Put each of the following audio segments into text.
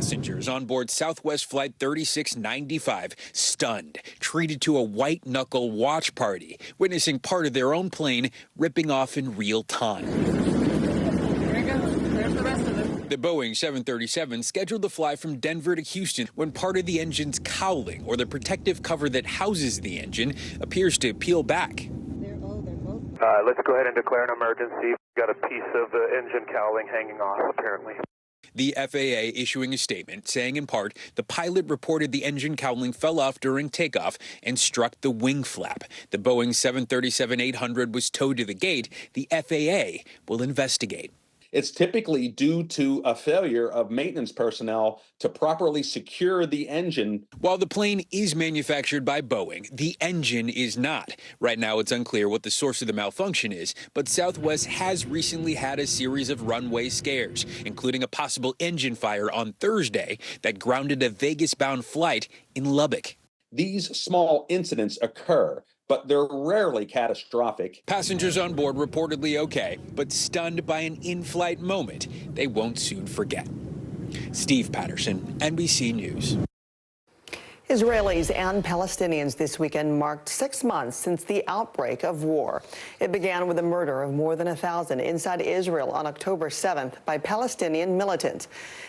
Passengers on board Southwest Flight 3695 stunned, treated to a white-knuckle watch party, witnessing part of their own plane ripping off in real time. There it goes. There's the rest of it. The Boeing 737 scheduled to fly from Denver to Houston when part of the engine's cowling, or the protective cover that houses the engine, appears to peel back. Let's go ahead and declare an emergency. Got a piece of the engine cowling hanging off, apparently. The FAA issuing a statement saying, in part, the pilot reported the engine cowling fell off during takeoff and struck the wing flap. The Boeing 737-800 was towed to the gate. The FAA will investigate. It's typically due to a failure of maintenance personnel to properly secure the engine. While the plane is manufactured by Boeing, the engine is not. Right now, it's unclear what the source of the malfunction is, but Southwest has recently had a series of runway scares, including a possible engine fire on Thursday that grounded a Vegas-bound flight in Lubbock. These small incidents occur, but they're rarely catastrophic. Passengers on board reportedly okay, but stunned by an in-flight moment they won't soon forget. Steve Patterson, NBC News. Israelis and Palestinians this weekend marked 6 months since the outbreak of war. It began with the murder of more than 1,000 inside Israel on October 7th by Palestinian militants.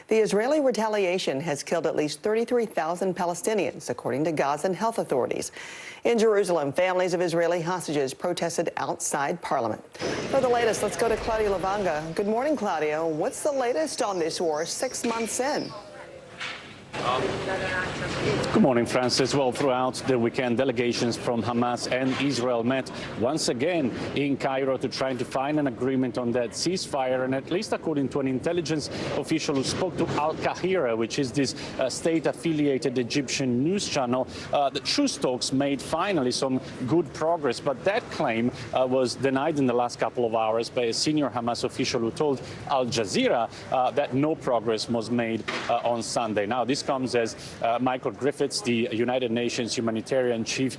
The Israeli retaliation has killed at least 33,000 Palestinians, according to Gazan health authorities. In Jerusalem, families of Israeli hostages protested outside Parliament. For the latest, let's go to Claudio Lavanga. Good morning, Claudio. What's the latest on this war 6 months in? Good morning, Francis. Well, throughout the weekend, delegations from Hamas and Israel met once again in Cairo to try to find an agreement on that ceasefire. And at least according to an intelligence official who spoke to Al Kahira, which is this state-affiliated Egyptian news channel, the truce talks made finally some good progress. But that claim was denied in the last couple of hours by a senior Hamas official who told Al Jazeera that no progress was made on Sunday. Now, this comes as Michael Griffiths, the United Nations humanitarian chief,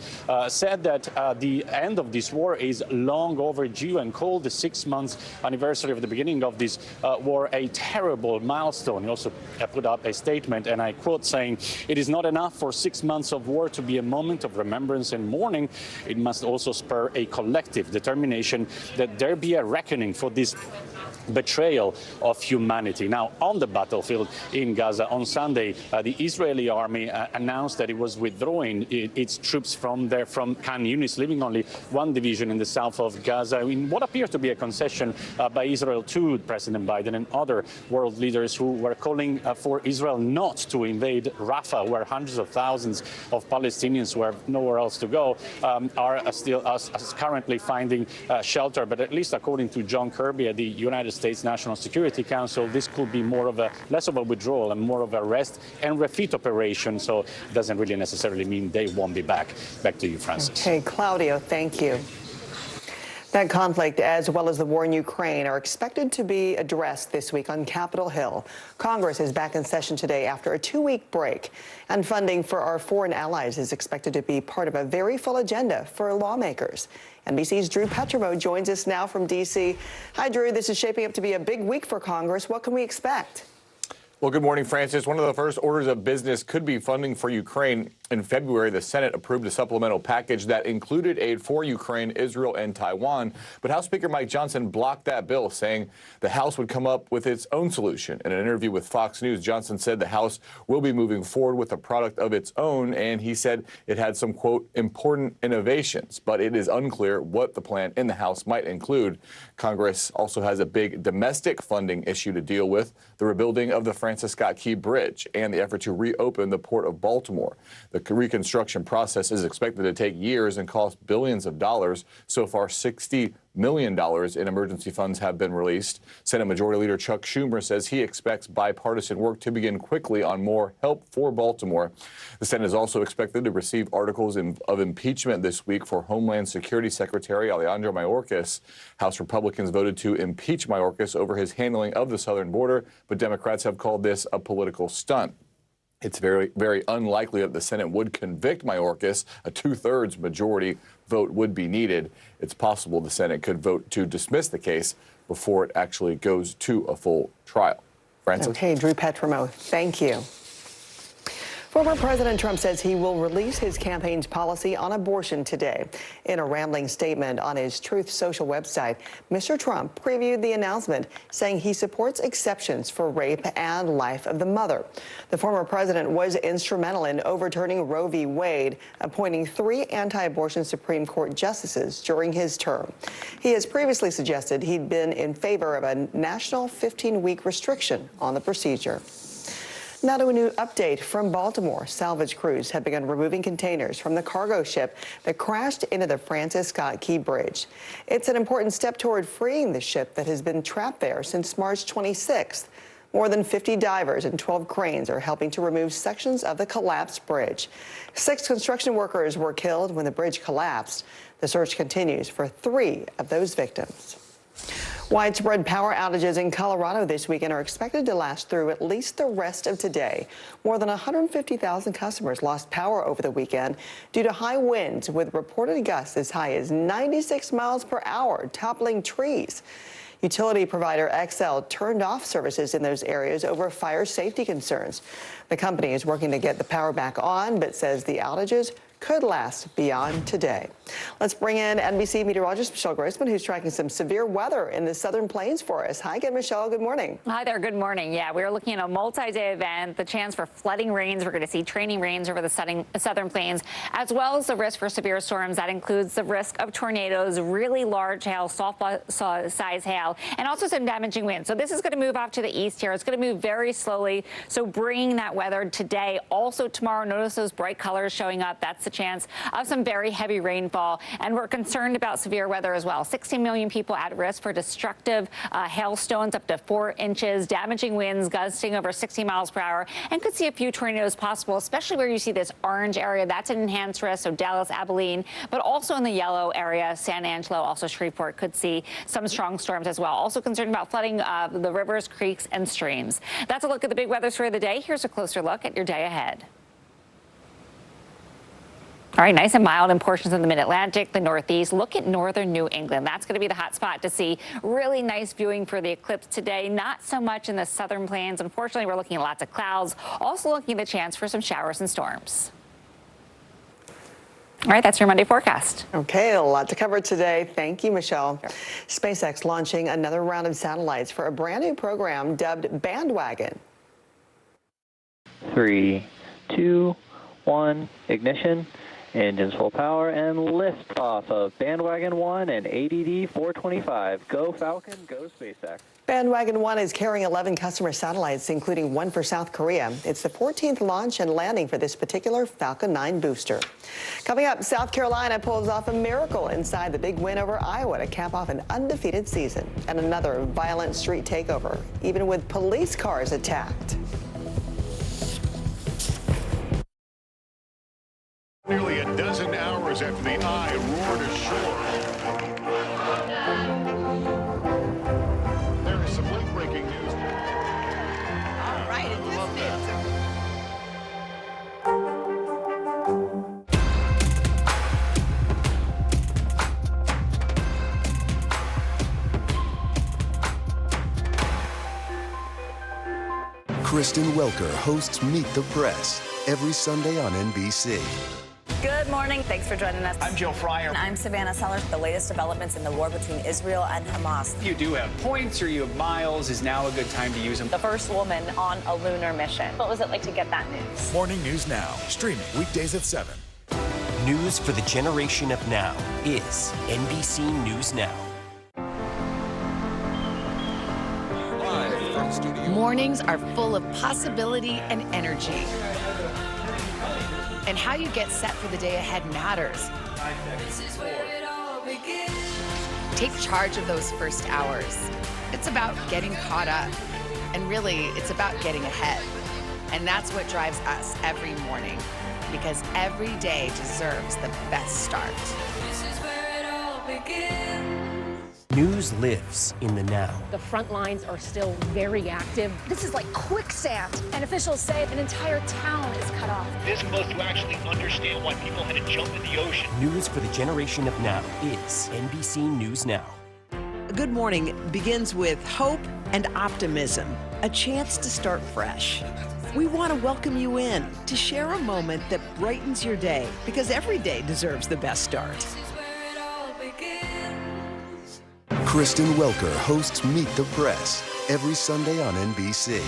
said that the end of this war is long overdue and called the 6 months anniversary of the beginning of this war a terrible milestone. He also put up a statement, and I quote, saying, "It is not enough for 6 months of war to be a moment of remembrance and mourning. It must also spur a collective determination that there be a reckoning for this betrayal of humanity." Now, on the battlefield in Gaza on Sunday, the Israeli army announced that it was withdrawing its troops from Khan Yunis, leaving only one division in the south of Gaza, in what appeared to be a concession by Israel to President Biden and other world leaders who were calling for Israel not to invade Rafah, where hundreds of thousands of Palestinians who have nowhere else to go are still currently finding shelter. But at least according to John Kirby at the United States National Security Council, this could be less of a withdrawal and more of a rest and refit operation. So it doesn't really necessarily mean they won't be back. Back to you, Francis. Okay, Claudio, thank you. That conflict, as well as the war in Ukraine, are expected to be addressed this week on Capitol Hill. Congress is back in session today after a 2-week break, and funding for our foreign allies is expected to be part of a very full agenda for lawmakers. NBC's Drew Petrovo joins us now from D.C. Hi, Drew. This is shaping up to be a big week for Congress. What can we expect? Well, good morning, Francis. One of the first orders of business could be funding for Ukraine. In February, the Senate approved a supplemental package that included aid for Ukraine, Israel, and Taiwan. But House Speaker Mike Johnson blocked that bill, saying the House would come up with its own solution. In an interview with Fox News, Johnson said the House will be moving forward with a product of its own, and he said it had some, quote, important innovations. But it is unclear what the plan in the House might include. Congress also has a big domestic funding issue to deal with, the rebuilding of the Francis Scott Key Bridge and the effort to reopen the Port of Baltimore. The reconstruction process is expected to take years and cost billions of dollars. So far, $60 million in emergency funds have been released. Senate Majority Leader Chuck Schumer says he expects bipartisan work to begin quickly on more help for Baltimore. The Senate is also expected to receive articles of impeachment this week for Homeland Security Secretary Alejandro Mayorkas. House Republicans voted to impeach Mayorkas over his handling of the southern border, but Democrats have called this a political stunt. It's very, very unlikely that the Senate would convict Mayorkas. A 2/3 majority vote would be needed. It's possible the Senate could vote to dismiss the case before it actually goes to a full trial. Francis? Okay, Drew Petrimo, thank you. Former President Trump says he will release his campaign's policy on abortion today. In a rambling statement on his Truth Social website, Mr. Trump previewed the announcement, saying he supports exceptions for rape and life of the mother. The former president was instrumental in overturning Roe v. Wade, appointing 3 anti-abortion Supreme Court justices during his term. He has previously suggested he'd been in favor of a national 15-week restriction on the procedure. Now to a new update from Baltimore. Salvage crews have begun removing containers from the cargo ship that crashed into the Francis Scott Key Bridge. It's an important step toward freeing the ship that has been trapped there since March 26th. More than 50 divers and 12 cranes are helping to remove sections of the collapsed bridge. 6 construction workers were killed when the bridge collapsed. The search continues for 3 of those victims. Widespread power outages in Colorado this weekend are expected to last through at least the rest of today. More than 150,000 customers lost power over the weekend due to high winds, with reported gusts as high as 96 miles per hour, toppling trees. Utility provider Xcel turned off services in those areas over fire safety concerns. The company is working to get the power back on, but says the outages could last beyond today. Let's bring in NBC meteorologist Michelle Grossman, who's tracking some severe weather in the southern plains for us. Hi again, Michelle. Good morning. Hi there. Good morning. Yeah, we're looking at a multi-day event, the chance for flooding rains. We're going to see training rains over the southern plains, as well as the risk for severe storms. That includes the risk of tornadoes, really large hail, soft-size hail, and also some damaging winds. So this is going to move off to the east here. It's going to move very slowly. So bringing that weather today. Also tomorrow, notice those bright colors showing up. That's the chance of some very heavy rainfall, and we're concerned about severe weather as well. 16 million people at risk for destructive hailstones up to 4 inches, damaging winds gusting over 60 miles per hour, and could see a few tornadoes possible, especially where you see this orange area. That's an enhanced risk, so Dallas, Abilene, but also in the yellow area, San Angelo, also Shreveport could see some strong storms as well. Also concerned about flooding the rivers, creeks, and streams. That's a look at the big weather story of the day. Here's a closer look at your day ahead. All right, nice and mild in portions of the mid-Atlantic, the Northeast. Look at northern New England. That's going to be the hot spot to see. Really nice viewing for the eclipse today. Not so much in the southern plains. Unfortunately, we're looking at lots of clouds. Also looking at the chance for some showers and storms. All right, that's your Monday forecast. Okay, a lot to cover today. Thank you, Michelle. Sure. SpaceX launching another round of satellites for a brand new program dubbed Bandwagon. 3, 2, 1, ignition. Engines full power and lift off of Bandwagon 1 and ADD 425. Go Falcon, go SpaceX. Bandwagon 1 is carrying 11 customer satellites, including 1 for South Korea. It's the 14th launch and landing for this particular Falcon 9 booster. Coming up, South Carolina pulls off a miracle inside the big win over Iowa to cap off an undefeated season. And another violent street takeover, even with police cars attacked. Nearly a dozen hours after the eye roared ashore. There is some late-breaking news. All right, it is it. Kristen Welker hosts Meet the Press every Sunday on NBC. Good morning. Thanks for joining us. I'm Joe Fryer. And I'm Savannah Sellers. The latest developments in the war between Israel and Hamas. If you do have points or you have miles, is now a good time to use them. The first woman on a lunar mission. What was it like to get that news? Morning News Now, streaming weekdays at 7. News for the generation of now is NBC News Now. Live from studio. Mornings are full of possibility and energy. And how you get set for the day ahead matters. Take charge of those first hours. It's about getting caught up. And really, it's about getting ahead. And that's what drives us every morning. Because every day deserves the best start. This is where it all begins. News lives in the now. The front lines are still very active. This is like quicksand, and officials say an entire town is cut off. This close to actually understand why people had to jump in the ocean. News for the generation of now is NBC News Now. Good morning begins with hope and optimism, a chance to start fresh. We want to welcome you in to share a moment that brightens your day, because every day deserves the best start. Kristen Welker hosts Meet the Press every Sunday on NBC.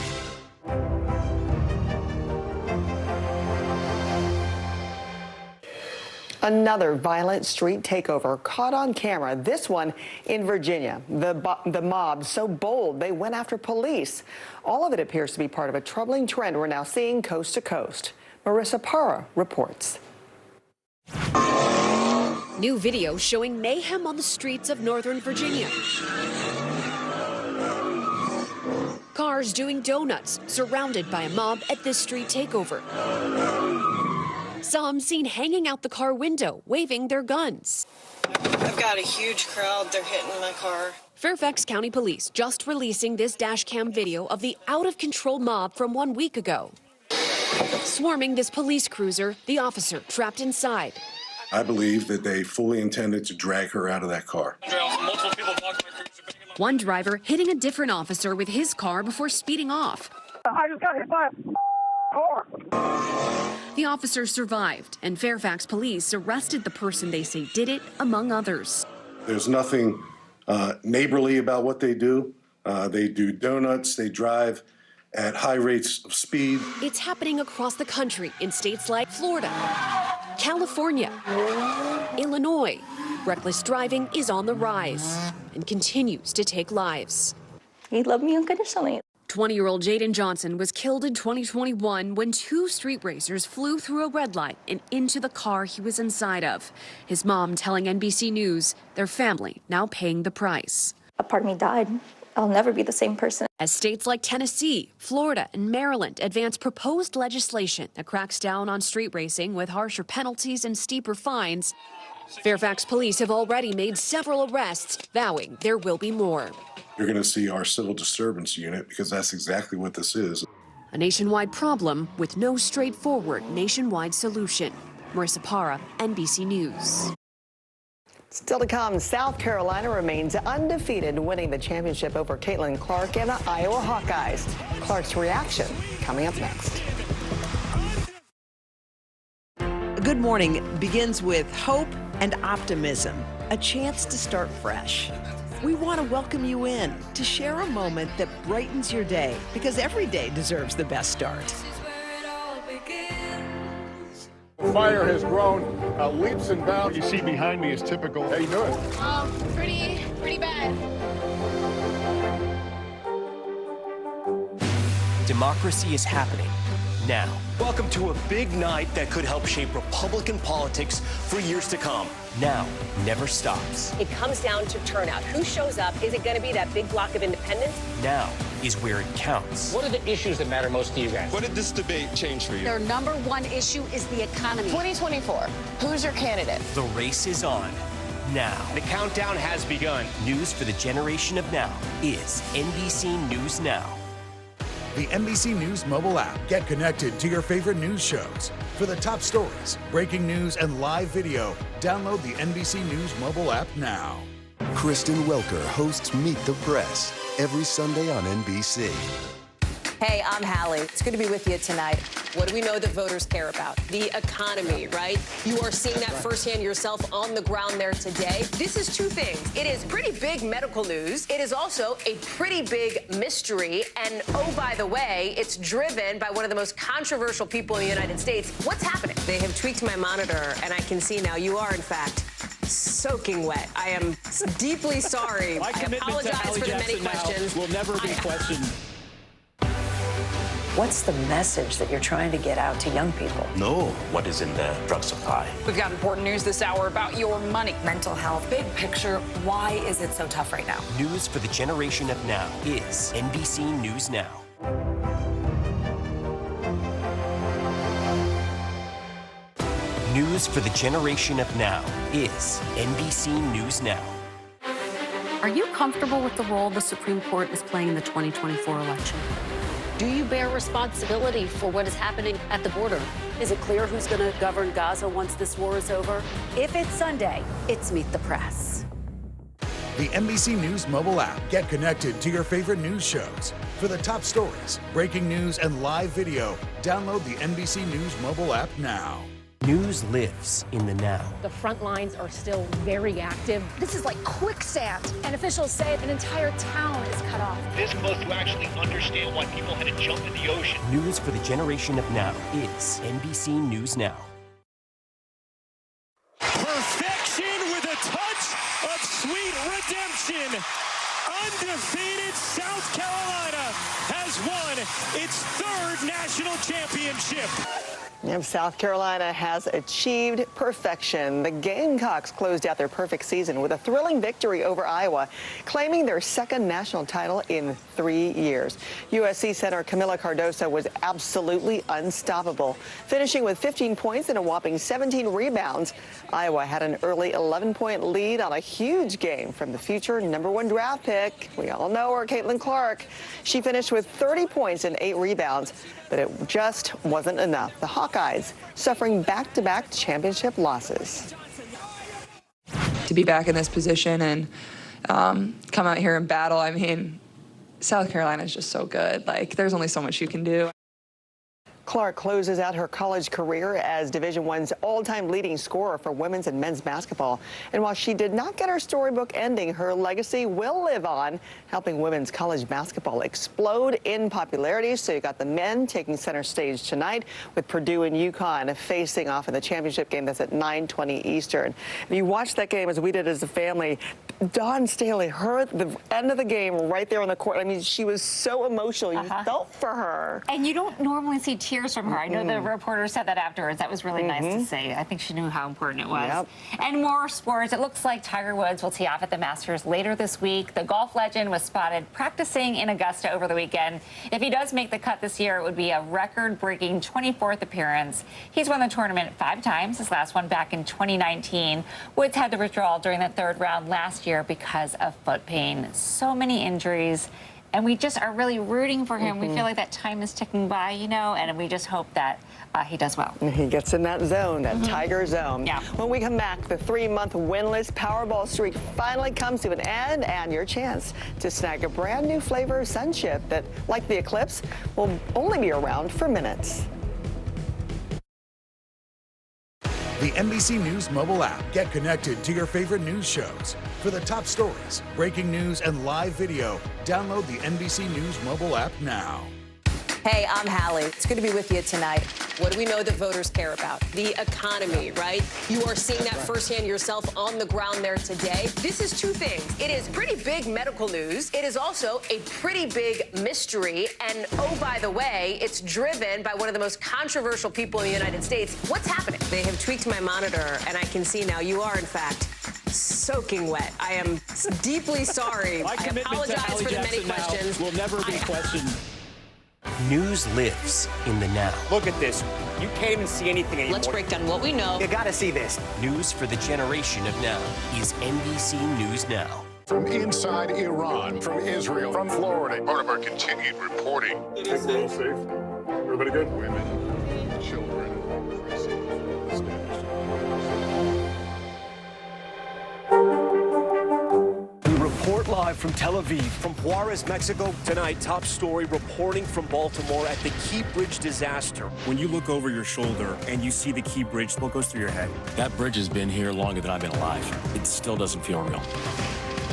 Another violent street takeover caught on camera, this one in Virginia. The mob so bold they went after police. All of it appears to be part of a troubling trend we're now seeing coast to coast. Marissa Parra reports. New video showing mayhem on the streets of Northern Virginia. Cars doing donuts, surrounded by a mob at this street takeover. Some seen hanging out the car window, waving their guns. I've got a huge crowd. They're hitting my car. Fairfax County Police just releasing this dash cam video of the out-of-control mob from 1 week ago. Swarming this police cruiser, the officer trapped inside. I believe that they fully intended to drag her out of that car. One driver hitting a different officer with his car before speeding off. I just got hit by a car. The officer survived, and Fairfax police arrested the person they say did it, among others. There's nothing neighborly about what they do. They do donuts, they drive at high rates of speed. It's happening across the country in states like Florida, California, Illinois. Reckless driving is on the rise and continues to take lives. He loved me unconditionally. 20-year-old Jaden Johnson was killed in 2021 when two street racers flew through a red light and into the car he was inside of. His mom telling NBC News their family now paying the price. A part of me died. I'll never be the same person. As states like Tennessee, Florida, and Maryland advance proposed legislation that cracks down on street racing with harsher penalties and steeper fines, Fairfax police have already made several arrests, vowing there will be more. You're going to see our civil disturbance unit, because that's exactly what this is. A nationwide problem with no straightforward nationwide solution. Marissa Parra, NBC News. Still to come, South Carolina remains undefeated, winning the championship over Caitlin Clark and the Iowa Hawkeyes. Clark's reaction coming up next. Good morning begins with hope and optimism, a chance to start fresh. We want to welcome you in to share a moment that brightens your day, because every day deserves the best start. Fire has grown leaps and bounds. What you see behind me is typical. How you doing? Pretty bad. Democracy is happening now. Welcome to a big night that could help shape Republican politics for years to come. Now never stops. It comes down to turnout. Who shows up? Is it going to be that big block of independents? Now is where it counts. What are the issues that matter most to you guys? What did this debate change for you? Their number one issue is the economy. 2024. Who's your candidate? The race is on now. The countdown has begun. News for the generation of now is NBC News Now. The NBC News mobile app. Get connected to your favorite news shows. For the top stories, breaking news, and live video, download the NBC News mobile app now. Kristen Welker hosts Meet the Press every Sunday on NBC. Hey, I'm Hallie. It's good to be with you tonight. What do we know that voters care about? The economy, right? You are seeing that firsthand yourself on the ground there today. This is two things. It is pretty big medical news. It is also a pretty big mystery. And oh, by the way, it's driven by one of the most controversial people in the United States. What's happening? They have tweaked my monitor, and I can see now you are, in fact, soaking wet. I am deeply sorry. I apologize for the many questions. Will never be questioned. What's the message that you're trying to get out to young people? Know what is in the drug supply. We've got important news this hour about your money. Mental health, big picture, why is it so tough right now? News for the generation of now is NBC News Now. News for the generation of now is NBC News Now. Are you comfortable with the role the Supreme Court is playing in the 2024 election? Do you bear responsibility for what is happening at the border? Is it clear who's going to govern Gaza once this war is over? If it's Sunday, it's Meet the Press. the NBC News mobile app. Get connected to your favorite news shows. For the top stories, breaking news, and live video, download the NBC News mobile app now. News lives in the now. The front lines are still very active. This is like quicksand, and officials say an entire town is cut off. This close to actually understand why people had to jump in the ocean. News for the generation of now is NBC News Now. Perfection with a touch of sweet redemption. Undefeated South Carolina has won its third national championship. Yep, South Carolina has achieved perfection. The Gamecocks closed out their perfect season with a thrilling victory over Iowa, claiming their second national title in 3 years. USC center Camila Cardoso was absolutely unstoppable, finishing with 15 points and a whopping 17 rebounds. Iowa had an early 11-point lead on a huge game from the future #1 draft pick. We all know her, Caitlin Clark. She finished with 30 points and 8 rebounds, but it just wasn't enough. The Hawkeyes suffering back-to-back championship losses. To be back in this position and come out here and battle, I mean, South Carolina is just so good. Like, there's only so much you can do. Clark closes out her college career as Division I's all-time leading scorer for women's and men's basketball. And while she did not get her storybook ending, her legacy will live on, helping women's college basketball explode in popularity. So you got the men taking center stage tonight with Purdue and UConn facing off in the championship game that's at 9:20 Eastern. If you watched that game as we did as a family, Dawn Staley heard the end of the game right there on the court. I mean, she was so emotional. You felt for her. And you don't normally see tears from her. I know the reporter said that afterwards. That was really nice to see. I think she knew how important it was. Yep. And more sports. It looks like Tiger Woods will tee off at the Masters later this week. The golf legend was spotted practicing in Augusta over the weekend. If he does make the cut this year, it would be a record-breaking 24th appearance. He's won the tournament 5 times, his last one back in 2019. Woods had to withdraw during the 3rd round last year because of foot pain. So many injuries. And we just are really rooting for him. We feel like that time is ticking by, you know, and we just hope that he does well. He gets in that zone, that Tiger zone. Yeah. When we come back, the 3-month winless Powerball streak finally comes to an end, and your chance to snag a brand new flavor of Sunchip that, like the Eclipse, will only be around for minutes. The NBC News mobile app. Get connected to your favorite news shows. For the top stories, breaking news, and live video, download the NBC News mobile app now. Hey, I'm Hallie. It's good to be with you tonight. What do we know that voters care about? The economy, right? You are seeing that firsthand yourself on the ground there today. This is 2 things. It is pretty big medical news. It is also a pretty big mystery. And oh, by the way, it's driven by one of the most controversial people in the United States. What's happening? They have tweaked my monitor, and I can see now you are, in fact, soaking wet. I am deeply sorry. My I commitment apologize to Hallie for the many Jackson now questions. will never be questioned. News lives in the now. Look at this. You can't even see anything anymore. Let's break down what we know. You gotta see this. News for the generation of now is NBC News Now. From inside Iran, from Israel, from Florida. Part of our continued reporting. Is it safe? Everybody good? Women, children. Report live from Tel Aviv, from Juarez, Mexico. Tonight, top story reporting from Baltimore at the Key Bridge disaster. When you look over your shoulder and you see the Key Bridge, what goes through your head? That bridge has been here longer than I've been alive. It still doesn't feel real.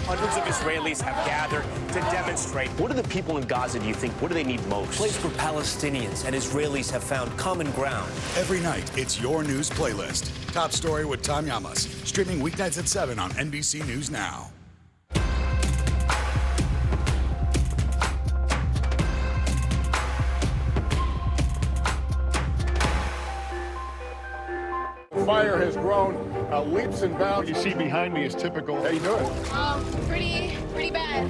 Hundreds of Israelis have gathered to demonstrate. What do the people in Gaza, do you think, what do they need most? A place where Palestinians and Israelis have found common ground. Every night, it's your news playlist. Top Story with Tom Yamas. Streaming weeknights at 7 on NBC News Now. Fire has grown leaps and bounds. What you see behind me is typical. How you doing? Pretty bad.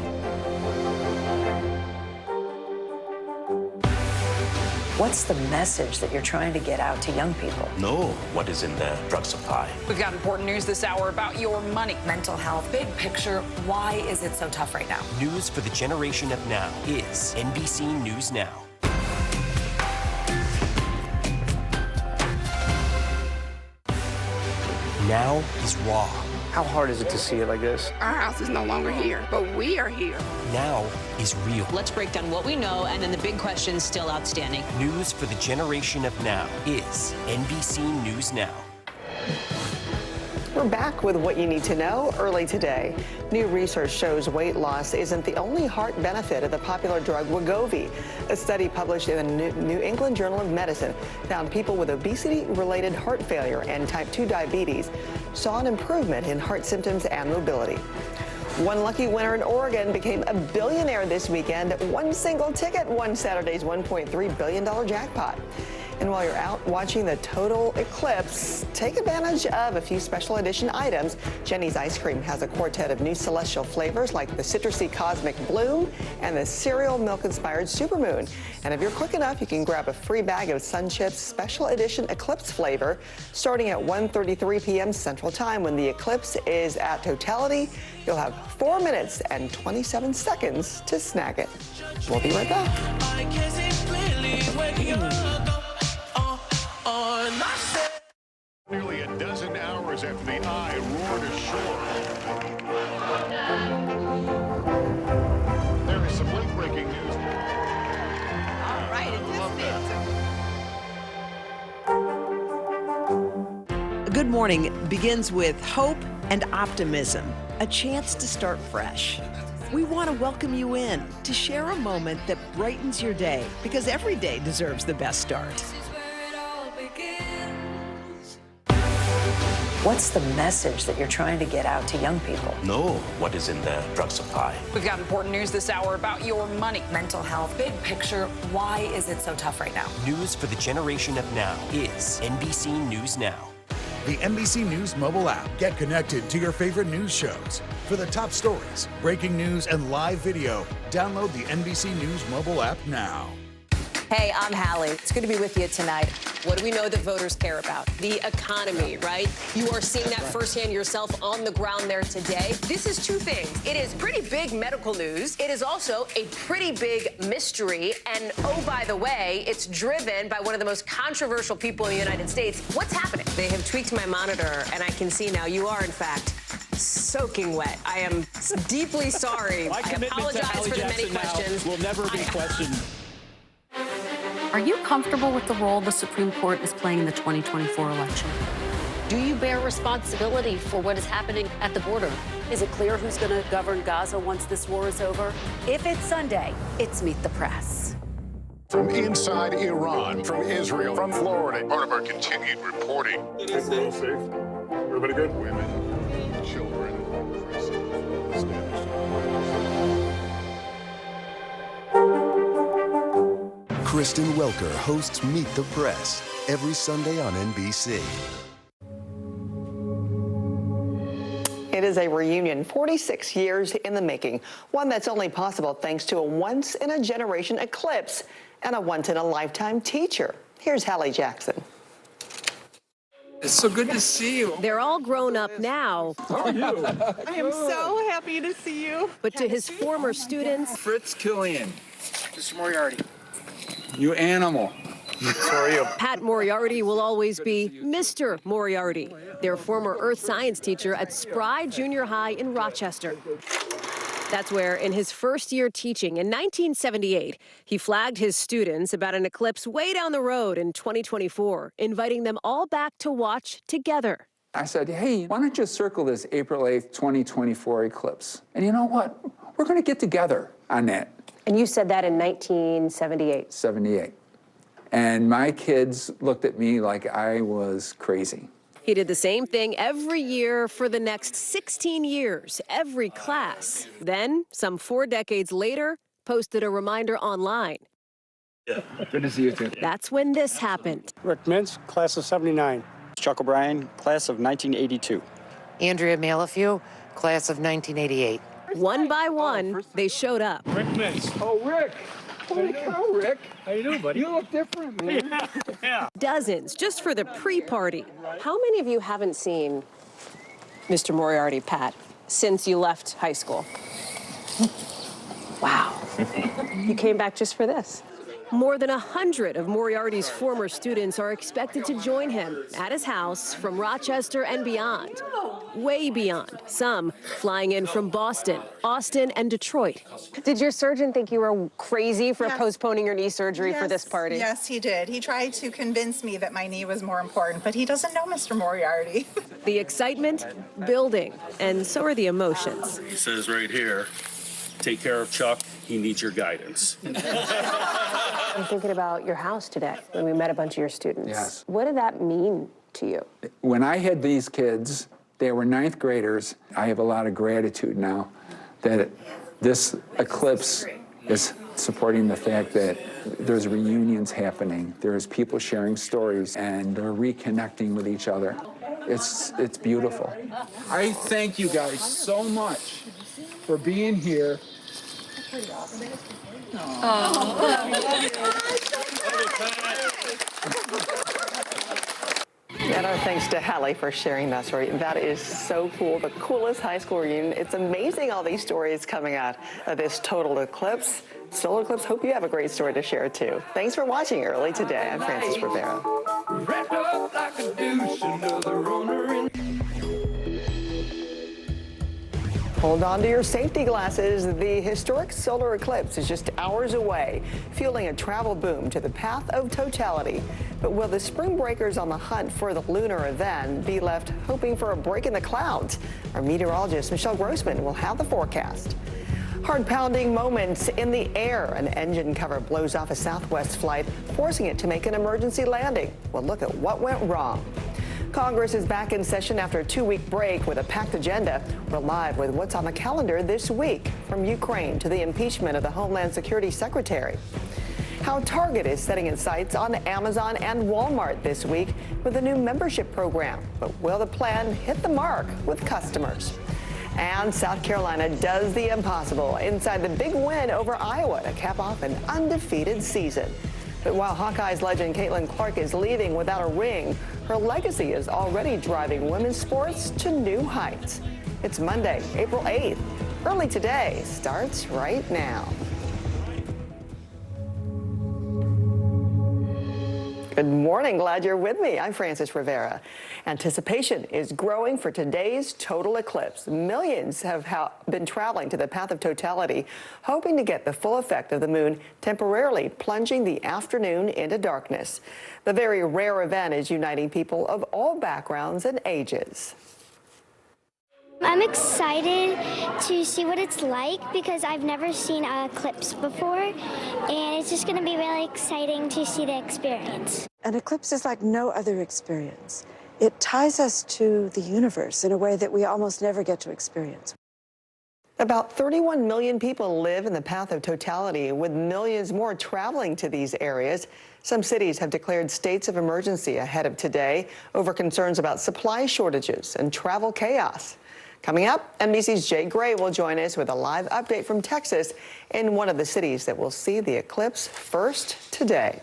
What's the message that you're trying to get out to young people? Know what is in the drug supply. We've got important news this hour about your money. Mental health, big picture, why is it so tough right now? News for the generation of now is NBC News Now. Now is raw, How hard is it to see it like this? Our house is no longer here, but we are here. Now is real. Let's break down what we know and then the big questions still outstanding. News for the generation of now is NBC News Now. We're back with what you need to know early today. New research shows weight loss isn't the only heart benefit of the popular drug Wegovy. A study published in the New England Journal of Medicine found people with obesity-related heart failure and type 2 diabetes saw an improvement in heart symptoms and mobility. One lucky winner in Oregon became a billionaire this weekend. One single ticket won Saturday's $1.3 billion jackpot. And while you're out watching the total eclipse, take advantage of a few special edition items. Jenny's Ice Cream has a quartet of new celestial flavors like the citrusy Cosmic Bloom and the cereal milk-inspired Supermoon. And if you're quick enough, you can grab a free bag of Sun Chips special edition eclipse flavor starting at 1:33 p.m. Central Time. When the eclipse is at totality, you'll have 4 minutes and 27 seconds to snag it. We'll be right back. Nearly a dozen hours after the eye roared ashore. There is some late-breaking news. All right, A good morning begins with hope and optimism, a chance to start fresh. We want to welcome you in to share a moment that brightens your day, because every day deserves the best start. What's the message that you're trying to get out to young people? Know what is in the drug supply. We've got important news this hour about your money. Mental health, big picture, why is it so tough right now? News for the generation of now is NBC News Now. The NBC News mobile app. Get connected to your favorite news shows. For the top stories, breaking news, and live video, download the NBC News mobile app now. Hey, I'm Hallie. It's good to be with you tonight. What do we know that voters care about? The economy, right? You are seeing that firsthand yourself on the ground there today. This is two things. It is pretty big medical news. It is also a pretty big mystery. And oh, by the way, it's driven by one of the most controversial people in the United States. What's happening? They have tweaked my monitor, and I can see now you are, in fact, soaking wet. I am deeply sorry. I apologize for the many questions. Will never be questioned. Are you comfortable with the role the Supreme Court is playing in the 2024 election? Do you bear responsibility for what is happening at the border? Is it clear who's going to govern Gaza once this war is over? If it's Sunday, it's Meet the Press. From inside Iran, from Israel, from Florida, part of our continued reporting. People all safe? Everybody good? Women, children, Kristen Welker hosts Meet the Press every Sunday on NBC. It is a reunion 46 years in the making, one that's only possible thanks to a once-in-a-generation eclipse and a once-in-a-lifetime teacher. Here's Hallie Jackson. It's so good to see you. They're all grown up now. How are you? I am so happy to see you. But to his former students, Fritz Killian. Mr. Moriarty. You animal. So are you. Pat Moriarty will always be Mr. Moriarty, their former earth science teacher at Spry Junior High in Rochester. That's where, in his first year teaching in 1978, he flagged his students about an eclipse way down the road in 2024, inviting them all back to watch together. I said, hey, why don't you circle this April 8th, 2024 eclipse? And you know what? We're going to get together on that. And you said that in 1978? 78. And my kids looked at me like I was crazy. He did the same thing every year for the next 16 years, every class. Then, some 4 decades later, posted a reminder online. Yeah, good to see you too. That's when this happened. Rick Mintz, class of 79. Chuck O'Brien, class of 1982. Andrea Malafew, class of 1988. One by one, they showed up. Rick Mintz. Oh, Rick. Holy cow, Rick. How you doing, buddy? You look different, man. Yeah. Dozens, just for the pre-party. How many of you haven't seen Mr. Moriarty, Pat, since you left high school? Wow. You came back just for this? More than 100 of Moriarty's former students are expected to join him at his house from Rochester and beyond. Way beyond. Some flying in from Boston, Austin, and Detroit. Did your surgeon think you were crazy for postponing your knee surgery for this party? Yes, he did. He tried to convince me that my knee was more important, but he doesn't know Mr. Moriarty. The excitement building, and so are the emotions. He says right here, take care of Chuck. He needs your guidance. I'm thinking about your house today when we met a bunch of your students. Yes. What did that mean to you? When I had these kids, they were 9th graders. I have a lot of gratitude now that this eclipse is supporting the fact that there's reunions happening. There's people sharing stories, and they're reconnecting with each other. It's beautiful. I thank you guys so much for being here. And our thanks to Hallie for sharing that story. That is so cool. The coolest high school reunion. It's amazing all these stories coming out of this total eclipse. Solar eclipse. Hope you have a great story to share too. Thanks for watching Early Today. I'm Frances Rivera. Hold on to your safety glasses. The historic solar eclipse is just hours away, fueling a travel boom to the path of totality. But will the spring breakers on the hunt for the lunar event be left hoping for a break in the clouds? Our meteorologist, Michelle Grossman, will have the forecast. Heart-pounding moments in the air. An engine cover blows off a Southwest flight, forcing it to make an emergency landing. We'll look at what went wrong. Congress is back in session after a 2-week break with a packed agenda. We're live with what's on the calendar this week, from Ukraine to the impeachment of the Homeland Security Secretary. How Target is setting its sights on Amazon and Walmart this week with a new membership program. But will the plan hit the mark with customers? And South Carolina does the impossible inside the big win over Iowa to cap off an undefeated season. But while Hawkeyes legend Caitlin Clark is leaving without a ring, her legacy is already driving women's sports to new heights. It's Monday, April 8th. Early Today starts right now. Good morning. Glad you're with me. I'm Frances Rivera. Anticipation is growing for today's total eclipse. Millions have been traveling to the path of totality, hoping to get the full effect of the moon temporarily plunging the afternoon into darkness. The very rare event is uniting people of all backgrounds and ages. I'm excited to see what it's like because I've never seen an eclipse before, and it's just going to be really exciting to see the experience. An eclipse is like no other experience. It ties us to the universe in a way that we almost never get to experience. About 31 million people live in the path of totality, with millions more traveling to these areas. Some cities have declared states of emergency ahead of today over concerns about supply shortages and travel chaos. Coming up, NBC's Jay Gray will join us with a live update from Texas in one of the cities that will see the eclipse first today.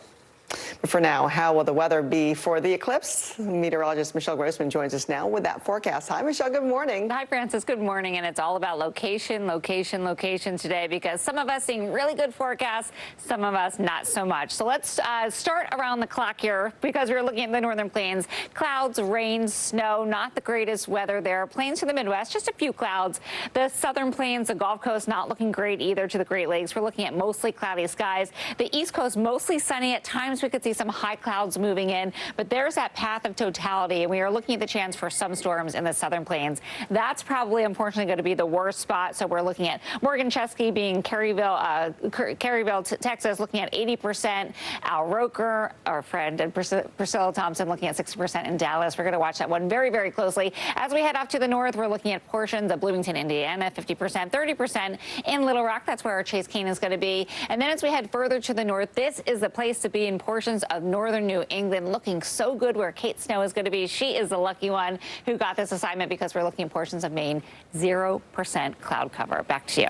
But for now, how will the weather be for the eclipse? Meteorologist Michelle Grossman joins us now with that forecast. Hi, Michelle. Good morning. Hi, Frances. Good morning. And it's all about location, location, location today, because some of us seeing really good forecasts, some of us not so much. So let's start around the clock here, because we're looking at the northern plains. Clouds, rain, snow, not the greatest weather there. Plains to the Midwest, just a few clouds. The southern plains, the Gulf Coast, not looking great either to the Great Lakes. We're looking at mostly cloudy skies. The East Coast, mostly sunny. At times we could see some high clouds moving in, but there's that path of totality, and we are looking at the chance for some storms in the southern plains. That's probably, unfortunately, going to be the worst spot. So we're looking at Morgan Chesky being Caryville, Texas, looking at 80%. Al Roker, our friend, and Priscilla Thompson looking at 60% in Dallas. We're going to watch that one very, very closely. As we head off to the north, we're looking at portions of Bloomington, Indiana, 50%, 30% in Little Rock. That's where our Chase Kane is going to be. And then as we head further to the north, this is the place to be in portions of northern New England, looking so good where Kate Snow is going to be. She is the lucky one who got this assignment, because we're looking at portions of Maine, 0% cloud cover. Back to you.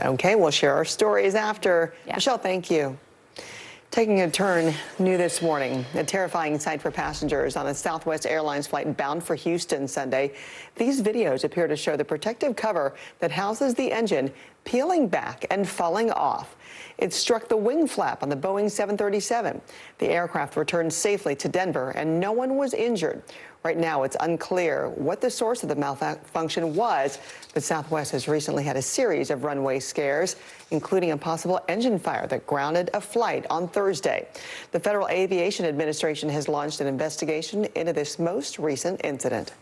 Okay, we'll share our stories after. Yeah. Michelle, thank you. Taking a turn new this morning, a terrifying sight for passengers on a Southwest Airlines flight bound for Houston Sunday. These videos appear to show the protective cover that houses the engine peeling back and falling off. It struck the wing flap on the Boeing 737. The aircraft returned safely to Denver, and no one was injured. Right now, it's unclear what the source of the malfunction was, but Southwest has recently had a series of runway scares, including a possible engine fire that grounded a flight on Thursday. The Federal Aviation Administration has launched an investigation into this most recent incident.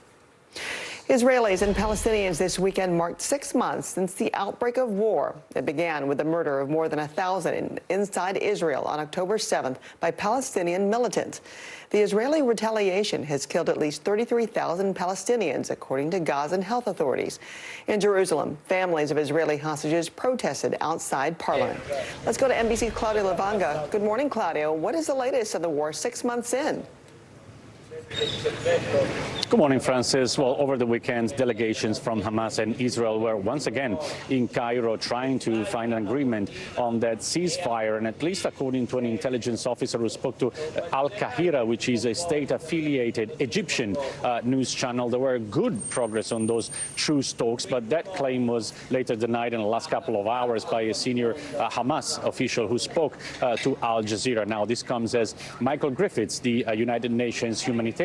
Israelis and Palestinians this weekend marked 6 months since the outbreak of war. It began with the murder of more than 1,000 inside Israel on October 7th by Palestinian militants. The Israeli retaliation has killed at least 33,000 Palestinians, according to Gazan health authorities. In Jerusalem, families of Israeli hostages protested outside Parliament. Let's go to NBC's Claudio Lavanga. Good morning, Claudio. What is the latest of the war 6 months in? Good morning, Francis. Well, over the weekend, delegations from Hamas and Israel were once again in Cairo trying to find an agreement on that ceasefire. And at least according to an intelligence officer who spoke to Al Kahira, which is a state-affiliated Egyptian news channel, there were good progress on those truce talks. But that claim was later denied in the last couple of hours by a senior Hamas official who spoke to Al Jazeera. Now, this comes as Michael Griffiths, the United Nations humanitarian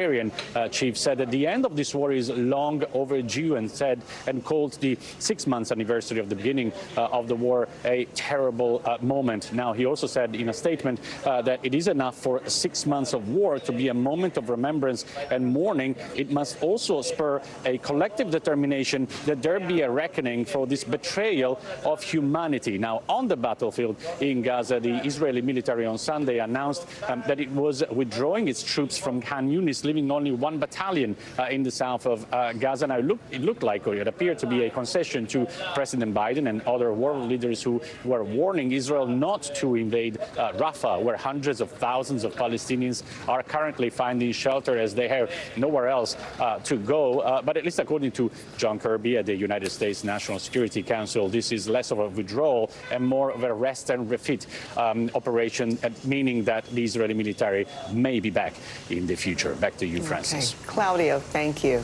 chief, said that the end of this war is long overdue and called the 6 months anniversary of the beginning of the war a terrible moment. Now, he also said in a statement that it is enough for 6 months of war to be a moment of remembrance and mourning. It must also spur a collective determination that there be a reckoning for this betrayal of humanity. Now, on the battlefield in Gaza, the Israeli military on Sunday announced that it was withdrawing its troops from Khan Yunis, leaving only one battalion in the south of Gaza. Now, it looked like, or it appeared to be a concession to President Biden and other world leaders who were warning Israel not to invade Rafah, where hundreds of thousands of Palestinians are currently finding shelter as they have nowhere else to go. But at least according to John Kirby at the United States National Security Council, this is less of a withdrawal and more of a rest and refit operation, meaning that the Israeli military may be back in the future. Back to you, Francis. Okay. Claudio, thank you.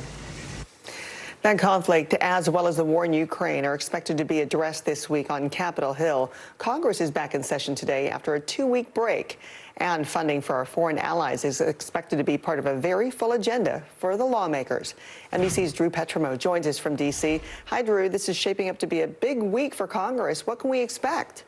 That conflict, as well as the war in Ukraine, are expected to be addressed this week on Capitol Hill. Congress is back in session today after a 2-week break. And funding for our foreign allies is expected to be part of a very full agenda for the lawmakers. NBC's Drew Petrimo joins us from D.C. Hi, Drew. This is shaping up to be a big week for Congress. What can we expect?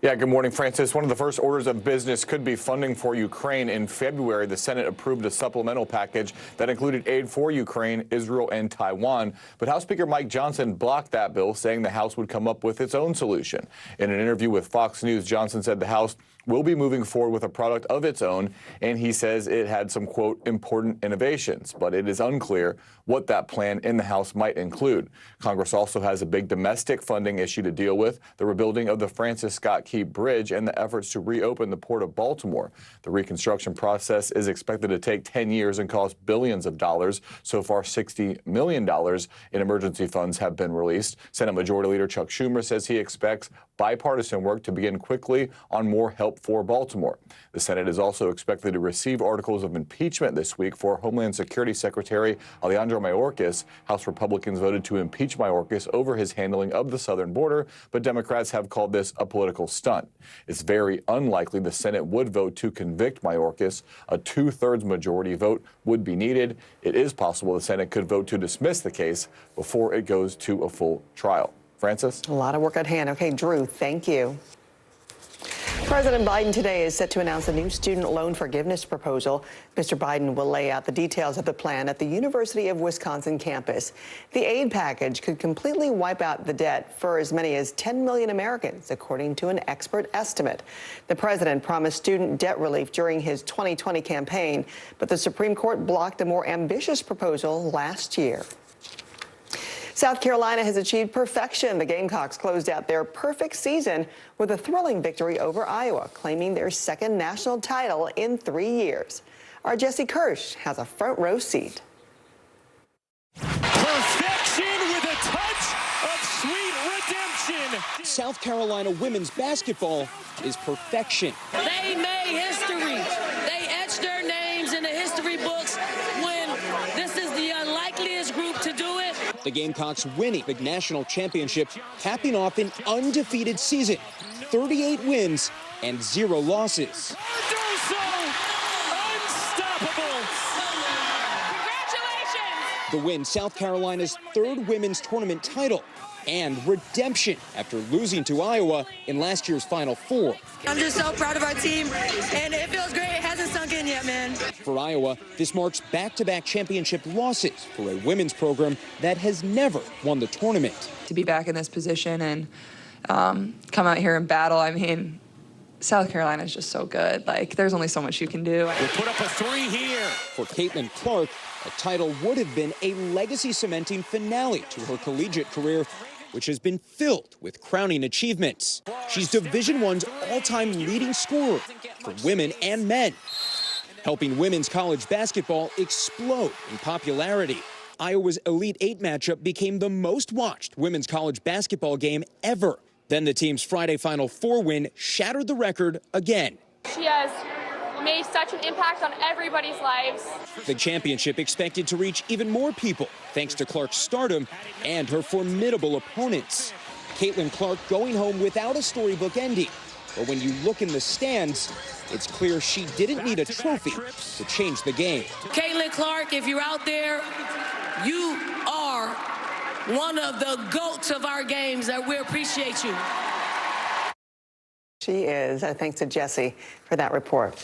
Yeah, good morning, Francis. One of the first orders of business could be funding for Ukraine. In February, the Senate approved a supplemental package that included aid for Ukraine, Israel, and Taiwan. But House Speaker Mike Johnson blocked that bill, saying the House would come up with its own solution. In an interview with Fox News, Johnson said the House will be moving forward with a product of its own, and he says it had some, quote, important innovations, but it is unclear what that plan in the House might include. Congress also has a big domestic funding issue to deal with, the rebuilding of the Francis Scott Key Bridge and the efforts to reopen the Port of Baltimore. The reconstruction process is expected to take 10 years and cost billions of dollars. So far, $60 million in emergency funds have been released. Senate Majority Leader Chuck Schumer says he expects bipartisan work to begin quickly on more help for Baltimore. The Senate is also expected to receive articles of impeachment this week for Homeland Security Secretary Alejandro Mayorkas. House Republicans voted to impeach Mayorkas over his handling of the southern border, but Democrats have called this a political stunt. It's very unlikely the Senate would vote to convict Mayorkas. A 2/3 majority vote would be needed. It is possible the Senate could vote to dismiss the case before it goes to a full trial. Francis? A lot of work at hand. Okay, Drew, thank you. President Biden today is set to announce a new student loan forgiveness proposal. Mr. Biden will lay out the details of the plan at the University of Wisconsin campus. The aid package could completely wipe out the debt for as many as 10 million Americans, according to an expert estimate. The president promised student debt relief during his 2020 campaign, but the Supreme Court blocked a more ambitious proposal last year. South Carolina has achieved perfection. The Gamecocks closed out their perfect season with a thrilling victory over Iowa, claiming their second national title in 3 years. Our Jesse Kirsch has a front row seat. Perfection with a touch of sweet redemption. South Carolina women's basketball is perfection. They made history. They etched their names in the history books when this is the unlikeliest group to do it. The Gamecocks winning the national championship, capping off an undefeated season, 38 wins and 0 losses. The win, South Carolina's 3rd women's tournament title, and redemption after losing to Iowa in last year's Final Four. I'm just so proud of our team, and it feels great. It hasn't sunk in yet, man. For Iowa, this marks back-to-back championship losses for a women's program that has never won the tournament. To be back in this position and come out here and battle, I mean, South Carolina is just so good. Like, there's only so much you can do. We'll put up a 3 here. For Caitlin Clark, a title would have been a legacy-cementing finale to her collegiate career, which has been filled with crowning achievements. She's Division I's all-time leading scorer for women and men, helping women's college basketball explode in popularity. Iowa's Elite Eight matchup became the most watched women's college basketball game ever. Then the team's Friday Final Four win shattered the record again. She has made such an impact on everybody's lives. The championship expected to reach even more people thanks to Clark's stardom and her formidable opponents. Caitlin Clark going home without a storybook ending. But when you look in the stands, it's clear she didn't need a trophy to change the game. Caitlin Clark, if you're out there, you are one of the GOATs of our games, and we appreciate you. She is. Thanks to Jesse for that report.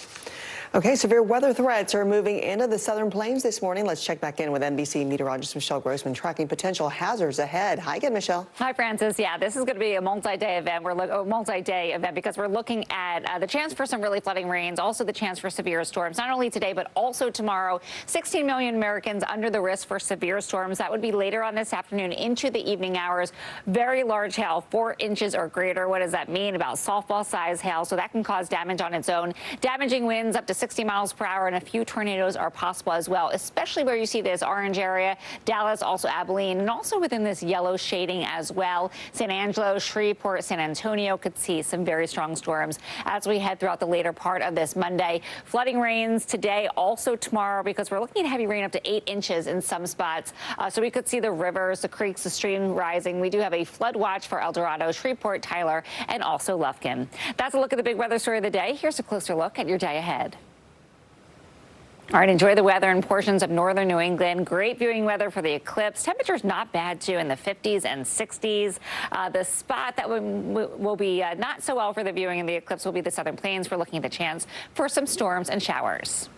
Okay, severe weather threats are moving into the southern plains this morning. Let's check back in with NBC meteorologist Michelle Grossman tracking potential hazards ahead. Hi again, Michelle. Hi, Francis. Yeah, this is going to be a multi-day event. Multi-day event because we're looking at the chance for some really flooding rains, also the chance for severe storms, not only today but also tomorrow. 16 million Americans under the risk for severe storms. That would be later on this afternoon into the evening hours. Very large hail, 4 inches or greater. What does that mean? About softball-size hail, so that can cause damage on its own. Damaging winds up to 60 miles per hour, and a few tornadoes are possible as well, especially where you see this orange area, Dallas, also Abilene, and also within this yellow shading as well. San Angelo, Shreveport, San Antonio could see some very strong storms as we head throughout the later part of this Monday. Flooding rains today, also tomorrow, because we're looking at heavy rain up to 8 inches in some spots. So we could see the rivers, the creeks, the stream rising. We do have a flood watch for El Dorado, Shreveport, Tyler, and also Lufkin. That's a look at the big weather story of the day. Here's a closer look at your day ahead. All right, enjoy the weather in portions of northern New England. Great viewing weather for the eclipse. Temperatures not bad, too, in the 50s and 60s. The spot that will be not so well for the viewing in the eclipse will be the southern plains. We're looking at the chance for some storms and showers.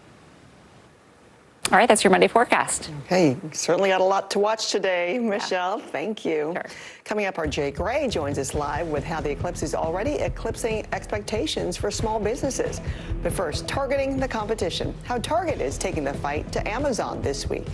All right, that's your Monday forecast. Okay, certainly got a lot to watch today, Michelle. Yeah. Thank you. Sure. Coming up, our Jay Gray joins us live with how the eclipse is already eclipsing expectations for small businesses. But first, targeting the competition. How Target is taking the fight to Amazon this week.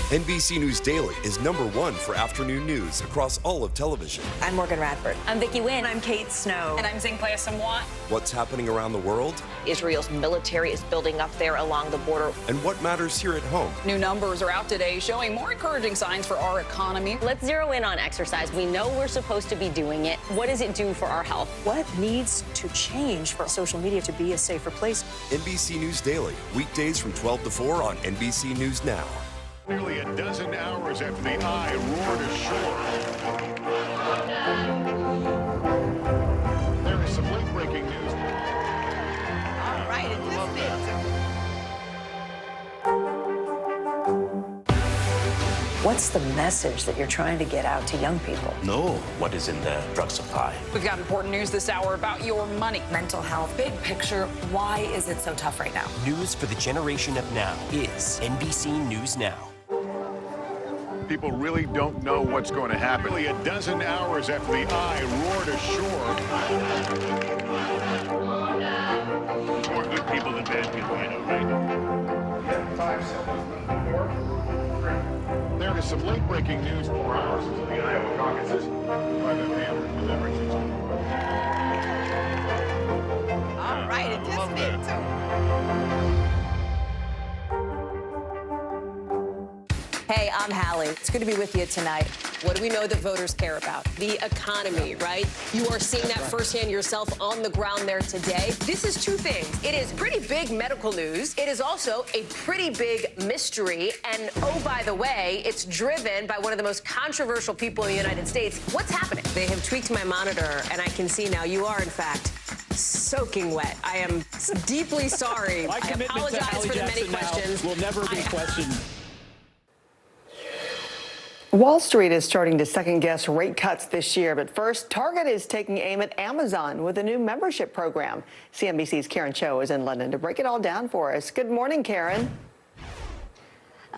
NBC News Daily is #1 for afternoon news across all of television. I'm Morgan Radford. I'm Vicki Wynn. I'm Kate Snow. And I'm Zinklea Samwat. What's happening around the world? Israel's military is building up there along the border. And what matters here at home? New numbers are out today showing more encouraging signs for our economy. Let's zero in on exercise. We know we're supposed to be doing it. What does it do for our health? What needs to change for social media to be a safer place? NBC News Daily, weekdays from 12 to 4 on NBC News Now. Nearly a dozen hours after the eye roared ashore. There is some late breaking news. All right, it just is. What's the message that you're trying to get out to young people? Know what is in the drug supply. We've got important news this hour about your money. Mental health, big picture. Why is it so tough right now? News for the generation of now is NBC News Now. People really don't know what's going to happen. Nearly a dozen hours after the eye roared ashore. More good people than bad people, you know, right? Yeah, 5 seconds. 4, 3. There is some late breaking news 4 hours into the Iowa caucuses by the man with everything. All right, it just is. Hey, I'm I'm Hallie. It's good to be with you tonight. What do we know that voters care about? The economy, right? You are seeing that firsthand yourself on the ground there today. This is two things. It is pretty big medical news. It is also a pretty big mystery. And oh, by the way, it's driven by one of the most controversial people in the United States. What's happening? They have tweaked my monitor, and I can see now you are, in fact, soaking wet. I am deeply sorry. I apologize for the many questions. Will never be questioned. Wall Street is starting to second-guess rate cuts this year, but first, Target is taking aim at Amazon with a new membership program. CNBC's Karen Cho is in London to break it all down for us. Good morning, Karen.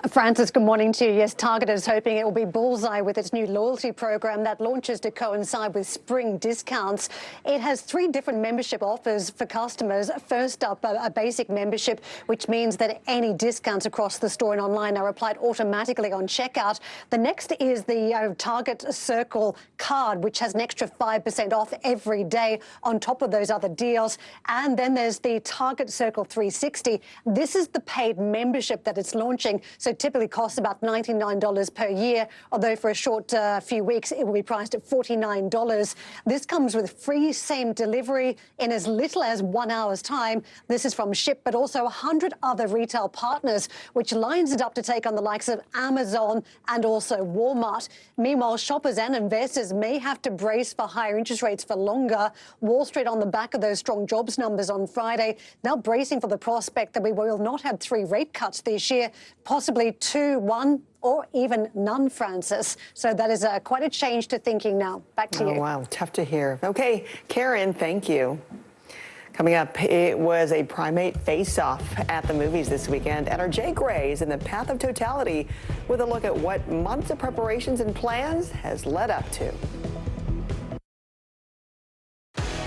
Francis, good morning to you. Yes, Target is hoping it will be bullseye with its new loyalty program that launches to coincide with spring discounts. It has 3 different membership offers for customers. First up, a basic membership, which means that any discounts across the store and online are applied automatically on checkout. The next is the Target Circle card, which has an extra 5% off every day on top of those other deals. And then there's the Target Circle 360. This is the paid membership that it's launching. So typically costs about $99 per year, although for a short few weeks it will be priced at $49. This comes with free same delivery in as little as 1 hour's time. This is from Ship, but also 100 other retail partners, which lines it up to take on the likes of Amazon and also Walmart. Meanwhile, shoppers and investors may have to brace for higher interest rates for longer. Wall Street, on the back of those strong jobs numbers on Friday, now bracing for the prospect that we will not have 3 rate cuts this year, possibly 2, 1, or even none, Francis. So that is quite a change to thinking now. Back to you. Oh, wow. Tough to hear. Okay, Karen, thank you. Coming up, it was a primate face-off at the movies this weekend. And our Jay Gray is in the path of totality with a look at what months of preparations and plans has led up to.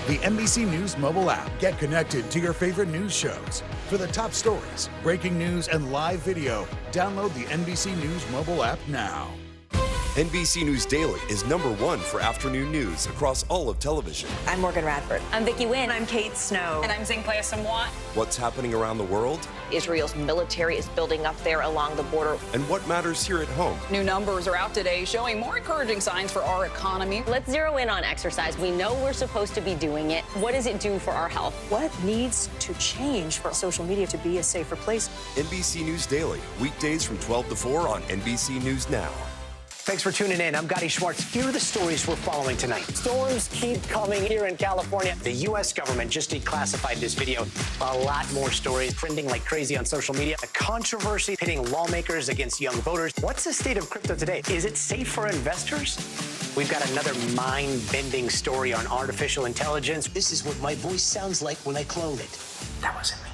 The NBC News mobile app. Get connected to your favorite news shows. For the top stories, breaking news, and live video, download the NBC News mobile app now. NBC News Daily is #1 for afternoon news across all of television. I'm Morgan Radford. I'm Vicki Wynn. I'm Kate Snow. And I'm Zinklea Samwat. What's happening around the world? Israel's military is building up there along the border. And what matters here at home? New numbers are out today showing more encouraging signs for our economy. Let's zero in on exercise. We know we're supposed to be doing it. What does it do for our health? What needs to change for social media to be a safer place? NBC News Daily, weekdays from 12 to 4 on NBC News Now. Thanks for tuning in. I'm Gotti Schwartz. Here are the stories we're following tonight. Storms keep coming here in California. The U.S. government just declassified this video. A lot more stories trending like crazy on social media. A controversy pitting lawmakers against young voters. What's the state of crypto today? Is it safe for investors? We've got another mind-bending story on artificial intelligence. This is what my voice sounds like when I clone it. That wasn't me.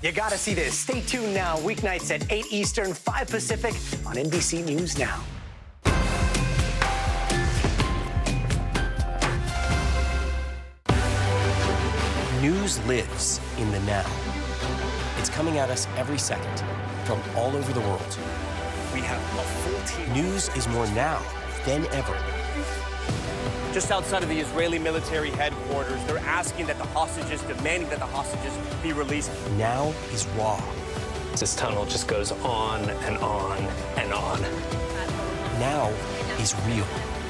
You gotta see this. Stay tuned now. Weeknights at 8 Eastern, 5 Pacific on NBC News Now. News lives in the now. It's coming at us every second from all over the world. We have a full team. News is more now than ever. Just outside of the Israeli military headquarters, they're asking that the hostages, demanding that the hostages be released. Now is raw. This tunnel just goes on and on and on. Now is real.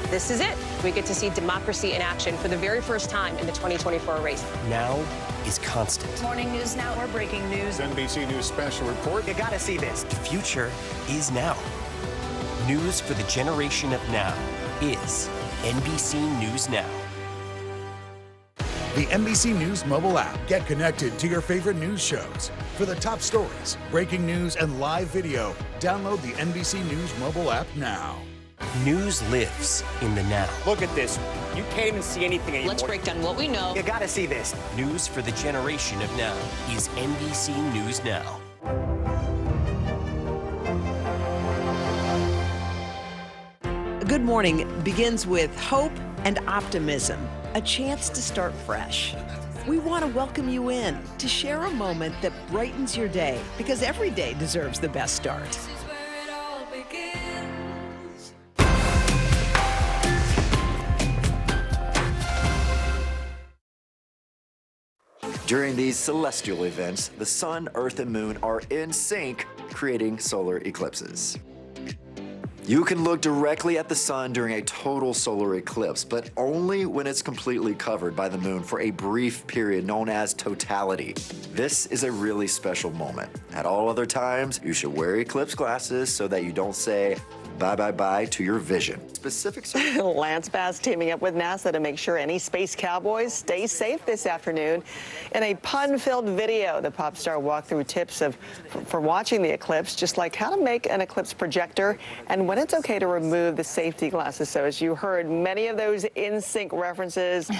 This is it. We get to see democracy in action for the very first time in the 2024 race. Now is constant. Morning News Now, we're breaking news. NBC News special report. You gotta see this. The future is now. News for the generation of now is NBC News Now. The NBC News mobile app. Get connected to your favorite news shows. For the top stories, breaking news, and live video, download the NBC News mobile app now. News lives in the now. Look at this. You can't even see anything anymore. Let's break down what we know. You gotta see this. News for the generation of now is NBC News Now. Good morning begins with hope and optimism, a chance to start fresh. We want to welcome you in to share a moment that brightens your day, because every day deserves the best start. During these celestial events, the sun, earth, and moon are in sync, creating solar eclipses. You can look directly at the sun during a total solar eclipse, but only when it's completely covered by the moon for a brief period known as totality. This is a really special moment. At all other times, you should wear eclipse glasses so that you don't say bye-bye-bye to your vision. Specifics. Lance Bass teaming up with NASA to make sure any space cowboys stay safe this afternoon. In a pun-filled video, the pop star walked through tips for watching the eclipse, just like how to make an eclipse projector and when it's okay to remove the safety glasses. So as you heard, many of those NSYNC references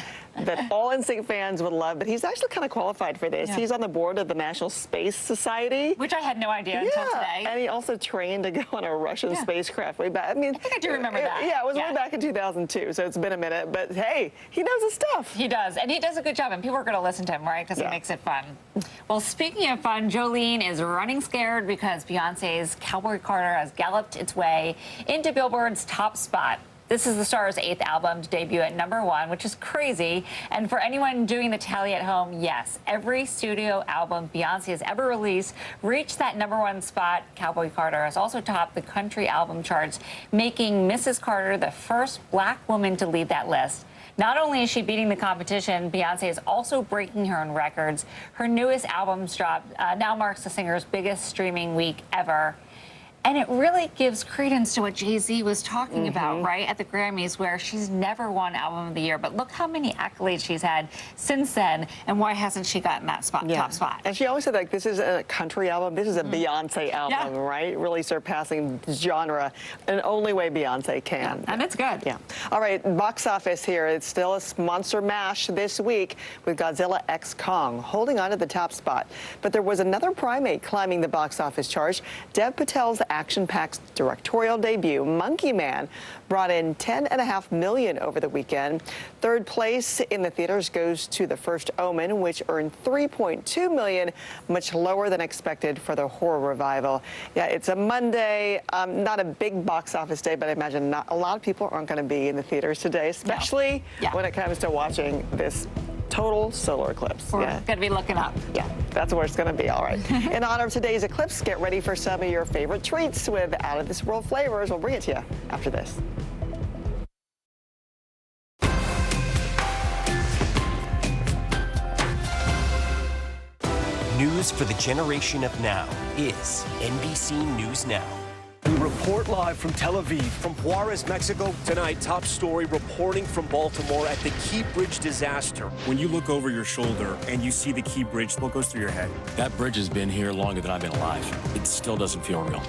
that all NSYNC fans would love, but he's actually kind of qualified for this. Yeah. He's on the board of the National Space Society. Which I had no idea until today. And he also trained to go on a Russian spacecraft way back. I mean, I think I do remember that. Yeah, it was way back in 2002, so it's been a minute. But hey, he knows his stuff. He does, and he does a good job, and people are going to listen to him, right? Because he makes it fun. Well, speaking of fun, Jolene is running scared because Beyonce's Cowboy Carter has galloped its way into Billboard's top spot. This is the star's 8th album to debut at #1, which is crazy. And for anyone doing the tally at home, yes, every studio album Beyonce has ever released reached that #1 spot. Cowboy Carter has also topped the country album charts, making Mrs. Carter the first black woman to lead that list. Not only is she beating the competition, Beyonce is also breaking her own records. Her newest album's drop now marks the singer's biggest streaming week ever. And it really gives credence to what Jay-Z was talking about, right, at the Grammys, where she's never won Album of the Year. But look how many accolades she's had since then, and why hasn't she gotten that top spot? And she always said, like, this is a country album. This is a Beyonce album, right? Really surpassing genre in only way Beyonce can. And it's good. Yeah. All right, box office here. It's still a monster mash this week with Godzilla x Kong holding on to the top spot. But there was another primate climbing the box office charts. Dev Patel's action-packed directorial debut, Monkey Man, brought in $10.5 million over the weekend. Third place in the theaters goes to The First Omen, which earned $3.2 million, much lower than expected for the horror revival. Yeah, it's a Monday, not a big box office day, but I imagine a lot of people aren't going to be in the theaters today, especially when it comes to watching this total solar eclipse. We're going to be looking up. Yeah, that's where it's going to be. All right. In honor of today's eclipse, get ready for some of your favorite treats with out-of-this-world flavors. We'll bring it to you after this. News for the generation of now is NBC News Now. We report live from Tel Aviv, from Juarez, Mexico. Tonight, top story reporting from Baltimore at the Key Bridge disaster. When you look over your shoulder and you see the Key Bridge, what goes through your head? That bridge has been here longer than I've been alive. It still doesn't feel real.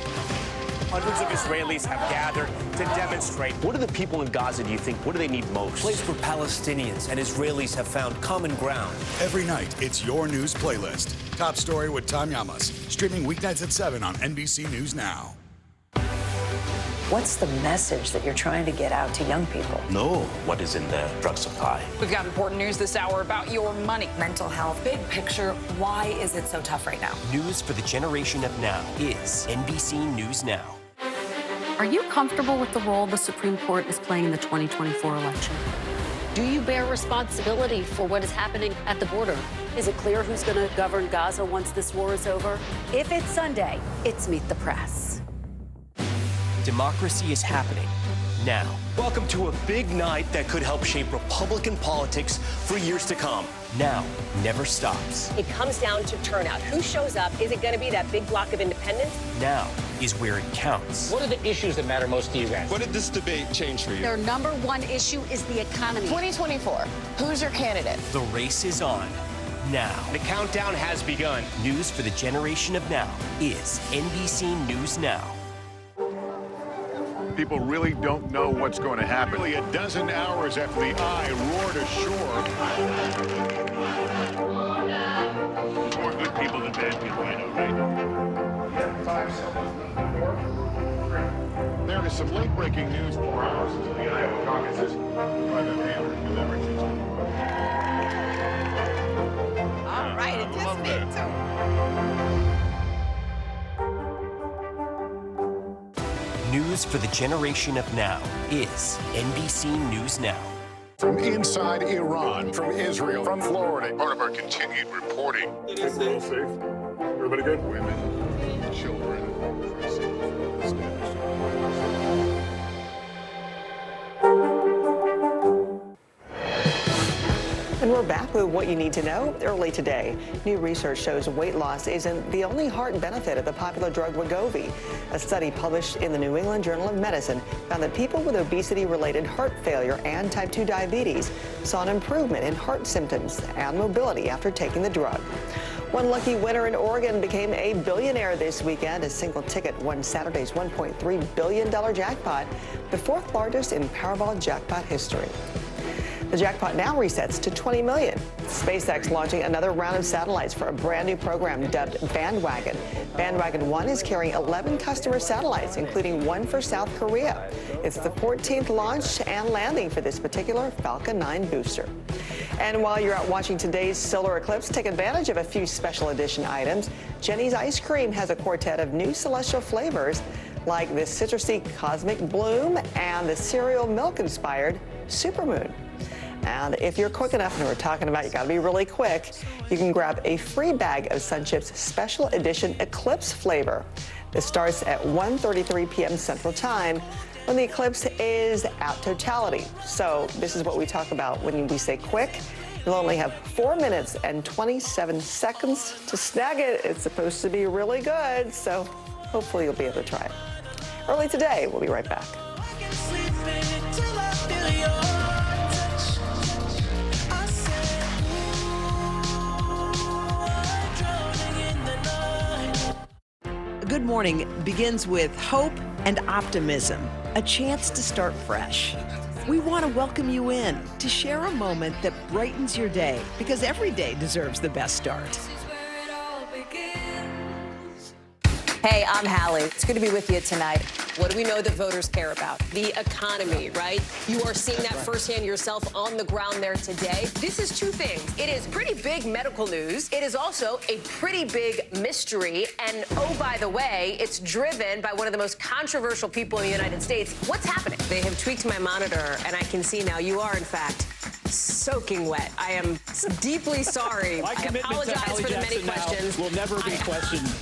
Hundreds of Israelis have gathered to demonstrate. What do the people in Gaza, do you think, what do they need most? A place where Palestinians and Israelis have found common ground. Every night, it's your news playlist. Top Story with Tom Llamas, streaming weeknights at 7 on NBC News Now. What's the message that you're trying to get out to young people? Know what is in the drug supply. We've got important news this hour about your money. Mental health, big picture, why is it so tough right now? News for the generation of now is NBC News Now. Are you comfortable with the role the Supreme Court is playing in the 2024 election? Do you bear responsibility for what is happening at the border? Is it clear who's going to govern Gaza once this war is over? If it's Sunday, it's Meet the Press. Democracy is happening now. Welcome to a big night that could help shape Republican politics for years to come. Now never stops. It comes down to turnout. Who shows up? Is it going to be that big block of independents? Now is where it counts. What are the issues that matter most to you guys? What did this debate change for you? Their number one issue is the economy. 2024, who's your candidate? The race is on now. The countdown has begun. News for the generation of now is NBC News Now. People really don't know what's going to happen. Nearly a dozen hours after the eye roared ashore. More good people than bad people, I know, right? Yeah, 5 seconds. 4, 3. There is some late-breaking news 4 hours into the Iowa caucuses by the Hammer deliberative. All right, anticipate too. News for the generation of now is NBC News Now. From inside Iran, from Israel, from Florida, part of our continued reporting. Everybody safe? Everybody good? Women, children, And we're back with what you need to know early today. New research shows weight loss isn't the only heart benefit of the popular drug Wegovy. A study published in the New England Journal of Medicine found that people with obesity-related heart failure and type 2 diabetes saw an improvement in heart symptoms and mobility after taking the drug. One lucky winner in Oregon became a billionaire this weekend. A single ticket won Saturday's $1.3 billion jackpot, the fourth largest in Powerball jackpot history. The jackpot now resets to $20 million. SpaceX launching another round of satellites for a brand new program dubbed Bandwagon. Bandwagon 1 is carrying 11 customer satellites, including one for South Korea. It's the 14th launch and landing for this particular Falcon 9 booster. And while you're out watching today's solar eclipse, take advantage of a few special edition items. Jenny's Ice Cream has a quartet of new celestial flavors like this citrusy Cosmic Bloom and the cereal milk-inspired Supermoon. And if you're quick enough, and we're talking about you got to be really quick, you can grab a free bag of SunChips Special Edition Eclipse flavor. This starts at 1:33 p.m. Central Time when the eclipse is at totality. So this is what we talk about when we say quick. You'll only have 4 minutes and 27 seconds to snag it. It's supposed to be really good, so hopefully you'll be able to try it. Early today, we'll be right back. Good morning begins with hope and optimism, a chance to start fresh. We want to welcome you in to share a moment that brightens your day, because every day deserves the best start. Hey, I'm Hallie. It's good to be with you tonight. What do we know that voters care about? The economy, right? You are seeing that firsthand yourself on the ground there today. This is two things. It is pretty big medical news. It is also a pretty big mystery. And oh, by the way, it's driven by one of the most controversial people in the United States. What's happening? They have tweaked my monitor, and I can see now you are, in fact, soaking wet. I am deeply sorry. I apologize for the many questions. Will never be questioned.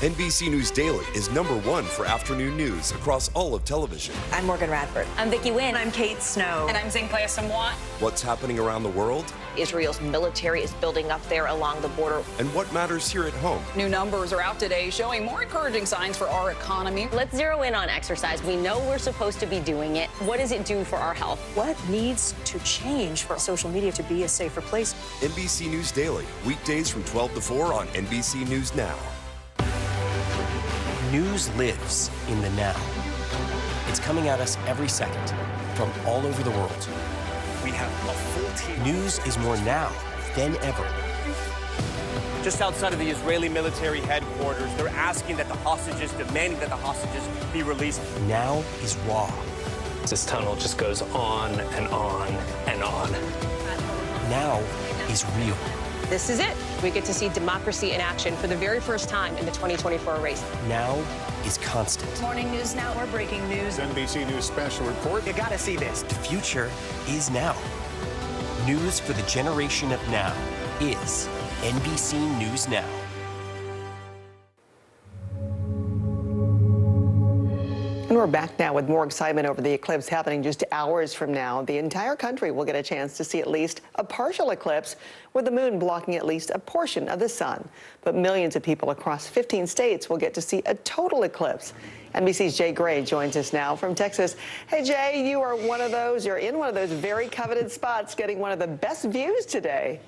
NBC News Daily is #1 for afternoon news across all of television. I'm Morgan Radford. I'm Vicki Wynn. I'm Kate Snow. And I'm Zinklea Samwat. What's happening around the world? Israel's military is building up there along the border. And what matters here at home? New numbers are out today showing more encouraging signs for our economy. Let's zero in on exercise. We know we're supposed to be doing it. What does it do for our health? What needs to change for social media to be a safer place? NBC News Daily, weekdays from 12 to 4 on NBC News Now. News lives in the now. It's coming at us every second from all over the world. We have a full team. News is more now than ever. Just outside of the Israeli military headquarters, they're asking that the hostages, demanding that the hostages be released. Now is raw. This tunnel just goes on and on and on. Now is real. This is it. We get to see democracy in action for the very first time in the 2024 race. Now is constant. Morning News Now, we're breaking news. NBC News special report. You gotta see this. The future is now. News for the generation of now is NBC News Now. And we're back now with more excitement over the eclipse happening just hours from now. The entire country will get a chance to see at least a partial eclipse, with the moon blocking at least a portion of the sun. But millions of people across 15 states will get to see a total eclipse. NBC's Jay Gray joins us now from Texas. Hey, Jay, you're in one of those very coveted spots, getting one of the best views today.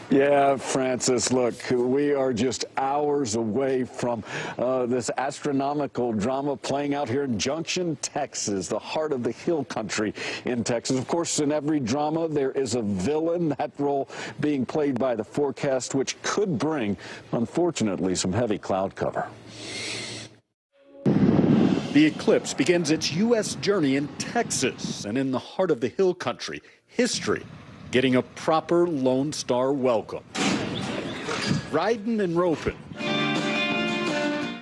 Yeah, Francis, look, we are just hours away from this astronomical drama playing out here in Junction, Texas, the heart of the hill country in Texas. Of course, in every drama, there is a villain, that role being played by the forecast, which could bring, unfortunately, some heavy cloud cover. The eclipse begins its U.S. journey in Texas and in the heart of the hill country. History getting a proper Lone Star welcome. Riding and roping,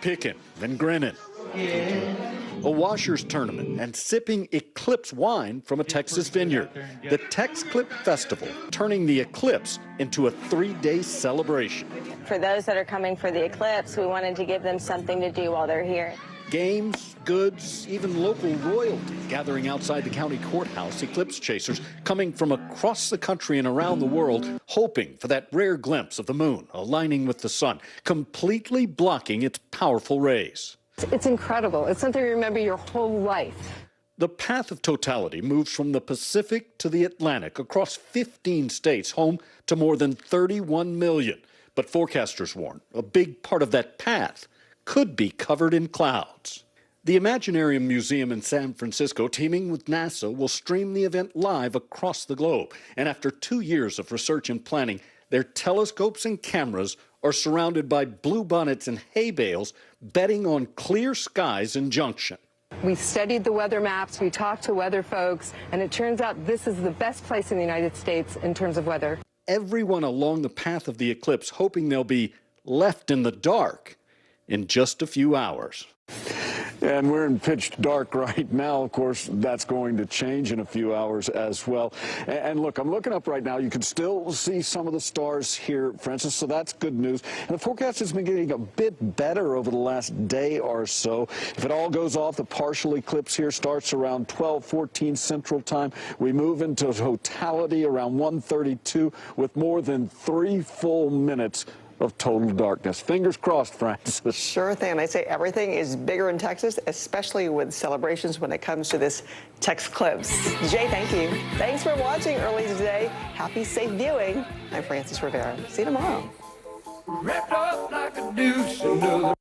picking and grinning. A washers tournament and sipping eclipse wine from a Texas vineyard. The TexClip Festival, turning the eclipse into a 3-day celebration. For those that are coming for the eclipse, we wanted to give them something to do while they're here. Games, goods, even local royalty gathering outside the county courthouse. Eclipse chasers coming from across the country and around the world, hoping for that rare glimpse of the moon aligning with the sun, completely blocking its powerful rays. It's incredible. It's something you remember your whole life. The path of totality moves from the Pacific to the Atlantic across 15 states, home to more than 31 million. But forecasters warn a big part of that path could be covered in clouds. The Imaginarium Museum in San Francisco, teaming with NASA, will stream the event live across the globe. And after 2 years of research and planning, their telescopes and cameras are surrounded by bluebonnets and hay bales, betting on clear skies in Junction. We studied the weather maps, we talked to weather folks, and it turns out this is the best place in the United States in terms of weather. Everyone along the path of the eclipse hoping they'll be left in the dark in just a few hours. And we're in pitch dark right now. Of course, that's going to change in a few hours as well. And look, I'm looking up right now. You can still see some of the stars here, Francis, so that's good news. And the forecast has been getting a bit better over the last day or so. If it all goes off, the partial eclipse here starts around 12:14 Central Time. We move into totality around 1:32 with more than 3 full minutes of total darkness. Fingers crossed, Francis. Sure thing. And I say everything is bigger in Texas, especially with celebrations when it comes to this Texclips. Jay, thank you. Thanks for watching early today. Happy, safe viewing. I'm Francis Rivera. See you tomorrow. Wrapped up like a noose, another.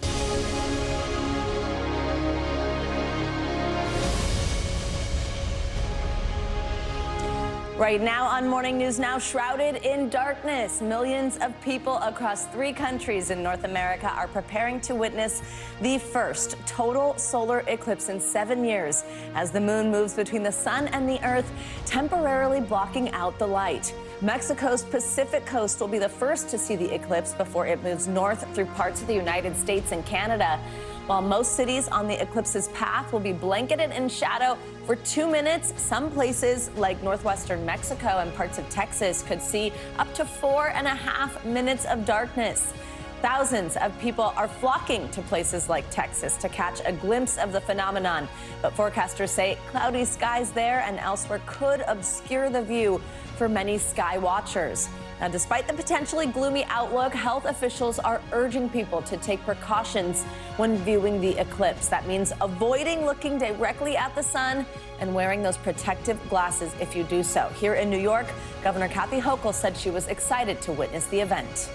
Right now on Morning News Now, shrouded in darkness, millions of people across 3 countries in North America are preparing to witness the first total solar eclipse in 7 years as the moon moves between the sun and the earth, temporarily blocking out the light. Mexico's Pacific coast will be the first to see the eclipse before it moves north through parts of the United States and Canada. While most cities on the eclipse's path will be blanketed in shadow for 2 minutes, some places like northwestern Mexico and parts of Texas could see up to 4.5 minutes of darkness. Thousands of people are flocking to places like Texas to catch a glimpse of the phenomenon. But forecasters say cloudy skies there and elsewhere could obscure the view for many sky watchers. Now, despite the potentially gloomy outlook, health officials are urging people to take precautions when viewing the eclipse. That means avoiding looking directly at the sun and wearing those protective glasses if you do so. Here in New York, Governor Kathy Hochul said she was excited to witness the event.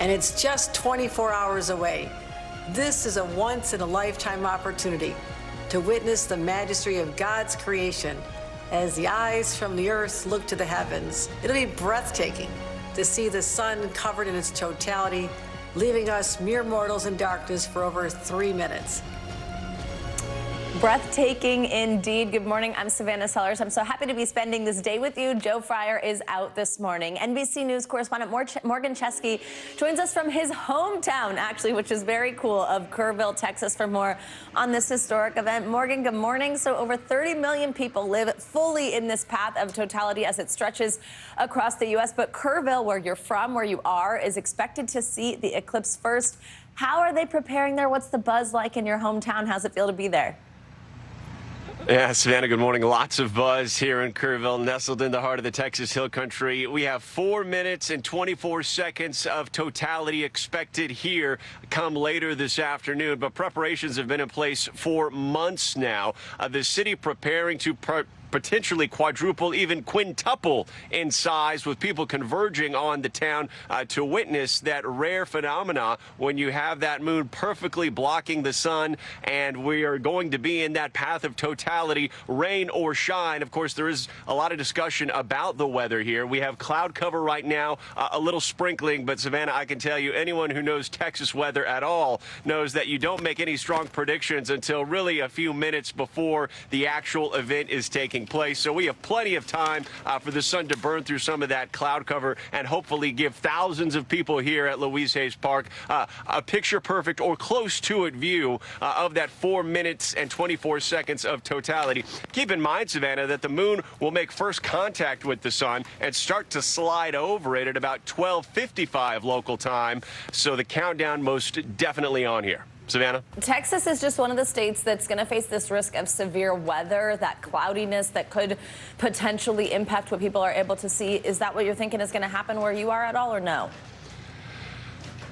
And it's just 24 hours away. This is a once-in-a-lifetime opportunity to witness the majesty of God's creation as the eyes from the earth look to the heavens. It'll be breathtaking to see the sun covered in its totality, leaving us mere mortals in darkness for over 3 minutes. Breathtaking indeed. Good morning. I'm Savannah Sellers. I'm so happy to be spending this day with you. Joe Fryer is out this morning. NBC News correspondent Morgan Chesky joins us from his hometown, actually, which is very cool, of Kerrville, Texas, for more on this historic event. Morgan, good morning. So over 30 million people live fully in this path of totality as it stretches across the U.S. But Kerrville, where you're from, where you are, is expected to see the eclipse first. How are they preparing there? What's the buzz like in your hometown? How's it feel to be there? Yeah, Savannah, good morning. Lots of buzz here in Kerrville, nestled in the heart of the Texas Hill Country. We have 4 minutes and 24 seconds of totality expected here come later this afternoon, but preparations have been in place for months now. The city preparing to potentially quadruple, even quintuple in size, with people converging on the town to witness that rare phenomena when you have that moon perfectly blocking the sun. And we are going to be in that path of totality, rain or shine. Of course, there is a lot of discussion about the weather here. We have cloud cover right now, a little sprinkling, but Savannah, I can tell you, anyone who knows Texas weather at all knows that you don't make any strong predictions until really a few minutes before the actual event is taking place. So we have plenty of time for the sun to burn through some of that cloud cover and hopefully give thousands of people here at Louise Hayes Park a picture perfect or close to it view of that 4 minutes and 24 seconds of totality. Keep in mind, Savannah, that the moon will make first contact with the sun and start to slide over it at about 12:55 local time. So the countdown most definitely on here. Savannah? Texas is just one of the states that's going to face this risk of severe weather, that cloudiness that could potentially impact what people are able to see. Is that what you're thinking is going to happen where you are at all, or no?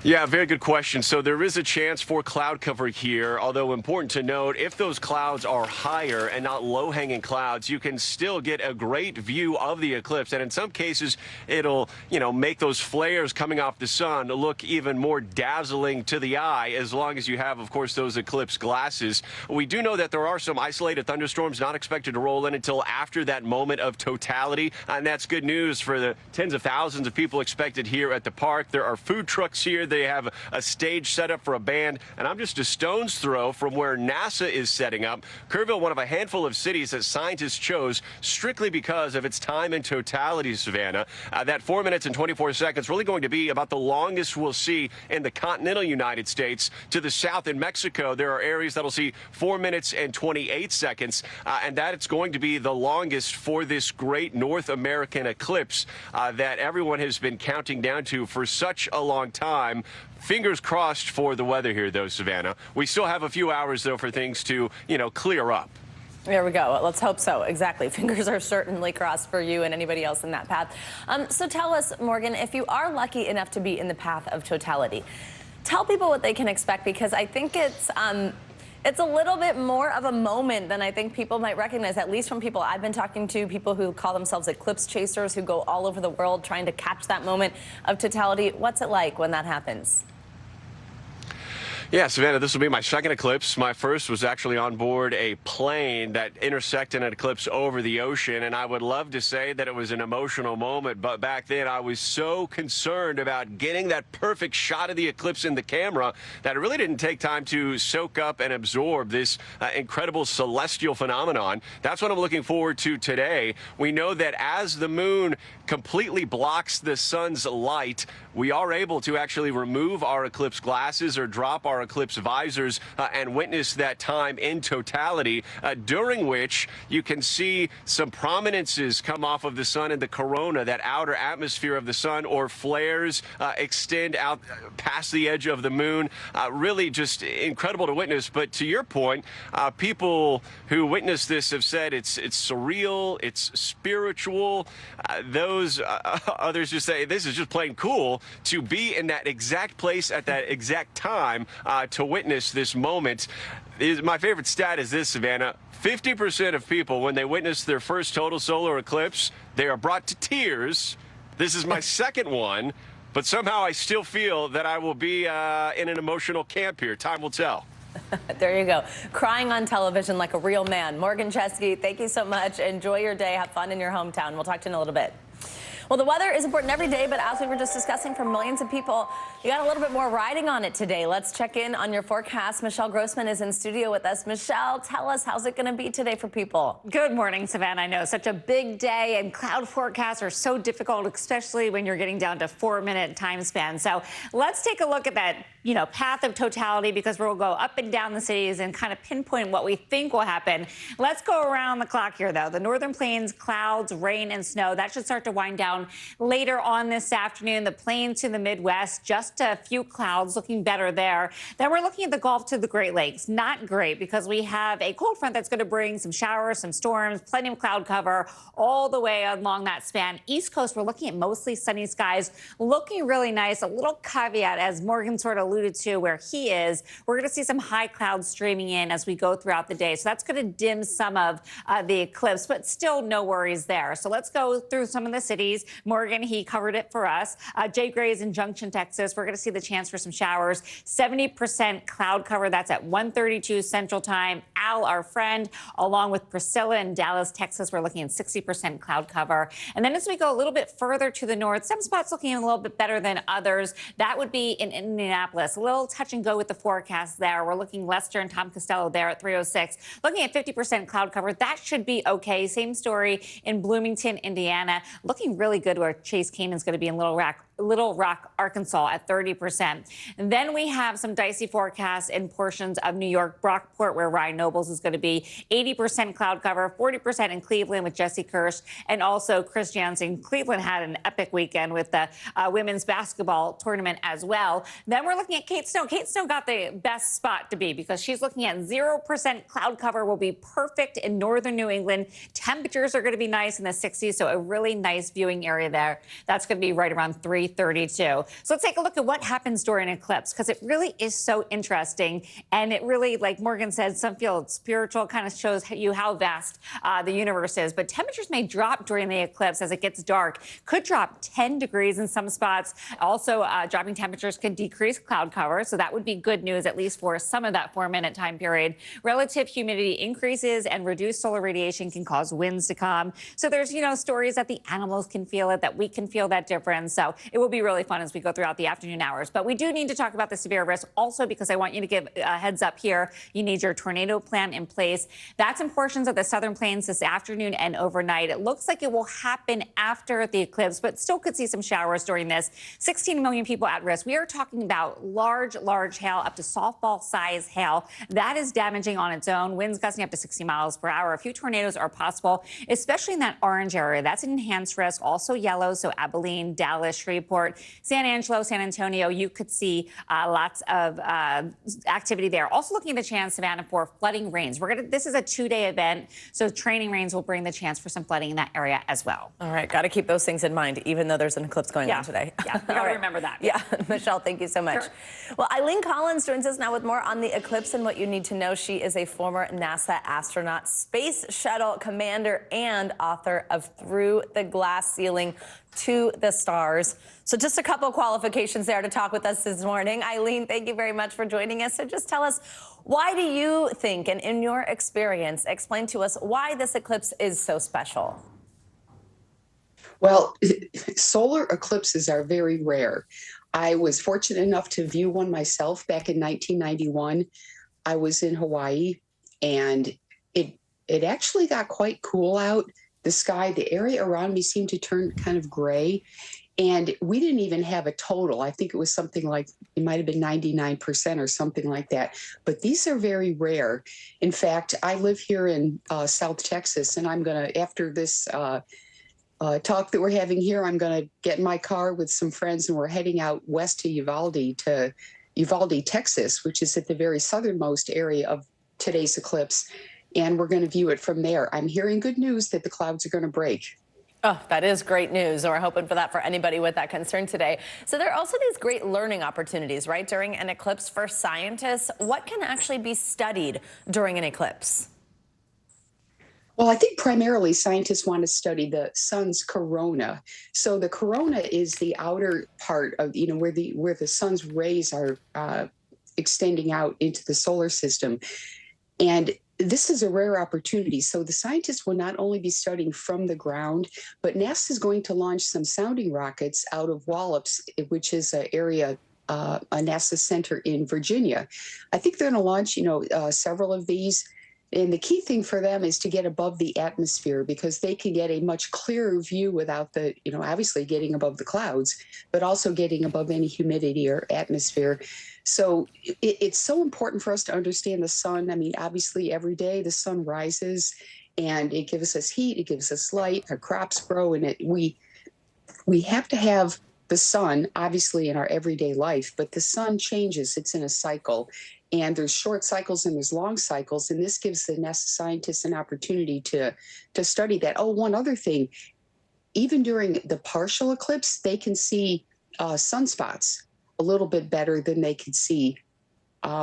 Yeah, very good question. So there is a chance for cloud cover here, although important to note, if those clouds are higher and not low-hanging clouds, you can still get a great view of the eclipse. And in some cases, it'll, make those flares coming off the sun look even more dazzling to the eye, as long as you have, of course, those eclipse glasses. We do know that there are some isolated thunderstorms not expected to roll in until after that moment of totality, and that's good news for the tens of thousands of people expected here at the park. There are food trucks here. They have a stage set up for a band, and I'm just a stone's throw from where NASA is setting up. Kerrville, one of a handful of cities that scientists chose strictly because of its time in totality, Savannah. That 4 minutes and 24 seconds really going to be about the longest we'll see in the continental United States. To the south in Mexico, there are areas that'll see 4 minutes and 28 seconds, and that it's going to be the longest for this great North American eclipse that everyone has been counting down to for such a long time. Fingers crossed for the weather here, though, Savannah. We still have a few hours, though, for things to, clear up. There we go. Let's hope so. Exactly. Fingers are certainly crossed for you and anybody else in that path. So tell us, Morgan, if you are lucky enough to be in the path of totality, tell people what they can expect, because I think it's a little bit more of a moment than I think people might recognize, at least from people I've been talking to, people who call themselves eclipse chasers, who go all over the world trying to catch that moment of totality. What's it like when that happens? Yeah, Savannah, this will be my second eclipse. My first was actually on board a plane that intersected an eclipse over the ocean, and I would love to say that it was an emotional moment, but back then I was so concerned about getting that perfect shot of the eclipse in the camera that it really didn't take time to soak up and absorb this incredible celestial phenomenon. That's what I'm looking forward to today. We know that as the moon completely blocks the sun's light, we are able to actually remove our eclipse glasses or drop our eclipse visors and witness that time in totality, during which you can see some prominences come off of the sun and the corona, that outer atmosphere of the sun, or flares extend out past the edge of the moon. Really just incredible to witness. But to your point, people who witness this have said it's surreal, it's spiritual. Those others just say this is just plain cool to be in that exact place at that exact time to witness this moment. My favorite stat is this, Savannah. 50% of people, when they witness their first total solar eclipse, they are brought to tears. This is my second one, but somehow I still feel that I will be in an emotional camp here. Time will tell. There you go. Crying on television like a real man. Morgan Chesky, thank you so much. Enjoy your day. Have fun in your hometown. We'll talk to you in a little bit. Well, the weather is important every day, but as we were just discussing, for millions of people, you got a little bit more riding on it today. Let's check in on your forecast. Michelle Grossman is in studio with us. Michelle, tell us, how's it going to be today for people? Good morning, Savannah. I know, such a big day, and cloud forecasts are so difficult, especially when you're getting down to 4-minute time span. So let's take a look at that, path of totality, because we'll go up and down the cities and kind of pinpoint what we think will happen. Let's go around the clock here, though. The northern plains, clouds, rain, and snow, that should start to wind down later on this afternoon. The plains to the Midwest, just a few clouds, looking better there. Then we're looking at the Gulf to the Great Lakes. Not great, because we have a cold front that's going to bring some showers, some storms, plenty of cloud cover all the way along that span. East Coast, we're looking at mostly sunny skies, looking really nice. A little caveat, as Morgan sort of alluded to where he is, we're going to see some high clouds streaming in as we go throughout the day. So that's going to dim some of the eclipse, but still no worries there. So let's go through some of the cities. Morgan, he covered it for us. Jay Gray's in Junction, Texas. We're going to see the chance for some showers. 70% cloud cover. That's at 1:32 Central Time. Al, our friend, along with Priscilla in Dallas, Texas, we're looking at 60% cloud cover. And then as we go a little bit further to the north, some spots looking a little bit better than others. That would be in Indianapolis. A little touch and go with the forecast there. We're looking Lester and Tom Costello there at 306. Looking at 50% cloud cover. That should be okay. Same story in Bloomington, Indiana. Looking really good where Chase Canyon's going to be in Little Rock. Little Rock, Arkansas at 30%. And then we have some dicey forecasts in portions of New York, Brockport, where Ryan Nobles is going to be 80% cloud cover, 40% in Cleveland with Jesse Kirsch, and also Chris Jansen. Cleveland had an epic weekend with the women's basketball tournament as well. Then we're looking at Kate Snow. Kate Snow got the best spot to be because she's looking at 0% cloud cover will be perfect in northern New England. Temperatures are going to be nice in the 60s, so a really nice viewing area there. That's going to be right around 332. So let's take a look at what happens during an eclipse, because it really is so interesting. And it really, like Morgan said, some feel spiritual, kind of shows you how vast the universe is. But temperatures may drop during the eclipse as it gets dark. Could drop 10 degrees in some spots. Also, dropping temperatures could decrease cloud cover. So that would be good news, at least for some of that 4-minute time period. Relative humidity increases and reduced solar radiation can cause winds to come. So there's, stories that the animals can feel it, that we can feel that difference. So it will be really fun as we go throughout the afternoon hours. But we do need to talk about the severe risk also, because I want you to give a heads up here. You need your tornado plan in place. That's in portions of the southern plains this afternoon and overnight. It looks like it will happen after the eclipse, but still could see some showers during this. 16 million people at risk. We are talking about large hail, up to softball size hail. That is damaging on its own. Winds gusting up to 60 miles per hour. A few tornadoes are possible, especially in that orange area. That's an enhanced risk. Also yellow, so Abilene, Dallas, Shreveport, San Angelo, San Antonio. You could see lots of activity there. Also looking at the chance, Savannah, for flooding rains. This is a 2-day event, so training rains will bring the chance for some flooding in that area as well. All right, got to keep those things in mind, even though there's an eclipse going on today. Yeah, we got to remember that. Yeah, Michelle, thank you so much. Sure. Well, Eileen Collins joins us now with more on the eclipse and what you need to know. She is a former NASA astronaut, space shuttle commander, and author of Through the Glass Ceiling to the Stars. So just a couple of qualifications there to talk with us this morning. Eileen, thank you very much for joining us. So just tell us, why do you think, and in your experience, explain to us why this eclipse is so special? Well, solar eclipses are very rare. I was fortunate enough to view one myself back in 1991. I was in Hawaii, and it actually got quite cool out. The sky, the area around me seemed to turn kind of gray, and we didn't even have a total. I think it was something like, it might have been 99% or something like that. But these are very rare. In fact, I live here in South Texas, and I'm going to, after this talk that we're having here, I'm going to get in my car with some friends, and we're heading out west to Uvalde, Texas, which is at the very southernmost area of today's eclipse. And we're going to view it from there. I'm hearing good news that the clouds are going to break. Oh, that is great news. We're hoping for that for anybody with that concern today. So there are also these great learning opportunities, right, during an eclipse for scientists. What can actually be studied during an eclipse? Well, I think primarily scientists want to study the sun's corona. So the corona is the outer part of, where the sun's rays are extending out into the solar system. And this is a rare opportunity. So the scientists will not only be studying from the ground, but NASA is going to launch some sounding rockets out of Wallops, which is an area, a NASA center in Virginia. I think they're going to launch, several of these. And the key thing for them is to get above the atmosphere, because they can get a much clearer view without the, obviously getting above the clouds, but also getting above any humidity or atmosphere. So it's so important for us to understand the sun. I mean, obviously every day the sun rises and it gives us heat, it gives us light, our crops grow, and we have to have the sun, obviously, in our everyday life, but the sun changes. It's in a cycle. And there's short cycles and there's long cycles. And this gives the NASA scientists an opportunity to study that. Oh, one other thing, even during the partial eclipse, they can see sunspots a little bit better than they could see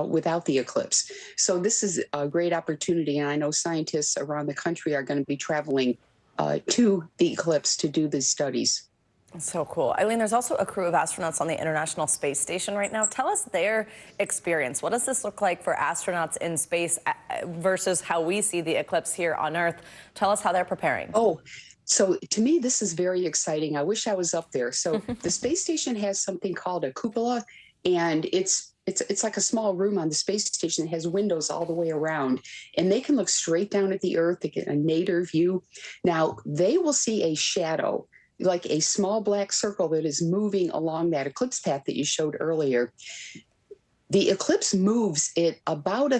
without the eclipse. So this is a great opportunity. And I know scientists around the country are going to be traveling to the eclipse to do these studies. So cool. Eileen, there's also a crew of astronauts on the International Space Station right now. Tell us their experience. What does this look like for astronauts in space versus how we see the eclipse here on Earth? Tell us how they're preparing. Oh, so to me, this is very exciting. I wish I was up there. So the space station has something called a cupola, and it's like a small room on the space station that has windows all the way around, and they can look straight down at the Earth. They get a nadir view. Now, they will see a shadow like a small black circle that is moving along that eclipse path that you showed earlier. The eclipse moves at about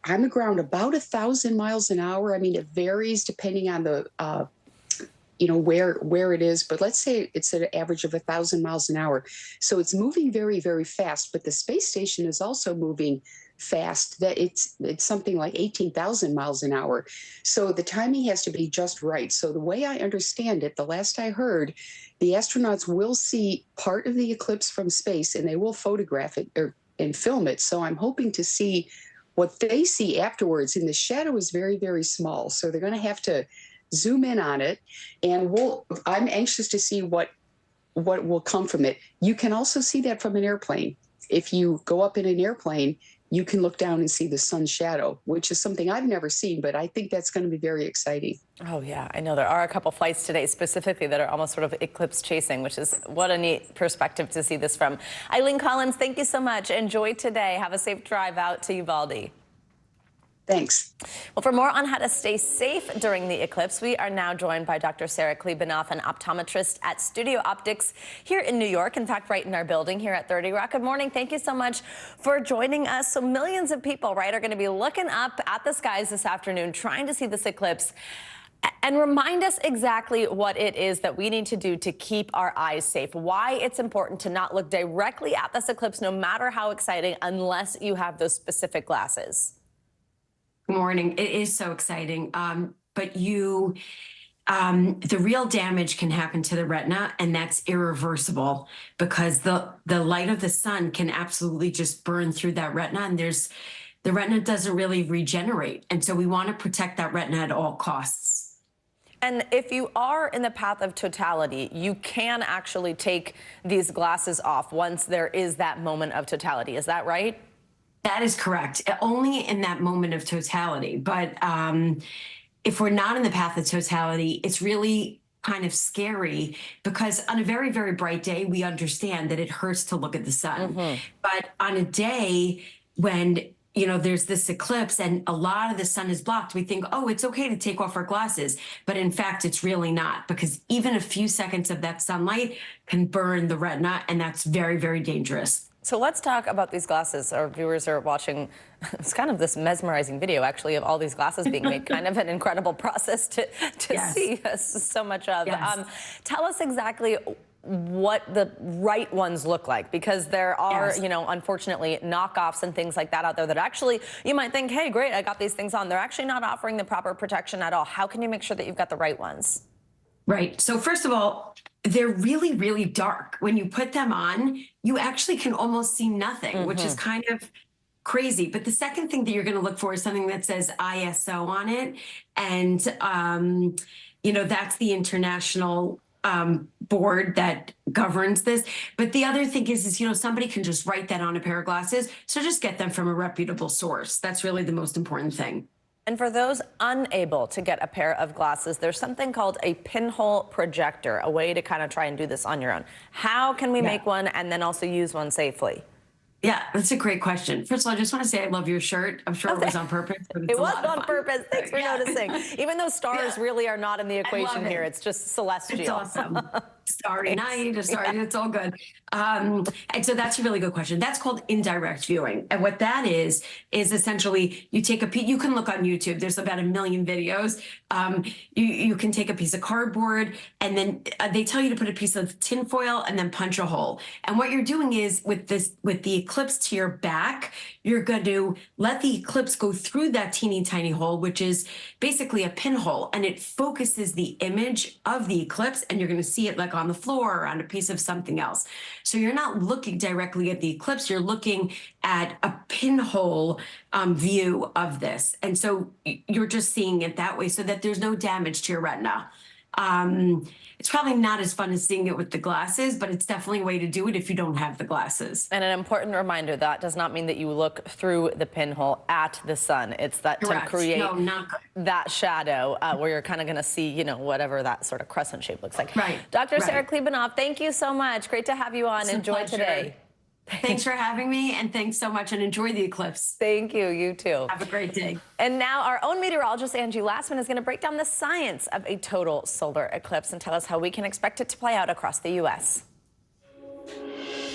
on the ground about 1,000 miles an hour. I mean, it varies depending on the where it is, but let's say it's at an average of 1,000 miles an hour. So it's moving very, very fast, but the space station is also moving fast. That it's something like 18,000 miles an hour. So the timing has to be just right. So the way I understand it, the last I heard, the astronauts will see part of the eclipse from space and they will photograph it and film it. So I'm hoping to see what they see afterwards. And the shadow is very, very small. So they're going to have to zoom in on it, and I'm anxious to see what will come from it. You can also see that from an airplane. If you go up in an airplane, you can look down and see the sun's shadow, which is something I've never seen, but I think that's going to be very exciting. Oh, yeah. I know there are a couple flights today specifically that are almost sort of eclipse chasing, which is what a neat perspective to see this from. Eileen Collins, thank you so much. Enjoy today. Have a safe drive out to Uvalde. Thanks. Well, for more on how to stay safe during the eclipse, we are now joined by Dr. Sarah Klebanoff, an optometrist at Studio Optics here in New York. In fact, right in our building here at 30 Rock. Good morning. Thank you so much for joining us. So millions of people, right, are going to be looking up at the skies this afternoon, trying to see this eclipse. And remind us exactly what it is that we need to do to keep our eyes safe, why it's important to not look directly at this eclipse, no matter how exciting, unless you have those specific glasses. Good morning. It is so exciting, but the real damage can happen to the retina, and that's irreversible because the light of the sun can absolutely just burn through that retina, and the retina doesn't really regenerate, and so we want to protect that retina at all costs. And if you are in the path of totality, you can actually take these glasses off once there is that moment of totality. Is that right? That is correct. Only in that moment of totality. But if we're not in the path of totality, it's really kind of scary because on a very, very bright day, we understand that it hurts to look at the sun. Mm-hmm. But on a day when there's this eclipse and a lot of the sun is blocked, we think, oh, it's okay to take off our glasses. But in fact, it's really not, because even a few seconds of that sunlight can burn the retina, and that's very, very dangerous. So let's talk about these glasses. Our viewers are watching. It's kind of this mesmerizing video, actually, of all these glasses being made. Kind of an incredible process to Yes. see so much of. Yes. Tell us exactly what the right ones look like, because there are, Yes. Unfortunately, knockoffs and things like that out there that actually you might think, hey, great, I got these things on. They're actually not offering the proper protection at all. How can you make sure that you've got the right ones? Right. So first of all, they're really, really dark. When you put them on, you actually can almost see nothing, which is kind of crazy. But the second thing that you're going to look for is something that says ISO on it. And, that's the international board that governs this. But the other thing is somebody can just write that on a pair of glasses. So just get them from a reputable source. That's really the most important thing. And for those unable to get a pair of glasses, there's something called a pinhole projector, a way to kind of try and do this on your own. How can we make one and then also use one safely? Yeah, that's a great question. First of all, I just want to say I love your shirt. I'm sure it was on purpose. But it's It was on purpose. Thanks for noticing. Even though stars really are not in the equation here, it's just celestial. It's awesome. Starry night, it's all good. And so that's a really good question. That's called indirect viewing. And what that is essentially you take you can look on YouTube. There's about 1 million videos. You can take a piece of cardboard, and then they tell you to put a piece of tinfoil and then punch a hole. And what you're doing is with the eclipse to your back, you're going to let the eclipse go through that teeny tiny hole, which is basically a pinhole, and it focuses the image of the eclipse, and you're going to see it like on the floor or on a piece of something else. So you're not looking directly at the eclipse, you're looking at a pinhole view of this. And so you're just seeing it that way so that there's no damage to your retina. It's probably not as fun as seeing it with the glasses, but it's definitely a way to do it if you don't have the glasses. And an important reminder, that does not mean that you look through the pinhole at the sun. It's that Correct. to create No, not good. that shadow where you're kind of going to see, whatever that sort of crescent shape looks like. Right. Dr. Right. Sarah Klebanoff, thank you so much. Great to have you on. It's a Enjoy pleasure. today. Thanks for having me, and thanks so much, and enjoy the eclipse. Thank you. You too. Have a great day. And now our own meteorologist, Angie Lassman, is going to break down the science of a total solar eclipse and tell us how we can expect it to play out across the U.S.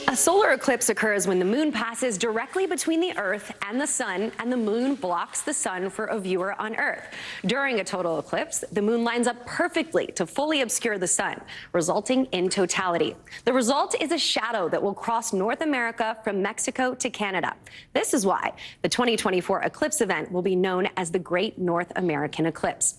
A solar eclipse occurs when the moon passes directly between the Earth and the sun, and the moon blocks the sun for a viewer on Earth. During a total eclipse, the moon lines up perfectly to fully obscure the sun, resulting in totality. The result is a shadow that will cross North America from Mexico to Canada. This is why the 2024 eclipse event will be known as the Great North American Eclipse.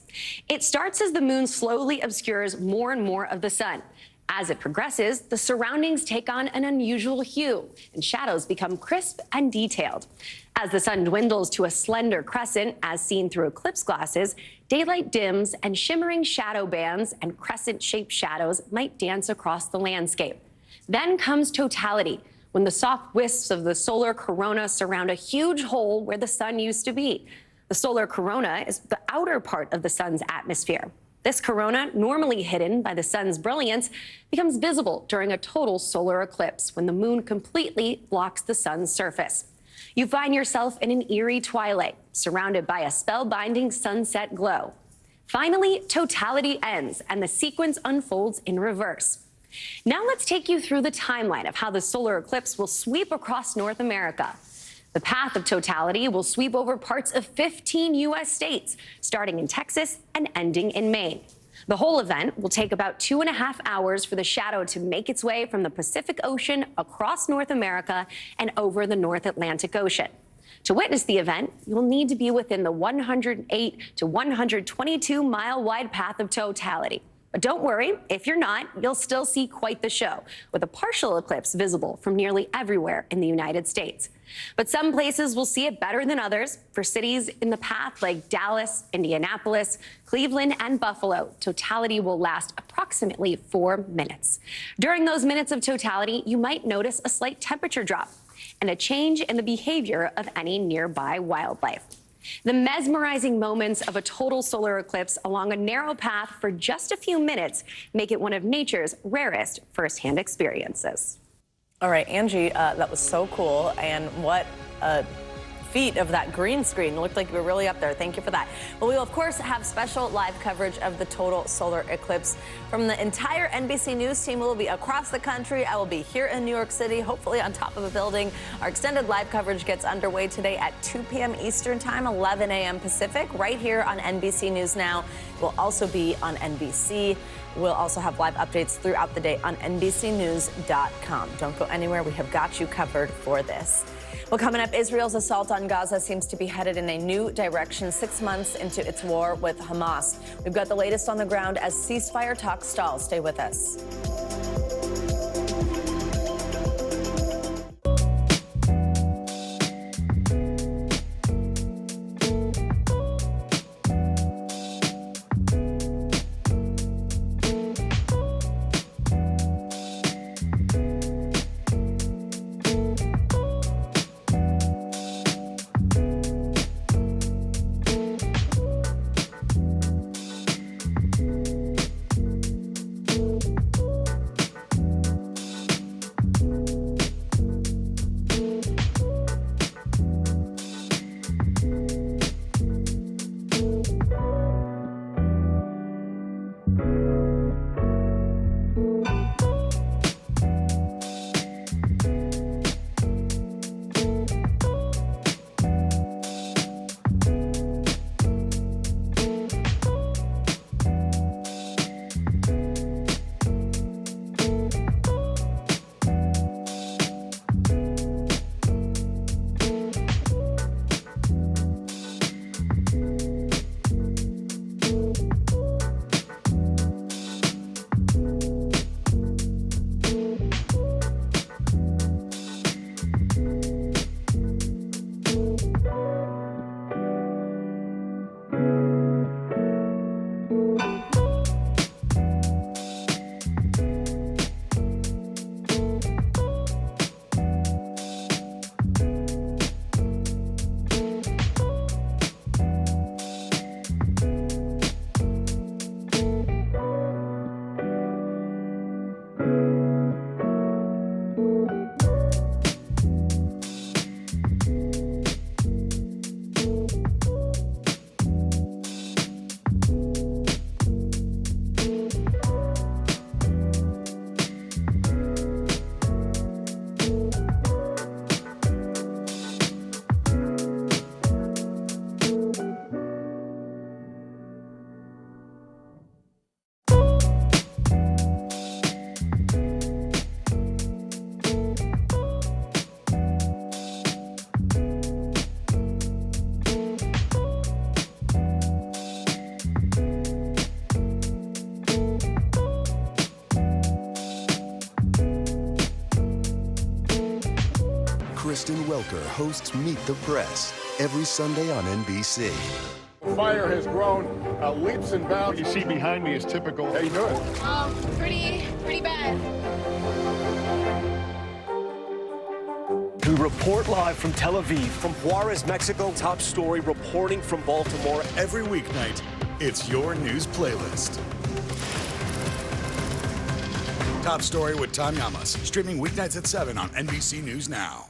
It starts as the moon slowly obscures more and more of the sun. As it progresses, the surroundings take on an unusual hue, and shadows become crisp and detailed. As the sun dwindles to a slender crescent, as seen through eclipse glasses, daylight dims and shimmering shadow bands and crescent-shaped shadows might dance across the landscape. Then comes totality, when the soft wisps of the solar corona surround a huge hole where the sun used to be. The solar corona is the outer part of the sun's atmosphere. This corona, normally hidden by the sun's brilliance, becomes visible during a total solar eclipse when the moon completely blocks the sun's surface. You find yourself in an eerie twilight, surrounded by a spellbinding sunset glow. Finally, totality ends, and the sequence unfolds in reverse. Now let's take you through the timeline of how the solar eclipse will sweep across North America. The path of totality will sweep over parts of 15 U.S. states, starting in Texas and ending in Maine. The whole event will take about 2.5 hours for the shadow to make its way from the Pacific Ocean across North America and over the North Atlantic Ocean. To witness the event, you'll need to be within the 108 to 122-mile wide path of totality. But don't worry, if you're not, you'll still see quite the show, with a partial eclipse visible from nearly everywhere in the United States. But some places will see it better than others. For cities in the path like Dallas, Indianapolis, Cleveland, and Buffalo, totality will last approximately 4 minutes. During those minutes of totality, you might notice a slight temperature drop and a change in the behavior of any nearby wildlife. The mesmerizing moments of a total solar eclipse along a narrow path for just a few minutes make it one of nature's rarest firsthand experiences. All right, Angie, that was so cool. And what a feat of that green screen. It looked like you were really up there. Thank you for that. Well, we will, of course, have special live coverage of the total solar eclipse from the entire NBC News team. We will be across the country. I will be here in New York City, hopefully on top of a building. Our extended live coverage gets underway today at 2 p.m. Eastern Time, 11 a.m. Pacific, right here on NBC News Now. We'll also be on NBC. We'll also have live updates throughout the day on NBCNews.com. Don't go anywhere. We have got you covered for this. Well, coming up, Israel's assault on Gaza seems to be headed in a new direction 6 months into its war with Hamas. We've got the latest on the ground as ceasefire talks stall. Stay with us. Kristen Welker hosts Meet the Press every Sunday on NBC. Fire has grown leaps and bounds. You see behind me is typical. How you doing? Pretty bad. We report live from Tel Aviv, from Juarez, Mexico. Top story reporting from Baltimore. Every weeknight, it's your news playlist. Top Story with Tom Llamas, streaming weeknights at 7 on NBC News Now.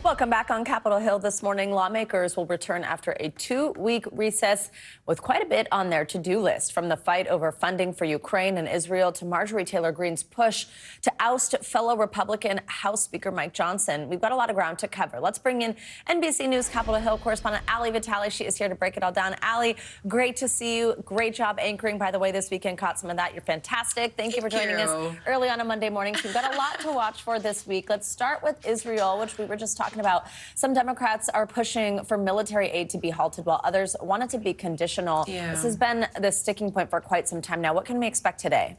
Welcome back on Capitol Hill this morning. Lawmakers will return after a 2-week recess with quite a bit on their to-do list, from the fight over funding for Ukraine and Israel to Marjorie Taylor Greene's push to oust fellow Republican House Speaker Mike Johnson. We've got a lot of ground to cover. Let's bring in NBC News Capitol Hill correspondent Ali Vitale. She is here to break it all down. Ali, great to see you. Great job anchoring, by the way, this weekend. Caught some of that. You're fantastic. Thank you for joining us early on a Monday morning. So we've got a lot to watch for this week. Let's start with Israel, which we were just talking about. Some Democrats are pushing for military aid to be halted, while others want it to be conditional. Yeah. This has been the sticking point for quite some time now. What can we expect today?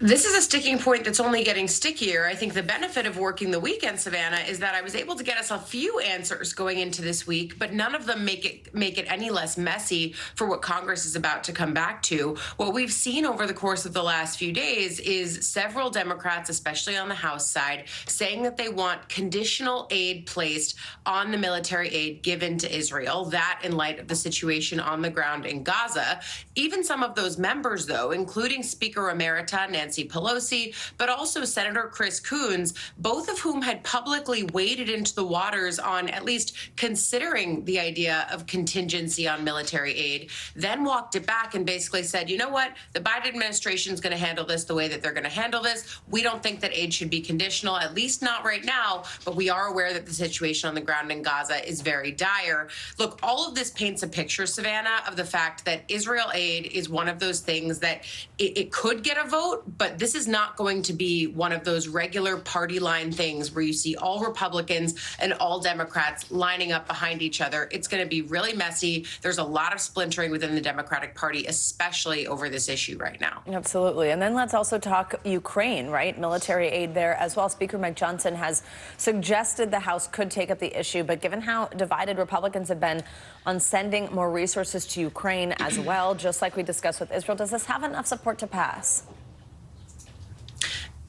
This is a sticking point that's only getting stickier. I think the benefit of working the weekend, Savannah, is that I was able to get us a few answers going into this week, but none of them make it any less messy for what Congress is about to come back to. What we've seen over the course of the last few days is several Democrats, especially on the House side, saying that they want conditional aid placed on the military aid given to Israel, that in light of the situation on the ground in Gaza. Even some of those members, though, including Speaker Emerita Nancy Pelosi, but also Senator Chris Coons, both of whom had publicly waded into the waters on at least considering the idea of contingency on military aid, then walked it back and basically said, you know what, the Biden administration is going to handle this the way that they're going to handle this. We don't think that aid should be conditional, at least not right now, but we are aware that the situation on the ground in Gaza is very dire. Look, all of this paints a picture, Savannah, of the fact that Israel aid is one of those things that it could get a vote, but this is not going to be one of those regular party line things where you see all Republicans and all Democrats lining up behind each other. It's going to be really messy. There's a lot of splintering within the Democratic Party, especially over this issue right now. Absolutely. And then let's also talk Ukraine, right? Military aid there as well. Speaker Mike Johnson has suggested the House could take up the issue, but given how divided Republicans have been on sending more resources to Ukraine as well, just like we discussed with Israel, does this have enough support to pass?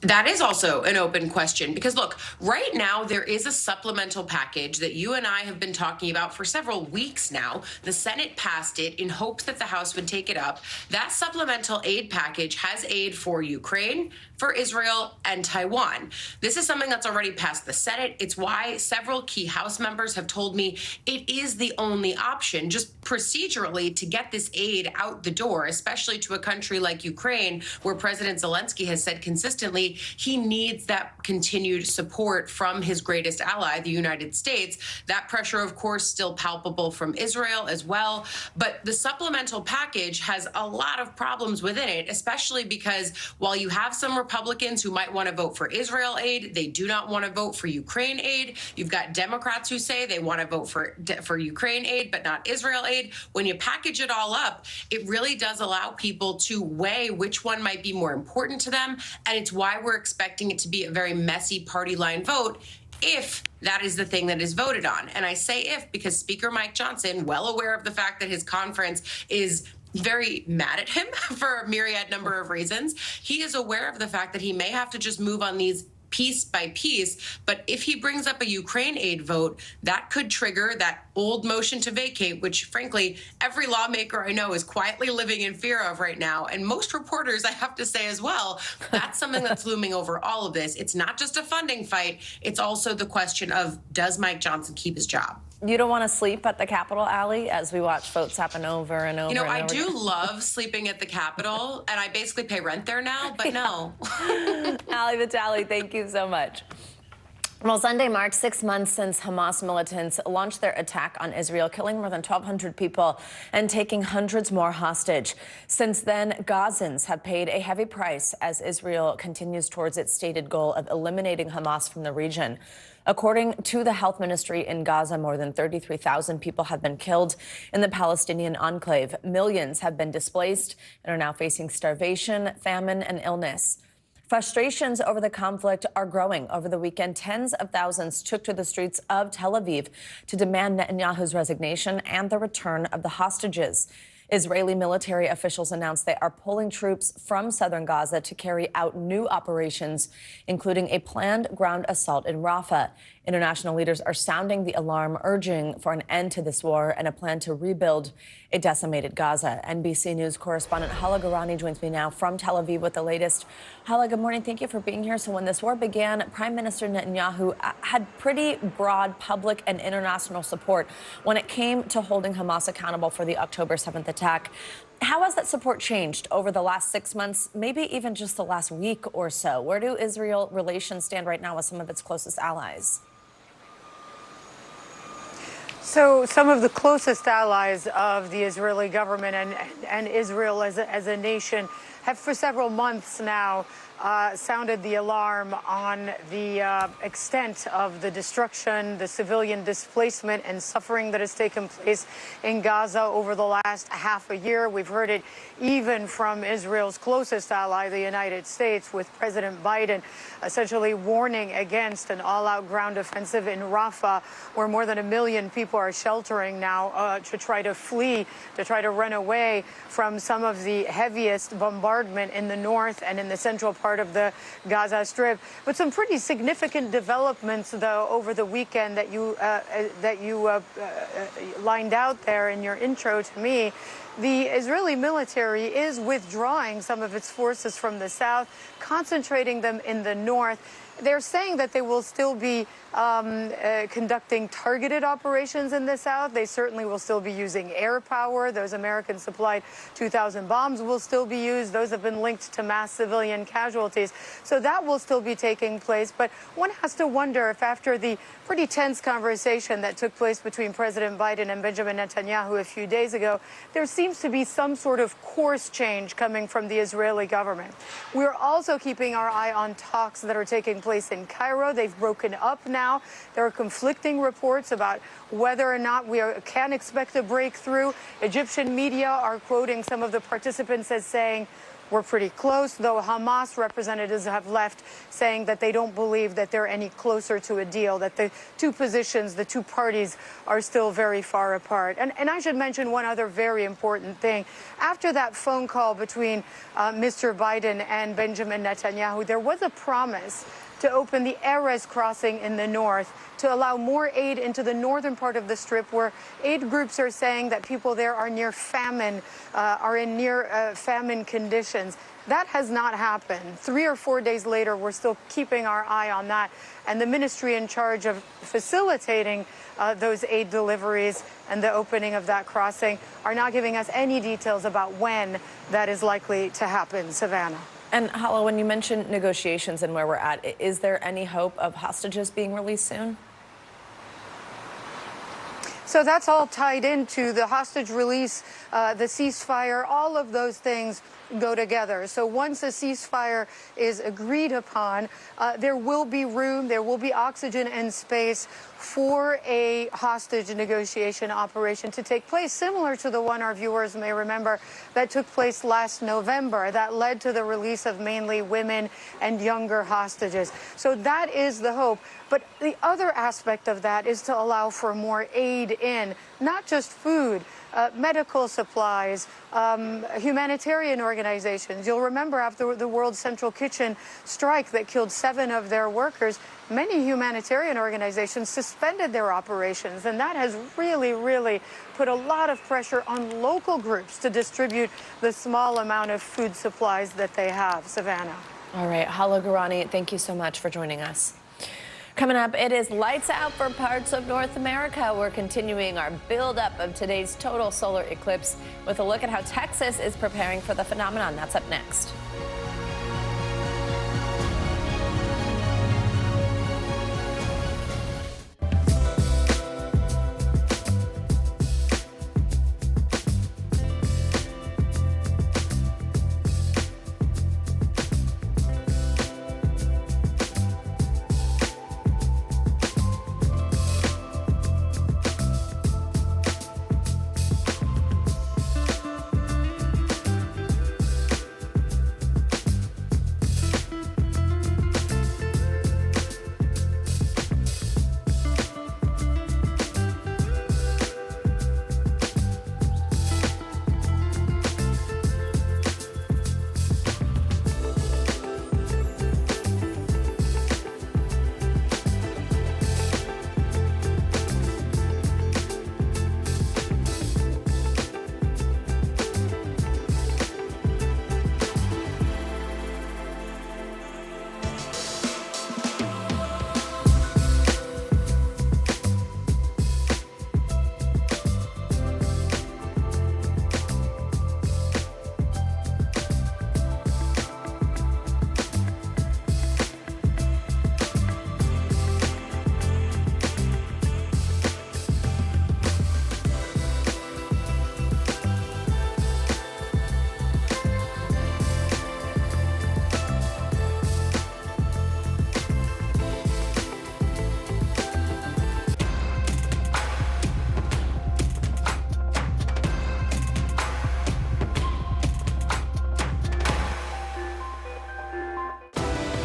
That is also an open question because, look, right now there is a supplemental package that you and I have been talking about for several weeks now. The Senate passed it in hopes that the House would take it up. That supplemental aid package has aid for Ukraine, for Israel, and Taiwan. This is something that's already passed the Senate. It's why several key House members have told me it is the only option, just procedurally, to get this aid out the door, especially to a country like Ukraine, where President Zelensky has said consistently he needs that continued support from his greatest ally, the United States. That pressure, of course, still palpable from Israel as well. But the supplemental package has a lot of problems within it, especially because while you have some Republicans who might want to vote for Israel aid, they do not want to vote for Ukraine aid. You've got Democrats who say they want to vote for Ukraine aid, but not Israel aid. When you package it all up, it really does allow people to weigh which one might be more important to them. And it's why we're expecting it to be a very messy party line vote if that is the thing that is voted on. And I say if because Speaker Mike Johnson, well aware of the fact that his conference is very mad at him for a myriad number of reasons, he is aware of the fact that he may have to just move on these piece by piece. But if he brings up a Ukraine aid vote, that could trigger that old motion to vacate, which frankly, every lawmaker I know is quietly living in fear of right now. And most reporters, I have to say as well, that's something that's looming over all of this. It's not just a funding fight. It's also the question of, does Mike Johnson keep his job? You don't want to sleep at the Capitol, Ali, as we watch votes happen over and over. You know, and I over do again. love sleeping at the Capitol, and I basically pay rent there now, but no. Ali Vitale, thank you so much. Well, Sunday marked 6 months since Hamas militants launched their attack on Israel, killing more than 1,200 people and taking hundreds more hostage. Since then, Gazans have paid a heavy price as Israel continues towards its stated goal of eliminating Hamas from the region. According to the health ministry in Gaza, more than 33,000 people have been killed in the Palestinian enclave. Millions have been displaced and are now facing starvation, famine, and illness. Frustrations over the conflict are growing. Over the weekend, tens of thousands took to the streets of Tel Aviv to demand Netanyahu's resignation and the return of the hostages. Israeli military officials announced they are pulling troops from southern Gaza to carry out new operations, including a planned ground assault in Rafah. International leaders are sounding the alarm, urging for an end to this war and a plan to rebuild a decimated Gaza. NBC News correspondent Hala Garani joins me now from Tel Aviv with the latest. Hala, good morning. Thank you for being here. So when this war began, Prime Minister Netanyahu had pretty broad public and international support when it came to holding Hamas accountable for the October 7th attack. How has that support changed over the last 6 months, maybe even just the last week or so? Where do Israel relations stand right now with some of its closest allies? So some of the closest allies of the Israeli government and Israel as a nation have for several months now sounded the alarm on the extent of the destruction, the civilian displacement and suffering that has taken place in Gaza over the last half a year. We've heard it even from Israel's closest ally, the United States, with President Biden essentially warning against an all-out ground offensive in Rafah, where more than 1 million people are sheltering now to try to flee, to try to run away from some of the heaviest bombardment in the north and in the central part of the Gaza Strip. But some pretty significant developments, though, over the weekend that you lined out there in your intro to me. The Israeli military is withdrawing some of its forces from the south, concentrating them in the north. They're saying that they will still be conducting targeted operations in the south. They certainly will still be using air power. Those American-supplied 2,000 bombs will still be used. Those have been linked to mass civilian casualties. So that will still be taking place. But one has to wonder if after the pretty tense conversation that took place between President Biden and Benjamin Netanyahu a few days ago, there seems to be some sort of course change coming from the Israeli government. We're also keeping our eye on talks that are taking place in Cairo. They've broken up now. There are conflicting reports about whether or not we can expect a breakthrough. Egyptian media are quoting some of the participants as saying, we're pretty close, though Hamas representatives have left saying that they don't believe that they're any closer to a deal, that the two positions, the two parties are still very far apart. And I should mention one other very important thing. After that phone call between Mr. Biden and Benjamin Netanyahu, there was a promise to open the Erez crossing in the north to allow more aid into the northern part of the Strip, where aid groups are saying that people there are near famine, are in near famine conditions. That has not happened. 3 or 4 days later, we're still keeping our eye on that. And the ministry in charge of facilitating those aid deliveries and the opening of that crossing are not giving us any details about when that is likely to happen. Savannah. And Hala, when you mentioned negotiations and where we're at, is there any hope of hostages being released soon? So that's all tied into the hostage release, the ceasefire, all of those things go together. So once a ceasefire is agreed upon, there will be room, there will be oxygen and space for a hostage negotiation operation to take place, similar to the one our viewers may remember that took place last November, that led to the release of mainly women and younger hostages. So that is the hope. But the other aspect of that is to allow for more aid in, not just food, medical supplies, humanitarian organizations. You'll remember after the World Central Kitchen strike that killed 7 of their workers, many humanitarian organizations suspended their operations, and that has really put a lot of pressure on local groups to distribute the small amount of food supplies that they have. Savannah. All right, Hala Garani, thank you so much for joining us. Coming up, it is lights out for parts of North America. We're continuing our build-up of today's total solar eclipse with a look at how Texas is preparing for the phenomenon. That's up next.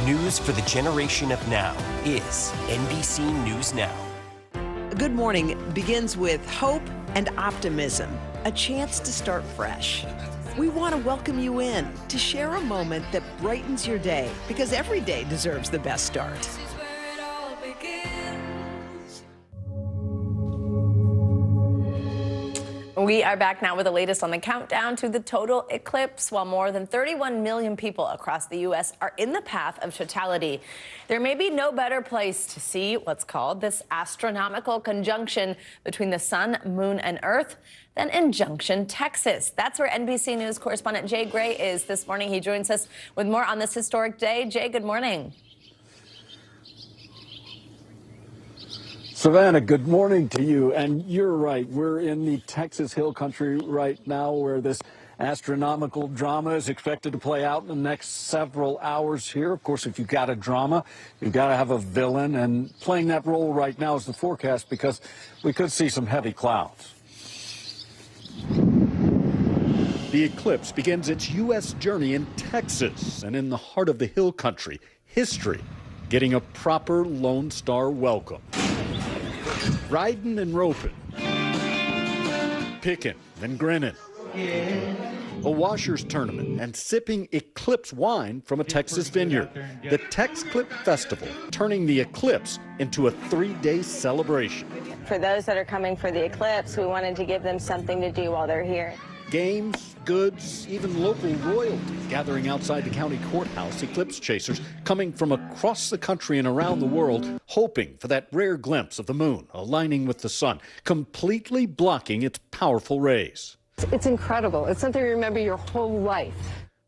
News for the generation of now is NBC News Now. Good morning begins with hope and optimism, a chance to start fresh. We want to welcome you in to share a moment that brightens your day, because every day deserves the best start. We are back now with the latest on the countdown to the total eclipse. While more than 31 million people across the U.S. are in the path of totality, there may be no better place to see what's called this astronomical conjunction between the sun, moon, and Earth than in Junction, Texas. That's where NBC News correspondent Jay Gray is this morning. He joins us with more on this historic day. Jay, good morning. Savannah, good morning to you. And you're right. We're in the Texas Hill Country right now, where this astronomical drama is expected to play out in the next several hours here. Of course, if you've got a drama, you've got to have a villain. And playing that role right now is the forecast, because we could see some heavy clouds. The eclipse begins its U.S. journey in Texas, and in the heart of the Hill Country, history getting a proper Lone Star welcome. Riding and roping, picking and grinning, a washers tournament, and sipping eclipse wine from a Texas vineyard. The TexClip Festival turning the eclipse into a 3-day celebration. For those that are coming for the eclipse, we wanted to give them something to do while they're here. Games, goods, even local royalty gathering outside the county courthouse. Eclipse chasers coming from across the country and around the world, hoping for that rare glimpse of the moon aligning with the sun, completely blocking its powerful rays. It's incredible. It's something you remember your whole life.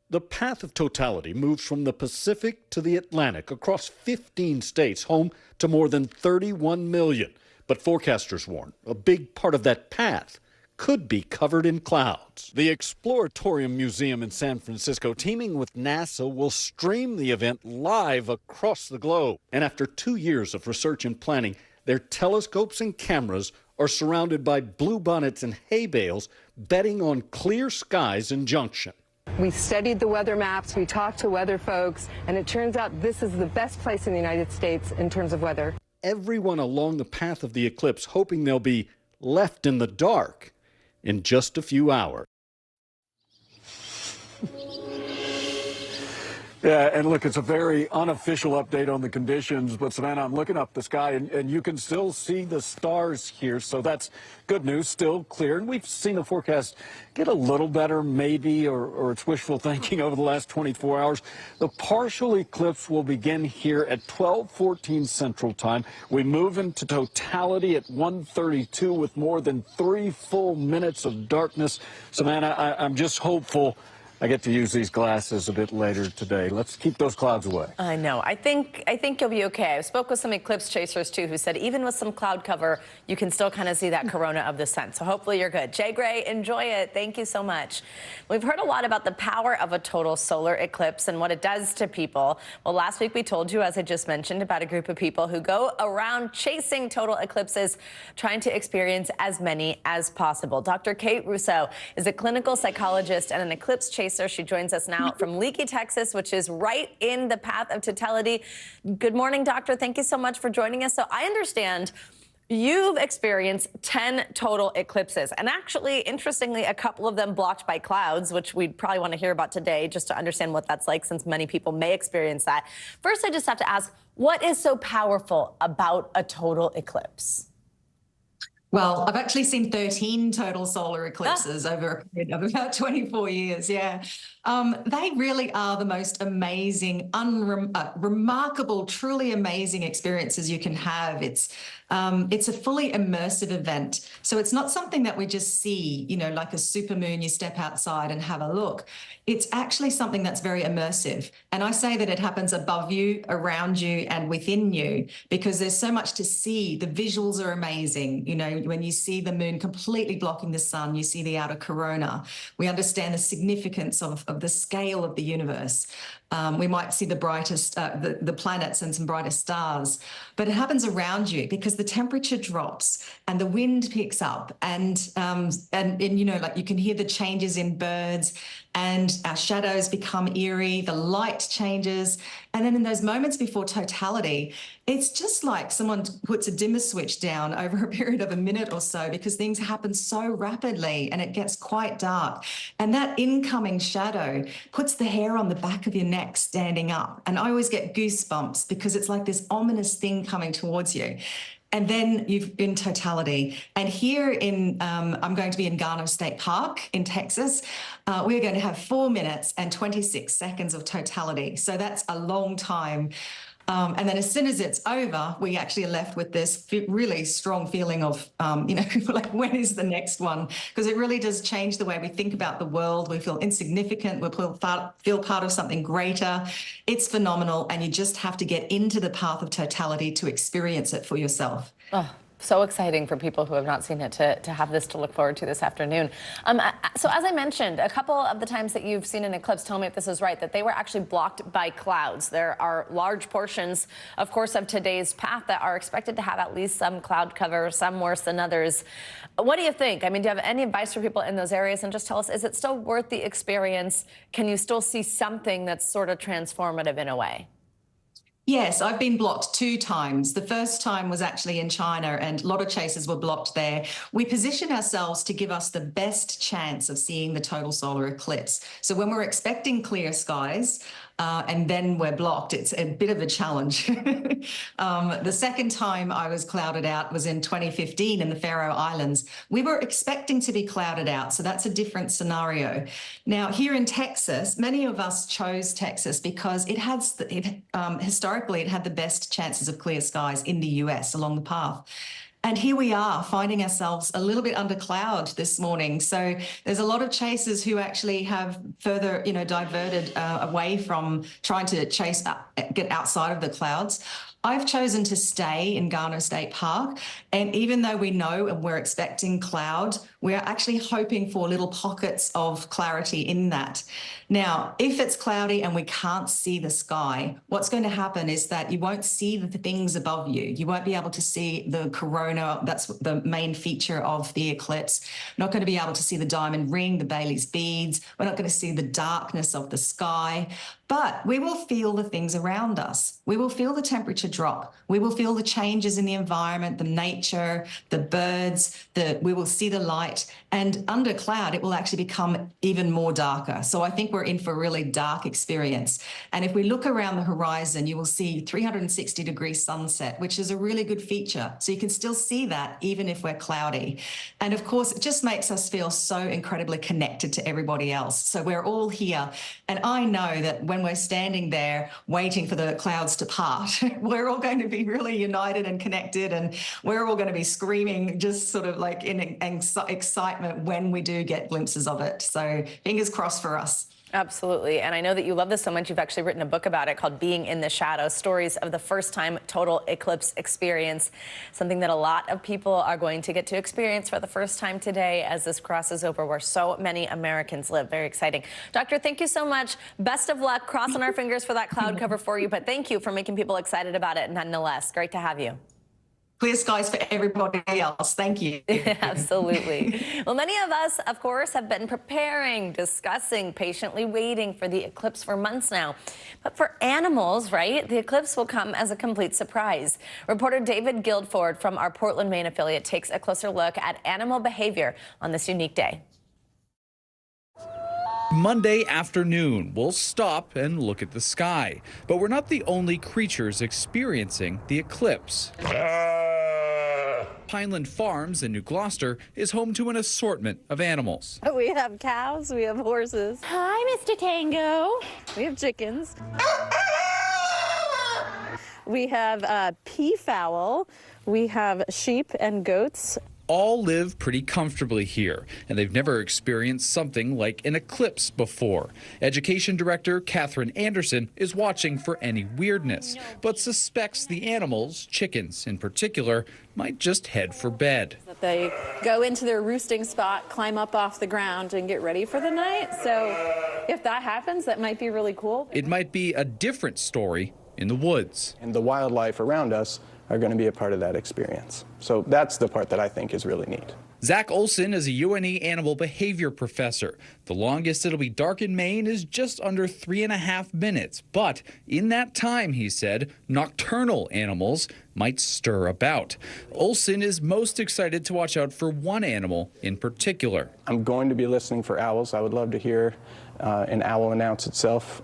The path of totality moves from the Pacific to the Atlantic across 15 states, home to more than 31 million. But forecasters warn a big part of that path could be covered in clouds. The Exploratorium Museum in San Francisco, teaming with NASA, will stream the event live across the globe. And after 2 years of research and planning, their telescopes and cameras are surrounded by bluebonnets and hay bales, betting on clear skies in Junction. We studied the weather maps, we talked to weather folks, and it turns out this is the best place in the United States in terms of weather. Everyone along the path of the eclipse hoping they'll be left in the dark in just a few hours. Yeah, and look, it's a very unofficial update on the conditions, but Savannah, I'm looking up the sky, and you can still see the stars here, so that's good news, still clear. And we've seen the forecast get a little better, maybe, or it's wishful thinking over the last 24 hours. The partial eclipse will begin here at 12:14 Central Time. We move into totality at 1:32 with more than 3 full minutes of darkness. Savannah, I'm just hopeful I get to use these glasses a bit later today. Let's keep those clouds away. I know. I think you'll be okay. I spoke with some eclipse chasers, too, who said even with some cloud cover, you can still kind of see that corona of the sun. So hopefully you're good. Jay Gray, enjoy it. Thank you so much. We've heard a lot about the power of a total solar eclipse and what it does to people. Well, last week we told you, as I just mentioned, about a group of people who go around chasing total eclipses, trying to experience as many as possible. Dr. Kate Russo is a clinical psychologist and an eclipse chaser. She joins us now from Leakey, Texas, which is right in the path of totality. Good morning, doctor. Thank you so much for joining us. So I understand you've experienced 10 total eclipses, and actually, interestingly, a couple of them blocked by clouds, which we'd probably want to hear about today just to understand what that's like, since many people may experience that. First, I just have to ask, what is so powerful about a total eclipse? Well, I've actually seen 13 total solar eclipses over a period of about 24 years. Yeah. They really are the most amazing, remarkable, truly amazing experiences you can have. It's a fully immersive event. So it's not something that we just see, you know, like a supermoon, you step outside and have a look. It's actually something that's very immersive. And I say that it happens above you, around you, and within you, because there's so much to see. The visuals are amazing. You know, when you see the moon completely blocking the sun, you see the outer corona. We understand the significance of the scale of the universe. We might see the brightest, the planets and some brighter stars, but it happens around you because the temperature drops and the wind picks up, and you know, like you can hear the changes in birds. and our shadows become eerie, the light changes. And then in those moments before totality, it's just like someone puts a dimmer switch down over a period of a minute or so, because things happen so rapidly and it gets quite dark. And that incoming shadow puts the hair on the back of your neck standing up. And I always get goosebumps because it's like this ominous thing coming towards you. And then you've in totality. And here in, I'm going to be in Garner State Park in Texas. We're going to have 4 minutes and 26 seconds of totality. So that's a long time. And then as soon as it's over, we actually are left with this really strong feeling of, like, when is the next one? Because it really does change the way we think about the world. We feel insignificant. We feel part of something greater. It's phenomenal. And you just have to get into the path of totality to experience it for yourself. Oh. So exciting for people who have not seen it to have this to look forward to this afternoon. So as I mentioned, a couple of the times that you've seen an eclipse, tell me if this is right, that they were actually blocked by clouds. There are large portions, of course, of today's path that are expected to have at least some cloud cover, some worse than others. What do you think? I mean, do you have any advice for people in those areas? And just tell us, is it still worth the experience? Can you still see something that's sort of transformative in a way? Yes, I've been blocked 2 times. The first time was actually in China, and a lot of chasers were blocked there. We position ourselves to give us the best chance of seeing the total solar eclipse. So when we're expecting clear skies, and then we're blocked, it's a bit of a challenge. The second time I was clouded out was in 2015 in the Faroe Islands. We were expecting to be clouded out, so that's a different scenario. Now, here in Texas, many of us chose Texas because historically it had the best chances of clear skies in the US along the path. And here we are finding ourselves a little bit under cloud this morning. So there's a lot of chasers who actually have further, diverted away from trying to get outside of the clouds. I've chosen to stay in Garner State Park. And even though we know and we're expecting cloud, we're actually hoping for little pockets of clarity in that. Now, if it's cloudy and we can't see the sky, what's going to happen is that you won't see the things above you. You won't be able to see the corona. That's the main feature of the eclipse. We're not going to be able to see the diamond ring, the Bailey's beads. We're not going to see the darkness of the sky. But we will feel the things around us. We will feel the temperature drop. We will feel the changes in the environment, the nature, the birds, we will see the light. And under cloud, it will actually become even more darker. So I think we're in for a really dark experience. And if we look around the horizon, you will see 360-degree sunset, which is a really good feature. So you can still see that even if we're cloudy. And of course, it just makes us feel so incredibly connected to everybody else. So we're all here. And I know that when we're standing there waiting for the clouds to part, we're all going to be really united and connected, and we're all going to be screaming just sort of like in excitement when we do get glimpses of it. So fingers crossed for us. Absolutely. And I know that you love this so much, you've actually written a book about it called Being in the Shadows, Stories of the First Time Total Eclipse Experience, something that a lot of people are going to get to experience for the first time today as this crosses over where so many Americans live. Very exciting. Doctor, thank you so much. Best of luck. Crossing our fingers for that cloud cover for you, but thank you for making people excited about it nonetheless. Great to have you. Clear skies for everybody else. Thank you. Absolutely. Well, many of us, of course, have been preparing, discussing, patiently waiting for the eclipse for months now. But for animals, right, the eclipse will come as a complete surprise. Reporter David Guildford from our Portland, Maine affiliate takes a closer look at animal behavior on this unique day. Monday afternoon, we'll stop and look at the sky. But we're not the only creatures experiencing the eclipse. Pineland Farms in New Gloucester is home to an assortment of animals. We have cows, we have horses. Hi, Mr. Tango. We have chickens. We have peafowl. We have sheep and goats. All live pretty comfortably here, and they've never experienced something like an eclipse before. Education Director Catherine Anderson is watching for any weirdness, but suspects the animals, chickens in particular, might just head for bed. They go into their roosting spot, climb up off the ground, and get ready for the night. So if that happens, that might be really cool. It might be a different story in the woods. And the wildlife around us are going to be a part of that experience. So that's the part that I think is really neat. Zach Olson is a UNE animal behavior professor. The longest it'll be dark in Maine is just under 3.5 minutes. But in that time, he said, nocturnal animals might stir about. Olson is most excited to watch out for one animal in particular. I'm going to be listening for owls. I would love to hear an owl announce itself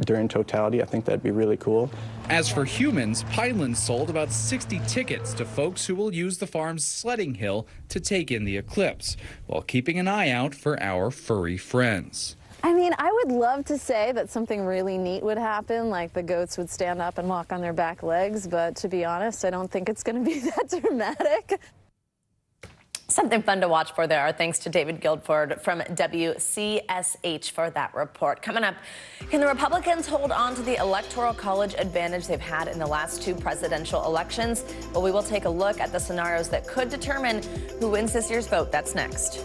during totality. I think that'd be really cool. As for humans, Pineland sold about 60 tickets to folks who will use the farm's sledding hill to take in the eclipse, while keeping an eye out for our furry friends. I mean, I would love to say that something really neat would happen, like the goats would stand up and walk on their back legs, but to be honest, I don't think it's going to be that dramatic. Something fun to watch for there. Our thanks to David Guildford from WCSH for that report. Coming up, can the Republicans hold on to the Electoral College advantage they've had in the last 2 presidential elections? Well, we will take a look at the scenarios that could determine who wins this year's vote. That's next.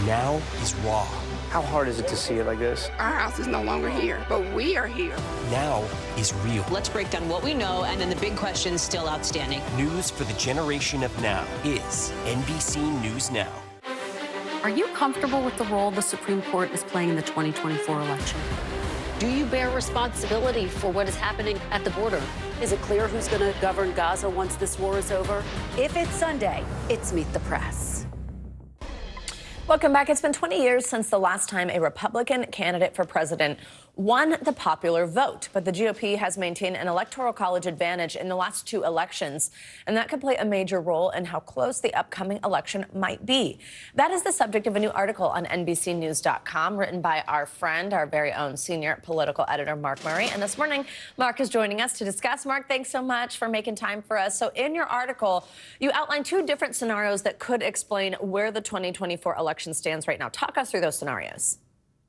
Now is raw. How hard is it to see it like this? Our house is no longer here, but we are here. Now is real. Let's break down what we know and then the big questions still outstanding. News for the generation of now is NBC News Now. Are you comfortable with the role the Supreme Court is playing in the 2024 election? Do you bear responsibility for what is happening at the border? Is it clear who's going to govern Gaza once this war is over? If it's Sunday, it's Meet the Press. Welcome back. It's been 20 years since the last time a Republican candidate for president won the popular vote, but the GOP has maintained an electoral college advantage in the last 2 elections, and that could play a major role in how close the upcoming election might be. That is the subject of a new article on NBCnews.com written by our friend, our very own senior political editor, Mark Murray. And this morning, Mark is joining us to discuss. Mark, thanks so much for making time for us. So in your article, you outline 2 different scenarios that could explain where the 2024 election stands right now. Talk us through those scenarios.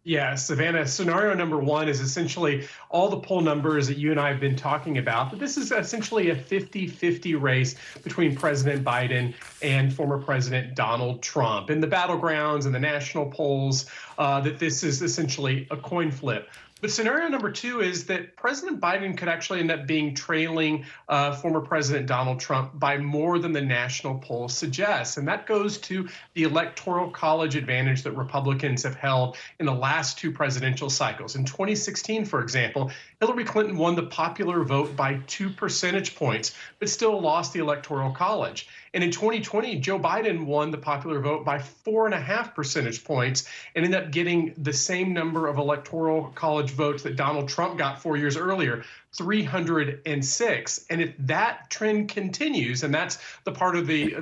Yeah, Savannah, scenario number 1 is essentially all the poll numbers that you and I have been talking about. But this is essentially a 50-50 race between President Biden and former President Donald Trump. In the battlegrounds and the national polls, that this is essentially a coin flip. But scenario number 2 is that President Biden could actually end up being trailing former President Donald Trump by more than the national poll suggests. And that goes to the electoral college advantage that Republicans have held in the last 2 presidential cycles. In 2016, for example, Hillary Clinton won the popular vote by 2 percentage points, but still lost the electoral college. And in 2020, Joe Biden won the popular vote by 4.5 percentage points and ended up getting the same number of electoral college votes that Donald Trump got 4 years earlier, 306. And if that trend continues, and that's the part of the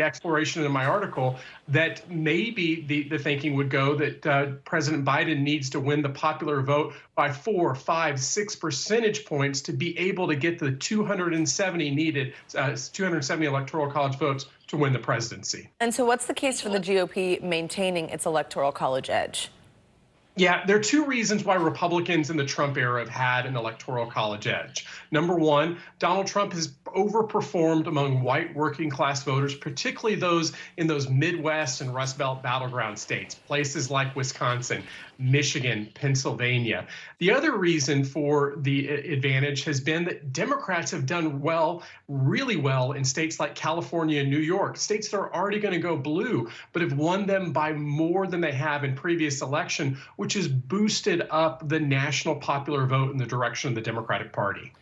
exploration in my article, that maybe the thinking would go that President Biden needs to win the popular vote by 4, 5, 6 percentage points to be able to get the 270 needed, 270 electoral college votes to win the presidency. And so what's the case for the GOP maintaining its electoral college edge? Yeah, there are two reasons why Republicans in the Trump era have had an electoral college edge. Number one, Donald Trump has overperformed among white working class voters, particularly those in those Midwest and Rust Belt battleground states, places like Wisconsin, Michigan, Pennsylvania. The other reason for the advantage has been that Democrats have done well, really well, in states like California and New York, states that are already going to go blue, but have won them by more than they have in previous election, which has boosted up the national popular vote in the direction of the Democratic Party.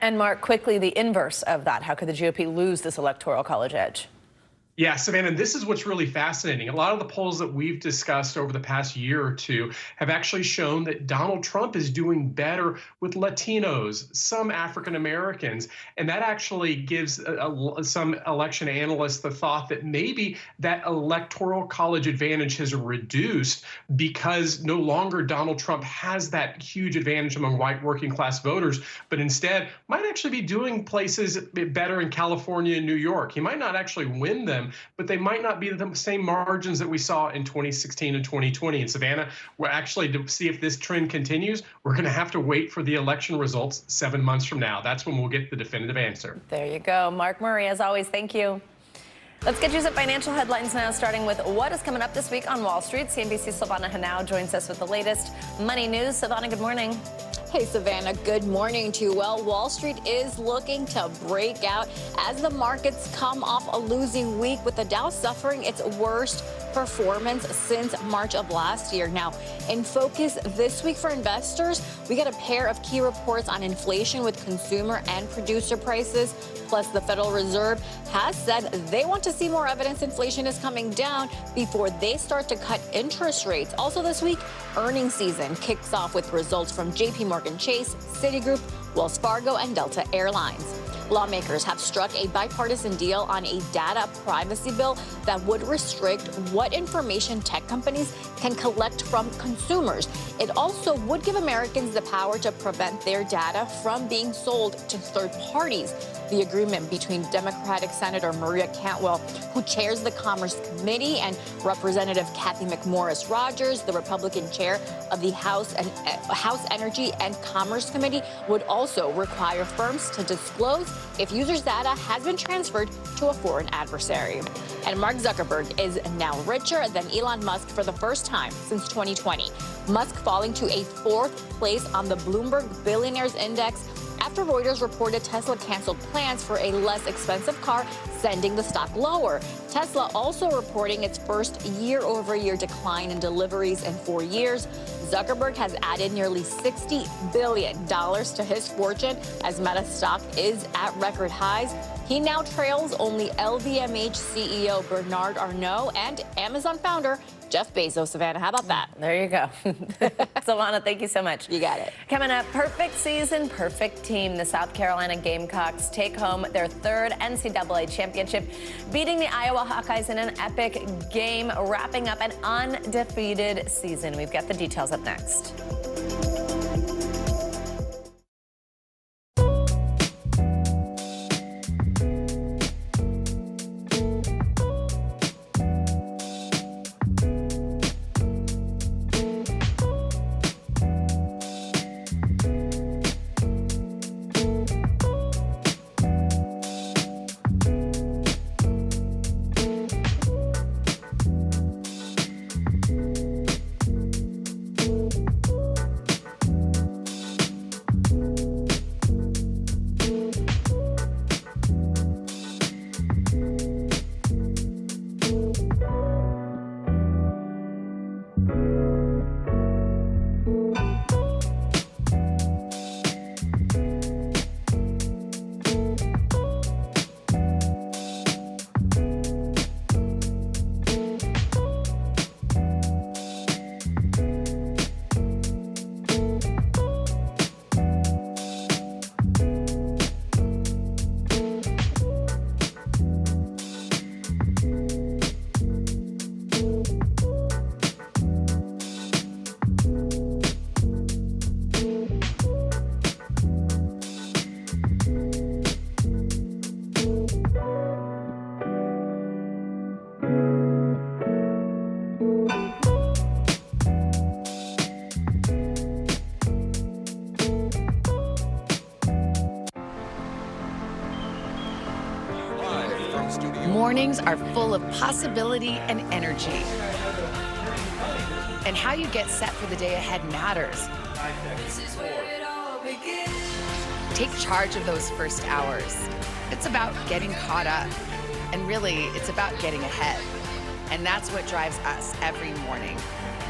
And Mark, quickly, the inverse of that. How could the GOP lose this electoral college edge? Yeah, Savannah, this is what's really fascinating. A lot of the polls that we've discussed over the past year or two have actually shown that Donald Trump is doing better with Latinos, some African Americans, and that actually gives some election analysts the thought that maybe that electoral college advantage has reduced because no longer Donald Trump has that huge advantage among white working class voters, but instead might actually be doing places better in California and New York. He might not actually win them, but they might not be the same margins that we saw in 2016 and 2020. And Savannah, we're actually, to see if this trend continues, we're going to have to wait for the election results 7 months from now. That's when we'll get the definitive answer. There you go. Mark Murray, as always, thank you. Let's get you some financial headlines now, starting with what is coming up this week on Wall Street. CNBC's Silvana Henao joins us with the latest money news. Silvana, good morning. Hey, Savannah, good morning to you. Well, Wall Street is looking to break out as the markets come off a losing week, with the Dow suffering its worst performance since March of last year. Now, in focus this week for investors, we got a pair of key reports on inflation with consumer and producer prices. Plus, the Federal Reserve has said they want to see more evidence inflation is coming down before they start to cut interest rates. Also this week, earnings season kicks off with results from JPMorgan Chase, Citigroup, Wells Fargo, and Delta Airlines. Lawmakers have struck a bipartisan deal on a data privacy bill that would restrict what information tech companies can collect from consumers. It also would give Americans the power to prevent their data from being sold to third parties. The agreement between Democratic Senator Maria Cantwell, who chairs the Commerce Committee, and Representative Kathy McMorris Rogers, the Republican chair of the House Energy and Commerce Committee, would also require firms to disclose if users' data has been transferred to a foreign adversary. And Mark Zuckerberg is now richer than Elon Musk for the first time since 2020. Musk falling to a fourth place on the Bloomberg Billionaires Index after Reuters reported Tesla canceled plans for a less expensive car, sending the stock lower. Tesla also reporting its first year-over-year decline in deliveries in 4 years. Zuckerberg has added nearly $60 billion to his fortune as Meta stock is at record highs. He now trails only LVMH CEO Bernard Arnault and Amazon founder Jeff Bezos. Savannah, how about that? There you go. Silvana, thank you so much. You got it. Coming up, perfect season, perfect team. The South Carolina Gamecocks take home their third NCAA championship, beating the Iowa Hawkeyes in an epic game, wrapping up an undefeated season. We've got the details up next. mornings are full of possibility and energy. And how you get set for the day ahead matters. Take charge of those first hours. It's about getting caught up. And really, it's about getting ahead. And that's what drives us every morning,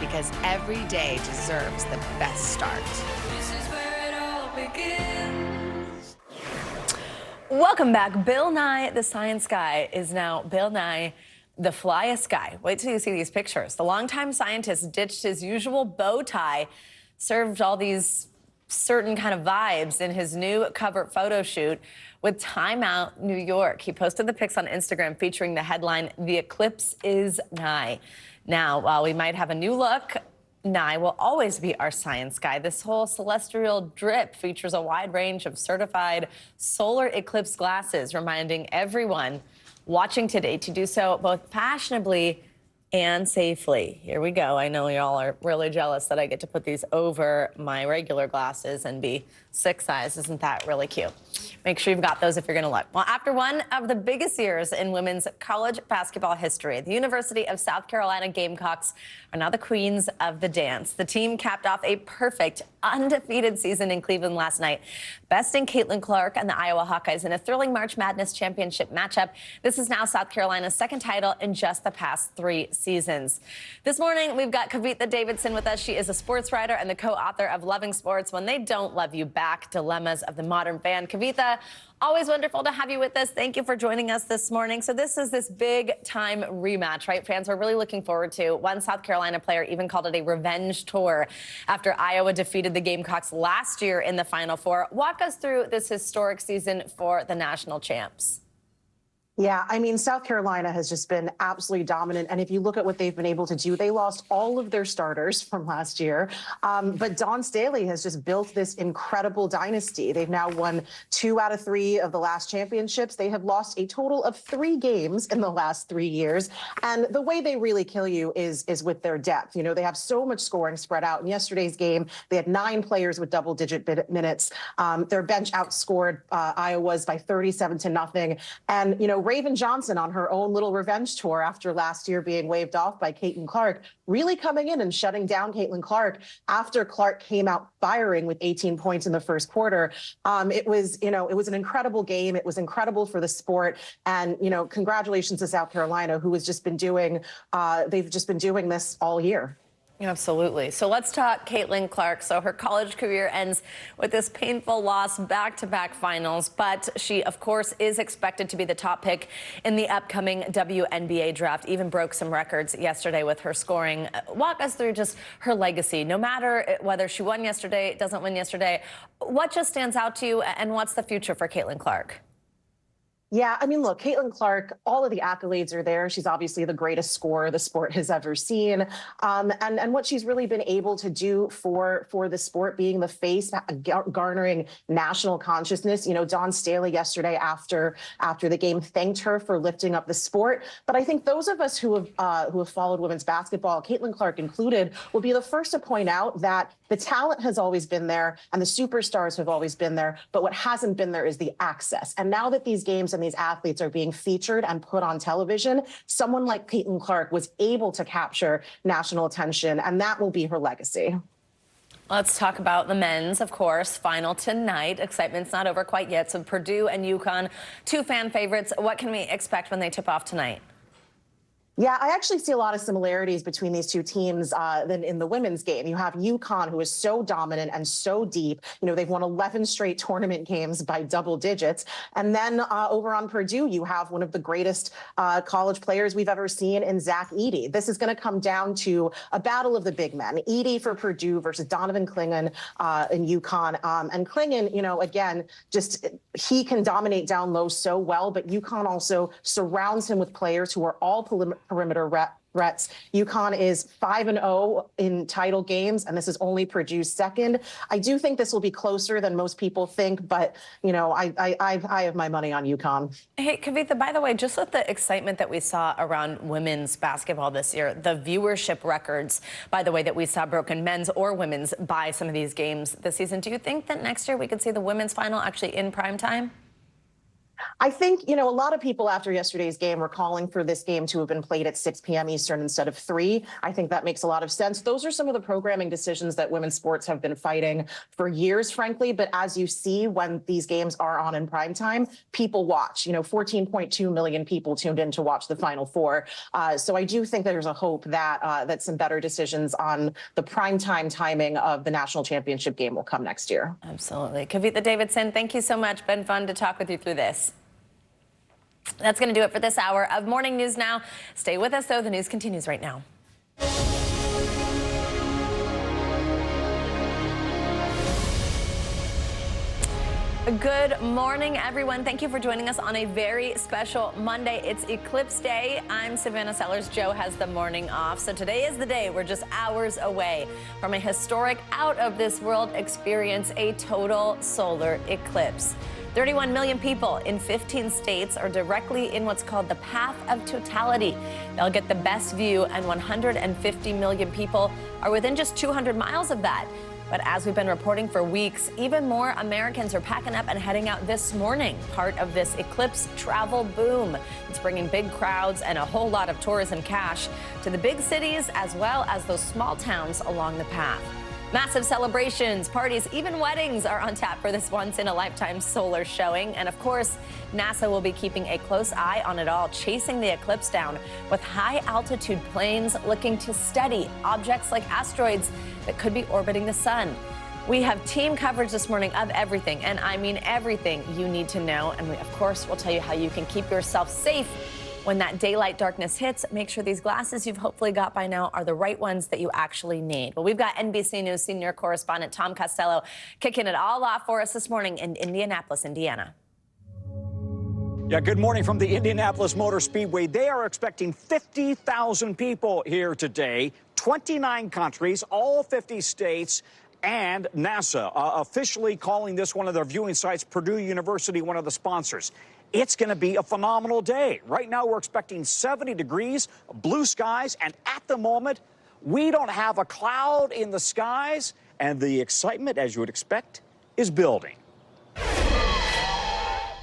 because every day deserves the best start. This is where it all begins. Welcome back. Bill Nye, the science guy, is now Bill Nye, the flyest guy. Wait till you see these pictures. The longtime scientist ditched his usual bow tie, served all these certain kind of vibes in his new cover photo shoot with Time Out New York. He posted the pics on Instagram featuring the headline, "The eclipse is nigh." Now, while we might have a new look, Nye will always be our science guy. This whole celestial drip features a wide range of certified solar eclipse glasses, reminding everyone watching today to do so both fashionably and safely. Here we go. I know y'all are really jealous that I get to put these over my regular glasses and be 6 size. Isn't that really cute? Make sure you've got those if you're going to look. Well, after one of the biggest years in women's college basketball history, the University of South Carolina Gamecocks are now the queens of the dance. The team capped off a perfect, undefeated season in Cleveland last night, besting Caitlin Clark and the Iowa Hawkeyes in a thrilling March Madness championship matchup. This is now South Carolina's second title in just the past 3 seasons. This morning, we've got Kavitha Davidson with us. She is a sports writer and the co-author of Loving Sports When They Don't Love You Back, Dilemmas of the Modern Fan. Kavitha, always wonderful to have you with us. Thank you for joining us this morning. So this is this big-time rematch, right? Fans are really looking forward to. One South Carolina player even called it a revenge tour after Iowa defeated the Gamecocks last year in the Final Four. Walk us through this historic season for the national champs. Yeah, I mean, South Carolina has just been absolutely dominant. And if you look at what they've been able to do, they lost all of their starters from last year. But Dawn Staley has just built this incredible dynasty. They've now won 2 out of 3 of the last championships. They have lost a total of 3 games in the last 3 years. And the way they really kill you is with their depth. You know, they have so much scoring spread out. In yesterday's game, they had 9 players with double-digit minutes. Their bench outscored Iowa's by 37-0. And, you know, Raven Johnson on her own little revenge tour after last year being waved off by Caitlin Clark, really coming in and shutting down Caitlin Clark after Clark came out firing with 18 points in the first quarter. It was an incredible game. It was incredible for the sport. And, you know, congratulations to South Carolina, who has just been doing, they've just been doing this all year. Absolutely. So let's talk Caitlin Clark. So her college career ends with this painful loss, back-to-back finals, but she, of course, is expected to be the top pick in the upcoming WNBA draft, even broke some records yesterday with her scoring. Walk us through just her legacy, no matter whether she won yesterday, doesn't win yesterday. What just stands out to you, and what's the future for Caitlin Clark? Yeah, I mean, look, Caitlin Clark, all of the accolades are there. She's obviously the greatest scorer the sport has ever seen. And what she's really been able to do for the sport, being the face, garnering national consciousness. You know, Dawn Staley yesterday after the game thanked her for lifting up the sport. But I think those of us who have followed women's basketball, Caitlin Clark included, will be the first to point out that the talent has always been there and the superstars have always been there. But what hasn't been there is the access. And now that these games and these athletes are being featured and put on television, someone like Caitlin Clark was able to capture national attention, and that will be her legacy. Let's talk about the men's, of course, final tonight. Excitement's not over quite yet. So Purdue and UConn, 2 fan favorites. What can we expect when they tip off tonight? Yeah, I actually see a lot of similarities between these 2 teams than in the women's game. You have UConn, who is so dominant and so deep. You know, they've won 11 straight tournament games by double digits. And then over on Purdue, you have one of the greatest college players we've ever seen in Zach Edey. This is going to come down to a battle of the big men. Edey for Purdue versus Donovan Clingan in UConn. And Clingan, you know, again, just he can dominate down low so well, but UConn also surrounds him with players who are all perimeter threats. UConn is 5-0 in title games, and this is only Purdue's second. I do think this will be closer than most people think, but, you know, I have my money on UConn. Hey, Kavitha, by the way, just with the excitement that we saw around women's basketball this year, the viewership records, by the way, that we saw broken, men's or women's, by some of these games this season, do you think that next year we could see the women's final actually in prime time? I think, a lot of people after yesterday's game were calling for this game to have been played at 6 p.m. Eastern instead of 3. I think that makes a lot of sense. Those are some of the programming decisions that women's sports have been fighting for years, frankly. But as you see, when these games are on in prime time, people watch. 14.2 million people tuned in to watch the Final Four. So I do think there's a hope that that some better decisions on the primetime timing of the national championship game will come next year. Absolutely. Kavitha Davidson, thank you so much. Been fun to talk with you through this. That's going to do it for this hour of Morning News Now. Stay with us, though. The news continues right now. Good morning, everyone. Thank you for joining us on a very special Monday. It's Eclipse Day. I'm Savannah Sellers. Joe has the morning off. So today is the day. We're just hours away from a historic, out-of-this-world experience, a total solar eclipse. 31 million people in 15 states are directly in what's called the path of totality. They'll get the best view, and 150 million people are within just 200 miles of that. But as we've been reporting for weeks, even more Americans are packing up and heading out this morning, part of this eclipse travel boom. It's bringing big crowds and a whole lot of tourism cash to the big cities as well as those small towns along the path. Massive celebrations, parties, even weddings are on tap for this once-in-a-lifetime solar showing. And of course, NASA will be keeping a close eye on it all, chasing the eclipse down with high-altitude planes looking to study objects like asteroids that could be orbiting the sun. We have team coverage this morning of everything, and I mean everything you need to know. And we, of course, will tell you how you can keep yourself safe when that daylight darkness hits. Make sure these glasses you've hopefully got by now are the right ones that you actually need. Well, we've got NBC News senior correspondent Tom Costello kicking it all off for us this morning in Indianapolis, Indiana. Yeah, good morning from the Indianapolis Motor Speedway. They are expecting 50,000 people here today, 29 countries, all 50 states, and NASA officially calling this one of their viewing sites, Purdue University, one of the sponsors. It's going to be a phenomenal day. Right now, we're expecting 70 degrees, blue skies, and at the moment, we don't have a cloud in the skies, and the excitement, as you would expect, is building. Oh,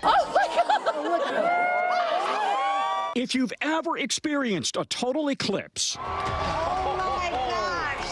my God! Look at it. If you've ever experienced a total eclipse, oh my gosh!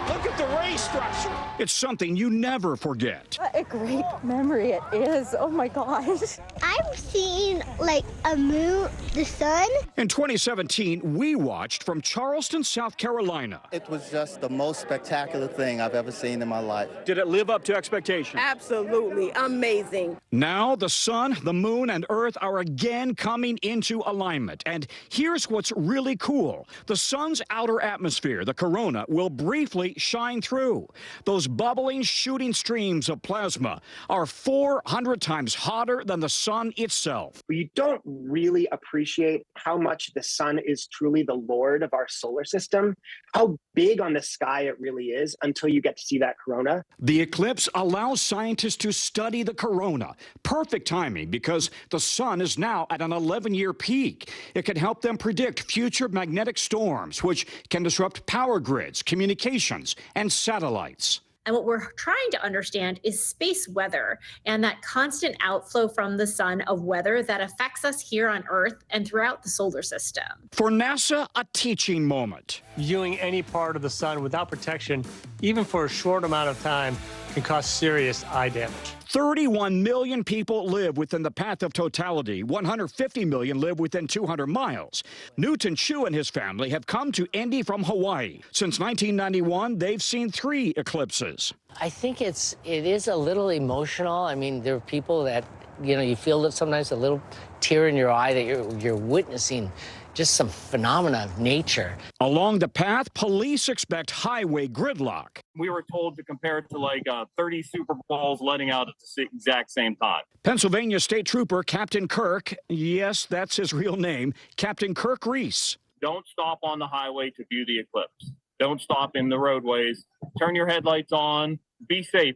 Look at the ray structure. It's something you never forget. What a great memory it is. Oh my gosh. I've seen like a moon, the sun. In 2017, we watched from Charleston, South Carolina. It was just the most spectacular thing I've ever seen in my life. Did it live up to expectations? Absolutely amazing. Now the sun, the moon, and Earth are again coming into alignment. And here's what's really cool. The sun's outer atmosphere, the corona, will briefly shine through. Those bubbling, shooting streams of plasma are 400 times hotter than the sun itself. You don't really appreciate how much the sun is truly the lord of our solar system, how big on the sky it really is until you get to see that corona. The eclipse allows scientists to study the corona. Perfect timing because the sun is now at an 11-year peak. It can help them predict future magnetic storms, which can disrupt power grids, communications, and satellites. And what we're trying to understand is space weather and that constant outflow from the sun of weather that affects us here on Earth and throughout the solar system. For NASA, a teaching moment. Viewing any part of the sun without protection, even for a short amount of time, can cause serious eye damage. 31 million people live within the path of totality. 150 million live within 200 miles. Newton Chu and his family have come to Indy from Hawaii. Since 1991, they've seen 3 eclipses. I think it is a little emotional. I mean, there are people that, you feel that sometimes a little tear in your eye that you're witnessing just some phenomena of nature. Along the path, police expect highway gridlock. We were told to compare it to like 30 Super Bowls letting out at the exact same time. Pennsylvania State Trooper Captain Kirk, yes, that's his real name, Captain Kirk Reese. Don't stop on the highway to view the eclipse. Don't stop in the roadways. Turn your headlights on. Be safe.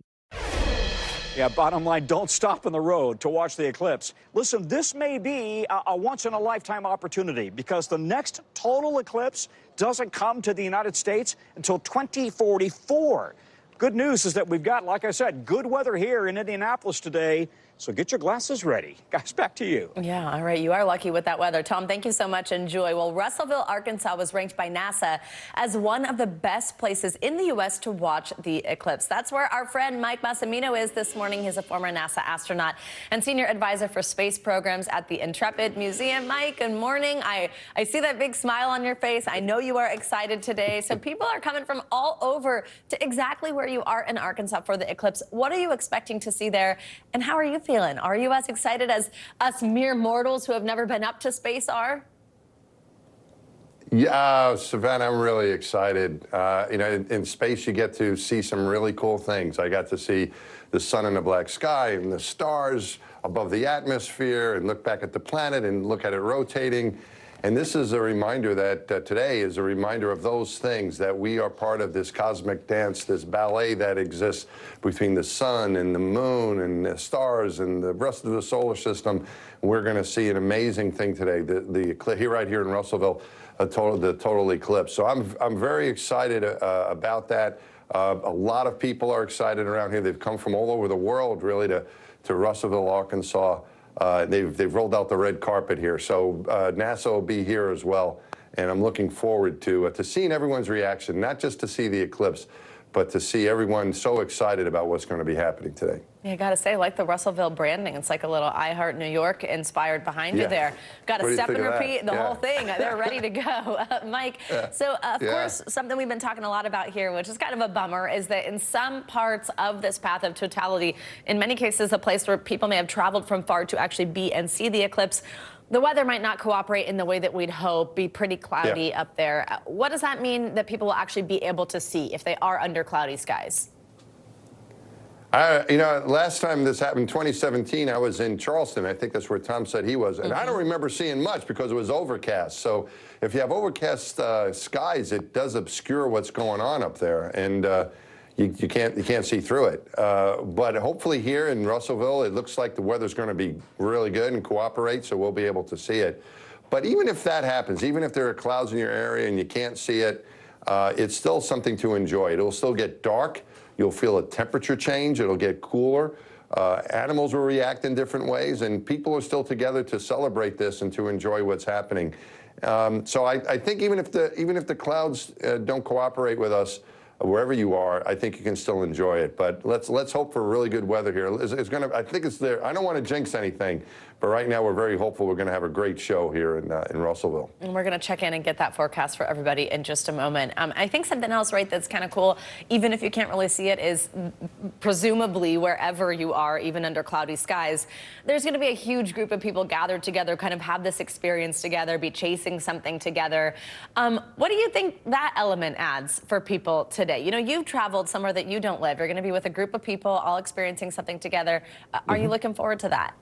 Yeah, bottom line, don't stop on the road to watch the eclipse. Listen, this may be a once-in-a-lifetime opportunity because the next total eclipse doesn't come to the United States until 2044. Good news is that we've got, like I said, good weather here in Indianapolis today. So get your glasses ready. Guys, back to you. Yeah, all right. You are lucky with that weather. Tom, thank you so much. Enjoy. Well, Russellville, Arkansas was ranked by NASA as one of the best places in the U.S. to watch the eclipse. That's where our friend Mike Massimino is this morning. He's a former NASA astronaut and senior advisor for space programs at the Intrepid Museum. Mike, good morning. I see that big smile on your face. I know you are excited today. So people are coming from all over to exactly where you are in Arkansas for the eclipse. What are you expecting to see there, and how are you feeling? Are you as excited as us mere mortals who have never been up to space are? Yeah, Savannah, I'm really excited. You know, in space, you get to see some really cool things. I got to see the sun in the black sky and the stars above the atmosphere, and look back at the planet and look at it rotating. And this is a reminder that today is a reminder of those things, that we are part of this cosmic dance, this ballet that exists between the sun and the moon and the stars and the rest of the solar system. We're going to see an amazing thing today, the eclipse right here in Russellville, the total eclipse. So I'm very excited about that. A lot of people are excited around here. They've come from all over the world, really, to Russellville, Arkansas. They've rolled out the red carpet here, so NASA will be here as well, and I'm looking forward to seeing everyone's reaction, not just to see the eclipse, but to see everyone so excited about what's going to be happening today. Yeah, I got to say, I like the Russellville branding. It's like a little I Heart New York inspired behind you there. Got to step and repeat the whole thing. They're ready to go. Mike, so of course, something we've been talking a lot about here, which is kind of a bummer, is that in some parts of this path of totality, in many cases, a place where people may have traveled from far to actually be and see the eclipse, the weather might not cooperate in the way that we'd hope, be pretty cloudy up there. What does that mean that people will actually be able to see if they are under cloudy skies? You know, last time this happened, 2017, I was in Charleston. I think that's where Tom said he was. And I don't remember seeing much because it was overcast. So if you have overcast skies, it does obscure what's going on up there. And you can't see through it. But hopefully here in Russellville, it looks like the weather's going to be really good and cooperate, so we'll be able to see it. But even if that happens, even if there are clouds in your area and you can't see it, it's still something to enjoy. It'll still get dark. You'll feel a temperature change. It'll get cooler. Animals will react in different ways, and people are still together to celebrate this and to enjoy what's happening. So I think even if the clouds don't cooperate with us, wherever you are, I think you can still enjoy it. But let's hope for really good weather here. It's going to. I think it's there. I don't want to jinx anything, but right now we're very hopeful we're going to have a great show here in Russellville. And we're going to check in and get that forecast for everybody in just a moment. I think something else, right, that's kind of cool, even if you can't really see it, is presumably wherever you are, even under cloudy skies, there's going to be a huge group of people gathered together, kind of have this experience together, be chasing something together. What do you think that element adds for people today? You know, you've traveled somewhere that you don't live. You're going to be with a group of people all experiencing something together. Are you looking forward to that?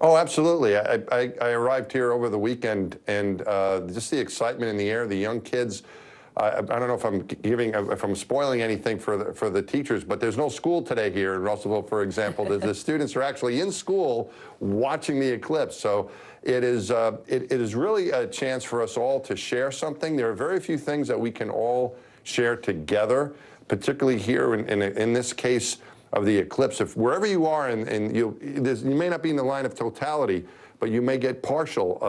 Oh, absolutely. I arrived here over the weekend, and just the excitement in the air, the young kids. I don't know if I'm spoiling anything for the teachers, but there's no school today here in Russellville, for example. The students are actually in school watching the eclipse. So it is really a chance for us all to share something. There are very few things that we can all share together, particularly here in this case of the eclipse. If wherever you are, and you may not be in the line of totality, but you may get partial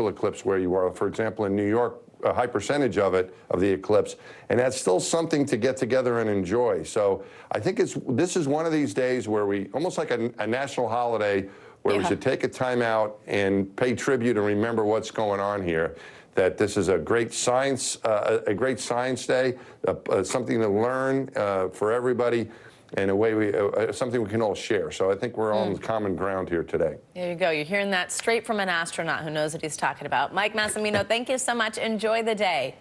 eclipse where you are. For example, in New York, a high percentage of the eclipse, and that's still something to get together and enjoy. So I think this is one of these days where we, almost like a national holiday, where we should take a time out and pay tribute and remember what's going on here. That this is a great science day, something to learn for everybody, and a way something we can all share. So I think we're all on common ground here today. There you go. You're hearing that straight from an astronaut who knows what he's talking about. Mike Massimino, thank you so much. Enjoy the day.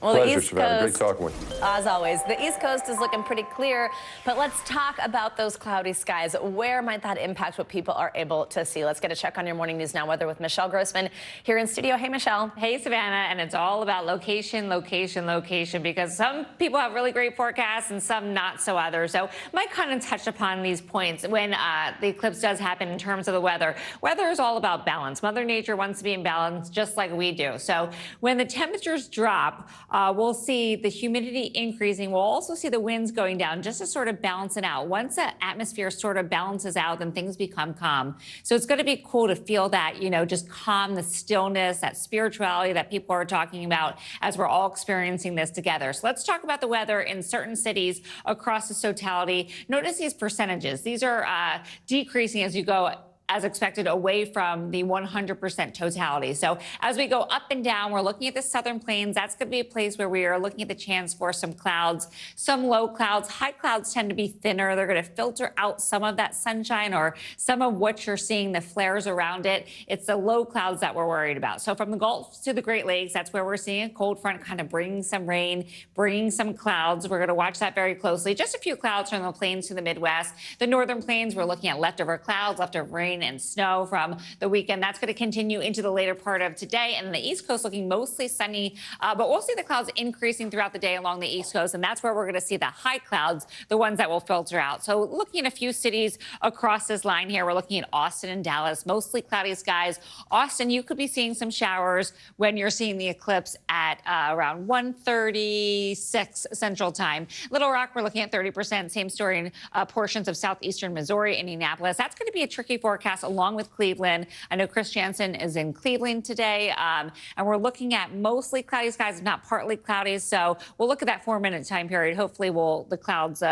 Well, Pleasure, the East Savannah. Coast, great talking with you. As always, the East Coast is looking pretty clear, but let's talk about those cloudy skies. Where might that impact what people are able to see? Let's get a check on your Morning News Now weather with Michelle Grossman here in studio. Hey, Michelle. Hey, Savannah, and it's all about location, location, location, because some people have really great forecasts and some not so others. So Mike kind of touched upon these points when the eclipse does happen in terms of the weather. Weather is all about balance. Mother Nature wants to be in balance just like we do. So when the temperatures drop, we'll see the humidity increasing. We'll also see the winds going down just to sort of balance it out. Once the atmosphere sort of balances out, then things become calm. So it's going to be cool to feel that, just calm, the stillness, that spirituality that people are talking about as we're all experiencing this together. So let's talk about the weather in certain cities across the totality. Notice these percentages. These are decreasing as you go, as expected, away from the 100% totality. So as we go up and down, we're looking at the southern plains. That's going to be a place where we are looking at the chance for some clouds, some low clouds. High clouds tend to be thinner. They're going to filter out some of that sunshine or some of what you're seeing, the flares around it. It's the low clouds that we're worried about. So from the Gulf to the Great Lakes, that's where we're seeing a cold front kind of bringing some rain, bringing some clouds. We're going to watch that very closely. Just a few clouds from the plains to the Midwest. The northern plains, we're looking at leftover clouds, leftover rain and snow from the weekend. That's going to continue into the later part of today. And the East Coast looking mostly sunny, but we'll see the clouds increasing throughout the day along the East Coast. And that's where we're going to see the high clouds, the ones that will filter out. So looking at a few cities across this line here, we're looking at Austin and Dallas, mostly cloudy skies. Austin, you could be seeing some showers when you're seeing the eclipse at around 1:36 Central Time. Little Rock, we're looking at 30%. Same story in portions of southeastern Missouri, Indianapolis. That's going to be a tricky forecast along with Cleveland. I know Chris Jansen is in Cleveland today, and we're looking at mostly cloudy skies, if not partly cloudy. So we'll look at that 4-minute time period. Hopefully the clouds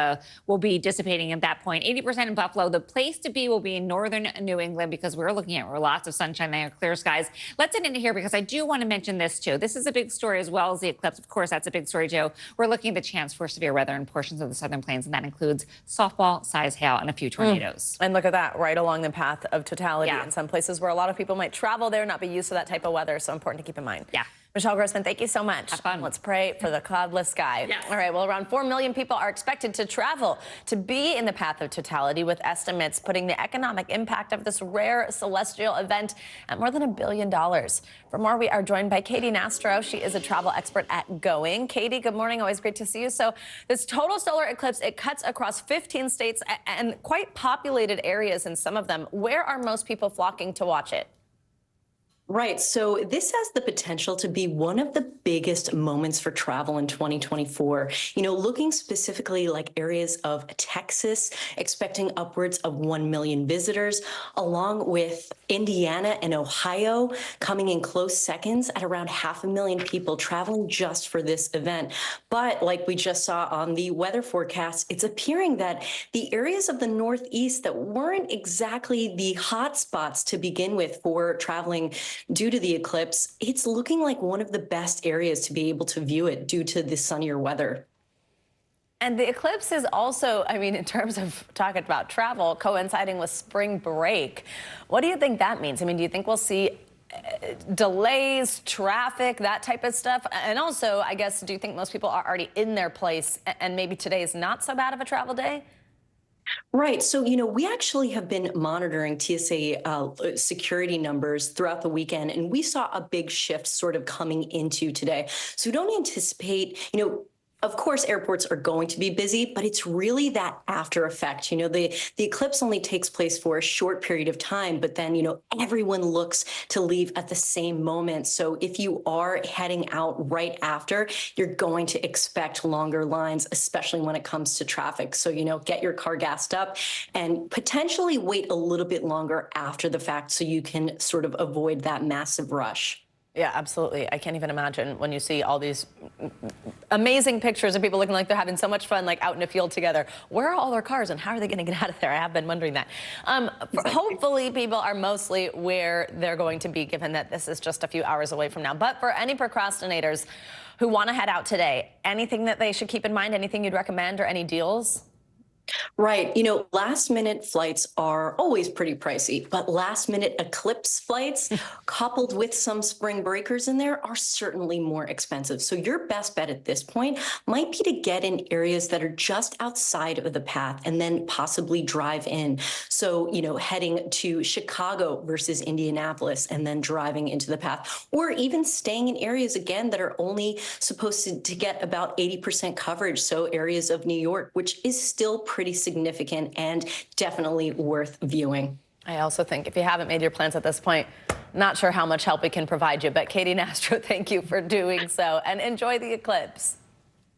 will be dissipating at that point. 80% in Buffalo. The place to be will be in northern New England because we're looking at lots of sunshine there, clear skies. Let's end into here because I do want to mention this too. This is a big story as well as the eclipse. Of course, that's a big story too. We're looking at the chance for severe weather in portions of the southern plains, and that includes softball-size hail and a few tornadoes. And look at that, right along the path of totality in some places where a lot of people might travel there, not be used to that type of weather. So important to keep in mind. Yeah. Michelle Grossman, thank you so much. Have fun. Let's pray for the cloudless sky. Yes. All right, well, around 4 million people are expected to travel to be in the path of totality, with estimates putting the economic impact of this rare celestial event at more than $1 billion. For more, we are joined by Katie Nastro. She is a travel expert at Going. Katie, good morning. Always great to see you. So this total solar eclipse, it cuts across 15 states and quite populated areas in some of them. Where are most people flocking to watch it? Right. So this has the potential to be one of the biggest moments for travel in 2024. Looking specifically like areas of Texas, expecting upwards of 1 million visitors, along with Indiana and Ohio coming in close seconds at around 500,000 people traveling just for this event. But like we just saw on the weather forecast, it's appearing that the areas of the Northeast that weren't exactly the hot spots to begin with for traveling due to the eclipse, it's looking like one of the best areas to be able to view it due to the sunnier weather. And the eclipse is also, in terms of talking about travel, coinciding with spring break. What do you think that means? Do you think we'll see delays, traffic, that type of stuff? And also, I guess, do you think most people are already in their place and maybe today is not so bad of a travel day? Right. So, we actually have been monitoring TSA security numbers throughout the weekend, and we saw a big shift sort of coming into today. So we don't anticipate, of course, airports are going to be busy, but it's really that after effect. The eclipse only takes place for a short period of time, but then, everyone looks to leave at the same moment. So if you are heading out right after, you're going to expect longer lines, especially when it comes to traffic. So, get your car gassed up and potentially wait a little bit longer after the fact so you can sort of avoid that massive rush. Yeah, absolutely. I can't even imagine when you see all these amazing pictures of people looking like they're having so much fun, like out in a field together. Where are all their cars and how are they going to get out of there? I have been wondering that. Hopefully people are mostly where they're going to be, given that this is just a few hours away from now. But for any procrastinators who want to head out today, anything that they should keep in mind, anything you'd recommend or any deals? Right. Last minute flights are always pretty pricey, but last minute eclipse flights coupled with some spring breakers in there are certainly more expensive. So your best bet at this point might be to get in areas that are just outside of the path and then possibly drive in. So, heading to Chicago versus Indianapolis and then driving into the path, or even staying in areas again that are only supposed to get about 80% coverage. So areas of New York, which is still pretty significant and definitely worth viewing. I also think if you haven't made your plans at this point, Not sure how much help we can provide you, but Katie Nastro, thank you for doing so, and enjoy the eclipse.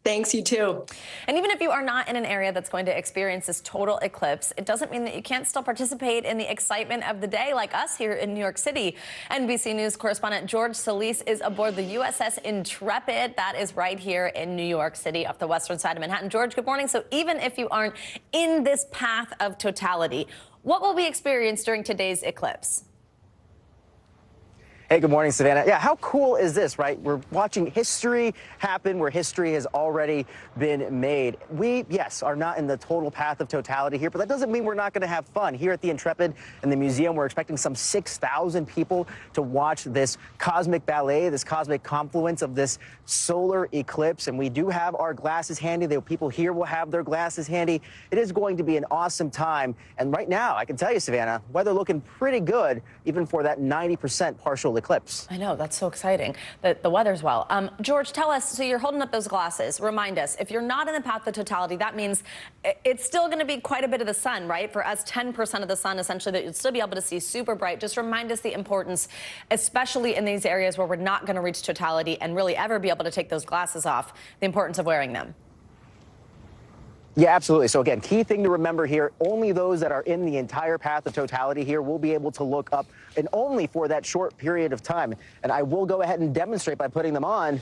Thanks, you too. And even if you are not in an area that's going to experience this total eclipse, it doesn't mean that you can't still participate in the excitement of the day like us here in New York City. NBC News correspondent George Solis is aboard the USS Intrepid. That is right here in New York City off the western side of Manhattan. George, good morning. So even if you aren't in this path of totality, what will we experience during today's eclipse? Hey, good morning, Savannah. Yeah, how cool is this, right? We're watching history happen where history has already been made. We, yes, are not in the total path of totality here, but that doesn't mean we're not going to have fun. Here at the Intrepid and the museum, we're expecting some 6,000 people to watch this cosmic ballet, this cosmic confluence of this solar eclipse. And we do have our glasses handy. The people here will have their glasses handy. It is going to be an awesome time. And right now, I can tell you, Savannah, weather looking pretty good, even for that 90% partial eclipse. I know, that's so exciting. The weather's well. George, tell us, so you're holding up those glasses. Remind us, if you're not in the path of totality, that means it's still going to be quite a bit of the sun, right? For us, 10% of the sun, essentially, that you'll still be able to see super bright. Just remind us the importance, especially in these areas where we're not going to reach totality and really ever be able to take those glasses off, the importance of wearing them. Yeah, absolutely. So again, key thing to remember here, only those that are in the entire path of totality here will be able to look up, and only for that short period of time. And I will go ahead and demonstrate by putting them on.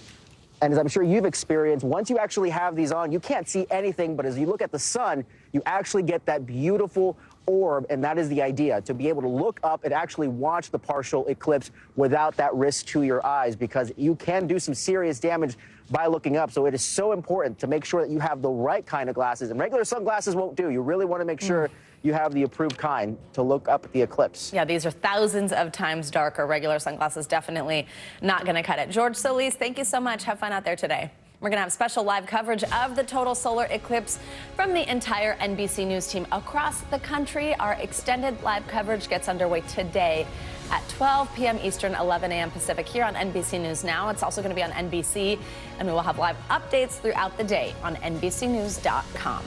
And as I'm sure you've experienced, once you actually have these on, you can't see anything, but as you look at the sun, you actually get that beautiful orb, and that is the idea, to be able to look up and actually watch the partial eclipse without that risk to your eyes, because you can do some serious damage by looking up. So it is so important to make sure that you have the right kind of glasses, and regular sunglasses won't do. You really want to make sure you have the approved kind to look up at the eclipse. Yeah, these are thousands of times darker. Regular sunglasses definitely not going to cut it. George Solis, thank you so much. Have fun out there today. We're going to have special live coverage of the total solar eclipse from the entire NBC News team across the country. Our extended live coverage gets underway today at 12 p.m. Eastern, 11 a.m. Pacific here on NBC News Now. It's also going to be on NBC, and we will have live updates throughout the day on NBCnews.com.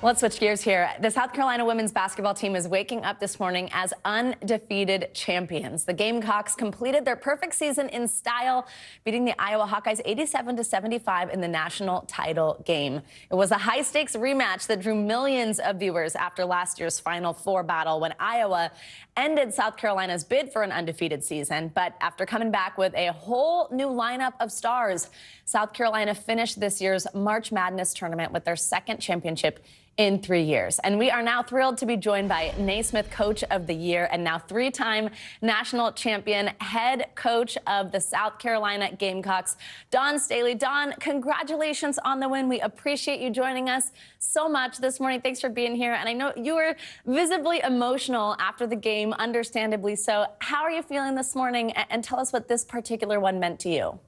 Let's switch gears here. The South Carolina women's basketball team is waking up this morning as undefeated champions. The Gamecocks completed their perfect season in style, beating the Iowa Hawkeyes 87-75 in the national title game. It was a high-stakes rematch that drew millions of viewers after last year's Final Four battle when Iowa ended South Carolina's bid for an undefeated season. But after coming back with a whole new lineup of stars, South Carolina finished this year's March Madness tournament with their second championship in 3 years. And we are now thrilled to be joined by Naismith Coach of the Year and now three-time national champion head coach of the South Carolina Gamecocks, Dawn Staley. Dawn, congratulations on the win. We appreciate you joining us so much this morning. Thanks for being here. And I know you were visibly emotional after the game, understandably so. How are you feeling this morning? And tell us what this particular one meant to you.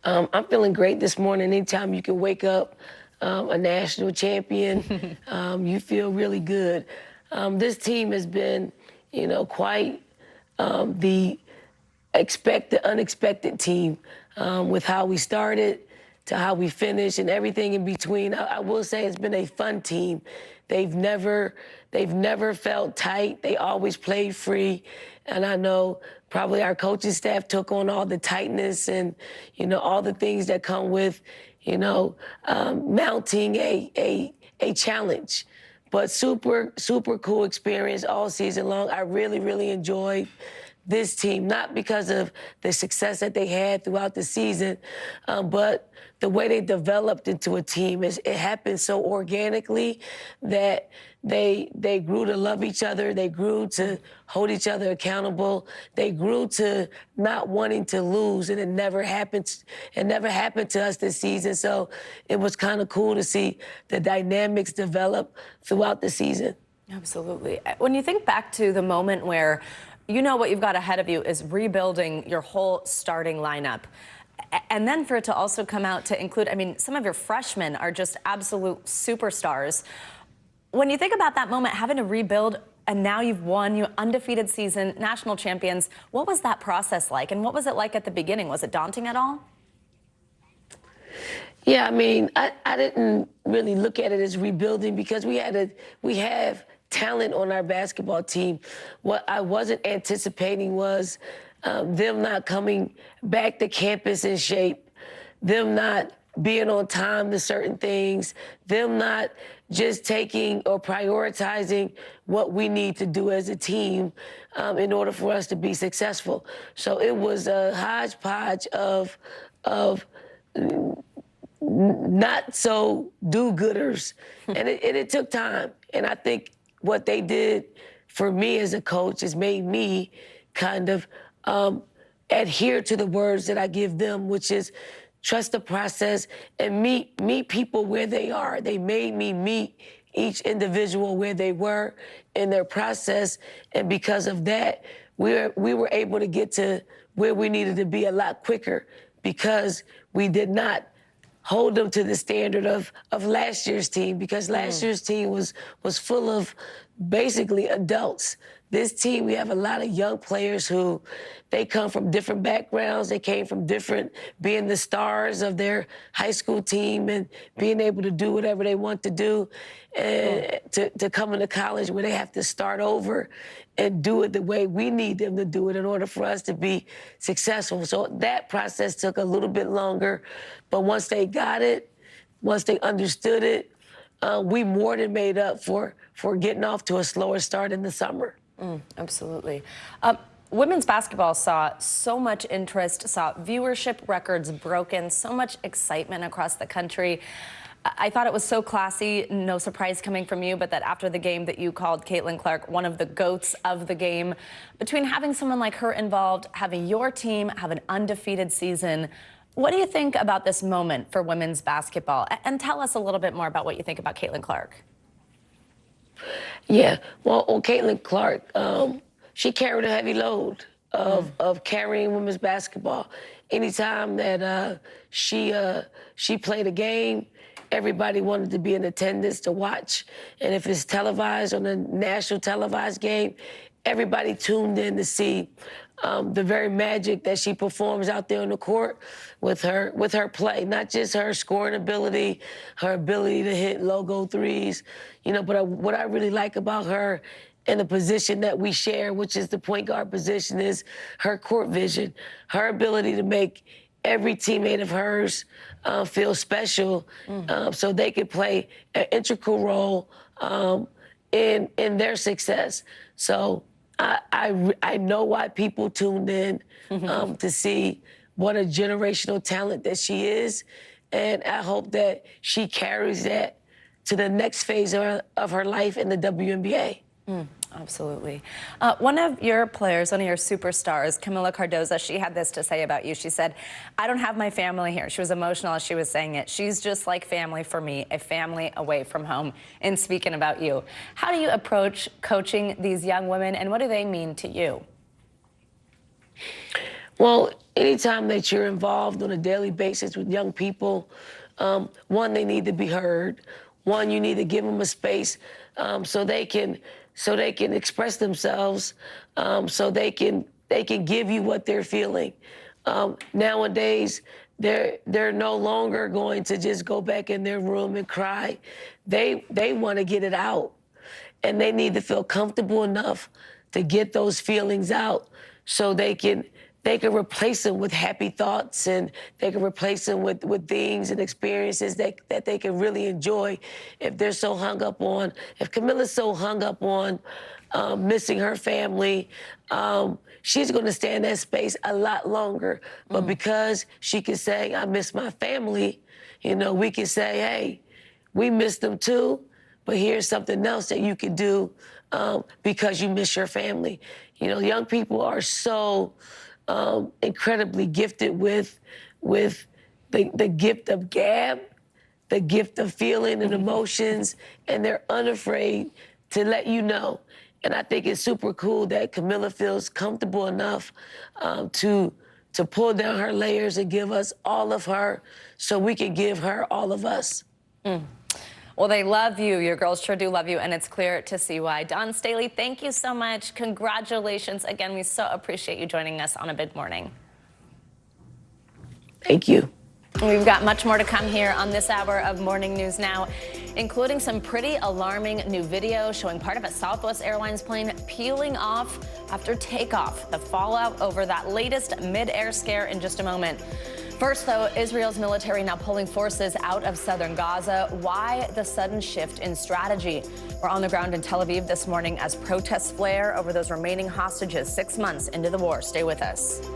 I'm feeling great this morning. Anytime you can wake up a national champion, you feel really good. This team has been, quite the unexpected team with how we started to how we finished and everything in between. I will say it's been a fun team. They've never felt tight. They always played free. And I know probably our coaching staff took on all the tightness and, all the things that come with, mounting a challenge. But super cool experience all season long. I really, really enjoyed this team, not because of the success that they had throughout the season, but the way they developed into a team. It happened so organically that they grew to love each other. They grew to hold each other accountable. They grew to not wanting to lose, and it never happened. It never happened to us this season. So it was kind of cool to see the dynamics develop throughout the season. Absolutely. When you think back to the moment where what you've got ahead of you is rebuilding your whole starting lineup. And then for it to also come out to include, some of your freshmen are just absolute superstars. When you think about that moment, having to rebuild, and now you've won, you undefeated season, national champions, what was that process like? And what was it like at the beginning? Was it daunting at all? Yeah, I didn't really look at it as rebuilding because we have talent on our basketball team. What I wasn't anticipating was them not coming back to campus in shape, them not being on time to certain things, them not just taking or prioritizing what we need to do as a team in order for us to be successful. So it was a hodgepodge of not so do-gooders. And it took time. And I think what they did for me as a coach has made me kind of adhere to the words that I give them, which is trust the process and meet people where they are. They made me meet each individual where they were in their process. And because of that, we were able to get to where we needed to be a lot quicker because we did not hold them to the standard of last year's team, because last year's team was full of basically adults. This team, we have a lot of young players who they come from different backgrounds. They came from being the stars of their high school team and being able to do whatever they want to do, and to come into college where they have to start over and do it the way we need them to do it in order for us to be successful. So that process took a little bit longer, but once they got it, once they understood it, we more than made up for getting off to a slower start in the summer. Absolutely. Women's basketball saw so much interest, saw viewership records broken, so much excitement across the country. I thought it was so classy, no surprise coming from you, but that after the game that you called Caitlin Clark one of the GOATs of the game. Between having someone like her involved, having your team have an undefeated season, what do you think about this moment for women's basketball? And tell us a little bit more about what you think about Caitlin Clark. Yeah, well, on Caitlin Clark, she carried a heavy load of carrying women's basketball. Anytime that she played a game, everybody wanted to be in attendance to watch. And if it's televised on a national televised game, everybody tuned in to see the very magic that she performs out there on the court with her play, not just her scoring ability, her ability to hit logo threes, but what I really like about her and the position that we share, which is the point guard position, is her court vision, her ability to make every teammate of hers feel special, so they could play an integral role in their success. So I know why people tuned in to see what a generational talent that she is, and I hope that she carries that to the next phase of her life in the WNBA. Absolutely. One of your players, one of your superstars, Camila Cardoza, she had this to say about you. She said, "I don't have my family here." She was emotional as she was saying it. "She's just like family for me, a family away from home." And speaking about you, how do you approach coaching these young women, and what do they mean to you? Well, anytime that you're involved on a daily basis with young people, one, they need to be heard. One, you need to give them a space so they can express themselves, so they can give you what they're feeling. Nowadays, they're no longer going to just go back in their room and cry. They want to get it out, and they need to feel comfortable enough to get those feelings out, so they can replace them with happy thoughts, and they can replace them with things and experiences that they can really enjoy. If Camila's so hung up on missing her family, she's going to stay in that space a lot longer. But because she can say, "I miss my family," we can say, "Hey, we miss them too, but here's something else that you can do because you miss your family." Young people are so incredibly gifted with the gift of gab, the gift of feeling and emotions, and they're unafraid to let you know. And I think it's super cool that Camila feels comfortable enough to pull down her layers and give us all of her so we can give her all of us. Well, they love you. Your girls sure do love you, and it's clear to see why. Dawn Staley, thank you so much. Congratulations. Again, we so appreciate you joining us on A Big Morning. Thank you. We've got much more to come here on this hour of Morning News Now. including some pretty alarming new video showing part of a Southwest Airlines plane peeling off after takeoff. The fallout over that latest mid-air scare in just a moment. First, though, Israel's military now pulling forces out of southern Gaza. Why the sudden shift in strategy? We're on the ground in Tel Aviv this morning as protests flare over those remaining hostages 6 months into the war. Stay with us.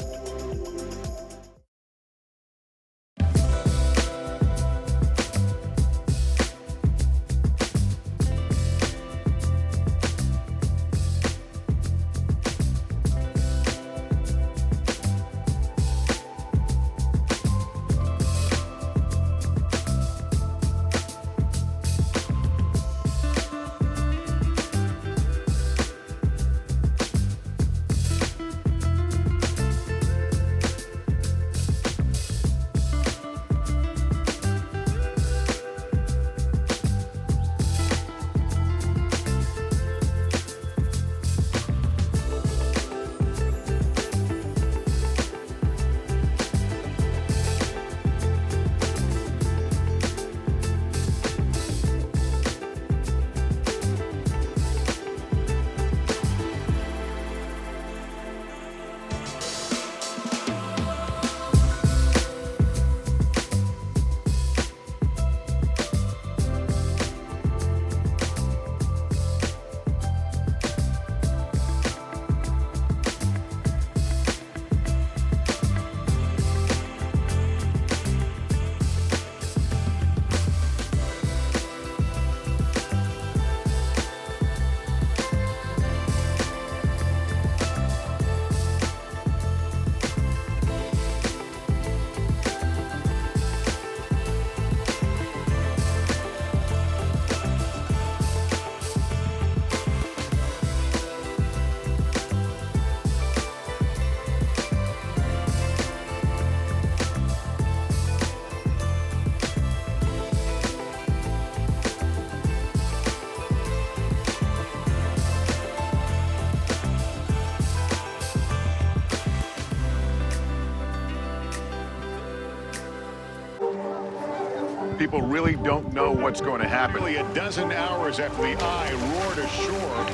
People really don't know what's going to happen. Nearly a dozen hours after the eye roared ashore.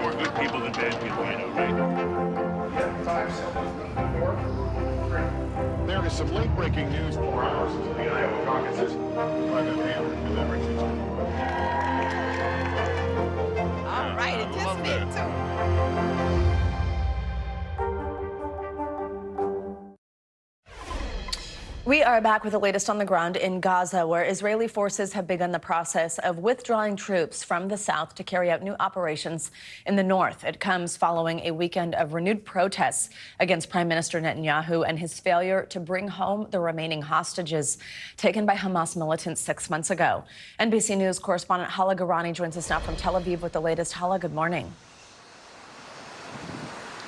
More good people than bad people, I know, right? There is some late-breaking news. 4 hours into the Iowa caucuses. All right, it just did too. We are back with the latest on the ground in Gaza, where Israeli forces have begun the process of withdrawing troops from the south to carry out new operations in the north. It comes following a weekend of renewed protests against Prime Minister Netanyahu and his failure to bring home the remaining hostages taken by Hamas militants 6 months ago. NBC News correspondent Hala Garani joins us now from Tel Aviv with the latest. Hala, good morning.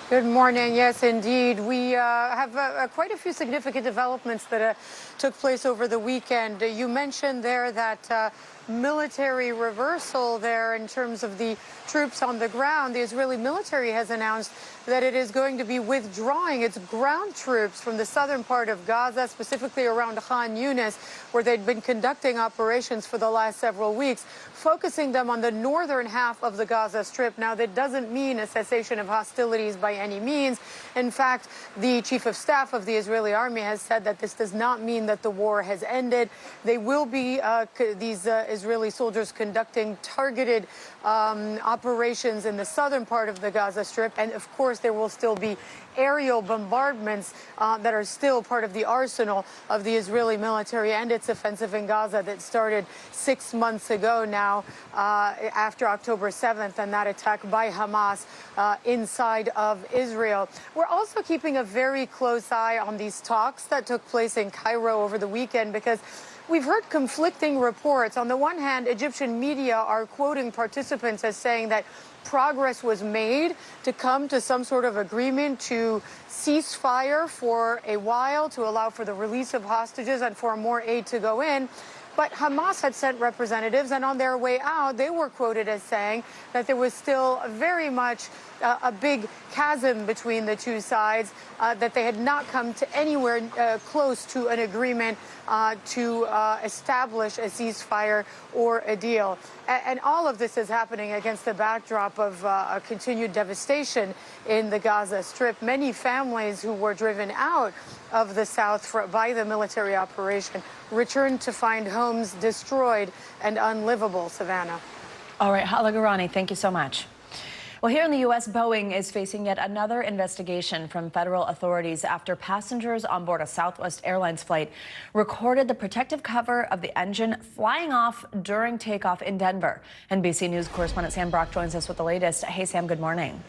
Good morning. Yes, indeed. We have quite a few significant developments that took place over the weekend. You mentioned there that military reversal there in terms of the troops on the ground. The Israeli military has announced that it is going to be withdrawing its ground troops from the southern part of Gaza, specifically around Khan Yunis, where they'd been conducting operations for the last several weeks, focusing them on the northern half of the Gaza Strip. Now, that doesn't mean a cessation of hostilities by any means. In fact, the chief of staff of the Israeli army has said that this does not mean that the war has ended. They will be, these Israeli soldiers, conducting targeted operations in the southern part of the Gaza Strip. And of course, there will still be aerial bombardments that are still part of the arsenal of the Israeli military and its offensive in Gaza that started 6 months ago now, after October 7th and that attack by Hamas inside of Israel. We're also keeping a very close eye on these talks that took place in Cairo over the weekend, because we've heard conflicting reports. On the one hand, Egyptian media are quoting participants as saying that progress was made to come to some sort of agreement to cease fire for a while, to allow for the release of hostages and for more aid to go in. But Hamas had sent representatives, and on their way out, they were quoted as saying that there was still very much a big chasm between the two sides, that they had not come to anywhere close to an agreement to establish a ceasefire or a deal. And all of this is happening against the backdrop of a continued devastation in the Gaza Strip. Many families who were driven out of the south by the military operation returned to find homes destroyed and unlivable. Savannah. All right, Hala Garani, thank you so much. Well, here in the U.S., Boeing is facing yet another investigation from federal authorities after passengers on board a Southwest Airlines flight recorded the protective cover of the engine flying off during takeoff in Denver. NBC News correspondent Sam Brock joins us with the latest. Hey, Sam, good morning.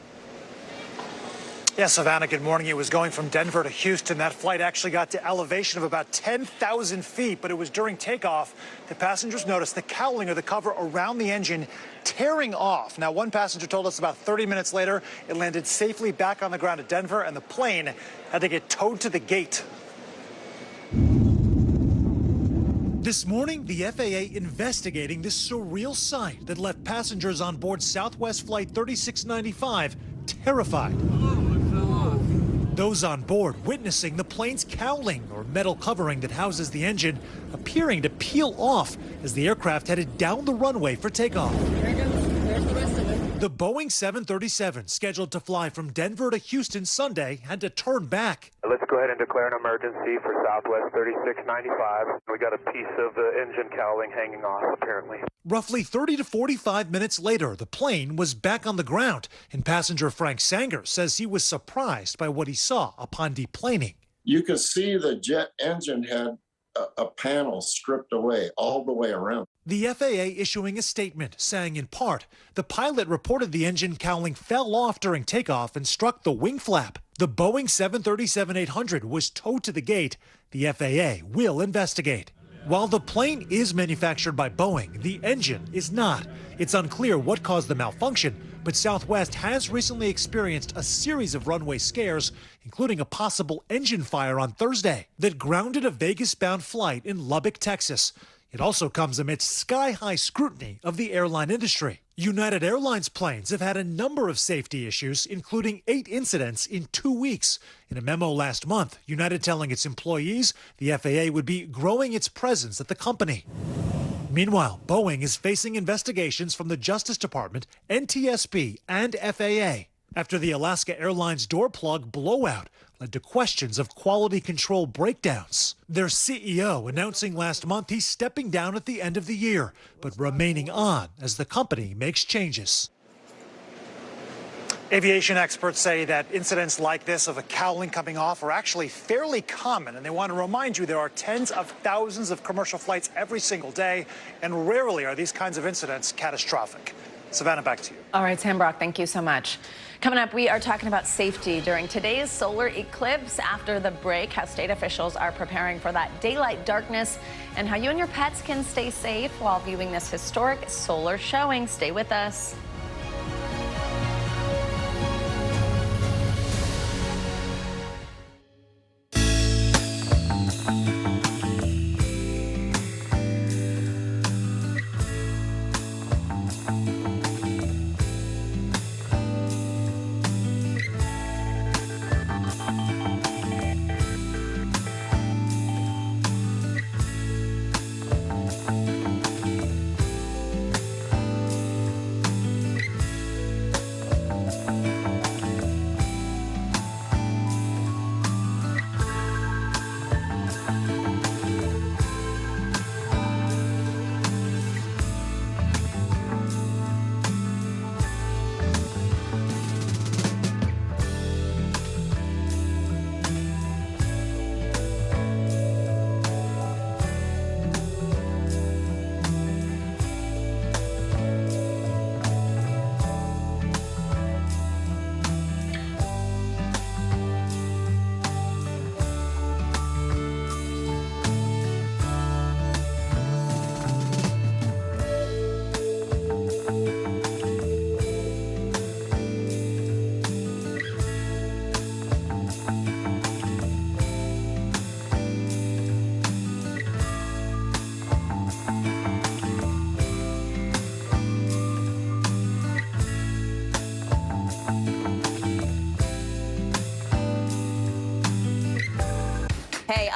Yes, Savannah, good morning. It was going from Denver to Houston. That flight actually got to elevation of about 10,000 feet, but it was during takeoff that passengers noticed the cowling of the cover around the engine tearing off. Now, one passenger told us about 30 minutes later, it landed safely back on the ground at Denver, and the plane had to get towed to the gate. This morning, the FAA investigating this surreal sight that left passengers on board Southwest Flight 3695 terrified. Those on board witnessing the plane's cowling, or metal covering that houses the engine, appearing to peel off as the aircraft headed down the runway for takeoff. The Boeing 737, scheduled to fly from Denver to Houston Sunday, had to turn back. Let's go ahead and declare an emergency for Southwest 3695. We got a piece of the engine cowling hanging off, apparently. Roughly 30 to 45 minutes later, the plane was back on the ground, and passenger Frank Sanger says he was surprised by what he saw upon deplaning. You could see the jet engine had a panel stripped away all the way around. The FAA issuing a statement saying, in part, the pilot reported the engine cowling fell off during takeoff and struck the wing flap. The Boeing 737-800 was towed to the gate. The FAA will investigate. While the plane is manufactured by Boeing, the engine is not. It's unclear what caused the malfunction, but Southwest has recently experienced a series of runway scares, including a possible engine fire on Thursday that grounded a Vegas-bound flight in Lubbock, Texas. It also comes amidst sky-high scrutiny of the airline industry. United Airlines planes have had a number of safety issues, including 8 incidents in 2 weeks. In a memo last month, United telling its employees the FAA would be growing its presence at the company. Meanwhile, Boeing is facing investigations from the Justice Department, NTSB, and FAA after the Alaska Airlines door plug blowout led to questions of quality control breakdowns. Their CEO announcing last month he's stepping down at the end of the year, but remaining on as the company makes changes. Aviation experts say that incidents like this of a cowling coming off are actually fairly common, and they want to remind you there are tens of thousands of commercial flights every single day, and rarely are these kinds of incidents catastrophic. Savannah, back to you. All right, Sam Brock, thank you so much. Coming up, we are talking about safety during today's solar eclipse. After the break, how state officials are preparing for that daylight darkness and how you and your pets can stay safe while viewing this historic solar showing. Stay with us.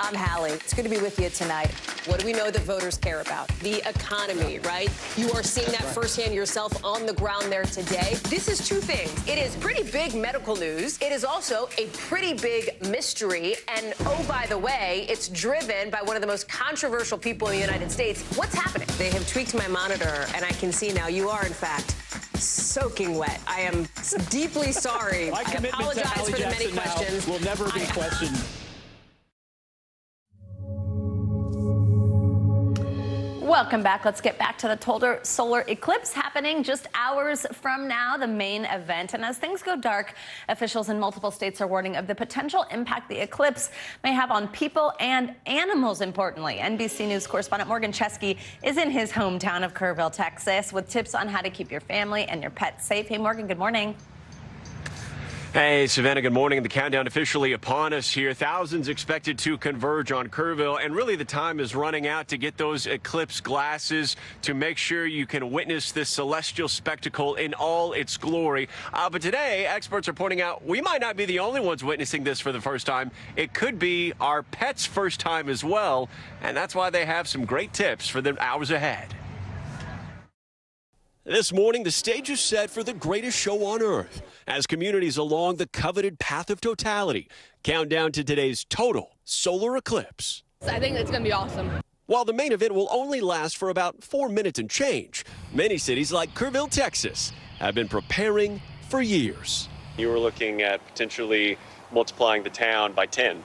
I'm Hallie. It's good to be with you tonight. What do we know that voters care about? The economy, right? You are seeing that firsthand yourself on the ground there today. This is two things. It is pretty big medical news. It is also a pretty big mystery. And oh, by the way, it's driven by one of the most controversial people in the United States. What's happening? They have tweaked my monitor, and I can see now you are, in fact, soaking wet. I am deeply sorry. I apologize for the many questions. Will never be questioned. Welcome back. Let's get back to the total solar eclipse happening just hours from now, the main event. And as things go dark, officials in multiple states are warning of the potential impact the eclipse may have on people and animals, importantly. NBC News correspondent Morgan Chesky is in his hometown of Kerrville, Texas, with tips on how to keep your family and your pets safe. Hey, Morgan, good morning. Hey, Savannah, good morning. The countdown officially upon us here. Thousands expected to converge on Kerrville, and really the time is running out to get those eclipse glasses to make sure you can witness this celestial spectacle in all its glory. But today, experts are pointing out we might not be the only ones witnessing this for the first time. It could be our pets' first time as well, and that's why they have some great tips for the hours ahead. This morning, the stage is set for the greatest show on Earth as communities along the coveted path of totality count down to today's total solar eclipse. I think it's going to be awesome. While the main event will only last for about 4 minutes and change, many cities like Kerrville, Texas, have been preparing for years. You were looking at potentially multiplying the town by 10.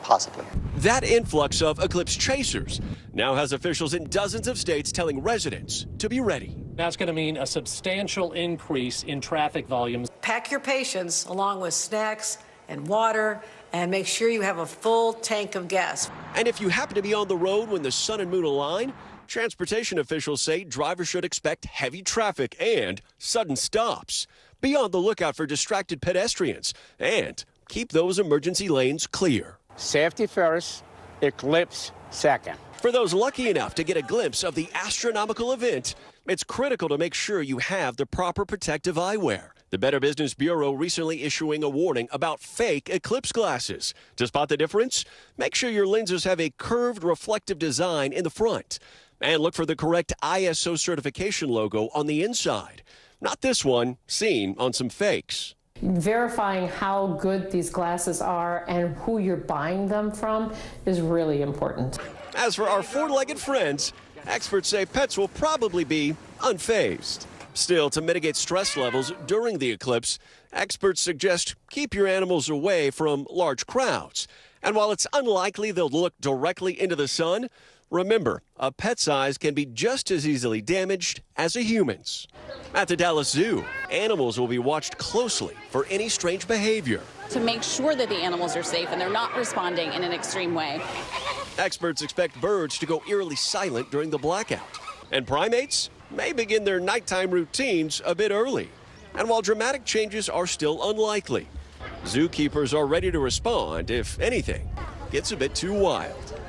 Possibly. That influx of eclipse chasers now has officials in dozens of states telling residents to be ready. That's going to mean a substantial increase in traffic volumes. Pack your patience along with snacks and water, and make sure you have a full tank of gas. And if you happen to be on the road when the sun and moon align, transportation officials say drivers should expect heavy traffic and sudden stops. Be on the lookout for distracted pedestrians and keep those emergency lanes clear. Safety first, eclipse second. For those lucky enough to get a glimpse of the astronomical event, it's critical to make sure you have the proper protective eyewear. The Better Business Bureau recently issuing a warning about fake eclipse glasses. To spot the difference, make sure your lenses have a curved reflective design in the front. And look for the correct ISO certification logo on the inside. Not this one, seen on some fakes. Verifying how good these glasses are and who you're buying them from is really important. As for our four-legged friends, experts say pets will probably be unfazed. Still, to mitigate stress levels during the eclipse, experts suggest keep your animals away from large crowds. And while it's unlikely they'll look directly into the sun, remember, a pet's eyes can be just as easily damaged as a human's. At the Dallas Zoo, animals will be watched closely for any strange behavior. To make sure that the animals are safe and they're not responding in an extreme way. Experts expect birds to go eerily silent during the blackout, and primates may begin their nighttime routines a bit early. And while dramatic changes are still unlikely, zookeepers are ready to respond if anything gets a bit too wild.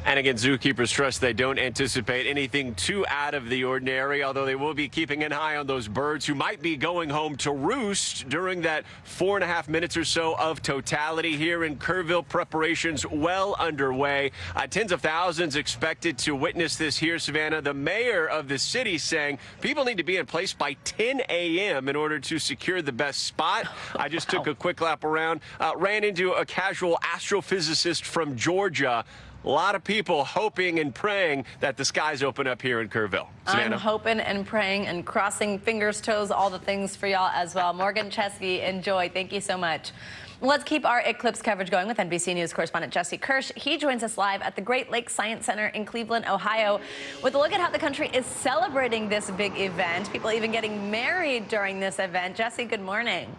And again, zookeepers stress they don't anticipate anything too out of the ordinary, although they will be keeping an eye on those birds who might be going home to roost during that 4.5 minutes or so of totality here in Kerrville. Preparations well underway. Tens of thousands expected to witness this here, Savannah. The mayor of the city saying people need to be in place by 10 a.m. in order to secure the best spot. I just took a quick lap around, ran into a casual astrophysicist from Georgia. A lot of people hoping and praying that the skies open up here in Kerrville. Savannah? I'm hoping and praying and crossing fingers, toes, all the things for y'all as well. Morgan Chesky, enjoy. Thank you so much. Let's keep our eclipse coverage going with NBC News correspondent Jesse Kirsch. He joins us live at the Great Lakes Science Center in Cleveland, Ohio, with a look at how the country is celebrating this big event. People even getting married during this event. Jesse, good morning.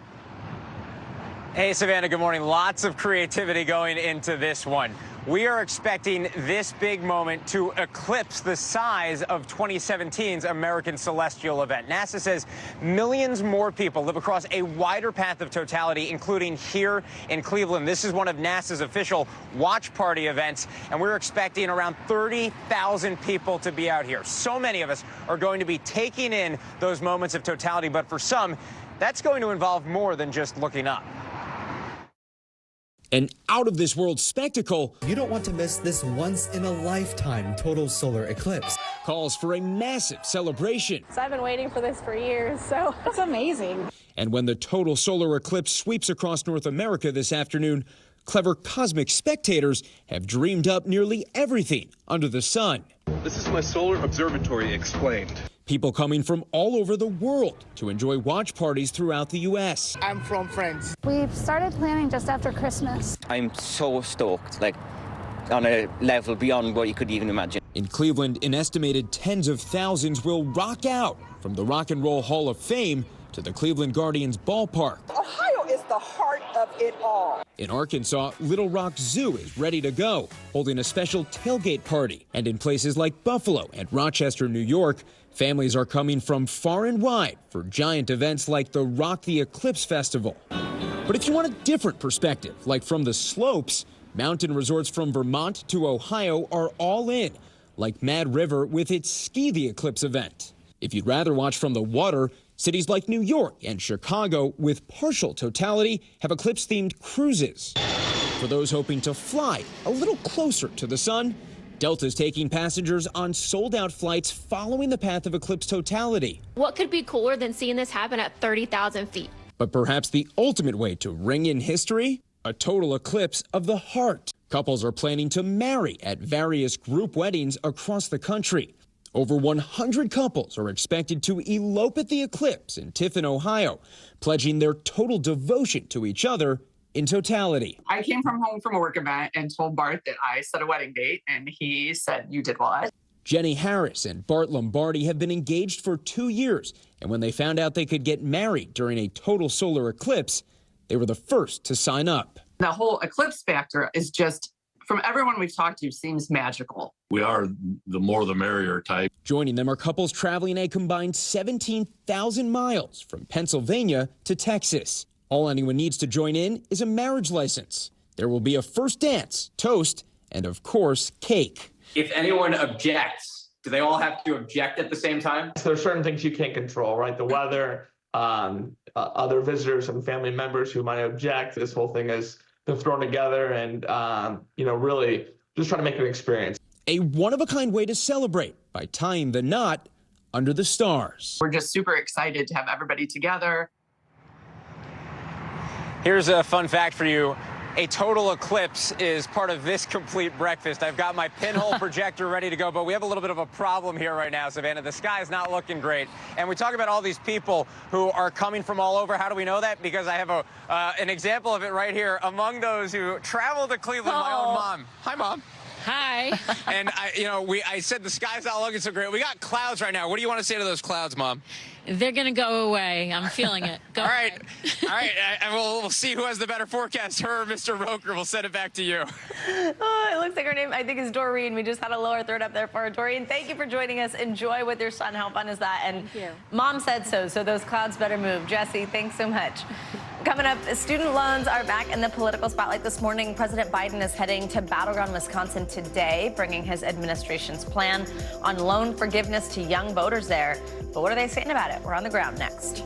Hey, Savannah, good morning. Lots of creativity going into this one. We are expecting this big moment to eclipse the size of 2017's American Celestial event. NASA says millions more people live across a wider path of totality, including here in Cleveland. This is one of NASA's official watch party events, and we're expecting around 30,000 people to be out here. So many of us are going to be taking in those moments of totality, but for some, that's going to involve more than just looking up. An out-of-this-world spectacle. You don't want to miss this once-in-a-lifetime total solar eclipse. Calls for a massive celebration. So I've been waiting for this for years, so it's amazing. And when the total solar eclipse sweeps across North America this afternoon, clever cosmic spectators have dreamed up nearly everything under the sun. This is my solar observatory explained. People coming from all over the world to enjoy watch parties throughout the U.S. I'm from France. We started planning just after Christmas. I'm so stoked, like on a level beyond what you could even imagine. In Cleveland, an estimated tens of thousands will rock out from the Rock and Roll Hall of Fame to the Cleveland Guardians ballpark. Ohio is the heart of it all. In Arkansas, Little Rock Zoo is ready to go, holding a special tailgate party. And in places like Buffalo and Rochester, New York, families are coming from far and wide for giant events like the Rock the Eclipse Festival. But if you want a different perspective, like from the slopes, mountain resorts from Vermont to Ohio are all in, like Mad River with its Ski the Eclipse event. If you'd rather watch from the water, cities like New York and Chicago with partial totality have eclipse-themed cruises. For those hoping to fly a little closer to the sun, Delta's taking passengers on sold-out flights following the path of eclipse totality. What could be cooler than seeing this happen at 30,000 feet? But perhaps the ultimate way to ring in history? A total eclipse of the heart. Couples are planning to marry at various group weddings across the country. Over 100 couples are expected to elope at the eclipse in Tiffin, Ohio, pledging their total devotion to each other in totality. I came from home from a work event and told Bart that I set a wedding date, and he said, "You did what?" Jenny Harris and Bart Lombardi have been engaged for 2 years, and when they found out they could get married during a total solar eclipse, they were the first to sign up. The whole eclipse factor is just, from everyone we've talked to, seems magical. We are the more the merrier type. Joining them are couples traveling a combined 17,000 miles from Pennsylvania to Texas. All anyone needs to join in is a marriage license. There will be a first dance, toast, and of course, cake. If anyone objects, do they all have to object at the same time? So there are certain things you can't control, right? The weather, other visitors and family members who might object. This whole thing has been thrown together and, really just trying to make an experience. A one-of-a-kind way to celebrate by tying the knot under the stars. We're just super excited to have everybody together. Here's a fun fact for you. A total eclipse is part of this complete breakfast. I've got my pinhole projector ready to go, but we have a little bit of a problem here right now, Savannah. The sky is not looking great. And we talk about all these people who are coming from all over. How do we know that? Because I have an example of it right here. Among those who travel to Cleveland, my own mom. Hi, Mom. Hi. And I said the sky's not looking so great. We got clouds right now. What do you want to say to those clouds, Mom? They're going to go away. I'm feeling it. Go All right. We'll see who has the better forecast. Her or Mr. Roker. We'll send it back to you. Oh, it looks like her name, I think, is Doreen. We just had a lower third up there for her. Doreen, thank you for joining us. Enjoy with your son. How fun is that? And thank you. Mom said so those clouds better move. Jesse, thanks so much. Coming up, student loans are back in the political spotlight this morning. President Biden is heading to Battleground, Wisconsin today, bringing his administration's plan on loan forgiveness to young voters there. But what are they saying about it? We're on the ground next.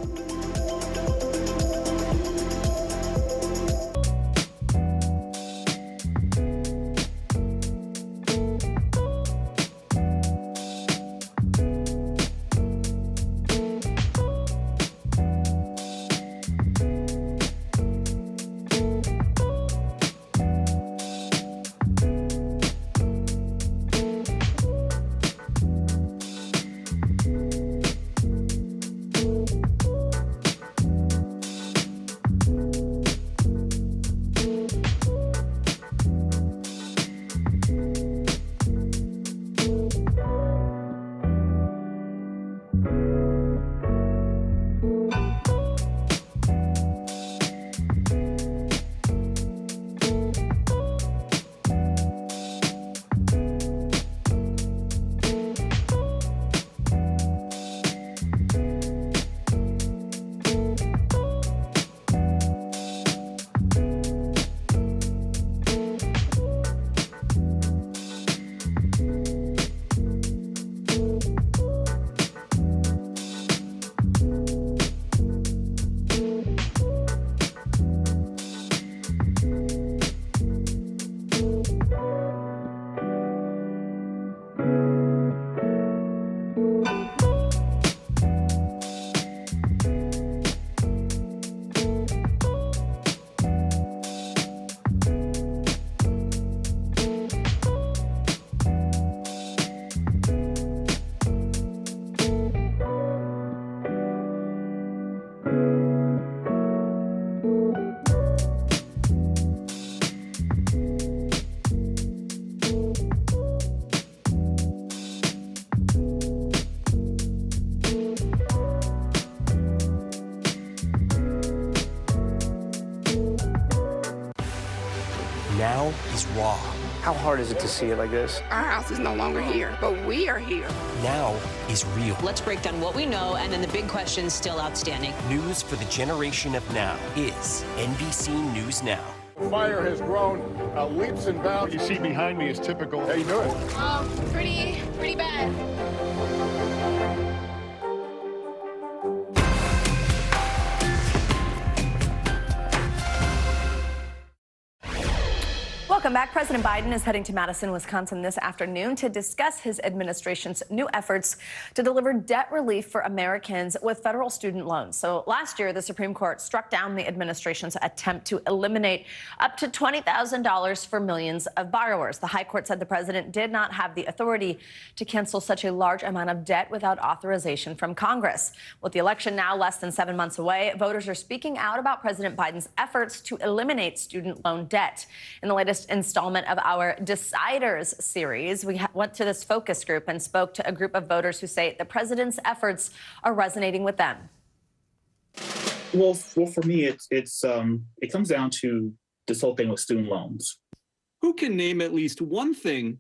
raw. How hard is it to see it like this? Our house is no longer here, but we are here. Now is real. Let's break down what we know and then the big questions still outstanding. News for the generation of now is NBC News Now. The fire has grown leaps and bounds. What you see behind me is typical. How you doing? Pretty bad. Welcome back. President Biden is heading to Madison, Wisconsin this afternoon to discuss his administration's new efforts to deliver debt relief for Americans with federal student loans. So last year, the Supreme Court struck down the administration's attempt to eliminate up to $20,000 for millions of borrowers. The High Court said the president did not have the authority to cancel such a large amount of debt without authorization from Congress. With the election now less than 7 months away, voters are speaking out about President Biden's efforts to eliminate student loan debt. In the latest installment of our Deciders series, we went to this focus group and spoke to a group of voters who say the president's efforts are resonating with them. Well, for me, it comes down to this whole thing with student loans. Who can name at least one thing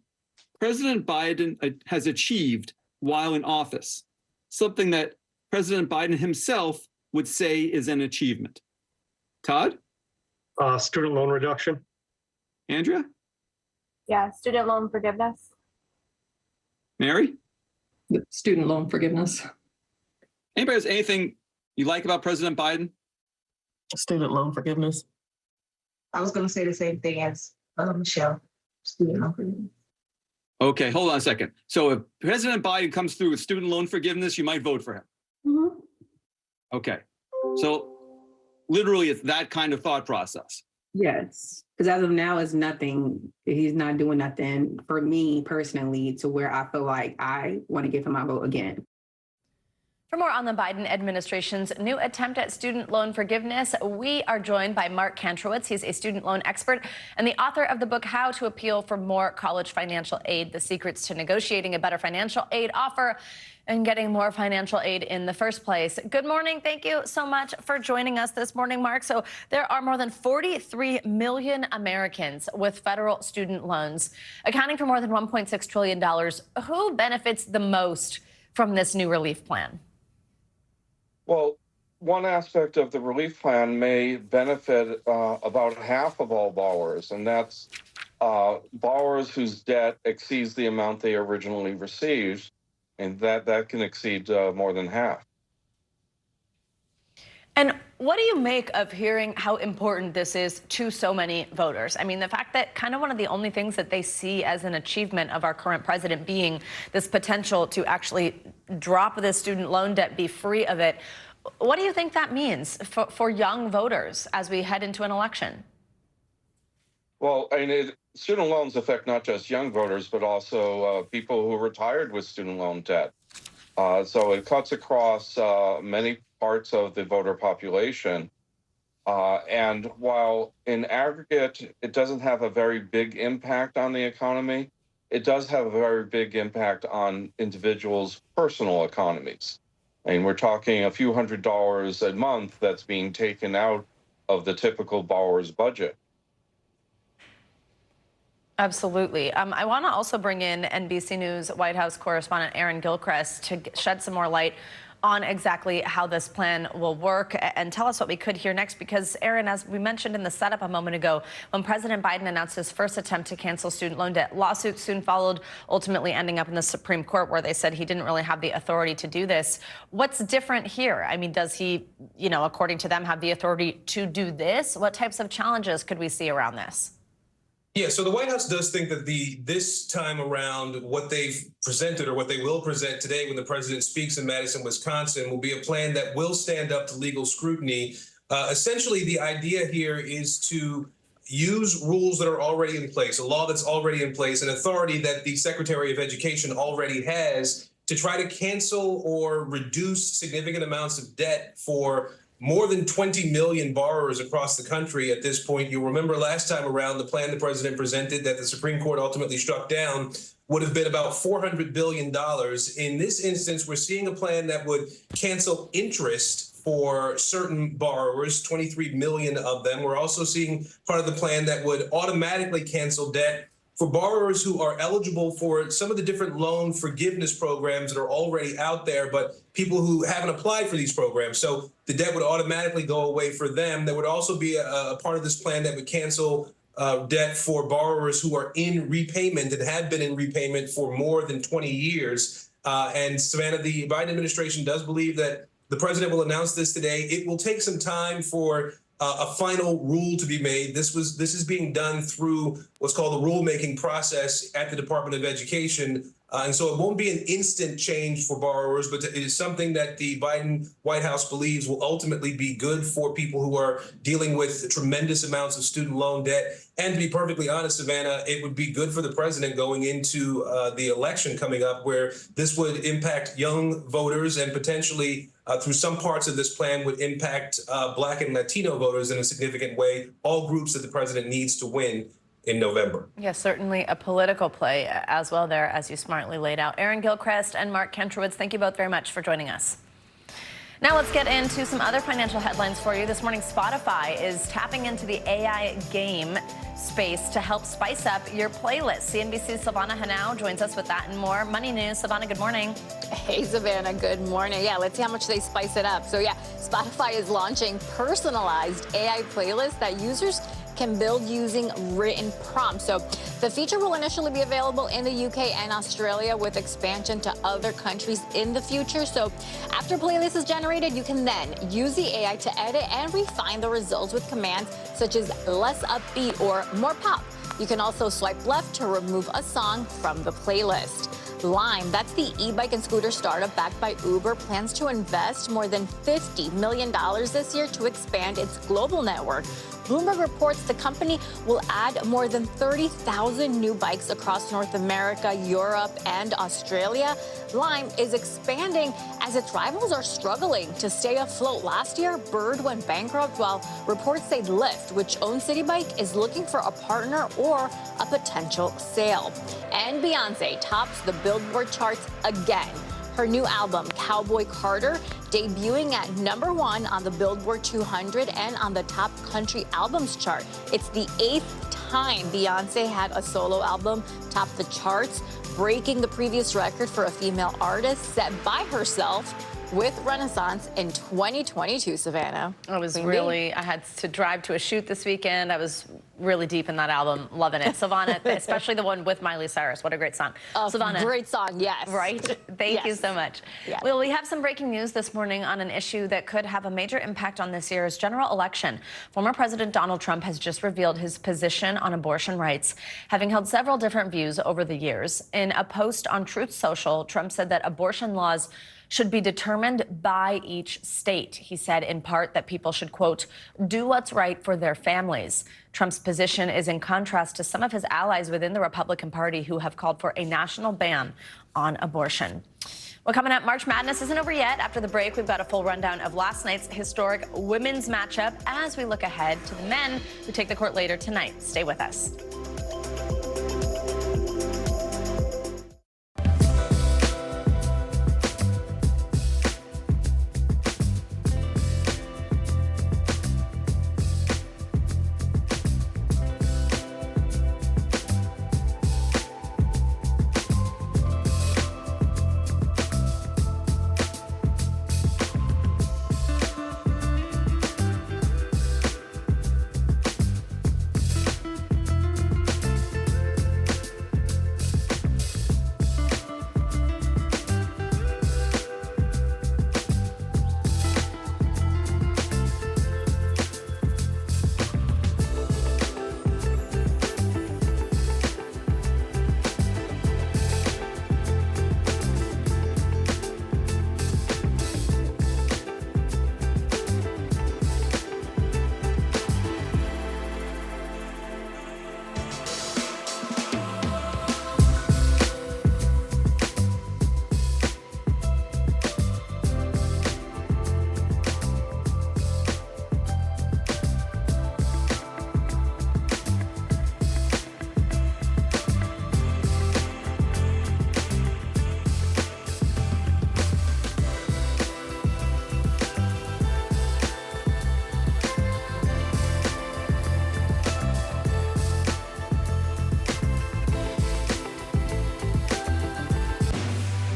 President Biden has achieved while in office? Something that President Biden himself would say is an achievement. Todd? Student loan reduction. Andrea? Yeah, student loan forgiveness. Mary? Student loan forgiveness. Anybody has anything you like about President Biden? Student loan forgiveness. I was going to say the same thing as Michelle. Student loan forgiveness. Okay, hold on a second. So if President Biden comes through with student loan forgiveness, you might vote for him. Mm-hmm. Okay. So literally it's that kind of thought process. Yes, because as of now, it's nothing. He's not doing nothing for me personally to where I feel like I want to give him my vote again. For more on the Biden administration's new attempt at student loan forgiveness, we are joined by Mark Kantrowitz. He's a student loan expert and the author of the book, How to Appeal for More College Financial Aid, The Secrets to Negotiating a Better Financial Aid Offer and Getting More Financial Aid in the First Place. Good morning. Thank you so much for joining us this morning, Mark. So there are more than 43 million Americans with federal student loans, accounting for more than $1.6 trillion. Who benefits the most from this new relief plan? Well, one aspect of the relief plan may benefit about half of all borrowers, and that's borrowers whose debt exceeds the amount they originally received, and that can exceed more than half. And what do you make of hearing how important this is to so many voters? I mean, the fact that kind of one of the only things that they see as an achievement of our current president being this potential to actually drop this student loan debt, be free of it. What do you think that means for young voters as we head into an election? Well, I mean, student loans affect not just young voters, but also people who retired with student loan debt. So it cuts across many parts of the voter population. And while in aggregate, it doesn't have a very big impact on the economy, it does have a very big impact on individuals' personal economies. I mean, we're talking a few $100s a month that's being taken out of the typical borrower's budget. Absolutely. I want to also bring in NBC News White House correspondent Aaron Gilchrist to shed some more light on exactly how this plan will work and tell us what we could hear next. Because, Aaron, as we mentioned in the setup a moment ago, when President Biden announced his first attempt to cancel student loan debt, lawsuits soon followed, ultimately ending up in the Supreme Court, where they said he didn't really have the authority to do this. What's different here? I mean, does he, according to them, have the authority to do this? What types of challenges could we see around this? Yeah, so the White House does think that this time around, what they've presented or what they will present today when the president speaks in Madison, Wisconsin, will be a plan that will stand up to legal scrutiny. Essentially, the idea here is to use rules that are already in place, a law that's already in place, an authority that the Secretary of Education already has to try to cancel or reduce significant amounts of debt for more than 20 million borrowers across the country at this point. You'll remember last time around, the plan the president presented that the Supreme Court ultimately struck down would have been about $400 billion. In this instance, we're seeing a plan that would cancel interest for certain borrowers, 23 million of them. We're also seeing part of the plan that would automatically cancel debt for borrowers who are eligible for some of the different loan forgiveness programs that are already out there, but people who haven't applied for these programs. So the debt would automatically go away for them. There would also be a part of this plan that would cancel debt for borrowers who are in repayment and have been in repayment for more than 20 years. And Savannah, the Biden administration does believe that the president will announce this today. It will take some time for a final rule to be made. This is being done through what's called the rulemaking process at the Department of Education. And so it won't be an instant change for borrowers, but it is something that the Biden White House believes will ultimately be good for people who are dealing with tremendous amounts of student loan debt. And to be perfectly honest, Savannah, it would be good for the president going into the election coming up, where this would impact young voters and potentially through some parts of this plan would impact Black and Latino voters in a significant way, all groups that the president needs to win in November. Yes, certainly a political play as well there, as you smartly laid out. Aaron Gilchrist and Mark Kentrowitz, thank you both very much for joining us. Now let's get into some other financial headlines for you. This morning, Spotify is tapping into the AI game space to help spice up your playlist. CNBC's Silvana Henao joins us with that and more. Money News, Silvana, good morning. Hey, Savannah, good morning. Yeah, let's see how much they spice it up. So yeah, Spotify is launching personalized AI playlists that users can build using written prompts. So the feature will initially be available in the UK and Australia, with expansion to other countries in the future. So after playlist is generated, you can then use the AI to edit and refine the results with commands such as less upbeat or more pop. You can also swipe left to remove a song from the playlist. Lime, that's the e-bike and scooter startup backed by Uber, plans to invest more than $50 million this year to expand its global network. Bloomberg reports the company will add more than 30,000 new bikes across North America, Europe, and Australia. Lime is expanding as its rivals are struggling to stay afloat. Last year, Bird went bankrupt, while reports say Lyft, which owns City Bike, is looking for a partner or a potential sale. And Beyonce tops the Billboard charts again. Her new album, Cowboy Carter, debuting at #1 on the Billboard 200 and on the top country albums chart. It's the 8th time Beyonce had a solo album top the charts, breaking the previous record for a female artist set by herself with Renaissance in 2022, Savannah. I had to drive to a shoot this weekend. I was really deep in that album, loving it. Silvana, especially the one with Miley Cyrus. What a great song. Silvana. Great song, yes. Right? Thank you so much. Yes. Well, we have some breaking news this morning on an issue that could have a major impact on this year's general election. Former President Donald Trump has just revealed his position on abortion rights, having held several different views over the years. In a post on Truth Social, Trump said that abortion laws should be determined by each state. He said in part that people should, quote, do what's right for their families. Trump's position is in contrast to some of his allies within the Republican Party who have called for a national ban on abortion. Well, coming up, March Madness isn't over yet. After the break, we've got a full rundown of last night's historic women's matchup as we look ahead to the men who take the court later tonight. Stay with us.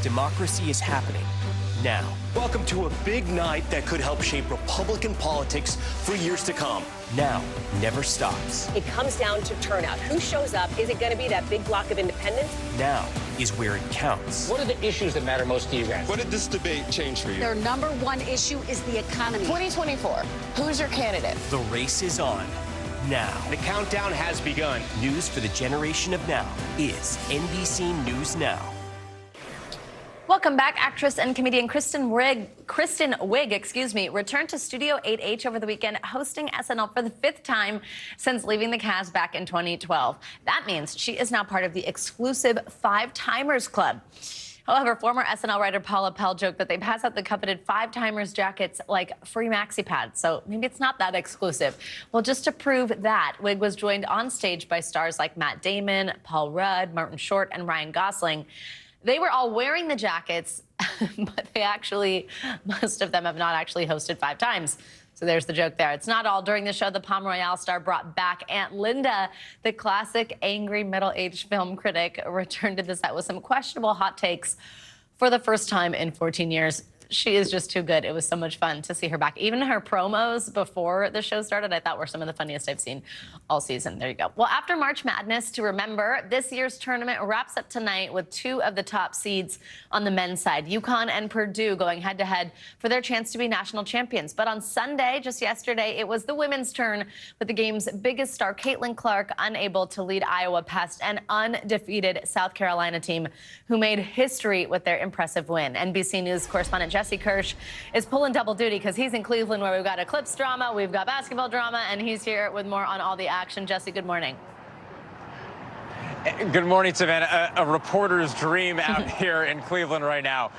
Democracy is happening now. Welcome to a big night that could help shape Republican politics for years to come. Now never stops. It comes down to turnout. Who shows up? Is it going to be that big block of independents? Now is where it counts. What are the issues that matter most to you guys? What did this debate change for you? Their number one issue is the economy. 2024, who's your candidate? The race is on now. The countdown has begun. News for the generation of now is NBC News Now. Welcome back. Actress and comedian Kristen Wiig, returned to Studio 8H over the weekend, hosting SNL for the 5th time since leaving the cast back in 2012. That means she is now part of the exclusive Five-Timers Club. However, former SNL writer Paula Pell joked that they pass out the coveted Five-Timers jackets like free maxi pads, so maybe it's not that exclusive. Well, just to prove that, Wiig was joined on stage by stars like Matt Damon, Paul Rudd, Martin Short, and Ryan Gosling. They were all wearing the jackets, but most of them have not actually hosted 5 times. So there's the joke there. It's not all. During the show, the Palm Royale star brought back Aunt Linda. The classic angry middle-aged film critic returned to the set with some questionable hot takes for the first time in 14 years. She is just too good. It was so much fun to see her back. Even her promos before the show started, I thought were some of the funniest I've seen all season. There you go. Well, after March Madness to remember, this year's tournament wraps up tonight with 2 of the top seeds on the men's side, UConn and Purdue, going head-to-head for their chance to be national champions. But on Sunday, just yesterday, it was the women's turn, with the game's biggest star, Caitlin Clark, unable to lead Iowa past an undefeated South Carolina team who made history with their impressive win. NBC News correspondent Jesse Kirsch is pulling double duty because he's in Cleveland, where we've got Eclipse drama, we've got basketball drama, and he's here with more on all the action. Jesse, good morning. Good morning, Savannah. A reporter's dream out here in Cleveland right now.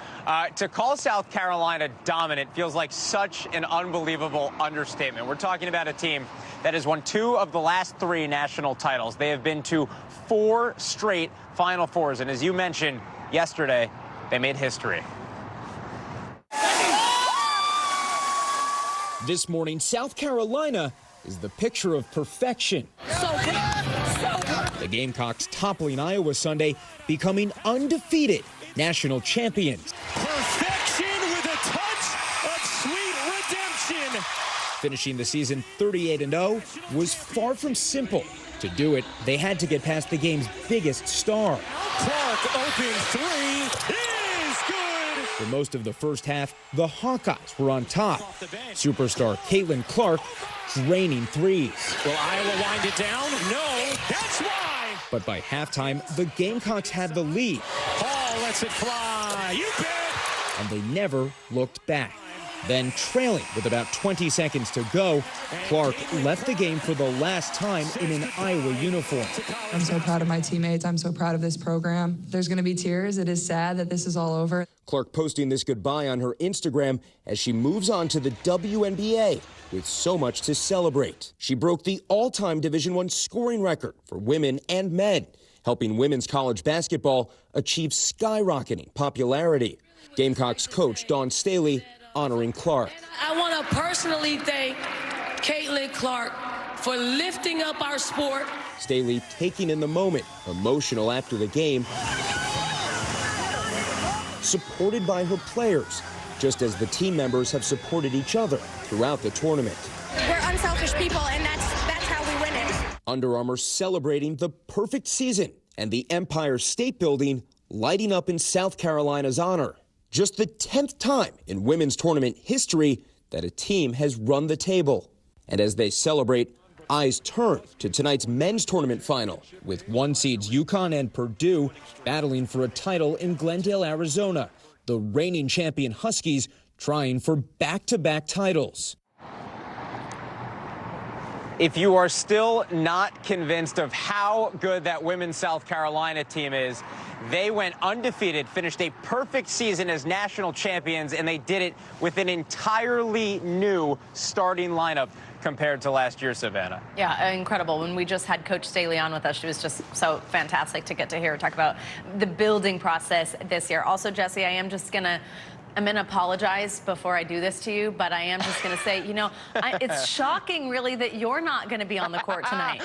To call South Carolina dominant feels like such an unbelievable understatement. We're talking about a team that has won 2 of the last 3 national titles. They have been to 4 straight Final Fours, and as you mentioned yesterday, they made history. This morning, South Carolina is the picture of perfection. The Gamecocks toppling Iowa Sunday, becoming undefeated national champions. Perfection with a touch of sweet redemption. Finishing the season 38-0 was far from simple. To do it, they had to get past the game's biggest star. Clark open 3 is good. For most of the first half, the Hawkeyes were on top. Superstar Caitlin Clark draining threes. Will Iowa wind it down? No, that's why. But by halftime, the Gamecocks had the lead. Paul lets it fly. You bet. And they never looked back. Then, trailing with about 20 seconds to go, Clark left the game for the last time in an Iowa uniform. I'm so proud of my teammates. I'm so proud of this program. There's going to be tears. It is sad that this is all over. Clark posting this goodbye on her Instagram as she moves on to the WNBA with so much to celebrate. She broke the all-time Division I scoring record for women and men, helping women's college basketball achieve skyrocketing popularity. Gamecocks coach Dawn Staley honoring Clark. I want to personally thank Caitlin Clark for lifting up our sport. Staley taking in the moment, emotional after the game, supported by her players, just as the team members have supported each other throughout the tournament. We're unselfish people, and that's how we win it. Under Armour celebrating the perfect season and the Empire State Building lighting up in South Carolina's honor. Just the 10th time in women's tournament history that a team has run the table. And as they celebrate, eyes turn to tonight's men's tournament final, with 1 seeds UConn and Purdue battling for a title in Glendale, Arizona. The reigning champion Huskies trying for back-to-back titles. If you are still not convinced of how good that women's South Carolina team is, they went undefeated, finished a perfect season as national champions, and they did it with an entirely new starting lineup compared to last year, Savannah. Yeah, incredible. When we just had Coach Staley on with us, she was just so fantastic to get to hear her talk about the building process this year. Also, Jesse, I'm going to apologize before I do this to you, but I am just going to say, you know, it's shocking, really, that you're not going to be on the court tonight.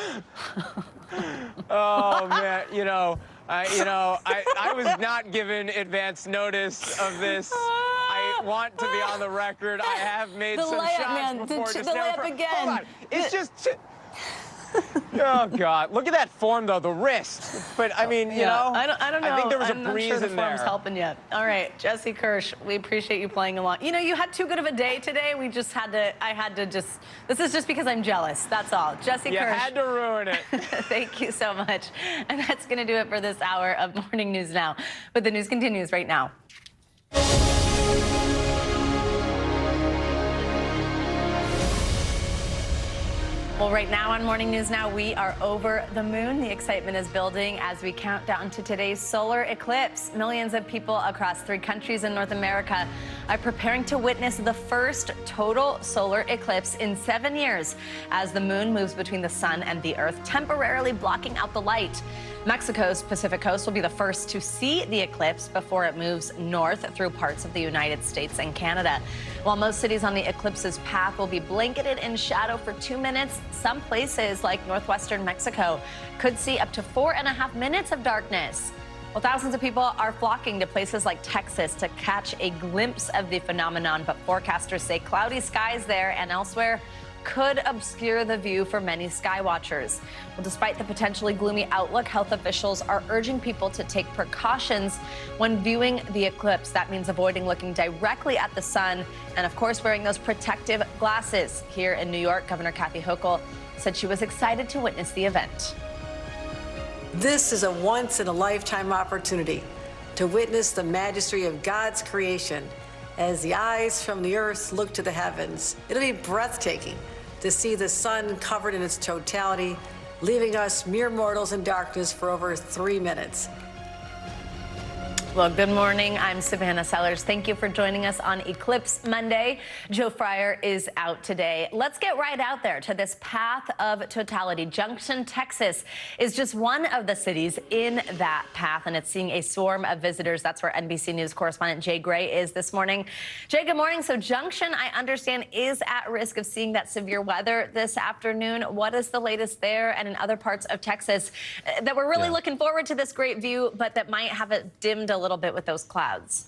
Oh, man, you know, I was not given advance notice of this. I want to be on the record. I have made some shots before. The layup again. Hold on. It's just... Oh, God. Look at that form, though, the wrist. But, I mean, you know. I don't know. I think there was a I'm not breeze sure the in there. form's helping yet. All right, Jesse Kirsch, we appreciate you playing along. You know, you had too good of a day today. This is just because I'm jealous. That's all. Jesse Kirsch. You had to ruin it. Thank you so much. And that's going to do it for this hour of Morning News Now. But the news continues right now. Well, right now on Morning News Now, we are over the moon. The excitement is building as we count down to today's solar eclipse. Millions of people across 3 countries in North America are preparing to witness the first total solar eclipse in 7 years as the moon moves between the sun and the earth, temporarily blocking out the light. Mexico's Pacific coast will be the first to see the eclipse before it moves north through parts of the United States and Canada. While most cities on the eclipse's path will be blanketed in shadow for 2 minutes, some places like northwestern Mexico could see up to 4.5 minutes of darkness. Well, thousands of people are flocking to places like Texas to catch a glimpse of the phenomenon, but forecasters say cloudy skies there and elsewhere could obscure the view for many sky watchers. Well, despite the potentially gloomy outlook, health officials are urging people to take precautions when viewing the eclipse. That means avoiding looking directly at the sun and, of course, wearing those protective glasses. Here in New York, Governor Kathy Hochul said she was excited to witness the event. This is a once-in-a-lifetime opportunity to witness the majesty of God's creation as the eyes from the earth look to the heavens. It'll be breathtaking to see the sun covered in its totality, leaving us mere mortals in darkness for over 3 minutes. Well, good morning. I'm Savannah Sellers. Thank you for joining us on Eclipse Monday. Joe Fryer is out today. Let's get right out there to this path of totality. Junction, Texas is just one of the cities in that path, and it's seeing a swarm of visitors. That's where NBC News correspondent Jay Gray is this morning. Jay, good morning. So Junction, I understand, is at risk of seeing that severe weather this afternoon. What is the latest there and in other parts of Texas that we're really looking forward to this great view, but that might have it dimmed a little bit with those clouds?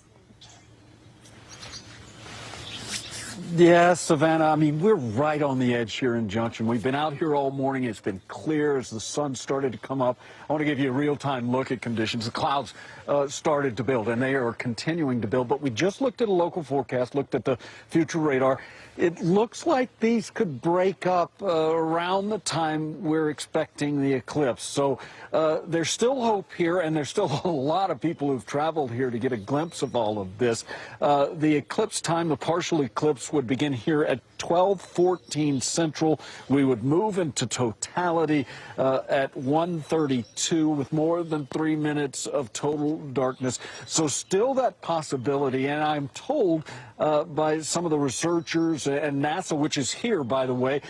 Yeah, Savannah, I mean, we're right on the edge here in Junction. We've been out here all morning. It's been clear as the sun started to come up. I want to give you a real-time look at conditions. The clouds started to build, and they are continuing to build. But we just looked at a local forecast, looked at the future radar. It looks like these could break up around the time we're expecting the eclipse. So there's still hope here, and there's still a lot of people who've traveled here to get a glimpse of all of this. The eclipse time, the partial eclipse, would begin here at 12:14 Central. We would move into totality at 1:32 with more than 3 minutes of total darkness. So still that possibility, and I'm told by some of the researchers and NASA, which is here, by the way,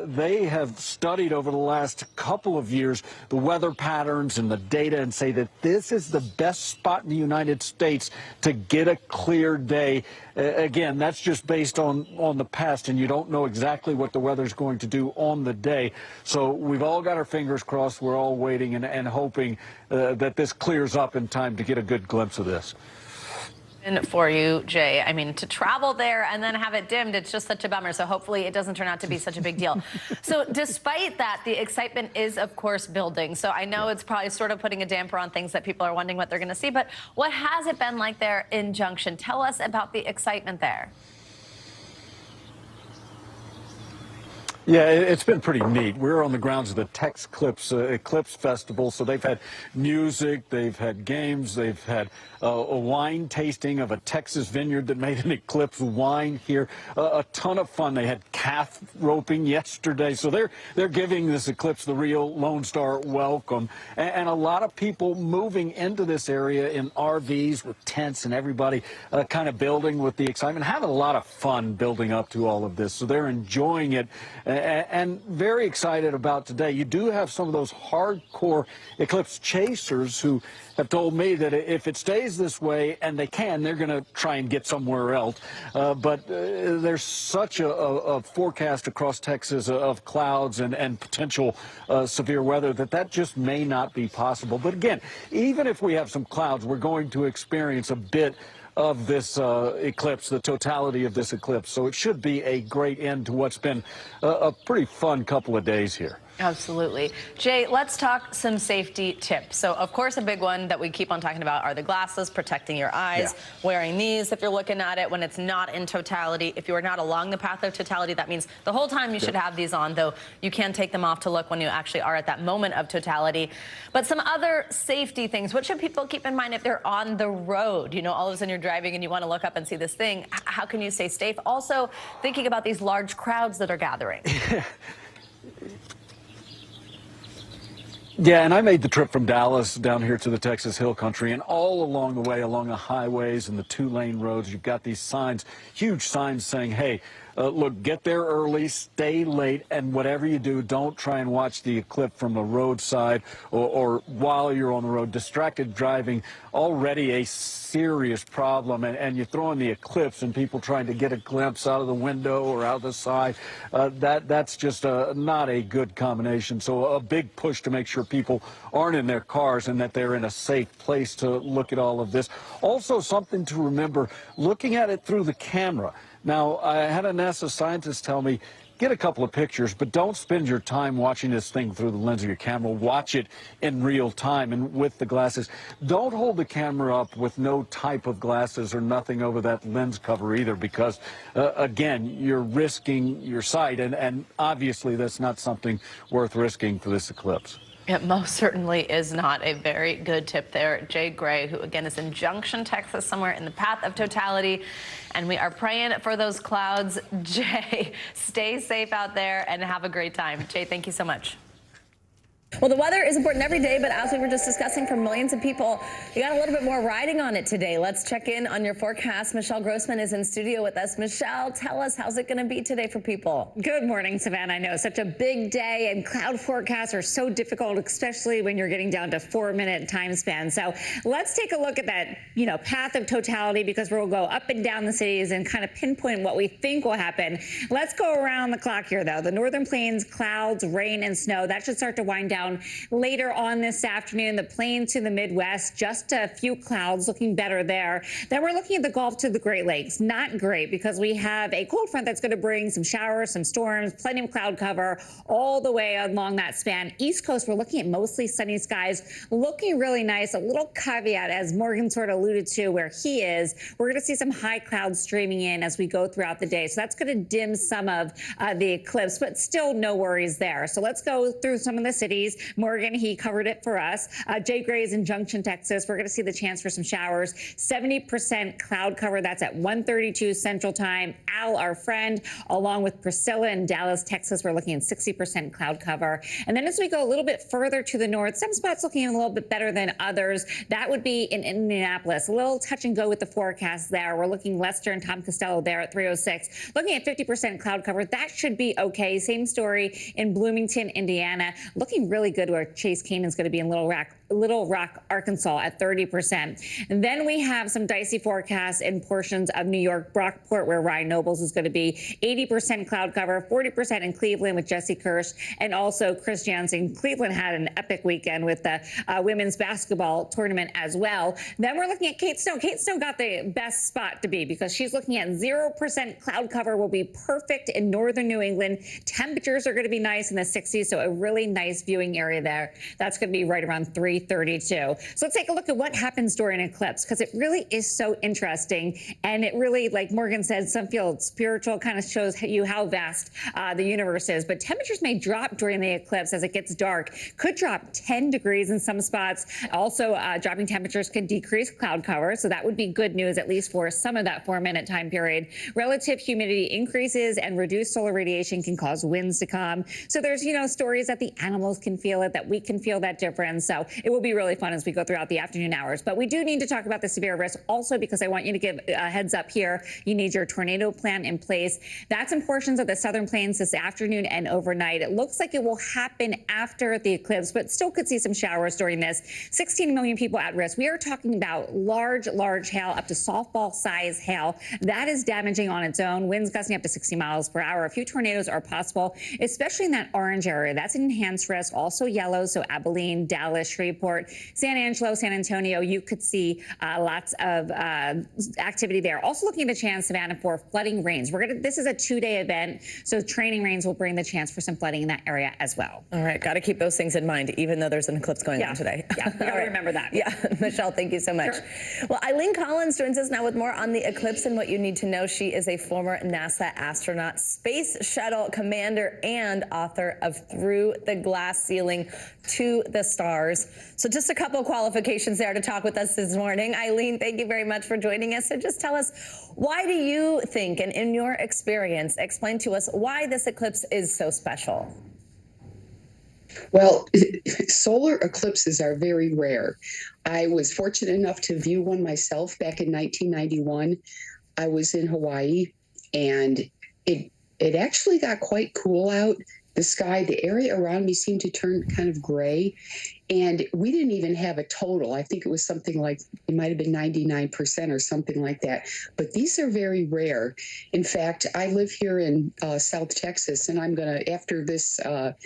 they have studied over the last couple of years the weather patterns and the data and say that this is the best spot in the United States to get a clear day. Again, that's just based on the past, and you don't know exactly what the weather's going to do on the day. So we've all got our fingers crossed. We're all waiting and hoping that this clears up in time to get a good glimpse of this. And for you, Jay, I mean, to travel there and then have it dimmed, it's just such a bummer. So hopefully it doesn't turn out to be such a big deal. So despite that, the excitement is, of course, building. So I know it's probably sort of putting a damper on things that people are wondering what they're going to see. But what has it been like there in Junction? Tell us about the excitement there. Yeah, it's been pretty neat. We're on the grounds of the Tex Eclipse Festival, so they've had music, they've had games, they've had a wine tasting of a Texas vineyard that made an eclipse wine here. A ton of fun. They had calf roping yesterday, so they're giving this eclipse the real Lone Star welcome. And a lot of people moving into this area in RVs with tents and everybody kind of building with the excitement, having a lot of fun building up to all of this. So they're enjoying it. and very excited about today. You do have some of those hardcore eclipse chasers who have told me that if it stays this way, and they can, they're going to try and get somewhere else. But there's such a forecast across Texas of clouds and potential severe weather that just may not be possible. But again, even if we have some clouds, we're going to experience a bit of this eclipse, the totality of this eclipse. So it should be a great end to what's been a pretty fun couple of days here. Absolutely. Jay, let's talk some safety tips. So, of course, a big one that we keep on talking about are the glasses, protecting your eyes, wearing these if you're looking at it when it's not in totality. If you are not along the path of totality, that means the whole time you should have these on, though you can take them off to look when you actually are at that moment of totality. But some other safety things, what should people keep in mind if they're on the road? You know, all of a sudden you're driving and you want to look up and see this thing. How can you stay safe? Also, thinking about these large crowds that are gathering. Yeah, and I made the trip from Dallas down here to the Texas Hill Country, and all along the way, along the highways and the two-lane roads, you've got these signs, huge signs saying, hey, look, get there early, stay late, and whatever you do, don't try and watch the eclipse from the roadside or while you're on the road. Distracted driving, already a serious problem, and you throw in the eclipse and people trying to get a glimpse out of the window or out the side. That's just not a good combination. So a big push to make sure people aren't in their cars and that they're in a safe place to look at all of this. Also, something to remember, looking at it through the camera. Now, I had a NASA scientist tell me, get a couple of pictures, but don't spend your time watching this thing through the lens of your camera. Watch it in real time and with the glasses. Don't hold the camera up with no type of glasses or nothing over that lens cover either, because, again, you're risking your sight, and obviously that's not something worth risking for this eclipse. It most certainly is not a very good tip there. Jay Gray, who again is in Junction, Texas, somewhere in the path of totality. And we are praying for those clouds. Jay, stay safe out there and have a great time. Jay, thank you so much. Well, the weather is important every day, but as we were just discussing, for millions of people, you got a little bit more riding on it today. Let's check in on your forecast. Michelle Grossman is in studio with us. Michelle, tell us, how's it going to be today for people? Good morning, Savannah. I know, such a big day, and cloud forecasts are so difficult, especially when you're getting down to 4-minute time span. So let's take a look at that, path of totality, because we'll go up and down the cities and kind of pinpoint what we think will happen. Let's go around the clock here, though. The northern plains, clouds, rain, and snow, that should start to wind down later on this afternoon. The plains to the Midwest, just a few clouds, looking better there. Then we're looking at the Gulf to the Great Lakes. Not great, because we have a cold front that's going to bring some showers, some storms, plenty of cloud cover all the way along that span. East Coast, we're looking at mostly sunny skies, looking really nice. A little caveat, as Morgan sort of alluded to where he is, we're going to see some high clouds streaming in as we go throughout the day. So that's going to dim some of the eclipse, but still no worries there. So let's go through some of the cities. Morgan, he covered it for us. Jay Gray is in Junction, Texas. We're going to see the chance for some showers. 70% cloud cover. That's at 1:32 Central Time. Al, our friend, along with Priscilla in Dallas, Texas, we're looking at 60% cloud cover. And then as we go a little bit further to the north, some spots looking a little bit better than others. That would be in Indianapolis. A little touch and go with the forecast there. We're looking Lester and Tom Costello there at 306. Looking at 50% cloud cover. That should be okay. Same story in Bloomington, Indiana. Looking really good where Chase Canyon's going to be in Little Rock, Arkansas at 30%. And then we have some dicey forecasts in portions of New York, Brockport, where Ryan Nobles is going to be 80% cloud cover, 40% in Cleveland with Jesse Kirsch, and also Chris Jansen. Cleveland had an epic weekend with the women's basketball tournament as well. Then we're looking at Kate Snow. Kate Snow got the best spot to be, because she's looking at 0% cloud cover, will be perfect in northern New England. Temperatures are going to be nice in the 60s, so a really nice viewing area there. That's going to be right around 3:32. So let's take a look at what happens during an eclipse, because it really is so interesting. And it really, like Morgan said, some feel spiritual, kind of shows you how vast the universe is. But temperatures may drop during the eclipse as it gets dark. Could drop 10 degrees in some spots. Also, dropping temperatures could decrease cloud cover. So that would be good news, at least for some of that 4-minute time period. Relative humidity increases, and reduced solar radiation can cause winds to come. So there's, stories that the animals can feel it, that we can feel that difference. So it it will be really fun as we go throughout the afternoon hours. But we do need to talk about the severe risk also, because I want you to give a heads up here. You need your tornado plan in place. That's in portions of the southern plains this afternoon and overnight. It looks like it will happen after the eclipse, but still could see some showers during this. 16 million people at risk. We are talking about large hail, up to softball size hail. That is damaging on its own. Winds gusting up to 60 miles per hour. A few tornadoes are possible, especially in that orange area. That's an enhanced risk. Also yellow, so Abilene, Dallas, Shreveport, San Angelo, San Antonio. You could see lots of activity there. Also looking at the chance, Savannah, for flooding rains. This is a 2-day event, so training rains will bring the chance for some flooding in that area as well. All right, got to keep those things in mind, even though there's an eclipse going on today. Yeah, we got to remember that. Yeah, Michelle, thank you so much. Sure. Well, Eileen Collins joins us now with more on the eclipse and what you need to know. She is a former NASA astronaut, Space Shuttle commander, and author of Through the Glass Ceiling to the Stars. So just a couple of qualifications there to talk with us this morning. Eileen, thank you very much for joining us. So just tell us, why do you think, and in your experience, explain to us why this eclipse is so special? Well, solar eclipses are very rare. I was fortunate enough to view one myself back in 1991. I was in Hawaii, and it actually got quite cool out. The sky, the area around me seemed to turn kind of gray, and we didn't even have a total. I think it was something like, it might have been 99% or something like that. But these are very rare. In fact, I live here in South Texas, and I'm going to, after this talk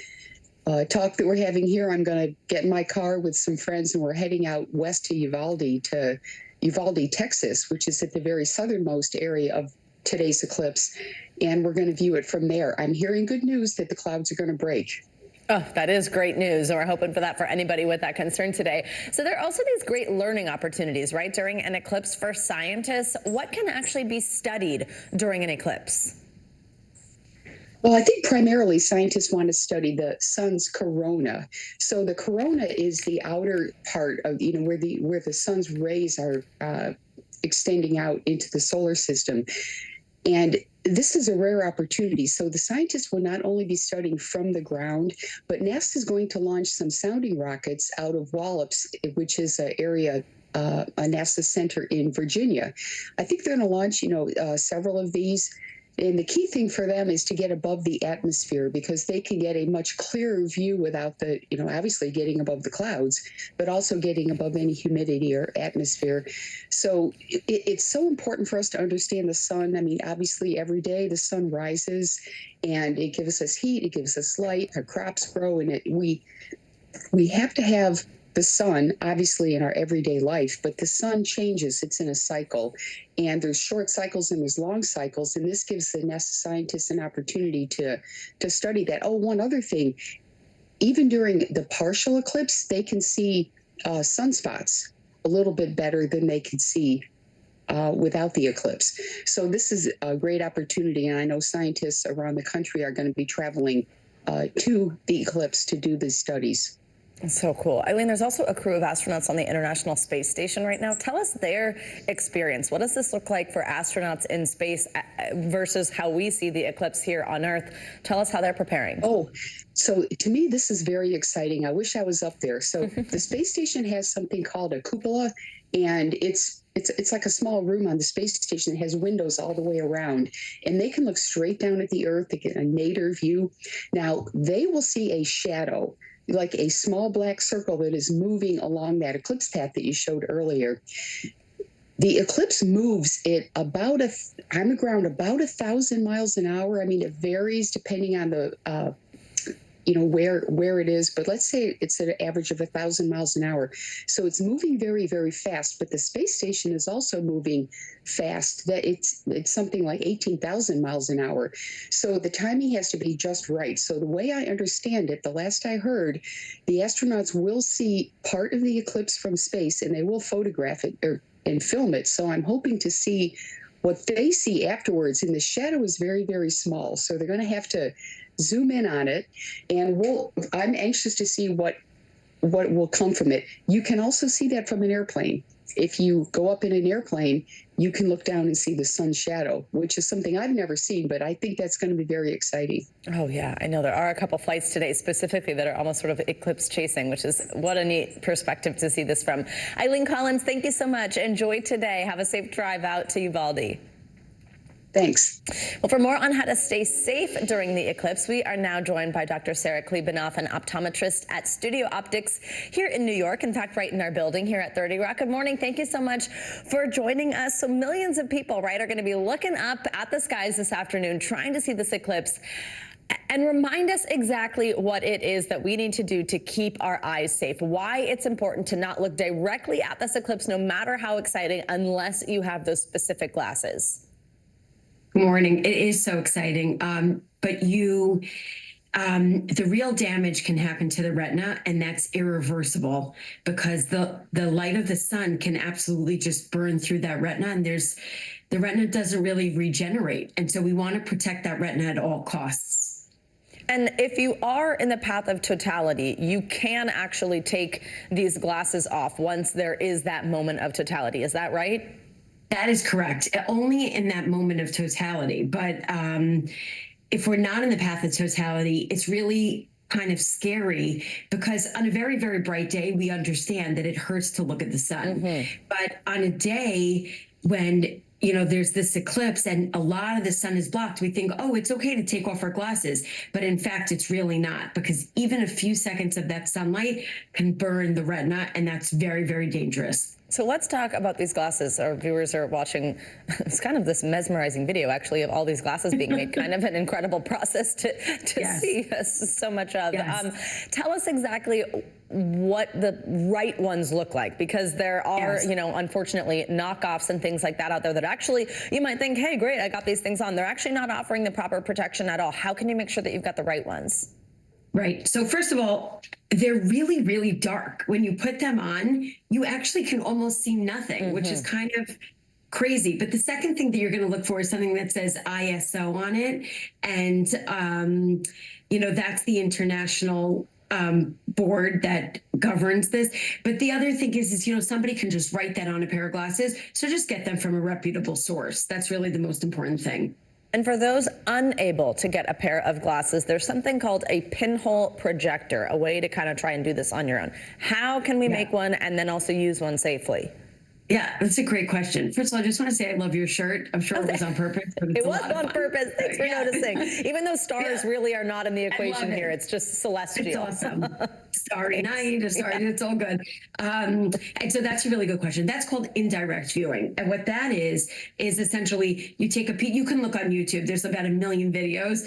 that we're having here, I'm going to get in my car with some friends, and we're heading out west to Uvalde, Texas, which is at the very southernmost area of today's eclipse, and we're going to view it from there. I'm hearing good news that the clouds are going to break. Oh, that is great news. And we're hoping for that for anybody with that concern today. So there are also these great learning opportunities, right, during an eclipse for scientists. What can actually be studied during an eclipse? Well, I think primarily scientists want to study the sun's corona. So the corona is the outer part of, where the sun's rays are extending out into the solar system. And this is a rare opportunity. So the scientists will not only be studying from the ground, but NASA is going to launch some sounding rockets out of Wallops, which is an area, a NASA center in Virginia. I think they're going to launch, several of these. And the key thing for them is to get above the atmosphere, because they can get a much clearer view without the, obviously getting above the clouds, but also getting above any humidity or atmosphere. So it's so important for us to understand the sun. I mean, obviously every day the sun rises and it gives us heat, it gives us light, our crops grow, and we have to have the sun, obviously, in our everyday life, but the sun changes. It's in a cycle, and there's short cycles and there's long cycles, and this gives the NASA scientists an opportunity to study that. Oh, one other thing, even during the partial eclipse, they can see sunspots a little bit better than they could see without the eclipse. So this is a great opportunity, and I know scientists around the country are going to be traveling to the eclipse to do these studies. So cool. Eileen, there's also a crew of astronauts on the International Space Station right now. Tell us their experience. What does this look like for astronauts in space versus how we see the eclipse here on Earth? Tell us how they're preparing. Oh, so to me, this is very exciting. I wish I was up there. So the space station has something called a cupola, and it's like a small room on the space station that has windows all the way around, and they can look straight down at the Earth. They get a nadir view. Now, they will see a shadow, like a small black circle that is moving along that eclipse path that you showed earlier. The eclipse moves at about on the ground about 1,000 miles an hour. I mean, it varies depending on the where it is, but let's say it's at an average of 1,000 miles an hour. So it's moving very, very fast, but the space station is also moving fast. That it's something like 18,000 miles an hour. So the timing has to be just right. So the way I understand it, the last I heard, the astronauts will see part of the eclipse from space, and they will photograph it and film it. So I'm hoping to see what they see afterwards. And the shadow is very, very small. So they're going to have to zoom in on it, and I'm anxious to see what what will come from it. You can also see that from an airplane. If you go up in an airplane, you can look down and see the sun's shadow, which is something I've never seen, but I think that's going to be very exciting. Oh, yeah. I know there are a couple flights today specifically that are almost sort of eclipse chasing, which is what a neat perspective to see this from. Eileen Collins, thank you so much. Enjoy today. Have a safe drive out to Uvalde. Thanks. Well, for more on how to stay safe during the eclipse, we are now joined by Dr. Sarah Klebanoff, an optometrist at Studio Optics here in New York. In fact, right in our building here at 30 Rock. Good morning. Thank you so much for joining us. So millions of people, right, are going to be looking up at the skies this afternoon, trying to see this eclipse. And remind us exactly what it is that we need to do to keep our eyes safe, why it's important to not look directly at this eclipse, no matter how exciting, unless you have those specific glasses. Good morning. It is so exciting, but the real damage can happen to the retina, and that's irreversible because the light of the sun can absolutely just burn through that retina, and the retina doesn't really regenerate, and so we want to protect that retina at all costs. And if you are in the path of totality, you can actually take these glasses off once there is that moment of totality. Is that right? That is correct. Only in that moment of totality. But if we're not in the path of totality, it's really kind of scary because on a very, very bright day, we understand that it hurts to look at the sun. Mm-hmm. But on a day when there's this eclipse and a lot of the sun is blocked, we think, oh, it's okay to take off our glasses. But in fact, it's really not, because even a few seconds of that sunlight can burn the retina, and that's very, very dangerous. So let's talk about these glasses. Our viewers are watching. It's kind of this mesmerizing video, actually, of all these glasses being made. Kind of an incredible process to yes. see so much of. Yes. Tell us exactly what the right ones look like, because there are, yes. Unfortunately, knockoffs and things like that out there that actually you might think, hey, great, I got these things on. They're actually not offering the proper protection at all. How can you make sure that you've got the right ones? Right. So first of all, they're really, really dark. When you put them on, you actually can almost see nothing, mm-hmm. which is kind of crazy. But the second thing that you're going to look for is something that says ISO on it. And, that's the international board that governs this. But the other thing is, somebody can just write that on a pair of glasses. So just get them from a reputable source. That's really the most important thing. And for those unable to get a pair of glasses, there's something called a pinhole projector, a way to kind of try and do this on your own. How can we make one and then also use one safely? Yeah, that's a great question. First of all, I just want to say I love your shirt. I'm sure it was on purpose. But it was on purpose. Thanks for noticing. Even though stars really are not in the equation here, it's just celestial. It's awesome. Starry night, it's all good. And so that's a really good question. That's called indirect viewing. And what that is essentially you take you can look on YouTube. There's about 1 million videos.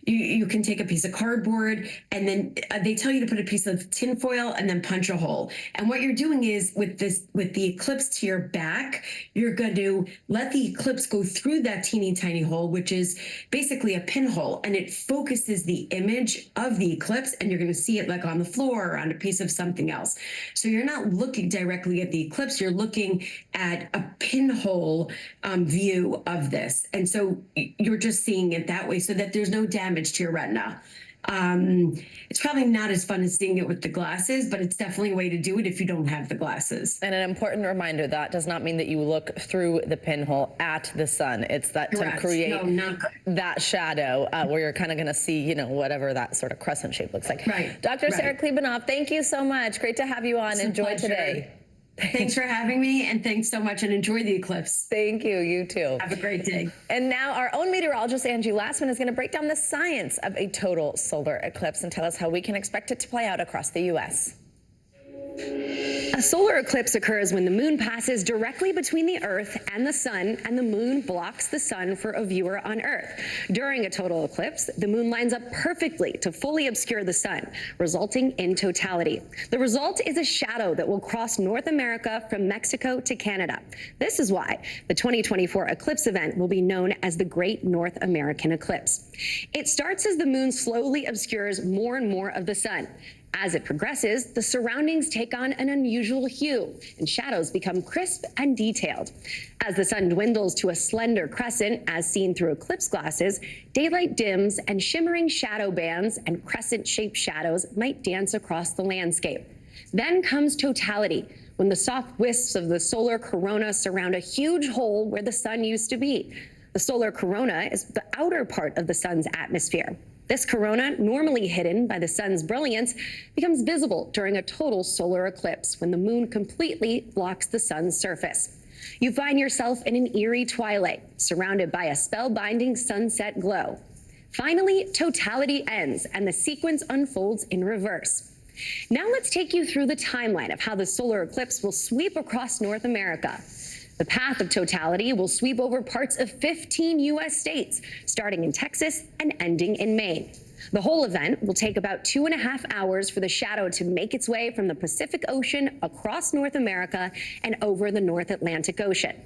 You can take a piece of cardboard, and then they tell you to put a piece of tinfoil and then punch a hole. And what you're doing is with the eclipse to your back, you're going to let the eclipse go through that teeny tiny hole, which is basically a pinhole, and it focuses the image of the eclipse, and you're going to see it like on the floor or on a piece of something else. So you're not looking directly at the eclipse, you're looking at a pinhole view of this. And so you're just seeing it that way so that there's no damage to your retina. It's probably not as fun as seeing it with the glasses, but it's definitely a way to do it if you don't have the glasses. And an important reminder, that does not mean that you look through the pinhole at the sun. It's that Correct. To create that shadow where you're kind of going to see, whatever that sort of crescent shape looks like. Right. Dr. Sarah Klebanoff, thank you so much. Great to have you on. Enjoy today. Thanks for having me, and thanks so much, and enjoy the eclipse. Thank you. You too. Have a great day. And now our own meteorologist, Angie Lassman, is going to break down the science of a total solar eclipse and tell us how we can expect it to play out across the U.S. A solar eclipse occurs when the moon passes directly between the Earth and the sun, and the moon blocks the sun for a viewer on Earth. During a total eclipse, the moon lines up perfectly to fully obscure the sun, resulting in totality. The result is a shadow that will cross North America from Mexico to Canada. This is why the 2024 eclipse event will be known as the Great North American Eclipse. It starts as the moon slowly obscures more and more of the sun. As it progresses, the surroundings take on an unusual hue, and shadows become crisp and detailed. As the sun dwindles to a slender crescent, as seen through eclipse glasses, daylight dims and shimmering shadow bands and crescent-shaped shadows might dance across the landscape. Then comes totality, when the soft wisps of the solar corona surround a huge hole where the sun used to be. The solar corona is the outer part of the sun's atmosphere. This corona, normally hidden by the sun's brilliance, becomes visible during a total solar eclipse when the moon completely blocks the sun's surface. You find yourself in an eerie twilight, surrounded by a spellbinding sunset glow. Finally, totality ends and the sequence unfolds in reverse. Now let's take you through the timeline of how the solar eclipse will sweep across North America. The path of totality will sweep over parts of 15 U.S. states, starting in Texas and ending in Maine. The whole event will take about 2.5 hours for the shadow to make its way from the Pacific Ocean across North America and over the North Atlantic Ocean.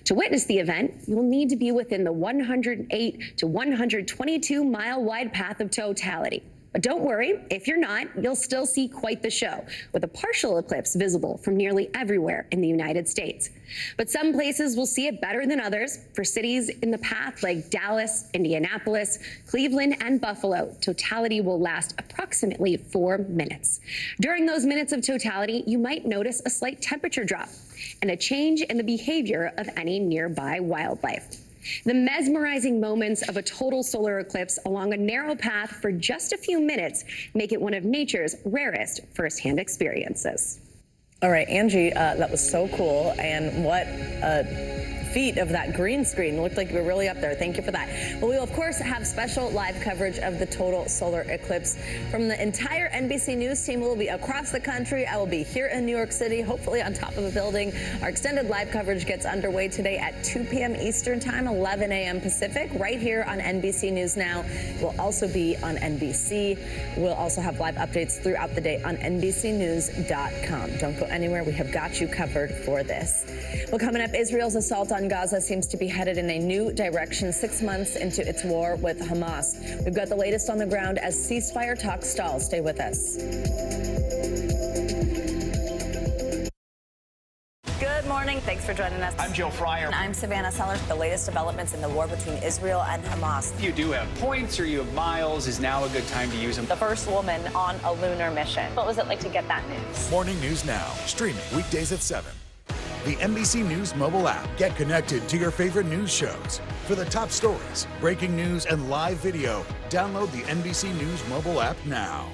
To witness the event, you will need to be within the 108 to 122 mile wide path of totality. But don't worry, if you're not, you'll still see quite the show, with a partial eclipse visible from nearly everywhere in the United States. But some places will see it better than others. For cities in the path like Dallas, Indianapolis, Cleveland, and Buffalo, totality will last approximately 4 minutes. During those minutes of totality, you might notice a slight temperature drop and a change in the behavior of any nearby wildlife. The mesmerizing moments of a total solar eclipse along a narrow path for just a few minutes make it one of nature's rarest firsthand experiences. All right, Angie, that was so cool. And what a feat of that green screen. It looked like you were really up there. Thank you for that. Well, we will, of course, have special live coverage of the total solar eclipse from the entire NBC News team. We'll be across the country. I will be here in New York City, hopefully on top of a building. Our extended live coverage gets underway today at 2 p.m. Eastern Time, 11 a.m. Pacific, right here on NBC News Now. We'll also be on NBC. We'll also have live updates throughout the day on NBCnews.com. Don't go anywhere. We have got you covered for this. Well, coming up, Israel's assault on Gaza seems to be headed in a new direction 6 months into its war with Hamas. We've got the latest on the ground as ceasefire talks stall. Stay with us. Good morning. Thanks for joining us. I'm Joe Fryer. And I'm Savannah Sellers. The latest developments in the war between Israel and Hamas. If you do have points or you have miles, is now a good time to use them. The first woman on a lunar mission. What was it like to get that news? Morning News Now, streaming weekdays at 7. The NBC News mobile app. Get connected to your favorite news shows. For the top stories, breaking news, and live video, download the NBC News mobile app now.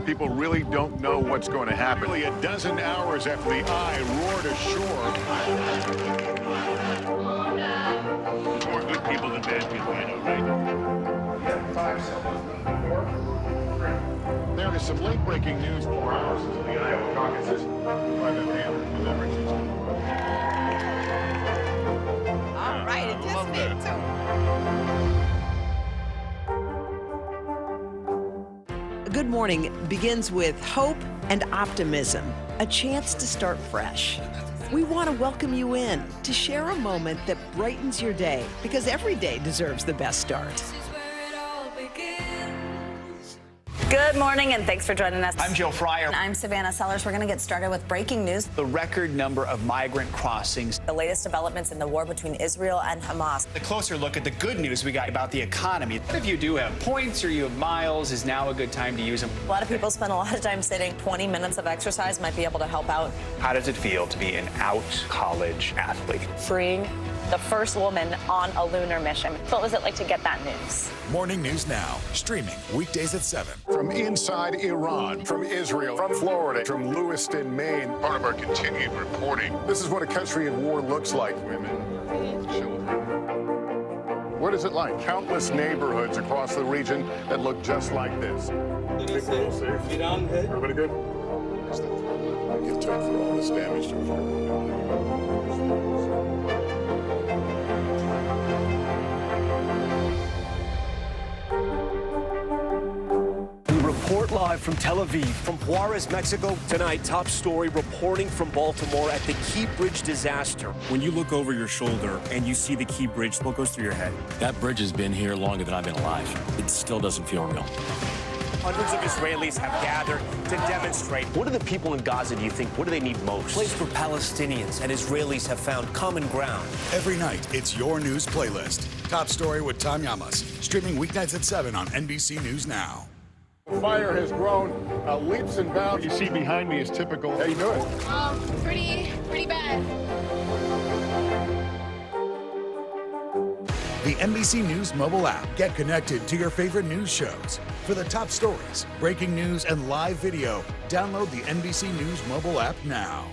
People really don't know what's going to happen. Nearly a dozen hours after the eye roared ashore. More good people than bad people, I know, right? Yeah, 5 seconds. 4, 3. There is some late-breaking news. 4 hours into the Iowa caucuses. All right, it just me too. Good morning begins with hope and optimism, a chance to start fresh. We want to welcome you in to share a moment that brightens your day, because every day deserves the best start. Good morning, and thanks for joining us. I'm Joe Fryer. And I'm Savannah Sellers. We're going to get started with breaking news. The record number of migrant crossings. The latest developments in the war between Israel and Hamas. A closer look at the good news we got about the economy. If you do have points or you have miles, is now a good time to use them. A lot of people spend a lot of time sitting. 20 minutes of exercise might be able to help out. How does it feel to be an out college athlete? Freeing the first woman on a lunar mission. What was it like to get that news? Morning News Now, streaming weekdays at 7. From inside Iran, from Israel, from Florida, from Lewiston, Maine. Part of our continued reporting. This is what a country at war looks like. Women, children. What is it like? Countless neighborhoods across the region that look just like this. Everybody good? It took for all this damage to fall. Report live from Tel Aviv, from Juarez, Mexico. Tonight, top story reporting from Baltimore at the Key Bridge disaster. When you look over your shoulder and you see the Key Bridge, what goes through your head? That bridge has been here longer than I've been alive. It still doesn't feel real. Hundreds of Israelis have gathered to demonstrate. What do the people in Gaza, do you think, what do they need most? A place where Palestinians and Israelis have found common ground. Every night, it's your news playlist. Top Story with Tom Llamas, streaming weeknights at 7 on NBC News Now. The fire has grown leaps and bounds. You see behind me is typical. How you doing? Pretty bad. The NBC News mobile app. Get connected to your favorite news shows. For the top stories, breaking news, and live video, download the NBC News mobile app now.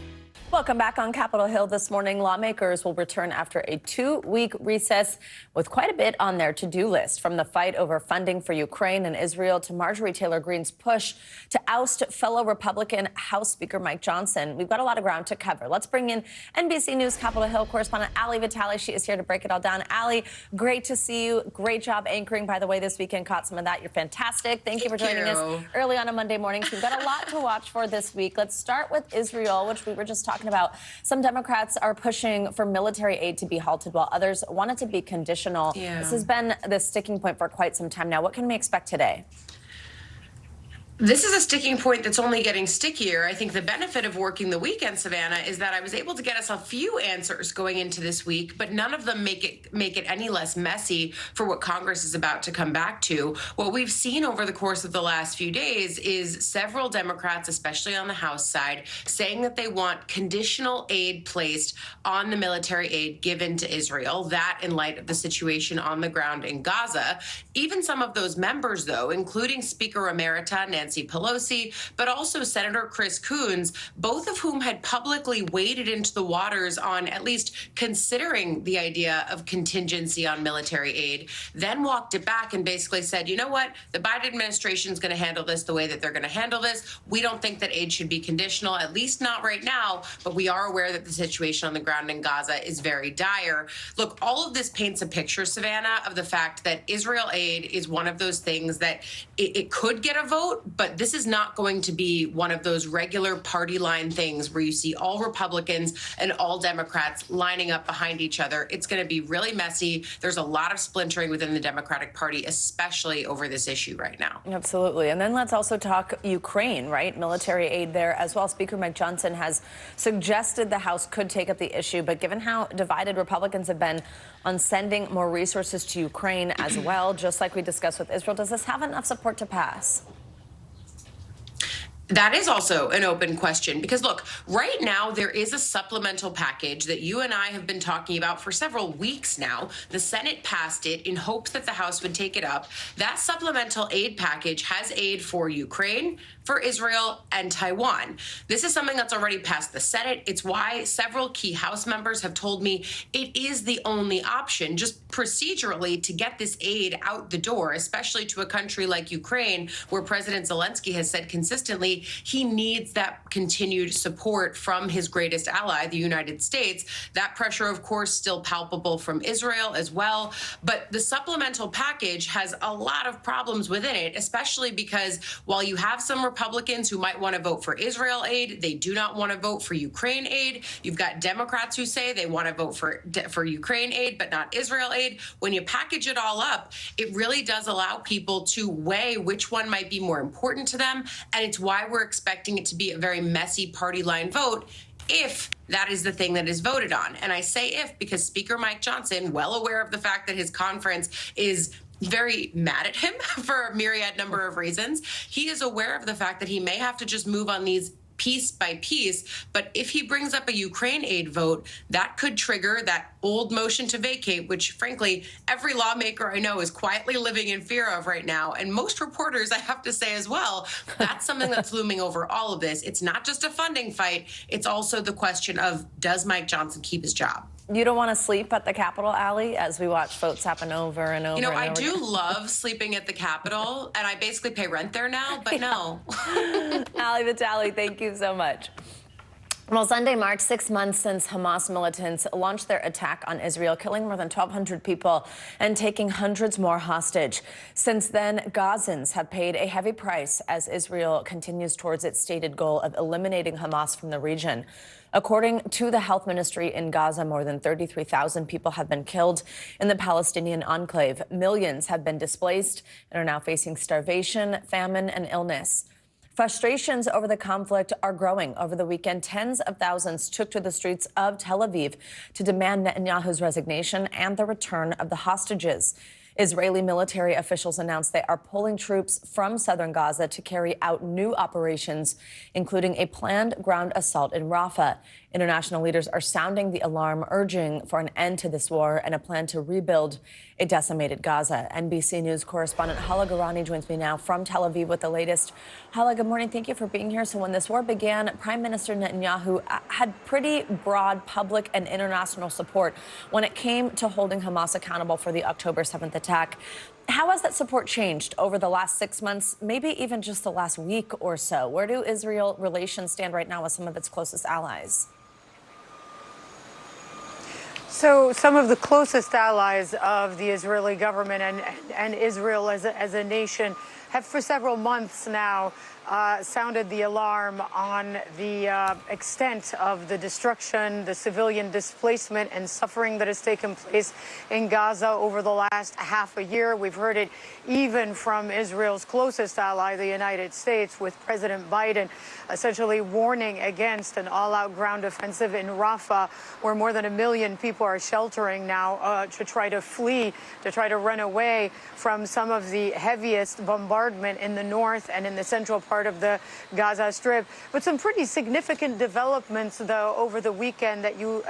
Welcome back on Capitol Hill this morning. Lawmakers will return after a 2-week recess with quite a bit on their to-do list, from the fight over funding for Ukraine and Israel to Marjorie Taylor Greene's push to oust fellow Republican House Speaker Mike Johnson. We've got a lot of ground to cover. Let's bring in NBC News Capitol Hill correspondent Ali Vitale. She is here to break it all down. Ali, great to see you. Great job anchoring, by the way, this weekend. Caught some of that. You're fantastic. Thank you for joining us early on a Monday morning. So we've got a lot to watch for this week. Let's start with Israel, which we were just talking about. Some Democrats are pushing for military aid to be halted, while others want it to be conditional. Yeah. This has been the sticking point for quite some time now. What can we expect today? This is a sticking point that's only getting stickier. I think the benefit of working the weekend, Savannah, is that I was able to get us a few answers going into this week, but none of them make it any less messy for what Congress is about to come back to. What we've seen over the course of the last few days is several Democrats, especially on the House side, saying that they want conditional aid placed on the military aid given to Israel, that in light of the situation on the ground in Gaza. Even some of those members, though, including Speaker Emerita Nancy Pelosi, but also Senator Chris Coons, both of whom had publicly waded into the waters on at least considering the idea of contingency on military aid, then walked it back and basically said, you know what, the Biden administration is going to handle this the way that they're going to handle this. We don't think that aid should be conditional, at least not right now, but we are aware that the situation on the ground in Gaza is very dire. Look, all of this paints a picture, Savannah, of the fact that Israel aid is one of those things that it could get a vote, but this is not going to be one of those regular party line things where you see all Republicans and all Democrats lining up behind each other. It's going to be really messy. There's a lot of splintering within the Democratic Party, especially over this issue right now. Absolutely. And then let's also talk Ukraine, right? Military aid there as well. Speaker Mike Johnson has suggested the House could take up the issue, but given how divided Republicans have been on sending more resources to Ukraine as well, just like we discussed with Israel, does this have enough support to pass? That is also an open question because, look, right now there is a supplemental package that you and I have been talking about for several weeks now. The Senate passed it in hopes that the House would take it up. That supplemental aid package has aid for Ukraine, for Israel, and Taiwan. This is something that's already passed the Senate. It's why several key House members have told me it is the only option, just procedurally, to get this aid out the door, especially to a country like Ukraine, where President Zelensky has said consistently he needs that continued support from his greatest ally, the United States. That pressure, of course, still palpable from Israel as well. But the supplemental package has a lot of problems within it, especially because while you have some Republicans who might want to vote for Israel aid, they do not want to vote for Ukraine aid. You've got Democrats who say they want to vote for Ukraine aid, but not Israel aid. When you package it all up, it really does allow people to weigh which one might be more important to them. And it's why we're expecting it to be a very messy party line vote if that is the thing that is voted on. And I say if because Speaker Mike Johnson, well aware of the fact that his conference is very mad at him for a myriad number of reasons, he is aware of the fact that he may have to just move on these piece by piece. But if he brings up a Ukraine aid vote, that could trigger that old motion to vacate, which frankly, every lawmaker I know is quietly living in fear of right now. And most reporters, I have to say as well, that's something that's looming over all of this. It's not just a funding fight. It's also the question of, does Mike Johnson keep his job? You don't want to sleep at the Capitol, Ali, as we watch votes happen over and over. You know, and I over do again. love sleeping at the Capitol, and I basically pay rent there now, but no. Ali Vitale, thank you so much. Well, Sunday marked 6 months since Hamas militants launched their attack on Israel, killing more than 1,200 people and taking hundreds more hostage. Since then, Gazans have paid a heavy price as Israel continues towards its stated goal of eliminating Hamas from the region. According to the health ministry in Gaza, more than 33,000 people have been killed in the Palestinian enclave. Millions have been displaced and are now facing starvation, famine, and illness. Frustrations over the conflict are growing. Over the weekend, tens of thousands took to the streets of Tel Aviv to demand Netanyahu's resignation and the return of the hostages. Israeli military officials announced they are pulling troops from southern Gaza to carry out new operations, including a planned ground assault in Rafah. International leaders are sounding the alarm, urging for an end to this war and a plan to rebuild a decimated Gaza. NBC News correspondent Hala Garani joins me now from Tel Aviv with the latest. Hala, good morning. Thank you for being here. So when this war began, Prime Minister Netanyahu had pretty broad public and international support when it came to holding Hamas accountable for the October 7th attack. How has that support changed over the last 6 months, maybe even just the last week or so? Where do Israel relations stand right now with some of its closest allies? So some of the closest allies of the Israeli government and Israel as a nation have for several months now sounded the alarm on the extent of the destruction, the civilian displacement and suffering that has taken place in Gaza over the last half a year. We've heard it even from Israel's closest ally, the United States, with President Biden essentially warning against an all-out ground offensive in Rafah, where more than 1 million people are sheltering now to try to flee, to try to run away from some of the heaviest bombardment in the north and in the central part of the Gaza Strip. But some pretty significant developments, though, over the weekend that you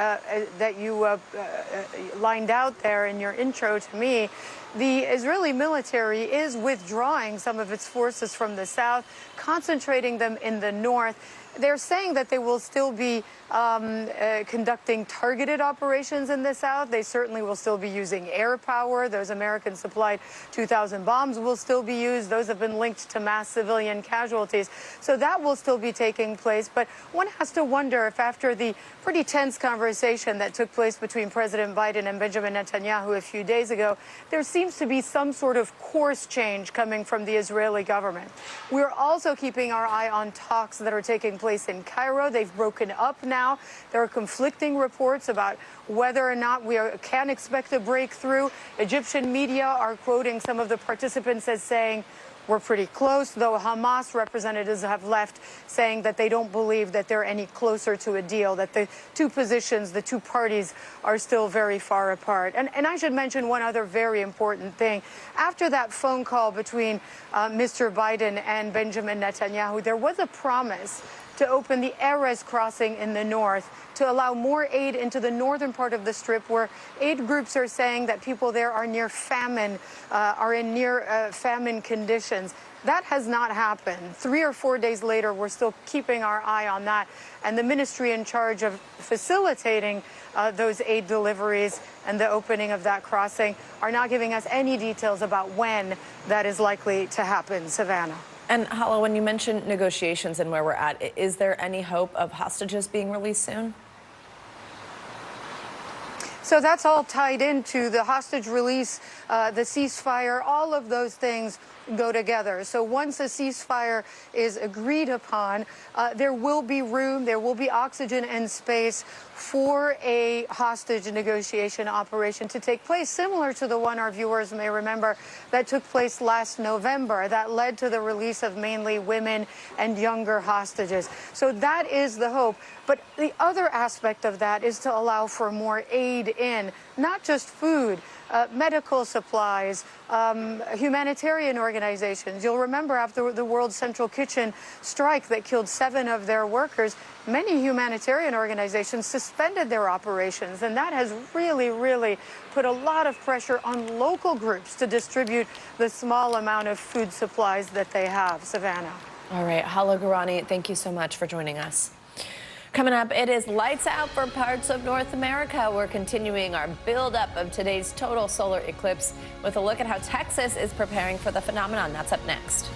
lined out there in your intro to me. The Israeli military is withdrawing some of its forces from the south, concentrating them in the north. They're saying that they will still be conducting targeted operations in the south. They certainly will still be using air power. Those American-supplied 2,000 bombs will still be used. Those have been linked to mass civilian casualties. So that will still be taking place. But one has to wonder if after the pretty tense conversation that took place between President Biden and Benjamin Netanyahu a few days ago, there seems to be some sort of course change coming from the Israeli government. We're also keeping our eye on talks that are taking place in Cairo. They've broken up now. There are conflicting reports about whether or not we can expect a breakthrough. Egyptian media are quoting some of the participants as saying, we're pretty close, though Hamas representatives have left saying that they don't believe that they're any closer to a deal, that the two positions, the two parties are still very far apart. And I should mention one other very important thing. After that phone call between Mr. Biden and Benjamin Netanyahu, there was a promise to open the Erez crossing in the north to allow more aid into the northern part of the Strip, where aid groups are saying that people there are near famine, are in near famine conditions. That has not happened. 3 or 4 days later, we're still keeping our eye on that. And the ministry in charge of facilitating those aid deliveries and the opening of that crossing are not giving us any details about when that is likely to happen. Savannah. And Hala, when you mentioned negotiations and where we're at, is there any hope of hostages being released soon? So that's all tied into the hostage release, the ceasefire, all of those things go together. So once a ceasefire is agreed upon, there will be room, there will be oxygen and space for a hostage negotiation operation to take place, similar to the one our viewers may remember that took place last November, that led to the release of mainly women and younger hostages. So that is the hope. But the other aspect of that is to allow for more aid in, not just food, medical supplies, humanitarian organizations. You'll remember after the World Central Kitchen strike that killed 7 of their workers, many humanitarian organizations suspended their operations, and that has really put a lot of pressure on local groups to distribute the small amount of food supplies that they have. Savannah. All right, Hala Garani, thank you so much for joining us. Coming up, it is lights out for parts of North America. We're continuing our build-up of today's total solar eclipse with a look at how Texas is preparing for the phenomenon. That's up next.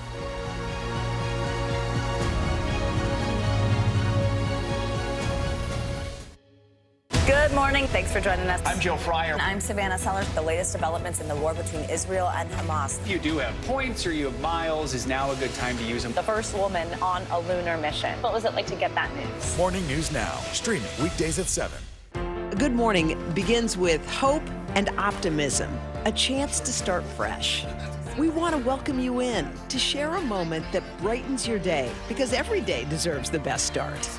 Good morning. Thanks for joining us. I'm Joe Fryer. I'm Savannah Sellers. The latest developments in the war between Israel and Hamas. If you do have points or you have miles, is now a good time to use them. The first woman on a lunar mission. What was it like to get that news? Morning News Now, streaming weekdays at 7. Good morning begins with hope and optimism, a chance to start fresh. We want to welcome you in to share a moment that brightens your day, because every day deserves the best start.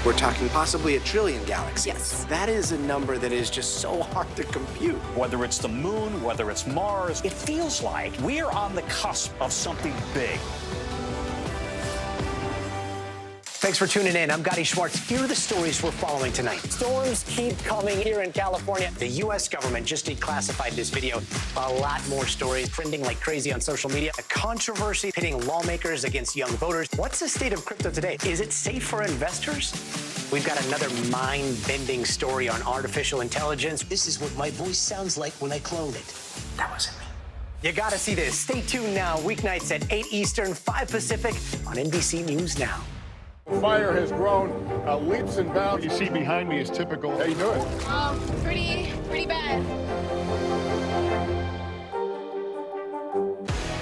We're talking possibly 1 trillion galaxies. Yes. That is a number that is just so hard to compute. Whether it's the moon, whether it's Mars, it feels like we're on the cusp of something big. Thanks for tuning in. I'm Gotti Schwartz. Here are the stories we're following tonight. Storms keep coming here in California. The U.S. government just declassified this video. A lot more stories trending like crazy on social media. A controversy pitting lawmakers against young voters. What's the state of crypto today? Is it safe for investors? We've got another mind-bending story on artificial intelligence. This is what my voice sounds like when I clone it. That wasn't me. You gotta see this. Stay tuned now. Weeknights at 8 Eastern, 5 Pacific on NBC News Now. Fire has grown leaps and bounds. You see behind me is typical. How you doing? Pretty bad.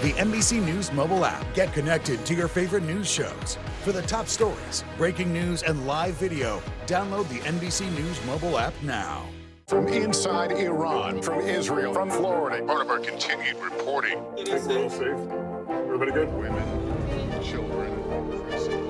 The NBC News mobile app. Get connected to your favorite news shows. For the top stories, breaking news, and live video, download the NBC News mobile app now. From inside Iran, from Israel, from Florida. Part of our continued reporting. It is safe. Everybody good? Women, children, established.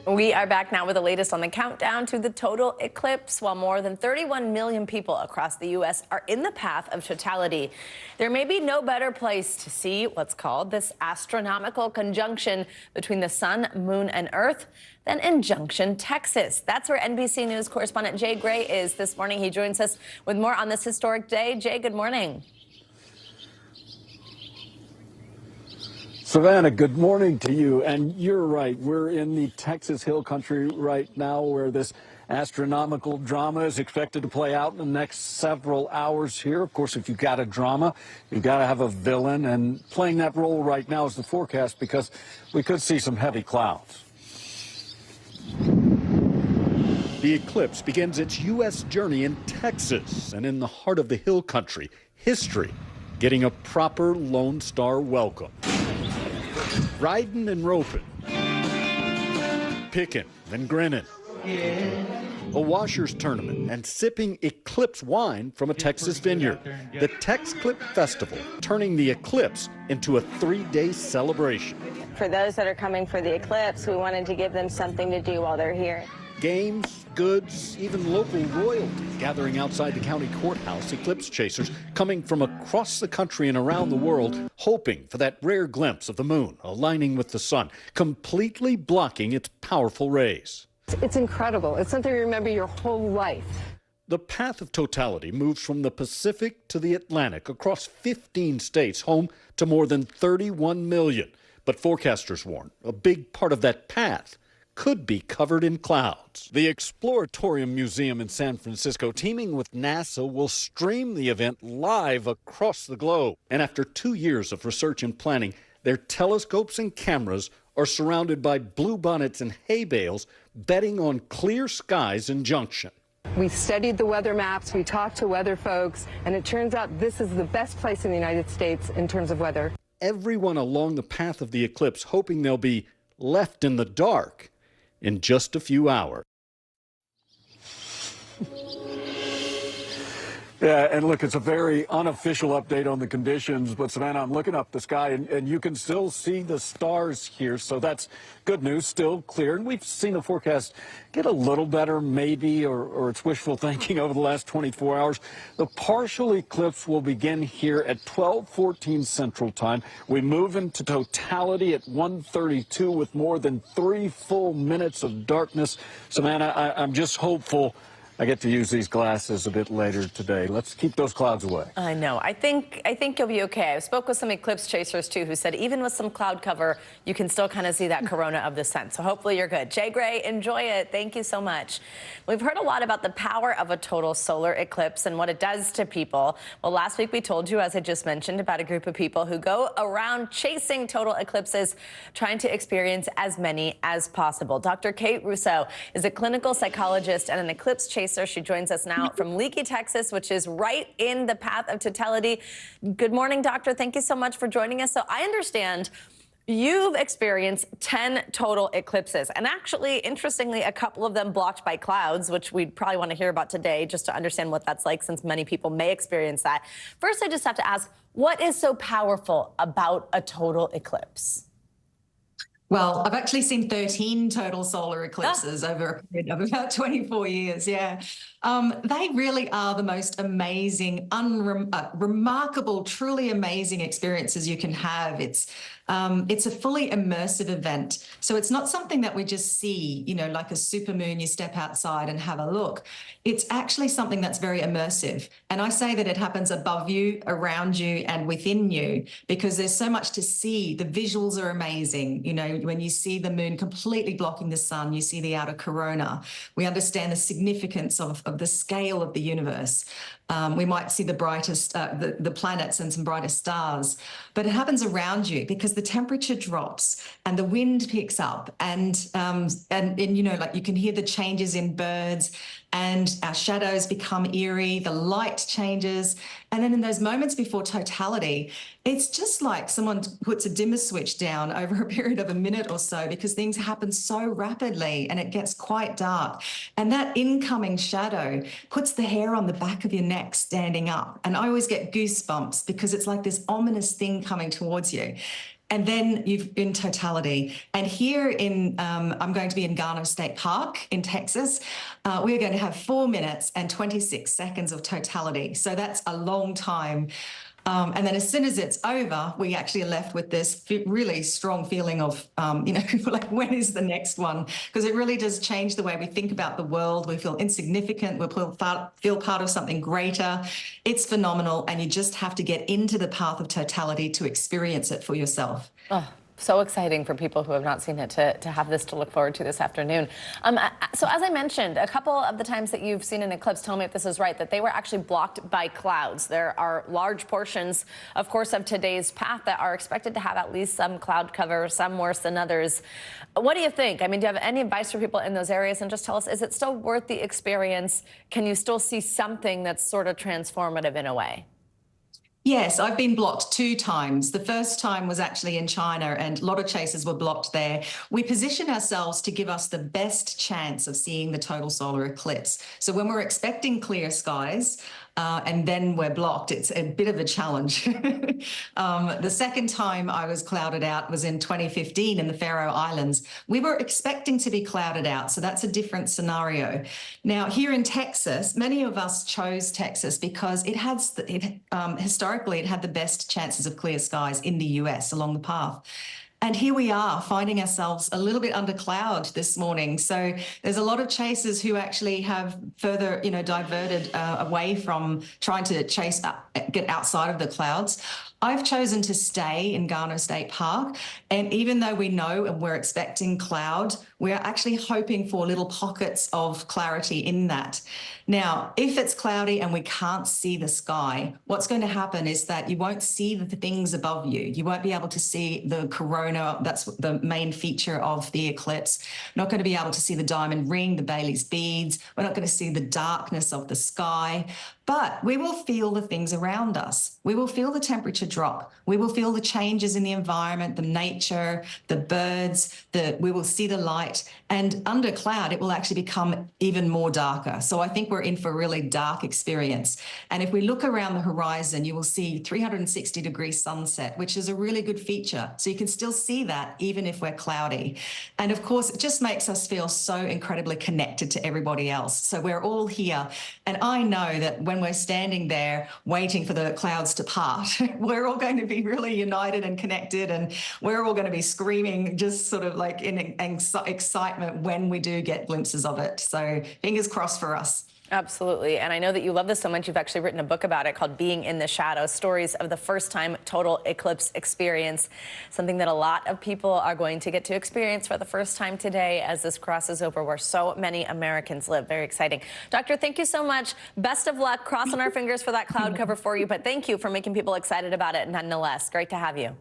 We are back now with the latest on the countdown to the total eclipse. While more than 31 million people across the U.S. are in the path of totality, there may be no better place to see what's called this astronomical conjunction between the sun, moon, and Earth than in Junction, Texas. That's where NBC News correspondent Jay Gray is this morning. He joins us with more on this historic day. Jay, good morning. Savannah, good morning to you. And you're right. We're in the Texas Hill Country right now, where this astronomical drama is expected to play out in the next several hours here. Of course, if you've got a drama, you've got to have a villain. And playing that role right now is the forecast, because we could see some heavy clouds. The eclipse begins its U.S. journey in Texas, and in the heart of the Hill Country, history getting a proper Lone Star welcome. Riding and roping, picking and grinning, a washers tournament, and sipping eclipse wine from a Texas vineyard. The TexClip Festival, turning the eclipse into a 3-day celebration. For those that are coming for the eclipse, we wanted to give them something to do while they're here. Games, goods, even local royalty gathering outside the county courthouse. Eclipse chasers coming from across the country and around the world, hoping for that rare glimpse of the moon aligning with the sun, completely blocking its powerful rays. It's incredible. It's something you remember your whole life. The path of totality moves from the Pacific to the Atlantic across 15 states, home to more than 31 million. But forecasters warn a big part of that path could be covered in clouds. The Exploratorium Museum in San Francisco, teaming with NASA, will stream the event live across the globe. And after 2 years of research and planning, their telescopes and cameras are surrounded by bluebonnets and hay bales, betting on clear skies in Junction. We studied the weather maps, we talked to weather folks, and it turns out this is the best place in the United States in terms of weather. Everyone along the path of the eclipse hoping they'll be left in the dark in just a few hours. Yeah, and look, it's a very unofficial update on the conditions, but Savannah, I'm looking up the sky, and you can still see the stars here, so that's good news, still clear. And we've seen the forecast get a little better, maybe, or it's wishful thinking over the last 24 hours. The partial eclipse will begin here at 12:14 Central Time. We move into totality at 1:32 with more than 3 full minutes of darkness. Savannah, I'm just hopeful I get to use these glasses a bit later today. Let's keep those clouds away. I know. I think you'll be okay. I spoke with some eclipse chasers, too, who said even with some cloud cover, you can still kind of see that corona of the sun. So hopefully you're good. Jay Gray, enjoy it. Thank you so much. We've heard a lot about the power of a total solar eclipse and what it does to people. Well, last week we told you, as I just mentioned, about a group of people who go around chasing total eclipses, trying to experience as many as possible. Dr. Kate Russo is a clinical psychologist and an eclipse chaser. She joins us now from Leakey, Texas, which is right in the path of totality. Good morning, doctor. Thank you so much for joining us. So I understand you've experienced 10 total eclipses, and actually, interestingly, a couple of them blocked by clouds, which we'd probably want to hear about today just to understand what that's like, since many people may experience that. First, I just have to ask, what is so powerful about a total eclipse? Well, I've actually seen 13 total solar eclipses over a period of about 24 years. Yeah. They really are the most amazing, remarkable, truly amazing experiences you can have. It's a fully immersive event. So it's not something that we just see, you know, like a supermoon, you step outside and have a look. It's actually something that's very immersive. And I say that it happens above you, around you, and within you, because there's so much to see. The visuals are amazing. You know, when you see the moon completely blocking the sun, you see the outer corona. We understand the significance of the scale of the universe. We might see the brightest, the planets and some brighter stars, but it happens around you because the temperature drops and the wind picks up, and you know, like you can hear the changes in birds, and our shadows become eerie, the light changes. And then in those moments before totality, it's just like someone puts a dimmer switch down over a period of a minute or so, because things happen so rapidly and it gets quite dark. And that incoming shadow puts the hair on the back of your neck standing up. And I always get goosebumps because it's like this ominous thing coming towards you. And then you've in totality. And here in, I'm going to be in Garner State Park in Texas. We're going to have 4 minutes and 26 seconds of totality. So that's a long time. And then as soon as it's over, we actually are left with this really strong feeling of, you know, like, when is the next one? Because it really does change the way we think about the world. We feel insignificant. We feel part of something greater. It's phenomenal. And you just have to get into the path of totality to experience it for yourself. Oh. So exciting for people who have not seen it to have this to look forward to this afternoon. So as I mentioned, a couple of the times that you've seen an eclipse, tell me if this is right, that they were actually blocked by clouds. There are large portions, of course, of today's path that are expected to have at least some cloud cover, some worse than others. What do you think? I mean, do you have any advice for people in those areas? And just tell us, is it still worth the experience? Can you still see something that's sort of transformative in a way? Yes, I've been blocked 2 times. The first time was actually in China, and a lot of chasers were blocked there. We position ourselves to give us the best chance of seeing the total solar eclipse. So when we're expecting clear skies, and then we're blocked, it's a bit of a challenge. The second time I was clouded out was in 2015 in the Faroe Islands. We were expecting to be clouded out, so that's a different scenario. Now, here in Texas, many of us chose Texas because historically it had the best chances of clear skies in the US along the path. And here we are finding ourselves a little bit under cloud this morning. So there's a lot of chasers who actually have further, you know, diverted away from trying to get outside of the clouds. I've chosen to stay in Garner State Park. And even though we know and we're expecting cloud, we're actually hoping for little pockets of clarity in that. Now, if it's cloudy and we can't see the sky, what's going to happen is that you won't see the things above you. You won't be able to see the corona. That's the main feature of the eclipse. Not going to be able to see the diamond ring, the Bailey's beads. We're not going to see the darkness of the sky. But we will feel the things around us. We will feel the temperature drop. We will feel the changes in the environment, the nature, the birds, we will see the light. And under cloud, it will actually become even more darker. So I think we're in for a really dark experience. And if we look around the horizon, you will see 360-degree sunset, which is a really good feature. So you can still see that even if we're cloudy. And of course, it just makes us feel so incredibly connected to everybody else. So we're all here. And I know that when we're standing there waiting for the clouds to part, we're all going to be really united and connected, and we're all going to be screaming just sort of like in excitement when we do get glimpses of it. So fingers crossed for us. Absolutely. And I know that you love this so much. You've actually written a book about it called Being in the Shadows, stories of the first time total eclipse experience, something that a lot of people are going to get to experience for the first time today as this crosses over where so many Americans live. Very exciting. Doctor, thank you so much. Best of luck. Crossing our fingers for that cloud cover for you. But thank you for making people excited about it nonetheless. Great to have you.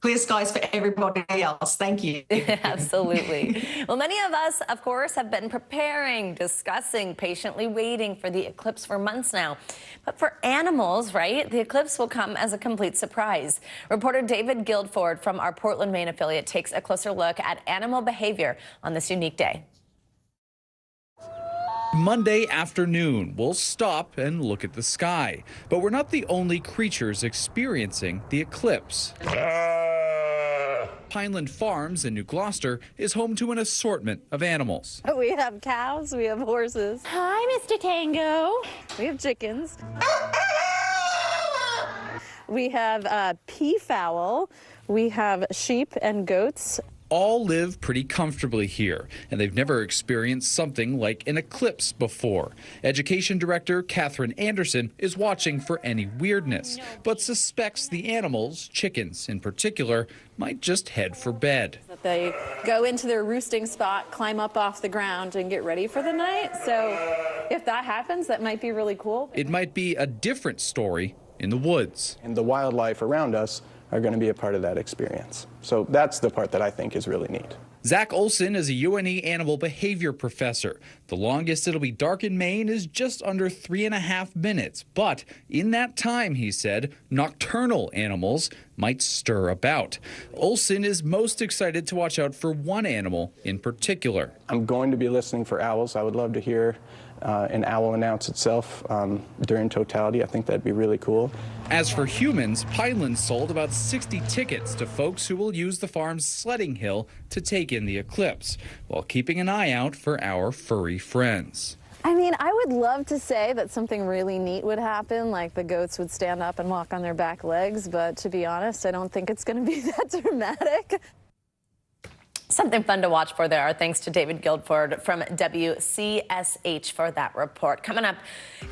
Clear skies for everybody else. Thank you. Absolutely. Well, many of us, of course, have been preparing, discussing, patiently waiting for the eclipse for months now. But for animals, right, the eclipse will come as a complete surprise. Reporter David Guildford from our Portland, Maine affiliate takes a closer look at animal behavior on this unique day. Monday afternoon, we'll stop and look at the sky. But we're not the only creatures experiencing the eclipse. Pineland Farms in New Gloucester is home to an assortment of animals. We have cows, we have horses. Hi, Mr. Tango. We have chickens. We have peafowl. We have sheep and goats. All live pretty comfortably here, and they've never experienced something like an eclipse before. Education Director Catherine Anderson is watching for any weirdness, but suspects the animals, chickens in particular, might just head for bed. They go into their roosting spot, climb up off the ground, and get ready for the night. So if that happens, that might be really cool. It might be a different story in the woods. And the wildlife around us are going to be a part of that experience. So that's the part that I think is really neat. Zach Olson is a UNE animal behavior professor. The longest it'll be dark in Maine is just under 3.5 minutes. But in that time, he said, nocturnal animals might stir about. Olson is most excited to watch out for one animal in particular. I'm going to be listening for owls. I would love to hear an owl announce itself during totality. I think that'd be really cool. As for humans, Pineland sold about 60 tickets to folks who will use the farm's sledding hill to take in the eclipse, while keeping an eye out for our furry friends. I mean, I would love to say that something really neat would happen, like the goats would stand up and walk on their back legs, but to be honest, I don't think it's going to be that dramatic. Something fun to watch for there. Thanks to David Guildford from WCSH for that report. Coming up,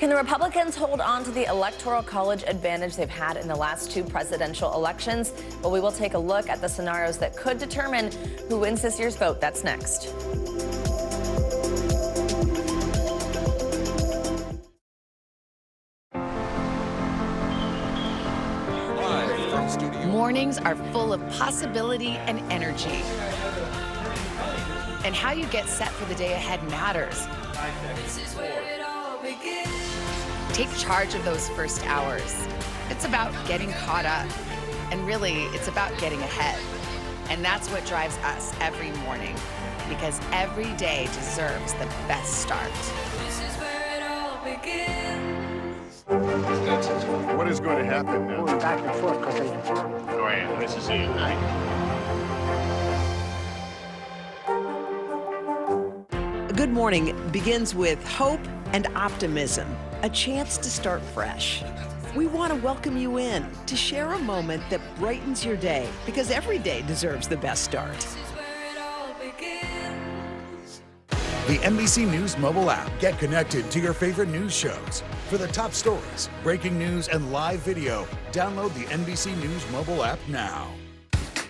can the Republicans hold on to the Electoral College advantage they've had in the last 2 presidential elections? Well, we will take a look at the scenarios that could determine who wins this year's vote. That's next. Mornings are full of possibility and energy. And how you get set for the day ahead matters. Take charge of those first hours. It's about getting caught up. And really, it's about getting ahead. And that's what drives us every morning. Because every day deserves the best start. This is where it all begins. What is going to happen now? Going back and forth because they... Go ahead. Nice to see you tonight. Good Morning begins with hope and optimism, a chance to start fresh. We want to welcome you in to share a moment that brightens your day, because every day deserves the best start. The NBC News mobile app. Get connected to your favorite news shows. For the top stories, breaking news, and live video, download the NBC News mobile app now.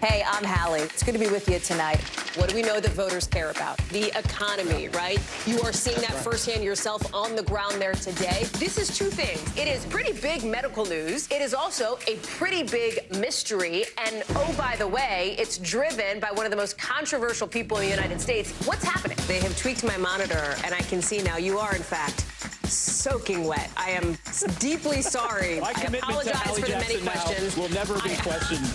Hey, I'm Hallie. It's good to be with you tonight. What do we know that voters care about? The economy, right? You are seeing that firsthand yourself on the ground there today. This is 2 things. It is pretty big medical news. It is also a pretty big mystery. And oh, by the way, it's driven by one of the most controversial people in the United States. What's happening? They have tweaked my monitor, and I can see now you are, in fact, soaking wet. I am deeply sorry. My commitment to apologize Hallie for the many Jackson now questions. will never be questioned.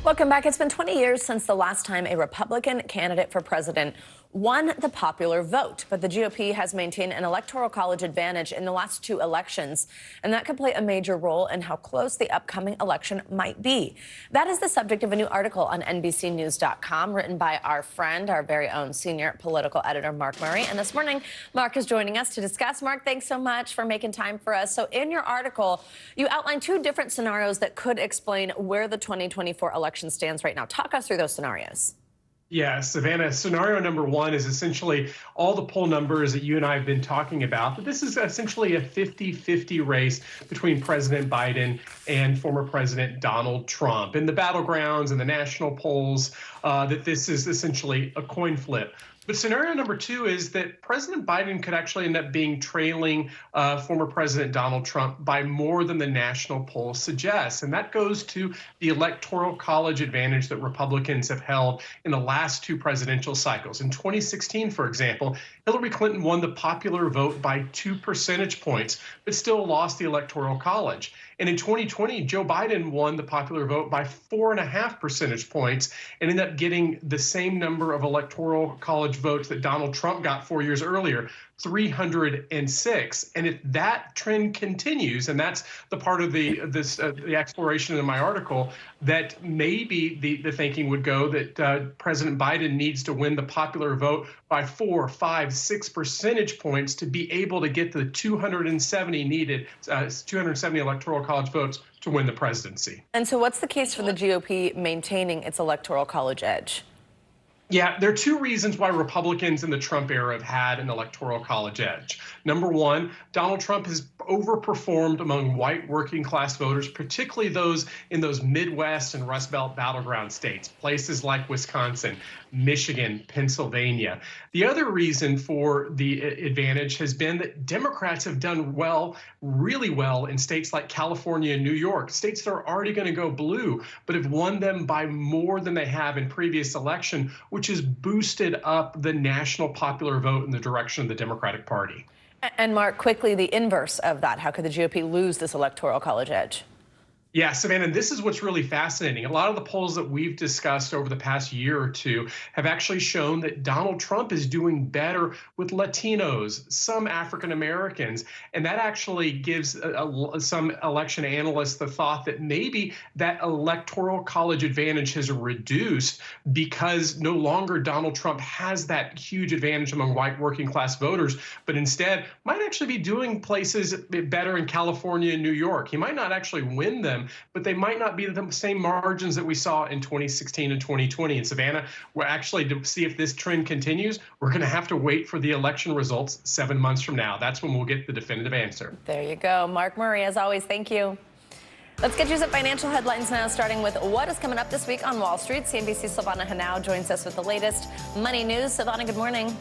Welcome back. It's been 20 years since the last time a Republican candidate for president won the popular vote, but the GOP has maintained an electoral college advantage in the last 2 elections, and that could play a major role in how close the upcoming election might be. That is the subject of a new article on NBCNews.com written by our friend, our very own senior political editor, Mark Murray. And this morning, Mark is joining us to discuss. Mark, thanks so much for making time for us. So in your article, you outline 2 different scenarios that could explain where the 2024 election stands right now. Talk us through those scenarios. Yeah, Savannah, scenario number 1 is essentially all the poll numbers that you and I have been talking about. But this is essentially a 50-50 race between President Biden and former President Donald Trump. In the battlegrounds and the national polls, that this is essentially a coin flip. But scenario number 2 is that President Biden could actually end up being trailing former President Donald Trump by more than the national poll suggests. And that goes to the electoral college advantage that Republicans have held in the last 2 presidential cycles. In 2016, for example, Hillary Clinton won the popular vote by 2 percentage points, but still lost the electoral college. And in 2020, Joe Biden won the popular vote by 4.5 percentage points and ended up getting the same number of electoral college votes that Donald Trump got 4 years earlier, 306. And if that trend continues, and that's the part of the exploration in my article, that maybe the thinking would go that President Biden needs to win the popular vote by 4, 5, 6 percentage points to be able to get the 270 needed, 270 electoral college votes to win the presidency. And so what's the case for the GOP maintaining its electoral college edge? Yeah, there are 2 reasons why Republicans in the Trump era have had an electoral college edge. Number 1, Donald Trump has overperformed among white working class voters, particularly those in those Midwest and Rust Belt battleground states, places like Wisconsin, Michigan, Pennsylvania. The other reason for the advantage has been that Democrats have done well, really well, in states like California and New York, states that are already going to go blue, but have won them by more than they have in previous election, which has boosted up the national popular vote in the direction of the Democratic Party. And Mark, quickly, the inverse of that. How could the GOP lose this electoral college edge? Yeah, Savannah, this is what's really fascinating. A lot of the polls that we've discussed over the past year or 2 have actually shown that Donald Trump is doing better with Latinos, some African Americans, and that actually gives some election analysts the thought that maybe that electoral college advantage has reduced because no longer Donald Trump has that huge advantage among white working class voters, but instead might actually be doing places better in California and New York. He might not actually win them, but they might not be the same margins that we saw in 2016 and 2020. And Savannah, we're actually, to see if this trend continues, we're going to have to wait for the election results 7 months from now. That's when we'll get the definitive answer. There you go. Mark Murray, as always, thank you. Let's get you some financial headlines now, starting with what is coming up this week on Wall Street. CNBC's Silvana Henao joins us with the latest money news. Silvana, good morning.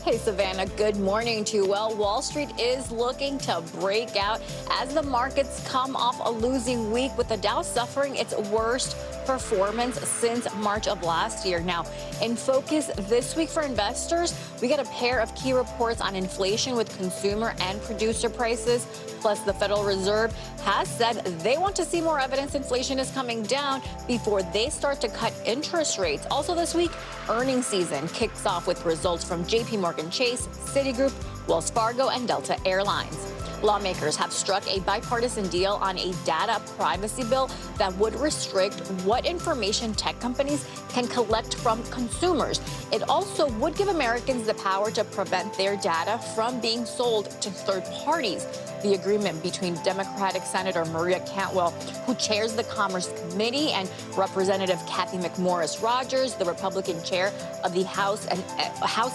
Hey, Savannah, good morning to you. Well, Wall Street is looking to break out as the markets come off a losing week, with the Dow suffering its worst performance since March of last year. Now, in focus this week for investors, we got a pair of key reports on inflation with consumer and producer prices. Plus, the Federal Reserve has said they want to see more evidence inflation is coming down before they start to cut interest rates. Also this week, earnings season kicks off with results from JPMorgan Chase, Citigroup, Wells Fargo, and Delta Airlines. Lawmakers have struck a bipartisan deal on a data privacy bill that would restrict what information tech companies can collect from consumers. It also would give Americans the power to prevent their data from being sold to third parties. The agreement between Democratic Senator Maria Cantwell, who chairs the Commerce Committee, and Representative Kathy McMorris Rogers, the Republican chair of the House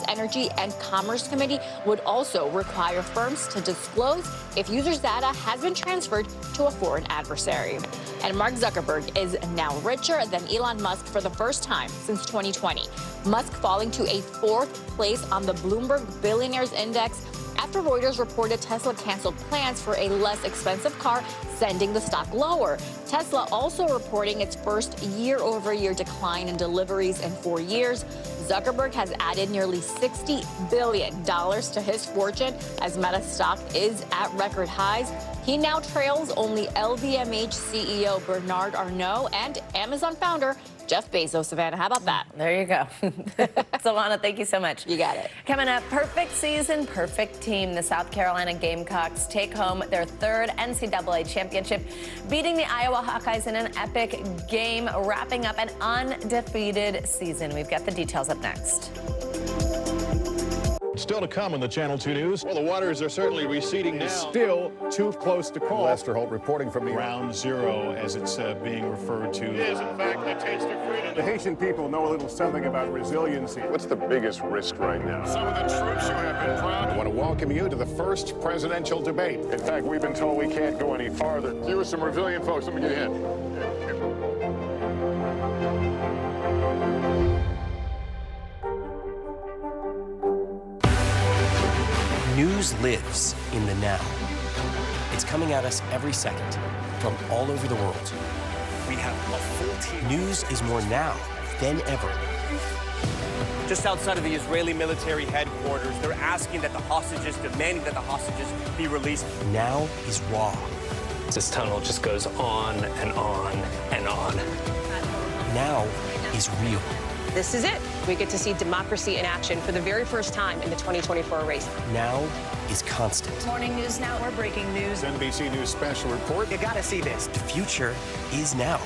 Energy and Commerce Committee, would also require firms to disclose if users' data has been transferred to a foreign adversary. And Mark Zuckerberg is now richer than Elon Musk for the first time since 2020. Musk falling to a 4th place on the Bloomberg Billionaires Index after Reuters reported Tesla canceled plans for a less expensive car, sending the stock lower. Tesla also reporting its first year-over-year decline in deliveries in 4 years. Zuckerberg has added nearly $60 billion to his fortune as Meta stock is at record highs. He now trails only LVMH CEO Bernard Arnault and Amazon founder Jeff Bezos, Savannah. How about that? There you go. Solana, thank you so much. You got it. Coming up, perfect season, perfect team. The South Carolina Gamecocks take home their third NCAA championship, beating the Iowa Hawkeyes in an epic game, wrapping up an undefeated season. We've got the details up next. Still to come in the Channel 2 News. Well, the waters are certainly receding now. Still too close to call. Lester Holt reporting from Ground Zero, as it's being referred to. It is, in fact, a taste of freedom. The Haitian people know a little something about resiliency. What's the biggest risk right now? Some of the troops who have been proud. I want to welcome you to the first presidential debate. In fact, we've been told we can't go any farther. You with some resilient folks. Let me get a hint. News lives in the now. It's coming at us every second from all over the world. We have a full team. News is more now than ever. Just outside of the Israeli military headquarters, they're asking that the hostages, demanding that the hostages be released. Now is raw. This tunnel just goes on and on and on. Now is real. This is it. We get to see democracy in action for the very first time in the 2024 race. Now is constant. Morning News Now, we're breaking news. NBC News special report. You gotta see this. The future is now.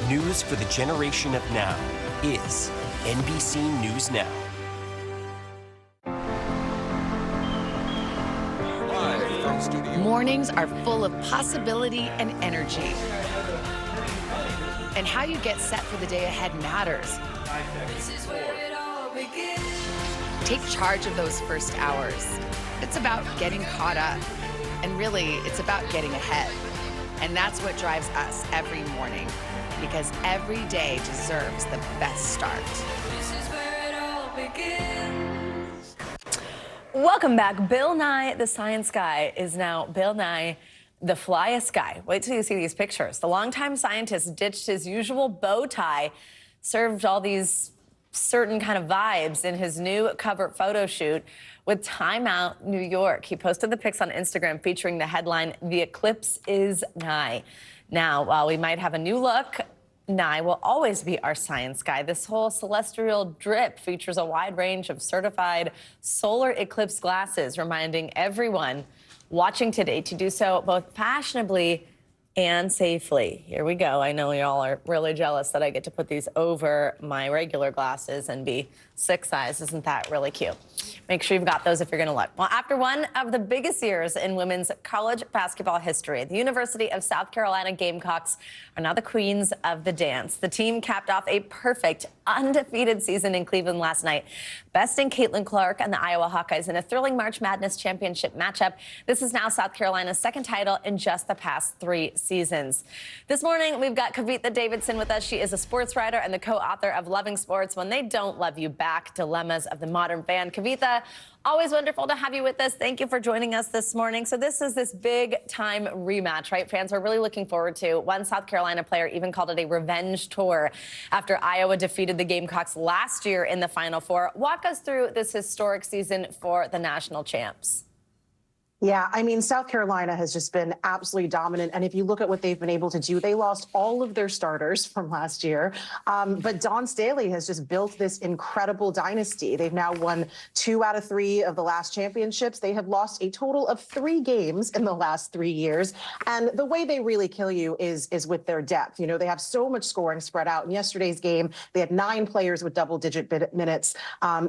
News for the generation of now is NBC News Now. Live from studio. Mornings are full of possibility and energy. And how you get set for the day ahead matters. Take charge of those first hours. It's about getting caught up. And really, it's about getting ahead. And that's what drives us every morning. Because every day deserves the best start. This is where it all begins. Welcome back. Bill Nye, the science guy, is now Bill Nye, the flyest guy. Wait till you see these pictures. The longtime scientist ditched his usual bow tie, served all these certain kind of vibes in his new cover photo shoot with Time Out New York. He posted the pics on Instagram featuring the headline, "The Eclipse is Nigh." Now, while we might have a new look, Nye will always be our science guy. This whole celestial drip features a wide range of certified solar eclipse glasses, reminding everyone watching today to do so both fashionably and safely. Here we go. I know y'all are really jealous that I get to put these over my regular glasses and be 6 size. Isn't that really cute? Make sure you've got those if you're going to look. Well, after one of the biggest years in women's college basketball history, the University of South Carolina Gamecocks are now the queens of the dance. The team capped off a perfect, undefeated season in Cleveland last night, besting Caitlin Clark and the Iowa Hawkeyes in a thrilling March Madness championship matchup. This is now South Carolina's second title in just the past 3 seasons. This morning, we've got Kavitha Davidson with us. She is a sports writer and the co-author of Loving Sports When They Don't Love You Back, Dilemmas of the Modern Fan. Kavitha, always wonderful to have you with us. Thank you for joining us this morning. So this is this big-time rematch, right? Fans are really looking forward to. One South Carolina player even called it a revenge tour after Iowa defeated the Gamecocks last year in the Final Four. Walk us through this historic season for the national champs. Yeah, I mean, South Carolina has just been absolutely dominant. And if you look at what they've been able to do, they lost all of their starters from last year. But Dawn Staley has just built this incredible dynasty. They've now won 2 out of 3 of the last championships. They have lost a total of 3 games in the last 3 years. And the way they really kill you is with their depth. You know, they have so much scoring spread out. In yesterday's game, they had 9 players with double-digit minutes.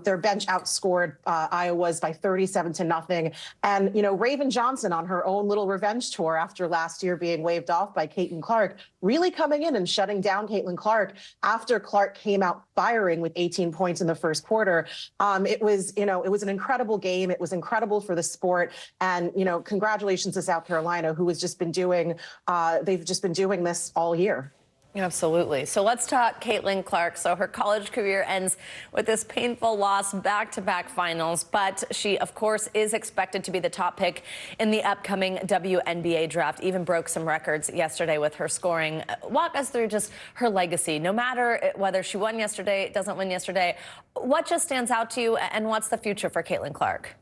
Their bench outscored Iowa's by 37-0. And, you know, Raven Johnson on her own little revenge tour after last year being waved off by Caitlin Clark, really coming in and shutting down Caitlin Clark after Clark came out firing with 18 points in the first quarter. It was an incredible game. It was incredible for the sport. And, you know, congratulations to South Carolina, who has just been doing, they've just been doing this all year. Absolutely. So let's talk Caitlin Clark. So her college career ends with this painful loss, back-to-back finals, but she, of course, is expected to be the top pick in the upcoming WNBA draft. Even broke some records yesterday with her scoring. Walk us through just her legacy. No matter whether she won yesterday, doesn't win yesterday, what just stands out to you, and what's the future for Caitlin Clark?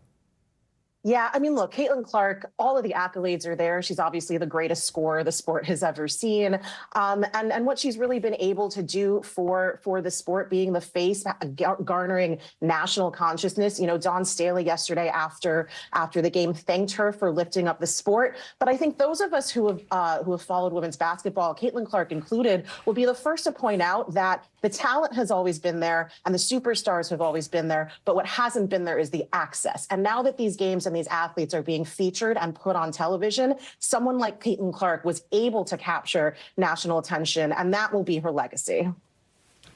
Yeah, I mean, look, Caitlin Clark, all of the accolades are there. She's obviously the greatest scorer the sport has ever seen. And what she's really been able to do for the sport, being the face, garnering national consciousness. You know, Dawn Staley yesterday after the game thanked her for lifting up the sport. But I think those of us who have followed women's basketball, Caitlin Clark included, will be the first to point out that the talent has always been there and the superstars have always been there. But what hasn't been there is the access. And now that these games and these athletes are being featured and put on television, someone like Caitlin Clark was able to capture national attention, and that will be her legacy.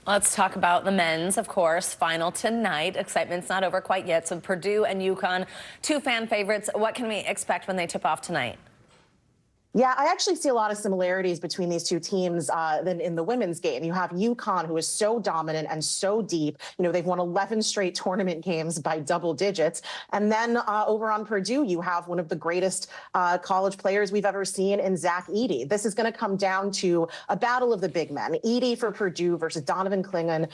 Let's talk about the men's, of course, final tonight. Excitement's not over quite yet. So Purdue and UConn, two fan favorites. What can we expect when they tip off tonight? Yeah, I actually see a lot of similarities between these two teams than in the women's game. You have UConn, who is so dominant and so deep. You know, they've won 11 straight tournament games by double digits. And then over on Purdue, you have one of the greatest college players we've ever seen in Zach Edey. This is going to come down to a battle of the big men. Edey for Purdue versus Donovan Clingan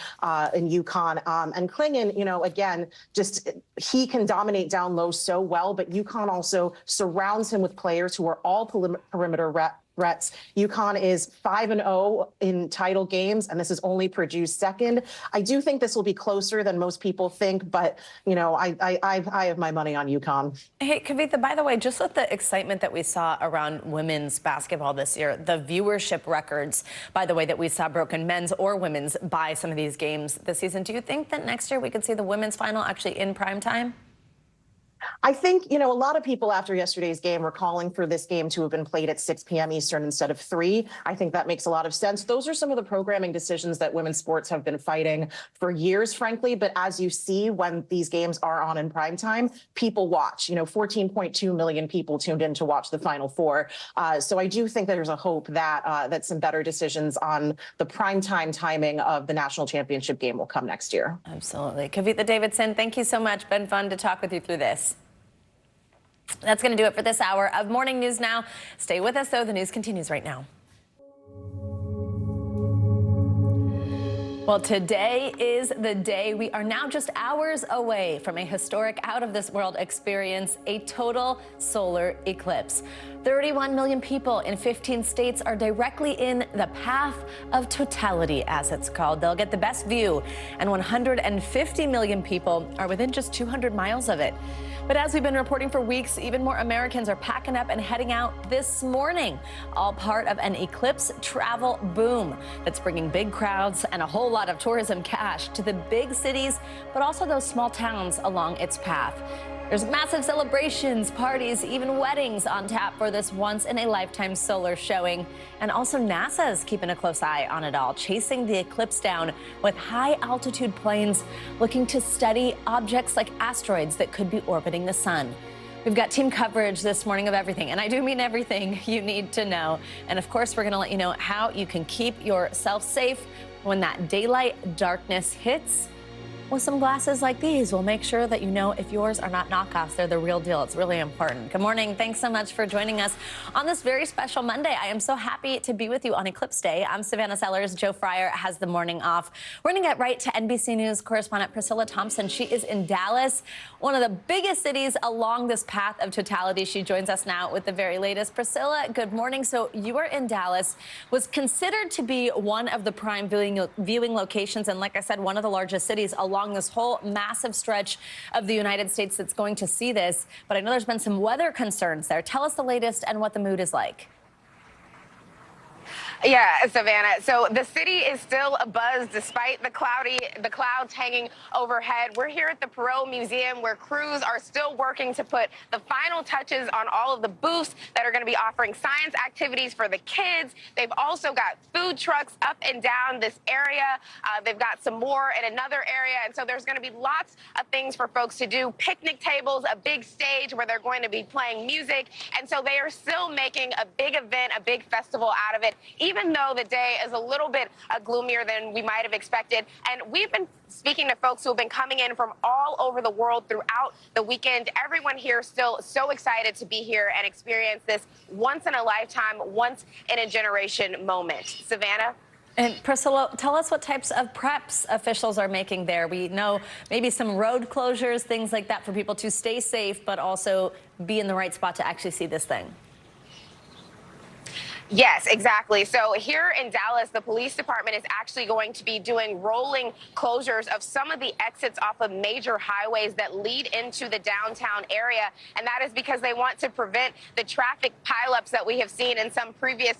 in UConn. And Clingan, you know, again, just he can dominate down low so well, but UConn also surrounds him with players who are all perimeter threats. UConn is 5-0 in title games, and this is only Purdue's second. I do think this will be closer than most people think, but you know, I have my money on UConn. Hey, Kavitha, by the way, just with the excitement that we saw around women's basketball this year, the viewership records, by the way, that we saw broken, men's or women's, by some of these games this season, do you think that next year we could see the women's final actually in prime time? I think, you know, a lot of people after yesterday's game were calling for this game to have been played at 6 p.m. Eastern instead of 3. I think that makes a lot of sense. Those are some of the programming decisions that women's sports have been fighting for years, frankly. But as you see, when these games are on in prime time, people watch. You know, 14.2 million people tuned in to watch the Final Four. So I do think that there's a hope that that some better decisions on the prime time timing of the national championship game will come next year. Absolutely. Kavitha Davidson, thank you so much. Been fun to talk with you through this. That's going to do it for this hour of Morning News Now. Stay with us, though. The news continues right now. Well, today is the day. We are now just hours away from a historic out-of-this-world experience, a total solar eclipse. 31 million people in 15 states are directly in the path of totality, as it's called. They'll get the best view, and 150 million people are within just 200 miles of it. But as we've been reporting for weeks, even more Americans are packing up and heading out this morning, all part of an eclipse travel boom that's bringing big crowds and a whole lot of tourism cash to the big cities, but also those small towns along its path. There's massive celebrations, parties, even weddings on tap for this once-in-a-lifetime solar showing. And also NASA's keeping a close eye on it all, chasing the eclipse down with high-altitude planes looking to study objects like asteroids that could be orbiting the sun. We've got team coverage this morning of everything, and I do mean everything you need to know. And of course, we're going to let you know how you can keep yourself safe when that daylight darkness hits. With some glasses like these, we'll make sure that you know if yours are not knockoffs, they're the real deal. It's really important. Good morning. Thanks so much for joining us on this very special Monday. I am so happy to be with you on Eclipse Day. I'm Savannah Sellers. Joe Fryer has the morning off. We're going to get right to NBC News correspondent Priscilla Thompson. She is in Dallas, one of the biggest cities along this path of totality. She joins us now with the very latest. Priscilla, good morning. So you are in Dallas, was considered to be one of the prime viewing locations, and like I said, one of the largest cities along this whole massive stretch of the United States that's going to see this. But I know there's been some weather concerns there. Tell us the latest and what the mood is like. Yeah, Savannah. So the city is still abuzz despite the clouds hanging overhead. We're here at the Perot Museum where crews are still working to put the final touches on all of the booths that are going to be offering science activities for the kids. They've also got food trucks up and down this area. They've got some more in another area. And so there's going to be lots of things for folks to do. Picnic tables, a big stage where they're going to be playing music. And so they are still making a big event, a big festival out of it, even though the day is a little bit gloomier than we might have expected. And we've been speaking to folks who have been coming in from all over the world throughout the weekend. Everyone here still so excited to be here and experience this once-in-a-lifetime, once-in-a-generation moment. Savannah? And Priscilla, tell us what types of preps officials are making there. We know maybe some road closures, things like that for people to stay safe, but also be in the right spot to actually see this thing. Yes, exactly. So here in Dallas, the police department is actually going to be doing rolling closures of some of the exits off of major highways that lead into the downtown area. And that is because they want to prevent the traffic pileups that we have seen in some previous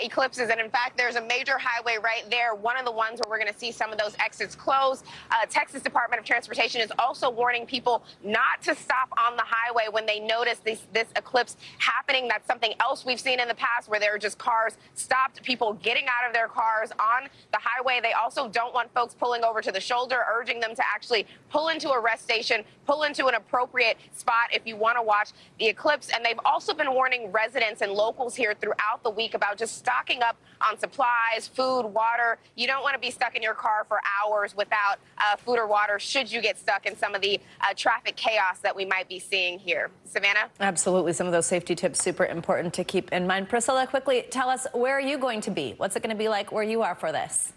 eclipses. And in fact, there's a major highway right there, one of the ones where we're going to see some of those exits close. Texas Department of Transportation is also warning people not to stop on the highway when they notice this eclipse happening. That's something else we've seen in the past where there are just cars stopped, people getting out of their cars on the highway. They also don't want folks pulling over to the shoulder, urging them to actually pull into a rest station, pull into an appropriate spot if you want to watch the eclipse. And they've also been warning residents and locals here throughout the week about just stocking up on supplies, food, water. You don't want to be stuck in your car for hours without food or water should you get stuck in some of the traffic chaos that we might be seeing here. Savannah? Absolutely. Some of those safety tips super important to keep in mind. Priscilla, quickly tell us, where are you going to be? What's it going to be like where you are for this?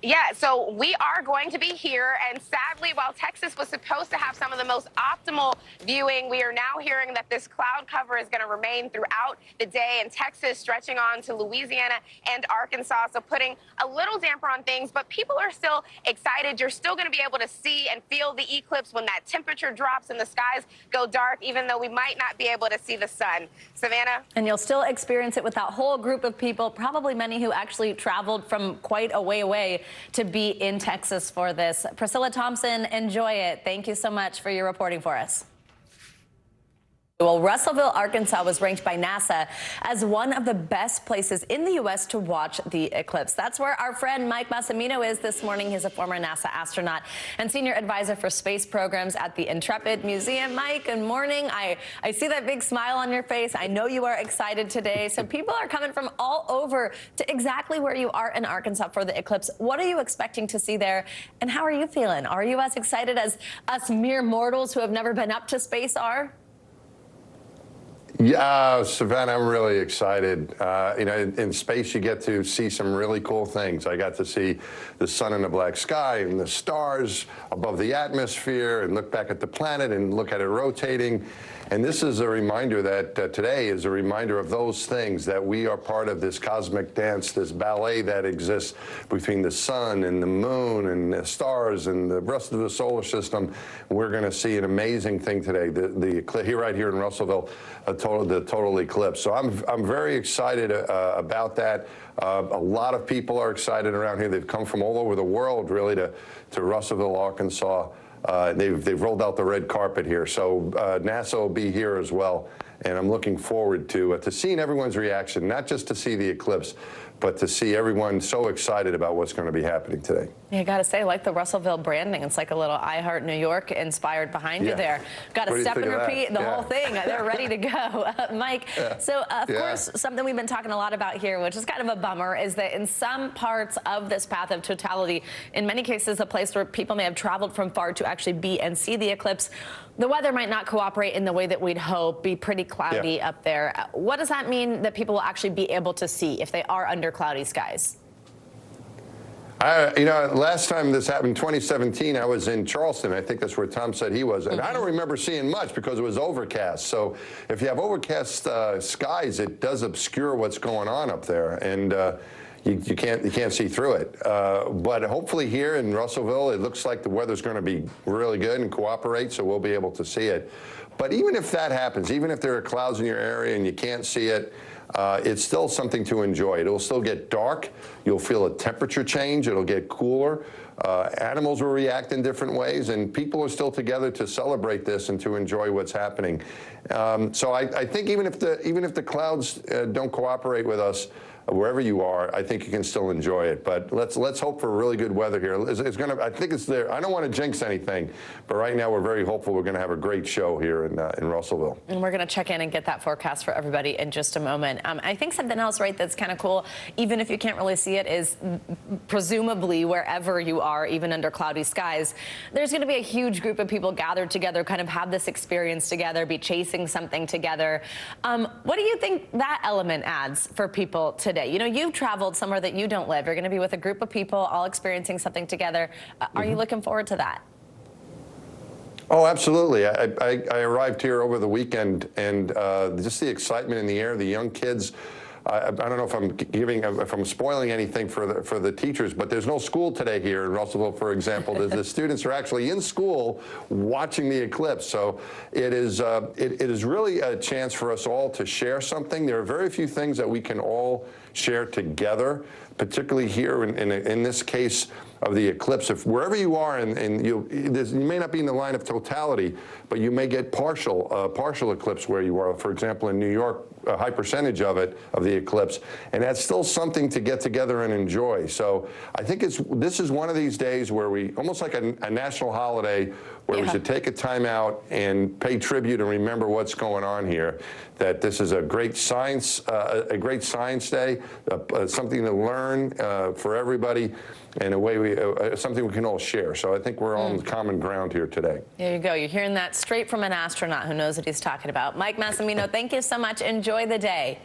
Yeah, so we are going to be here, and sadly, while Texas was supposed to have some of the most optimal viewing, we are now hearing that this cloud cover is going to remain throughout the day in Texas, stretching on to Louisiana and Arkansas, so putting a little damper on things, but people are still excited. You're still going to be able to see and feel the eclipse when that temperature drops and the skies go dark, even though we might not be able to see the sun. Savannah? And you'll still experience it with that whole group of people, probably many who actually traveled from quite a way away to be in Texas for this. Priscilla Thompson, enjoy it. Thank you so much for your reporting for us. Well, Russellville, Arkansas was ranked by NASA as one of the best places in the U.S. to watch the eclipse. That's where our friend Mike Massimino is this morning. He's a former NASA astronaut and senior advisor for space programs at the Intrepid Museum. Mike, good morning. I see that big smile on your face. I know you are excited today. So people are coming from all over to exactly where you are in Arkansas for the eclipse. What are you expecting to see there, and how are you feeling? Are you as excited as us mere mortals who have never been up to space are? Yeah, Savannah, I'm really excited. You know, in space, you get to see some really cool things. I got to see the sun in the black sky and the stars above the atmosphere and look back at the planet and look at it rotating. And this is a reminder that today is a reminder of those things, that we are part of this cosmic dance, this ballet that exists between the sun and the moon and the stars and the rest of the solar system. We're going to see an amazing thing today, right here in Russellville, the total eclipse. So I'm very excited about that. A lot of people are excited around here. They've come from all over the world, really, to Russellville, Arkansas. They've rolled out the red carpet here, so NASA will be here as well, and I'm looking forward to seeing everyone's reaction, not just to see the eclipse, but to see everyone so excited about what's going to be happening today. Yeah, I got to say, like the Russellville branding, it's like a little I Heart New York inspired behind you there. Got to step and repeat the whole thing. They're ready to go. Mike, so of course, something we've been talking a lot about here, which is kind of a bummer, is that in some parts of this path of totality, in many cases, a place where people may have traveled from far to actually be and see the eclipse, the weather might not cooperate in the way that we'd hope, be pretty cloudy up there. What does that mean that people will actually be able to see if they are under cloudy skies? You know, last time this happened, 2017, I was in Charleston. I think that's where Tom said he was. And I don't remember seeing much because it was overcast. So if you have overcast skies, it does obscure what's going on up there. And you can't see through it. But hopefully here in Russellville, it looks like the weather's going to be really good and cooperate, so we'll be able to see it. But even if that happens, even if there are clouds in your area and you can't see it, it's still something to enjoy. It'll still get dark. You'll feel a temperature change. It'll get cooler. Animals will react in different ways, and people are still together to celebrate this and to enjoy what's happening. So I think even if the clouds don't cooperate with us, wherever you are, I think you can still enjoy it. But let's hope for really good weather here. It's going to. I think it's there. I don't want to jinx anything, but right now we're very hopeful we're going to have a great show here in Russellville. And we're going to check in and get that forecast for everybody in just a moment. I think something else, right, that's kind of cool, even if you can't really see it, is presumably wherever you are, even under cloudy skies, there's going to be a huge group of people gathered together, kind of have this experience together, be chasing something together. What do you think that element adds for people today? today. You know, you've traveled somewhere that you don't live. You're going to be with a group of people all experiencing something together. Are you looking forward to that? Oh, absolutely. I arrived here over the weekend, and just the excitement in the air, the young kids. I don't know if I'm spoiling anything for the teachers, but there's no school today here in Russellville, for example. The students are actually in school watching the eclipse. So it is really a chance for us all to share something. There are very few things that we can all share together, particularly here in this case of the eclipse. If wherever you are, and you may not be in the line of totality, but you may get partial eclipse where you are. For example, in New York, a high percentage of the eclipse, and that's still something to get together and enjoy. So I think this is one of these days where we, almost like a national holiday, where we should take a time out and pay tribute and remember what's going on here. That this is a great science day, something to learn for everybody, and a way something we can all share. So I think we're all on common ground here today. There you go. You're hearing that straight from an astronaut who knows what he's talking about. Mike Massimino, thank you so much. Enjoy the day.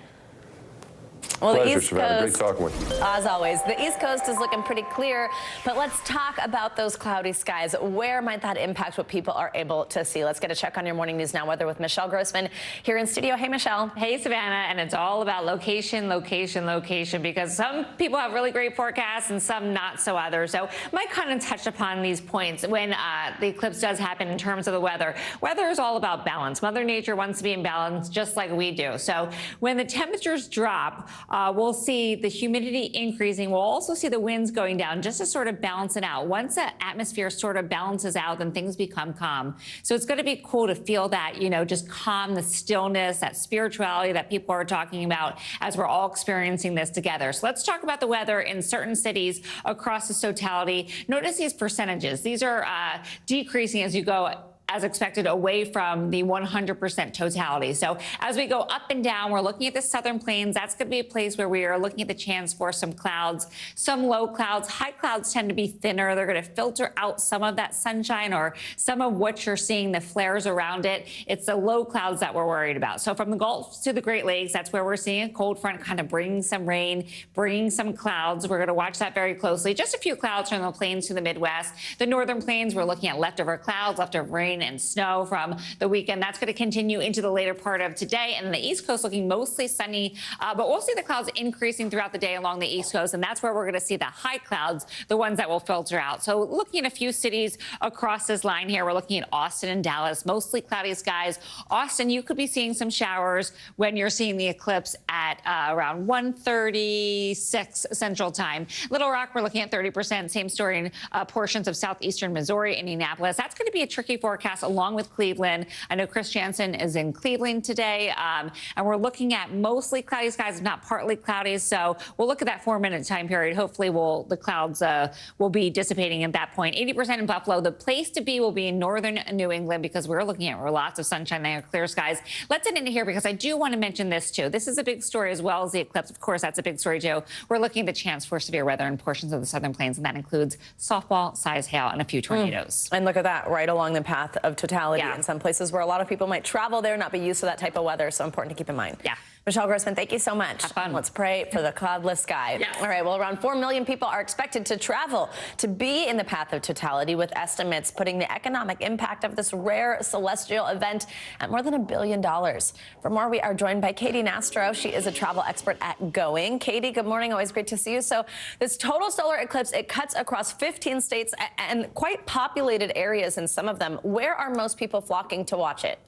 Well, Pleasure, the East Savannah. Coast, Great talking with you. as always, the East Coast is looking pretty clear, but let's talk about those cloudy skies. Where might that impact what people are able to see? Let's get a check on your Morning News Now weather with Michelle Grossman here in studio. Hey, Michelle. Hey, Savannah, and it's all about location, location, location, because some people have really great forecasts and some not so others. So Mike kind of touched upon these points when the eclipse does happen in terms of the weather. Weather is all about balance. Mother Nature wants to be in balance just like we do. So when the temperatures drop, we'll see the humidity increasing. We'll also see the winds going down just to sort of balance it out. Once the atmosphere sort of balances out, then things become calm. So it's going to be cool to feel that, you know, just calm, the stillness, that spirituality that people are talking about as we're all experiencing this together. So let's talk about the weather in certain cities across the totality. Notice these percentages. These are decreasing as you go, as expected, away from the 100% totality. So as we go up and down, we're looking at the southern plains. That's going to be a place where we are looking at the chance for some clouds, some low clouds. High clouds tend to be thinner. They're going to filter out some of that sunshine or some of what you're seeing, the flares around it. It's the low clouds that we're worried about. So from the Gulf to the Great Lakes, that's where we're seeing a cold front kind of bringing some rain, bringing some clouds. We're going to watch that very closely. Just a few clouds from the plains to the Midwest. The northern plains, we're looking at leftover clouds, leftover rain and snow from the weekend. That's going to continue into the later part of today. And the East Coast looking mostly sunny, but we'll see the clouds increasing throughout the day along the East Coast. And that's where we're going to see the high clouds, the ones that will filter out. So looking at a few cities across this line here, we're looking at Austin and Dallas, mostly cloudy skies. Austin, you could be seeing some showers when you're seeing the eclipse at around 1:36 Central Time. Little Rock, we're looking at 30%. Same story in portions of southeastern Missouri, Indianapolis. That's going to be a tricky forecast along with Cleveland. I know Chris Jansen is in Cleveland today, and we're looking at mostly cloudy skies, if not partly cloudy. So we'll look at that 4-minute time period. Hopefully the clouds will be dissipating at that point. 80% in Buffalo. The place to be will be in northern New England because we're looking at lots of sunshine there, clear skies. Let's get into here because I do want to mention this too. This is a big story as well as the eclipse. Of course, that's a big story too. We're looking at the chance for severe weather in portions of the southern plains, and that includes softball-size hail and a few tornadoes. And look at that, right along the path of totality in some places where a lot of people might travel there, not be used to that type of weather. So important to keep in mind. Yeah. Michelle Grossman, thank you so much. Have fun. Let's pray for the cloudless sky. Yes. All right, well, around 4 million people are expected to travel to be in the path of totality, with estimates putting the economic impact of this rare celestial event at more than $1 billion. For more, we are joined by Katie Nastro. She is a travel expert at Going. Katie, good morning. Always great to see you. So this total solar eclipse, it cuts across 15 states and quite populated areas in some of them. Where are most people flocking to watch it?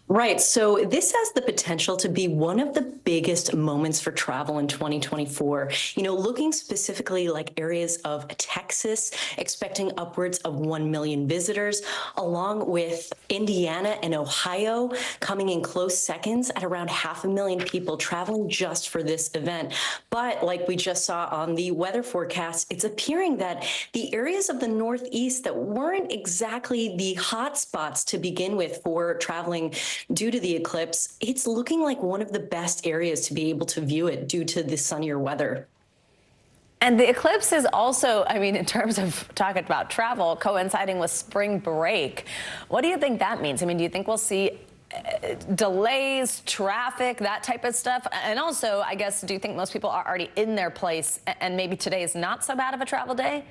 Right. So this has the potential to be one of the biggest moments for travel in 2024. You know, looking specifically like areas of Texas, expecting upwards of 1 million visitors, along with Indiana and Ohio coming in close seconds at around 500,000 people traveling just for this event. But like we just saw on the weather forecast, it's appearing that the areas of the Northeast that weren't exactly the hot spots to begin with for traveling due to the eclipse, it's looking like one of the best areas to be able to view it due to the sunnier weather. And the eclipse is also, I mean, in terms of talking about travel, coinciding with spring break. What do you think that means? I mean, do you think we'll see delays, traffic, that type of stuff? And also, I guess, do you think most people are already in their place and maybe today is not so bad of a travel day?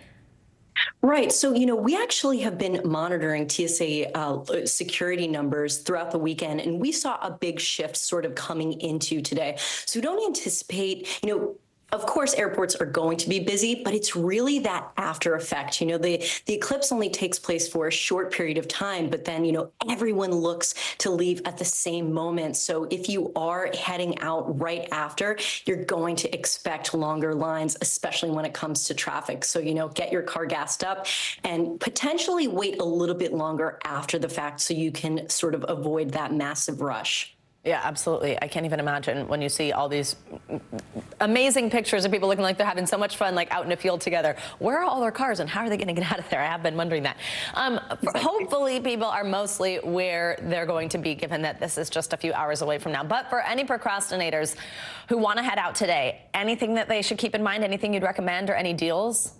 Right. So, we actually have been monitoring TSA security numbers throughout the weekend, and we saw a big shift sort of coming into today. So we don't anticipate, of course, airports are going to be busy, but it's really that after effect. The eclipse only takes place for a short period of time, but then, everyone looks to leave at the same moment. So if you are heading out right after, you're going to expect longer lines, especially when it comes to traffic. So, get your car gassed up and potentially wait a little bit longer after the fact so you can sort of avoid that massive rush. Yeah, absolutely. I can't even imagine when you see all these amazing pictures of people looking like they're having so much fun, like out in a field together. Where are all their cars and how are they going to get out of there? I have been wondering that. Hopefully people are mostly where they're going to be, given that this is just a few hours away from now. But for any procrastinators who want to head out today, anything that they should keep in mind, anything you'd recommend or any deals?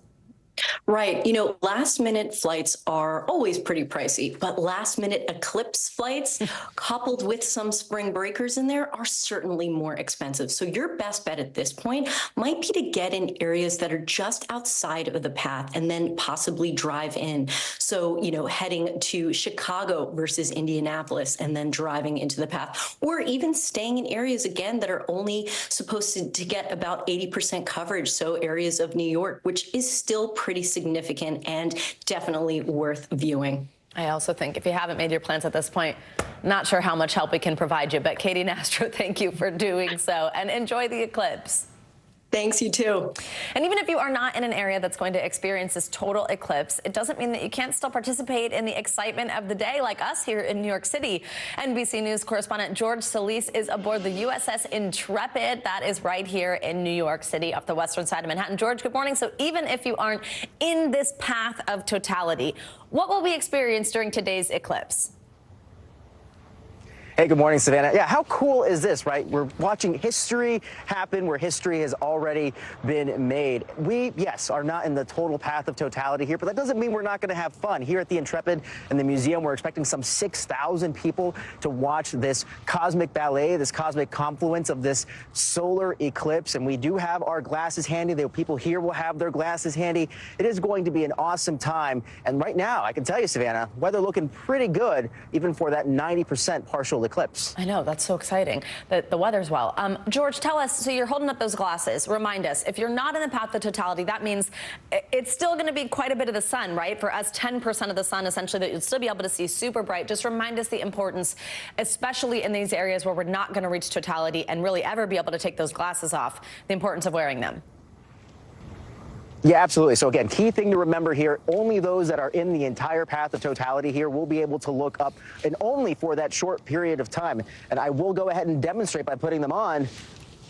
Right. Last minute flights are always pretty pricey, but last minute eclipse flights coupled with some spring breakers in there are certainly more expensive. So your best bet at this point might be to get in areas that are just outside of the path and then possibly drive in. So, heading to Chicago versus Indianapolis and then driving into the path, or even staying in areas again that are only supposed to get about 80% coverage. So areas of New York, which is still pretty significant and definitely worth viewing. I also think if you haven't made your plans at this point, not sure how much help we can provide you, but Katie Nastro, thank you for doing so and enjoy the eclipse. Thanks, you too. And even if you are not in an area that's going to experience this total eclipse, it doesn't mean that you can't still participate in the excitement of the day like us here in New York City. NBC News correspondent George Solis is aboard the USS Intrepid. That is right here in New York City off the western side of Manhattan. George, good morning. So even if you aren't in this path of totality, what will we experience during today's eclipse? Hey, good morning, Savannah. Yeah, how cool is this, right? We're watching history happen where history has already been made. We, yes, are not in the total path of totality here, but that doesn't mean we're not going to have fun. Here at the Intrepid and the museum, we're expecting some 6,000 people to watch this cosmic ballet, this cosmic confluence of this solar eclipse. And we do have our glasses handy. The people here will have their glasses handy. It is going to be an awesome time. And right now, I can tell you, Savannah, weather looking pretty good, even for that 90% partial eclipse. I know, that's so exciting that the weather's well. George, tell us, so you're holding up those glasses. Remind us, if you're not in the path of totality, that means it's still going to be quite a bit of the sun, right? For us, 10% of the sun, essentially, that you'll still be able to see super bright. Just remind us the importance, especially in these areas where we're not going to reach totality and really ever be able to take those glasses off, the importance of wearing them. Yeah, absolutely. So again, key thing to remember here, only those that are in the entire path of totality here will be able to look up, and only for that short period of time. And I will go ahead and demonstrate by putting them on.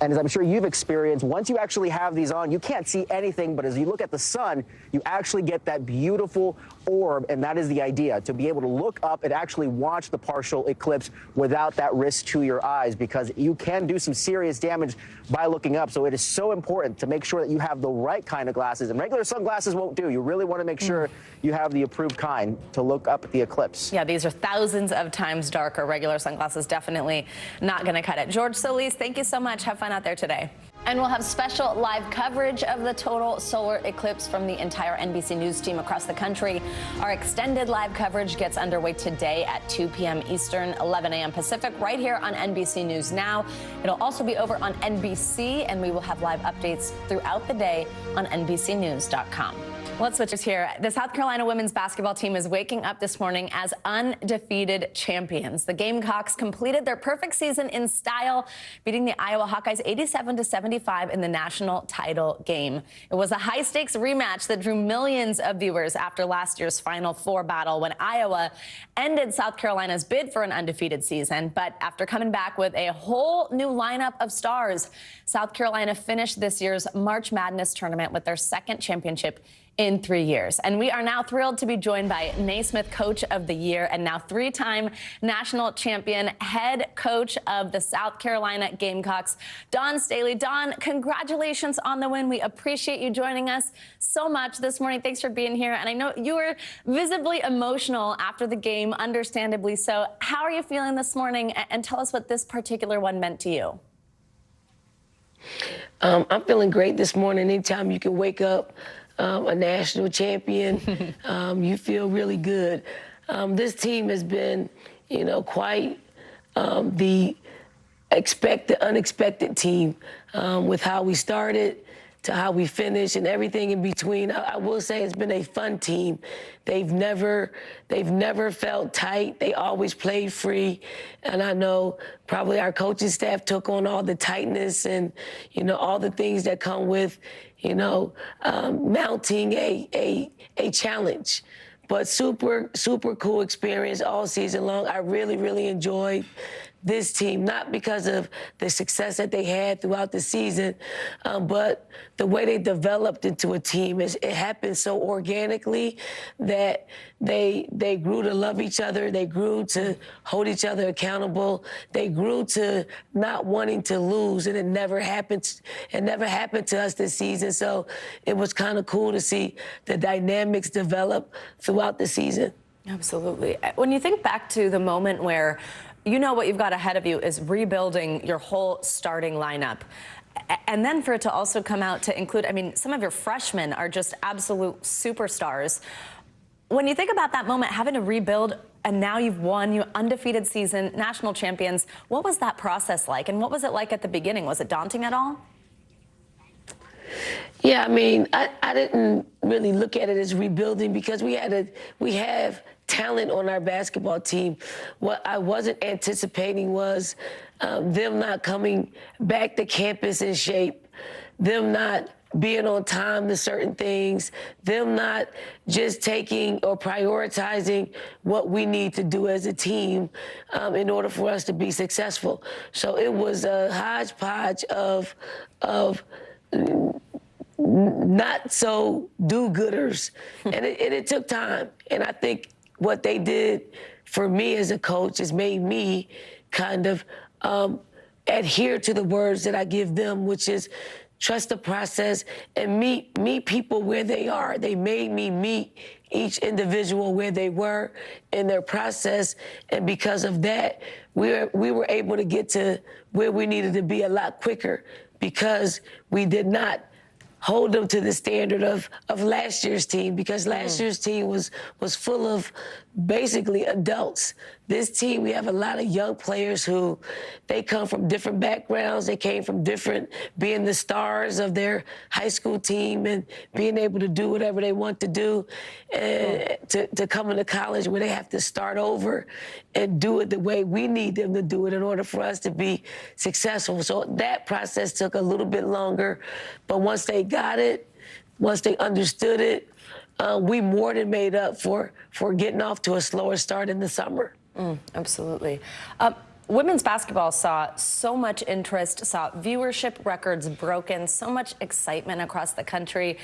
And as I'm sure you've experienced, once you actually have these on, you can't see anything, but as you look at the sun, you actually get that beautiful orb, and that is the idea, to be able to look up and actually watch the partial eclipse without that risk to your eyes, because you can do some serious damage by looking up. So it is so important to make sure that you have the right kind of glasses, and regular sunglasses won't do. You really want to make sure you have the approved kind to look up at the eclipse. Yeah, these are thousands of times darker. Regular sunglasses definitely not going to cut it. George Solis, thank you so much. Have fun out there today. And we'll have special live coverage of the total solar eclipse from the entire NBC News team across the country. Our extended live coverage gets underway today at 2 p.m. Eastern, 11 a.m. Pacific, right here on NBC News Now. It'll also be over on NBC, and we will have live updates throughout the day on NBCnews.com. Let's switch here. The South Carolina women's basketball team is waking up this morning as undefeated champions. The Gamecocks completed their perfect season in style, beating the Iowa Hawkeyes 87-75 in the national title game. It was a high-stakes rematch that drew millions of viewers after last year's Final Four battle when Iowa ended South Carolina's bid for an undefeated season. But after coming back with a whole new lineup of stars, South Carolina finished this year's March Madness tournament with their second championship in 3 years. And we are now thrilled to be joined by Naismith Coach of the Year and now 3-time national champion head coach of the South Carolina Gamecocks, Dawn Staley. Dawn, congratulations on the win. We appreciate you joining us so much this morning. Thanks for being here. And I know you were visibly emotional after the game, understandably so. How are you feeling this morning? And tell us what this particular one meant to you. I'm feeling great this morning. Anytime you can wake up a national champion, you feel really good. This team has been, quite the unexpected team with how we started to how we finished and everything in between. I will say it's been a fun team. They've never felt tight. They always played free. And I know probably our coaching staff took on all the tightness and, all the things that come with, mounting a challenge. But super cool experience all season long. I really, really enjoyed this team, not because of the success that they had throughout the season, but the way they developed into a team. It happened so organically that they grew to love each other. They grew to hold each other accountable. They grew to not wanting to lose, and it never happened. It never happened to us this season. So it was kind of cool to see the dynamics develop throughout the season. Absolutely. When you think back to the moment where what you've got ahead of you is rebuilding your whole starting lineup. And then for it to also come out to include, some of your freshmen are just absolute superstars. When you think about that moment, having to rebuild, and now you've won, you undefeated season, national champions, what was that process like? And what was it like at the beginning? Was it daunting at all? Yeah, I didn't really look at it as rebuilding because we have talent on our basketball team. What I wasn't anticipating was them not coming back to campus in shape, them not being on time to certain things, them not just taking or prioritizing what we need to do as a team in order for us to be successful. So it was a hodgepodge of not so do-gooders, and it took time. And I think what they did for me as a coach has made me kind of adhere to the words that I give them, which is trust the process and meet people where they are. They made me meet each individual where they were in their process, and because of that, we were able to get to where we needed to be a lot quicker because we did not hold them to the standard of last year's team, because last year's team was full of basically adults. This team, we have a lot of young players who they come from different backgrounds. They came from being the stars of their high school team and being able to do whatever they want to do, and to come into college where they have to start over and do it the way we need them to do it in order for us to be successful. So that process took a little bit longer, but once they got it, once they understood it, we more than made up for getting off to a slower start in the summer. Absolutely. Women's basketball saw so much interest, saw viewership records broken, so much excitement across the country.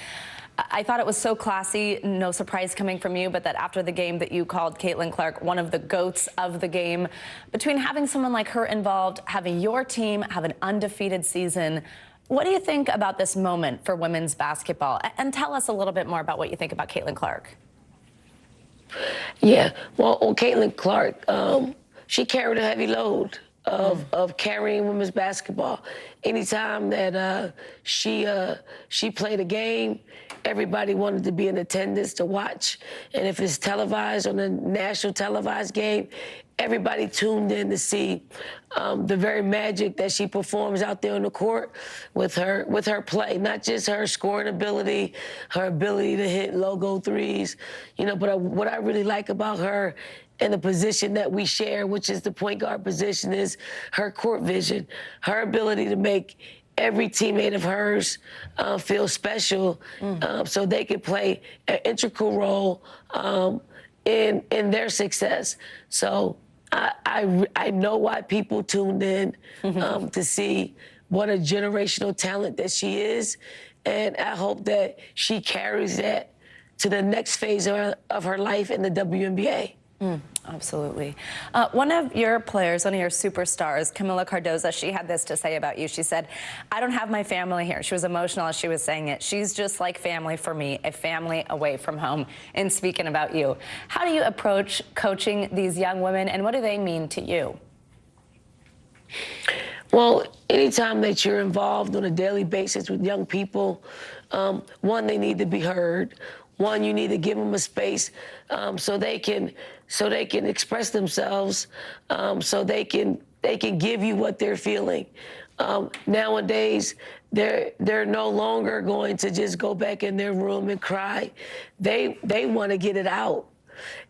I thought it was so classy, no surprise coming from you, but that after the game that you called Caitlin Clark one of the GOATs of the game. Between having someone like her involved, having your team have an undefeated season, what do you think about this moment for women's basketball? And tell us a little bit more about what you think about Caitlin Clark. Yeah, well, Caitlin Clark, she carried a heavy load of carrying women's basketball. Anytime that she played a game, everybody wanted to be in attendance to watch. And if it's televised on a national televised game, everybody tuned in to see the very magic that she performs out there on the court with her play, not just her scoring ability, her ability to hit logo threes, but what I really like about her and the position that we share, which is the point guard position, is her court vision, her ability to make every teammate of hers feel special, so they can play an integral role in their success. So I know why people tuned in to see what a generational talent that she is, and I hope that she carries that to the next phase of her life in the WNBA. Absolutely. One of your players, one of your superstars, Camila Cardoza, she had this to say about you. She said, "I don't have my family here." She was emotional as she was saying it. "She's just like family for me, a family away from home." And speaking about you, how do you approach coaching these young women, and what do they mean to you? Well, anytime that you're involved on a daily basis with young people, one, they need to be heard. One, you need to give them a space so they can express themselves, so they can give you what they're feeling. Nowadays, they're no longer going to just go back in their room and cry. They want to get it out,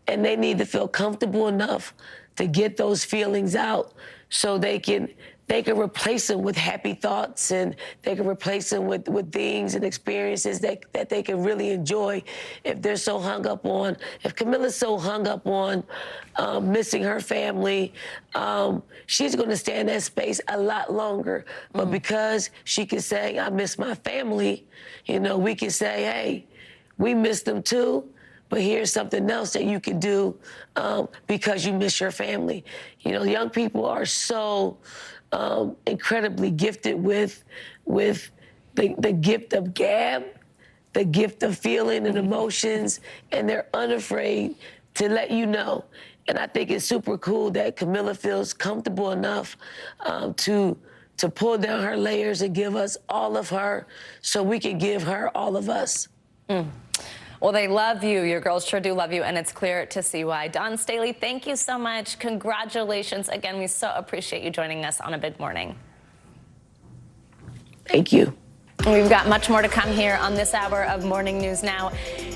and they need to feel comfortable enough to get those feelings out, so they can replace them with happy thoughts, and they can replace them with things and experiences that they can really enjoy. If they're so hung up on, if Camila's so hung up on missing her family, she's going to stay in that space a lot longer. But because she can say, "I miss my family," we can say, "Hey, we miss them too, but here's something else that you can do because you miss your family." Young people are so incredibly gifted with the gift of gab, the gift of feeling and emotions, and they're unafraid to let you know. And I think it's super cool that Camila feels comfortable enough to pull down her layers and give us all of her so we can give her all of us. Well, they love you. Your girls sure do love you, and it's clear to see why. Dawn Staley, thank you so much. Congratulations. Again, we so appreciate you joining us on A Big Morning. Thank you. We've got much more to come here on this hour of Morning News Now,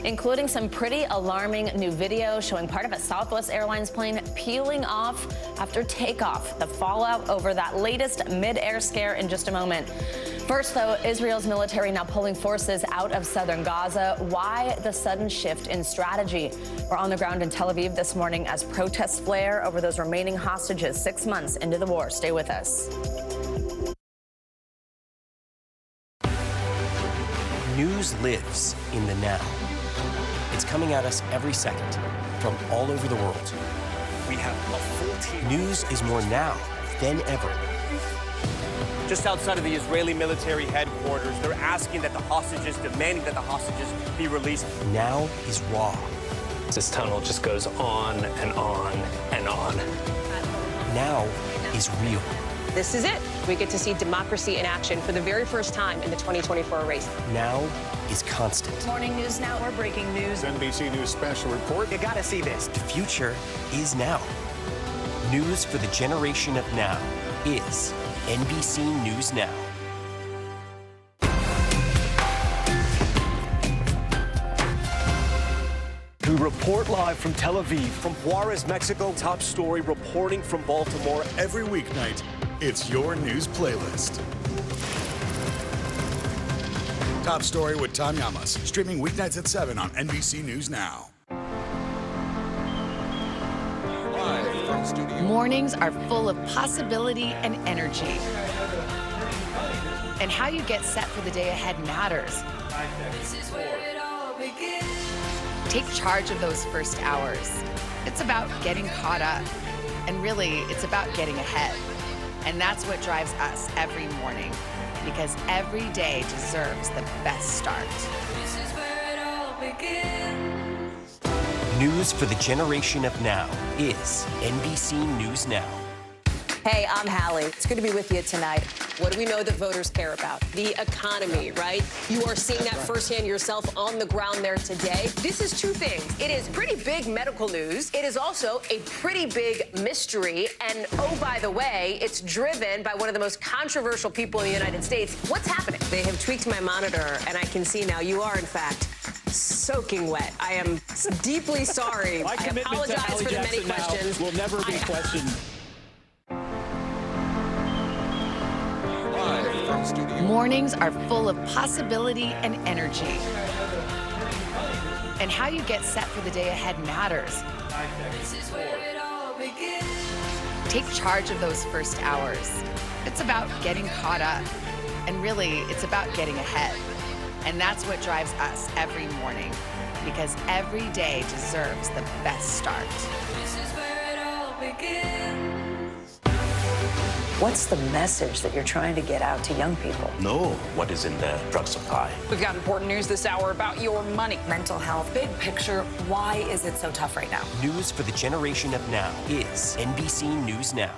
including some pretty alarming new video showing part of a Southwest Airlines plane peeling off after takeoff. The fallout over that latest mid-air scare in just a moment. First, though, Israel's military now pulling forces out of southern Gaza. Why the sudden shift in strategy? We're on the ground in Tel Aviv this morning as protests flare over those remaining hostages 6 months into the war. Stay with us. News lives in the now. It's coming at us every second from all over the world. We have a full team. News is more now than ever. Just outside of the Israeli military headquarters, they're asking that the hostages, demanding that the hostages be released. Now is raw. This tunnel just goes on and on and on. Now is real. This is it. We get to see democracy in action for the very first time in the 2024 race. Now is constant. Morning News Now, we're breaking news. NBC News special report. You gotta see this. The future is now. News for the generation of now is NBC News Now. We report live from Tel Aviv, from Juarez, Mexico. Top story reporting from Baltimore. Every weeknight, it's your news playlist. Top Story with Tom Yamas, streaming weeknights at 7 on NBC News Now. Live from studio. Mornings are full of possibility and energy. And how you get set for the day ahead matters. Take charge of those first hours. It's about getting caught up. And really, it's about getting ahead. And that's what drives us every morning. Because every day deserves the best start. This is where it all begins. News for the generation of now is NBC News Now. Hey, I'm Hallie. It's good to be with you tonight. What do we know that voters care about? The economy, right? You are seeing that firsthand yourself on the ground there today. This is two things. It is pretty big medical news. It is also a pretty big mystery. And oh, by the way, it's driven by one of the most controversial people in the United States. What's happening? They have tweaked my monitor, and I can see now you are, in fact, soaking wet. I am deeply sorry. I apologize for the many questions. Will never be questioned. From studio. Mornings are full of possibility and energy. And how you get set for the day ahead matters. This is where it all begins. Take charge of those first hours. It's about getting caught up. And really, it's about getting ahead. And that's what drives us every morning. because every day deserves the best start. This is where it all begins. What's the message that you're trying to get out to young people? Know what is in the drug supply. We've got important news this hour about your money. Mental health, big picture, why is it so tough right now? News for the generation of now is NBC News Now.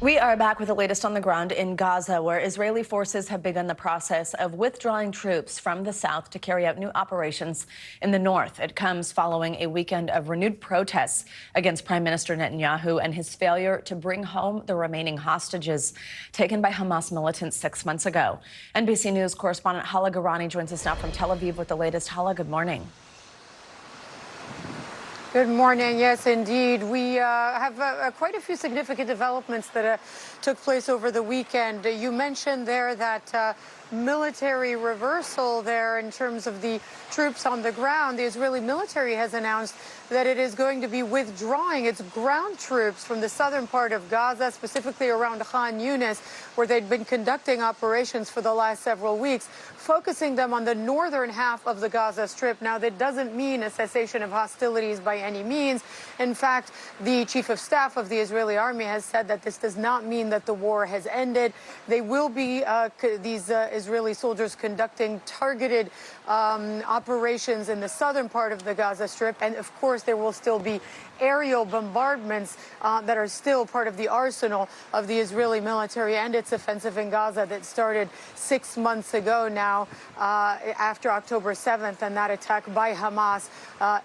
We are back with the latest on the ground in Gaza, where Israeli forces have begun the process of withdrawing troops from the south to carry out new operations in the north. It comes following a weekend of renewed protests against Prime Minister Netanyahu and his failure to bring home the remaining hostages taken by Hamas militants 6 months ago. NBC News correspondent Hala Garani joins us now from Tel Aviv with the latest. Hala, good morning. Good morning. Yes, indeed. We have quite a few significant developments that took place over the weekend. You mentioned there that military reversal there in terms of the troops on the ground. The Israeli military has announced that it is going to be withdrawing its ground troops from the southern part of Gaza, specifically around Khan Yunis, where they'd been conducting operations for the last several weeks, focusing them on the northern half of the Gaza Strip. Now, that doesn't mean a cessation of hostilities by any means. In fact, the chief of staff of the Israeli army has said that this does not mean that the war has ended. They will be, these Israeli soldiers, conducting targeted operations in the southern part of the Gaza Strip. And of course, there will still be aerial bombardments that are still part of the arsenal of the Israeli military and its offensive in Gaza that started 6 months ago now, after October 7th and that attack by Hamas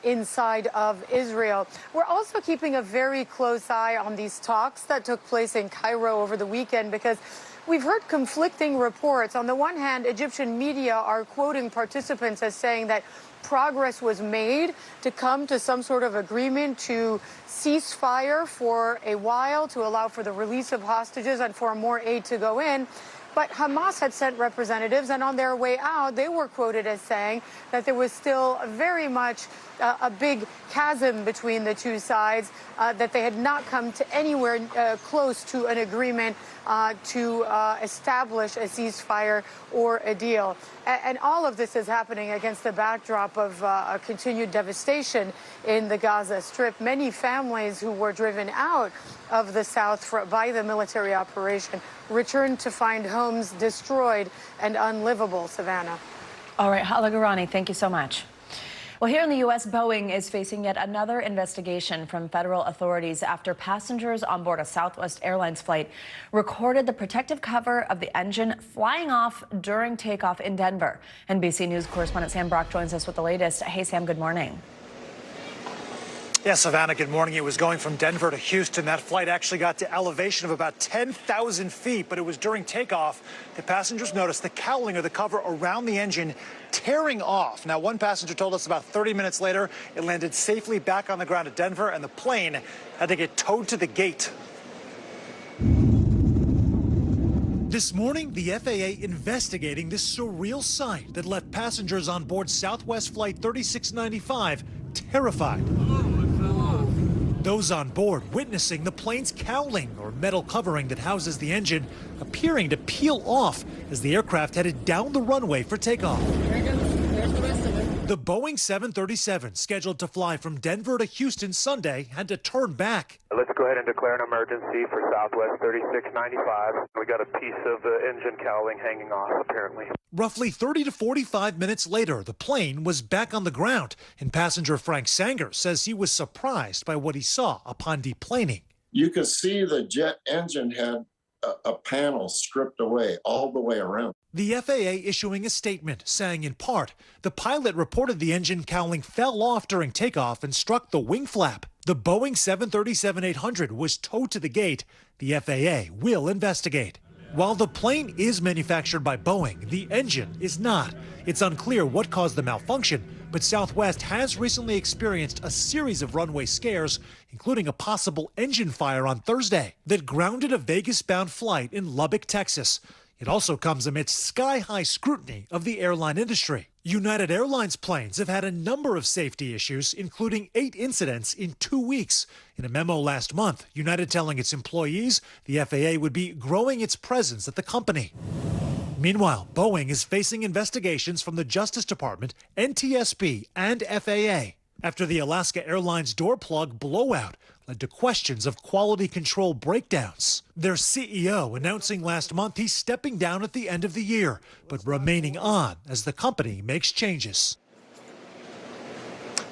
inside of Israel. We're also keeping a very close eye on these talks that took place in Cairo over the weekend, because we've heard conflicting reports. On the one hand, Egyptian media are quoting participants as saying that progress was made to come to some sort of agreement to cease fire for a while, to allow for the release of hostages and for more aid to go in. But Hamas had sent representatives, and on their way out, they were quoted as saying that there was still very much a big chasm between the two sides, that they had not come to anywhere close to an agreement to establish a ceasefire or a deal. And all of this is happening against the backdrop of a continued devastation in the Gaza Strip. Many families who were driven out of the south by the military operation returned to find homes destroyed and unlivable. Savannah. All right, Hala Garani, thank you so much. Well, here in the U.S., Boeing is facing yet another investigation from federal authorities after passengers on board a Southwest Airlines flight recorded the protective cover of the engine flying off during takeoff in Denver. NBC News correspondent Sam Brock joins us with the latest. Hey, Sam, good morning. Yes, Savannah, good morning. It was going from Denver to Houston. That flight actually got to elevation of about 10,000 feet, but it was during takeoff that passengers noticed the cowling of the cover around the engine tearing off. Now, one passenger told us about 30 minutes later, it landed safely back on the ground at Denver, and the plane had to get towed to the gate. This morning, the FAA investigating this surreal sight that left passengers on board Southwest Flight 3695 terrified. Those on board witnessing the plane's cowling, or metal covering that houses the engine, appearing to peel off as the aircraft headed down the runway for takeoff. The Boeing 737, scheduled to fly from Denver to Houston Sunday, had to turn back. Let's go ahead and declare an emergency for Southwest 3695. We got a piece of the engine cowling hanging off, apparently. Roughly 30 to 45 minutes later, the plane was back on the ground, and passenger Frank Sanger says he was surprised by what he saw upon deplaning. You could see the jet engine had a panel stripped away all the way around. The FAA issuing a statement saying, in part, the pilot reported the engine cowling fell off during takeoff and struck the wing flap. The Boeing 737-800 was towed to the gate. The FAA will investigate. While the plane is manufactured by Boeing, the engine is not. It's unclear what caused the malfunction, but Southwest has recently experienced a series of runway scares, including a possible engine fire on Thursday that grounded a Vegas-bound flight in Lubbock, Texas. It also comes amidst sky-high scrutiny of the airline industry. United Airlines planes have had a number of safety issues, including 8 incidents in 2 weeks. In a memo last month, United telling its employees the FAA would be growing its presence at the company. Meanwhile, Boeing is facing investigations from the Justice Department, NTSB, and FAA after the Alaska Airlines door plug blowout led to questions of quality control breakdowns. Their CEO announcing last month he's stepping down at the end of the year, but remaining on as the company makes changes.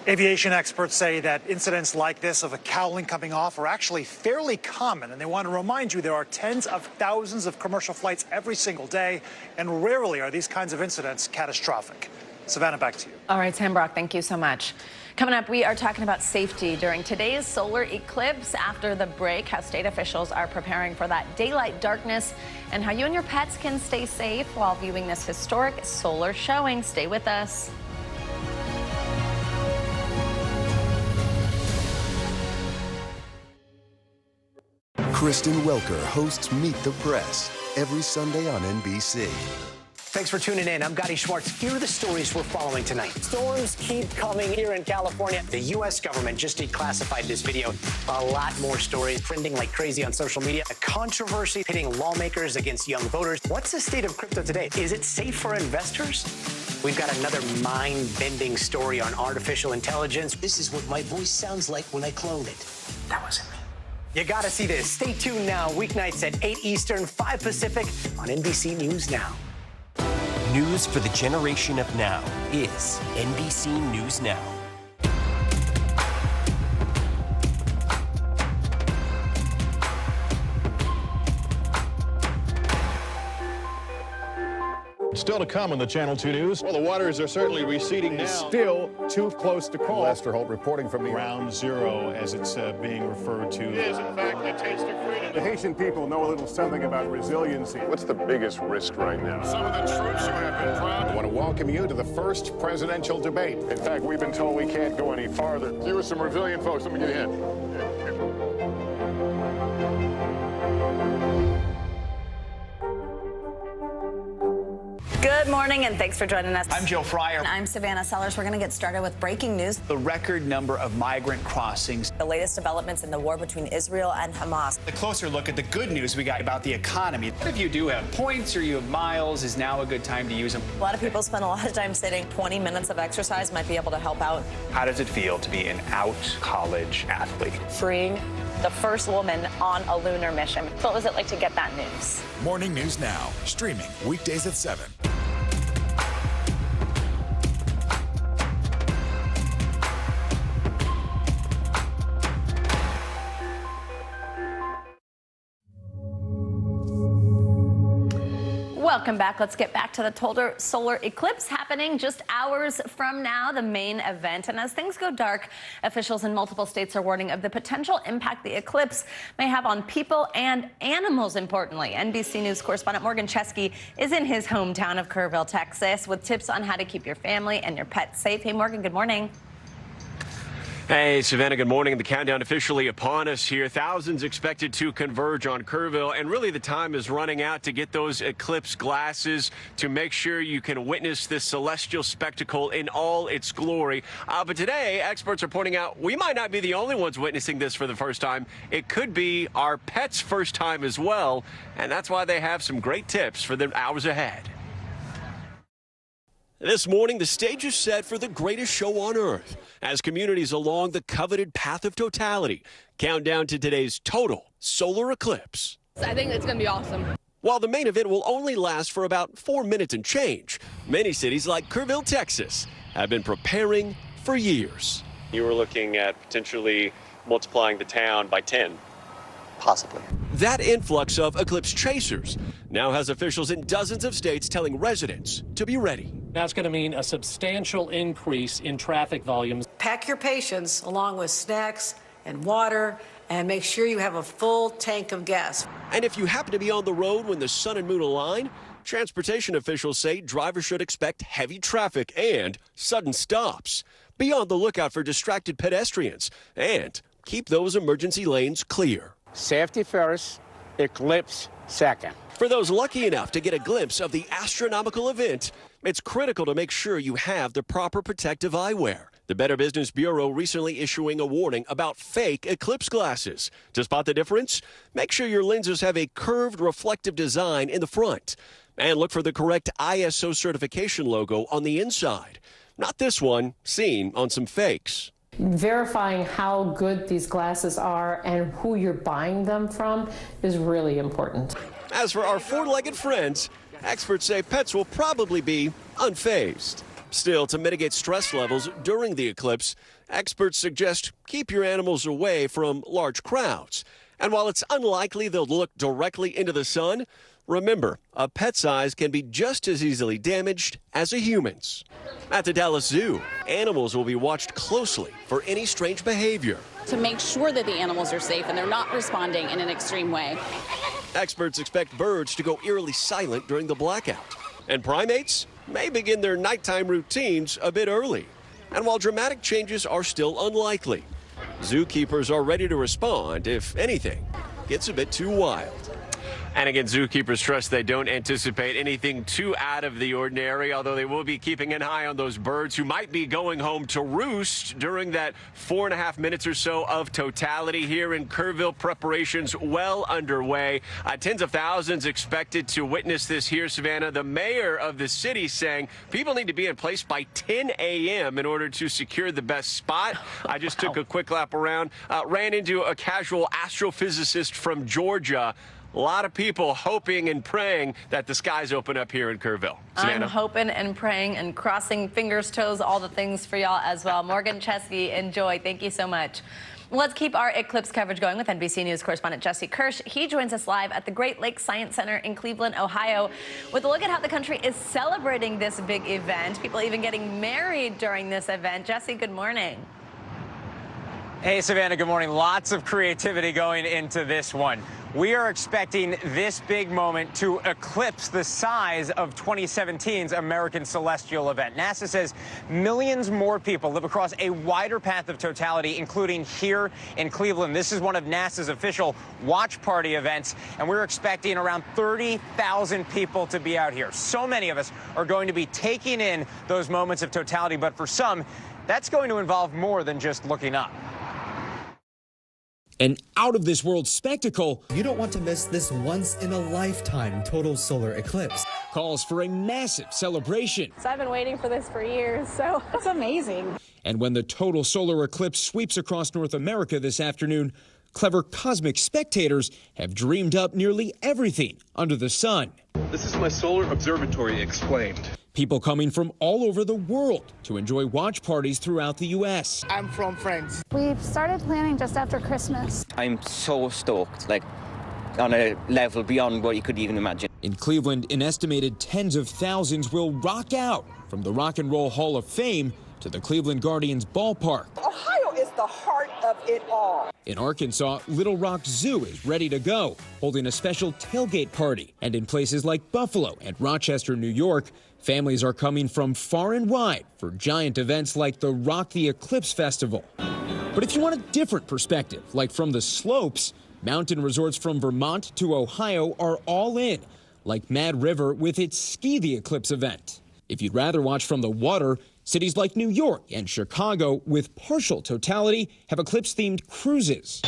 Aviation experts say that incidents like this of a cowling coming off are actually fairly common, and they want to remind you there are tens of thousands of commercial flights every single day, and rarely are these kinds of incidents catastrophic. Savannah, back to you. All right, Sam Brock, thank you so much. Coming up, we are talking about safety during today's solar eclipse. After the break, how state officials are preparing for that daylight darkness and how you and your pets can stay safe while viewing this historic solar showing. Stay with us. Kristen Welker hosts Meet the Press every Sunday on NBC. Thanks for tuning in. I'm Gotti Schwartz. Here are the stories we're following tonight. Storms keep coming here in California. The U.S. government just declassified this video. A lot more stories trending like crazy on social media. A controversy pitting lawmakers against young voters. What's the state of crypto today? Is it safe for investors? We've got another mind-bending story on artificial intelligence. This is what my voice sounds like when I clone it. That wasn't me. You gotta see this. Stay tuned now. Weeknights at 8 Eastern, 5 Pacific on NBC News Now. News for the generation of now is NBC News Now. Still to come on the Channel 2 News. Well, the waters are certainly receding now. Still too close to call. Lester Holt reporting from Ground Zero, as it's being referred to. It is, in fact, a taste of freedom. The Haitian people know a little something about resiliency. What's the biggest risk right now? Some of the troops who have been proud. I want to welcome you to the first presidential debate. In fact, we've been told we can't go any farther. You are some resilient folks. Let me get in. Good morning, and thanks for joining us. I'm Joe Fryer. And I'm Savannah Sellers. We're going to get started with breaking news. The record number of migrant crossings. The latest developments in the war between Israel and Hamas. A closer look at the good news we got about the economy. If you do have points or you have miles, is now a good time to use them. A lot of people spend a lot of time sitting. 20 minutes of exercise might be able to help out. How does it feel to be an out-college athlete? Freeing the first woman on a lunar mission. What was it like to get that news? Morning News Now, streaming weekdays at 7. Welcome back. Let's get back to the total solar eclipse happening just hours from now, the main event. And as things go dark, officials in multiple states are warning of the potential impact the eclipse may have on people and animals, importantly. NBC News correspondent Morgan Chesky is in his hometown of Kerrville, Texas, with tips on how to keep your family and your pets safe. Hey, Morgan, good morning. Hey, Savannah, good morning. The countdown officially upon us here. Thousands expected to converge on Kerrville, and really the time is running out to get those eclipse glasses to make sure you can witness this celestial spectacle in all its glory. But today, experts are pointing out we might not be the only ones witnessing this for the first time. It could be our pets' first time as well, and that's why they have some great tips for the hours ahead. This morning, the stage is set for the greatest show on Earth as communities along the coveted path of totality count down to today's total solar eclipse. I think it's going to be awesome. While the main event will only last for about 4 minutes and change, many cities like Kerrville, Texas, have been preparing for years. You were looking at potentially multiplying the town by 10. Possibly. That influx of eclipse chasers now has officials in dozens of states telling residents to be ready. That's going to mean a substantial increase in traffic volumes. Pack your patience along with snacks and water, and make sure you have a full tank of gas. And if you happen to be on the road when the sun and moon align, transportation officials say drivers should expect heavy traffic and sudden stops. Be on the lookout for distracted pedestrians and keep those emergency lanes clear. Safety first, eclipse second. For those lucky enough to get a glimpse of the astronomical event, it's critical to make sure you have the proper protective eyewear. The Better Business Bureau recently issuing a warning about fake eclipse glasses. To spot the difference, make sure your lenses have a curved reflective design in the front. And look for the correct ISO certification logo on the inside. Not this one, seen on some fakes. Verifying how good these glasses are and who you're buying them from is really important. As for our four-legged friends, experts say pets will probably be unfazed. Still, to mitigate stress levels during the eclipse, experts suggest keep your animals away from large crowds. And while it's unlikely they'll look directly into the sun, remember, a pet's eyes can be just as easily damaged as a human's. At the Dallas Zoo, animals will be watched closely for any strange behavior. To make sure that the animals are safe and they're not responding in an extreme way. Experts expect birds to go eerily silent during the blackout. And primates may begin their nighttime routines a bit early. And while dramatic changes are still unlikely, zookeepers are ready to respond if anything gets a bit too wild. And again, zookeepers trust they don't anticipate anything too out of the ordinary, although they will be keeping an eye on those birds who might be going home to roost during that 4.5 minutes or so of totality here in Kerrville. Preparations well underway. Tens of thousands expected to witness this here, Savannah. The mayor of the city saying people need to be in place by 10 a.m. in order to secure the best spot. I just took a quick lap around, ran into a casual astrophysicist from Georgia. A lot of people hoping and praying that the skies open up here in Kerrville. Savannah? I'm hoping and praying and crossing fingers, toes, all the things for y'all as well. Morgan Chesky, enjoy. Thank you so much. Let's keep our eclipse coverage going with NBC News correspondent Jesse Kirsch. He joins us live at the Great Lakes Science Center in Cleveland, Ohio, with a look at how the country is celebrating this big event. People even getting married during this event. Jesse, good morning. Hey, Savannah, good morning. Lots of creativity going into this one. We are expecting this big moment to eclipse the size of 2017's American Celestial event. NASA says millions more people live across a wider path of totality, including here in Cleveland. This is one of NASA's official watch party events, and we're expecting around 30,000 people to be out here. So many of us are going to be taking in those moments of totality, but for some, that's going to involve more than just looking up. An out-of-this-world spectacle. You don't want to miss this once-in-a-lifetime total solar eclipse. Calls for a massive celebration. So I've been waiting for this for years, so it's amazing. And when the total solar eclipse sweeps across North America this afternoon, clever cosmic spectators have dreamed up nearly everything under the sun. This is my solar observatory explained. People coming from all over the world to enjoy watch parties throughout the U.S. I'm from France. We've started planning just after Christmas. I'm so stoked, like on a level beyond what you could even imagine. In Cleveland, an estimated tens of thousands will rock out from the Rock and Roll Hall of Fame to the Cleveland Guardians ballpark. Ohio is the heart of it all. In Arkansas, Little Rock Zoo is ready to go, holding a special tailgate party. And in places like Buffalo and Rochester, New York, families are coming from far and wide for giant events like the Rock the Eclipse Festival. But if you want a different perspective, like from the slopes, mountain resorts from Vermont to Ohio are all in, like Mad River with its Ski the Eclipse event. If you'd rather watch from the water, cities like New York and Chicago with partial totality have eclipse-themed cruises.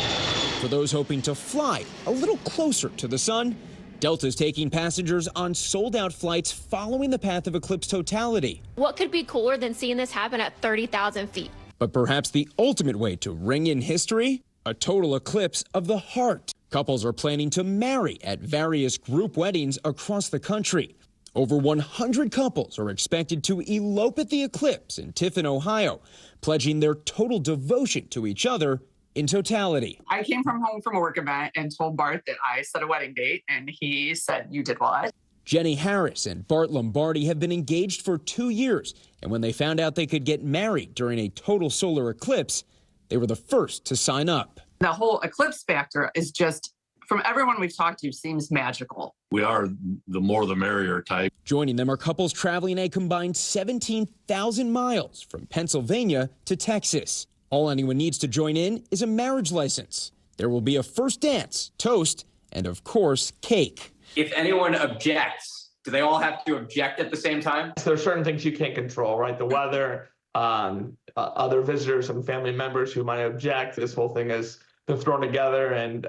For those hoping to fly a little closer to the sun, Delta's taking passengers on sold-out flights following the path of eclipse totality. What could be cooler than seeing this happen at 30,000 feet? But perhaps the ultimate way to ring in history? A total eclipse of the heart. Couples are planning to marry at various group weddings across the country. Over 100 couples are expected to elope at the eclipse in Tiffin, Ohio, pledging their total devotion to each other in totality. I came from home from a work event and told Bart that I set a wedding date, and he said, "You did what?" Jenny Harris and Bart Lombardi have been engaged for 2 years, and when they found out they could get married during a total solar eclipse, they were the first to sign up. The whole eclipse factor is just, from everyone we've talked to, seems magical. We are the more the merrier type. Joining them are couples traveling a combined 17,000 miles from Pennsylvania to Texas. All anyone needs to join in is a marriage license. There will be a first dance, toast, and of course, cake. If anyone objects Do they all have to object at the same time? So there's certain things you can't control, right? The weather, other visitors and family members who might object. This whole thing has been thrown together and,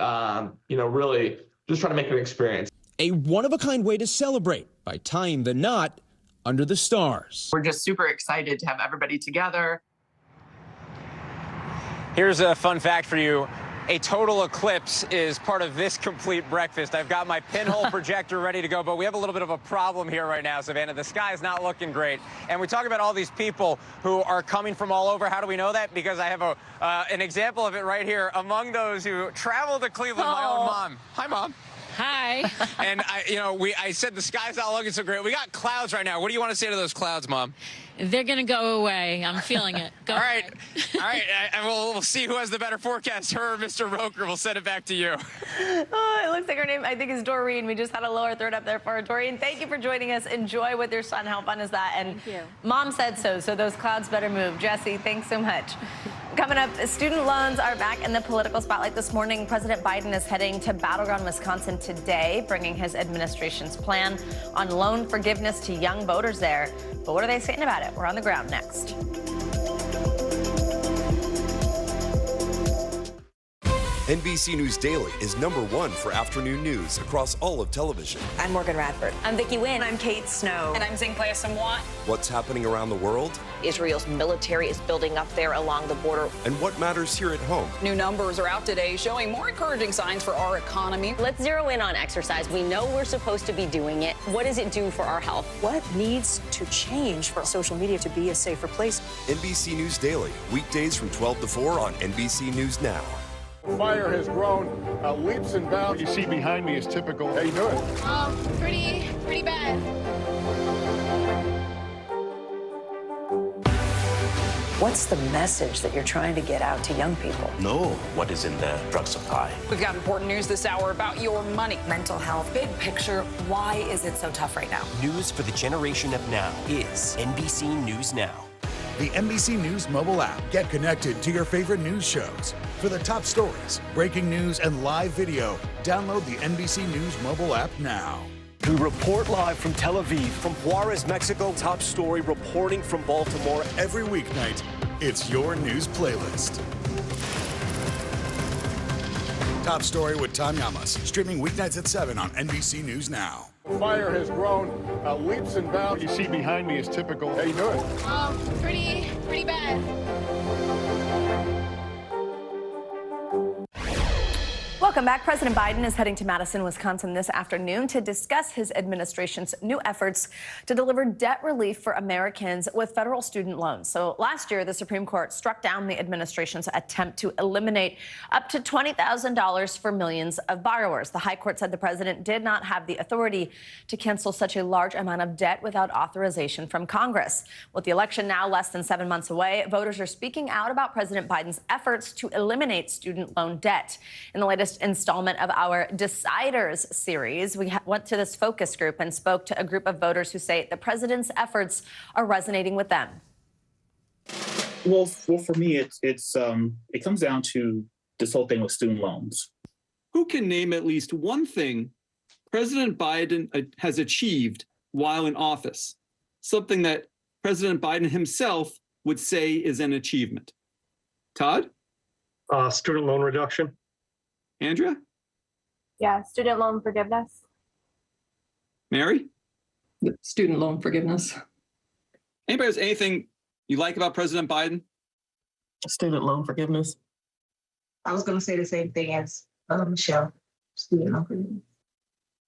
really just trying to make it an experience. A one-of-a-kind way to celebrate by tying the knot under the stars. We're just super excited to have everybody together. Here's a fun fact for you. A total eclipse is part of this complete breakfast. I've got my pinhole projector ready to go, but we have a little bit of a problem here right now, Savannah. The sky is not looking great. And we talk about all these people who are coming from all over. How do we know that? Because I have an example of it right here. Among those who travel to Cleveland, my own mom. Hi, Mom. Hi. And I said the sky's not looking so great. We got clouds right now. What do you want to say to those clouds, Mom? They're going to go away. I'm feeling it. Go All right. All right. We'll see who has the better forecast. Her or Mr. Roker. We'll send it back to you. Oh, it looks like her name, I think, is Doreen. We just had a lower third up there for her. Doreen, thank you for joining us. Enjoy with your son. How fun is that? And thank you. Mom said so those clouds better move. Jesse, thanks so much. Coming up, student loans are back in the political spotlight this morning. President Biden is heading to Battleground, Wisconsin today, bringing his administration's plan on loan forgiveness to young voters there. But what are they saying about it? We're on the ground next. NBC News Daily is #1 for afternoon news across all of television. I'm Morgan Radford. I'm Vicki Wynn. I'm Kate Snow. And I'm Zinklea Samwat. What's happening around the world? Israel's military is building up there along the border. And what matters here at home? New numbers are out today showing more encouraging signs for our economy. Let's zero in on exercise. We know we're supposed to be doing it. What does it do for our health? What needs to change for social media to be a safer place? NBC News Daily, weekdays from 12 to 4 on NBC News Now. Fire has grown leaps and bounds. What you see behind me is typical. How you doing? Pretty bad. What's the message that you're trying to get out to young people? Know what is in the drug supply. We've got important news this hour about your money. Mental health, big picture, why is it so tough right now? News for the generation of now is NBC News Now. The NBC News mobile app. Get connected to your favorite news shows. For the top stories, breaking news, and live video, download the NBC News mobile app now. We report live from Tel Aviv, from Juarez, Mexico. Top story reporting from Baltimore. Every weeknight, it's your news playlist. Top Story with Tom Llamas, streaming weeknights at 7 on NBC News Now. Fire has grown leaps and bounds. What you see behind me is typical. How you doing? Pretty bad. Welcome back. President Biden is heading to Madison, Wisconsin this afternoon to discuss his administration's new efforts to deliver debt relief for Americans with federal student loans. So last year, the Supreme Court struck down the administration's attempt to eliminate up to $20,000 for millions of borrowers. The High Court said the president did not have the authority to cancel such a large amount of debt without authorization from Congress. With the election now less than 7 months away, voters are speaking out about President Biden's efforts to eliminate student loan debt. In the latest installment of our Deciders series, we went to this focus group and spoke to a group of voters who say the president's efforts are resonating with them. Well, for me, it comes down to this whole thing with student loans. Who can name at least one thing President Biden has achieved while in office? Something that President Biden himself would say is an achievement. Todd? Student loan reduction. Andrea? Yeah, student loan forgiveness. Mary? Student loan forgiveness. Anybody has anything you like about President Biden? Student loan forgiveness. I was going to say the same thing as Michelle. Student loan forgiveness.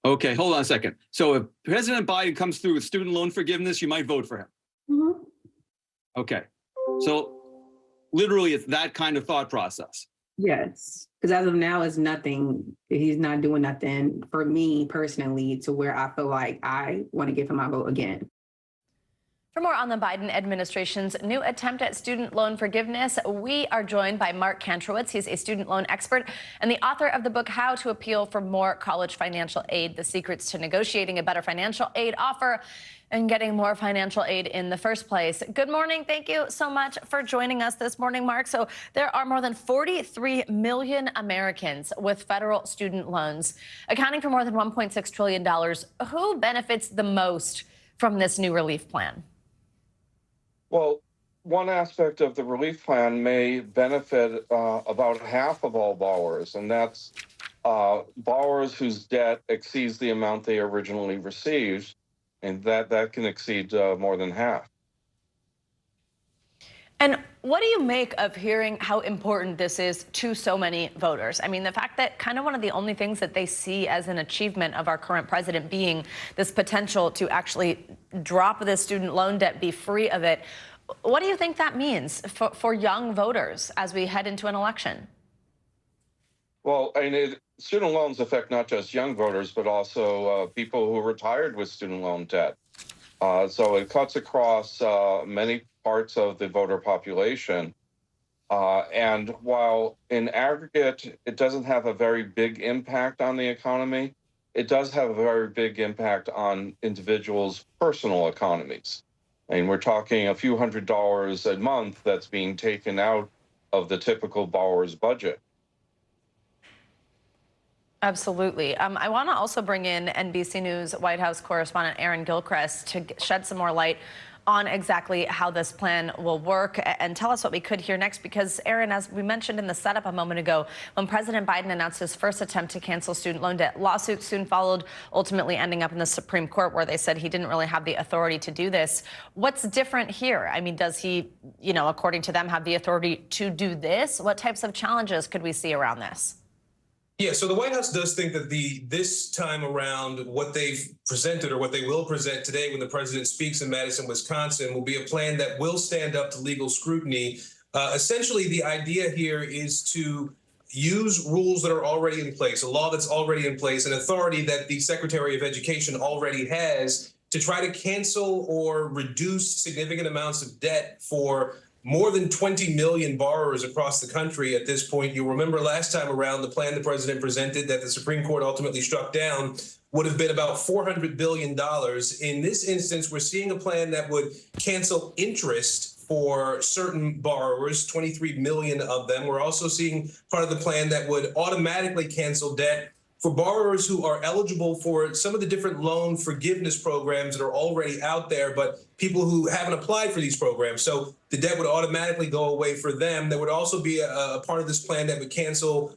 Okay, hold on a second. So if President Biden comes through with student loan forgiveness, you might vote for him. Mm-hmm. Okay. So literally it's that kind of thought process. Yes, because as of now, it's nothing. He's not doing nothing for me personally to where I feel like I want to give him my vote again. For more on the Biden administration's new attempt at student loan forgiveness, we are joined by Mark Kantrowitz. He's a student loan expert and the author of the book, How to Appeal for More College Financial Aid, The Secrets to Negotiating a Better Financial Aid Offer and Getting More Financial Aid in the First Place. Good morning. Thank you so much for joining us this morning, Mark. So there are more than 43 million Americans with federal student loans, accounting for more than $1.6 trillion. Who benefits the most from this new relief plan? Well, one aspect of the relief plan may benefit about half of all borrowers, and that's borrowers whose debt exceeds the amount they originally received, and that can exceed more than half. And what do you make of hearing how important this is to so many voters? I mean, the fact that kind of one of the only things that they see as an achievement of our current president being this potential to actually drop this student loan debt, be free of it. What do you think that means for young voters as we head into an election? Well, I mean, student loans affect not just young voters, but also people who retired with student loan debt. So it cuts across many parts of the voter population. And while in aggregate, it doesn't have a very big impact on the economy, it does have a very big impact on individuals' personal economies. I mean, we're talking a few $100s a month that's being taken out of the typical borrower's budget. Absolutely. I want to also bring in NBC News White House correspondent Aaron Gilchrist to shed some more light on exactly how this plan will work and tell us what we could hear next. Because, Aaron, as we mentioned in the setup a moment ago, when President Biden announced his first attempt to cancel student loan debt, lawsuits soon followed, ultimately ending up in the Supreme Court, where they said he didn't really have the authority to do this. What's different here? I mean, does he, according to them, have the authority to do this? What types of challenges could we see around this? Yeah, so the White House does think that this time around, what they've presented or what they will present today when the president speaks in Madison, Wisconsin, will be a plan that will stand up to legal scrutiny. Essentially, the idea here is to use rules that are already in place, a law that's already in place, an authority that the Secretary of Education already has to try to cancel or reduce significant amounts of debt for more than 20 million borrowers across the country at this point. You'll remember last time around, the plan the president presented that the Supreme Court ultimately struck down would have been about $400 billion. In this instance, we're seeing a plan that would cancel interest for certain borrowers, 23 million of them. We're also seeing part of the plan that would automatically cancel debt for borrowers who are eligible for some of the different loan forgiveness programs that are already out there, but people who haven't applied for these programs. So the debt would automatically go away for them. There would also be a part of this plan that would cancel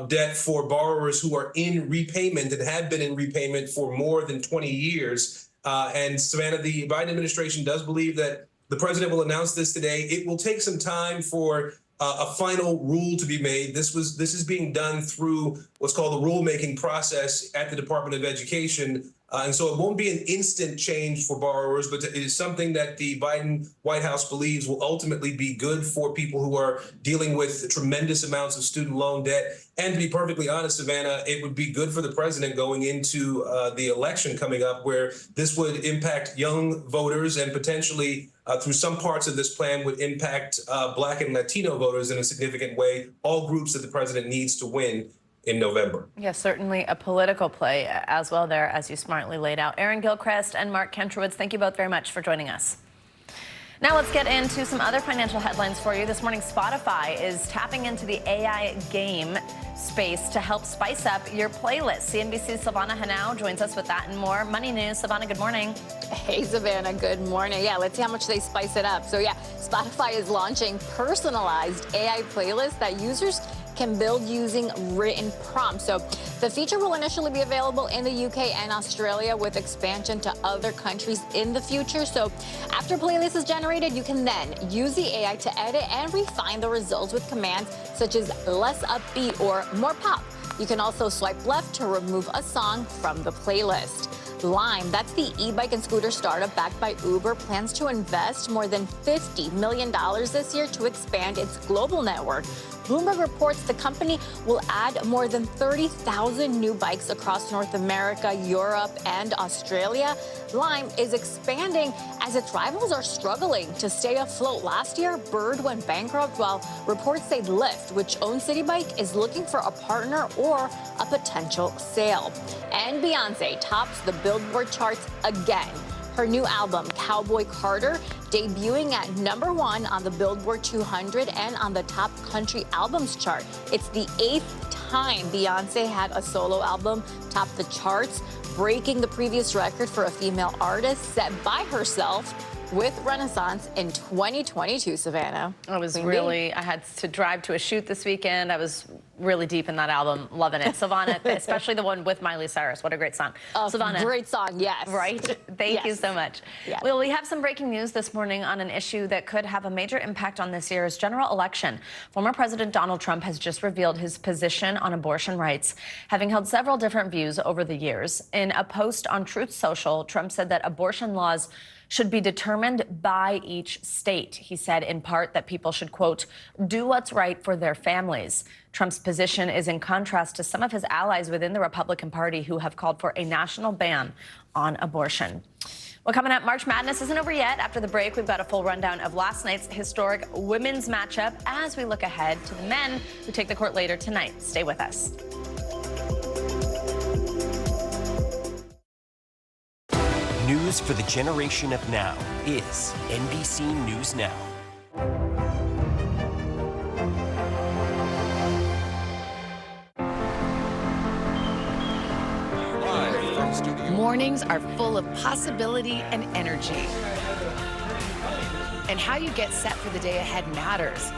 debt for borrowers who are in repayment and have been in repayment for more than 20 years. And Savannah, the Biden administration does believe that the president will announce this today. It will take some time for a final rule to be made. This is being done through what's called the rulemaking process at the Department of Education. And so it won't be an instant change for borrowers, but it is something that the Biden White House believes will ultimately be good for people who are dealing with tremendous amounts of student loan debt. And to be perfectly honest, Savannah, it would be good for the president going into the election coming up, where this would impact young voters and potentially through some parts of this plan would impact Black and Latino voters in a significant way, all groups that the president needs to win in November. Yes, certainly a political play as well there, as you smartly laid out. Aaron Gilchrist and Mark Kantrowitz, thank you both very much for joining us. Now let's get into some other financial headlines for you. This morning, Spotify is tapping into the AI game space to help spice up your playlist. CNBC's Silvana Henao joins us with that and more. Money News. Silvana, good morning. Hey, Savannah, good morning. Yeah, let's see how much they spice it up. So yeah, Spotify is launching personalized AI playlists that users can build using written prompts. So the feature will initially be available in the UK and Australia, with expansion to other countries in the future. So after a playlist is generated, you can then use the AI to edit and refine the results with commands such as less upbeat or more pop. You can also swipe left to remove a song from the playlist. Lime, that's the e-bike and scooter startup backed by Uber, plans to invest more than $50 million this year to expand its global network. Bloomberg reports the company will add more than 30,000 new bikes across North America, Europe, and Australia. Lime is expanding as its rivals are struggling to stay afloat. Last year, Bird went bankrupt, while reports say Lyft, which owns City Bike, is looking for a partner or a potential sale. And Beyonce tops the Billboard charts again. Her new album, Cowboy Carter, debuting at #1 on the Billboard 200 and on the top country albums chart. It's the 8th time Beyonce had a solo album top the charts, breaking the previous record for a female artist set by herself with Renaissance in 2022, Savannah. I had to drive to a shoot this weekend. I was really deep in that album, loving it. Savannah, especially the one with Miley Cyrus. What a great song. Savannah. Great song, yes. Right? Thank you so much. Yes. Well, we have some breaking news this morning on an issue that could have a major impact on this year's general election. Former President Donald Trump has just revealed his position on abortion rights, having held several different views over the years. In a post on Truth Social, Trump said that abortion laws should be determined by each state. He said in part that people should, quote, do what's right for their families. Trump's position is in contrast to some of his allies within the Republican Party who have called for a national ban on abortion. Well, coming up, March Madness isn't over yet. After the break, we've got a full rundown of last night's historic women's matchup as we look ahead to the men who take the court later tonight. Stay with us. News for the generation of now is NBC News Now. Mornings are full of possibility and energy. And how you get set for the day ahead matters.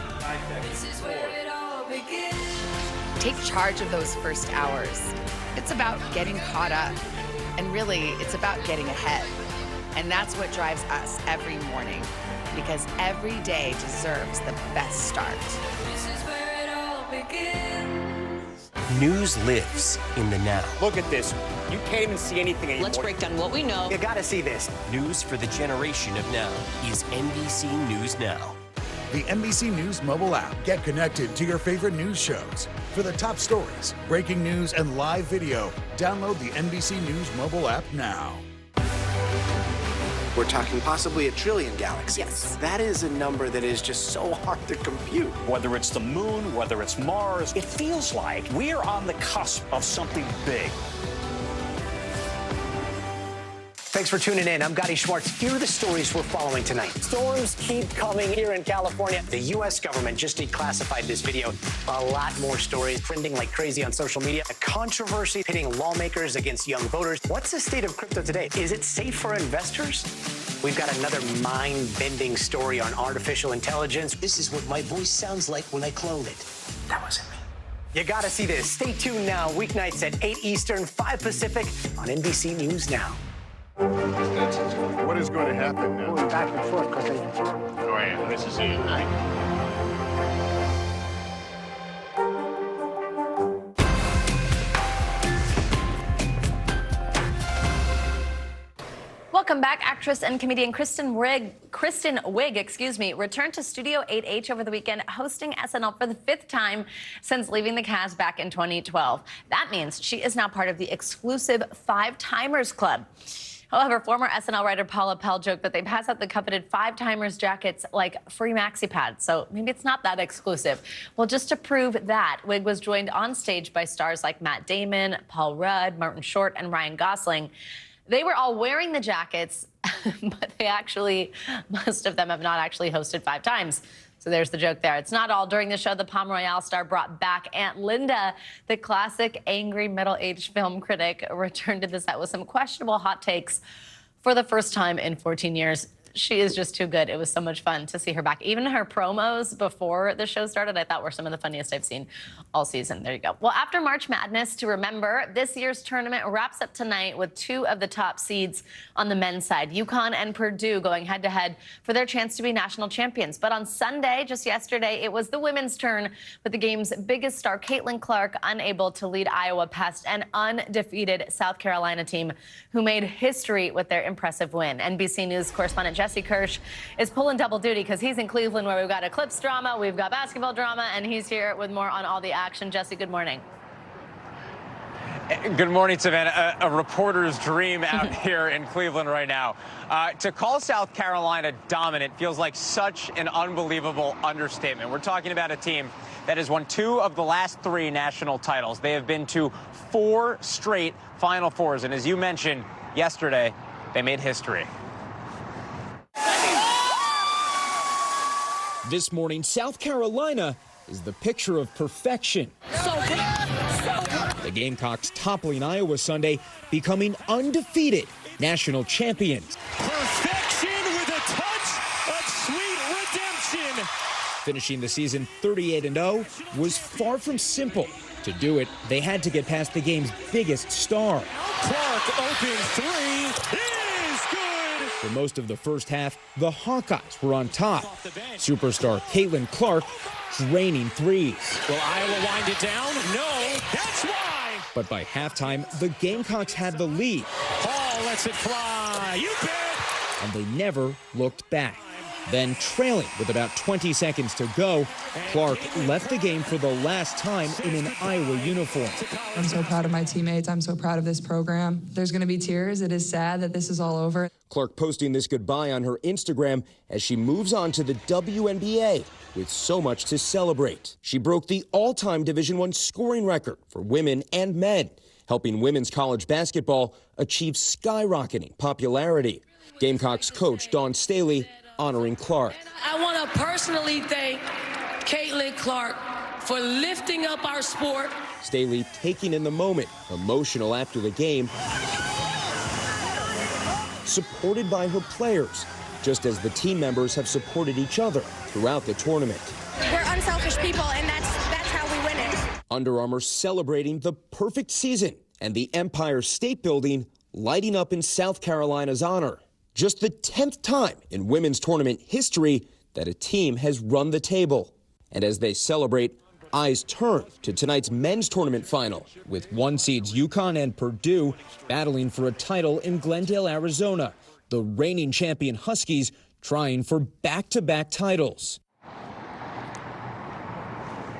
Take charge of those first hours. It's about getting caught up. And really, it's about getting ahead. And that's what drives us every morning, because every day deserves the best start. This is where it all begins. News lives in the now. Look at this. You can't even see anything anymore. Let's break down what we know. You gotta see this. News for the generation of now is NBC News Now. The NBC News mobile app. Get connected to your favorite news shows. For the top stories, breaking news, and live video, download the NBC News mobile app now. We're talking possibly 1 trillion galaxies. Yes. That is a number that is just so hard to compute. Whether it's the moon, whether it's Mars, it feels like we're on the cusp of something big. Thanks for tuning in. I'm Gotti Schwartz. Here are the stories we're following tonight. Storms keep coming here in California. The U.S. government just declassified this video. A lot more stories trending like crazy on social media. A controversy pitting lawmakers against young voters. What's the state of crypto today? Is it safe for investors? We've got another mind-bending story on artificial intelligence. This is what my voice sounds like when I clone it. That wasn't me. You gotta see this. Stay tuned now. Weeknights at 8 Eastern, 5 Pacific on NBC News Now. What is going to happen now? Going back and forth because Oh, yeah, this is it, right? Welcome back. Actress and comedian Kristen Wiig, returned to Studio 8H over the weekend, hosting SNL for the 5th time since leaving the cast back in 2012. That means she is now part of the exclusive 5-Timers Club. However, former SNL writer Paula Pell joked that they pass out the coveted 5-Timers jackets like free maxi pads, so maybe it's not that exclusive. Well, just to prove that, Wiig was joined on stage by stars like Matt Damon, Paul Rudd, Martin Short, and Ryan Gosling. They were all wearing the jackets, but most of them have not actually hosted 5 times. So there's the joke there. It's not all. During the show, the Palm Royale star brought back Aunt Linda. The classic angry middle-aged film critic returned to the set with some questionable hot takes for the first time in 14 years. She is just too good. It was so much fun to see her back. Even her promos before the show started, I thought were some of the funniest I've seen all season. There you go. Well, after March Madness, to remember, this year's tournament wraps up tonight with 2 of the top seeds on the men's side, UConn and Purdue, going head-to-head for their chance to be national champions. But on Sunday, just yesterday, it was the women's turn, with the game's biggest star, Caitlin Clark, unable to lead Iowa past an undefeated South Carolina team who made history with their impressive win. NBC News correspondent Jesse Kirsch is pulling double duty because he's in Cleveland where we've got eclipse drama, we've got basketball drama, and he's here with more on all the action. Jesse, good morning. Good morning, Savannah. A reporter's dream out here in Cleveland right now. To call South Carolina dominant feels like such an unbelievable understatement. We're talking about a team that has won 2 of the last 3 national titles. They have been to 4 straight Final Fours. And as you mentioned yesterday, they made history. This morning, South Carolina is the picture of perfection. The Gamecocks toppling Iowa Sunday, becoming undefeated national champions. Perfection with a touch of sweet redemption. Finishing the season 38-0 was far from simple. To do it, they had to get past the game's biggest star. Clark open 3 is good. For most of the first half, the Hawkeyes were on top. Superstar Caitlin Clark draining threes. Will Iowa wind it down? No, that's why. But by halftime, the Gamecocks had the lead. Paul lets it fly. You bet. And they never looked back. Then, trailing with about 20 seconds to go, Clark left the game for the last time in an Iowa uniform. I'm so proud of my teammates. I'm so proud of this program. There's going to be tears. It is sad that this is all over. Clark posting this goodbye on her Instagram as she moves on to the WNBA with so much to celebrate. She broke the all-time Division I scoring record for women and men, helping women's college basketball achieve skyrocketing popularity. Gamecocks coach Dawn Staley honoring Clark. I want to personally thank Caitlin Clark for lifting up our sport. Staley taking in the moment, emotional after the game, supported by her players, just as the team members have supported each other throughout the tournament. We're unselfish people, and that's how we win it. Under Armour celebrating the perfect season and the Empire State Building lighting up in South Carolina's honor. Just the 10th time in women's tournament history that a team has run the table. And as they celebrate, eyes turn to tonight's men's tournament final, with 1 seeds UConn and Purdue battling for a title in Glendale, Arizona. The reigning champion Huskies trying for back-to-back titles.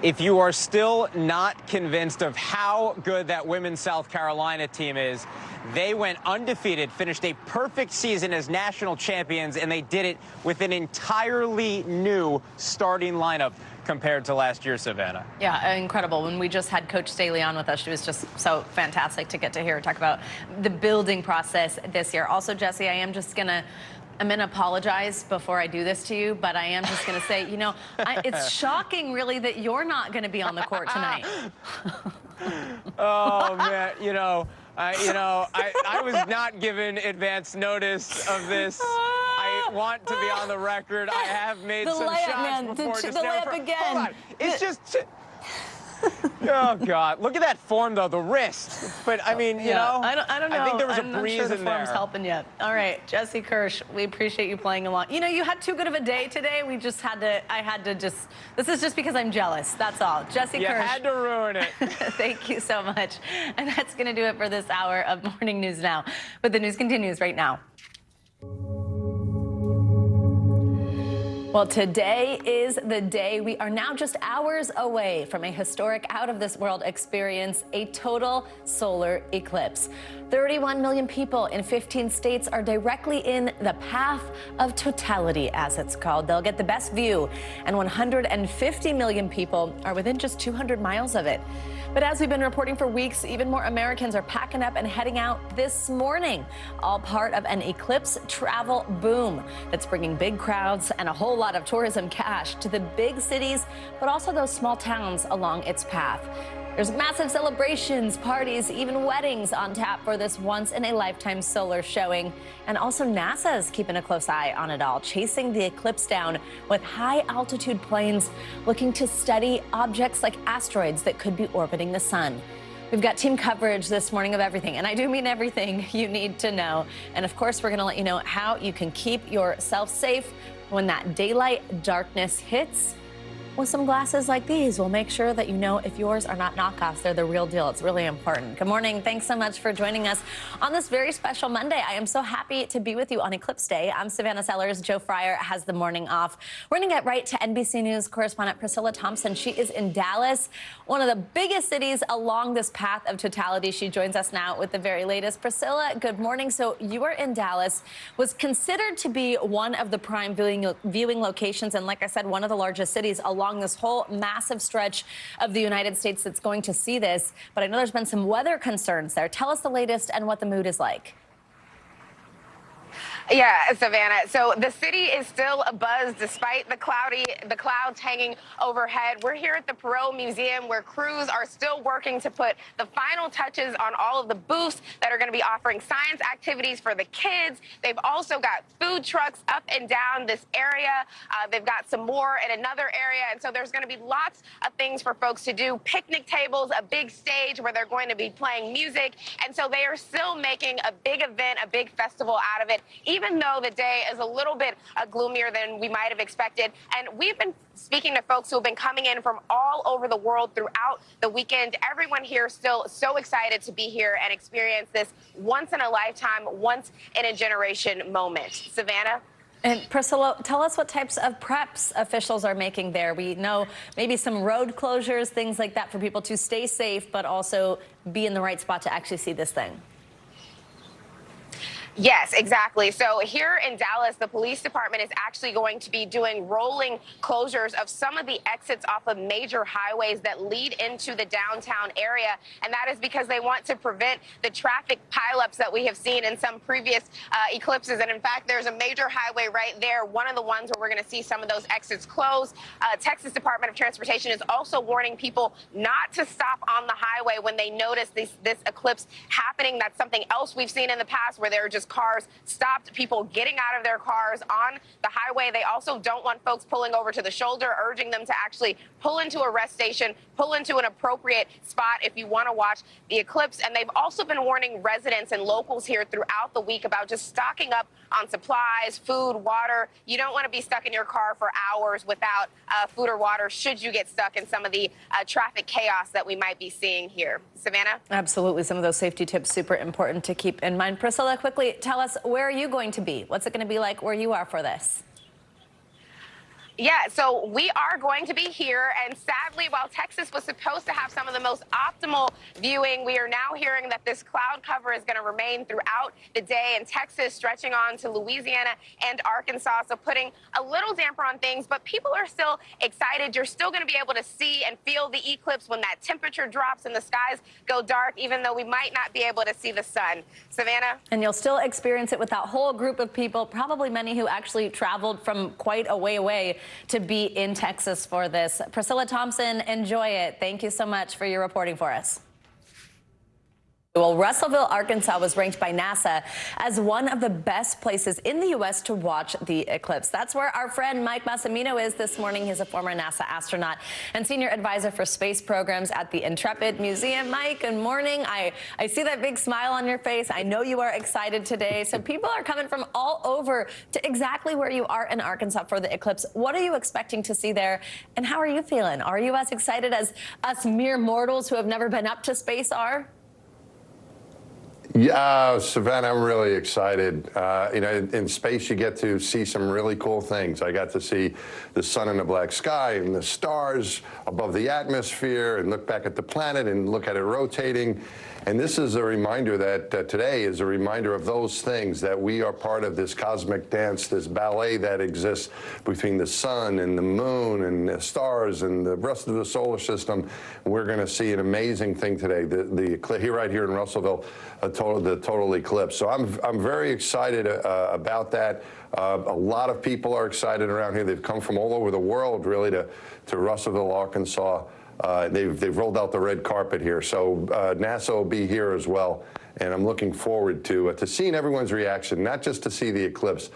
If you are still not convinced of how good that women's South Carolina team is, they went undefeated, finished a perfect season as national champions, and they did it with an entirely new starting lineup compared to last year, Savannah. Yeah, incredible. When we just had Coach Staley on with us, she was just so fantastic to get to hear her talk about the building process this year. Also, Jesse, I'm going to apologize before I do this to you, but I am just going to say, it's shocking, really, that you're not going to be on the court tonight. Oh, man, I was not given advance notice of this. I want to be on the record. I have made some shots before. The layup again. Hold on. It's just... Oh, God. Look at that form, though, the wrist. But, I mean, you know. I don't know. I think there was a breeze I'm not sure the in there. form's helping yet. All right, Jesse Kirsch, we appreciate you playing along. You had too good of a day today. This is just because I'm jealous. That's all. Jesse Kirsch. You had to ruin it. Thank you so much. And that's going to do it for this hour of Morning News Now. But the news continues right now. Well, today is the day. We are now just hours away from a historic out-of-this-world experience, a total solar eclipse. 31 million people in 15 states are directly in the path of totality, as it's called. They'll get the best view, and 150 million people are within just 200 miles of it. But as we've been reporting for weeks, even more Americans are packing up and heading out this morning, all part of an eclipse travel boom that's bringing big crowds and a whole lot of tourism cash to the big cities, but also those small towns along its path. There's massive celebrations, parties, even weddings on tap for this once-in-a-lifetime solar showing. And also NASA's keeping a close eye on it all, chasing the eclipse down with high-altitude planes looking to study objects like asteroids that could be orbiting the sun. We've got team coverage this morning of everything, and I do mean everything you need to know. And of course, we're going to let you know how you can keep yourself safe when that daylight darkness hits. with some glasses like these. We'll make sure that you know if yours are not knockoffs, they're the real deal. It's really important. Good morning. Thanks so much for joining us on this very special Monday. I am so happy to be with you on Eclipse Day. I'm Savannah Sellers. Joe Fryer has the morning off. We're going to get right to NBC News correspondent Priscilla Thompson. She is in Dallas, one of the biggest cities along this path of totality. She joins us now with the very latest. Priscilla, good morning. So you are in Dallas, was considered to be one of the prime viewing locations, and like I said, one of the largest cities along this whole massive stretch of the United States that's going to see this. But I know there's been some weather concerns there. Tell us the latest and what the mood is like. Yeah, Savannah. So the city is still abuzz despite the clouds hanging overhead. We're here at the Perot Museum where crews are still working to put the final touches on all of the booths that are going to be offering science activities for the kids. They've also got food trucks up and down this area. They've got some more in another area. And so there's going to be lots of things for folks to do. Picnic tables, a big stage where they're going to be playing music. And so they are still making a big event, a big festival out of it, even though the day is a little bit gloomier than we might have expected. And we've been speaking to folks who have been coming in from all over the world throughout the weekend. Everyone here still so excited to be here and experience this once in a lifetime, once in a generation moment. Savannah? And Priscilla, tell us what types of preps officials are making there. We know maybe some road closures, things like that for people to stay safe, but also be in the right spot to actually see this thing. Yes, exactly. So here in Dallas, the police department is actually going to be doing rolling closures of some of the exits off of major highways that lead into the downtown area. And that is because they want to prevent the traffic pileups that we have seen in some previous eclipses. And in fact, there's a major highway right there, one of the ones where we're going to see some of those exits close. Texas Department of Transportation is also warning people not to stop on the highway when they notice this eclipse happening. That's something else we've seen in the past where there are just cars stopped, people getting out of their cars on the highway. They also don't want folks pulling over to the shoulder, urging them to actually pull into a rest station, pull into an appropriate spot if you want to watch the eclipse. And they've also been warning residents and locals here throughout the week about just stocking up on supplies, food, water. You don't want to be stuck in your car for hours without food or water should you get stuck in some of the traffic chaos that we might be seeing here. Savannah? Absolutely. Some of those safety tips super important to keep in mind. Priscilla, quickly tell us, where are you going to be? What's it going to be like where you are for this? Yeah, so we are going to be here, and sadly, while Texas was supposed to have some of the most optimal viewing, we are now hearing that this cloud cover is going to remain throughout the day in Texas, stretching on to Louisiana and Arkansas, so putting a little damper on things, but people are still excited. You're still going to be able to see and feel the eclipse when that temperature drops and the skies go dark, even though we might not be able to see the sun. Savannah? And you'll still experience it with that whole group of people, probably many who actually traveled from quite a way away to be in Texas for this. Priscilla Thompson, enjoy it. Thank you so much for your reporting for us. Well, Russellville, Arkansas was ranked by NASA as one of the best places in the U.S. to watch the eclipse. That's where our friend Mike Massimino is this morning. He's a former NASA astronaut and senior advisor for space programs at the Intrepid Museum. Mike, good morning. I see that big smile on your face. I know you are excited today. So people are coming from all over to exactly where you are in Arkansas for the eclipse. What are you expecting to see there, and how are you feeling? Are you as excited as us mere mortals who have never been up to space are? Yeah, Savannah, I'm really excited. In space, you get to see some really cool things. I got to see the sun in the black sky and the stars above the atmosphere and look back at the planet and look at it rotating. And this is a reminder that today is a reminder of those things, that we are part of this cosmic dance, this ballet that exists between the sun and the moon and the stars and the rest of the solar system. We're going to see an amazing thing today, right here in Russellville, the total eclipse. So I'm very excited about that. A lot of people are excited around here. They've come from all over the world, really, to Russellville, Arkansas. They've rolled out the red carpet here, so NASA will be here as well, and I'm looking forward to seeing everyone's reaction, not just to see the eclipse,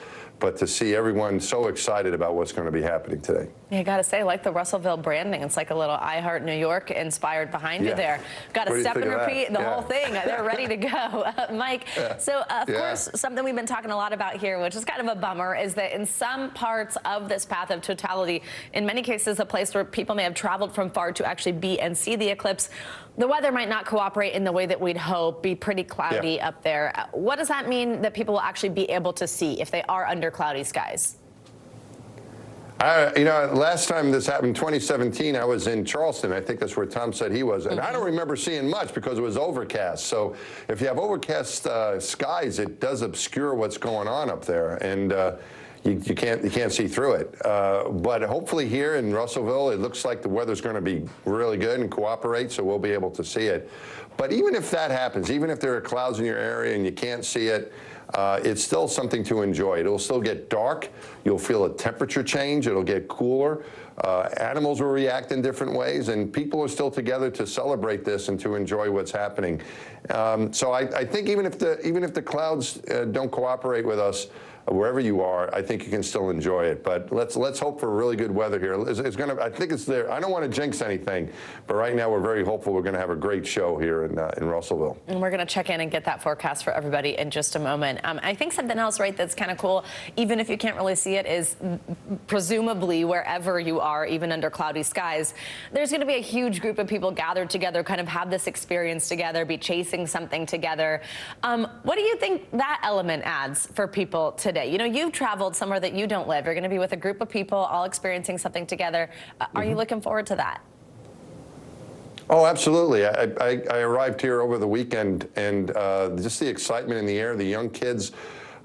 but to see everyone so excited about what's going to be happening today. Yeah, I got to say, like the Russellville branding, it's like a little I Heart New York inspired behind you there. Got to step and repeat the whole thing. They're ready to go. Mike, so of course, something we've been talking a lot about here, which is kind of a bummer, is that in some parts of this path of totality, in many cases, a place where people may have traveled from far to actually be and see the eclipse, the weather might not cooperate in the way that we'd hope, be pretty cloudy up there. What does that mean that people will actually be able to see if they are under cloudy skies? You know, last time this happened, 2017, I was in Charleston. I think that's where Tom said he was. And I don't remember seeing much because it was overcast. So if you have overcast skies, it does obscure what's going on up there. And you can't see through it. But hopefully here in Russellville, it looks like the weather's going to be really good and cooperate, so we'll be able to see it. But even if that happens, even if there are clouds in your area and you can't see it, it's still something to enjoy. It'll still get dark. You'll feel a temperature change. It'll get cooler. Animals will react in different ways, and people are still together to celebrate this and to enjoy what's happening. So I think even if the clouds don't cooperate with us, wherever you are, I think you can still enjoy it. But let's hope for really good weather here. It's gonna. I think it's there. I don't want to jinx anything, but right now we're very hopeful we're going to have a great show here in Russellville. And we're going to check in and get that forecast for everybody in just a moment. I think something else, right, that's kind of cool, even if you can't really see it, is presumably wherever you are, even under cloudy skies, there's going to be a huge group of people gathered together, kind of have this experience together, be chasing something together. What do you think that element adds for people today? You know, you've traveled somewhere that you don't live. You're going to be with a group of people all experiencing something together. Are you looking forward to that? Oh, absolutely. I arrived here over the weekend, and just the excitement in the air, the young kids.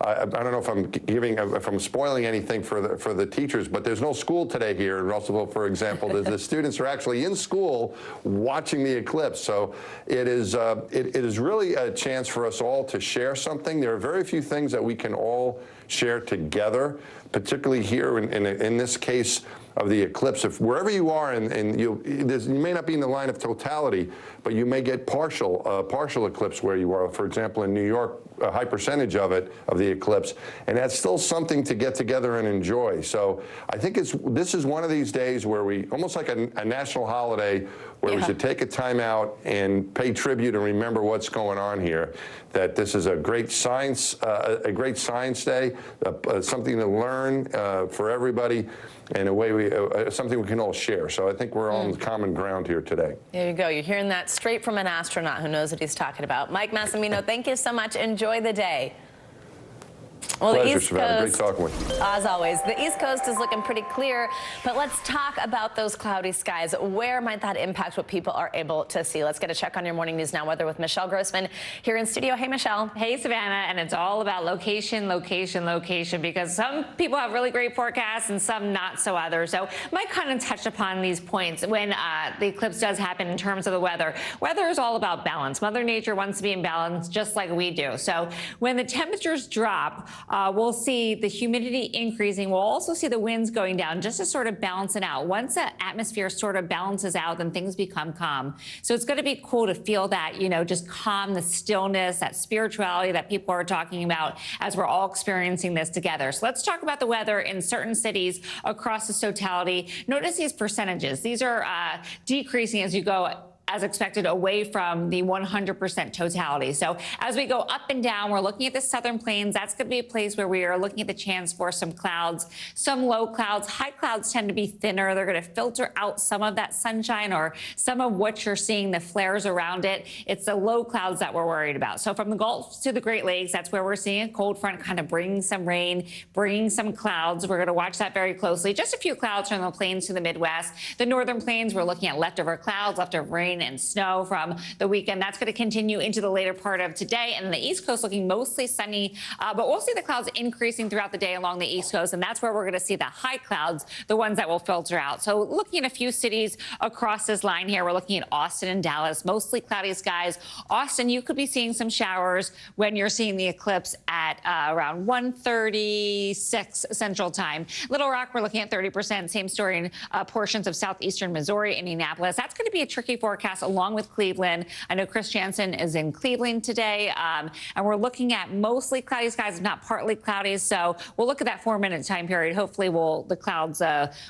I don't know if I'm spoiling anything for the teachers, but there's no school today here in Russellville, for example. The students are actually in school watching the eclipse. So it is really a chance for us all to share something. There are very few things that we can all share together, particularly here in this case of the eclipse. If wherever you are, and you may not be in the line of totality, but you may get partial eclipse where you are. For example, in New York, a high percentage of the eclipse, and that's still something to get together and enjoy. So I think this is one of these days where we, almost like a national holiday, where we should take a time out and pay tribute and remember what's going on here. That this is a great science day, something to learn for everybody, and a way something we can all share. So I think we're all on common ground here today. There you go. You're hearing that straight from an astronaut who knows what he's talking about. Mike Massimino, thank you so much. Enjoy the day. Well, Pleasure, the East Savannah. Coast, great talking with you. As always, the East Coast is looking pretty clear, but let's talk about those cloudy skies. Where might that impact what people are able to see? Let's get a check on your Morning News Now weather with Michelle Grossman here in studio. Hey, Michelle. Hey, Savannah. And it's all about location, location, location, because some people have really great forecasts and some not so others. So Mike kind of touched upon these points when the eclipse does happen in terms of the weather. Weather is all about balance. Mother Nature wants to be in balance just like we do. So when the temperatures drop, we'll see the humidity increasing. We'll also see the winds going down just to sort of balance it out. Once the atmosphere sort of balances out, then things become calm. So it's going to be cool to feel that, you know, just calm, the stillness, that spirituality that people are talking about as we're all experiencing this together. So let's talk about the weather in certain cities across the totality. Notice these percentages. These are decreasing as you go, as expected, away from the 100% totality. So as we go up and down, we're looking at the southern plains. That's going to be a place where we are looking at the chance for some clouds, some low clouds. High clouds tend to be thinner. They're going to filter out some of that sunshine or some of what you're seeing, the flares around it. It's the low clouds that we're worried about. So from the Gulf to the Great Lakes, that's where we're seeing a cold front kind of bringing some rain, bringing some clouds. We're going to watch that very closely. Just a few clouds from the plains to the Midwest. The northern plains, we're looking at leftover clouds, leftover rain and snow from the weekend. That's going to continue into the later part of today. And the East Coast looking mostly sunny, but we'll see the clouds increasing throughout the day along the East Coast. And that's where we're going to see the high clouds, the ones that will filter out. So looking at a few cities across this line here, we're looking at Austin and Dallas, mostly cloudy skies. Austin, you could be seeing some showers when you're seeing the eclipse at around 1:36 Central Time. Little Rock, we're looking at 30%. Same story in portions of southeastern Missouri, Indianapolis. That's going to be a tricky forecast forecast along with Cleveland. I know Chris Jansen is in Cleveland today, and we're looking at mostly cloudy skies, if not partly cloudy. So we'll look at that 4-minute time period. Hopefully the clouds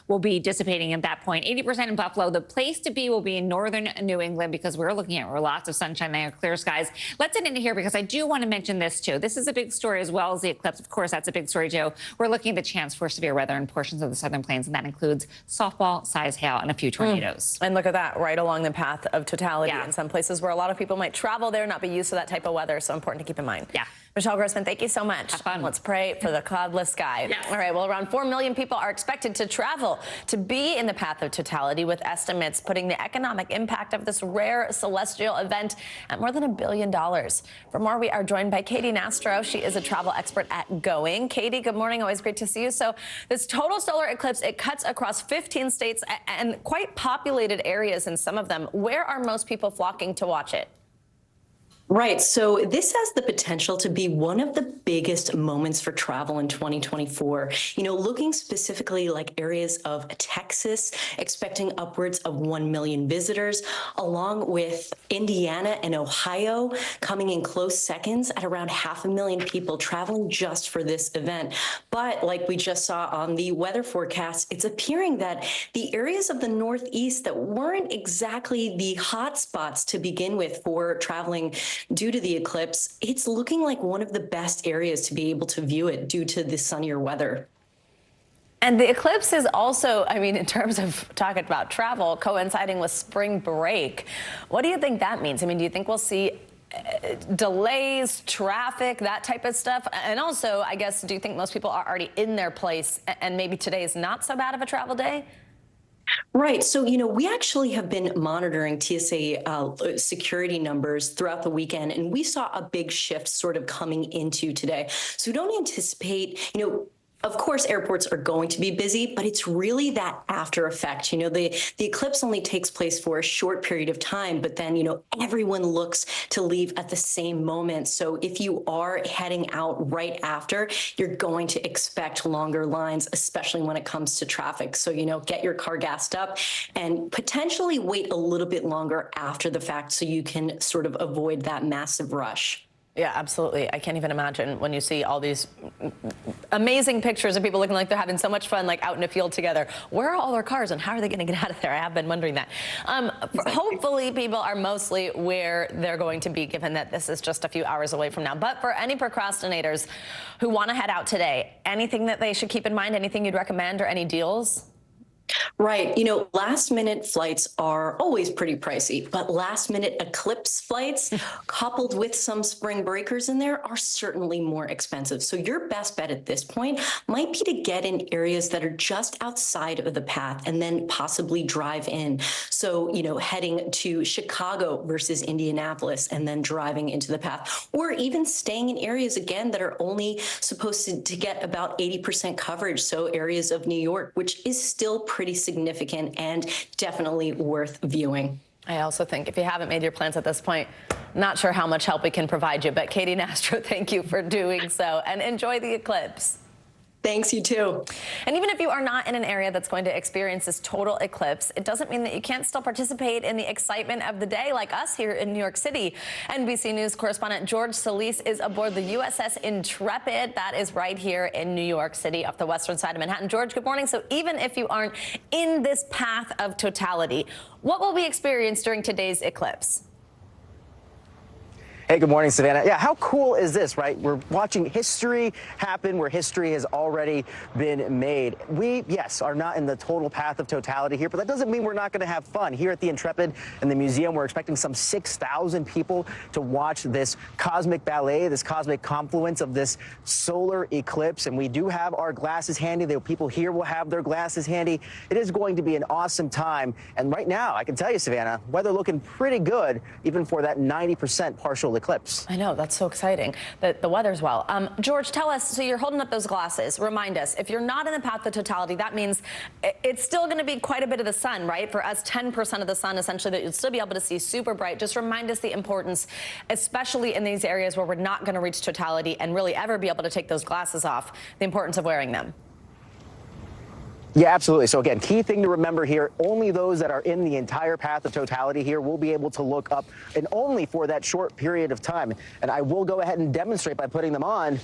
will be dissipating at that point. 80% in Buffalo. The place to be will be in northern New England because we're looking at lots of sunshine there, clear skies. Let's get into here because I do want to mention this too. This is a big story as well as the eclipse. Of course, that's a big story too. We're looking at the chance for severe weather in portions of the southern plains, and that includes softball-size hail and a few tornadoes. And look at that, right along the path of totality in some places where a lot of people might travel there, not be used to that type of weather. So important to keep in mind. Yeah. Michelle Grossman, thank you so much. Have fun. Let's pray for the cloudless sky. Yes. All right, well, around 4 million people are expected to travel to be in the path of totality, with estimates putting the economic impact of this rare celestial event at more than $1 billion. For more, we are joined by Katie Nastro. She is a travel expert at Going. Katie, good morning. Always great to see you. So this total solar eclipse, it cuts across 15 states and quite populated areas in some of them. Where are most people flocking to watch it? Right. So this has the potential to be one of the biggest moments for travel in 2024. You know, looking specifically like areas of Texas, expecting upwards of 1 million visitors, along with Indiana and Ohio coming in close seconds at around 500,000 people traveling just for this event. But like we just saw on the weather forecast, it's appearing that the areas of the Northeast that weren't exactly the hot spots to begin with for traveling due to the eclipse, it's looking like one of the best areas to be able to view it due to the sunnier weather. And the eclipse is also, I mean, in terms of talking about travel, coinciding with spring break. What do you think that means? I mean, do you think we'll see delays, traffic, that type of stuff? And also, I guess, do you think most people are already in their place and maybe today is not so bad of a travel day? Right. So, you know, we actually have been monitoring TSA security numbers throughout the weekend, and we saw a big shift sort of coming into today. So we don't anticipate, you know, of course, airports are going to be busy, but it's really that after effect. You know, the eclipse only takes place for a short period of time, but then, you know, everyone looks to leave at the same moment. So if you are heading out right after, you're going to expect longer lines, especially when it comes to traffic. So, you know, get your car gassed up and potentially wait a little bit longer after the fact so you can sort of avoid that massive rush. Yeah, absolutely. I can't even imagine when you see all these amazing pictures of people looking like they're having so much fun, like out in a field together. Where are all their cars and how are they going to get out of there? I have been wondering that. Hopefully people are mostly where they're going to be, given that this is just a few hours away from now. But for any procrastinators who want to head out today, anything that they should keep in mind, anything you'd recommend or any deals? Right. You know, last minute flights are always pretty pricey, but last minute eclipse flights coupled with some spring breakers in there are certainly more expensive. So your best bet at this point might be to get in areas that are just outside of the path and then possibly drive in. So, you know, heading to Chicago versus Indianapolis and then driving into the path, or even staying in areas again that are only supposed to get about 80% coverage. So areas of New York, which is still pretty significant and definitely worth viewing. I also think if you haven't made your plans at this point, not sure how much help we can provide you, but Katie Nastro, thank you for doing so and enjoy the eclipse. Thanks, you too. And even if you are not in an area that's going to experience this total eclipse, it doesn't mean that you can't still participate in the excitement of the day like us here in New York City. NBC News correspondent George Solis is aboard the USS Intrepid. That is right here in New York City off the western side of Manhattan. George, good morning. So even if you aren't in this path of totality, what will we experience during today's eclipse? Hey, good morning, Savannah. Yeah, how cool is this, right? We're watching history happen where history has already been made. We, yes, are not in the total path of totality here, but that doesn't mean we're not going to have fun. Here at the Intrepid and the museum, we're expecting some 6,000 people to watch this cosmic ballet, this cosmic confluence of this solar eclipse. And we do have our glasses handy. The people here will have their glasses handy. It is going to be an awesome time. And right now, I can tell you, Savannah, weather looking pretty good, even for that 90% partial eclipse. I know, that's so exciting that the weather's well. George, tell us, so you're holding up those glasses. Remind us, if you're not in the path of totality, that means it's still going to be quite a bit of the sun, right? For us, 10% of the sun, essentially, that you'll still be able to see super bright. Just remind us the importance, especially in these areas where we're not going to reach totality and really ever be able to take those glasses off, the importance of wearing them. Yeah, absolutely. So again, key thing to remember here, only those that are in the entire path of totality here will be able to look up, and only for that short period of time. And I will go ahead and demonstrate by putting them on.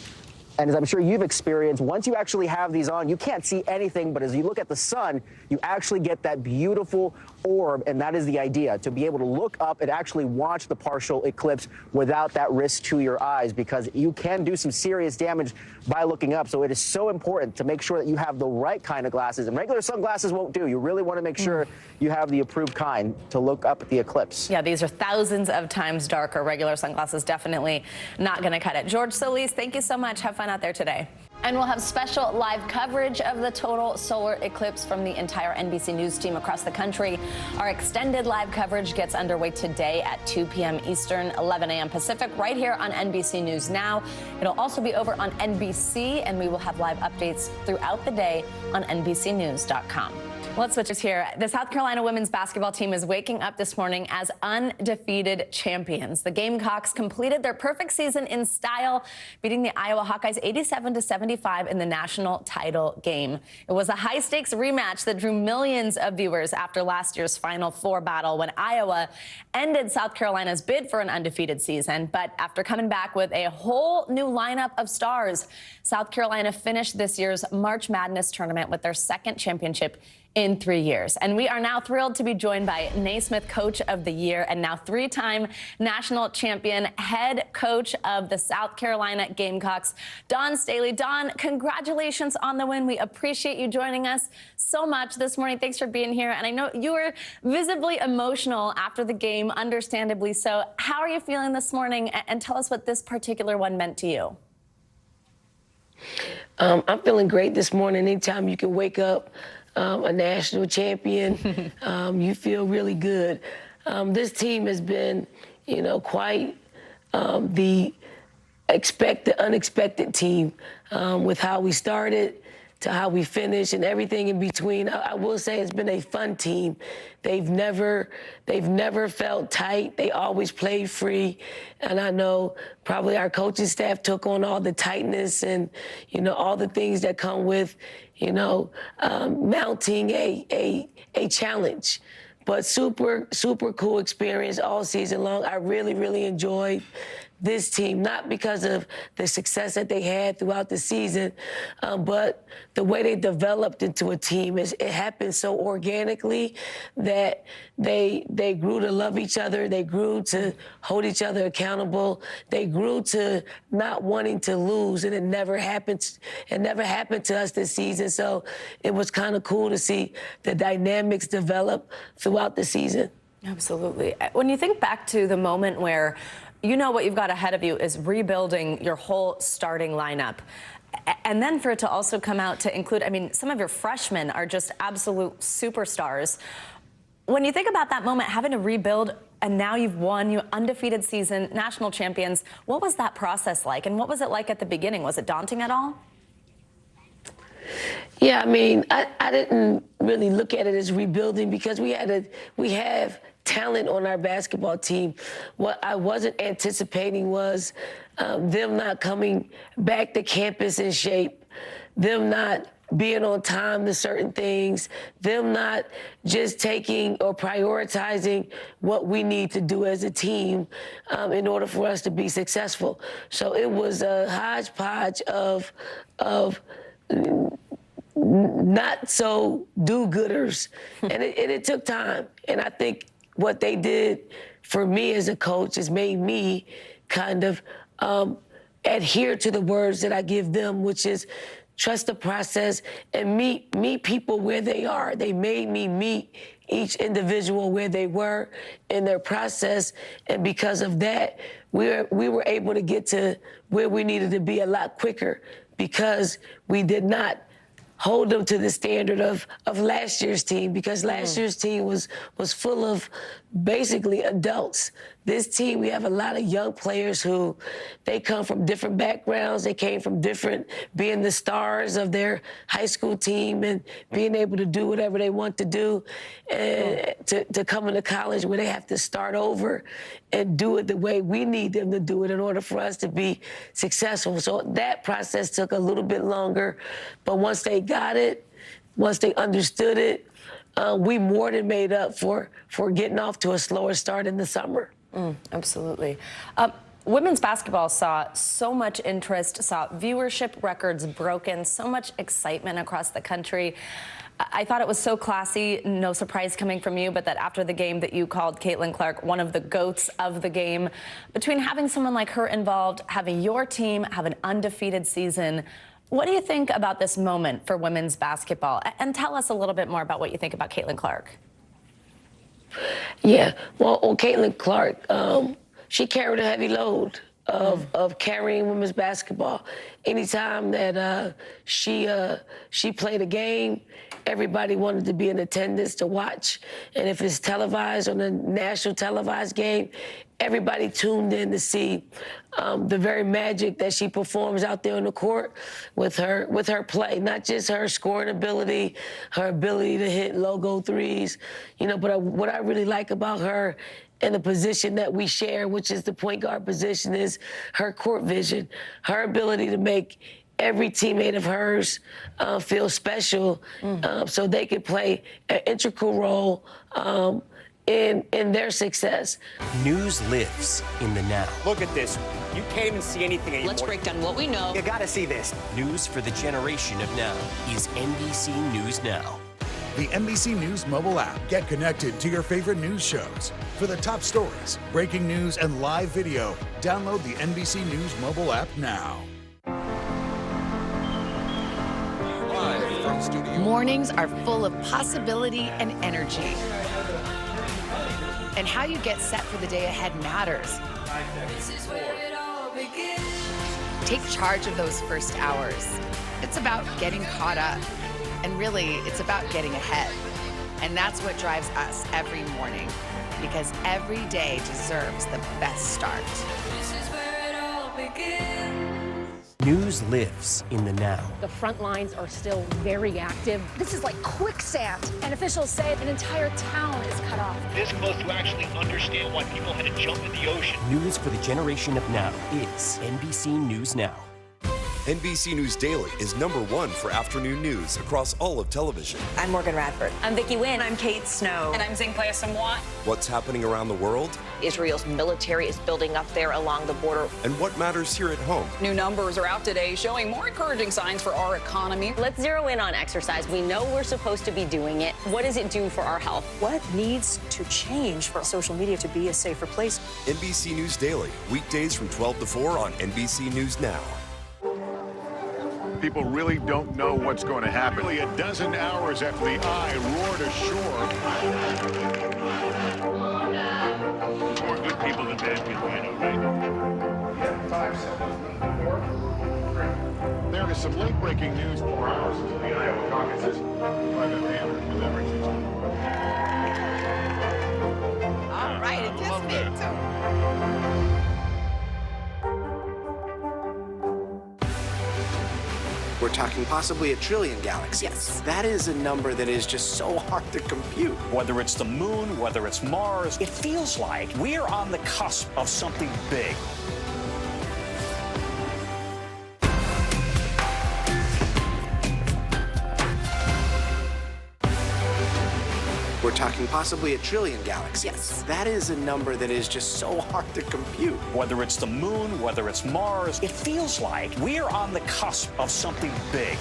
And as I'm sure you've experienced, once you actually have these on, you can't see anything, but as you look at the sun, you actually get that beautiful orb, and that is the idea, to be able to look up and actually watch the partial eclipse without that risk to your eyes, because you can do some serious damage by looking up. So it is so important to make sure that you have the right kind of glasses, and regular sunglasses won't do. You really want to make sure you have the approved kind to look up at the eclipse. Yeah, these are thousands of times darker. Regular sunglasses definitely not going to cut it. George Solis, thank you so much. Have fun out there today. And we'll have special live coverage of the total solar eclipse from the entire NBC News team across the country. Our extended live coverage gets underway today at 2 p.m. Eastern, 11 a.m. Pacific, right here on NBC News Now. It'll also be over on NBC, and we will have live updates throughout the day on NBCnews.com. Let's switch here. The South Carolina women's basketball team is waking up this morning as undefeated champions. The Gamecocks completed their perfect season in style, beating the Iowa Hawkeyes 87-75 in the national title game. It was a high-stakes rematch that drew millions of viewers after last year's Final Four battle when Iowa ended South Carolina's bid for an undefeated season. But after coming back with a whole new lineup of stars, South Carolina finished this year's March Madness tournament with their second championship in 3 years. And we are now thrilled to be joined by Naismith Coach of the Year and now three-time national champion head coach of the South Carolina Gamecocks, Dawn Staley. Dawn, congratulations on the win. We appreciate you joining us so much this morning. Thanks for being here. And I know you were visibly emotional after the game, understandably so. How are you feeling this morning? And tell us what this particular one meant to you. I'm feeling great this morning. Anytime you can wake up a national champion, you feel really good. This team has been, quite the unexpected team with how we started to how we finished and everything in between. I will say it's been a fun team. They've never felt tight. They always played free. And I know probably our coaching staff took on all the tightness and, all the things that come with, mounting a challenge. But super cool experience all season long. I really enjoyed this team, not because of the success that they had throughout the season, but the way they developed into a team. It happened so organically that they grew to love each other. They grew to hold each other accountable. They grew to not wanting to lose, and it never happened. It never happened to us this season. So it was kind of cool to see the dynamics develop throughout the season. Absolutely. When you think back to the moment where what you've got ahead of you is rebuilding your whole starting lineup. And then for it to also come out to include, some of your freshmen are just absolute superstars. When you think about that moment, having to rebuild, and now you've won, you undefeated season, national champions, what was that process like? And what was it like at the beginning? Was it daunting at all? Yeah, I didn't really look at it as rebuilding because we have talent on our basketball team. What I wasn't anticipating was them not coming back to campus in shape, them not being on time to certain things, them not just taking or prioritizing what we need to do as a team in order for us to be successful. So it was a hodgepodge of not so do-gooders, and it took time. And I think what they did for me as a coach has made me kind of adhere to the words that I give them, which is trust the process and meet people where they are. They made me meet each individual where they were in their process, and because of that, we were able to get to where we needed to be a lot quicker because we did not hold them to the standard of last year's team, because last year's team was full of basically adults. This team, we have a lot of young players who they come from different backgrounds. They came from being the stars of their high school team and being able to do whatever they want to do, and to come into college where they have to start over and do it the way we need them to do it in order for us to be successful. So that process took a little bit longer, but once they got it, once they understood it, we more than made up for getting off to a slower start in the summer. Absolutely. Women's basketball saw so much interest, saw viewership records broken, so much excitement across the country. I thought it was so classy, no surprise coming from you, but that after the game that you called Caitlin Clark one of the GOATs of the game. Between having someone like her involved, having your team have an undefeated season, what do you think about this moment for women's basketball? And tell us a little bit more about what you think about Caitlin Clark. Yeah, well, Caitlin Clark, she carried a heavy load of carrying women's basketball. Anytime that she played a game, everybody wanted to be in attendance to watch. And if it's televised on a national televised game, everybody tuned in to see the very magic that she performs out there on the court with her play, not just her scoring ability, her ability to hit logo threes, but what I really like about her and the position that we share, which is the point guard position, is her court vision, her ability to make every teammate of hers feel special so they can play an integral role in their success. News lives in the now. Look at this. You can't even see anything anymore. Let's break down what we know. You gotta see this. News for the generation of now is NBC News Now. The NBC News mobile app. Get connected to your favorite news shows. For the top stories, breaking news, and live video, download the NBC News mobile app now. Live from studio. Mornings are full of possibility and energy. And how you get set for the day ahead matters. Take charge of those first hours. It's about getting caught up. And really, it's about getting ahead. And that's what drives us every morning, because every day deserves the best start. This is where it all begins. News lives in the now. The front lines are still very active. This is like quicksand, and officials say an entire town is cut off. This close to actually understand why people had to jump in the ocean. News for the generation of now is NBC News Now. NBC News Daily is #1 for afternoon news across all of television. I'm Morgan Radford. I'm Vicki Wynn. I'm Kate Snow. And I'm Zinklea Samwat. What's happening around the world? Israel's military is building up there along the border. And what matters here at home? New numbers are out today showing more encouraging signs for our economy. Let's zero in on exercise. We know we're supposed to be doing it. What does it do for our health? What needs to change for social media to be a safer place? NBC News Daily, weekdays from 12 to 4 on NBC News Now. People really don't know what's going to happen. Nearly a dozen hours after the eye roared ashore. More good people than bad people, I know, right? 5 seconds. There is some late-breaking news 4 hours into the Iowa caucuses. Private Hammer delivers. All right, it just made so. We're talking possibly a trillion galaxies. Yes. That is a number that is just so hard to compute. Whether it's the moon, whether it's Mars, it feels like we're on the cusp of something big. We're talking possibly a trillion galaxies. Yes. That is a number that is just so hard to compute. Whether it's the moon, whether it's Mars, it feels like we're on the cusp of something big.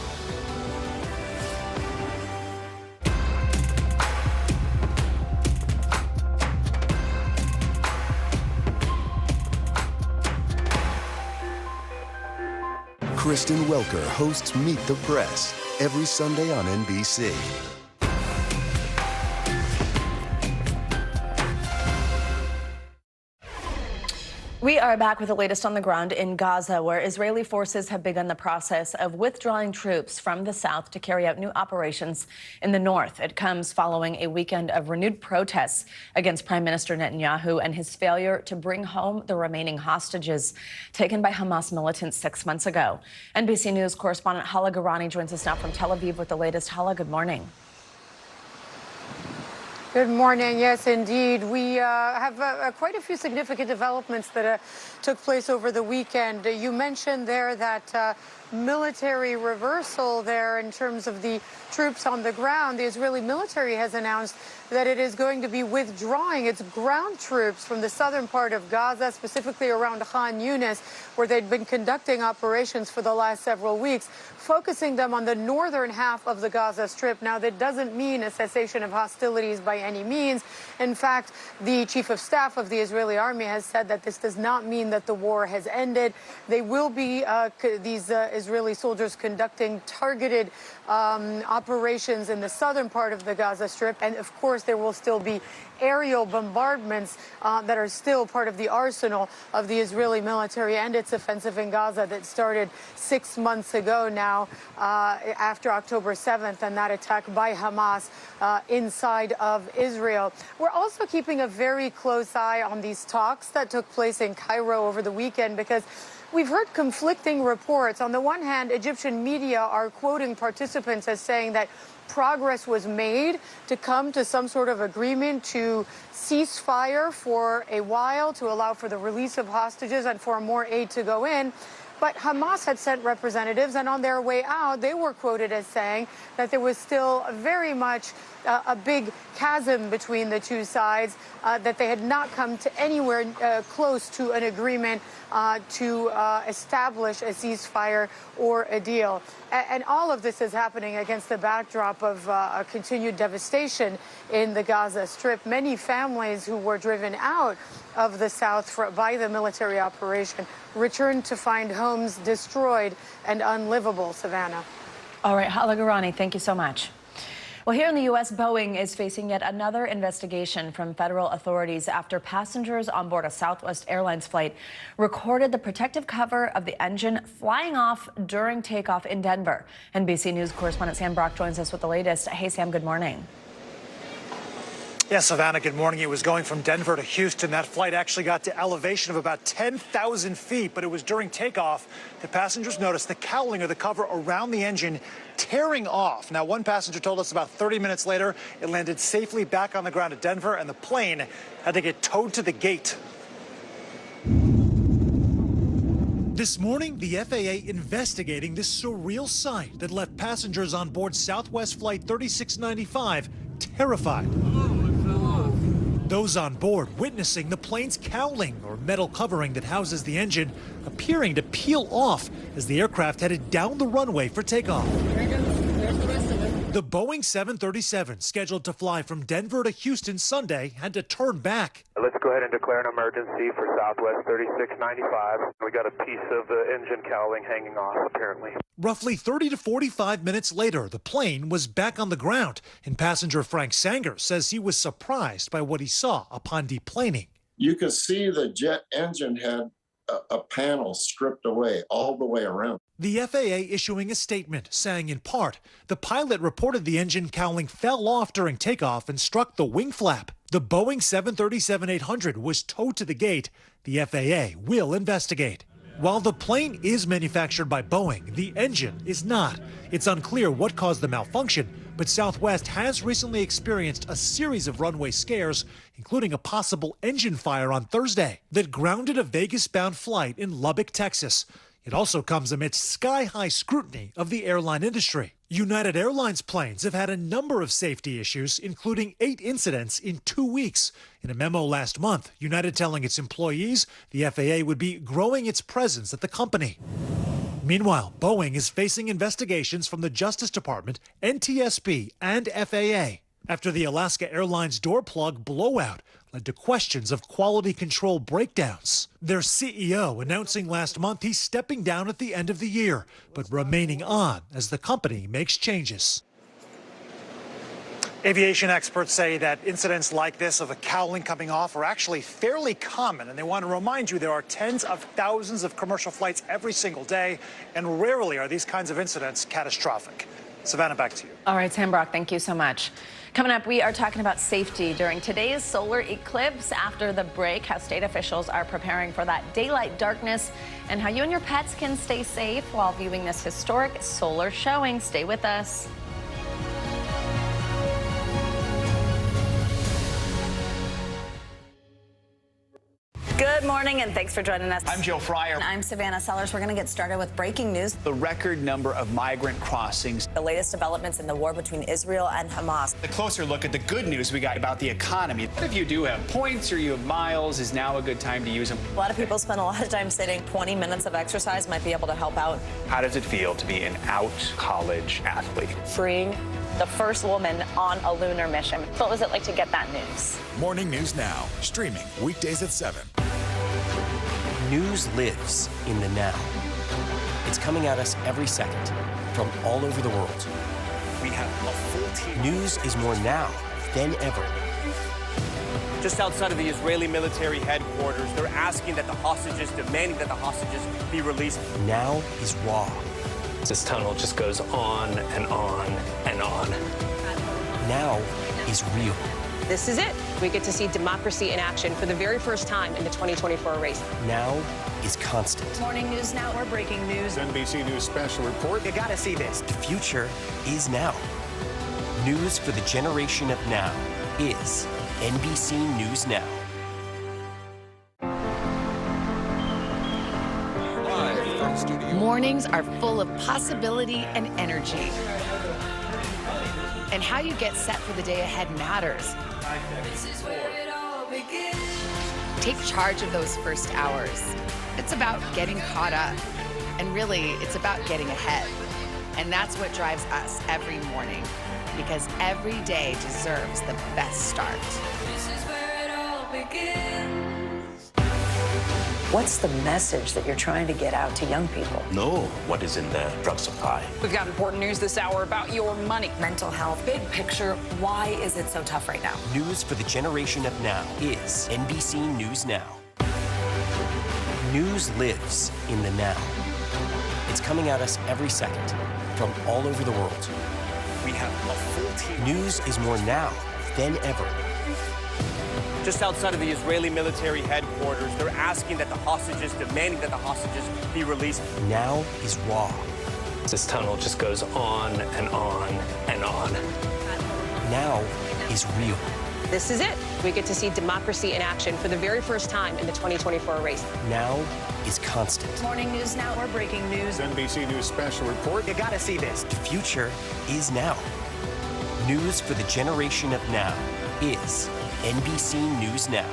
Kristen Welker hosts Meet the Press every Sunday on NBC. We are back with the latest on the ground in Gaza, where Israeli forces have begun the process of withdrawing troops from the south to carry out new operations in the north. It comes following a weekend of renewed protests against Prime Minister Netanyahu and his failure to bring home the remaining hostages taken by Hamas militants 6 months ago. NBC News correspondent Hala Garani joins us now from Tel Aviv with the latest. Hala, good morning. Good morning. Yes, indeed. We have quite a few significant developments that took place over the weekend. You mentioned there that military reversal there in terms of the troops on the ground. The Israeli military has announced that it is going to be withdrawing its ground troops from the southern part of Gaza, specifically around Khan Yunis, where they'd been conducting operations for the last several weeks, focusing them on the northern half of the Gaza Strip. Now, that doesn't mean a cessation of hostilities by any means. In fact, the chief of staff of the Israeli army has said that this does not mean that the war has ended. They will be, these Israeli soldiers, conducting targeted operations in the southern part of the Gaza Strip. And of course, there will still be aerial bombardments that are still part of the arsenal of the Israeli military and its offensive in Gaza that started 6 months ago now, after October 7th and that attack by Hamas inside of Israel. We're also keeping a very close eye on these talks that took place in Cairo over the weekend, because we've heard conflicting reports. On the one hand, Egyptian media are quoting participants as saying that progress was made to come to some sort of agreement to cease fire for a while, to allow for the release of hostages and for more aid to go in. But Hamas had sent representatives, and on their way out, they were quoted as saying that there was still very much a big chasm between the two sides, that they had not come to anywhere close to an agreement to establish a ceasefire or a deal. And all of this is happening against the backdrop of a continued devastation in the Gaza Strip. Many families who were driven out of the south by the military operation returned to find homes destroyed and unlivable. Savannah. All right, Hala Garani, thank you so much. Well, here in the U.S., Boeing is facing yet another investigation from federal authorities after passengers on board a Southwest Airlines flight recorded the protective cover of the engine flying off during takeoff in Denver. NBC News correspondent Sam Brock joins us with the latest. Hey, Sam, good morning. Yes, Savannah, good morning. It was going from Denver to Houston. That flight actually got to elevation of about 10,000 feet, but it was during takeoff that passengers noticed the cowling of the cover around the engine tearing off. Now, one passenger told us about 30 minutes later, it landed safely back on the ground at Denver, and the plane had to get towed to the gate. This morning, the FAA investigating this surreal sight that left passengers on board Southwest Flight 3695 terrified. Those on board witnessing the plane's cowling, or metal covering that houses the engine, appearing to peel off as the aircraft headed down the runway for takeoff. The Boeing 737, scheduled to fly from Denver to Houston Sunday, had to turn back. Let's go ahead and declare an emergency for Southwest 3695. We got a piece of the engine cowling hanging off, apparently. Roughly 30 to 45 minutes later, the plane was back on the ground, and passenger Frank Sanger says he was surprised by what he saw upon deplaning. You could see the jet engine had a panel stripped away all the way around. The FAA issuing a statement saying, in part, the pilot reported the engine cowling fell off during takeoff and struck the wing flap. The Boeing 737-800 was towed to the gate. The FAA will investigate. While the plane is manufactured by Boeing, the engine is not. It's unclear what caused the malfunction, but Southwest has recently experienced a series of runway scares, including a possible engine fire on Thursday that grounded a Vegas-bound flight in Lubbock, Texas. It also comes amidst sky-high scrutiny of the airline industry. United Airlines planes have had a number of safety issues, including 8 incidents in 2 weeks. In a memo last month, United telling its employees the FAA would be growing its presence at the company. Meanwhile, Boeing is facing investigations from the Justice Department, NTSB, and FAA after the Alaska Airlines door plug blowout led to questions of quality control breakdowns. Their CEO announcing last month he's stepping down at the end of the year, but remaining on as the company makes changes. Aviation experts say that incidents like this of a cowling coming off are actually fairly common, and they want to remind you there are tens of thousands of commercial flights every single day, and rarely are these kinds of incidents catastrophic. Savannah, back to you. All right, Sam Brock, thank you so much. Coming up, we are talking about safety during today's solar eclipse. After the break, how state officials are preparing for that daylight darkness and how you and your pets can stay safe while viewing this historic solar showing. Stay with us. Good morning, and thanks for joining us. I'm Joe Fryer. I'm Savannah Sellers. We're going to get started with breaking news. The record number of migrant crossings. The latest developments in the war between Israel and Hamas. A closer look at the good news we got about the economy. If you do have points or you have miles, is now a good time to use them. A lot of people spend a lot of time sitting. 20 minutes of exercise might be able to help out. How does it feel to be an out college athlete? Freeing the first woman on a lunar mission. What was it like to get that news? Morning News Now, streaming weekdays at 7. News lives in the now. It's coming at us every second from all over the world. We have a full team. News is more now than ever. Just outside of the Israeli military headquarters, they're asking that demanding that the hostages be released. Now is raw. This tunnel just goes on and on and on. Now is real. This is it. We get to see democracy in action for the very first time in the 2024 race. Now is constant. Morning News Now, we're breaking news. NBC News special report. You gotta see this. The future is now. News for the generation of now is NBC News Now. Mornings are full of possibility and energy. And how you get set for the day ahead matters. Take charge of those first hours. It's about getting caught up. And really, it's about getting ahead. And that's what drives us every morning. Because every day deserves the best start. This is where it all begins. What's the message that you're trying to get out to young people? Know what is in the drug supply. We've got important news this hour about your money. Mental health, big picture. Why is it so tough right now? News for the generation of now is NBC News Now. News lives in the now. It's coming at us every second from all over the world. We have a full team. News is more now than ever. Just outside of the Israeli military headquarters, they're asking that demanding that the hostages be released. Now is raw. This tunnel just goes on and on and on. Now is real. This is it. We get to see democracy in action for the very first time in the 2024 race. Now is constant. Morning News Now, we're breaking news. NBC News special report. You gotta see this. The future is now. News for the generation of now is NBC News Now.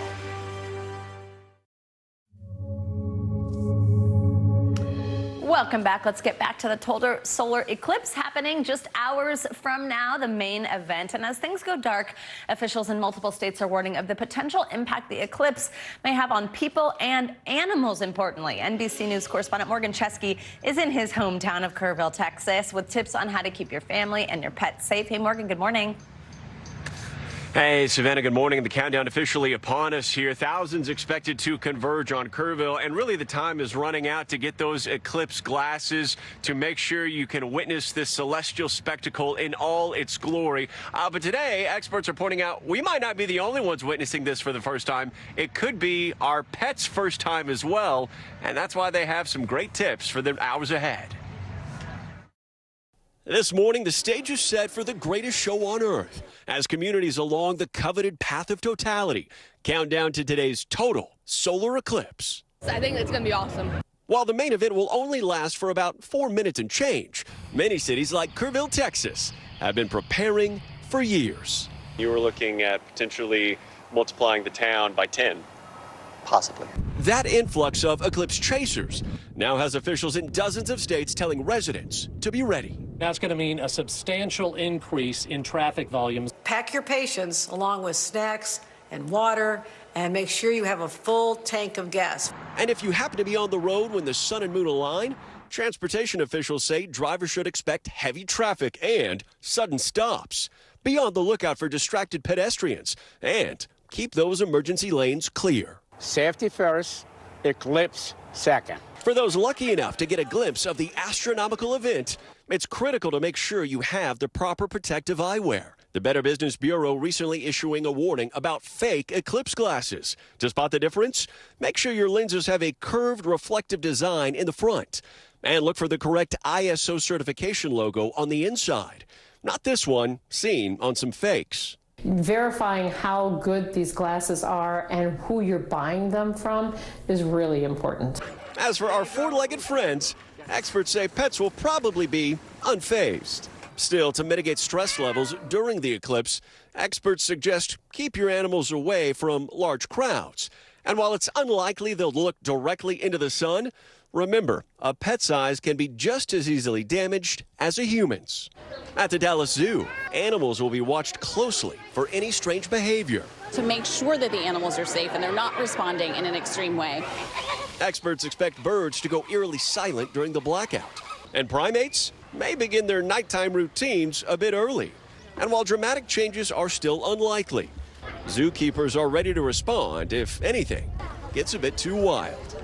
Welcome back. Let's get back to the total solar eclipse happening just hours from now, the main event. And as things go dark, officials in multiple states are warning of the potential impact the eclipse may have on people and animals, importantly. NBC News correspondent Morgan Chesky is in his hometown of Kerrville, Texas, with tips on how to keep your family and your pets safe. Hey, Morgan, good morning. Hey, Savannah, good morning. The countdown officially upon us here. Thousands expected to converge on Kerrville, and really the time is running out to get those eclipse glasses to make sure you can witness this celestial spectacle in all its glory. But today, experts are pointing out we might not be the only ones witnessing this for the first time. It could be our pets' first time as well, and that's why they have some great tips for the hours ahead. This morning, the stage is set for the greatest show on Earth as communities along the coveted path of totality count down to today's total solar eclipse. I think it's going to be awesome. While the main event will only last for about 4 minutes and change, many cities like Kerrville, Texas, have been preparing for years. You were looking at potentially multiplying the town by 10. Possibly. That influx of eclipse chasers now has officials in dozens of states telling residents to be ready. That's going to mean a substantial increase in traffic volumes. Pack your patience along with snacks and water, and make sure you have a full tank of gas. And if you happen to be on the road when the sun and moon align, transportation officials say drivers should expect heavy traffic and sudden stops. Be on the lookout for distracted pedestrians and keep those emergency lanes clear. Safety first, eclipse second. For those lucky enough to get a glimpse of the astronomical event, it's critical to make sure you have the proper protective eyewear. The Better Business Bureau recently issuing a warning about fake eclipse glasses. To spot the difference, make sure your lenses have a curved reflective design in the front. And look for the correct ISO certification logo on the inside. Not this one, seen on some fakes. Verifying how good these glasses are and who you're buying them from is really important. As for our four-legged friends, experts say pets will probably be unfazed. Still, to mitigate stress levels during the eclipse, experts suggest keep your animals away from large crowds. And while it's unlikely they'll look directly into the sun, remember, a pet's eyes can be just as easily damaged as a human's. At the Dallas Zoo, animals will be watched closely for any strange behavior. To make sure that the animals are safe and they're not responding in an extreme way. Experts expect birds to go eerily silent during the blackout. And primates may begin their nighttime routines a bit early. And while dramatic changes are still unlikely, zookeepers are ready to respond if anything gets a bit too wild.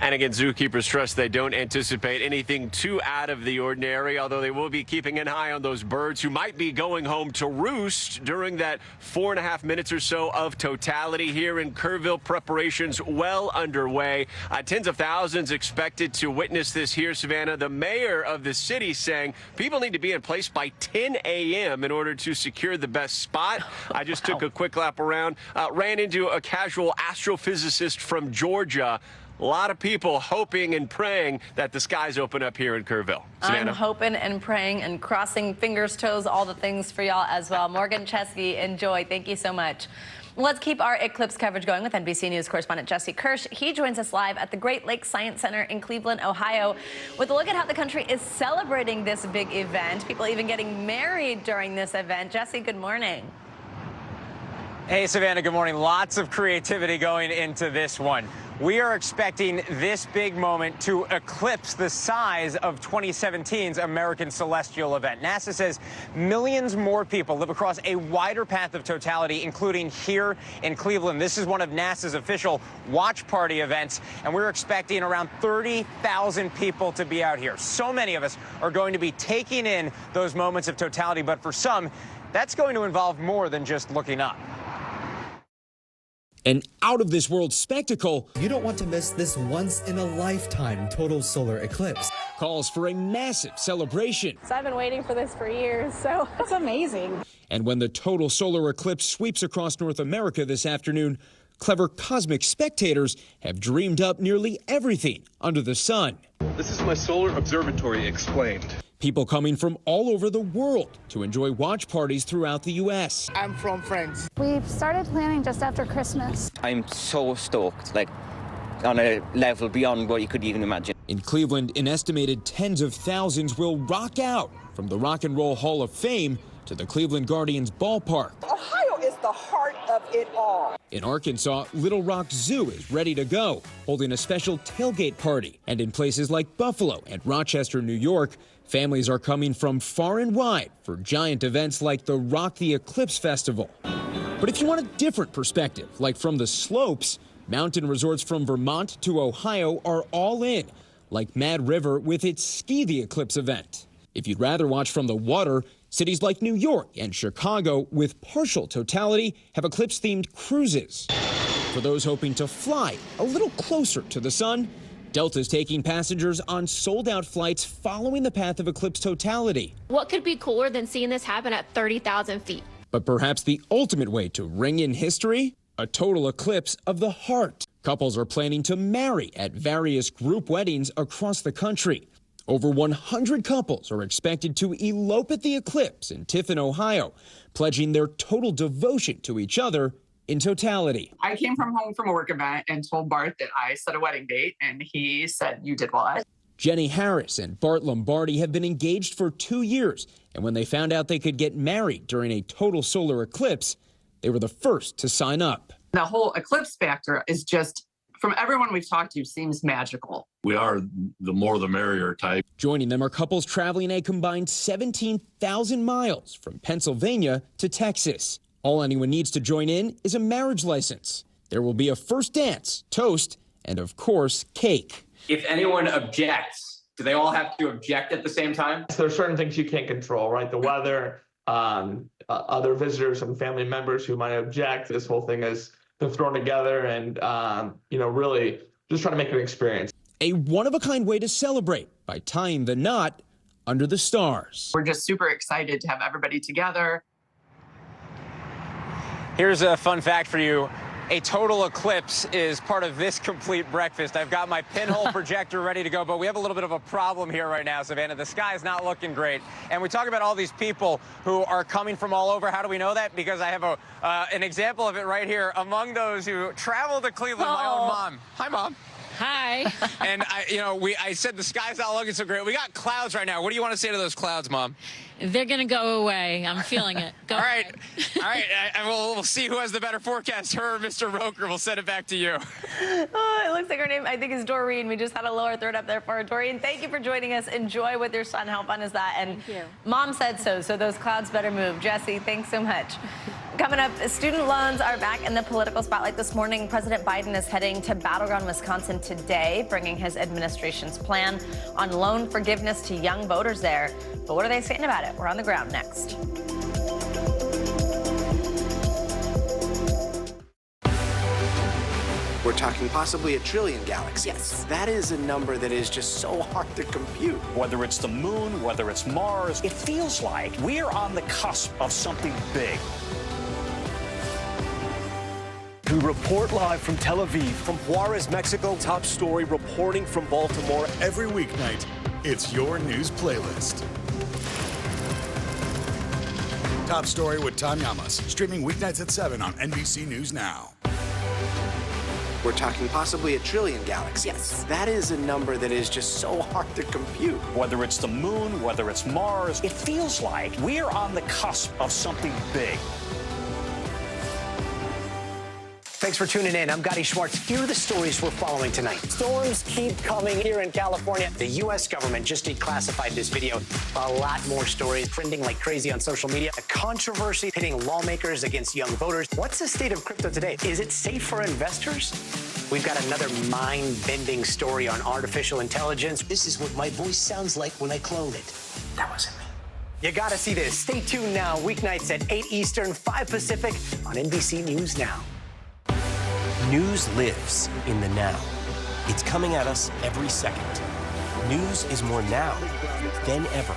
And again, zookeepers trust they don't anticipate anything too out of the ordinary, although they will be keeping an eye on those birds who might be going home to roost during that 4.5 minutes or so of totality here in Kerrville. Preparations well underway. Tens of thousands expected to witness this here, Savannah. The mayor of the city saying people need to be in place by 10 a.m. in order to secure the best spot. I just took a quick lap around, ran into a casual astrophysicist from Georgia. A lot of people hoping and praying that the skies open up here in Kerrville. Savannah? I'm hoping and praying and crossing fingers, toes, all the things for y'all as well. Morgan Chesky, enjoy. Thank you so much. Let's keep our eclipse coverage going with NBC News correspondent Jesse Kirsch. He joins us live at the Great Lakes Science Center in Cleveland, Ohio, with a look at how the country is celebrating this big event. People even getting married during this event. Jesse, good morning. Hey, Savannah, good morning. Lots of creativity going into this one. We are expecting this big moment to eclipse the size of 2017's American Celestial event. NASA says millions more people live across a wider path of totality, including here in Cleveland. This is one of NASA's official watch party events, and we're expecting around 30,000 people to be out here. So many of us are going to be taking in those moments of totality, but for some, that's going to involve more than just looking up. An out-of-this-world spectacle. You don't want to miss this once-in-a-lifetime total solar eclipse. Calls for a massive celebration. So I've been waiting for this for years, so it's amazing. And when the total solar eclipse sweeps across North America this afternoon, clever cosmic spectators have dreamed up nearly everything under the sun. This is my solar observatory explained. People coming from all over the world to enjoy watch parties throughout the U.S. I'm from France. We started planning just after Christmas. I'm so stoked, like on a level beyond what you could even imagine. In Cleveland, an estimated tens of thousands will rock out from the Rock and Roll Hall of Fame to the Cleveland Guardians ballpark. Ohio is the heart of it all. In Arkansas, Little Rock Zoo is ready to go, holding a special tailgate party. And in places like Buffalo and Rochester, New York, families are coming from far and wide for giant events like the Rock the Eclipse Festival. But if you want a different perspective, like from the slopes, mountain resorts from Vermont to Ohio are all in, like Mad River with its Ski the Eclipse event. If you'd rather watch from the water, cities like New York and Chicago with partial totality have eclipse-themed cruises. For those hoping to fly a little closer to the sun, Delta's taking passengers on sold-out flights following the path of eclipse totality. What could be cooler than seeing this happen at 30,000 feet? But perhaps the ultimate way to ring in history? A total eclipse of the heart. Couples are planning to marry at various group weddings across the country. Over 100 couples are expected to elope at the eclipse in Tiffin, Ohio, pledging their total devotion to each other in totality. I came from home from a work event and told Bart that I set a wedding date, and he said, "You did what?" Jenny Harris and Bart Lombardi have been engaged for 2 years, and when they found out they could get married during a total solar eclipse, they were the first to sign up. The whole eclipse factor is just, from everyone we've talked to, seems magical. We are the more the merrier type. Joining them are couples traveling a combined 17,000 miles from Pennsylvania to Texas. All anyone needs to join in is a marriage license. There will be a first dance, toast, and of course, cake. If anyone objects, do they all have to object at the same time? So there are certain things you can't control, right? The weather, other visitors and family members who might object. This whole thing is thrown together and, really just trying to make it an experience. A one-of-a-kind way to celebrate by tying the knot under the stars. We're just super excited to have everybody together. Here's a fun fact for you. A total eclipse is part of this complete breakfast. I've got my pinhole projector ready to go, but we have a little bit of a problem here right now, Savannah. The sky is not looking great. And we talk about all these people who are coming from all over. How do we know that? Because I have an example of it right here. Among those who travel to Cleveland, my own mom. Hi, Mom. Hi. And I said the sky's not looking so great. We got clouds right now. What do you want to say to those clouds, Mom? They're going to go away. I'm feeling it. Go All right. All right. We'll see who has the better forecast. Her or Mr. Roker. We'll send it back to you. Oh, it looks like her name, I think, is Doreen. We just had a lower third up there for her. Doreen, thank you for joining us. Enjoy with your son. How fun is that? And thank you. Mom said so those clouds better move. Jesse, thanks so much. Coming up, student loans are back in the political spotlight this morning. President Biden is heading to Battleground, Wisconsin today, bringing his administration's plan on loan forgiveness to young voters there. But what are they saying about it? We're on the ground next. We're talking possibly 1 trillion galaxies. Yes. That is a number that is just so hard to compute. Whether it's the moon, whether it's Mars, it feels like we're on the cusp of something big. We report live from Tel Aviv. From Juarez, Mexico, Top Story reporting from Baltimore. Every weeknight, it's your news playlist. Top Story with Tom Llamas, streaming weeknights at 7 on NBC News Now. We're talking possibly 1 trillion galaxies. Yes. That is a number that is just so hard to compute. Whether it's the moon, whether it's Mars, it feels like we're on the cusp of something big. Thanks for tuning in. I'm Gotti Schwartz. Here are the stories we're following tonight. Storms keep coming here in California. The U.S. government just declassified this video. A lot more stories trending like crazy on social media. A controversy pitting lawmakers against young voters. What's the state of crypto today? Is it safe for investors? We've got another mind-bending story on artificial intelligence. This is what my voice sounds like when I clone it. That wasn't me. You gotta see this. Stay tuned now. Weeknights at 8 Eastern, 5 Pacific on NBC News Now. News lives in the now. It's coming at us every second. News is more now than ever.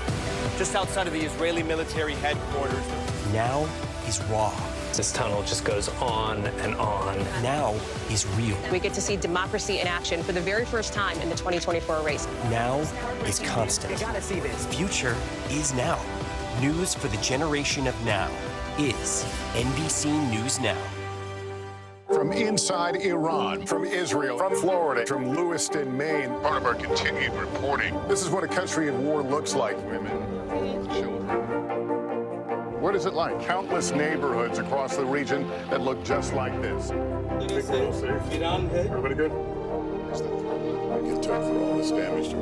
Just outside of the Israeli military headquarters. Now is raw. This tunnel just goes on and on. Now is real. We get to see democracy in action for the very first time in the 2024 race. Now is constant. You gotta see this. Future is now. News for the generation of now is NBC News Now. From inside Iran, from Israel, from Florida, from Lewiston, Maine. Part of our continued reporting. This is what a country at war looks like. Women, children. What is it like? Countless neighborhoods across the region that look just like this. Everybody good? I get tough for all this damage to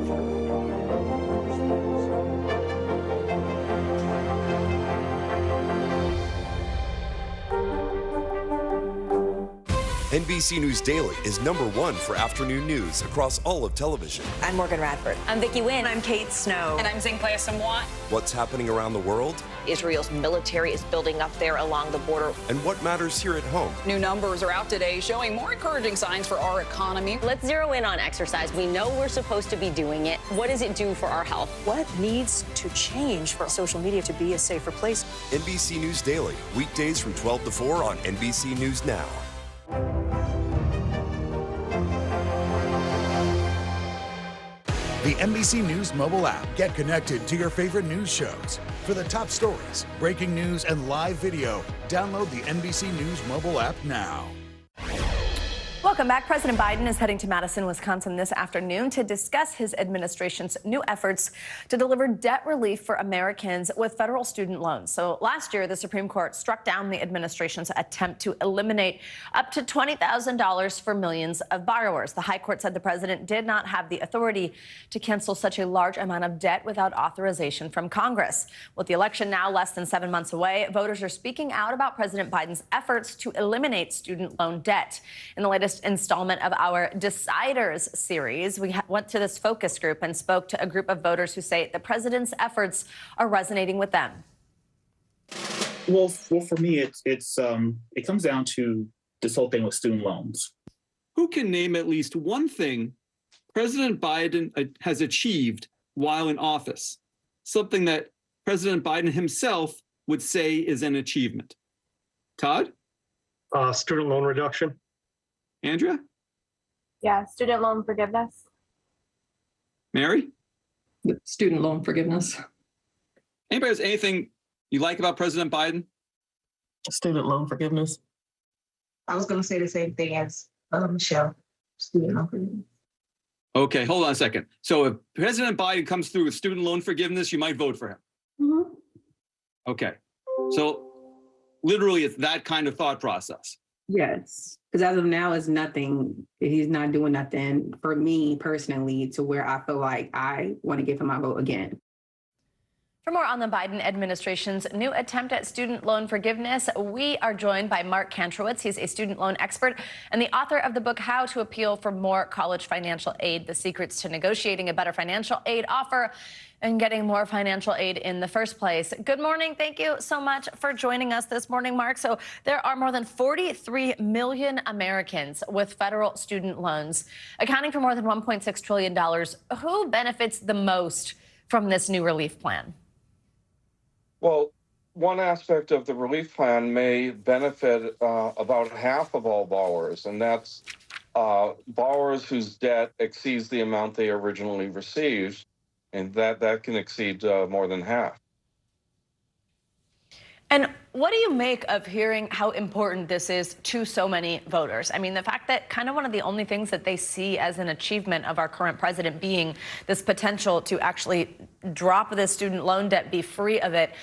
NBC News Daily is #1 for afternoon news across all of television. I'm Morgan Radford. I'm Vicki Wynn. I'm Kate Snow. And I'm Zinklaya Samwat. What's happening around the world? Israel's military is building up there along the border. And what matters here at home? New numbers are out today showing more encouraging signs for our economy. Let's zero in on exercise. We know we're supposed to be doing it. What does it do for our health? What needs to change for social media to be a safer place? NBC News Daily, weekdays from 12 to 4 on NBC News Now. The NBC News mobile app. Get connected to your favorite news shows. For the top stories, breaking news, and live video, download the NBC News mobile app now. Welcome back. President Biden is heading to Madison, Wisconsin this afternoon to discuss his administration's new efforts to deliver debt relief for Americans with federal student loans. So last year, the Supreme Court struck down the administration's attempt to eliminate up to $20,000 for millions of borrowers. The High Court said the president did not have the authority to cancel such a large amount of debt without authorization from Congress. With the election now less than 7 months away, voters are speaking out about President Biden's efforts to eliminate student loan debt. In the latest installment of our Deciders series, we went to this focus group and spoke to a group of voters who say the president's efforts are resonating with them. Well, for me, it comes down to this whole thing with student loans. Who can name at least one thing President Biden has achieved while in office? Something that President Biden himself would say is an achievement. Todd? Student loan reduction. Andrea? Yeah, student loan forgiveness. Mary? Student loan forgiveness. Anybody has anything you like about President Biden? Student loan forgiveness. I was going to say the same thing as Michelle. Student loan forgiveness. Okay, hold on a second. So if President Biden comes through with student loan forgiveness, you might vote for him. Mm-hmm. Okay. So literally it's that kind of thought process. Yes, because as of now, it's nothing. He's not doing nothing for me personally to where I feel like I want to give him my vote again. For more on the Biden administration's new attempt at student loan forgiveness, we are joined by Mark Kantrowitz. He's a student loan expert and the author of the book, How to Appeal for More College Financial Aid, The Secrets to Negotiating a Better Financial Aid Offer and Getting More Financial Aid in the First Place. Good morning. Thank you so much for joining us this morning, Mark. So there are more than 43 million Americans with federal student loans, accounting for more than $1.6 trillion. Who benefits the most from this new relief plan? Well, one aspect of the relief plan may benefit about half of all borrowers, and that's borrowers whose debt exceeds the amount they originally received, and that can exceed more than half. And what do you make of hearing how important this is to so many voters? I mean, the fact that kind of one of the only things that they see as an achievement of our current president being this potential to actually drop this student loan debt, be free of it.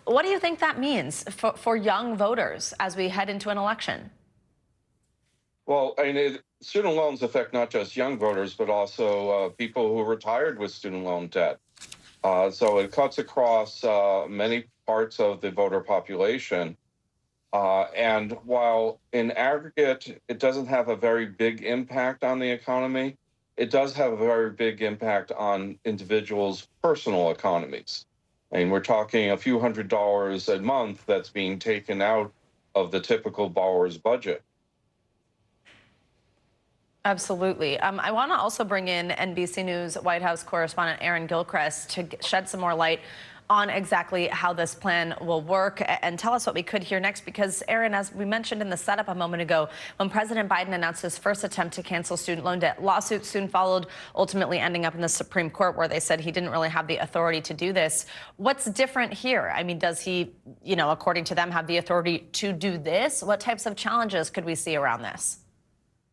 What do you think that means for young voters as we head into an election? Well, I mean, student loans affect not just young voters, but also people who retired with student loan debt. So it cuts across many parts of the voter population. And while in aggregate, it doesn't have a very big impact on the economy, it does have a very big impact on individuals' personal economies. I mean, we're talking a few $100s a month that's being taken out of the typical borrower's budget. Absolutely. I want to also bring in NBC News White House correspondent Aaron Gilchrist to shed some more light on exactly how this plan will work and tell us what we could hear next. Because, Aaron, as we mentioned in the setup a moment ago, when President Biden announced his first attempt to cancel student loan debt, lawsuits soon followed, ultimately ending up in the Supreme Court, where they said he didn't really have the authority to do this. What's different here? I mean, does he, according to them, have the authority to do this? What types of challenges could we see around this?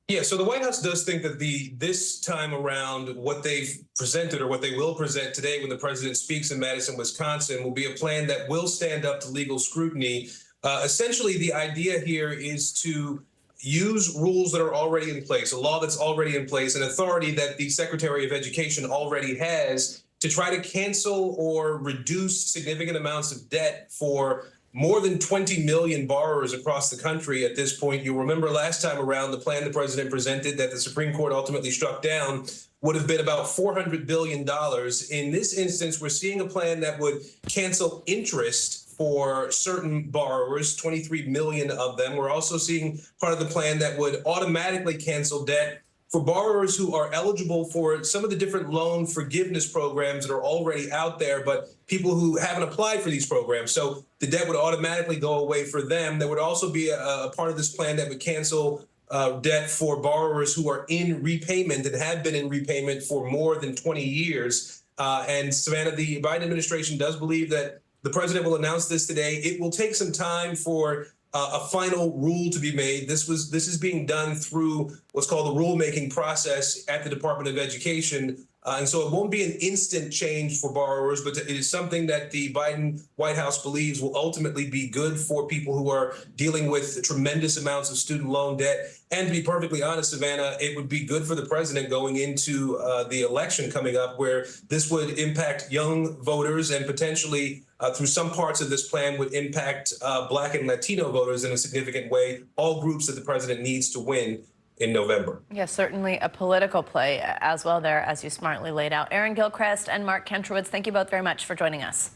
Yeah, so the White House does think that this time around, what they've presented or what they will present today when the president speaks in Madison, Wisconsin, will be a plan that will stand up to legal scrutiny. Essentially, the idea here is to use rules that are already in place, a law that's already in place, an authority that the Secretary of Education already has to try to cancel or reduce significant amounts of debt for more than 20 million borrowers across the country at this point. You'll remember last time around, the plan the president presented that the Supreme Court ultimately struck down would have been about $400 billion. In this instance, we're seeing a plan that would cancel interest for certain borrowers, 23 million of them. We're also seeing part of the plan that would automatically cancel debt for borrowers who are eligible for some of the different loan forgiveness programs that are already out there, but people who haven't applied for these programs. So the debt would automatically go away for them. There would also be a part of this plan that would cancel debt for borrowers who are in repayment and have been in repayment for more than 20 years. And Savannah, the Biden administration does believe that the president will announce this today. It will take some time for a final rule to be made. This is being done through what's called the rulemaking process at the Department of Education. And so it won't be an instant change for borrowers, but it is something that the Biden White House believes will ultimately be good for people who are dealing with tremendous amounts of student loan debt. And to be perfectly honest, Savannah, it would be good for the president going into the election coming up, where this would impact young voters and potentially through some parts of this plan would impact Black and Latino voters in a significant way, all groups that the president needs to win in November. Yes, certainly a political play as well there, as you smartly laid out. Aaron Gilchrist and Mark Kantrowitz, thank you both very much for joining us.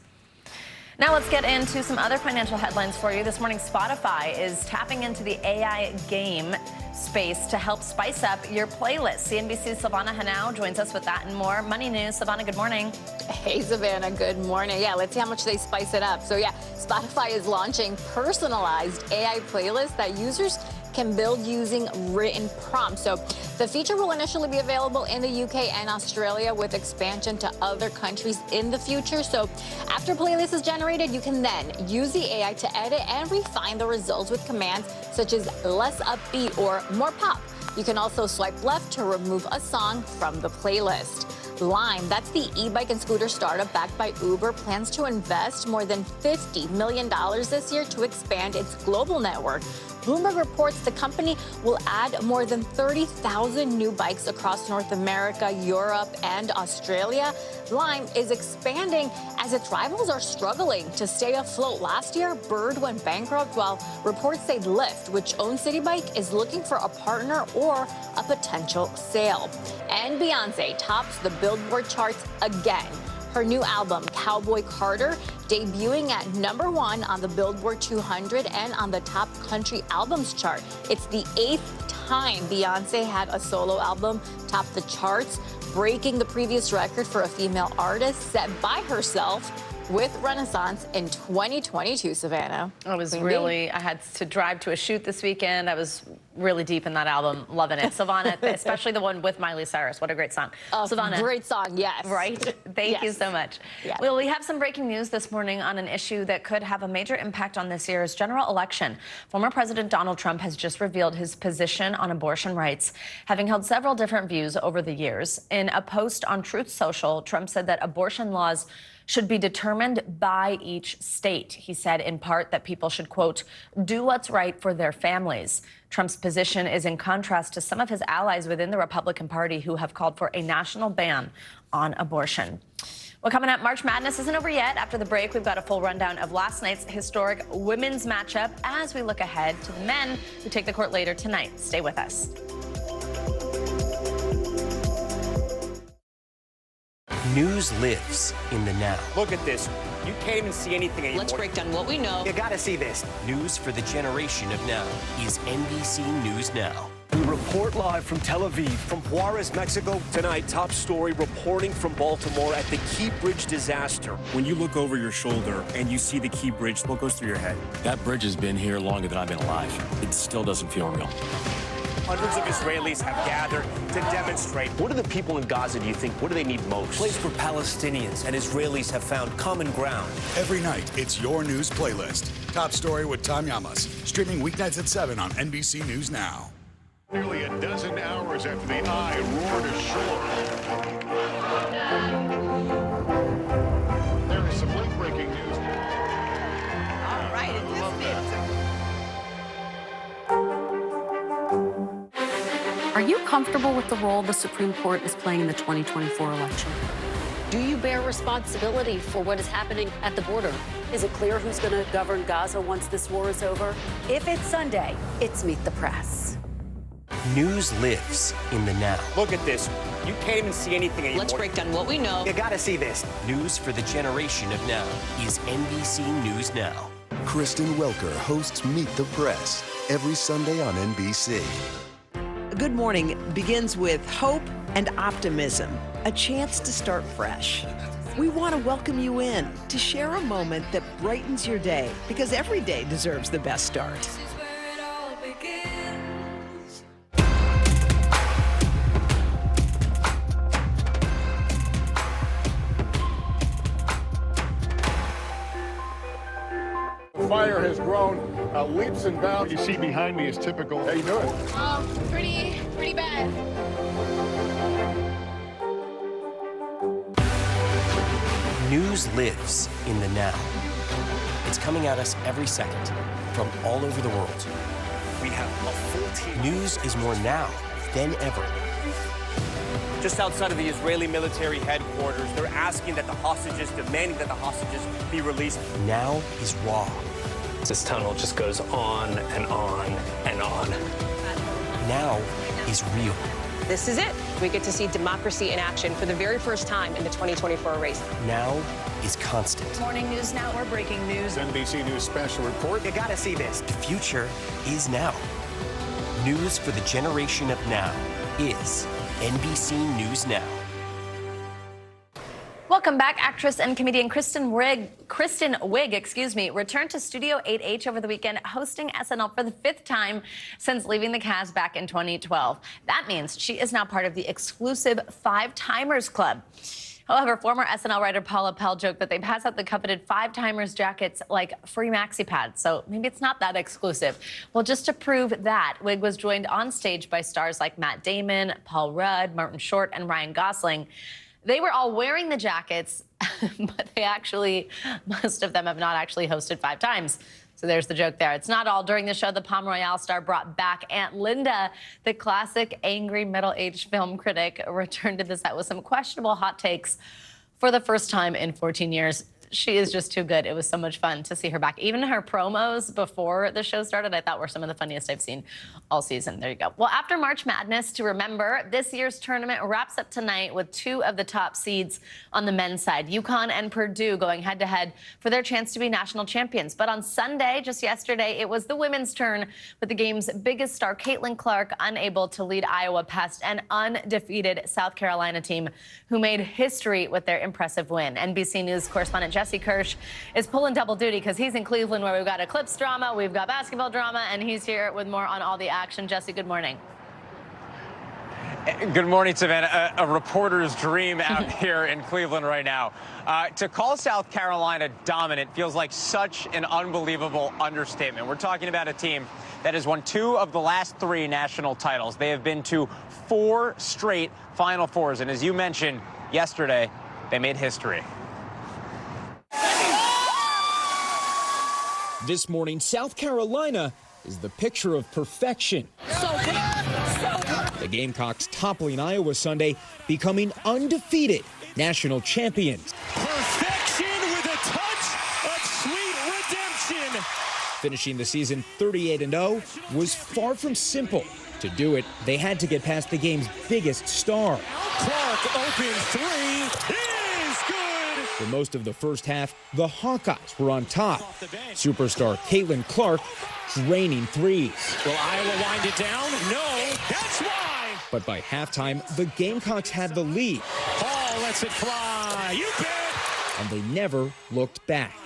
Now let's get into some other financial headlines for you. This morning, Spotify is tapping into the AI game space to help spice up your playlist. CNBC's Silvana Henao joins us with that and more. Money News. Silvana, good morning. Hey, Savannah, good morning. Yeah, let's see how much they spice it up. So yeah, Spotify is launching personalized AI playlists that users can build using written prompts. So the feature will initially be available in the UK and Australia with expansion to other countries in the future. So after a playlist is generated, you can then use the AI to edit and refine the results with commands such as less upbeat or more pop. You can also swipe left to remove a song from the playlist. Lime, that's the e-bike and scooter startup backed by Uber, plans to invest more than $50 million this year to expand its global network. Bloomberg reports the company will add more than 30,000 new bikes across North America, Europe, and Australia. Lime is expanding as its rivals are struggling to stay afloat. Last year, Bird went bankrupt, while reports say Lyft, which owns City Bike, is looking for a partner or a potential sale. And Beyonce tops the Billboard charts again. Her new album, Cowboy Carter, debuting at #1 on the Billboard 200 and on the top country albums chart. It's the 8th time Beyonce had a solo album top the charts, breaking the previous record for a female artist set by herself with Renaissance in 2022, Savannah. I had to drive to a shoot this weekend. I was really deep in that album, loving it. Silvana, especially the one with Miley Cyrus. What a great song. Silvana. Great song, yes. Right? Thank you so much. Yes. Well, we have some breaking news this morning on an issue that could have a major impact on this year's general election. Former President Donald Trump has just revealed his position on abortion rights, having held several different views over the years. In a post on Truth Social, Trump said that abortion laws should be determined by each state. He said in part that people should, quote, do what's right for their families. Trump's position is in contrast to some of his allies within the Republican Party who have called for a national ban on abortion. Well, coming up, March Madness isn't over yet. After the break, we've got a full rundown of last night's historic women's matchup as we look ahead to the men who take the court later tonight. Stay with us. News lives in the now. Look at this. You can't even see anything anymore. Let's break down what we know. You gotta see this. News for the generation of now is NBC News Now. We report live from Tel Aviv, from Juarez, Mexico. Tonight, top story reporting from Baltimore at the Key Bridge disaster. When you look over your shoulder and you see the Key Bridge, what goes through your head? That bridge has been here longer than I've been alive. It still doesn't feel real. Hundreds of Israelis have gathered to demonstrate. What do the people in Gaza, do you think, what do they need most? A place where Palestinians and Israelis have found common ground. Every night, it's your news playlist. Top Story with Tom Llamas, streaming weeknights at 7 on NBC News Now. Nearly a dozen hours after the eye roared ashore. There is some late-breaking news. All right, it just Are you comfortable with the role the Supreme Court is playing in the 2024 election? Do you bear responsibility for what is happening at the border? Is it clear who's going to govern Gaza once this war is over? If it's Sunday, it's Meet the Press. News lives in the now. Look at this. You can't even see anything anymore. Let's break down what we know. You gotta see this. News for the generation of now is NBC News Now. Kristen Welker hosts Meet the Press every Sunday on NBC. Good morning begins with hope and optimism, a chance to start fresh. We want to welcome you in to share a moment that brightens your day, because every day deserves the best start. Fire has grown leaps and bounds. What you see behind me is typical. How you doing? Pretty bad. News lives in the now. It's coming at us every second from all over the world. We have a full team. News is more now than ever. Just outside of the Israeli military headquarters, they're asking that the hostages, demanding that the hostages be released. Now is raw. This tunnel just goes on and on and on. Now is real. This is it. We get to see democracy in action for the very first time in the 2024 race. Now is constant. Morning News Now, we're breaking news. NBC News special report. You gotta see this. The future is now. News for the generation of now is NBC News Now. Welcome back. Actress and comedian Kristen Wiig, returned to Studio 8H over the weekend, hosting SNL for the 5th time since leaving the cast back in 2012. That means she is now part of the exclusive Five Timers Club. However, former SNL writer Paula Pell joked that they pass out the coveted Five Timers jackets like free maxi pads, so maybe it's not that exclusive. Well, just to prove that, Wiig was joined on stage by stars like Matt Damon, Paul Rudd, Martin Short, and Ryan Gosling. They were all wearing the jackets, but most of them have not actually hosted 5 times. So there's the joke there. It's not all. During the show, the Palm Royale star brought back Aunt Linda. The classic angry middle-aged film critic returned to the set with some questionable hot takes for the first time in 14 years. She is just too good. It was so much fun to see her back. Even her promos before the show started, I thought were some of the funniest I've seen all season. There you go. Well, after March Madness to remember, this year's tournament wraps up tonight with 2 of the top seeds on the men's side, UConn and Purdue, going head-to-head for their chance to be national champions. But on Sunday, just yesterday, it was the women's turn, with the game's biggest star, Caitlin Clark, unable to lead Iowa past an undefeated South Carolina team who made history with their impressive win. NBC News correspondent Jesse Kirsch is pulling double duty because he's in Cleveland, where we've got Eclipse drama, we've got basketball drama, and he's here with more on all the action. Jesse, good morning. Good morning, Savannah. A reporter's dream out here in Cleveland right now. To call South Carolina dominant feels like such an unbelievable understatement. We're talking about a team that has won 2 of the last 3 national titles. They have been to 4 straight Final Fours, and as you mentioned yesterday, they made history. This morning, South Carolina is the picture of perfection. The Gamecocks toppling Iowa Sunday, becoming undefeated national champions. Perfection with a touch of sweet redemption. Finishing the season 38-0 was far from simple. To do it, they had to get past the game's biggest star. Clark open 3 is good. For most of the first half, the Hawkeyes were on top. Superstar Caitlin Clark draining threes. Will Iowa wind it down? No, that's why. But by halftime, the Gamecocks had the lead. Hall lets it fly. You bet. And they never looked back.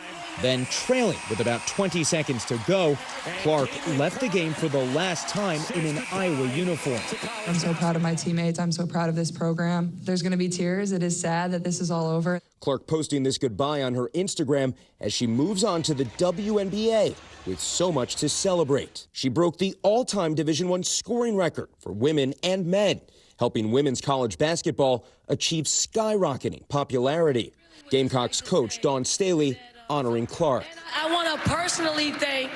Then, trailing with about 20 seconds to go, Clark left the game for the last time in an Iowa uniform. I'm so proud of my teammates. I'm so proud of this program. There's going to be tears. It is sad that this is all over. Clark posting this goodbye on her Instagram as she moves on to the WNBA with so much to celebrate. She broke the all-time Division I scoring record for women and men, helping women's college basketball achieve skyrocketing popularity. Gamecocks coach Dawn Staley honoring Clark. I want to personally thank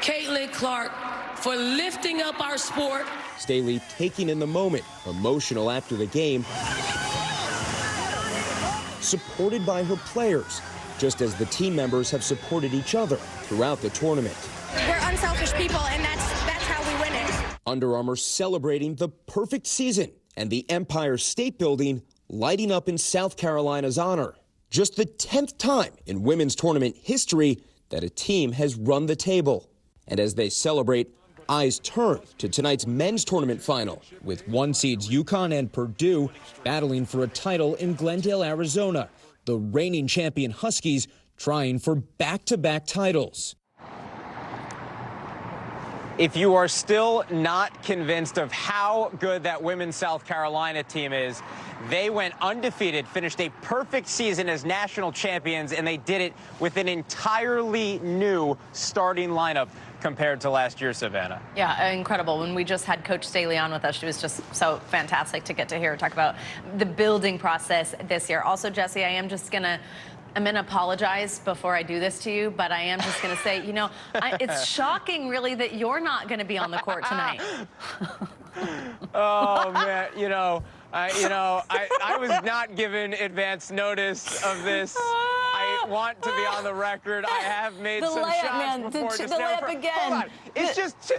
Caitlin Clark for lifting up our sport. Staley taking in the moment, emotional after the game, supported by her players, just as the team members have supported each other throughout the tournament. We're unselfish people, and that's how we win it. Under Armour celebrating the perfect season, and the Empire State Building lighting up in South Carolina's honor. Just the 10th time in women's tournament history that a team has run the table. And as they celebrate, eyes turn to tonight's men's tournament final, with 1 seeds UConn and Purdue battling for a title in Glendale, Arizona. The reigning champion Huskies trying for back-to-back titles. If you are still not convinced of how good that women's South Carolina team is, they went undefeated, finished a perfect season as national champions, and they did it with an entirely new starting lineup compared to last year, Savannah. Yeah, incredible. When we just had Coach Staley on with us, she was just so fantastic to get to hear her talk about the building process this year. Also, Jesse, I'm going to apologize before I do this to you, but I am just going to say, it's shocking, really, that you're not going to be on the court tonight. Oh, man, I was not given advance notice of this. I want to be on the record. I have made some shots before. The layup again. Hold on. It's just...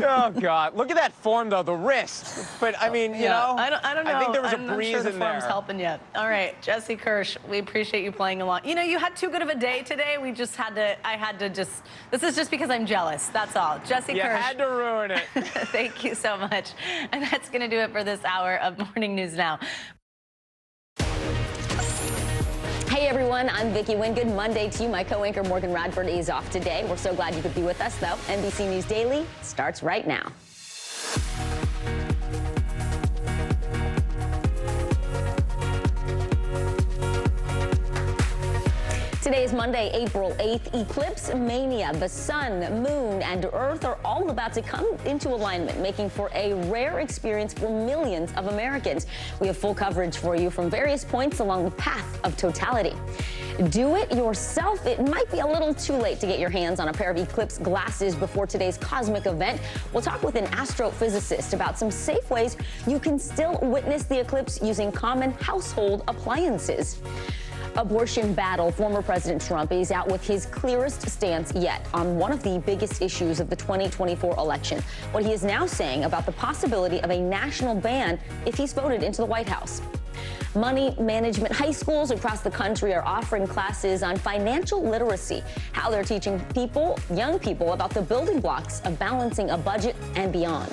Oh, God. Look at that form, though, the wrist. But, I mean, you know. I don't know. I think there was a I'm breeze not sure in the form's there. helping yet. All right, Jesse Kirsch, we appreciate you playing along. You know, you had too good of a day today. We just had to, this is just because I'm jealous. That's all. Jesse Kirsch. You had to ruin it. Thank you so much. And that's going to do it for this hour of Morning News Now. Hey everyone, I'm Vicki Wynn. Good Monday to you. My co-anchor Morgan Radford is off today. We're so glad you could be with us, though. NBC News Daily starts right now. Today is Monday, April 8th. Eclipse mania. The sun, moon, and Earth are all about to come into alignment, making for a rare experience for millions of Americans. We have full coverage for you from various points along the path of totality. Do it yourself. It might be a little too late to get your hands on a pair of eclipse glasses before today's cosmic event. We'll talk with an astrophysicist about some safe ways you can still witness the eclipse using common household appliances. Abortion battle. Former President Trump is out with his clearest stance yet on one of the biggest issues of the 2024 election. What he is now saying about the possibility of a national ban if he's voted into the White House. Money management high schools across the country are offering classes on financial literacy, how they're teaching young people about the building blocks of balancing a budget and beyond.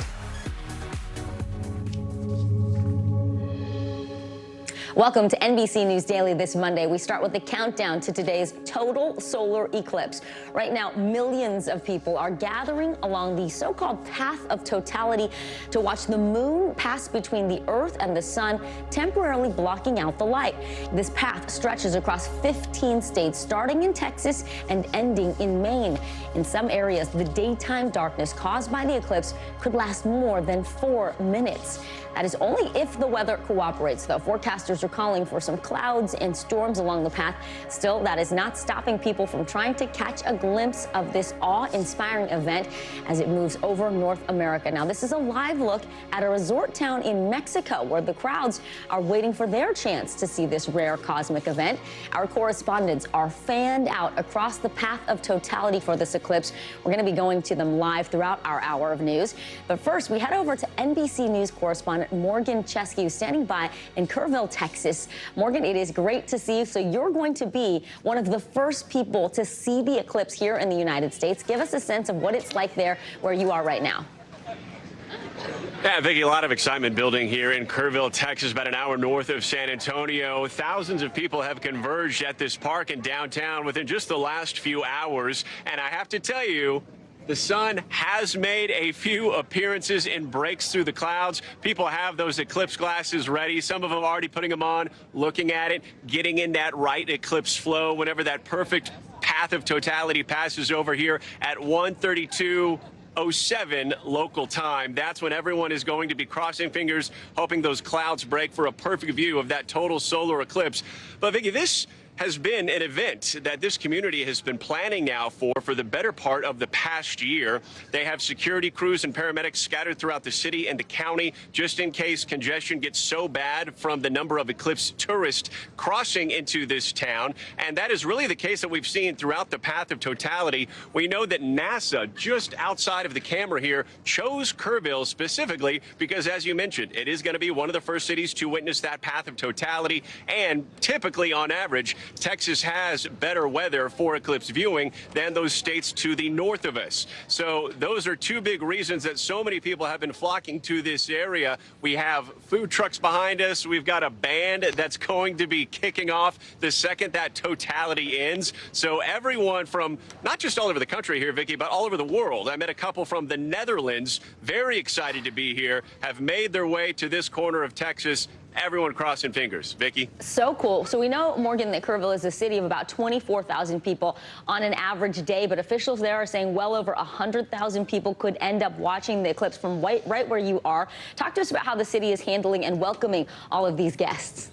Welcome to NBC News Daily this Monday. We start with the countdown to today's total solar eclipse. Right now, millions of people are gathering along the so-called path of totality to watch the moon pass between the Earth and the sun, temporarily blocking out the light. This path stretches across 15 states, starting in Texas and ending in Maine. In some areas, the daytime darkness caused by the eclipse could last more than 4 minutes. That is only if the weather cooperates, though. Forecasters are calling for some clouds and storms along the path. Still, that is not stopping people from trying to catch a glimpse of this awe-inspiring event as it moves over North America. Now, this is a live look at a resort town in Mexico where the crowds are waiting for their chance to see this rare cosmic event. Our correspondents are fanned out across the path of totality for this eclipse. We're going to be going to them live throughout our hour of news. But first, we head over to NBC News correspondent Morgan Chesky, standing by in Kerrville, Texas. Morgan, it is great to see you. So you're going to be one of the first people to see the eclipse here in the United States. Give us a sense of what it's like there where you are right now. Yeah, Vicki, a lot of excitement building here in Kerrville, Texas, about an hour north of San Antonio. Thousands of people have converged at this park in downtown within just the last few hours. And I have to tell you, the sun has made a few appearances and breaks through the clouds. People have those eclipse glasses ready. Some of them already putting them on, looking at it, getting in that right eclipse flow whenever that perfect path of totality passes over here at 1:32:07 local time. That's when everyone is going to be crossing fingers, hoping those clouds break for a perfect view of that total solar eclipse. But Vicki, this has been an event that this community has been planning now for the better part of the past year. They have security crews and paramedics scattered throughout the city and the county just in case congestion gets so bad from the number of eclipse tourists crossing into this town. And that is really the case that we've seen throughout the path of totality. We know that NASA, just outside of the camera here, chose Kerrville specifically because, as you mentioned, it is going to be one of the first cities to witness that path of totality. And typically, on average, Texas has better weather for eclipse viewing than those states to the north of us. So those are two big reasons that so many people have been flocking to this area. We have food trucks behind us. We've got a band that's going to be kicking off the second that totality ends. So everyone from not just all over the country here, Vicki, but all over the world. I met a couple from the Netherlands, very excited to be here, have made their way to this corner of Texas. Everyone crossing fingers. Vicki? So cool. So we know, Morgan, that Kerrville is a city of about 24,000 people on an average day, but officials there are saying well over 100,000 people could end up watching the eclipse from right where you are. Talk to us about how the city is handling and welcoming all of these guests.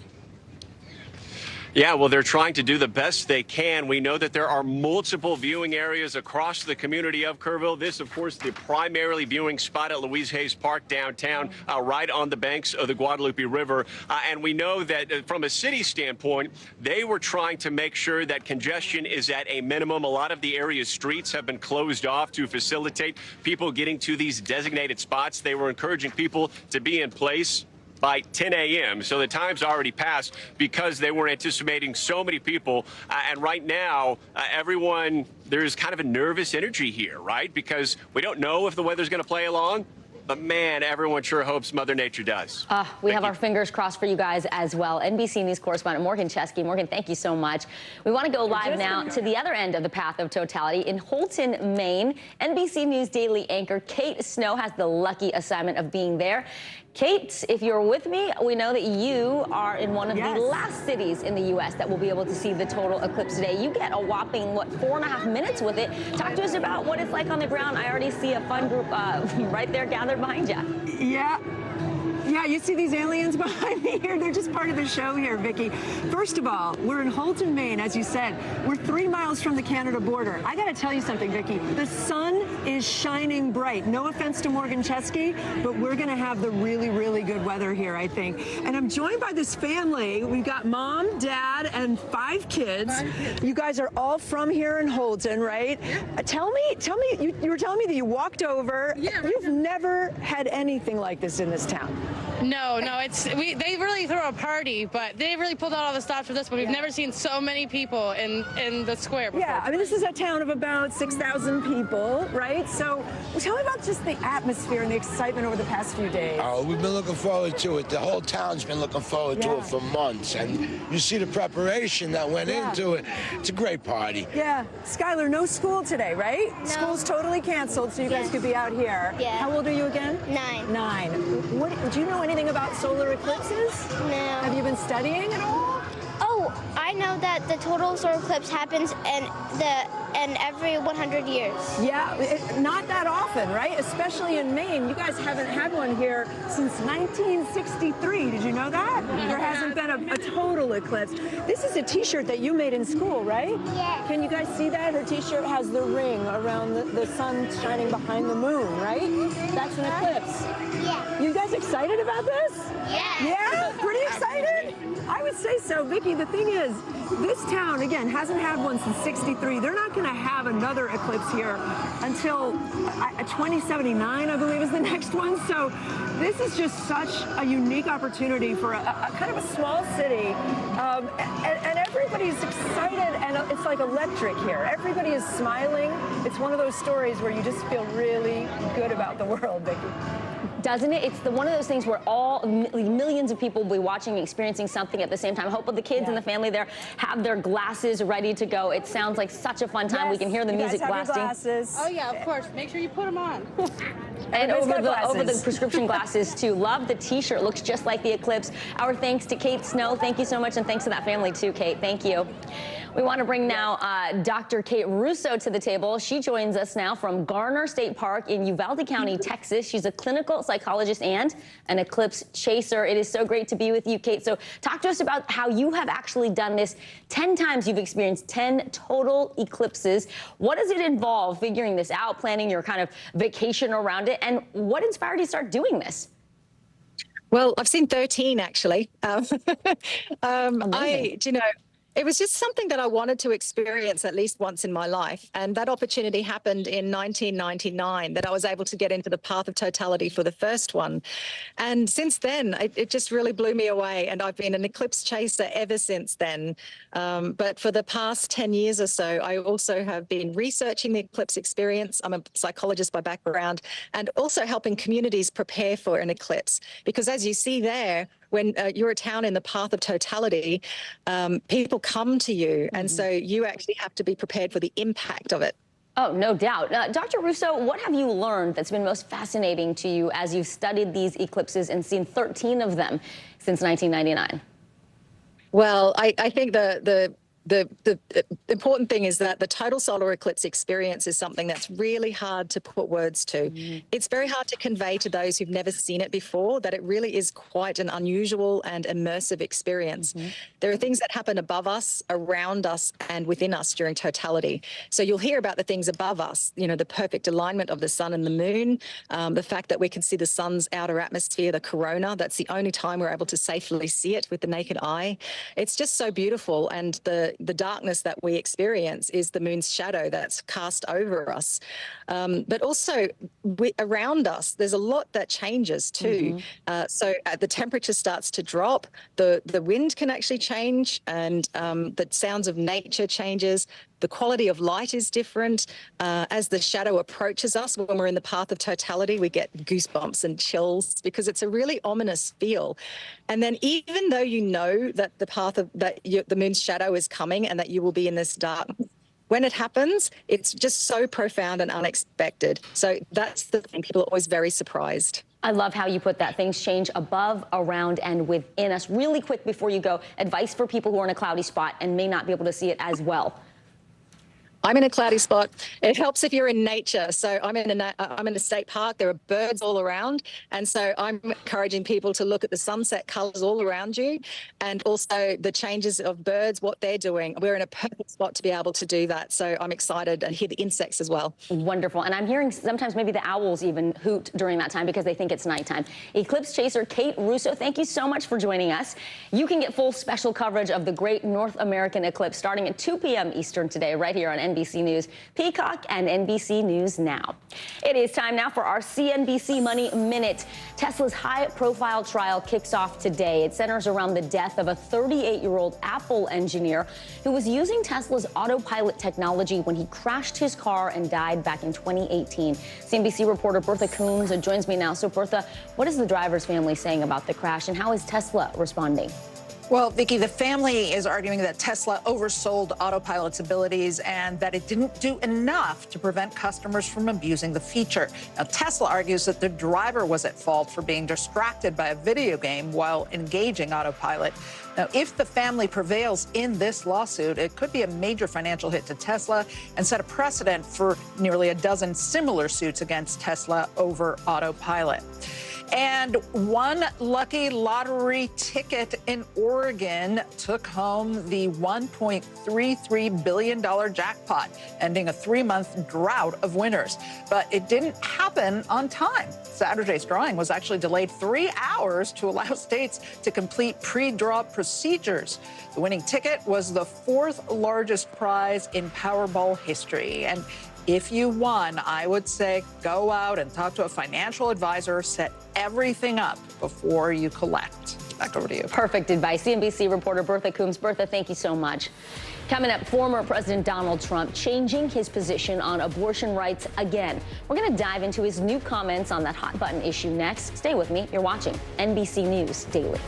Yeah, well, they're trying to do the best they can. We know that there are multiple viewing areas across the community of Kerrville. This, of course, the primarily viewing spot at Louise Hayes Park downtown, right on the banks of the Guadalupe River. And we know that from a city standpoint, they were trying to make sure that congestion is at a minimum. A lot of the area's streets have been closed off to facilitate people getting to these designated spots. They were encouraging people to be in place by 10 a.m. So the time's already passed because they were anticipating so many people. And right now, everyone, there's kind of a nervous energy here, right? Because we don't know if the weather's going to play along. But, man, everyone sure hopes Mother Nature does. We have our fingers crossed for you guys as well. NBC News correspondent Morgan Chesky. Morgan, thank you so much. We want to go live now to the other end of the path of totality in Holton, Maine. NBC News Daily anchor Kate Snow has the lucky assignment of being there. Kate, if you're with me, we know that you are in one of the last cities in the U.S. that will be able to see the total eclipse today. You get a whopping, 4.5 minutes with it. Talk to us about what it's like on the ground. I already see a fun group right there gathered behind you. Yeah, you see these aliens behind me here? They're just part of the show here, Vicki. First of all, we're in Holton, Maine, as you said. We're 3 miles from the Canada border. I got to tell you something, Vicki. The sun is shining bright. No offense to Morgan Chesky, but we're going to have the really, really good weather here, I think. And I'm joined by this family. We've got mom, dad, and 5 kids. You guys are all from here in Holton, right? Tell me, you were telling me that you walked over. Yeah. You've never had anything like this in this town. No, they really throw a party, but they really pulled out all the stops for this, but we've never seen so many people in the square before. Yeah, I mean, this is a town of about 6,000 people, right? So tell me about just the atmosphere and the excitement over the past few days. Oh, we've been looking forward to it. The whole town's been looking forward to it for months, and you see the preparation that went into it. It's a great party. Yeah. Skylar, no school today, right? No. School's totally canceled, so you guys could be out here. Yeah. How old are you again? 9. 9. Do you know anything about solar eclipses? No. Have you been studying at all? Oh, I know that the total solar eclipse happens in every 100 years. Yeah, not that often, right? Especially in Maine. You guys haven't had one here since 1963. Did you know that? There hasn't been a total eclipse. This is a T-shirt that you made in school, right? Yeah. Can you guys see that? Her T-shirt has the ring around the sun shining behind the moon, right? That's an eclipse. Yeah. You guys excited about this? Yeah. Yeah? Pretty excited? I would say so. Vicki, the thing is, this town, again, hasn't had one since 63. They're not going to have another eclipse here until 2079, I believe, is the next one. So this is just such a unique opportunity for a kind of a small city. And everybody's excited, and it's like electric here. Everybody is smiling. It's one of those stories where you just feel really good about the world, Vicki. Doesn't it? It's one of those things where all millions of people will be watching, experiencing something at the same time. I hope the kids and the family there have their glasses ready to go. It sounds like such a fun time. Yes, We can hear the music blasting. Glasses. Oh yeah, of course. Make sure you put them on. And over the prescription glasses too. Love the T-shirt. Looks just like the eclipse. Our thanks to Kate Snow. Thank you so much, and thanks to that family too, Kate. Thank you. We want to bring now Dr. Kate Russo to the table. She joins us now from Garner State Park in Uvalde County, Texas. She's a clinical psychologist and an eclipse chaser. It is so great to be with you, Kate. So talk to us about how you have actually done this. 10 times you've experienced 10 total eclipses. What does it involve, figuring this out, planning your kind of vacation around it, and what inspired you to start doing this? Well, I've seen 13 actually. It was just something that I wanted to experience at least once in my life. And that opportunity happened in 1999, that I was able to get into the path of totality for the first one. And since then, it just really blew me away. And I've been an eclipse chaser ever since then. But for the past 10 years or so, I also have been researching the eclipse experience. I'm a psychologist by background, and also helping communities prepare for an eclipse. Because as you see there, when you're a town in the path of totality, people come to you. And so you actually have to be prepared for the impact of it. Oh, no doubt. Dr. Russo, what have you learned that's been most fascinating to you as you've studied these eclipses and seen 13 of them since 1999? Well, I think the the important thing is that the total solar eclipse experience is something that's really hard to put words to. It's very hard to convey to those who've never seen it before that it really is quite an unusual and immersive experience. There are things that happen above us, around us, and within us during totality. So you'll hear about the things above us, you know, the perfect alignment of the sun and the moon, the fact that we can see the sun's outer atmosphere, the corona. That's the only time we're able to safely see it with the naked eye. It's just so beautiful, and the darkness that we experience is the moon's shadow that's cast over us. But also around us, there's a lot that changes too. So the temperature starts to drop, the wind can actually change, and the sounds of nature changes. The quality of light is different. As the shadow approaches us, when we're in the path of totality, we get goosebumps and chills because it's a really ominous feel. And then even though you know that the path of the moon's shadow is coming and that you will be in this dark, when it happens, it's just so profound and unexpected. So that's the thing. People are always very surprised. I love how you put that. Things change above, around, and within us. Really quick before you go, advice for people who are in a cloudy spot and may not be able to see it as well. I'm in a cloudy spot. It helps if you're in nature. So I'm in a state park. There are birds all around. And so I'm encouraging people to look at the sunset colors all around you and also the changes of birds, what they're doing. We're in a perfect spot to be able to do that. So I'm excited and hear the insects as well. Wonderful. And I'm hearing sometimes maybe the owls even hoot during that time because they think it's nighttime. Eclipse chaser Kate Russo, thank you so much for joining us. You can get full special coverage of the Great North American Eclipse starting at 2 p.m. Eastern today right here on NBC News, Peacock, and NBC News Now. It is time now for our CNBC Money Minute. Tesla's high-profile trial kicks off today. It centers around the death of a 38-year-old Apple engineer who was using Tesla's autopilot technology when he crashed his car and died back in 2018. CNBC reporter Bertha Coombs joins me now. So, Bertha, what is the driver's family saying about the crash, and how is Tesla responding? Well, Vicki, the family is arguing that Tesla oversold autopilot's abilities and that it didn't do enough to prevent customers from abusing the feature. Now, Tesla argues that the driver was at fault for being distracted by a video game while engaging autopilot. Now, if the family prevails in this lawsuit, it could be a major financial hit to Tesla and set a precedent for nearly a dozen similar suits against Tesla over autopilot. And one lucky lottery ticket in Oregon took home the $1.33 billion jackpot, ending a 3-month drought of winners. But it didn't happen on time. Saturday's drawing was actually delayed 3 hours to allow states to complete pre-draw procedures. The winning ticket was the 4th largest prize in Powerball history. And if you won, I would say go out and talk to a financial advisor, set everything up before you collect. Back over to you. Perfect advice. CNBC reporter Bertha Coombs. Bertha, thank you so much. Coming up, former President Donald Trump changing his position on abortion rights again. We're going to dive into his new comments on that hot button issue next. Stay with me. You're watching NBC News Daily.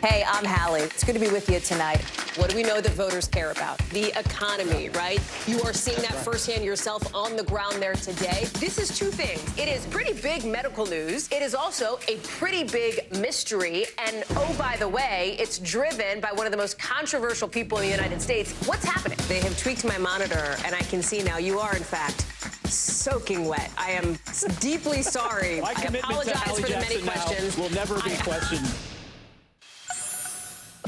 Hey, I'm Hallie. It's good to be with you tonight. What do we know that voters care about? The economy, right? You are seeing that firsthand yourself on the ground there today. This is two things. It is pretty big medical news. It is also a pretty big mystery. And oh, by the way, it's driven by one of the most controversial people in the United States. What's happening? They have tweaked my monitor, and I can see now you are, in fact, soaking wet. I am deeply sorry. I apologize for the many questions. Will never be questioned.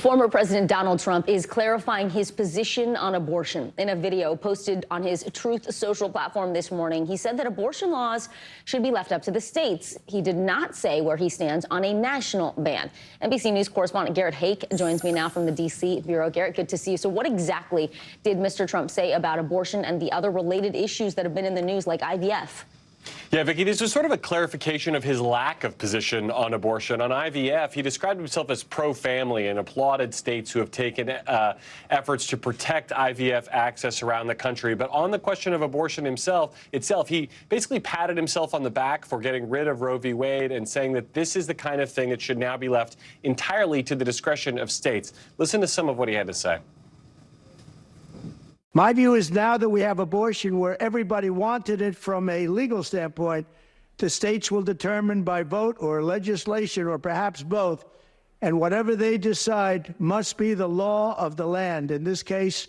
Former President Donald Trump is clarifying his position on abortion. In a video posted on his Truth Social platform this morning, he said that abortion laws should be left up to the states. He did not say where he stands on a national ban. NBC News correspondent Garrett Hake joins me now from the D.C. Bureau. Garrett, good to see you. So what exactly did Mr. Trump say about abortion and the other related issues that have been in the news, like IVF? Yeah, Vicki, this was sort of a clarification of his lack of position on abortion. On IVF, he described himself as pro-family and applauded states who have taken efforts to protect IVF access around the country. But on the question of abortion itself, he basically patted himself on the back for getting rid of Roe v. Wade and saying that this is the kind of thing that should now be left entirely to the discretion of states. Listen to some of what he had to say. My view is now that we have abortion where everybody wanted it from a legal standpoint, the states will determine by vote or legislation or perhaps both, and whatever they decide must be the law of the land, in this case,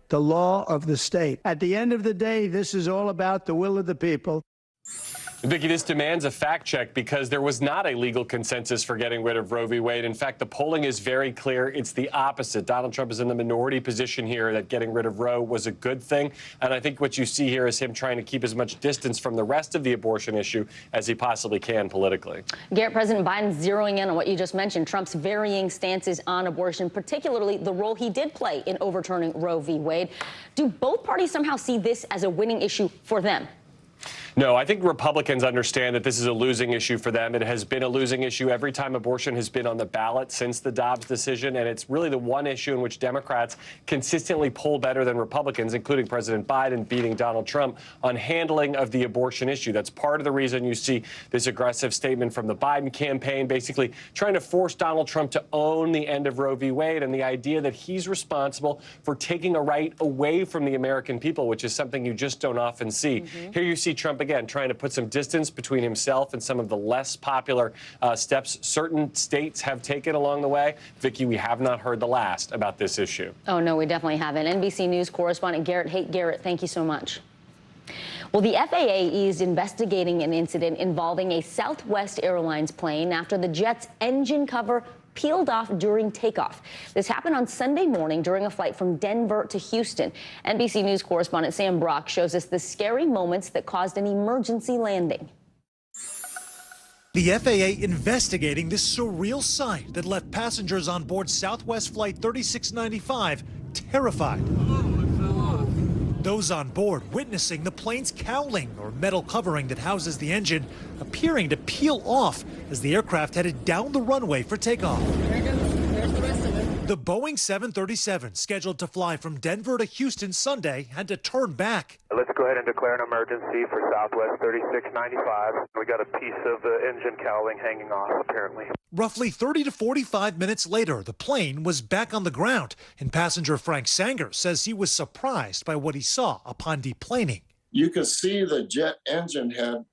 the law of the state. At the end of the day, this is all about the will of the people. Vicki, this demands a fact check because there was not a legal consensus for getting rid of Roe v. Wade. In fact, the polling is very clear. It's the opposite. Donald Trump is in the minority position here that getting rid of Roe was a good thing. And I think what you see here is him trying to keep as much distance from the rest of the abortion issue as he possibly can politically. Garrett, President Biden zeroing in on what you just mentioned, Trump's varying stances on abortion, particularly the role he did play in overturning Roe v. Wade. Do both parties somehow see this as a winning issue for them? No, I think Republicans understand that this is a losing issue for them. It has been a losing issue every time abortion has been on the ballot since the Dobbs decision, and it's really the one issue in which Democrats consistently poll better than Republicans, including President Biden beating Donald Trump on handling of the abortion issue. That's part of the reason you see this aggressive statement from the Biden campaign, basically trying to force Donald Trump to own the end of Roe v. Wade and the idea that he's responsible for taking a right away from the American people, which is something you just don't often see. Here you see Trump again trying to put some distance between himself and some of the less popular steps certain states have taken along the way. Vicki, we have not heard the last about this issue. Oh, no, we definitely haven't. NBC News correspondent Garrett Hake. Garrett, thank you so much. Well, the FAA is investigating an incident involving a Southwest Airlines plane after the jet's engine cover peeled off during takeoff. This happened on Sunday morning during a flight from Denver to Houston. NBC News correspondent Sam Brock shows us the scary moments that caused an emergency landing. The FAA investigating this surreal sight that left passengers on board Southwest Flight 3695 terrified. Those on board witnessing the plane's cowling, or metal covering that houses the engine, appearing to peel off as the aircraft headed down the runway for takeoff. The Boeing 737, scheduled to fly from Denver to Houston Sunday, had to turn back. Let's go ahead and declare an emergency for Southwest 3695. We got a piece of the engine cowling hanging off, apparently. Roughly 30 to 45 minutes later, the plane was back on the ground, and passenger Frank Sanger says he was surprised by what he saw upon deplaning. You could see the jet engine had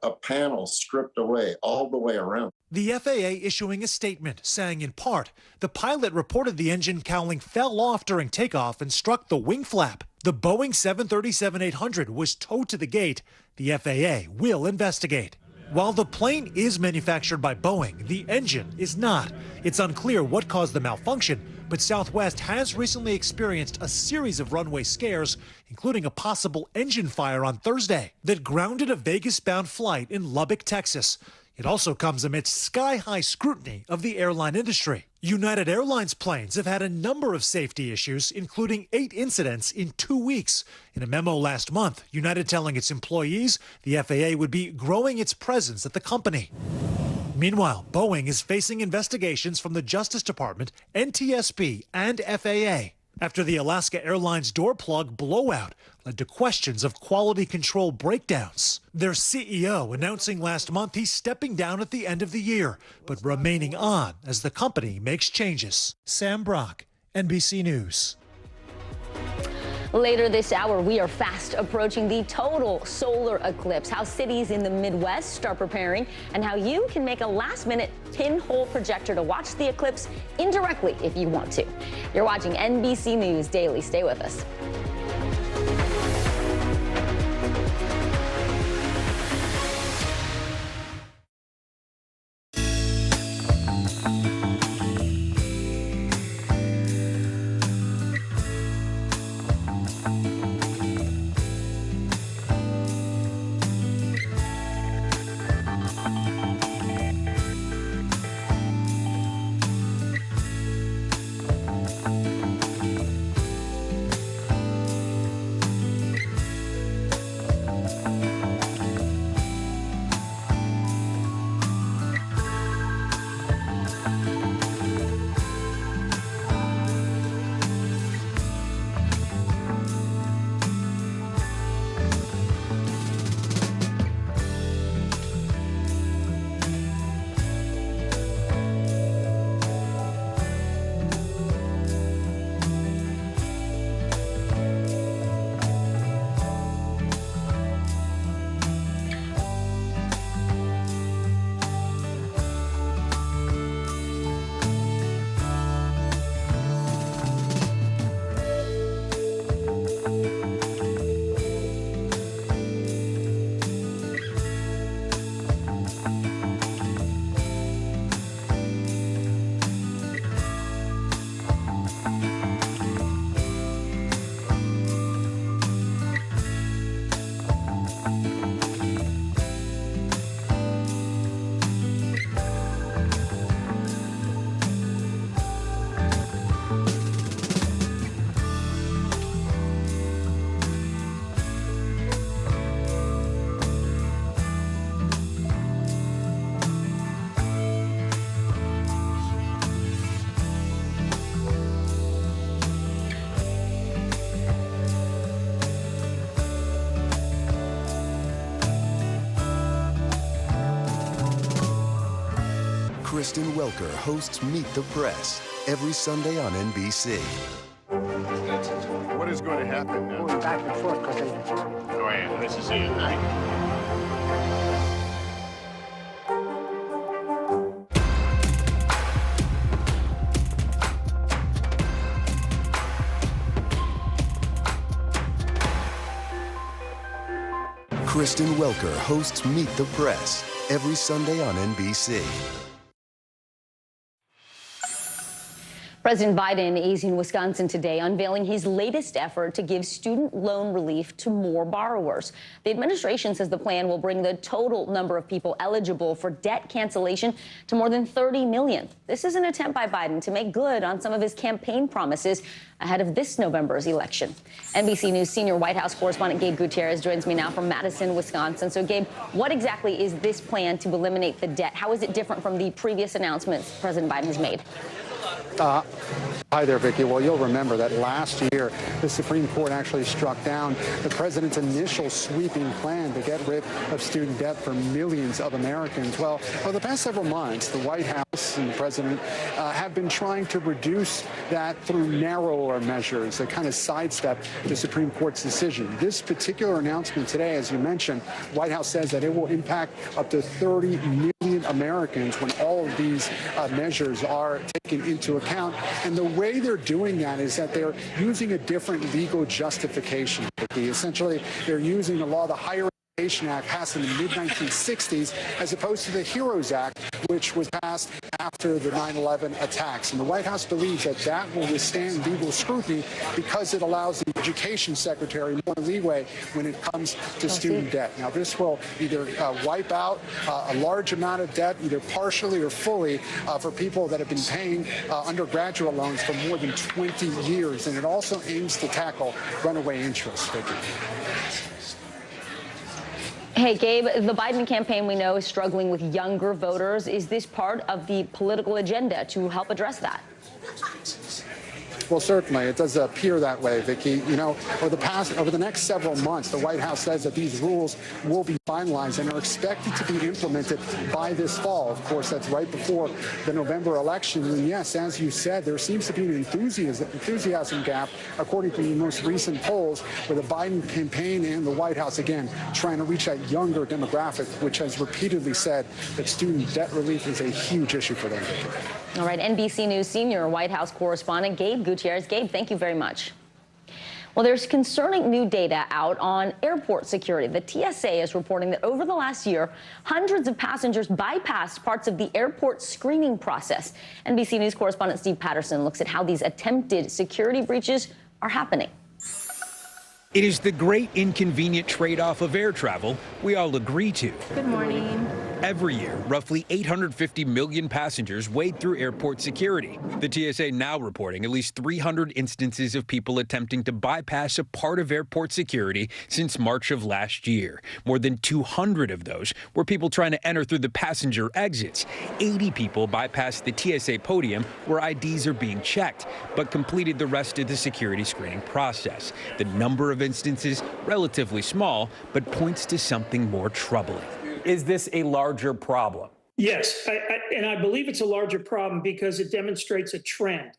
a panel stripped away all the way around. The FAA issuing a statement saying, in part, the pilot reported the engine cowling fell off during takeoff and struck the wing flap. The Boeing 737-800 was towed to the gate. The FAA will investigate. While the plane is manufactured by Boeing, the engine is not. It's unclear what caused the malfunction, but Southwest has recently experienced a series of runway scares, including a possible engine fire on Thursday that grounded a Vegas-bound flight in Lubbock, Texas. It also comes amidst sky-high scrutiny of the airline industry. United Airlines planes have had a number of safety issues, including 8 incidents in 2 weeks. In a memo last month, United telling its employees the FAA would be growing its presence at the company. Meanwhile, Boeing is facing investigations from the Justice Department, NTSB, and FAA. after the Alaska Airlines door plug blowout led to questions of quality control breakdowns. Their CEO announcing last month he's stepping down at the end of the year, but remaining on as the company makes changes. Sam Brock, NBC News. Later this hour, we are fast approaching the total solar eclipse, how cities in the Midwest start preparing, and how you can make a last-minute pinhole projector to watch the eclipse indirectly if you want to. You're watching NBC News Daily. Stay with us. Kristen Welker hosts Meet the Press every Sunday on NBC. What is going to happen now? Going back and forth because they... Oh, yeah, this is it, right? Kristen Welker hosts Meet the Press every Sunday on NBC. President Biden is in Wisconsin today, unveiling his latest effort to give student loan relief to more borrowers. The administration says the plan will bring the total number of people eligible for debt cancellation to more than 30 million. This is an attempt by Biden to make good on some of his campaign promises ahead of this November's election. NBC News senior White House correspondent Gabe Gutierrez joins me now from Madison, Wisconsin. So, Gabe, what exactly is this plan to eliminate the debt? How is it different from the previous announcements President Biden has made? Hi there, Vicki. Well, you'll remember that last year, the Supreme Court actually struck down the president's initial sweeping plan to get rid of student debt for millions of Americans. Well, for the past several months, the White House and the president have been trying to reduce that through narrower measures that kind of sidestep the Supreme Court's decision. This particular announcement today, as you mentioned, White House says that it will impact up to 30 million Americans when all of these measures are taken into account. And the way they're doing that is that they're using a different legal justification. Essentially, they're using the law, the Higher Education Act, passed in the mid-1960s, as opposed to the HEROES Act, which was passed after the 9/11 attacks. And the White House believes that that will withstand legal scrutiny because it allows the Education Secretary more leeway when it comes to student debt. Now, this will either wipe out a large amount of debt, either partially or fully, for people that have been paying undergraduate loans for more than 20 years. And it also aims to tackle runaway interest. Hey, Gabe, the Biden campaign we know is struggling with younger voters. Is this part of the political agenda to help address that? Well, certainly. It does appear that way, Vicki. You know, over the next several months, the White House says that these rules will be finalized and are expected to be implemented by this fall. Of course, that's right before the November election. And yes, as you said, there seems to be an enthusiasm gap, according to the most recent polls, where the Biden campaign and the White House, again, trying to reach that younger demographic, which has repeatedly said that student debt relief is a huge issue for them. All right, NBC News senior White House correspondent Gabe Gutierrez. Gabe, thank you very much. Well, there's concerning new data out on airport security. The TSA is reporting that over the last year, hundreds of passengers bypassed parts of the airport screening process. NBC News correspondent Steve Patterson looks at how these attempted security breaches are happening. It is the great inconvenient trade-off of air travel we all agree to. Good morning. Every year, roughly 850 million passengers wade through airport security. The TSA now reporting at least 300 instances of people attempting to bypass a part of airport security since March of last year. More than 200 of those were people trying to enter through the passenger exits. 80 people bypassed the TSA podium where IDs are being checked, but completed the rest of the security screening process. The number of instances relatively small, but points to something more troubling. Is this a larger problem? Yes, and I believe it's a larger problem because it demonstrates a trend.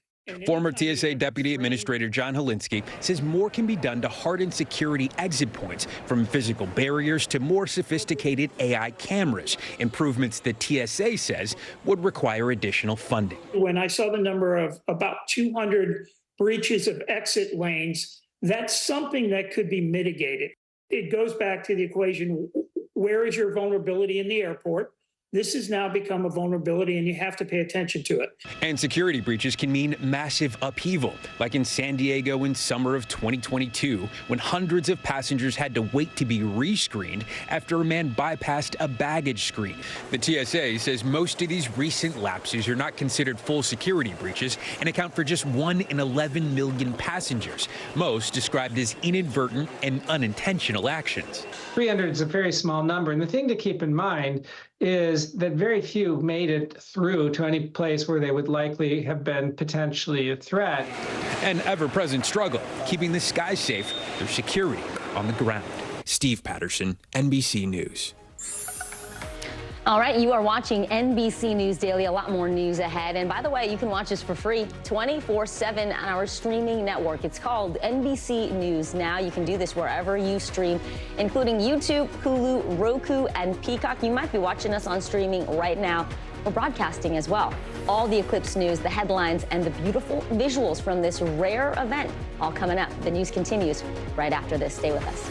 Former TSA Deputy Administrator John Helinski says more can be done to harden security exit points, from physical barriers to more sophisticated AI cameras, improvements that TSA says would require additional funding. When I saw the number of about 200 breaches of exit lanes, that's something that could be mitigated. It goes back to the equation, where is your vulnerability in the airport? This has now become a vulnerability, and you have to pay attention to it. And security breaches can mean massive upheaval, like in San Diego in summer of 2022, when hundreds of passengers had to wait to be rescreened after a man bypassed a baggage screen. The TSA says most of these recent lapses are not considered full security breaches and account for just 1 in 11 million passengers, most described as inadvertent and unintentional actions. 300 is a very small number, and the thing to keep in mind is that very few made it through to any place where they would likely have been potentially a threat. An ever-present struggle, keeping the skies safe through security on the ground. Steve Patterson, NBC News. All right, you are watching NBC News Daily. A lot more news ahead. And by the way, you can watch us for free 24/7 on our streaming network. It's called NBC News Now. You can do this wherever you stream, including YouTube, Hulu, Roku, and Peacock. You might be watching us on streaming right now. We're broadcasting as well. All the eclipse news, the headlines, and the beautiful visuals from this rare event all coming up. The news continues right after this. Stay with us.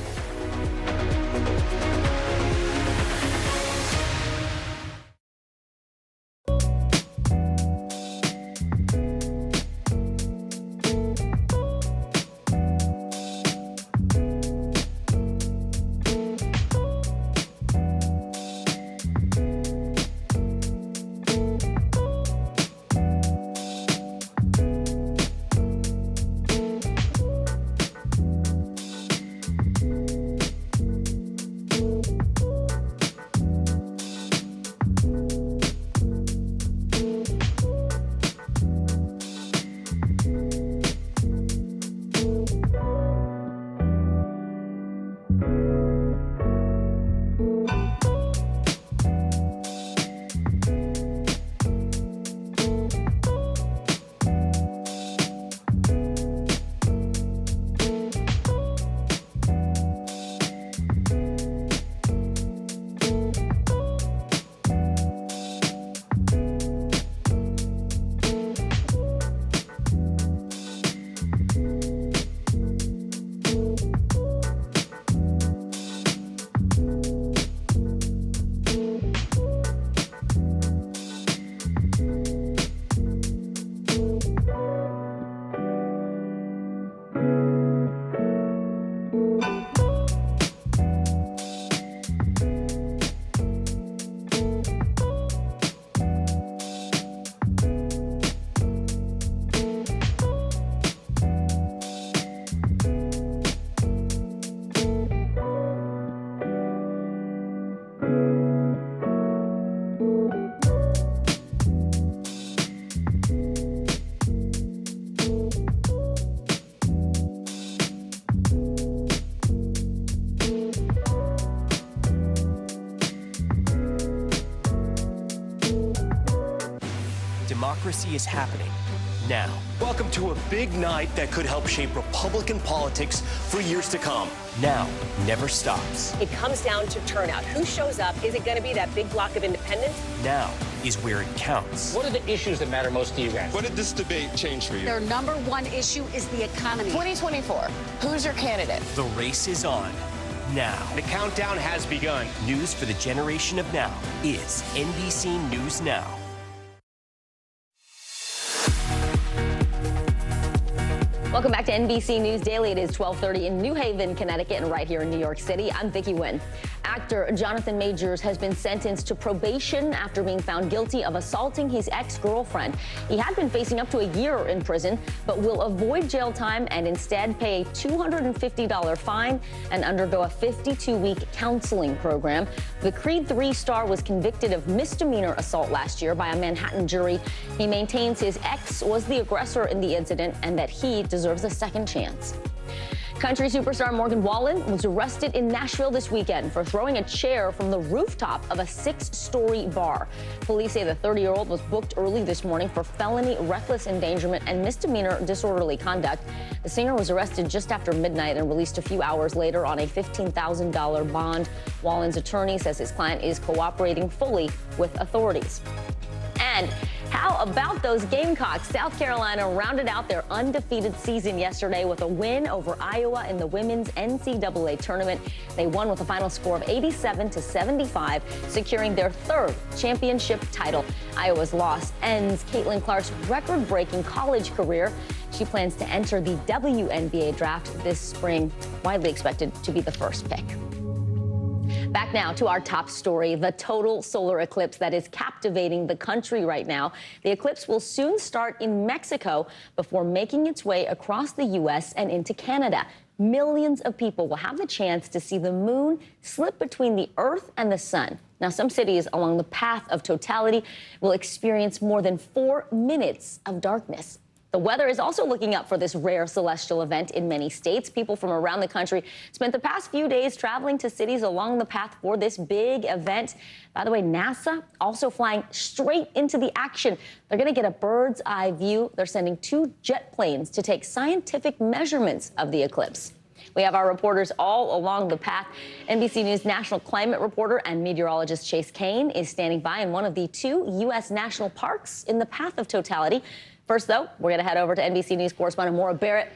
democracy is happening now. Welcome to a big night that could help shape Republican politics for years to come. Now never stops. It comes down to turnout. Who shows up? Is it going to be that big block of independents? Now is where it counts. What are the issues that matter most to you guys? What did this debate change for you? Their number one issue is the economy. 2024, who's your candidate? The race is on now. The countdown has begun. News for the generation of now is NBC News Now. Welcome back to NBC News Daily. It is 12:30 in New Haven, Connecticut, and right here in New York City. I'm Vicki Nguyen. Actor Jonathan Majors has been sentenced to probation after being found guilty of assaulting his ex-girlfriend. He had been facing up to a year in prison, but will avoid jail time and instead pay a $250 fine and undergo a 52-week counseling program. The Creed III star was convicted of misdemeanor assault last year by a Manhattan jury. He maintains his ex was the aggressor in the incident and that he deserves a second chance. Country superstar Morgan Wallen was arrested in Nashville this weekend for throwing a chair from the rooftop of a 6-story bar. Police say the 30-year-old was booked early this morning for felony reckless endangerment and misdemeanor disorderly conduct. The singer was arrested just after midnight and released a few hours later on a $15,000 bond. Wallen's attorney says his client is cooperating fully with authorities. And how about those Gamecocks? South Carolina rounded out their undefeated season yesterday with a win over Iowa in the women's NCAA tournament. They won with a final score of 87-75, securing their 3rd championship title. Iowa's loss ends Caitlin Clark's record-breaking college career. She plans to enter the WNBA draft this spring, widely expected to be the first pick. Back now to our top story, the total solar eclipse that is captivating the country right now. The eclipse will soon start in Mexico before making its way across the U.S. and into Canada. Millions of people will have the chance to see the moon slip between the Earth and the sun. Now, some cities along the path of totality will experience more than 4 minutes of darkness. The weather is also looking up for this rare celestial event in many states. People from around the country spent the past few days traveling to cities along the path for this big event. By the way, NASA also flying straight into the action. They're going to get a bird's eye view. They're sending 2 jet planes to take scientific measurements of the eclipse. We have our reporters all along the path. NBC News national climate reporter and meteorologist Chase Kane is standing by in one of the 2 U.S. national parks in the path of totality. First, though, we're going to head over to NBC News correspondent Maura Barrett.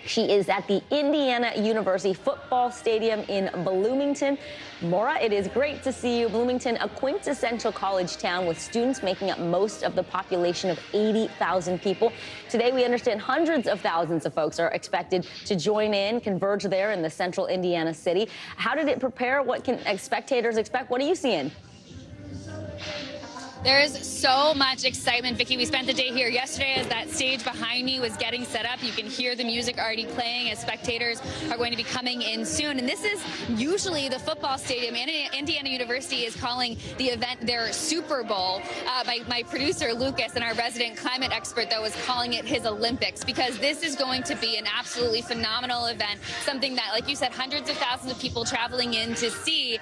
She is at the Indiana University Football Stadium in Bloomington. Maura, it is great to see you. Bloomington, a quintessential college town with students making up most of the population of 80,000 people. Today, we understand hundreds of thousands of folks are expected to join in, converge there in the central Indiana city. How did it prepare? What can spectators expect? What are you seeing? There is so much excitement, Vicki. We spent the day here yesterday as that stage behind me was getting set up. You can hear the music already playing as spectators are going to be coming in soon. And this is usually the football stadium. Indiana University is calling the event their Super Bowl. My producer, Lucas, and our resident climate expert, though, is calling it his Olympics, because this is going to be an absolutely phenomenal event, something that, like you said, hundreds of thousands of people traveling in to see.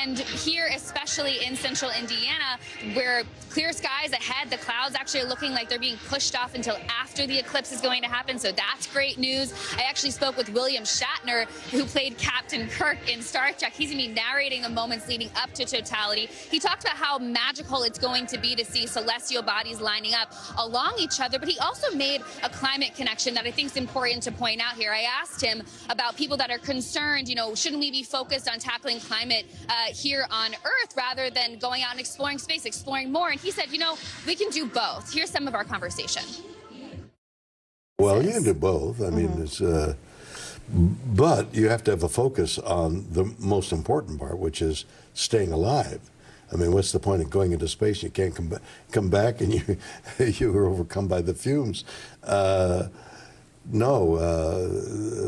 And here, especially in central Indiana, where clear skies ahead, the clouds actually are looking like they're being pushed off until after the eclipse is going to happen. So that's great news. I actually spoke with William Shatner, who played Captain Kirk in Star Trek. He's going to be narrating the moments leading up to totality. He talked about how magical it's going to be to see celestial bodies lining up along each other, but he also made a climate connection that I think is important to point out here. I asked him about people that are concerned, shouldn't we be focused on tackling climate here on Earth rather than going out and exploring space, exploring more? And he said, we can do both. Here's some of our conversation. Well, you can do both. I mean, it's, but you have to have a focus on the most important part, which is staying alive. I mean, what's the point of going into space? You can't come back and you were overcome by the fumes. No,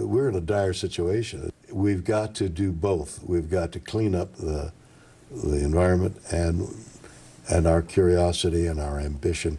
we're in a dire situation. We've got to do both. We've got to clean up the environment and our curiosity and our ambition.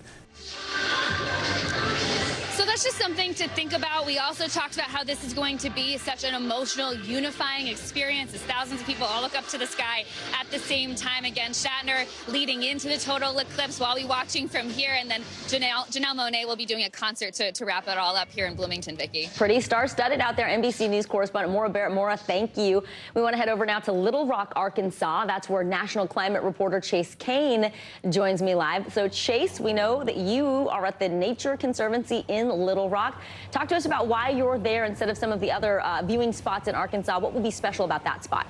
So that's just something to think about out. We also talked about how this is going to be such an emotional, unifying experience as thousands of people all look up to the sky at the same time. Again, Shatner leading into the total eclipse while we watching from here, and then Janelle Monáe will be doing a concert to wrap it all up here in Bloomington, Vicki. Pretty star-studded out there. NBC News correspondent Maura Barrett. Maura, thank you. We want to head over now to Little Rock, Arkansas. That's where national climate reporter Chase Kane joins me live. So, Chase, we know that you are at the Nature Conservancy in Little Rock. Talk to us about why you're there instead of some of the other viewing spots in Arkansas. What will be special about that spot?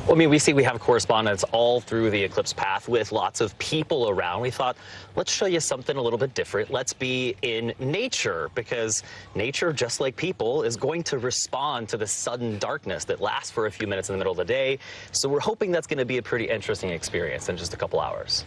Well, I mean, we have correspondents all through the eclipse path with lots of people around. We thought, let's show you something a little bit different. Let's be in nature, because nature, just like people, is going to respond to the sudden darkness that lasts for a few minutes in the middle of the day. So we're hoping that's going to be a pretty interesting experience in just a couple hours.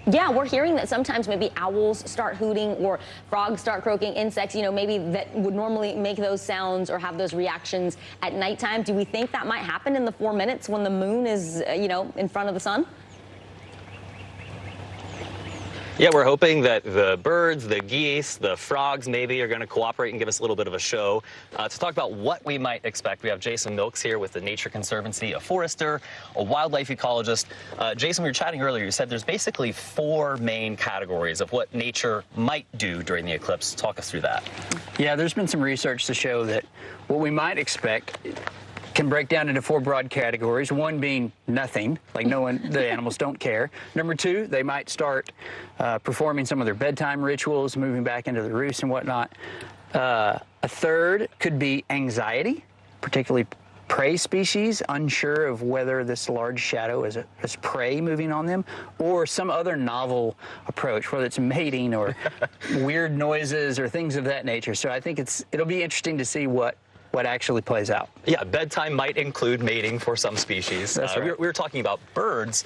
Yeah, we're hearing that sometimes maybe owls start hooting or frogs start croaking, insects, you know, maybe that would normally make those sounds or have those reactions at nighttime. Do we think that might happen in the 4 minutes when the moon is, you know, in front of the sun? Yeah, we're hoping that the birds, the geese, the frogs maybe are going to cooperate and give us a little bit of a show. To talk about what we might expect, we have Jason Milks here with the Nature Conservancy, a forester, a wildlife ecologist. Jason, we were chatting earlier. You said there's basically 4 main categories of what nature might do during the eclipse. Talk us through that. Yeah, there's been some research to show that what we might expect can break down into 4 broad categories. One being nothing, like the animals don't care. Number 2, they might start performing some of their bedtime rituals, moving back into the roost and whatnot. A third could be anxiety, particularly prey species, unsure of whether this large shadow is prey moving on them, or some other novel approach, whether it's mating or weird noises or things of that nature. So I think it'll be interesting to see what actually plays out. Yeah, bedtime might include mating for some species. That's right. We were talking about birds,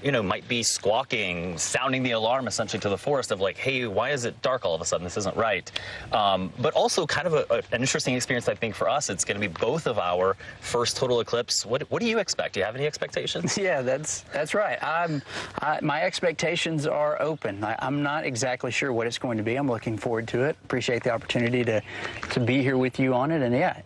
you know, might be squawking, sounding the alarm essentially to the forest of like, hey, why is it dark all of a sudden? This isn't right. But also kind of an interesting experience, I think, for us. It's going to be both of our first total eclipse. What do you expect? Do you have any expectations? Yeah, that's right. My expectations are open. I'm not exactly sure what it's going to be. I'm looking forward to it. Appreciate the opportunity to be here with you on it. And yeah,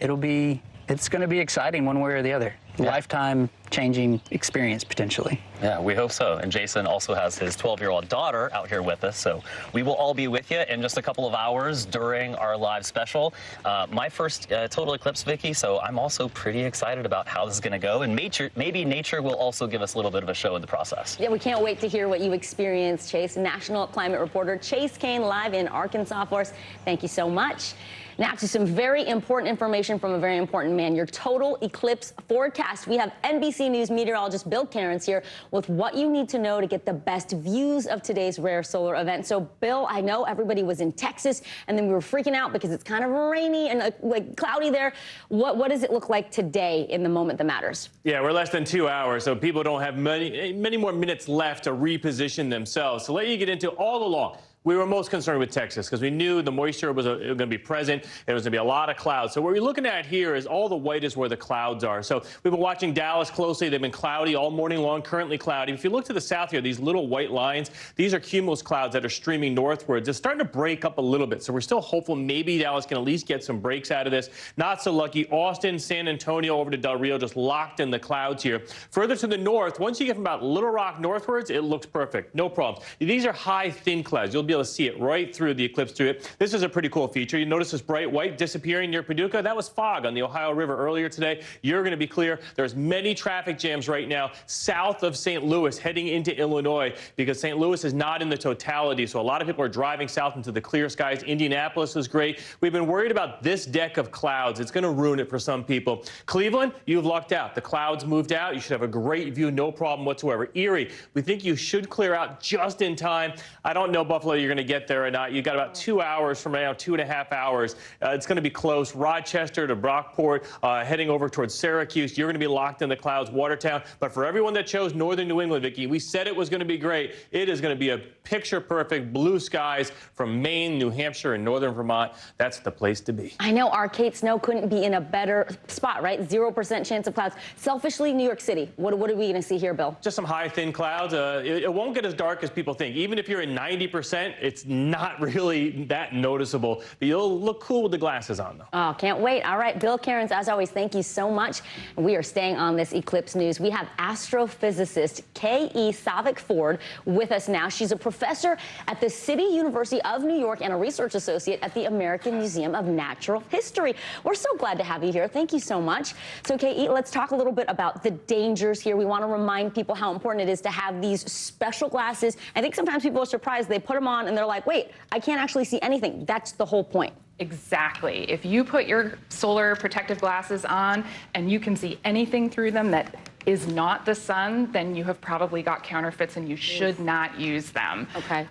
it's going to be exciting one way or the other. Yeah. Lifetime-changing experience, potentially. Yeah, we hope so. And Jason also has his 12-year-old daughter out here with us, so we will all be with you in just a couple of hours during our live special. My first total eclipse, Vicki, so I'm also pretty excited about how this is going to go. And maybe nature will also give us a little bit of a show in the process. Yeah, we can't wait to hear what you experienced, Chase. National climate reporter Chase Kane live in Arkansas for us. Thank you so much. Now to some very important information from a very important man, your total eclipse forecast. We have NBC News meteorologist Bill Cairns here with what you need to know to get the best views of today's rare solar event. So, Bill, I know everybody was in Texas, and then we were freaking out because it's kind of rainy and like cloudy there. What does it look like today in the moment that matters? Yeah, we're less than 2 hours, so people don't have many more minutes left to reposition themselves. So let you get into all along. We were most concerned with Texas because we knew the moisture was going to be present. There was going to be a lot of clouds. So what we're looking at here is all the white is where the clouds are. So we've been watching Dallas closely. They've been cloudy all morning long, currently cloudy. If you look to the south here, these little white lines, these are cumulus clouds that are streaming northwards. It's starting to break up a little bit. So we're still hopeful maybe Dallas can at least get some breaks out of this. Not so lucky. Austin, San Antonio over to Del Rio just locked in the clouds here. Further to the north, once you get from about Little Rock northwards, it looks perfect. No problems. These are high, thin clouds. You'll be able to see it right through the eclipse through it. This is a pretty cool feature. You notice this bright white disappearing near Paducah. That was fog on the Ohio River earlier today. You're going to be clear. There's many traffic jams right now south of St. Louis heading into Illinois because St. Louis is not in the totality. So a lot of people are driving south into the clear skies. Indianapolis is great. We've been worried about this deck of clouds. It's going to ruin it for some people. Cleveland, you've lucked out. The clouds moved out. You should have a great view, no problem whatsoever. Erie, we think you should clear out just in time. I don't know, Buffalo, you're going to get there or not. You got about 2 hours from now, 2.5 hours. It's going to be close. Rochester to Brockport, heading over towards Syracuse. You're going to be locked in the clouds. Watertown. But for everyone that chose northern New England, Vicki, we said it was going to be great. It is going to be a picture-perfect blue skies from Maine, New Hampshire, and northern Vermont. That's the place to be. I know our Kate Snow couldn't be in a better spot, right? 0% chance of clouds. Selfishly, New York City. What are we going to see here, Bill? Just some high, thin clouds. It won't get as dark as people think. Even if you're in 90%, extent, it's not really that noticeable. But you'll look cool with the glasses on, though. Oh, can't wait. All right, Bill Cairns, as always, thank you so much. We are staying on this eclipse news. We have astrophysicist K.E. Savick-Ford with us now. She's a professor at the City University of New York and a research associate at the American Museum of Natural History. We're so glad to have you here. Thank you so much. So, K.E., let's talk a little bit about the dangers here. We want to remind people how important it is to have these special glasses. I think sometimes people are surprised. They put them on and they're like, wait, I can't actually see anything. That's the whole point. Exactly. If you put your solar protective glasses on and you can see anything through them that is not the sun, then you have probably got counterfeits and you should not use them. Okay.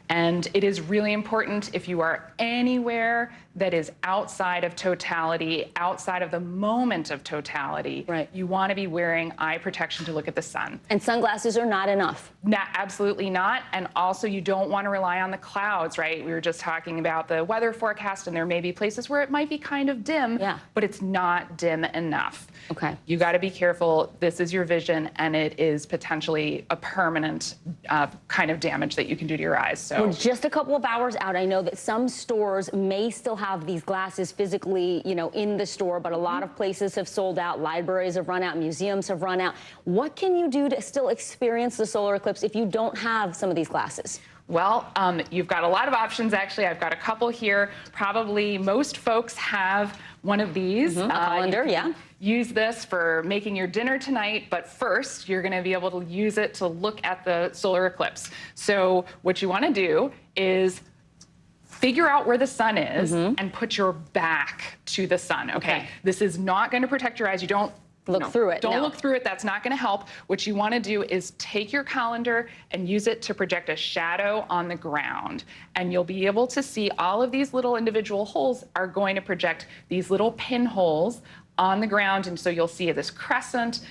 And it is really important if you are anywhere that is outside of totality, outside of the moment of totality, right, you want to be wearing eye protection to look at the sun. And sunglasses are not enough. Absolutely not. And also you don't want to rely on the clouds, right? We were just talking about the weather forecast, and there may be places where it might be kind of dim, but it's not dim enough. Okay. You got to be careful. This is your vision, and it is potentially a permanent kind of damage that you can do to your eyes. So we're just a couple of hours out. I know that some stores may still have these glasses physically, you know, in the store, but a lot of places have sold out. Libraries have run out. Museums have run out. What can you do to still experience the solar eclipse if you don't have some of these glasses? Well, you've got a lot of options, actually. I've got a couple here. Probably most folks have one of these. A colander, yeah. Use this for making your dinner tonight, but first you're going to be able to use it to look at the solar eclipse. So what you want to do is figure out where the sun is and put your back to the sun. Okay. This is not going to protect your eyes. You don't look through it. Don't look through it. That's not going to help. What you want to do is take your colander and use it to project a shadow on the ground. And you'll be able to see all of these little individual holes are going to project these little pinholes on the ground. And so you'll see this crescent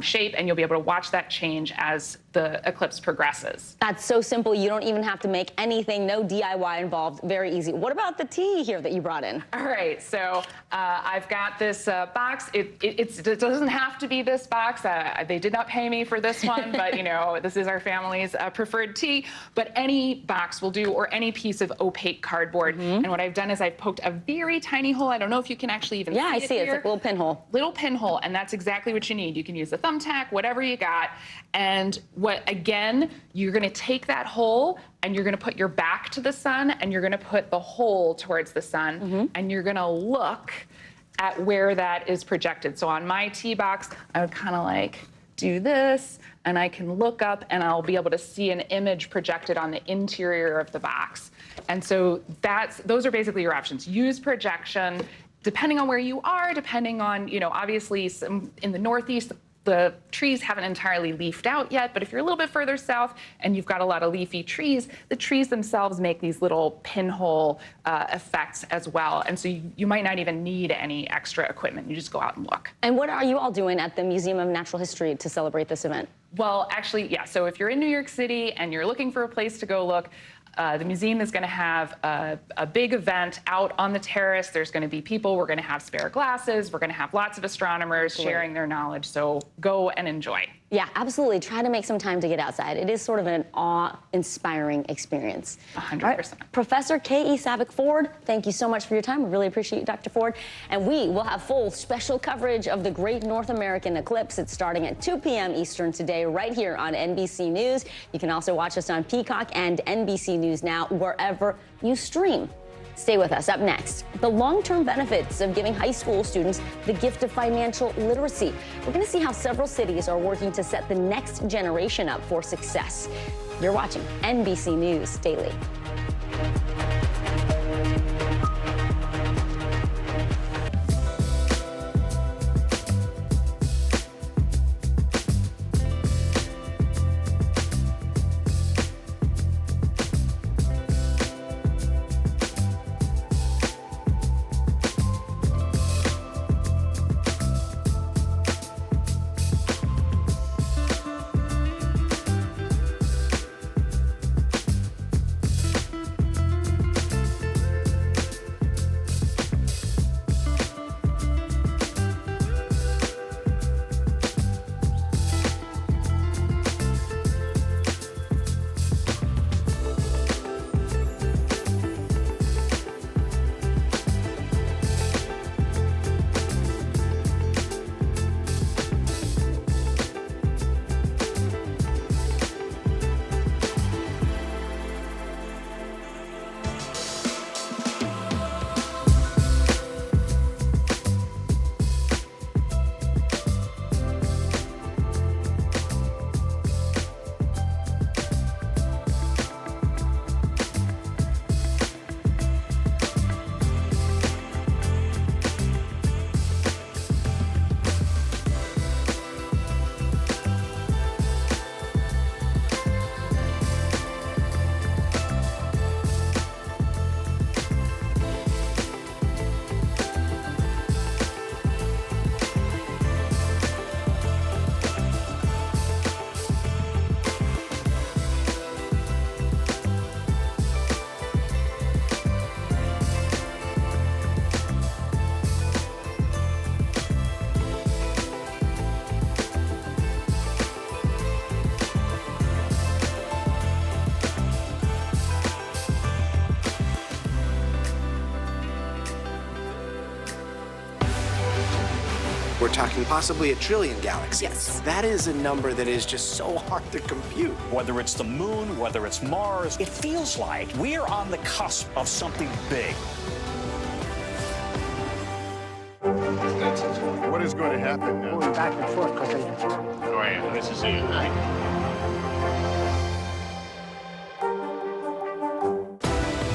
shape, and you'll be able to watch that change as the eclipse progresses. That's so simple. You don't even have to make anything. No DIY involved. Very easy. What about the tea here that you brought in? All right. So I've got this box. It doesn't have to be this box. They did not pay me for this one, but, you know, this is our family's preferred tea. But any box will do, or any piece of opaque cardboard. And what I've done is I've poked a very tiny hole. I don't know if you can actually even see it. Yeah, I see it. It's like a little pinhole. Little pinhole, and that's exactly what you need. You can use a thumbtack, whatever you got. And again, you're going to take that hole and you're going to put your back to the sun, and you're going to put the hole towards the sun, and you're going to look at where that is projected. So on my tea box, I would kind of like do this, and I can look up and I'll be able to see an image projected on the interior of the box. And so those are basically your options. Use projection. Depending on where you are, depending on, you know, obviously in the Northeast, the trees haven't entirely leafed out yet, but if you're a little bit further south and you've got a lot of leafy trees, the trees themselves make these little pinhole effects as well. And so you might not even need any extra equipment. You just go out and look. And what are you all doing at the Museum of Natural History to celebrate this event? Well, actually, yeah. So if you're in New York City and you're looking for a place to go look, the museum is going to have a big event out on the terrace. There's going to be people. We're going to have spare glasses. We're going to have lots of astronomers sharing their knowledge. So go and enjoy. Yeah, absolutely. Try to make some time to get outside. It is sort of an awe-inspiring experience. 100%. Right. Professor K.E. Savick-Ford, thank you so much for your time. We really appreciate you, Dr. Ford. And we will have full special coverage of the Great North American Eclipse. It's starting at 2 p.m. Eastern today, right here on NBC News. You can also watch us on Peacock and NBC News Now, wherever you stream. Stay with us. Up next, the long-term benefits of giving high school students the gift of financial literacy. We're going to see how several cities are working to set the next generation up for success. You're watching NBC News Daily. talking possibly 1 trillion galaxies. Yes. That is a number that is just so hard to compute. Whether it's the moon, whether it's Mars, it feels like we're on the cusp of something big. What is going to happen now? Going back and forth because Go ahead. This is it, right?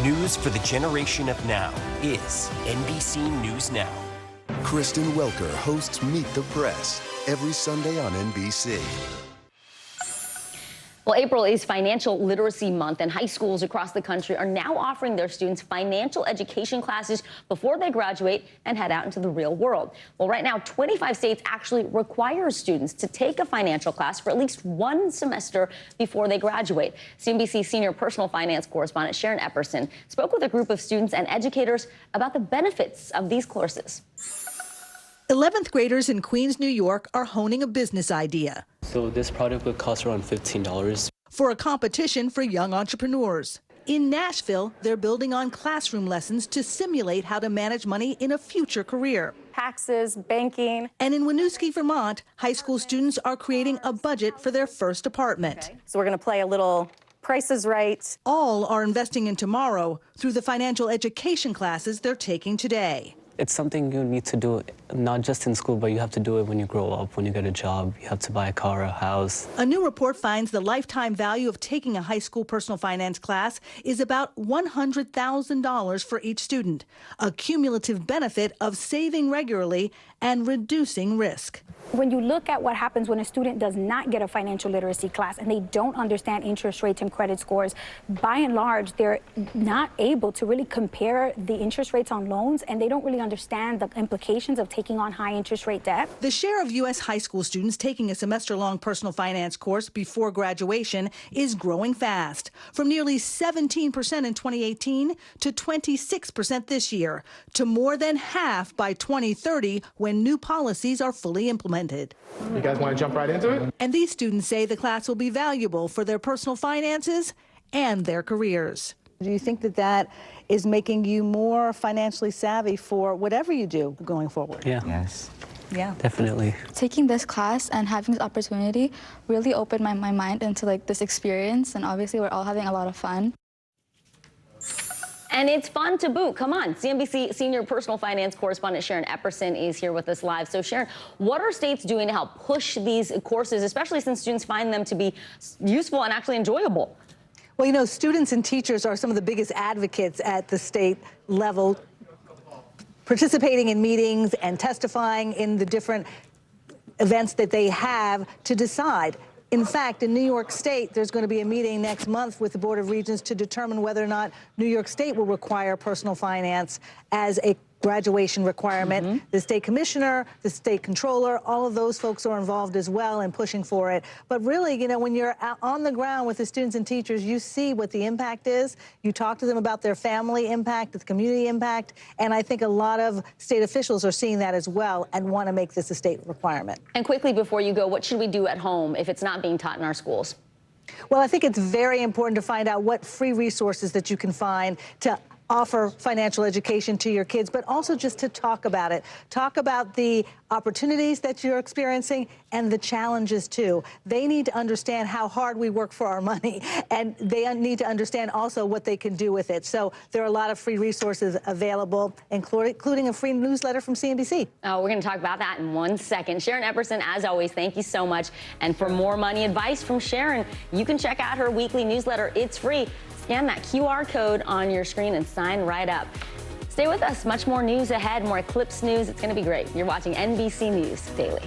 News for the generation of now is NBC News Now. Kristen Welker hosts Meet the Press every Sunday on NBC. Well, April is Financial Literacy Month, and high schools across the country are now offering their students financial education classes before they graduate and head out into the real world. Well, right now, 25 states actually require students to take a financial class for at least one semester before they graduate. CNBC senior personal finance correspondent Sharon Epperson spoke with a group of students and educators about the benefits of these courses. 11th graders in Queens, New York are honing a business idea. So this product would cost around $15. For a competition for young entrepreneurs. In Nashville, they're building on classroom lessons to simulate how to manage money in a future career. Taxes, banking. And in Winooski, Vermont, high school students are creating a budget for their first apartment. Okay. So we're going to play a little Price is Right. All are investing in tomorrow through the financial education classes they're taking today. It's something you need to do, not just in school, but you have to do it when you grow up, when you get a job. You have to buy a car, a house. A new report finds the lifetime value of taking a high school personal finance class is about $100,000 for each student, a cumulative benefit of saving regularly and reducing risk. When you look at what happens when a student does not get a financial literacy class and they don't understand interest rates and credit scores, by and large, they're not able to really compare the interest rates on loans, and they don't really understand the implications of taking on high interest rate debt. The share of U.S. high school students taking a semester-long personal finance course before graduation is growing fast, from nearly 17% in 2018 to 26% this year, to more than half by 2030 when new policies are fully implemented. You guys want to jump right into it? And these students say the class will be valuable for their personal finances and their careers. Do you think that that is making you more financially savvy for whatever you do going forward? Yeah. Yes. Yeah. Definitely. Taking this class and having this opportunity really opened my mind into this experience, and obviously we're all having a lot of fun. And it's fun to boot. Come on. CNBC senior personal finance correspondent Sharon Epperson is here with us live. So, Sharon, what are states doing to help push these courses, especially since students find them to be useful and actually enjoyable? Well, you know, students and teachers are some of the biggest advocates at the state level, participating in meetings and testifying in the different events that they have to decide. In fact, in New York State, there's going to be a meeting next month with the Board of Regents to determine whether or not New York State will require personal finance as a graduation requirement. The state commissioner, the state controller, all of those folks are involved as well in pushing for it. But really, you know, when you're on the ground with the students and teachers, you see what the impact is. You talk to them about their family impact, the community impact, and I think a lot of state officials are seeing that as well and want to make this a state requirement. And quickly before you go, what should we do at home if it's not being taught in our schools? Well, I think it's very important to find out what free resources that you can find to offer financial education to your kids, but also just to talk about it. Talk about the opportunities that you're experiencing and the challenges too. They need to understand how hard we work for our money, and they need to understand also what they can do with it. So there are a lot of free resources available, including a free newsletter from CNBC. Oh, we're going to talk about that in 1 second. Sharon Epperson, as always, thank you so much. And for more money advice from Sharon, you can check out her weekly newsletter. It's free. Scan that QR code on your screen and sign right up. Stay with us. Much more news ahead, more Eclipse news. It's going to be great. You're watching NBC News Daily.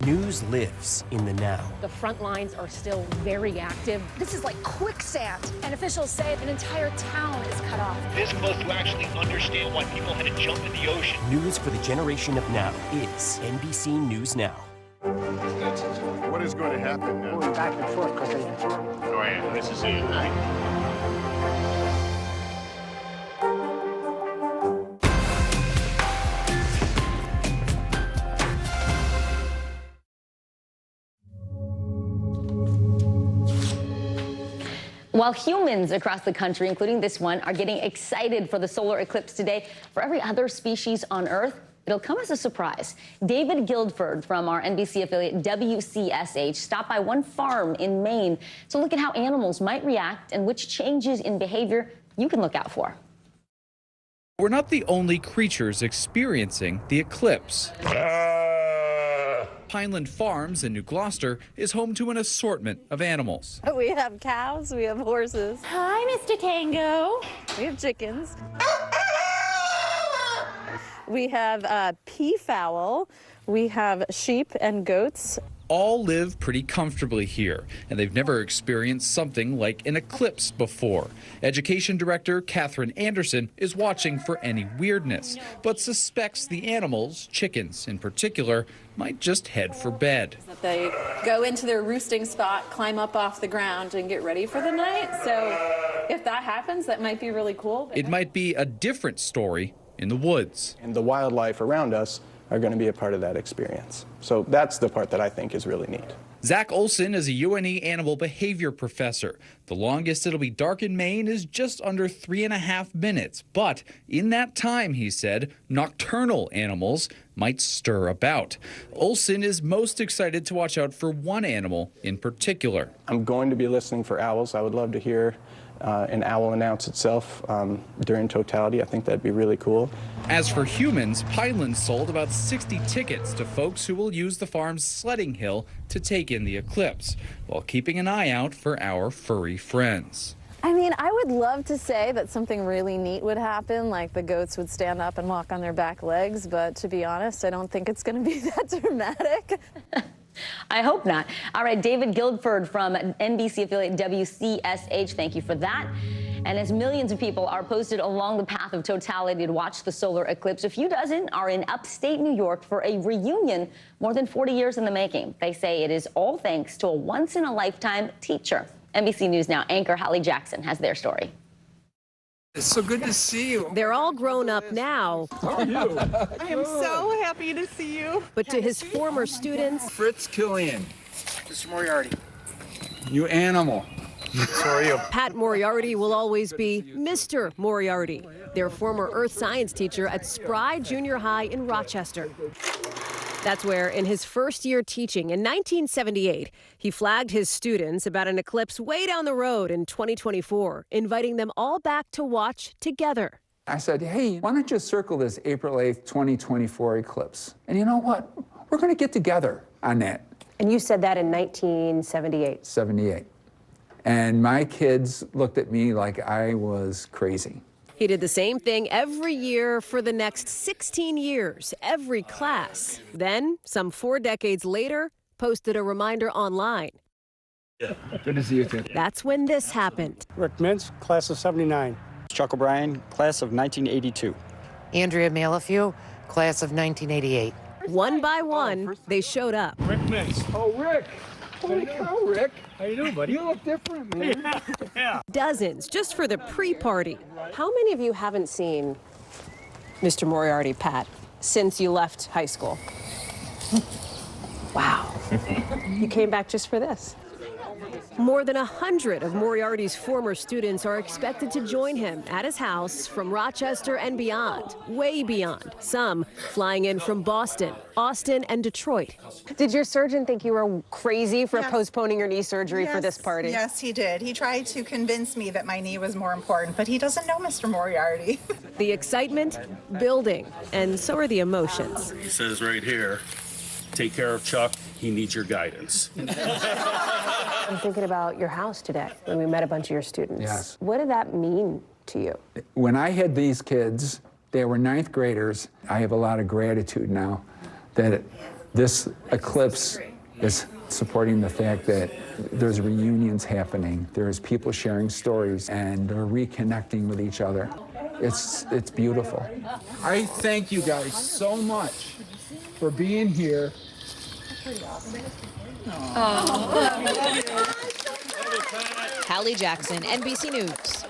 News lives in the now. The front lines are still very active. This is like quicksand, and officials say an entire town is cut off. This close to actually understand why people had to jump in the ocean. News for the generation of now is NBC News Now. What is going to happen now? Going back and forth because Oh, yeah, this is it, right? While humans across the country, including this one, are getting excited for the solar eclipse today, for every other species on Earth, it'll come as a surprise. David Guildford from our NBC affiliate WCSH stopped by one farm in Maine to look at how animals might react and which changes in behavior you can look out for. We're not the only creatures experiencing the eclipse. Pineland Farms in New Gloucester is home to an assortment of animals. We have cows, we have horses. Hi, Mr. Tango. We have chickens. We have peafowl. We have sheep and goats. All live pretty comfortably here, and they've never experienced something like an eclipse before. Education Director Catherine Anderson is watching for any weirdness, but suspects the animals, chickens in particular, might just head for bed. They go into their roosting spot, climb up off the ground, and get ready for the night. So if that happens, that might be really cool. It might be a different story in the woods. And the wildlife around us are going to be a part of that experience. So that's the part that I think is really neat. Zach Olson is a UNE animal behavior professor. The longest it'll be dark in Maine is just under 3.5 minutes. But in that time, he said, nocturnal animals might stir about. Olson is most excited to watch out for one animal in particular. I'm going to be listening for owls. I would love to hear an owl announce itself during totality. I think that'd be really cool. As for humans, Pineland sold about 60 tickets to folks who will use the farm's sledding hill to take in the eclipse, while keeping an eye out for our furry friends. I mean, I would love to say that something really neat would happen, like the goats would stand up and walk on their back legs, but to be honest, I don't think it's going to be that dramatic. I hope not. All right, David Guildford from NBC affiliate WCSH, thank you for that. And as millions of people are posted along the path of totality to watch the solar eclipse, a few dozen are in upstate New York for a reunion more than 40 years in the making. They say it is all thanks to a once-in-a-lifetime teacher. NBC News Now anchor Holly Jackson has their story. It's so good to see you. They're all grown up now. How are you? I am so happy to see you. But to his former students, Fritz Killian. Mr. Moriarty. You animal. So are you? Pat Moriarty will always be Mr. Moriarty, their former earth science teacher at Spry Junior High in Rochester. That's where, in his first year teaching in 1978, he flagged his students about an eclipse way down the road in 2024, inviting them all back to watch together. I said, hey, why don't you circle this April 8th, 2024 eclipse? And you know what? We're going to get together on that. And you said that in 1978? 78. And my kids looked at me like I was crazy. He did the same thing every year for the next 16 years, every class. Then, some 4 decades later, posted a reminder online. Yeah, good to see you too. That's when this happened. Rick Mintz, class of 79. Chuck O'Brien, class of 1982. Andrea Malafew, class of 1988. One by one, they showed up. Rick Mintz. Oh, Rick. Holy cow, Rick. How you doing, buddy? You look different, man. Yeah. Dozens, just for the pre-party. How many of you haven't seen Mr. Moriarty, Pat, since you left high school? Wow. You came back just for this. More than 100 of Moriarty's former students are expected to join him at his house from Rochester and beyond, way beyond. Some flying in from Boston, Austin, and Detroit. Did your surgeon think you were crazy for postponing your knee surgery for this party? Yes, he did. He tried to convince me that my knee was more important, but he doesn't know Mr. Moriarty. The excitement building, and so are the emotions. He says right here, take care of Chuck. He needs your guidance. I'm thinking about your house today when we met a bunch of your students. Yes. What did that mean to you? When I had these kids, they were 9th graders. I have a lot of gratitude now that This eclipse is supporting the fact that there's reunions happening, there's people sharing stories, and they're reconnecting with each other. It's beautiful. I thank you guys so much for being here. Hallie Jackson, NBC News.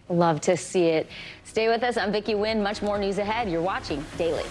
Love to see it. Stay with us. I'm Vicki Nguyen. Much more news ahead. You're watching Daily.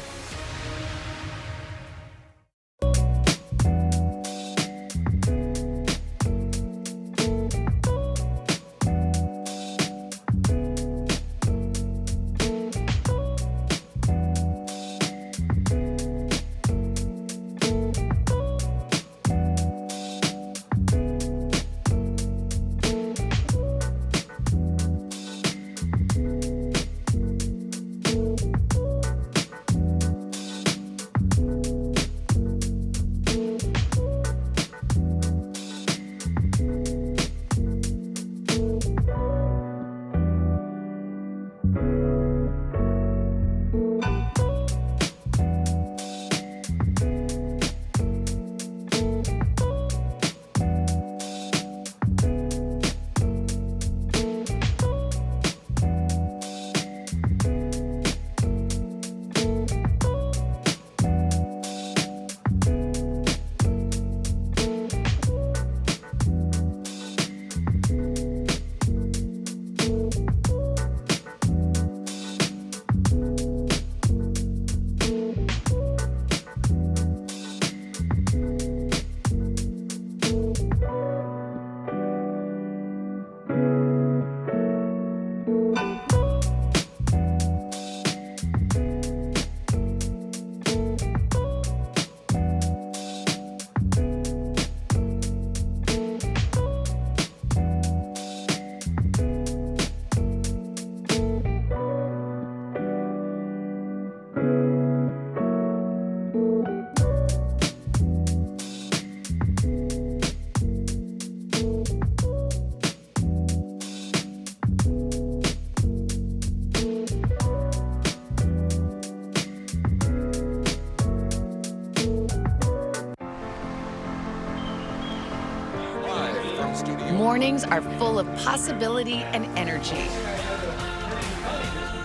Mornings are full of possibility and energy.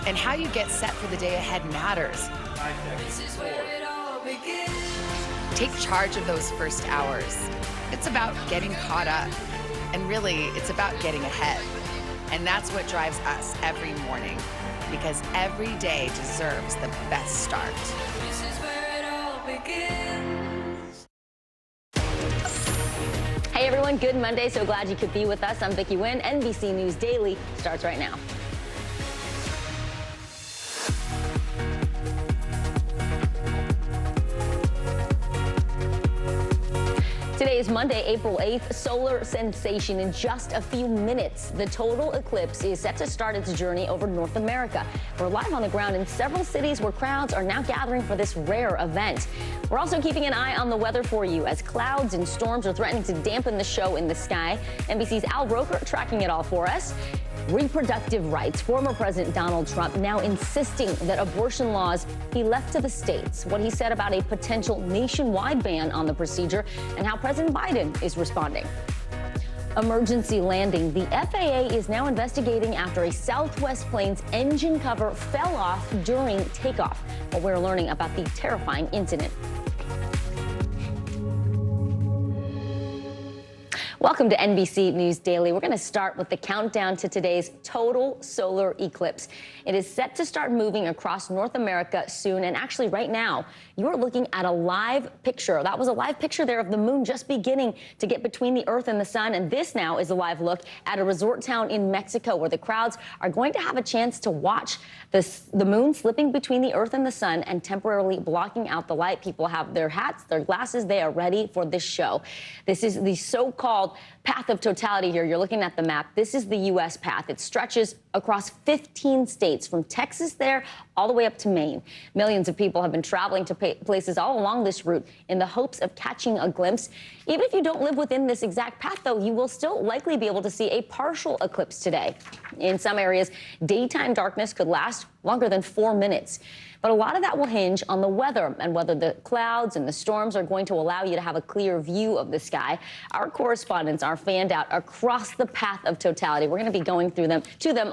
And how you get set for the day ahead matters. Take charge of those first hours. It's about getting caught up. And really, it's about getting ahead. And that's what drives us every morning. Because every day deserves the best start. This is where it all begins. Hey everyone, good Monday. So glad you could be with us. I'm Vicki Nguyen. NBC News Daily starts right now. Today is Monday, April 8th. Solar sensation in just a few minutes. The total eclipse is set to start its journey over North America. We're live on the ground in several cities where crowds are now gathering for this rare event. We're also keeping an eye on the weather for you as clouds and storms are threatening to dampen the show in the sky. NBC's Al Roker tracking it all for us. Reproductive rights. Former President Donald Trump now insisting that abortion laws be left to the states. What he said about a potential nationwide ban on the procedure and how President Biden is responding. Emergency landing. The FAA is now investigating after a Southwest plane's engine cover fell off during takeoff. But we're learning about the terrifying incident. Welcome to NBC News Daily. We're going to start with the countdown to today's total solar eclipse. It is set to start moving across North America soon. And actually right now, you're looking at a live picture. That was a live picture there of the moon just beginning to get between the Earth and the sun. And this now is a live look at a resort town in Mexico where the crowds are going to have a chance to watch the moon slipping between the Earth and the sun and temporarily blocking out the light. People have their hats, their glasses. They are ready for this show. This is the so-called path of totality here. You're looking at the map. This is the U.S. path. It stretches across 15 states from Texas there all the way up to Maine. Millions of people have been traveling to places all along this route in the hopes of catching a glimpse. Even if you don't live within this exact path, though, you will still likely be able to see a partial eclipse today. In some areas, daytime darkness could last longer than 4 minutes. But a lot of that will hinge on the weather and whether the clouds and the storms are going to allow you to have a clear view of the sky. Our correspondents are fanned out across the path of totality. We're going to be going through them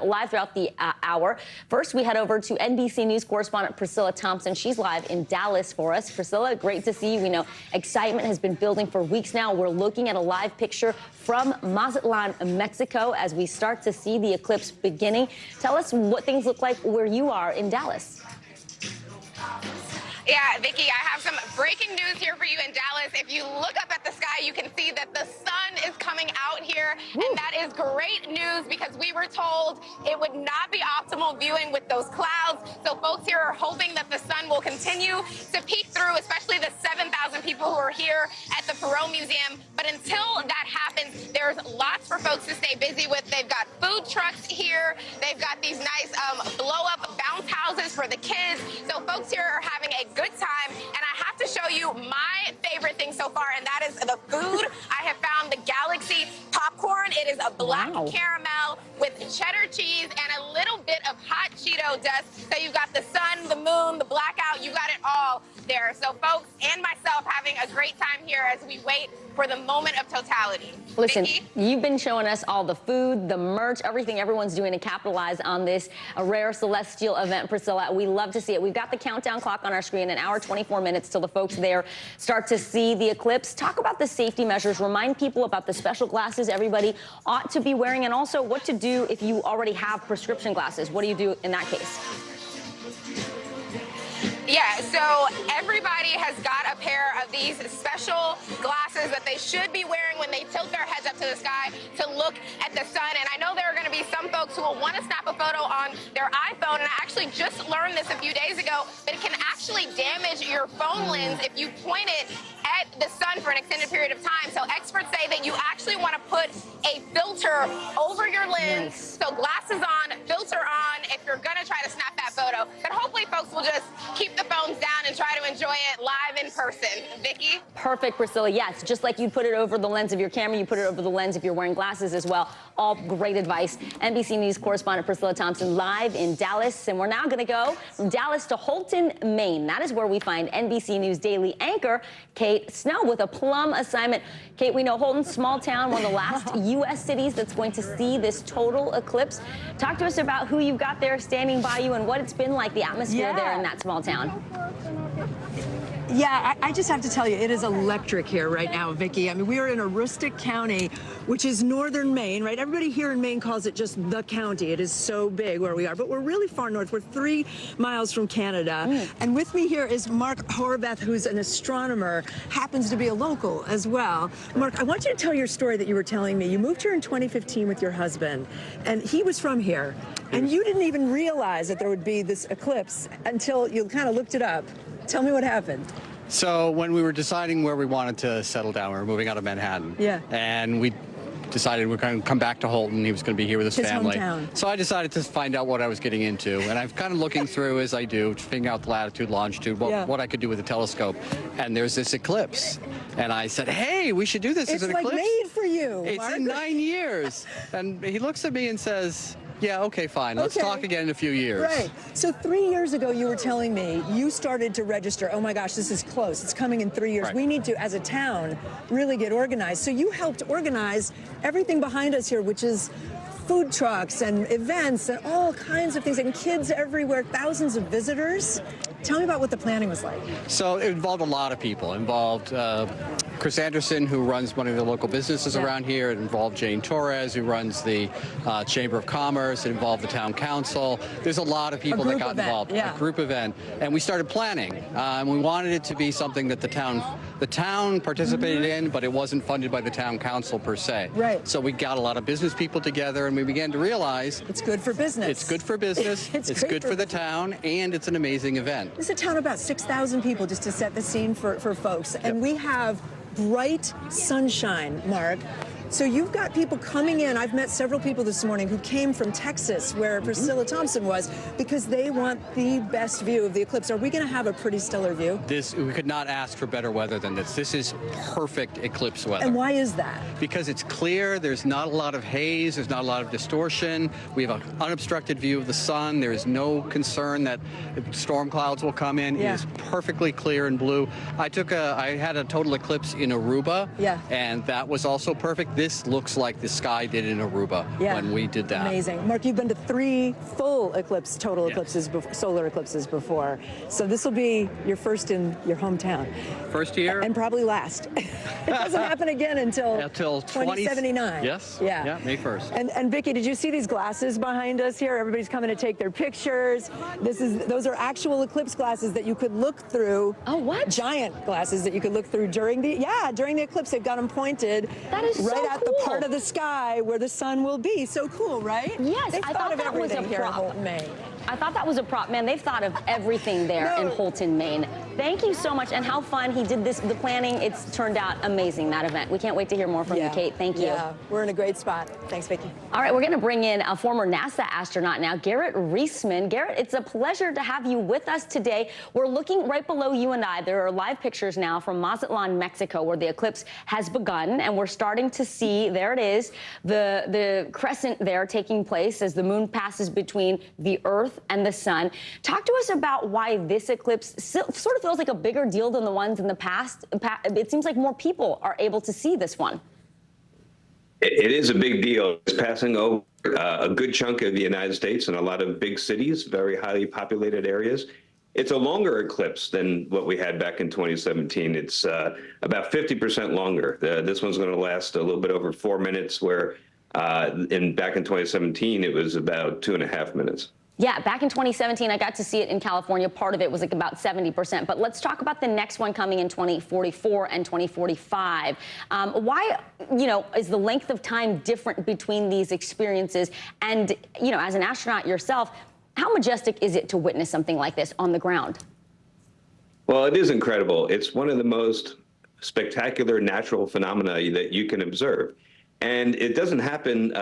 live throughout the hour. First, we head over to NBC News correspondent Priscilla Thompson. She's live in Dallas for us. Priscilla, great to see you. We know excitement has been building for weeks now. We're looking at a live picture from Mazatlan, Mexico, as we start to see the eclipse beginning. Tell us what things look like where you are in Dallas. Yeah, Vicki, I have some breaking news here for you in Dallas. If you look up at the sky, you can see that the sun is coming out here. Woo. And that is great news because we were told it would not be optimal viewing with those clouds. So folks here are hoping that the sun will continue to peek through, especially the 7,000 people who are here at the Perot Museum. But until that happens, there's lots for folks to stay busy with. They've got food trucks here. They've got these nice blow-up bounce houses for the kids. So folks here are having a good time, and I have to show you my favorite thing so far, and that is the food. I have found the Galaxy popcorn. It is a black caramel with cheddar cheese and a little bit of hot Cheeto dust. So you've got the sun, the moon, the blackout. You got it all there. So folks and myself having a great time here as we wait for the moment of totality. Listen, Vicki? You've been showing us all the food, the merch, everything everyone's doing to capitalize on this rare celestial event, Priscilla. We love to see it. We've got the countdown clock on our screen, an hour, 24 minutes till the folks there start to see the eclipse. Talk about the safety measures. Remind people about the special glasses everybody ought to be wearing, and also what to do if you already have prescription glasses. What do you do in that case? Yeah, so everybody has got a pair of these special glasses that they should be wearing when they tilt their heads up to the sky to look at the sun. And I know there are going to be some folks who will want to snap a photo on their iPhone. And I actually just learned this a few days ago, but it can actually damage your phone lens if you point it at the sun for an extended period of time. So experts say that you actually want to put a filter over your lens. Nice. So glasses on, filter on if you're going to try to snap that photo. But hopefully folks will just keep the phones down and try to enjoy it live in person. Vicki? Perfect, Priscilla. Yes, just like you put it over the lens of your camera, you put it over the lens if you're wearing glasses as well. All great advice. NBC News correspondent Priscilla Thompson live in Dallas. And we're now going to go from Dallas to Houlton, Maine. That is where we find NBC News Daily anchor Kate Snow with a plum assignment. Kate, we know Houlton's small town, one of the last U.S. cities that's going to see this total eclipse. Talk to us about who you've got there standing by you and what it's been like, the atmosphere there in that small town. Yeah, I just have to tell you, it is electric here right now, Vicki. I mean, we are in Aroostook County, which is northern Maine, right? Everybody here in Maine calls it just the county. It is so big where we are, but we're really far north. We're 3 miles from Canada. And with me here is Mark Horvath, who's an astronomer, happens to be a local as well. Mark, I want you to tell your story that you were telling me. You moved here in 2015 with your husband, and he was from here. And you didn't even realize that there would be this eclipse until you kind of looked it up. Tell me what happened. So when we were deciding where we wanted to settle down, we were moving out of Manhattan. Yeah. And we decided we're going to come back to Houlton. He was going to be here with his family. Hometown. So I decided to find out what I was getting into. And I'm kind of looking through, as I do, figuring out the latitude, longitude, what I could do with a telescope. And there's this eclipse. And I said, hey, we should do this as an eclipse. It's like made for you, It's Mark. in 9 years. And he looks at me and says, yeah, okay, fine. Let's talk again in a few years. Right. So 3 years ago, you were telling me you started to register, oh my gosh, this is close. It's coming in 3 years. Right. We need to, as a town, really get organized. So you helped organize everything behind us here, which is food trucks and events and all kinds of things, and kids everywhere, thousands of visitors. Tell me about what the planning was like. So it involved a lot of people. It involved Chris Anderson, who runs one of the local businesses around here. It involved Jane Torres, who runs the Chamber of Commerce. It involved the town council. There's a lot of people that got involved. A group event. And we started planning. We wanted it to be something that the town participated in, but it wasn't funded by the town council per se. Right. So we got a lot of business people together, and we began to realize it's good for business. It's good for business. it's good for the town, and it's an amazing event. This is a town of about 6,000 people, just to set the scene for folks. And we have bright sunshine, Mark. So you've got people coming in. I've met several people this morning who came from Texas, where Priscilla Thompson was, because they want the best view of the eclipse. Are we going to have a pretty stellar view? We could not ask for better weather than this. This is perfect eclipse weather. And why is that? Because it's clear, there's not a lot of haze, there's not a lot of distortion. We have an unobstructed view of the sun. There is no concern that storm clouds will come in. Yeah. It is perfectly clear and blue. I had a total eclipse in Aruba, and that was also perfect. This looks like the sky did in Aruba when we did that. Amazing. Mark, you've been to 3 full total eclipses, solar eclipses before. So this will be your first in your hometown. First year? And probably last. It doesn't happen again until 2079. Yes. Yeah. May 1st. And Vicki, did you see these glasses behind us here? Everybody's coming to take their pictures. Those are actual eclipse glasses that you could look through. Oh, what? Giant glasses that you could look through during the eclipse. They've got them pointed right at the part of the sky where the sun will be. So cool, right? Yes, They've I thought thought of that was a everything here in prop. Holton, Maine. I thought that was a prop. Man, they've thought of everything there in Holton, Maine. Thank you so much, and how fun he did the planning. It's turned out amazing, that event. We can't wait to hear more from you, Kate. Thank you. Yeah, we're in a great spot. Thanks, Vicki. All right, we're going to bring in a former NASA astronaut now, Garrett Reisman. Garrett, it's a pleasure to have you with us today. We're looking right below you and I. There are live pictures now from Mazatlan, Mexico, where the eclipse has begun, and we're starting to see, there it is, the crescent there taking place as the moon passes between the Earth and the sun. Talk to us about why this eclipse sort of feels like a bigger deal than the ones in the past. It seems like more people are able to see this one. It is a big deal. It's passing over a good chunk of the United States and a lot of big cities, very highly populated areas. It's a longer eclipse than what we had back in 2017. It's about 50% longer. This one's going to last a little bit over 4 minutes, where back in 2017, it was about 2.5 minutes. Yeah, back in 2017, I got to see it in California. Part of it was like about 70%. But let's talk about the next one coming in 2044 and 2045. Why, is the length of time different between these experiences? And, as an astronaut yourself, how majestic is it to witness something like this on the ground? Well, it is incredible. It's one of the most spectacular natural phenomena that you can observe. And it doesn't happen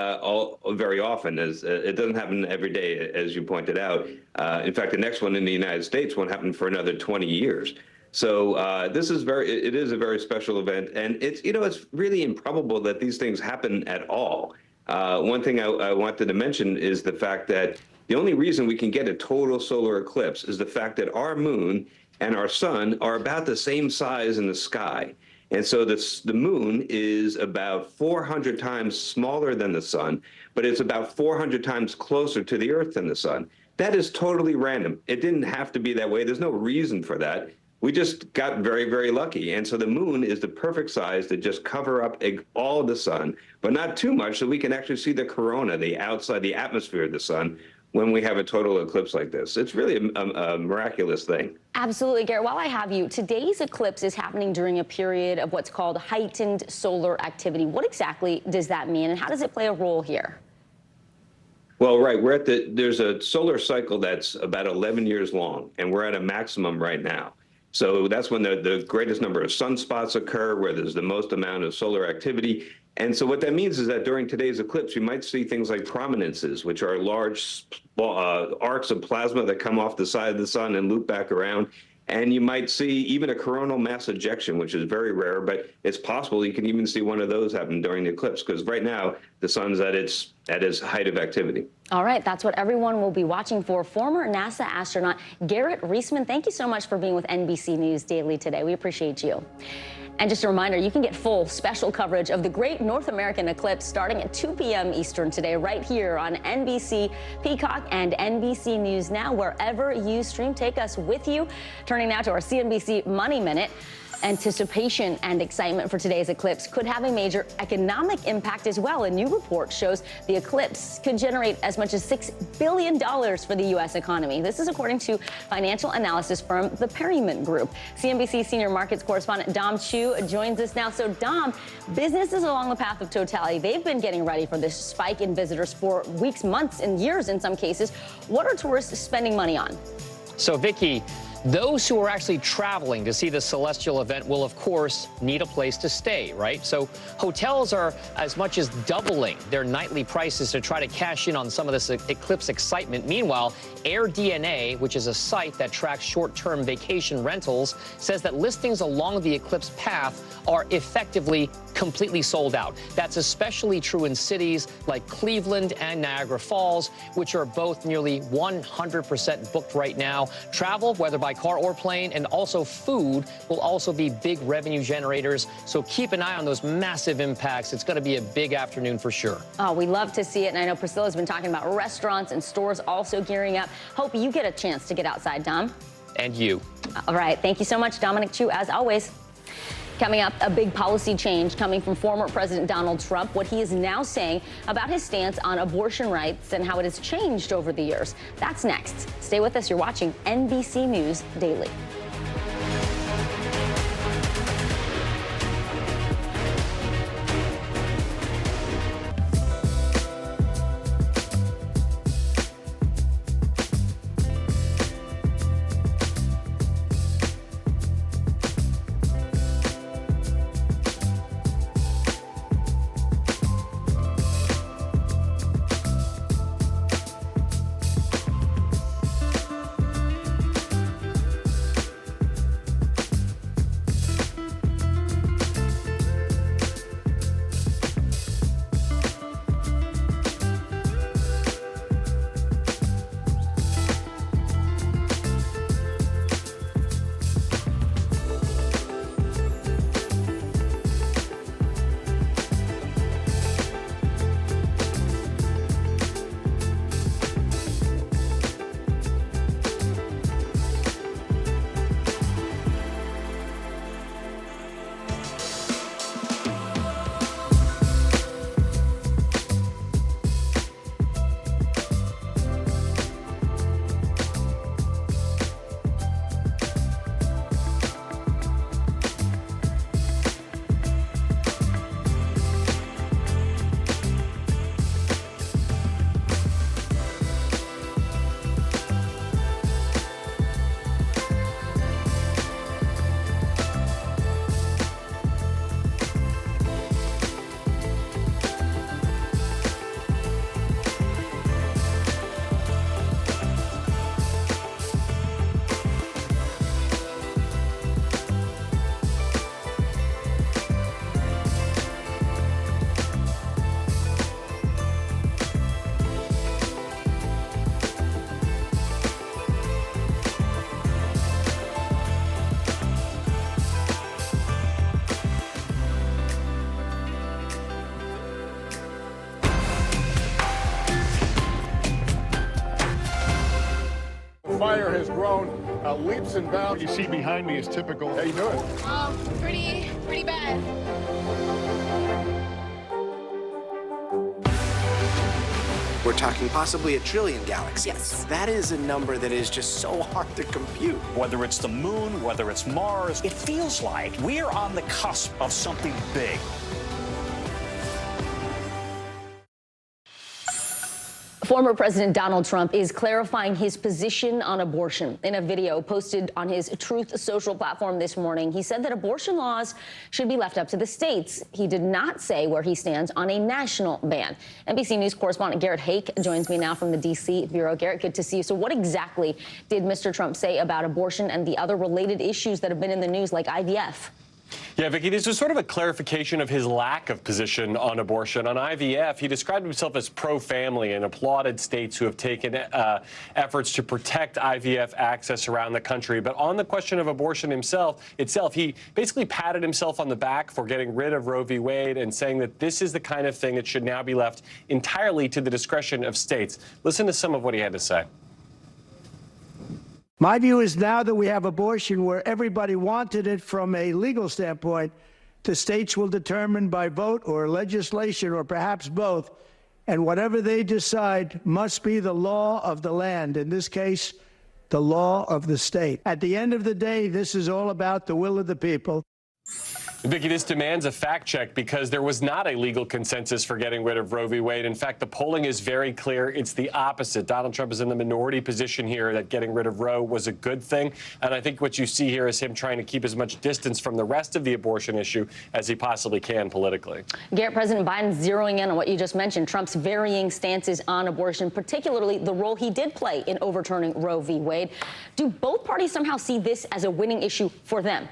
very often, as it doesn't happen every day, as you pointed out. In fact, the next one in the United States won't happen for another 20 years. So it is a very special event, and it's really improbable that these things happen at all. One thing I wanted to mention is the fact that the only reason we can get a total solar eclipse is the fact that our moon and our sun are about the same size in the sky. And so the moon is about 400 times smaller than the sun, but it's about 400 times closer to the Earth than the sun. That is totally random. It didn't have to be that way. There's no reason for that. We just got very, very lucky. And so the moon is the perfect size to just cover up all of the sun, but not too much, so we can actually see the corona, the atmosphere of the sun, when we have a total eclipse like this. It's really a miraculous thing. Absolutely, Garrett. While I have you, today's eclipse is happening during a period of what's called heightened solar activity. What exactly does that mean, and how does it play a role here? Well, right, there's a solar cycle that's about 11 years long, and we're at a maximum right now. So that's when the greatest number of sunspots occur, where there's the most amount of solar activity. And so what that means is that during today's eclipse, you might see things like prominences, which are large arcs of plasma that come off the side of the sun and loop back around. And you might see even a coronal mass ejection, which is very rare, but it's possible you can even see one of those happen during the eclipse, because right now the sun's at its height of activity. All right, that's what everyone will be watching for. Former NASA astronaut Garrett Reisman, thank you so much for being with NBC News Daily today. We appreciate you. And just a reminder, you can get full special coverage of the Great North American Eclipse starting at 2 p.m. Eastern today, right here on NBC, Peacock, and NBC News Now, wherever you stream. Take us with you. Turning now to our CNBC Money Minute. Anticipation and excitement for today's eclipse could have a major economic impact as well. A new report shows the eclipse could generate as much as $6 billion for the U.S. economy. This is according to financial analysis firm The Perryman Group. CNBC senior markets correspondent Dom Chu joins us now. So, Dom, businesses along the path of totality, they've been getting ready for this spike in visitors for weeks, months, and years in some cases. What are tourists spending money on? So, Vicki, Those who are actually traveling to see the celestial event will, of course, need a place to stay, right? So hotels are as much as doubling their nightly prices to try to cash in on some of this eclipse excitement. Meanwhile, AirDNA, which is a site that tracks short-term vacation rentals, says that listings along the eclipse path are effectively completely sold out. That's especially true in cities like Cleveland and Niagara Falls, which are both nearly 100% booked right now. Travel, whether by car or plane, and also food will also be big revenue generators. So keep an eye on those massive impacts. It's going to be a big afternoon for sure. Oh, we love to see it. And I know Priscilla's been talking about restaurants and stores also gearing up. Hope you get a chance to get outside, Dom. And you. All right. Thank you so much, Dominic Chu, as always. Coming up, a big policy change coming from former President Donald Trump, what he is now saying about his stance on abortion rights and how it has changed over the years. That's next. Stay with us. You're watching NBC News Daily. Fire has grown leaps and bounds. What you see behind me is typical. How you doing? Pretty bad. We're talking possibly 1 trillion galaxies. Yes. That is a number that is just so hard to compute. Whether it's the moon, whether it's Mars, it feels like we're on the cusp of something big. Former President Donald Trump is clarifying his position on abortion. In a video posted on his Truth Social platform this morning, he said that abortion laws should be left up to the states. He did not say where he stands on a national ban. NBC News correspondent Garrett Hake joins me now from the D.C. Bureau. Garrett, good to see you. So what exactly did Mr. Trump say about abortion and the other related issues that have been in the news, like IVF? Yeah, Vicki, this was sort of a clarification of his lack of position on abortion. On IVF, he described himself as pro-family and applauded states who have taken efforts to protect IVF access around the country. But on the question of abortion itself, he basically patted himself on the back for getting rid of Roe v. Wade and saying that this is the kind of thing that should now be left entirely to the discretion of states. Listen to some of what he had to say. My view is now that we have abortion where everybody wanted it from a legal standpoint, the states will determine by vote or legislation or perhaps both, and whatever they decide must be the law of the land, in this case, the law of the state. At the end of the day, this is all about the will of the people. Vicki, this demands a fact check because there was not a legal consensus for getting rid of Roe v. Wade. In fact, the polling is very clear. It's the opposite. Donald Trump is in the minority position here that getting rid of Roe was a good thing. And I think what you see here is him trying to keep as much distance from the rest of the abortion issue as he possibly can politically. Garrett, President Biden zeroing in on what you just mentioned, Trump's varying stances on abortion, particularly the role he did play in overturning Roe v. Wade. Do both parties somehow see this as a winning issue for them?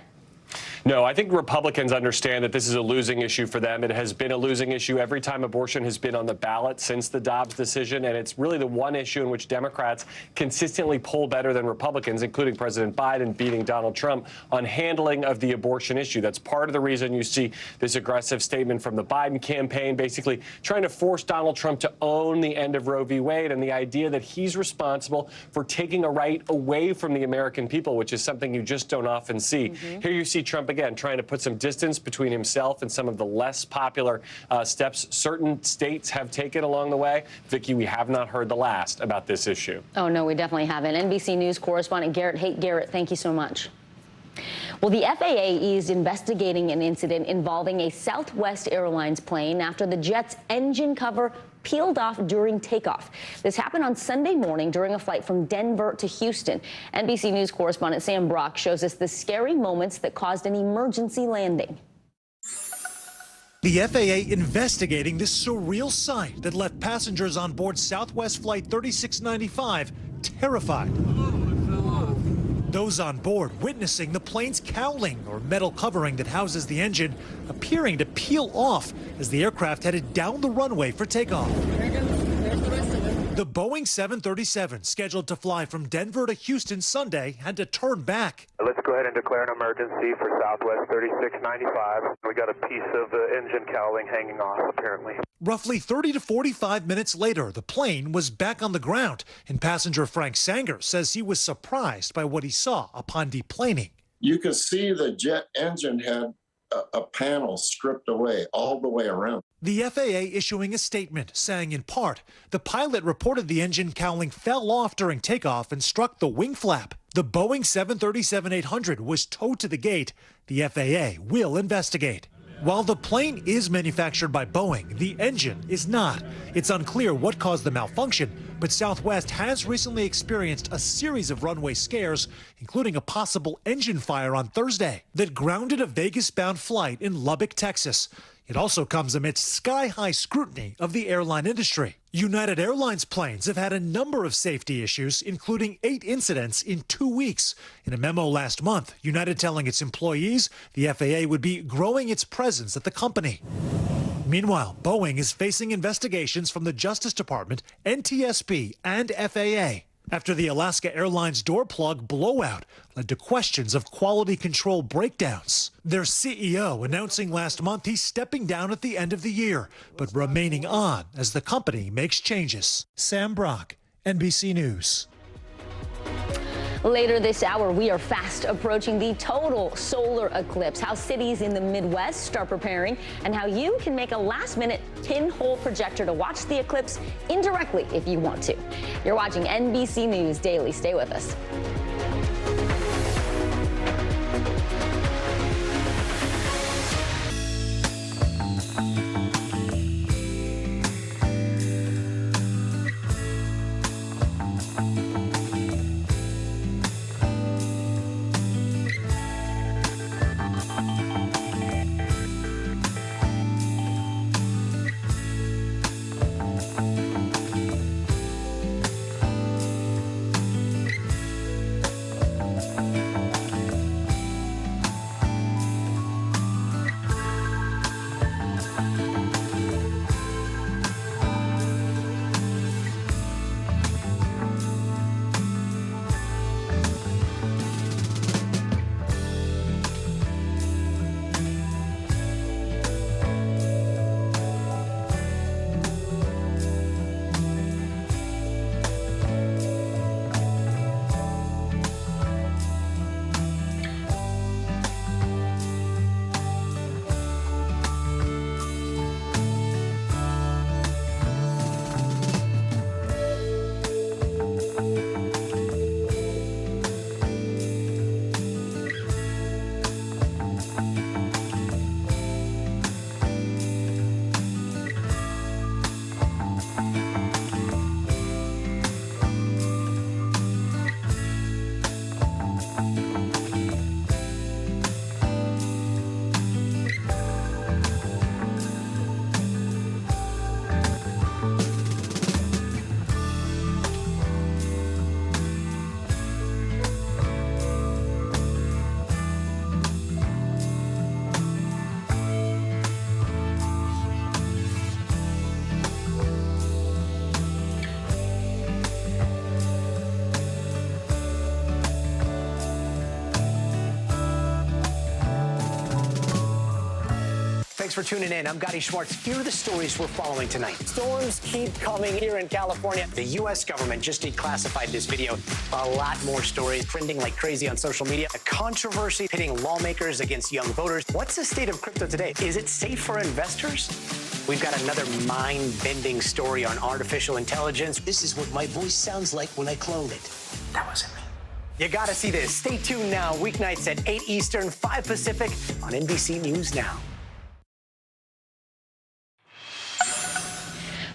No, I think Republicans understand that this is a losing issue for them. It has been a losing issue every time abortion has been on the ballot since the Dobbs decision, and it's really the one issue in which Democrats consistently poll better than Republicans, including President Biden beating Donald Trump on handling of the abortion issue. That's part of the reason you see this aggressive statement from the Biden campaign, basically trying to force Donald Trump to own the end of Roe v. Wade and the idea that he's responsible for taking a right away from the American people, which is something you just don't often see. Here you see Trump again trying to put some distance between himself and some of the less popular steps certain states have taken along the way. Vicki, we have not heard the last about this issue. Oh, no, we definitely haven't. NBC News correspondent Garrett, thank you so much. Well, the FAA is investigating an incident involving a Southwest Airlines plane after the jet's engine cover peeled off during takeoff. This happened on Sunday morning during a flight from Denver to Houston. NBC News correspondent Sam Brock shows us the scary moments that caused an emergency landing. The FAA investigating this surreal sight that left passengers on board Southwest Flight 3695 terrified. Those on board witnessing the plane's cowling, or metal covering that houses the engine, appearing to peel off as the aircraft headed down the runway for takeoff. The Boeing 737, scheduled to fly from Denver to Houston Sunday, had to turn back. Let's go ahead and declare an emergency for Southwest 3695. We got a piece of the engine cowling hanging off, apparently. Roughly 30 to 45 minutes later, the plane was back on the ground, and passenger Frank Sanger says he was surprised by what he saw upon deplaning. You could see the jet engine had a panel stripped away all the way around. The FAA issuing a statement saying, in part, the pilot reported the engine cowling fell off during takeoff and struck the wing flap. The Boeing 737-800 was towed to the gate. The FAA will investigate. While the plane is manufactured by Boeing, the engine is not. It's unclear what caused the malfunction, but Southwest has recently experienced a series of runway scares, including a possible engine fire on Thursday that grounded a Vegas-bound flight in Lubbock, Texas. It also comes amidst sky-high scrutiny of the airline industry. United Airlines planes have had a number of safety issues, including 8 incidents in 2 weeks. In a memo last month, United telling its employees the FAA would be growing its presence at the company. Meanwhile, Boeing is facing investigations from the Justice Department, NTSB, and FAA after the Alaska Airlines door plug blowout led to questions of quality control breakdowns. Their CEO announcing last month he's stepping down at the end of the year, but remaining on as the company makes changes. Sam Brock, NBC News. Later this hour, we are fast approaching the total solar eclipse, how cities in the Midwest start preparing, and how you can make a last-minute pinhole projector to watch the eclipse indirectly if you want to. You're watching NBC News Daily. Stay with us. for tuning in. I'm Gotti Schwartz. Here are the stories we're following tonight. Storms keep coming here in California. The U.S. government just declassified this video. A lot more stories trending like crazy on social media. A controversy pitting lawmakers against young voters. What's the state of crypto today? Is it safe for investors? We've got another mind-bending story on artificial intelligence. This is what my voice sounds like when I clone it. That wasn't me. You gotta see this. Stay tuned now, weeknights at 8 Eastern, 5 Pacific on NBC News Now.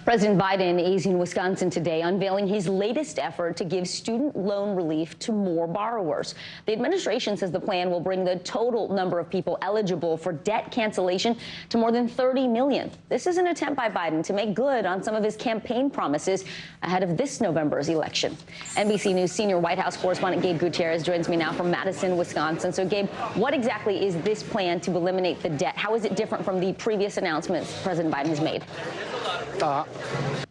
President Biden is in Wisconsin today, unveiling his latest effort to give student loan relief to more borrowers. The administration says the plan will bring the total number of people eligible for debt cancellation to more than 30 million. This is an attempt by Biden to make good on some of his campaign promises ahead of this November's election. NBC News senior White House correspondent Gabe Gutierrez joins me now from Madison, Wisconsin. So, Gabe, what exactly is this plan to eliminate the debt? How is it different from the previous announcements President Biden has made?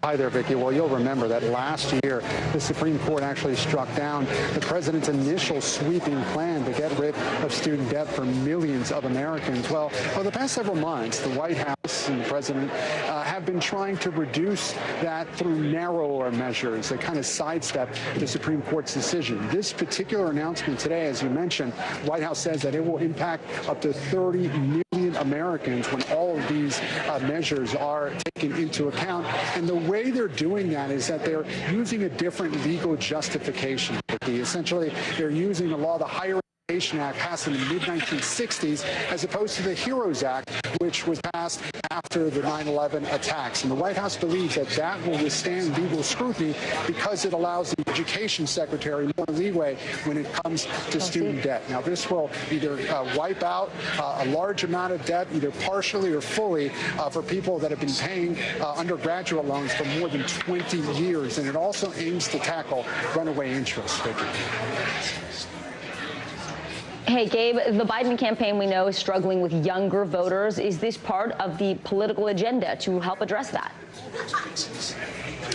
Hi there, Vicki. Well, you'll remember that last year, the Supreme Court actually struck down the president's initial sweeping plan to get rid of student debt for millions of Americans. Well, over the past several months, the White House and the president have been trying to reduce that through narrower measures that kind of sidestep the Supreme Court's decision. This particular announcement today, as you mentioned, White House says that it will impact up to 30 million Americans when all of these measures are taken into account. And the way they're doing that is that they're using a different legal justification. Essentially, they're using the law, the Higher Education Act, passed in the mid-1960s, as opposed to the HEROES Act, which was passed after the 9/11 attacks. And the White House believes that that will withstand legal scrutiny because it allows the Education Secretary more leeway when it comes to student debt. Now, this will either wipe out a large amount of debt, either partially or fully, for people that have been paying undergraduate loans for more than 20 years. And it also aims to tackle runaway interest. Hey, Gabe, the Biden campaign, we know, is struggling with younger voters. Is this part of the political agenda to help address that?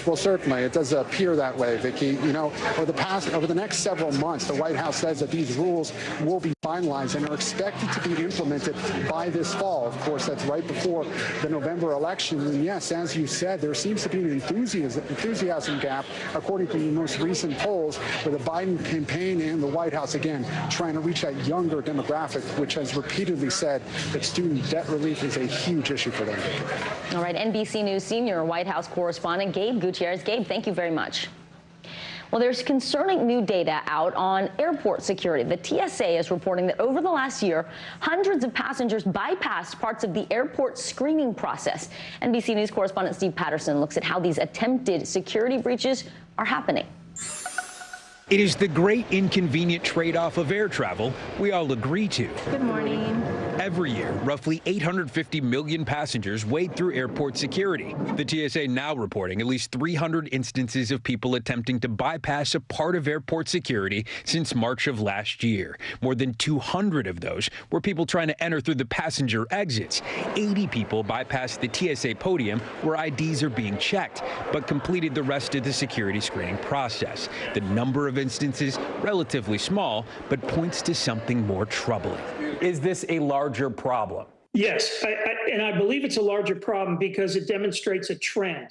Well, certainly. It does appear that way, Vicki. You know, over the next several months, the White House says that these rules will be finalized and are expected to be implemented by this fall. Of course, that's right before the November election. And yes, as you said, there seems to be an enthusiasm gap, according to the most recent polls, with the Biden campaign and the White House, again, trying to reach that younger demographic, which has repeatedly said that student debt relief is a huge issue for them. All right, NBC News senior White House correspondent Gabe Gutierrez. Gabe, thank you very much. Well, there's concerning new data out on airport security. The TSA is reporting that over the last year, hundreds of passengers bypassed parts of the airport screening process. NBC News correspondent Steve Patterson looks at how these attempted security breaches are happening. It is the great inconvenient trade-off of air travel we all agree to. Good morning. Every year, roughly 850 million passengers wade through airport security. The TSA now reporting at least 300 instances of people attempting to bypass a part of airport security since March of last year. More than 200 of those were people trying to enter through the passenger exits. 80 people bypassed the TSA podium where IDs are being checked, but completed the rest of the security screening process. The number of instances relatively small, but points to something more troubling. Is this a larger problem? Yes, and I believe it's a larger problem because it demonstrates a trend.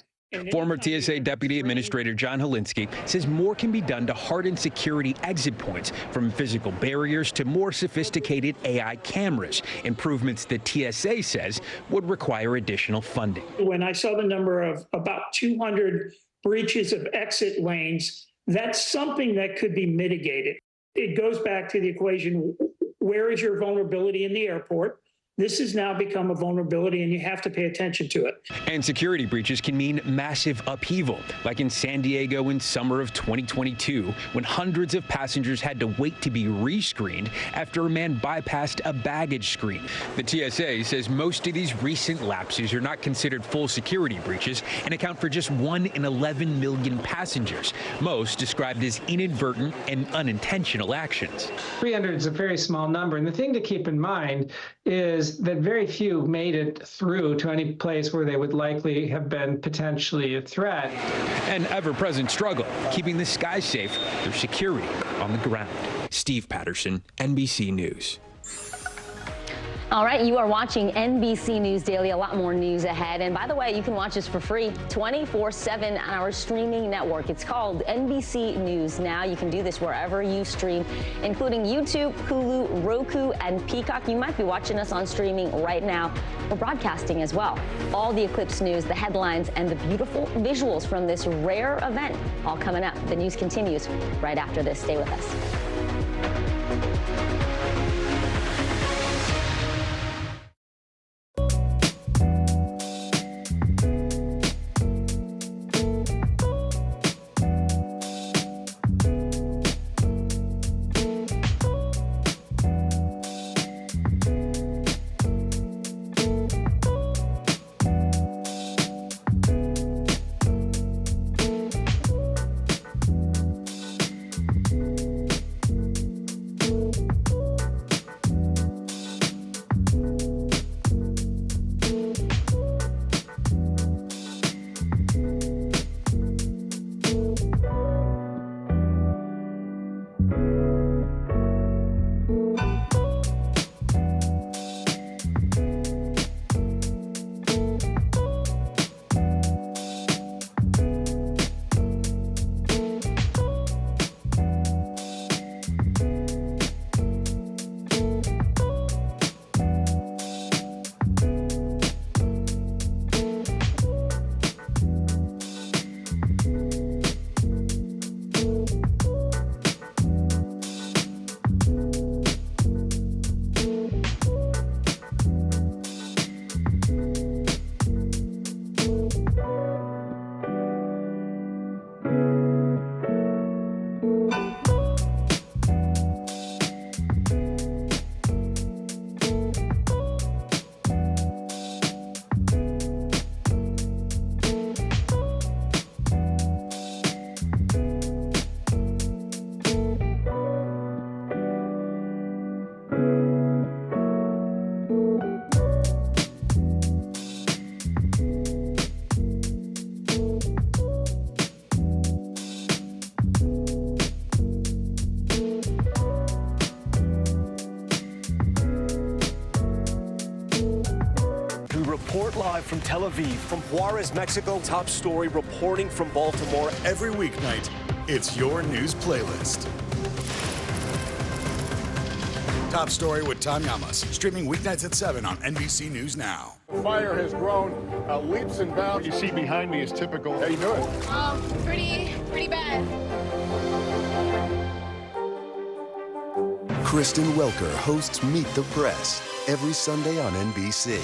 Former TSA Deputy Administrator John Helinski says more can be done to harden security exit points, from physical barriers to more sophisticated AI cameras, improvements that TSA says would require additional funding. When I saw the number of about 200 breaches of exit lanes, that's something that could be mitigated. It goes back to the equation, where is your vulnerability in the airport? This has now become a vulnerability, and you have to pay attention to it. And security breaches can mean massive upheaval, like in San Diego in summer of 2022, when hundreds of passengers had to wait to be rescreened after a man bypassed a baggage screen. The TSA says most of these recent lapses are not considered full security breaches and account for just 1 in 11 million passengers, most described as inadvertent and unintentional actions. 300 is a very small number, and the thing to keep in mind is that very few made it through to any place where they would likely have been potentially a threat. An ever-present struggle keeping the skies safe through security on the ground. Steve Patterson, NBC News. All right, you are watching NBC News Daily. A lot more news ahead. And by the way, you can watch us for free 24/7 on our streaming network. It's called NBC News Now. You can do this wherever you stream, including YouTube, Hulu, Roku, and Peacock. You might be watching us on streaming right now. We're broadcasting as well. All the eclipse news, the headlines, and the beautiful visuals from this rare event all coming up. The news continues right after this. Stay with us. Live from Tel Aviv, from Juarez, Mexico, top story reporting from Baltimore. Every weeknight, it's your news playlist. Top Story with Tom Llamas, streaming weeknights at 7 on NBC News Now. Fire has grown leaps and bounds. You see behind me is typical. How you doing? Pretty bad. Kristen Welker hosts Meet the Press every Sunday on NBC.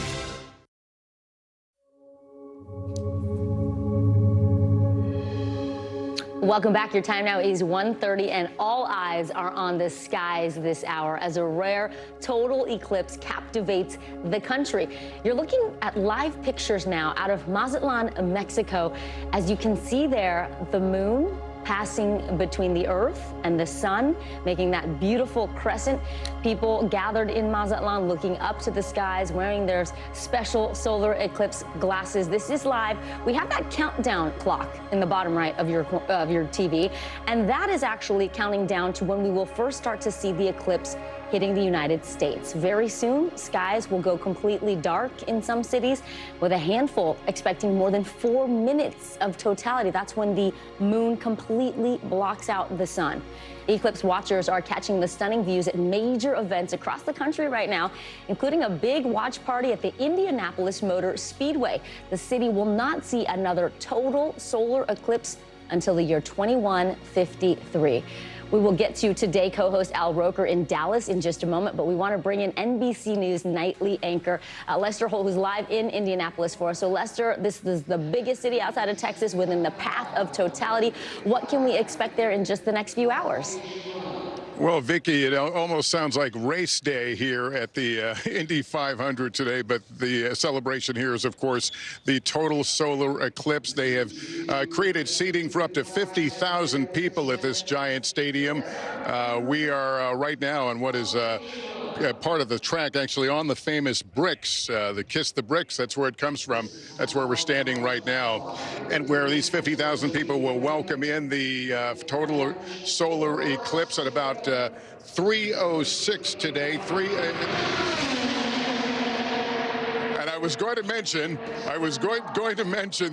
Welcome back. Your time now is 1:30, and all eyes are on the skies this hour as a rare total eclipse captivates the country. You're looking at live pictures now out of Mazatlan, Mexico. As you can see there, the moon passing between the Earth and the sun, making that beautiful crescent. People gathered in Mazatlan looking up to the skies, wearing their special solar eclipse glasses. This is live. We have that countdown clock in the bottom right of your TV, and that is actually counting down to when we will first start to see the eclipse hitting the United States. Very soon, skies will go completely dark in some cities, with a handful expecting more than 4 minutes of totality. That's when the moon completely blocks out the sun. Eclipse watchers are catching the stunning views at major events across the country right now, including a big watch party at the Indianapolis Motor Speedway. The city will not see another total solar eclipse until the year 2153. We will get to Today co-host Al Roker in Dallas in just a moment, but we want to bring in NBC News nightly anchor Lester Holt, who's live in Indianapolis for us. So, Lester, this is the biggest city outside of Texas within the path of totality. What can we expect there in just the next few hours? Well, Vicki, it almost sounds like race day here at the Indy 500 today, but the celebration here is, of course, the total solar eclipse. They have created seating for up to 50,000 people at this giant stadium. We are right now on what is part of the track, actually, on the famous bricks, the Kiss the Bricks. That's where it comes from. That's where we're standing right now, and where these 50,000 people will welcome in the total solar eclipse at about 3:06 today. was going to mention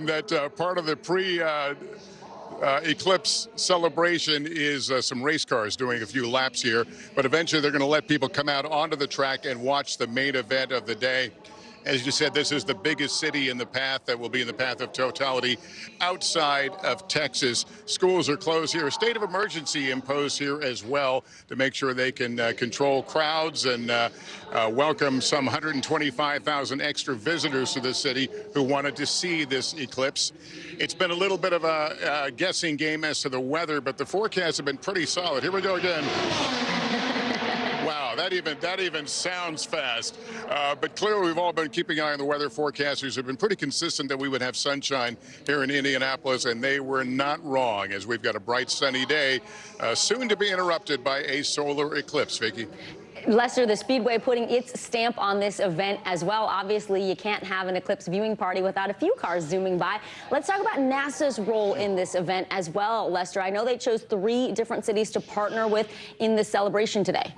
that part of the eclipse celebration is some race cars doing a few laps here, but eventually they're going to let people come out onto the track and watch the main event of the day. As you said, this is the biggest city in the path that will be in the path of totality outside of Texas. Schools are closed here. A state of emergency imposed here as well to make sure they can control crowds and welcome some 125,000 extra visitors to the city who wanted to see this eclipse. It's been a little bit of a guessing game as to the weather, but the forecasts have been pretty solid. Here we go again. Wow, that even sounds fast. But clearly, we've all been keeping an eye on the weather. Forecasters have been pretty consistent that we would have sunshine here in Indianapolis, and they were not wrong, as we've got a bright, sunny day, soon to be interrupted by a solar eclipse. Vicki. Lester, the Speedway putting its stamp on this event as well. Obviously, you can't have an eclipse viewing party without a few cars zooming by. Let's talk about NASA's role in this event as well, Lester. I know they chose 3 different cities to partner with in this celebration today.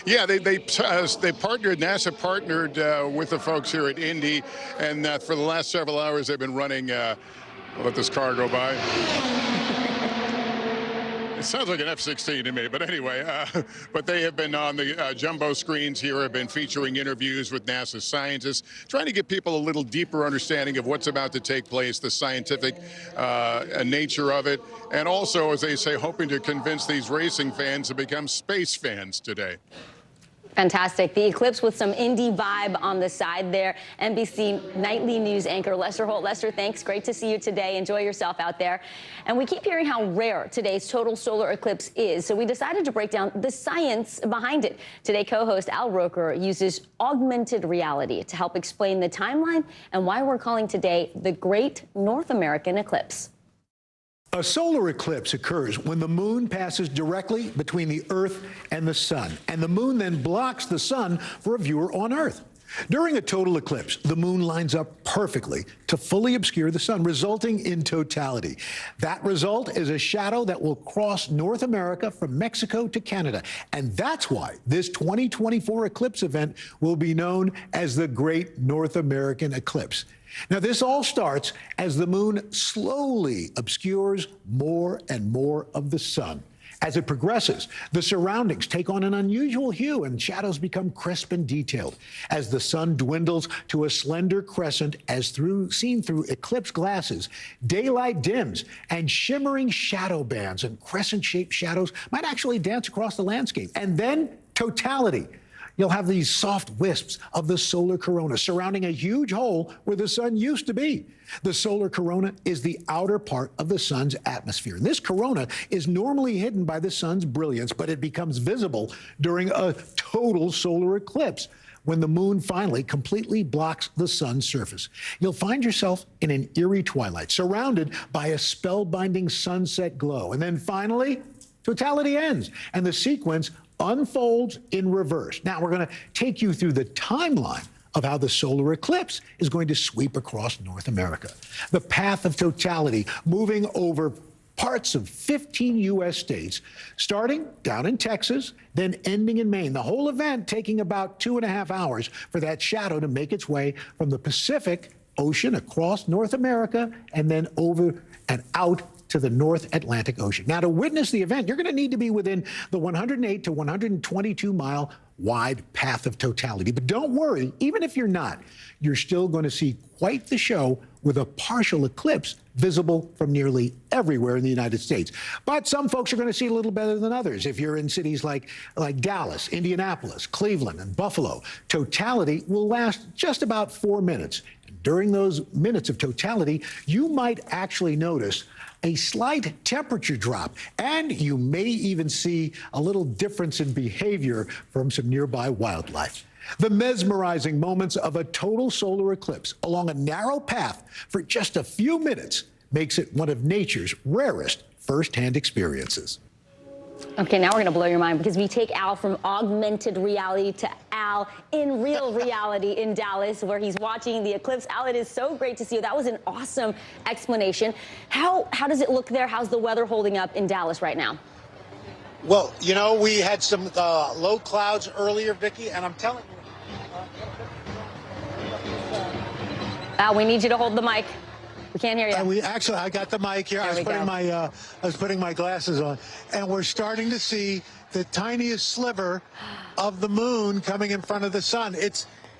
Yeah, they partnered. NASA partnered with the folks here at Indy, and for the last several hours they've been running. I'll let this car go by. It sounds like an F-16 to me, but anyway, but they have been on the jumbo screens here, have been featuring interviews with NASA scientists, trying to give people a little deeper understanding of what's about to take place, the scientific nature of it, and also, as they say, hoping to convince these racing fans to become space fans today. Fantastic. The eclipse with some indie vibe on the side there. NBC Nightly News anchor Lester Holt. Lester, thanks. Great to see you today. Enjoy yourself out there. And we keep hearing how rare today's total solar eclipse is, so we decided to break down the science behind it. Today, co-host Al Roker uses augmented reality to help explain the timeline and why we're calling today the Great North American Eclipse. A solar eclipse occurs when the moon passes directly between the Earth and the sun, and the moon then blocks the sun for a viewer on Earth. During a total eclipse, the moon lines up perfectly to fully obscure the sun, resulting in totality. That result is a shadow that will cross North America from Mexico to Canada, and that's why this 2024 eclipse event will be known as the Great North American Eclipse. Now, this all starts as the moon slowly obscures more and more of the sun. As it progresses, the surroundings take on an unusual hue and shadows become crisp and detailed. As the sun dwindles to a slender crescent, as seen through eclipse glasses, daylight dims and shimmering shadow bands and crescent-shaped shadows might actually dance across the landscape. And then totality. You'll have these soft wisps of the solar corona surrounding a huge hole where the sun used to be. The solar corona is the outer part of the sun's atmosphere. This corona is normally hidden by the sun's brilliance, but it becomes visible during a total solar eclipse, when the moon finally completely blocks the sun's surface. You'll find yourself in an eerie twilight, surrounded by a spellbinding sunset glow. And then finally, totality ends, and the sequence unfolds in reverse. Now, we're going to take you through the timeline of how the solar eclipse is going to sweep across North America. The path of totality moving over parts of 15 U.S. states, starting down in Texas, then ending in Maine. The whole event taking about 2.5 hours for that shadow to make its way from the Pacific Ocean across North America and then over and out to the North Atlantic Ocean. Now, to witness the event, you're going to need to be within the 108 to 122 mile wide path of totality. But don't worry, even if you're not, you're still going to see quite the show with a partial eclipse visible from nearly everywhere in the United States. But some folks are going to see it a little better than others. If you're in cities like Dallas, Indianapolis, Cleveland, and Buffalo, totality will last just about 4 minutes. During those minutes of totality, you might actually notice a slight temperature drop, and you may even see a little difference in behavior from some nearby wildlife. The mesmerizing moments of a total solar eclipse along a narrow path for just a few minutes makes it one of nature's rarest firsthand experiences. Okay, now we're going to blow your mind, because we take Al from augmented reality to Al in real reality in Dallas, where he's watching the eclipse. Al, it is so great to see you. That was an awesome explanation. How does it look there? How's the weather holding up in Dallas right now? Well, you know, we had some low clouds earlier, Vicki, and I'm telling you, Al, we need you to hold the mic. We can't hear you. I got the mic here. I was putting my glasses on, and we're starting to see the tiniest sliver of the moon coming in front of the sun.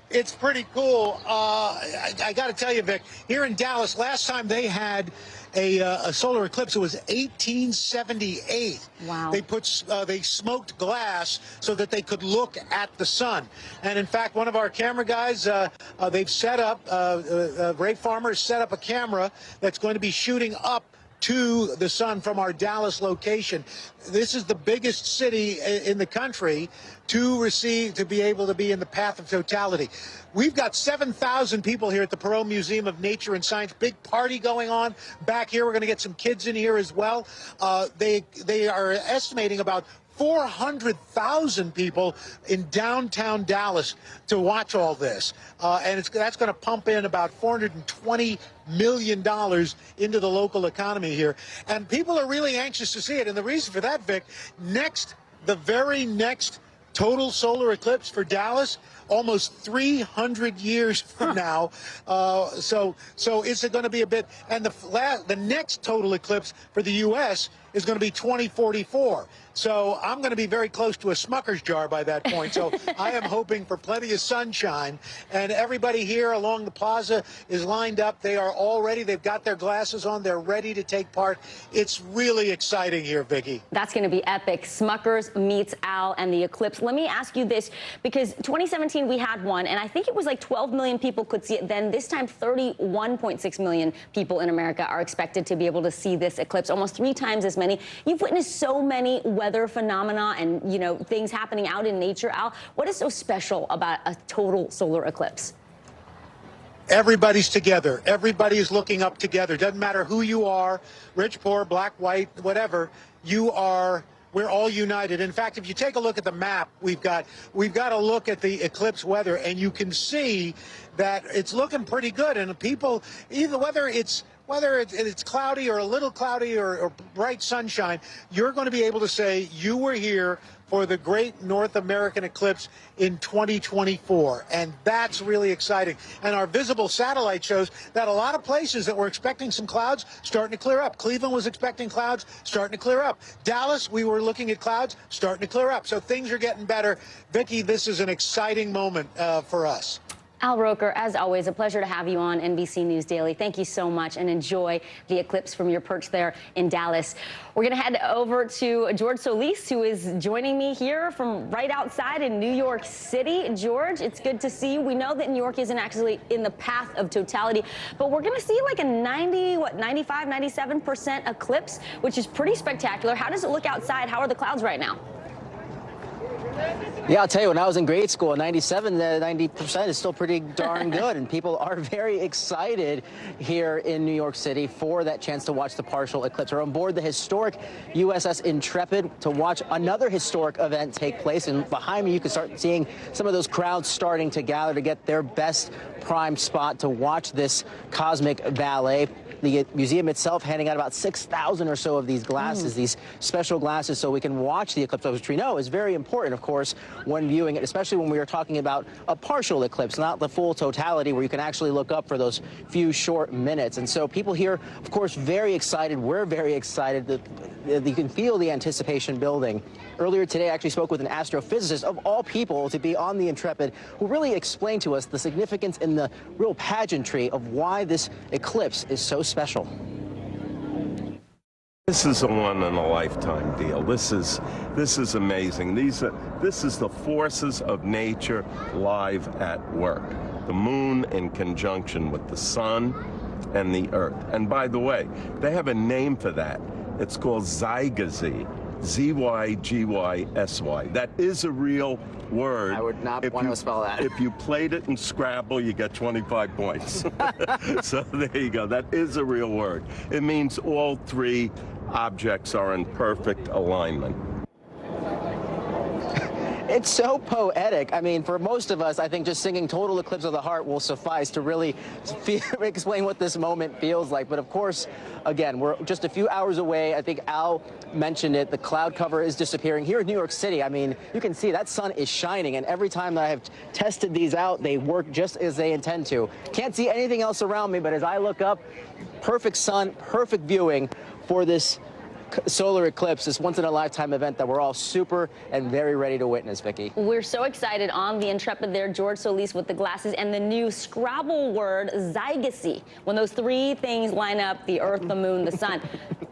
It's pretty cool. I got to tell you, Vic, here in Dallas, last time they had a solar eclipse, it was 1878. Wow. They smoked glass so that they could look at the sun. And in fact, one of our camera guys, they've set up, Ray Farmer set up a camera that's going to be shooting up to the sun from our Dallas location. This is the biggest city in the country to be able to be in the path of totality. We've got 7,000 people here at the Perot Museum of Nature and Science. Big party going on back here. We're going to get some kids in here as well. They are estimating about 400,000 people in downtown Dallas to watch all this. And that's going to pump in about $420 million into the local economy here. And people are really anxious to see it. And the reason for that, Vic, the very next total solar eclipse for Dallas, almost 300 years from now. So is it going to be a bit? And the next total eclipse for the U.S. is going to be 2044. So I'm going to be very close to a Smucker's jar by that point. So I am hoping for plenty of sunshine. And everybody here along the plaza is lined up. They've got their glasses on. They're ready to take part. It's really exciting here, Vicki. That's going to be epic. Smucker's meets Al and the eclipse. Let me ask you this, because 2017 we had one, and I think it was like 12 million people could see it then. This time, 31.6 million people in America are expected to be able to see this eclipse, almost 3 times as many. You've witnessed so many weather phenomena and, things happening out in nature, Al. What is so special about a total solar eclipse? Everybody's together. Everybody's looking up together. Doesn't matter who you are, rich, poor, black, white, whatever. We're all united. In fact, if you take a look at the map, we've got to look at the eclipse weather, and you can see that it's looking pretty good. And people, whether it's cloudy or a little cloudy or bright sunshine, you're going to be able to say you were here for the great North American eclipse in 2024. And that's really exciting. And our visible satellite shows that a lot of places that were expecting some clouds starting to clear up. Cleveland was expecting clouds, starting to clear up. Dallas, we were looking at clouds, starting to clear up. So things are getting better. Vicki, this is an exciting moment for us. Al Roker, as always, a pleasure to have you on NBC News Daily. Thank you so much, and enjoy the eclipse from your perch there in Dallas. We're going to head over to George Solis, who is joining me here from right outside in New York City. George, it's good to see you. We know that New York isn't actually in the path of totality, but we're going to see like a 95, 97% eclipse, which is pretty spectacular. How does it look outside? How are the clouds right now? Yeah, I'll tell you, when I was in grade school, 90% is still pretty darn good, and people are very excited here in New York City for that chance to watch the partial eclipse. We're on board the historic USS Intrepid to watch another historic event take place, and behind me you can start seeing some of those crowds starting to gather to get their best prime spot to watch this cosmic ballet. The museum itself handing out about 6,000 or so of these glasses, these special glasses, so we can watch the eclipse, which we know is very important, of course, when viewing it, especially when we are talking about a partial eclipse, not the full totality, where you can actually look up for those few short minutes. And so people here, of course, very excited. We're very excited. You can feel the anticipation building. Earlier today, I actually spoke with an astrophysicist, of all people, to be on the Intrepid, who really explained to us the significance and the real pageantry of why this eclipse is so special. This is a one-in-a-lifetime deal. This is amazing. This is the forces of nature live at work. The moon in conjunction with the sun and the earth. And by the way, they have a name for that. It's called Zygysy. Z-Y-G-Y-S-Y. That is a real word. I would not want to spell that. If you played it in Scrabble, you get 25 points. So there you go. That is a real word. It means all 3 objects are in perfect alignment. It's so poetic. I mean, for most of us, I think just singing Total Eclipse of the Heart will suffice to really explain what this moment feels like. But of course, again, we're just a few hours away. I think Al mentioned it. The cloud cover is disappearing. Here in New York City, I mean, you can see that sun is shining. And every time that I have tested these out, they work just as they intend to. Can't see anything else around me, but as I look up, perfect sun, perfect viewing for this solar eclipse, this once-in-a-lifetime event that we're all super and very ready to witness, Vicki. We're so excited on the Intrepid there, George Solis with the glasses and the new Scrabble word, zygocy. When those three things line up, the Earth, the Moon, the Sun.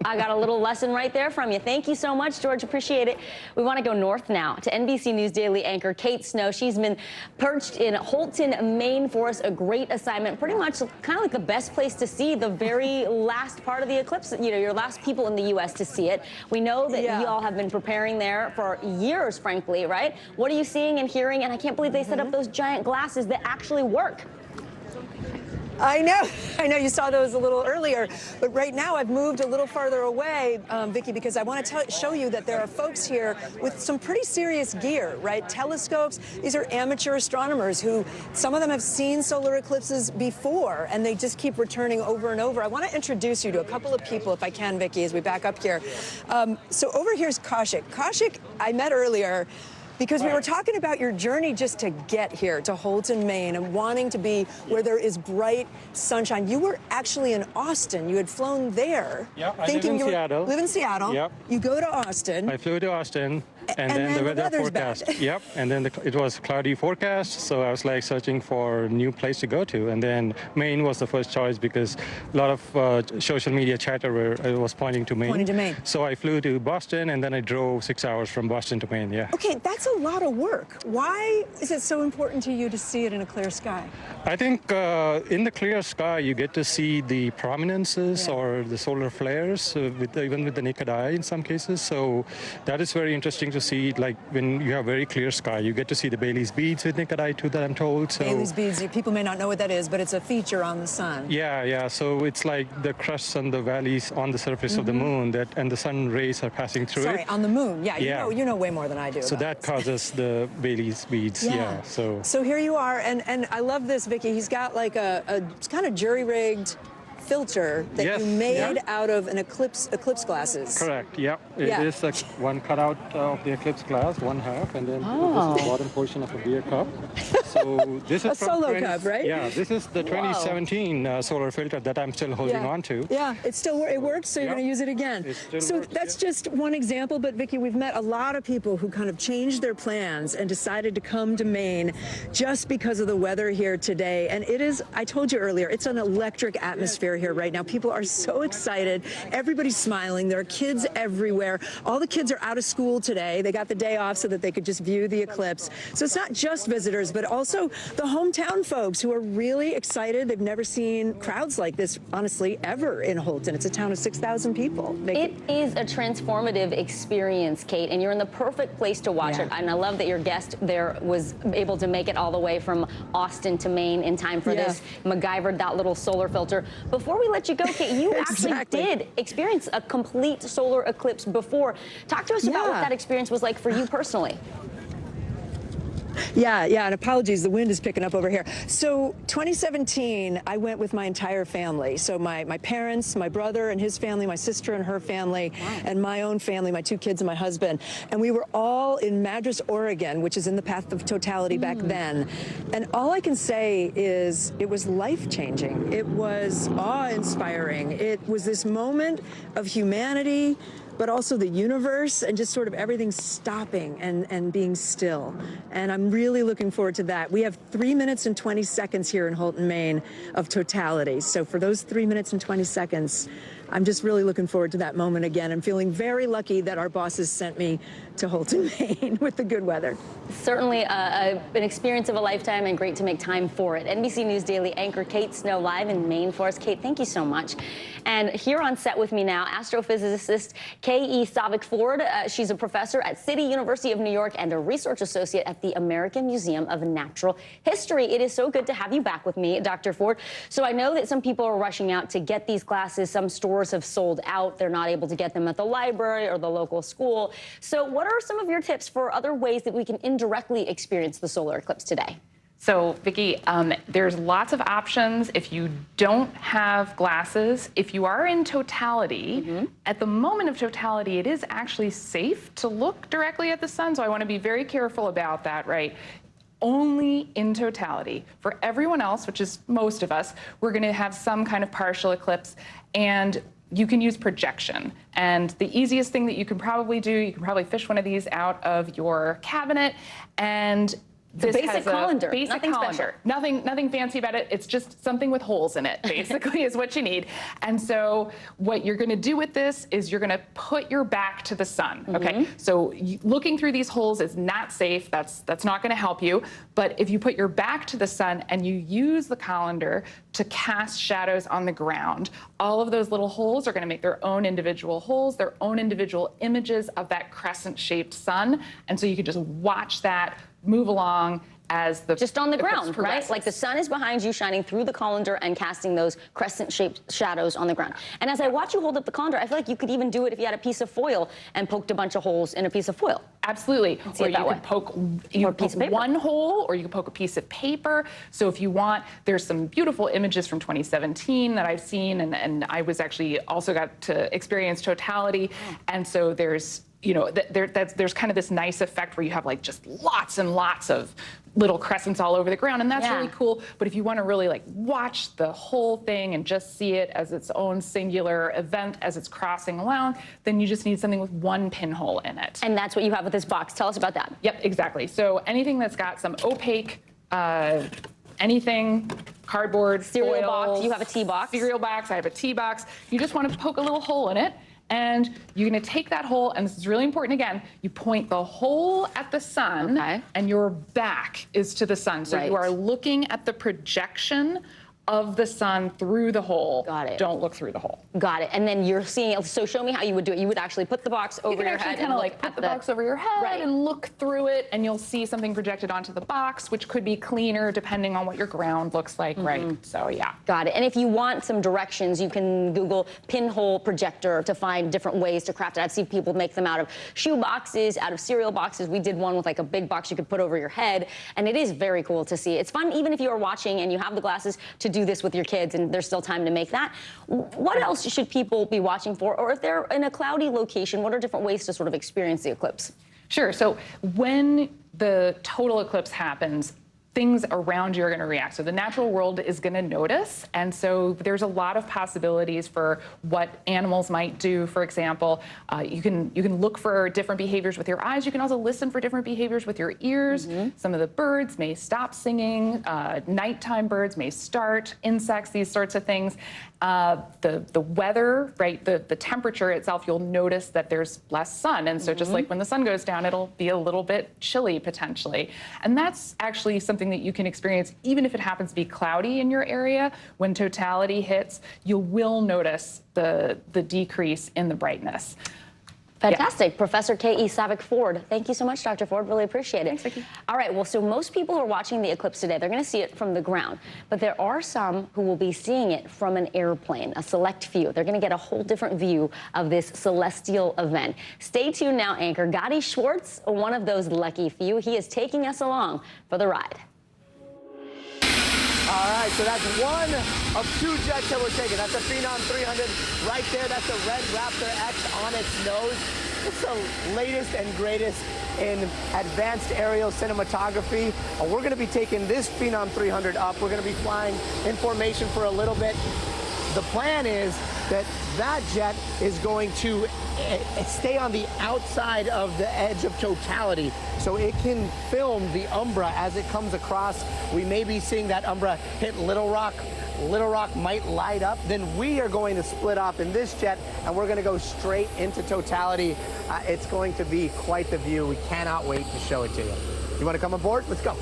I got a little lesson right there from you. Thank you so much, George. Appreciate it. We want to go north now to NBC News Daily anchor Kate Snow. She's been perched in Houlton, Maine for us. A great assignment. Pretty much kind of like the best place to see the very last part of the eclipse. You know, your last people in the U.S. to see it. We know that you all have been preparing there for years, frankly, right? What are you seeing and hearing? And I can't believe they set up those giant glasses that actually work. I know you saw those a little earlier, but right now I've moved a little farther away, Vicki, because I want to show you that there are folks here with some pretty serious gear, right? Telescopes. These are amateur astronomers who, some of them have seen solar eclipses before, and they just keep returning over and over. I want to introduce you to a couple of people, if I can, Vicki, as we back up here. So over here's Kaushik. Kaushik, I met earlier because we were talking about your journey just to get here to Houlton, Maine, and wanting to be where there is bright sunshine. You were actually in Austin. You had flown there. Yeah, I live in Seattle. Live in Seattle. Yep. You go to Austin. I flew to Austin. And then the weather forecast. Yep. And then it was cloudy forecast. So I was like searching for a new place to go to. And then Maine was the first choice because a lot of social media chatter was pointing to Maine. Pointing to Maine. So I flew to Boston and then I drove 6 hours from Boston to Maine. Yeah. Okay, that's a lot of work. Why is it so important to you to see it in a clear sky? I think in the clear sky, you get to see the prominences or the solar flares, even with the naked eye in some cases. So that is very interesting to see. Like when you have very clear sky, you get to see the Bailey's beads with naked eye too, that I'm told. So Bailey's beads, people may not know what that is, but it's a feature on the sun. Yeah. So it's like the crusts and the valleys on the surface of the moon, and the sun rays are passing through it. Sorry, on the moon. Yeah, you know way more than I do. So that causes the Bailey's beads. Yeah. So here you are, and I love this, Vicki. He's got like a kind of jury-rigged filter that you made out of an eclipse glasses. Correct. Yeah. It is one cutout of the eclipse glass, one half, and then this is the bottom portion of a beer cup. So this is a solo cup, right? Yeah. This is the 2017 solar filter that I'm still holding on to. Yeah. It works. So you're going to use it again. So that's just one example. But Vicki, we've met a lot of people who kind of changed their plans and decided to come to Maine just because of the weather here today. And it is, I told you earlier, it's an electric atmosphere here right now. People are so excited. Everybody's smiling. There are kids everywhere. All the kids are out of school today. They got the day off so that they could just view the eclipse. So it's not just visitors, but also the hometown folks who are really excited. They've never seen crowds like this, honestly, ever in Houlton. It's a town of 6,000 people. It is a transformative experience, Kate, and you're in the perfect place to watch it. And I love that your guest there was able to make it all the way from Austin to Maine in time for this, MacGyvered that little solar filter. Before we let you go, Kate, you actually did experience a complete solar eclipse before. Talk to us about what that experience was like for you personally. Yeah, and apologies, the wind is picking up over here. So 2017, I went with my entire family. So my parents, my brother and his family, my sister and her family, and my own family, my two kids and my husband. And we were all in Madras, Oregon, which is in the path of totality back then. And all I can say is it was life-changing. It was awe-inspiring. It was this moment of humanity, but also the universe and just sort of everything stopping and being still. And I'm really looking forward to that. We have 3 minutes and 20 seconds here in Houlton, Maine of totality. So for those 3 minutes and 20 seconds, I'm just really looking forward to that moment again. I'm feeling very lucky that our bosses sent me to Houlton, Maine with the good weather. certainly an experience of a lifetime, and great to make time for it. NBC News Daily anchor Kate Snow live in Maine for us. Kate, thank you so much. And here on set with me now, astrophysicist K.E. Savick-Ford. She's a professor at City University of New York and a research associate at the American Museum of Natural History. It is so good to have you back with me, Dr. Ford. So I know that some people are rushing out to get these glasses. Some stores have sold out. They're not able to get them at the library or the local school. So what are some of your tips for other ways that we can indirectly experience the solar eclipse today? So, Vicki, there's lots of options if you don't have glasses. If you are in totality, at the moment of totality, it is actually safe to look directly at the sun. So I want to be very careful about that, right? Only in totality. For everyone else, which is most of us, we're going to have some kind of partial eclipse, and you can use projection. And the easiest thing that you can probably do, you can probably fish one of these out of your cabinet, and this basic has colander, a basic nothing colander. Nothing fancy about it. It's just something with holes in it, basically, is what you need. And so what you're going to do with this is you're going to put your back to the sun, okay? So looking through these holes is not safe. That's not going to help you. But if you put your back to the sun and you use the colander to cast shadows on the ground, all of those little holes are going to make their own individual holes, their own individual images of that crescent-shaped sun. And so you can just watch that move along as the just on the ground, progresses. right? Like the sun is behind you, shining through the colander and casting those crescent-shaped shadows on the ground. And as I watch you hold up the colander, I feel like you could even do it if you had a piece of foil and poked a bunch of holes in a piece of foil. Absolutely. Or you could poke one hole, or you could poke a piece of paper. So if you want, there's some beautiful images from 2017 that I've seen, and I was actually also got to experience totality. And so there's, you know, there's kind of this nice effect where you have like just lots and lots of little crescents all over the ground, and that's really cool. But if you want to really like watch the whole thing and just see it as its own singular event as it's crossing along, then you just need something with one pinhole in it. And that's what you have with this box. Tell us about that. Yep, exactly. So anything that's got some opaque, anything, cardboard, cereal foil, box. You have a tea box. Cereal box. I have a tea box. You just want to poke a little hole in it. And you're going to take that hole, and this is really important again, you point the hole at the sun, and your back is to the sun. So you are looking at the projection of the sun through the hole. Got it. Don't look through the hole. Got it. And then you're seeing, so show me how you would do it. You would actually put the box over your head. Kind of like put the box over your head and look through it, and you'll see something projected onto the box, which could be cleaner depending on what your ground looks like, right? So yeah. Got it. And if you want some directions, you can Google pinhole projector to find different ways to craft it. I've seen people make them out of shoe boxes, out of cereal boxes. We did one with like a big box you could put over your head, and it is very cool to see. It's fun even if you are watching and you have the glasses to do this with your kids, and there's still time to make that. What else should people be watching for? Or if they're in a cloudy location, what are different ways to sort of experience the eclipse? Sure. So when the total eclipse happens, things around you are going to react. So the natural world is going to notice. And so there's a lot of possibilities for what animals might do. For example, you can look for different behaviors with your eyes. You can also listen for different behaviors with your ears. Some of the birds may stop singing. Nighttime birds may start. Insects, these sorts of things. The weather, right, the temperature itself, you'll notice that there's less sun. And so just like when the sun goes down, it'll be a little bit chilly potentially. And that's actually something that you can experience even if it happens to be cloudy in your area. When totality hits, you will notice the decrease in the brightness. Fantastic. Yeah. Professor K.E. Savick-Ford. Thank you so much, Dr. Ford. Really appreciate it. Thanks, Vicki. All right. Well, so most people who are watching the eclipse today, they're going to see it from the ground. But there are some who will be seeing it from an airplane, a select few. They're going to get a whole different view of this celestial event. Stay tuned now, anchor Gotti Schwartz, one of those lucky few. He is taking us along for the ride. All right, so that's one of two jets that we're taking. That's a Phenom 300 right there. That's a red Raptor X on its nose. It's the latest and greatest in advanced aerial cinematography. We're going to be taking this Phenom 300 up. We're going to be flying in formation for a little bit. The plan is that that jet is going to stay on the outside of the edge of totality, so it can film the umbra as it comes across. We may be seeing that umbra hit Little Rock Little Rock might light up, then we are going to split off in this jet, and we're going to go straight into totality. It's going to be quite the view. We cannot wait to show it to you. You want to come aboard? Let's go.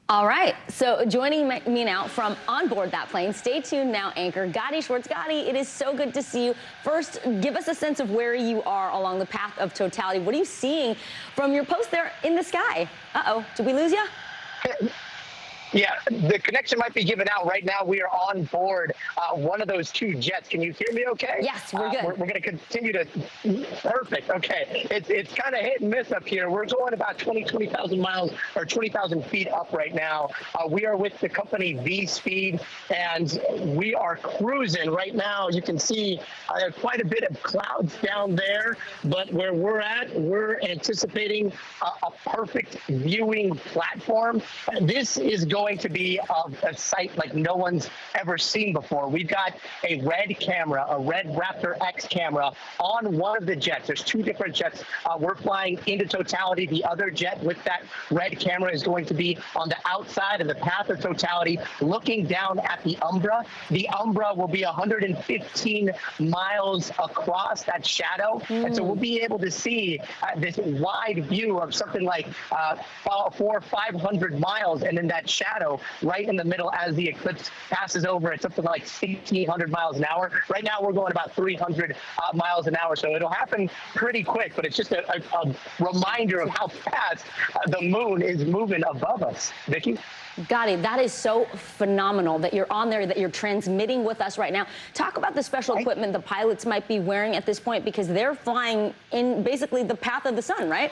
All right, so joining me now from on board that plane, Stay Tuned Now anchor Gadi Schwartz. Gadi, it is so good to see you. First, give us a sense of where you are along the path of totality. What are you seeing from your post there in the sky? Uh-oh, did we lose you? Yeah, the connection might be given out right now. We are on board one of those two jets. Can you hear me okay? Yes, we're good. We're going to continue to... Perfect. Okay. It's kind of hit and miss up here. We're going about 20,000 miles or 20,000 feet up right now. We are with the company V-Speed, and we are cruising right now. You can see quite a bit of clouds down there, but where we're at, we're anticipating a perfect viewing platform. This is going to be a sight like no one's ever seen before. We've got a red camera, a red Raptor X camera on one of the jets. There's two different jets. We're flying into totality. The other jet with that red camera is going to be on the outside of the path of totality, looking down at the Umbra. The Umbra will be 115 miles across that shadow. And so we'll be able to see this wide view of something like 400 or 500 miles, and then that shadow right in the middle as the eclipse passes over at something like 1,600 miles an hour. Right now, we're going about 300 miles an hour, so it'll happen pretty quick, but it's just a reminder of how fast the moon is moving above us. Vicki? Got it. That is so phenomenal that you're on there, that you're transmitting with us right now. Talk about the special equipment the pilots might be wearing at this point, because they're flying in basically the path of the sun, right?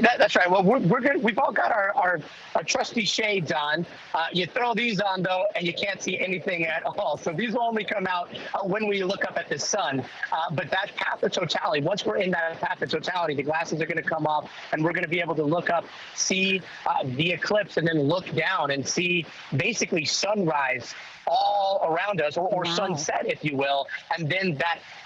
That's right. Well, we're good. We've all got our trusty shades on. You throw these on, though, and you can't see anything at all. So these will only come out when we look up at the sun. But that path of totality, once we're in that path of totality, the glasses are going to come off, and we're going to be able to look up, see the eclipse, and then look down and see basically sunrise all around us, or sunset, if you will, and then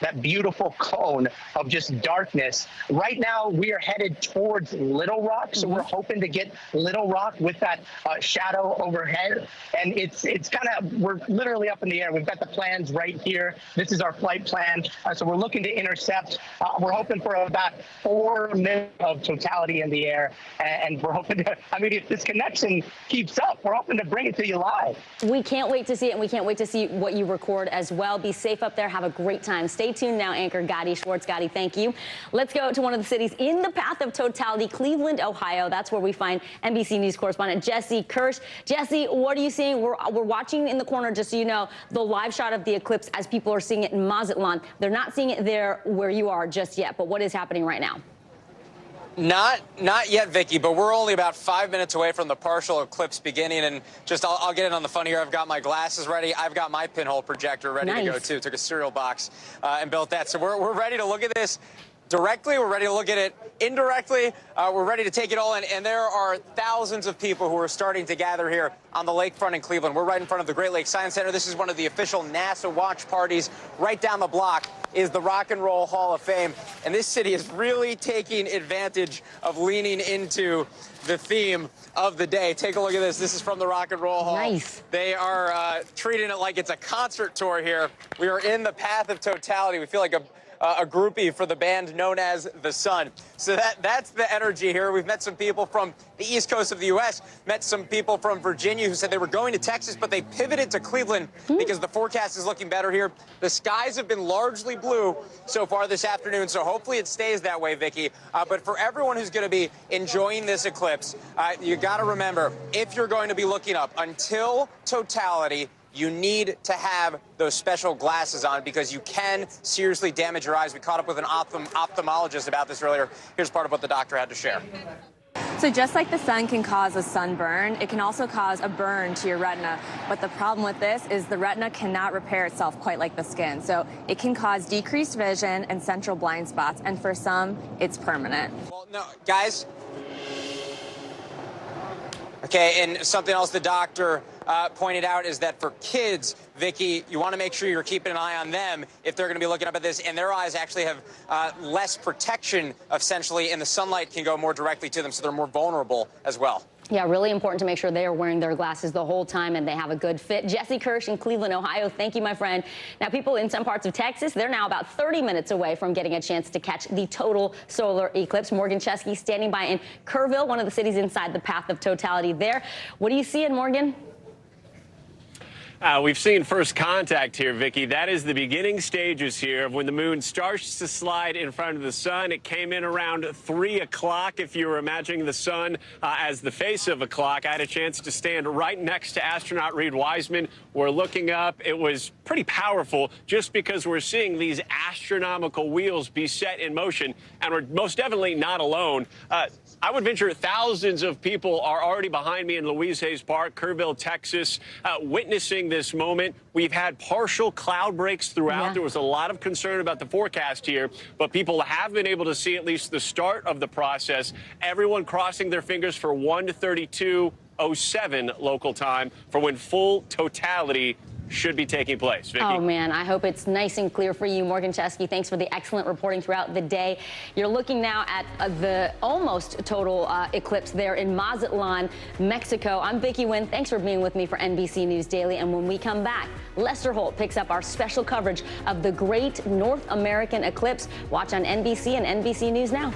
that beautiful cone of just darkness. Right now, we are headed towards Little Rock, so we're hoping to get Little Rock with that shadow overhead, and it's kind of, we're literally up in the air. We've got the plans right here. This is our flight plan, so we're looking to intercept. We're hoping for about 4 minutes of totality in the air, and we're hoping to, I mean, if this connection keeps up, we're hoping to bring it to you live. We can't wait to see it, and we can't wait to see what you record as well. Be safe up there. Have a great time. Stay tuned now, anchor Gadi Schwartz. Gadi, thank you. Let's go to one of the cities in the path of totality, Cleveland, Ohio. That's where we find NBC News correspondent Jesse Kirsch. Jesse, what are you seeing? We're watching in the corner, just so you know, the live shot of the eclipse as people are seeing it in Mazatlan. They're not seeing it there where you are just yet, but what is happening right now? Not yet, Vicki, but we're only about 5 minutes away from the partial eclipse beginning, and just I'll get in on the fun here. I've got my glasses ready. I've got my pinhole projector ready to go too. Took a cereal box and built that. So we're ready to look at this directly. We're ready to look at it indirectly. We're ready to take it all in, and there are thousands of people who are starting to gather here on the lakefront in Cleveland. We're right in front of the Great Lakes Science Center. This is one of the official NASA watch parties. Right down the block is the Rock and Roll Hall of Fame, and this city is really taking advantage of leaning into the theme of the day. Take a look at this. This is from the Rock and Roll Hall. Nice. They are treating it like it's a concert tour here. We are in the path of totality. We feel like a groupie for the band known as The Sun. So that's the energy here. We've met some people from the East Coast of the U.S., met some people from Virginia who said they were going to Texas, but they pivoted to Cleveland because the forecast is looking better here. The skies have been largely blue so far this afternoon, so hopefully it stays that way, Vicki. But for everyone who's going to be enjoying this eclipse, you got to remember, if you're going to be looking up until totality, you need to have those special glasses on because you can seriously damage your eyes. We caught up with an ophthalmologist about this earlier. Here's part of what the doctor had to share. So just like the sun can cause a sunburn, it can also cause a burn to your retina. But the problem with this is the retina cannot repair itself quite like the skin. So it can cause decreased vision and central blind spots. And for some, it's permanent. Well, no, guys. Okay, and something else the doctor pointed out is that for kids, Vicky, you want to make sure you're keeping an eye on them if they're going to be looking up at this, and their eyes actually have less protection, essentially, and the sunlight can go more directly to them, so they're more vulnerable as well. Yeah, really important to make sure they are wearing their glasses the whole time and they have a good fit. Jesse Kirsch in Cleveland, Ohio. Thank you, my friend. Now, people in some parts of Texas, they're now about 30 minutes away from getting a chance to catch the total solar eclipse. Morgan Chesky standing by in Kerrville, one of the cities inside the path of totality there. What are you seeing, Morgan? We've seen first contact here, Vicky. That is the beginning stages here of when the moon starts to slide in front of the sun. It came in around 3 o'clock. If you were imagining the sun as the face of a clock, I had a chance to stand right next to astronaut Reed Wiseman. We're looking up. It was pretty powerful just because we're seeing these astronomical wheels be set in motion, and we're most definitely not alone. I would venture thousands of people are already behind me in Louise Hayes Park, Kerrville, Texas, witnessing this moment. We've had partial cloud breaks throughout. Yeah. There was a lot of concern about the forecast here, but people have been able to see at least the start of the process. Everyone crossing their fingers for 1:32:07 local time for when full totality should be taking place. Vicky? Oh, man, I hope it's nice and clear for you. Morgan Chesky, thanks for the excellent reporting throughout the day. You're looking now at the almost total eclipse there in Mazatlan, Mexico. I'm Vicky Nguyen. Thanks for being with me for NBC News Daily. And when we come back, Lester Holt picks up our special coverage of the great North American eclipse. Watch on NBC and NBC News Now.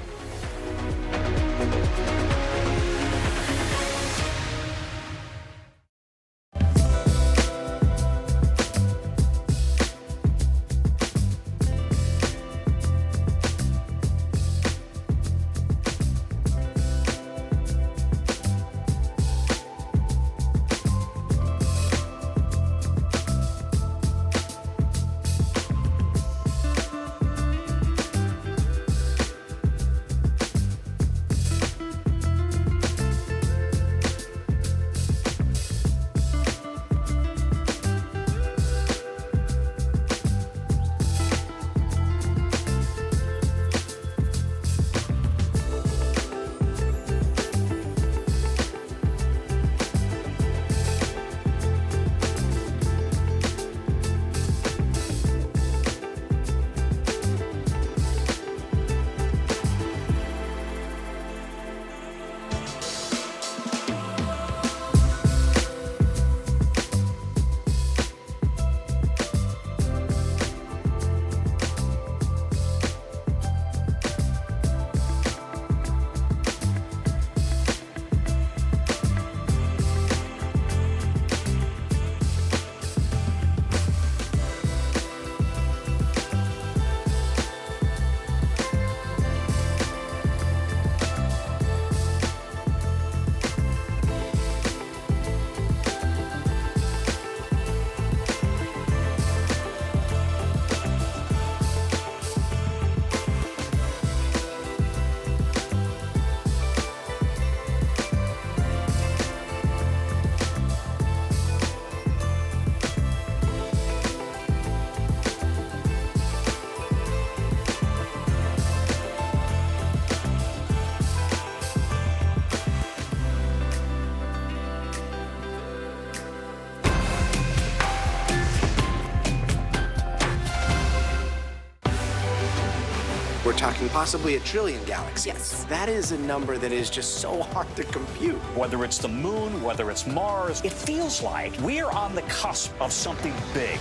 We're talking possibly 1 trillion galaxies. Yes. That is a number that is just so hard to compute. Whether it's the moon, whether it's Mars, it feels like we're on the cusp of something big.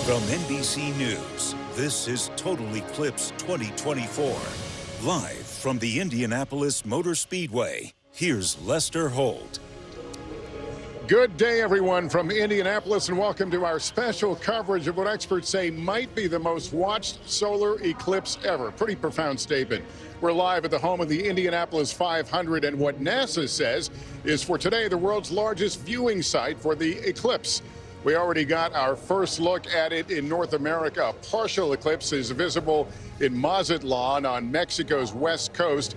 From NBC News, this is Total Eclipse 2024. Live from the Indianapolis Motor Speedway, here's Lester Holt. Good day, everyone, from Indianapolis, and welcome to our special coverage of what experts say might be the most watched solar eclipse ever. Pretty profound statement. We're live at the home of the Indianapolis 500, and what NASA says is for today the world's largest viewing site for the eclipse. We already got our first look at it in North America. A partial eclipse is visible in Mazatlan on Mexico's west coast.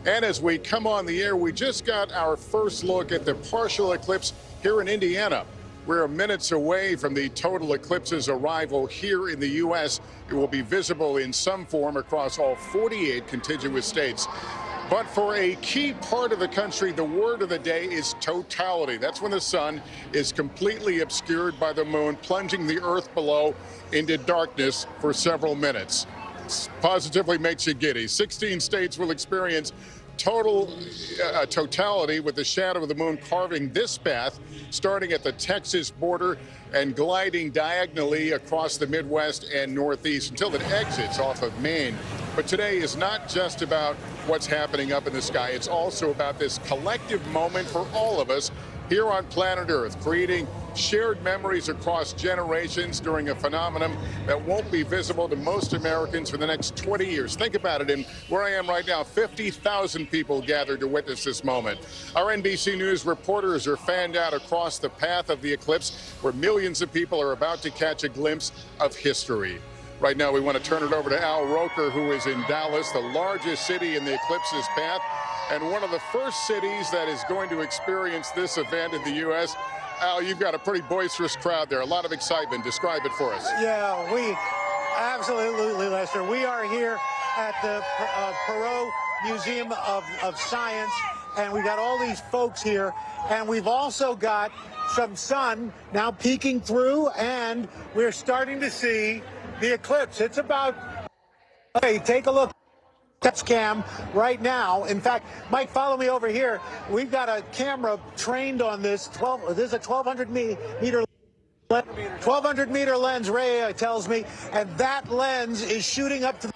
And as we come on the air, we just got our first look at the partial eclipse here in Indiana. We're minutes away from the total eclipse's arrival here in the U.S. It will be visible in some form across all 48 contiguous states. But for a key part of the country, the word of the day is totality. That's when the sun is completely obscured by the moon, plunging the Earth below into darkness for several minutes. Positively makes you giddy. 16 states will experience totality, with the shadow of the moon carving this path, starting at the Texas border and gliding diagonally across the Midwest and Northeast until it exits off of Maine. But today is not just about what's happening up in the sky. It's also about this collective moment for all of us here on planet Earth, creating shared memories across generations during a phenomenon that won't be visible to most Americans for the next 20 years. Think about it. And where I am right now, 50,000 people gathered to witness this moment. Our NBC News reporters are fanned out across the path of the eclipse, where millions of people are about to catch a glimpse of history. Right now, we want to turn it over to Al Roker, who is in Dallas, the largest city in the eclipse's path, and one of the first cities that is going to experience this event in the U.S. Al, you've got a pretty boisterous crowd there, a lot of excitement. Describe it for us. Yeah, we absolutely, Lester. We are here at the Perot Museum of Science, and we got all these folks here, and we've also got some sun now peeking through, and we're starting to see the eclipse. It's about, hey, take a look. That's cam right now. In fact, Mike, follow me over here. We've got a camera trained on this. This is a 1,200 meter lens, Ray tells me, and that lens is shooting up to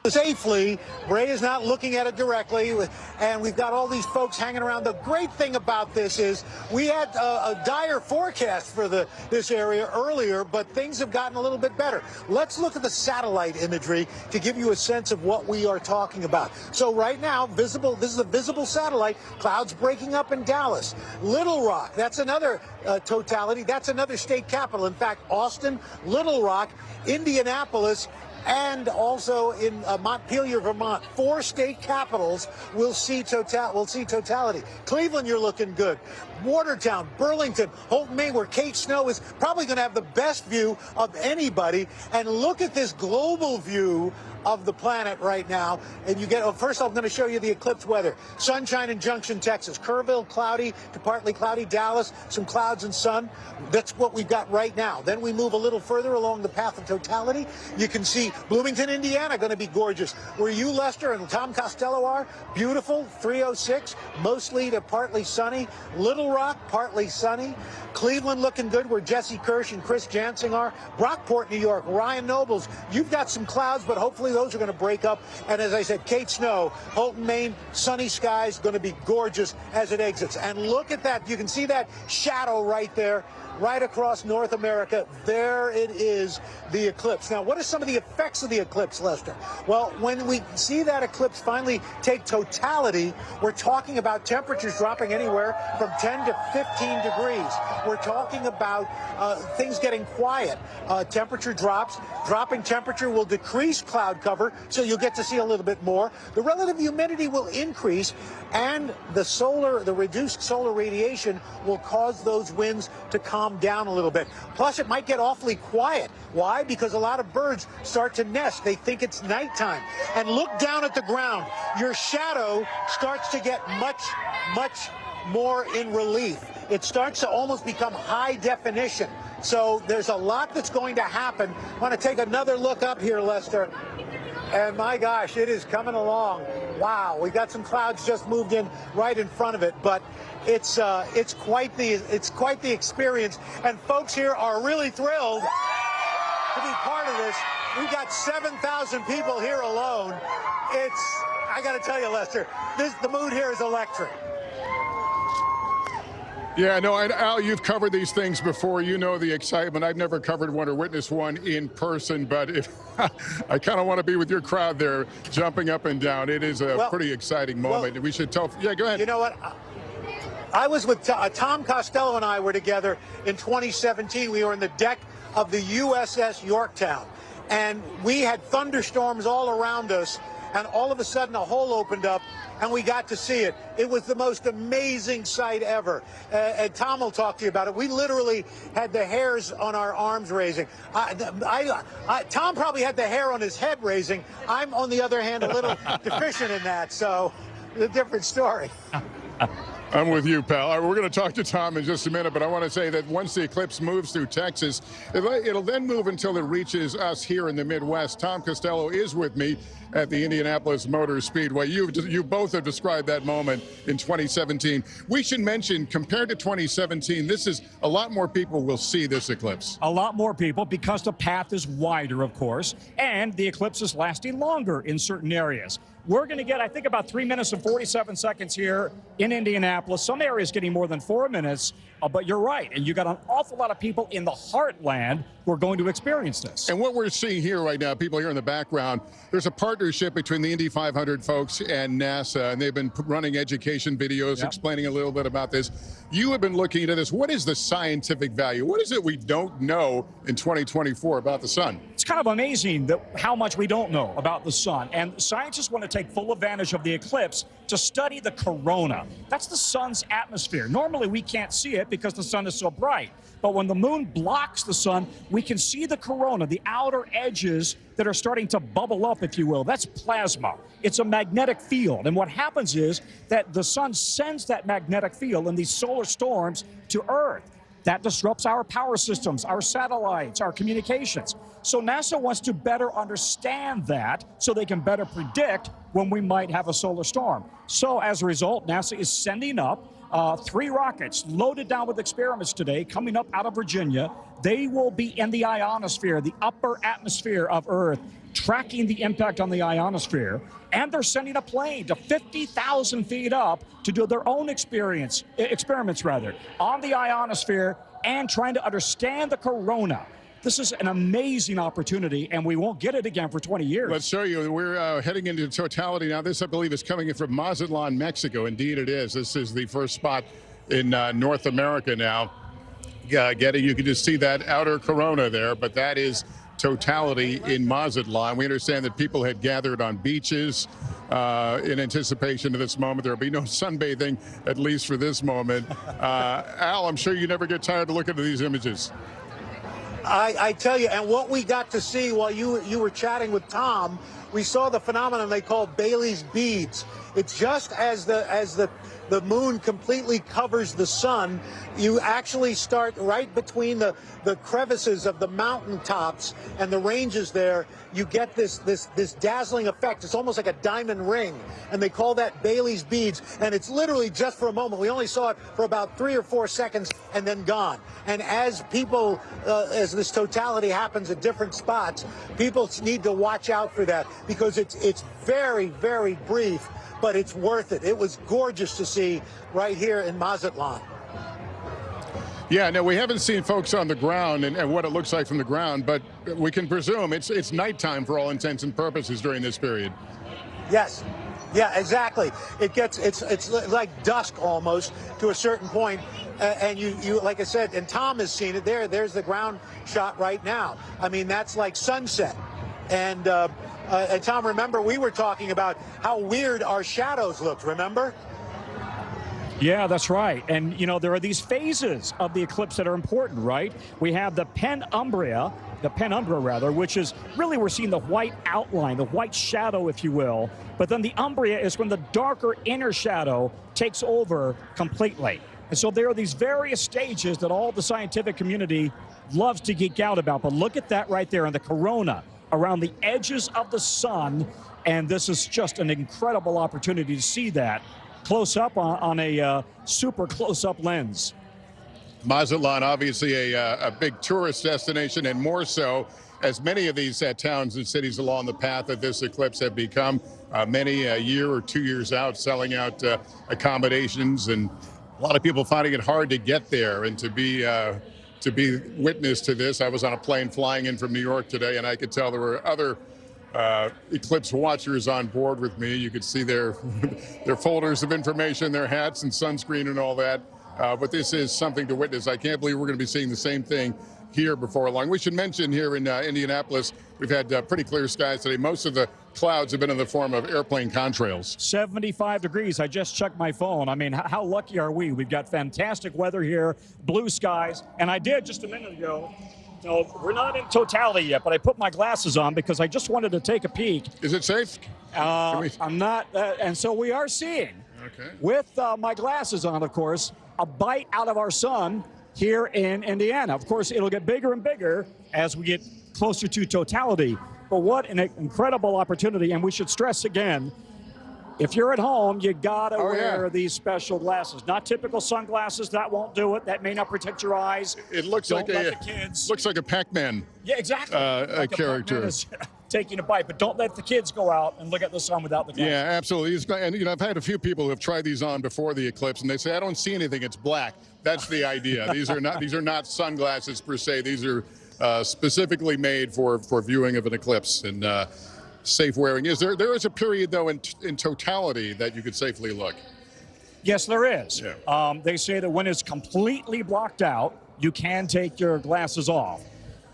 safely. Ray is not looking at it directly, and we've got all these folks hanging around. The great thing about this is we had a dire forecast for this area earlier, but things have gotten a little bit better. Let's look at the satellite imagery to give you a sense of what we are talking about. So right now, visible. This is a visible satellite. Clouds breaking up in Dallas. Little Rock, that's another totality. That's another state capital. In fact, Austin, Little Rock, Indianapolis, and also in Montpelier, Vermont. 4 state capitals will see totality. Cleveland, you're looking good. Watertown, Burlington, Holton, Maine, where Kate Snow is probably going to have the best view of anybody. And look at this global view of the planet right now. And you get, first I'm going to show you the eclipse weather. Sunshine in Junction, Texas. Kerrville, cloudy to partly cloudy. Dallas, some clouds and sun. That's what we've got right now. Then we move a little further along the path of totality. You can see Bloomington, Indiana, going to be gorgeous. Where you, Lester, and Tom Costello are, beautiful, 306, mostly to partly sunny. Little Rock, partly sunny. Cleveland looking good, where Jesse Kirsch and Chris Jansing are. Brockport, New York, Ryan Nobles. You've got some clouds, but hopefully those are going to break up. And as I said, Kate Snow, Holton, Maine, sunny skies, going to be gorgeous as it exits. And look at that. You can see that shadow right there, right across North America. There it is, the eclipse. Now, what are some of the effects of the eclipse, Lester? Well, when we see that eclipse finally take totality, we're talking about temperatures dropping anywhere from 10 to 15 degrees. We're talking about things getting quiet. Temperature drops. Dropping temperature will decrease cloud cover, so you'll get to see a little bit more. The relative humidity will increase, and the reduced solar radiation will cause those winds to calm down a little bit. Plus, it might get awfully quiet. Why? Because a lot of birds start to nest. They think it's nighttime. And look down at the ground. Your shadow starts to get much more in relief. It starts to almost become high definition. So there's a lot that's going to happen. I want to take another look up here, Lester. And my gosh, it is coming along. Wow, we got some clouds just moved in right in front of it, but it's quite the experience. And folks here are really thrilled to be part of this. We've got 7,000 people here alone. I got to tell you, Lester, the mood here is electric. Yeah, no, Al, you've covered these things before. You know the excitement. I've never covered one or witnessed one in person, but I kind of want to be with your crowd there, jumping up and down. It is a pretty exciting moment. We should tell. Yeah, go ahead. You know what? I was with Tom Costello, and I were together in 2017. We were in the deck of the USS Yorktown, and we had thunderstorms all around us. and all of a sudden a hole opened up, and we got to see it. It was the most amazing sight ever. And Tom will talk to you about it. We literally had the hairs on our arms raising. Tom probably had the hair on his head raising. I'm, on the other hand, a little deficient in that, so a different story. I'm with you, pal. All right, we're going to talk to Tom in just a minute, but I want to say that once the eclipse moves through Texas, it'll then move until it reaches us here in the Midwest. Tom Costello is with me at the Indianapolis Motor Speedway. You both have described that moment in 2017. We should mention, compared to 2017, this is a lot more people will see this eclipse. A lot more people because the path is wider, of course, and the eclipse is lasting longer in certain areas. We're going to get, I think, about 3 minutes and 47 seconds here in Indianapolis. Some areas getting more than 4 minutes, but you're right. And you got an awful lot of people in the heartland who are going to experience this. And what we're seeing here right now, people here in the background, there's a partnership between the Indy 500 folks and NASA, and they've been running education videos explaining a little bit about this. You have been looking into this. What is the scientific value? What is it we don't know in 2024 about the sun? It's kind of amazing how much we don't know about the sun. And scientists want to take full advantage of the eclipse to study the corona. That's the sun's atmosphere. Normally, we can't see it because the sun is so bright. But when the moon blocks the sun, we can see the corona, the outer edges that are starting to bubble up, if you will. That's plasma. It's a magnetic field. And what happens is that the sun sends that magnetic field in these solar storms to Earth. That disrupts our power systems, our satellites, our communications. So NASA wants to better understand that so they can better predict when we might have a solar storm. So as a result, NASA is sending up 3 rockets loaded down with experiments today coming up out of Virginia. They will be in the ionosphere, the upper atmosphere of Earth, tracking the impact on the ionosphere. And they're sending a plane to 50,000 feet up to do their own experiments on the ionosphere and trying to understand the corona. This is an amazing opportunity, and we won't get it again for 20 years. Let's show you. We're heading into totality now. This, I believe, is coming in from Mazatlan, Mexico. Indeed, it is. This is the first spot in North America now. You can just see that outer corona there, but that is totality in Mazatlan. We understand that people had gathered on beaches in anticipation of this moment. There will be no sunbathing, at least for this moment. Al, I'm sure you never get tired of looking at these images. I tell you, and what we got to see while you were chatting with Tom, we saw the phenomenon they call Bailey's beads. It's just as the moon completely covers the sun, you actually start right between the crevices of the mountain tops and the ranges there. You get this dazzling effect. It's almost like a diamond ring, and they call that Bailey's beads. And it's literally just for a moment. We only saw it for about 3 or 4 seconds and then gone. And as people, as this totality happens at different spots, people need to watch out for that because it's very, very brief, but it's worth it. It was gorgeous to see right here in Mazatlan. Yeah, no, we haven't seen folks on the ground and what it looks like from the ground, but we can presume it's nighttime for all intents and purposes during this period. Yes. Yeah, exactly. It's like dusk almost to a certain point, and you like I said, and Tom has seen it there. There's the ground shot right now. I mean, that's like sunset. And Tom, remember we were talking about how weird our shadows looked, remember? Yeah, that's right. And, you know, there are these phases of the eclipse that are important, right? We have the penumbra, which is really we're seeing the white outline, the white shadow, if you will. But then the umbra is when the darker inner shadow takes over completely. And so there are these various stages that all the scientific community loves to geek out about. But look at that right there in the corona around the edges of the sun. And this is just an incredible opportunity to see that close up on a super close-up lens. Mazatlan, obviously a big tourist destination, and more so as many of these towns and cities along the path of this eclipse have become many a year or 2 years out, selling out accommodations, and a lot of people finding it hard to get there and to be witness to this. I was on a plane flying in from New York today, and I could tell there were other eclipse watchers on board with me. You could see their folders of information, their hats and sunscreen and all that. But this is something to witness. I can't believe we're going to be seeing the same thing here before long. We should mention here in Indianapolis, we've had pretty clear skies today. Most of the clouds have been in the form of airplane contrails. 75 degrees. I just checked my phone. I mean, how lucky are we? We've got fantastic weather here, blue skies, and I did just a minute ago. No, we're not in totality yet, but I put my glasses on because I just wanted to take a peek. Is it safe? I'm not, and so we are seeing, with my glasses on, of course, a bite out of our sun here in Indiana. Of course, it'll get bigger and bigger as we get closer to totality. But what an incredible opportunity, and we should stress again, if you're at home, you gotta wear these special glasses. Not typical sunglasses. That won't do it. That may not protect your eyes. It looks Don't like let the kids. looks like a Pac-Man. Yeah, exactly. Like character. Pac-Man is taking a bite, but don't let the kids go out and look at the sun without the glasses. Yeah, absolutely. And I've had a few people who have tried these on before the eclipse, and they say, "I don't see anything. It's black." That's the idea. These are not sunglasses per se. These are specifically made for viewing of an eclipse and safe wearing. There is a period though in totality that you could safely look? Yes, there is. Yeah. They say that when it's completely blocked out, you can take your glasses off.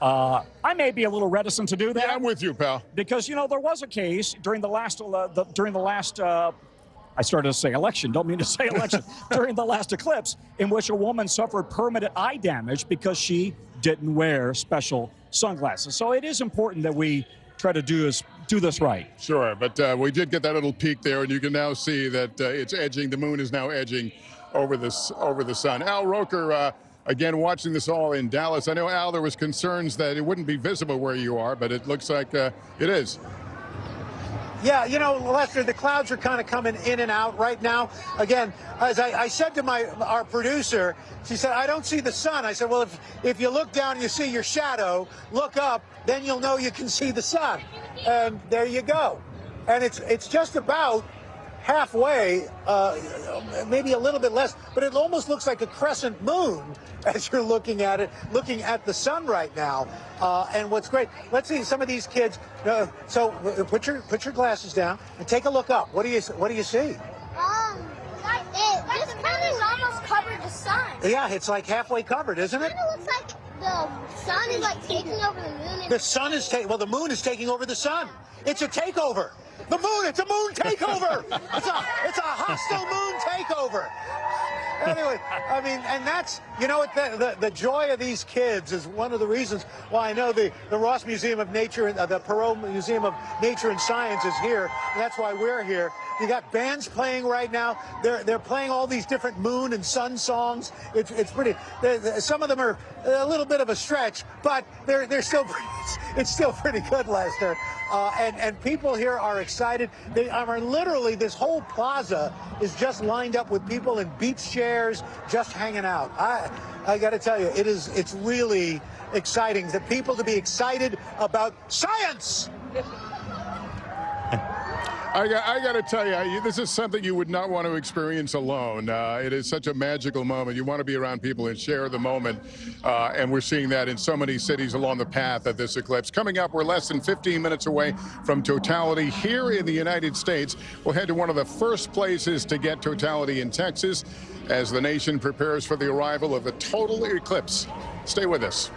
I may be a little reticent to do that. Yeah, I'm with you, pal. Because there was a case during the last I started to say election, don't mean to say election, during the last eclipse, in which a woman suffered permanent eye damage because she didn't wear special sunglasses. So it is important that we try to do this right. Sure, but we did get that little peek there, and you can now see that it's edging. The moon is now edging over the sun. Al Roker, again, watching this all in Dallas. I know, Al, there was concerns that it wouldn't be visible where you are, but it looks like it is. Yeah, Lester, the clouds are kind of coming in and out right now. Again, as I said to our producer, she said, "I don't see the sun." I said, "Well, if you look down and you see your shadow, look up, then you'll know you can see the sun." And there you go. And it's just about halfway, maybe a little bit less, but it almost looks like a crescent moon as you're looking at it, looking at the sun right now. And what's great, let's see some of these kids. So put your glasses down and take a look up. What do you see? This kind of almost covered the sun. Yeah, it's like halfway covered, isn't it? It kind of looks like the sun is like taking over the moon. The sun is the moon is taking over the sun. It's a takeover. The moon, it's a moon takeover. It's a hostile moon takeover. Anyway, I mean, and that's, the joy of these kids is one of the reasons why I know the Ross Museum of Nature, the Perot Museum of Nature and Science is here. And that's why we're here. You got bands playing right now. They're playing all these different moon and sun songs. It's pretty. Some of them are a little bit of a stretch, but they're still. It's still pretty good, Lester. And people here are excited. They are literally, this whole plaza is just lined up with people in beach chairs, just hanging out. I got to tell you, it's really exciting that people to be excited about science. I got to tell you, this is something you would not want to experience alone. It is such a magical moment. You want to be around people and share the moment. And we're seeing that in so many cities along the path of this eclipse. Coming up, we're less than 15 minutes away from totality here in the United States. We'll head to one of the first places to get totality in Texas as the nation prepares for the arrival of the total eclipse. Stay with us.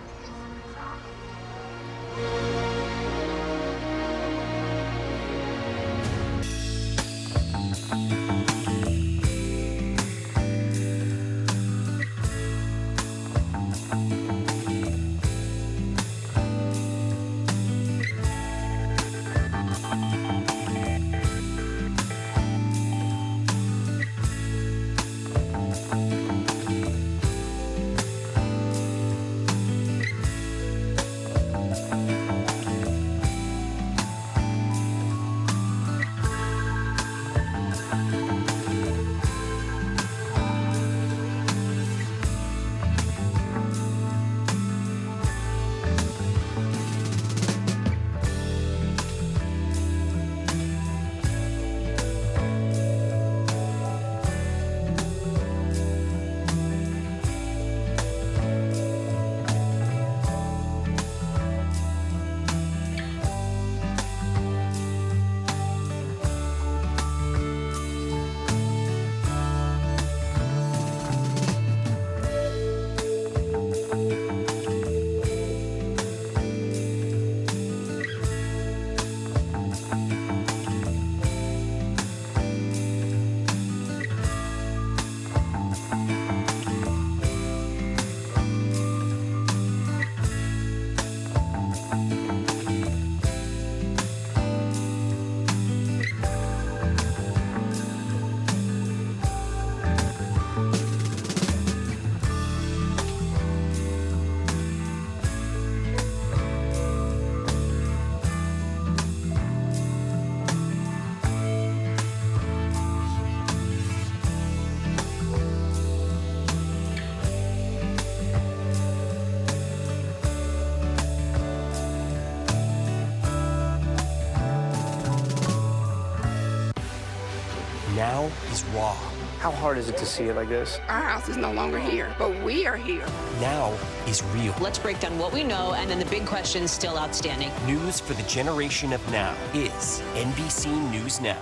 now is raw. How hard is it to see it like this? Our house is no longer here, but we are here. Now is real. Let's break down what we know and then the big questions still outstanding. News for the generation of now is NBC News Now.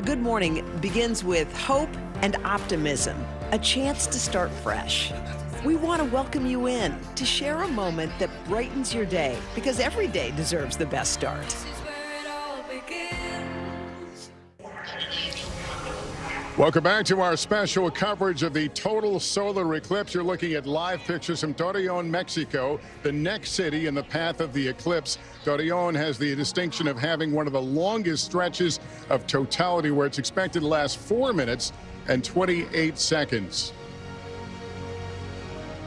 Good morning begins with hope and optimism, a chance to start fresh. We want to welcome you in to share a moment that brightens your day, because every day deserves the best start. Welcome back to our special coverage of the total solar eclipse. You're looking at live pictures from Torreon, Mexico, the next city in the path of the eclipse. Torreon has the distinction of having one of the longest stretches of totality, where it's expected to last 4 minutes and 28 seconds.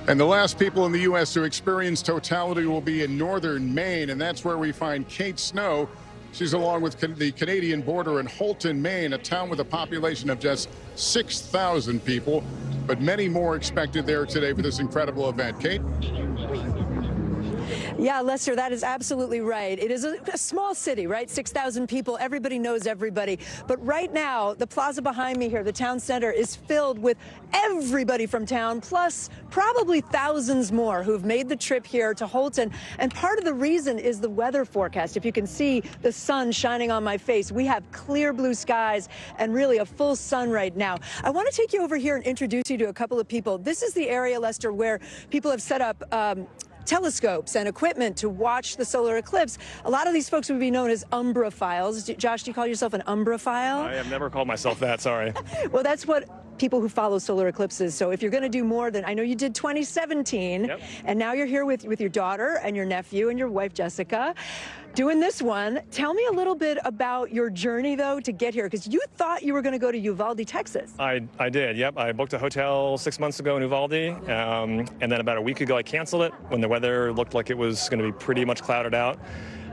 And the last people in the U.S. to experience totality will be in northern Maine, and that's where we find Kate Snow. She's along with the Canadian border in Houlton, Maine, a town with a population of just 6,000 people, but many more expected there today for this incredible event. Kate? Yeah, Lester, that is absolutely right. It is a small city, right? 6,000 people. Everybody knows everybody. But right now, the plaza behind me here, the town center, is filled with everybody from town, plus probably thousands more who've made the trip here to Houlton. And part of the reason is the weather forecast. If you can see the sun shining on my face, we have clear blue skies and really a full sun right now. I want to take you over here and introduce you to a couple of people. This is the area, Lester, where people have set up telescopes and equipment to watch the solar eclipse. A lot of these folks would be known as umbrophiles. Josh, do you call yourself an umbrophile? I have never called myself that, sorry. Well, that's what people who follow solar eclipses. So if you're going to do more than, I know you did 2017, and now you're here with your daughter and your nephew and your wife, Jessica, doing this one. Tell me a little bit about your journey, though, to get here, because you thought you were going to go to Uvalde, Texas. I did, yep. I booked a hotel 6 months ago in Uvalde, and then about a week ago I canceled it when the weather looked like it was going to be pretty much clouded out.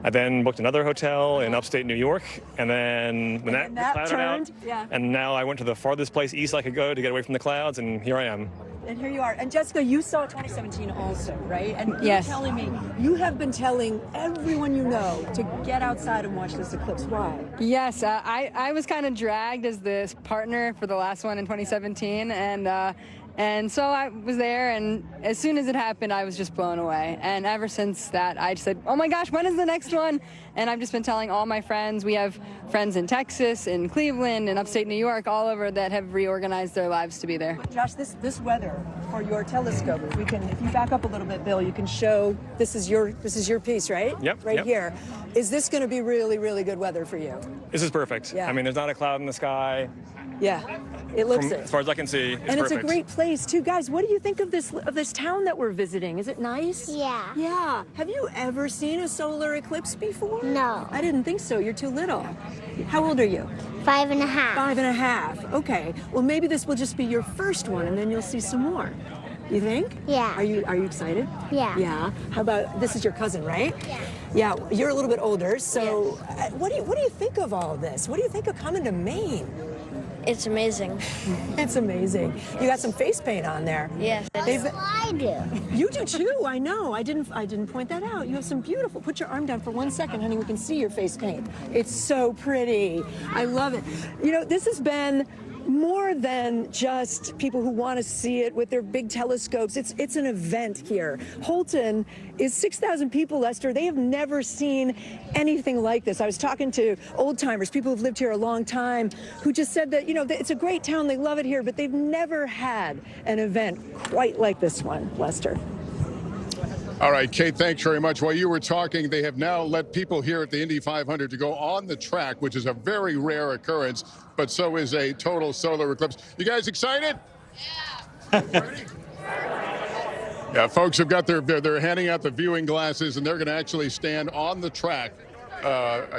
I then booked another hotel in upstate New York, and then when that clouded turned, out, and now I went to the farthest place east I could go to get away from the clouds, and here I am. And here you are. And Jessica, you saw 2017 also, right? And yes. You're telling me, you have been telling everyone you know to get outside and watch this eclipse. Why? Yes, I was kind of dragged as the partner for the last one in 2017, and so I was there, and as soon as it happened, I was just blown away. And ever since that, I just said, oh my gosh, when is the next one? And I've just been telling all my friends. We have friends in Texas, in Cleveland, in upstate New York, all over that have reorganized their lives to be there. Josh, this weather for your telescope, we can, if you back up a little bit, Bill, you can show, this is your piece, right? Yep. Right here. Is this going to be really, really good weather for you? This is perfect. Yeah. I mean, there's not a cloud in the sky. Yeah, it looks it. As far as I can see, and it's perfect. a great place too, guys. What do you think of this town that we're visiting? Is it nice? Yeah. Yeah. Have you ever seen a solar eclipse before? No. I didn't think so. You're too little. How old are you? 5.5. 5.5. Okay. Well, maybe this will just be your first one, and then you'll see some more. You think? Yeah. Are you excited? Yeah. Yeah. How about, this is your cousin, right? Yeah. Yeah. You're a little bit older, so what do you think of all this? What do you think of coming to Maine? It's amazing. It's amazing. You got some face paint on there. Yes. I do. You do too. I know. I didn't point that out. You have some beautiful. Put your arm down for 1 second, honey. We can see your face paint. It's so pretty. I love it. You know, this has been more than just people who want to see it with their big telescopes. It's an event here. Houlton is 6,000 people, Lester. They have never seen anything like this. I was talking to old timers, people who've lived here a long time, who just said that, you know, it's a great town, they love it here, but they've never had an event quite like this one, Lester. All right, Kate, thanks very much. While you were talking, they have now let people here at the Indy 500 to go on the track, which is a very rare occurrence, but so is a total solar eclipse. You guys excited? Yeah. Yeah, folks have got they're handing out the viewing glasses, and they're going to actually stand on the track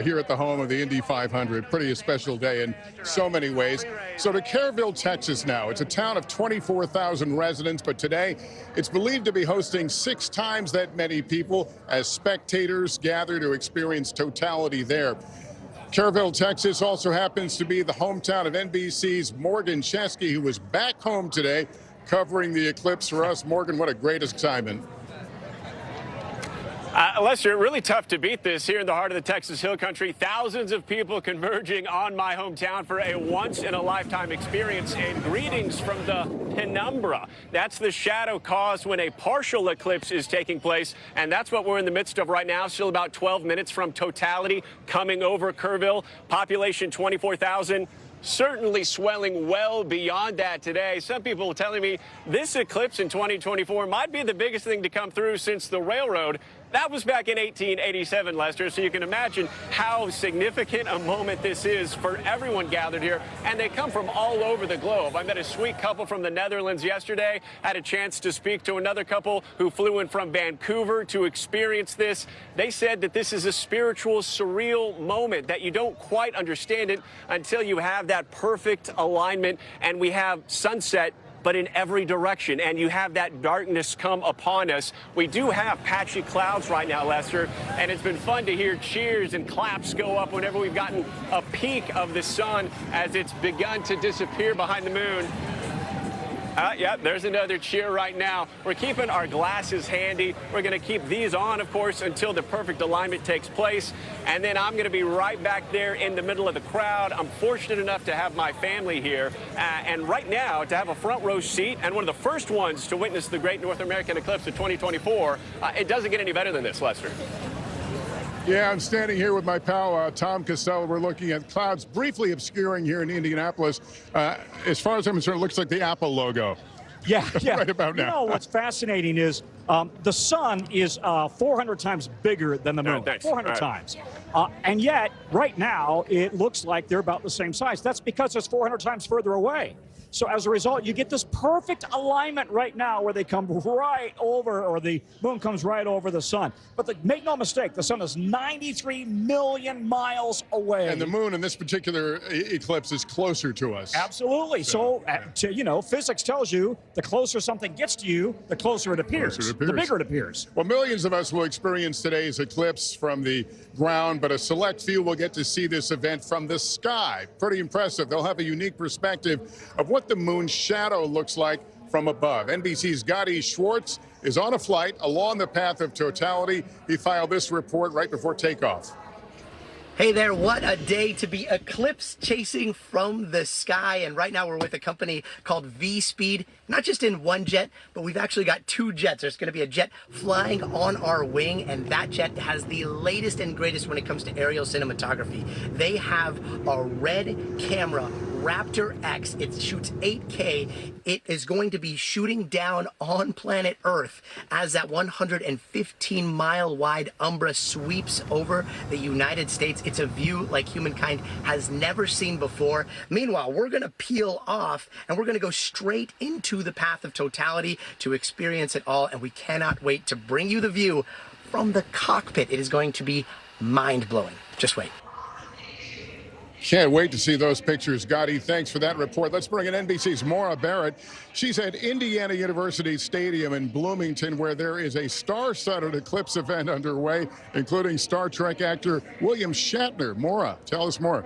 here at the home of the Indy 500. Pretty special day in so many ways. So to Kerrville, Texas now. It's a town of 24,000 residents, but today it's believed to be hosting 6 times that many people as spectators gather to experience totality there. Kerrville, Texas also happens to be the hometown of NBC's Morgan Chesky, who was back home today covering the eclipse for us. Morgan, what a great assignment. Lester, really tough to beat this here in the heart of the Texas Hill Country. Thousands of people converging on my hometown for a once-in-a-lifetime experience. And greetings from the penumbra. That's the shadow caused when a partial eclipse is taking place. And that's what we're in the midst of right now. Still about 12 minutes from totality coming over Kerrville. Population 24,000. Certainly swelling well beyond that today. Some people are telling me this eclipse in 2024 might be the biggest thing to come through since the railroad. That was back in 1887, Lester, so you can imagine how significant a moment this is for everyone gathered here, and they come from all over the globe. I met a sweet couple from the Netherlands yesterday, had a chance to speak to another couple who flew in from Vancouver to experience this. They said that this is a spiritual, surreal moment, that you don't quite understand it until you have that perfect alignment, and we have sunset but in every direction, and you have that darkness come upon us. We do have patchy clouds right now, Lester, and it's been fun to hear cheers and claps go up whenever we've gotten a peek of the sun as it's begun to disappear behind the moon. Yeah, there's another cheer right now. We're keeping our glasses handy. We're going to keep these on, of course, until the perfect alignment takes place. And then I'm going to be right back there in the middle of the crowd. I'm fortunate enough to have my family here. And right now, to have a front row seat and one of the first ones to witness the great North American eclipse of 2024, it doesn't get any better than this, Lester. Yeah, I'm standing here with my pal, Tom Costello. We're looking at clouds briefly obscuring here in Indianapolis. As far as I'm concerned, it looks like the Apple logo. Yeah. Right about now. You know, what's fascinating is the sun is 400 times bigger than the moon. 400 times. And yet, right now, it looks like they're about the same size. That's because it's 400 times further away. So as a result, you get this perfect alignment right now where they come right over, or the moon comes right over the sun. But make no mistake, the sun is 93 million miles away. And the moon in this particular eclipse is closer to us. Absolutely. So you know, physics tells you the closer something gets to you, the closer it appears. The bigger it appears. Well, millions of us will experience today's eclipse from the ground, but a select few will get to see this event from the sky. Pretty impressive. They'll have a unique perspective of what the moon's shadow looks like from above. NBC's Gotti Schwartz is on a flight along the path of totality. He filed this report right before takeoff. Hey there, what a day to be eclipse chasing from the sky. And right now we're with a company called V-Speed, not just in one jet, but we've actually got two jets. There's going to be a jet flying on our wing, and that jet has the latest and greatest when it comes to aerial cinematography. They have a red camera, Raptor X. It shoots 8K. It is going to be shooting down on planet Earth as that 115-mile wide umbra sweeps over the United States. It's a view like humankind has never seen before. Meanwhile, we're going to peel off and we're going to go straight into the path of totality to experience it all. And we cannot wait to bring you the view from the cockpit. It is going to be mind-blowing. Just wait. Can't wait to see those pictures. Gotti, thanks for that report. Let's bring in NBC's Maura Barrett. She's at Indiana University Stadium in Bloomington, where there is a star-studded eclipse event underway, including Star Trek actor William Shatner. Maura, tell us more.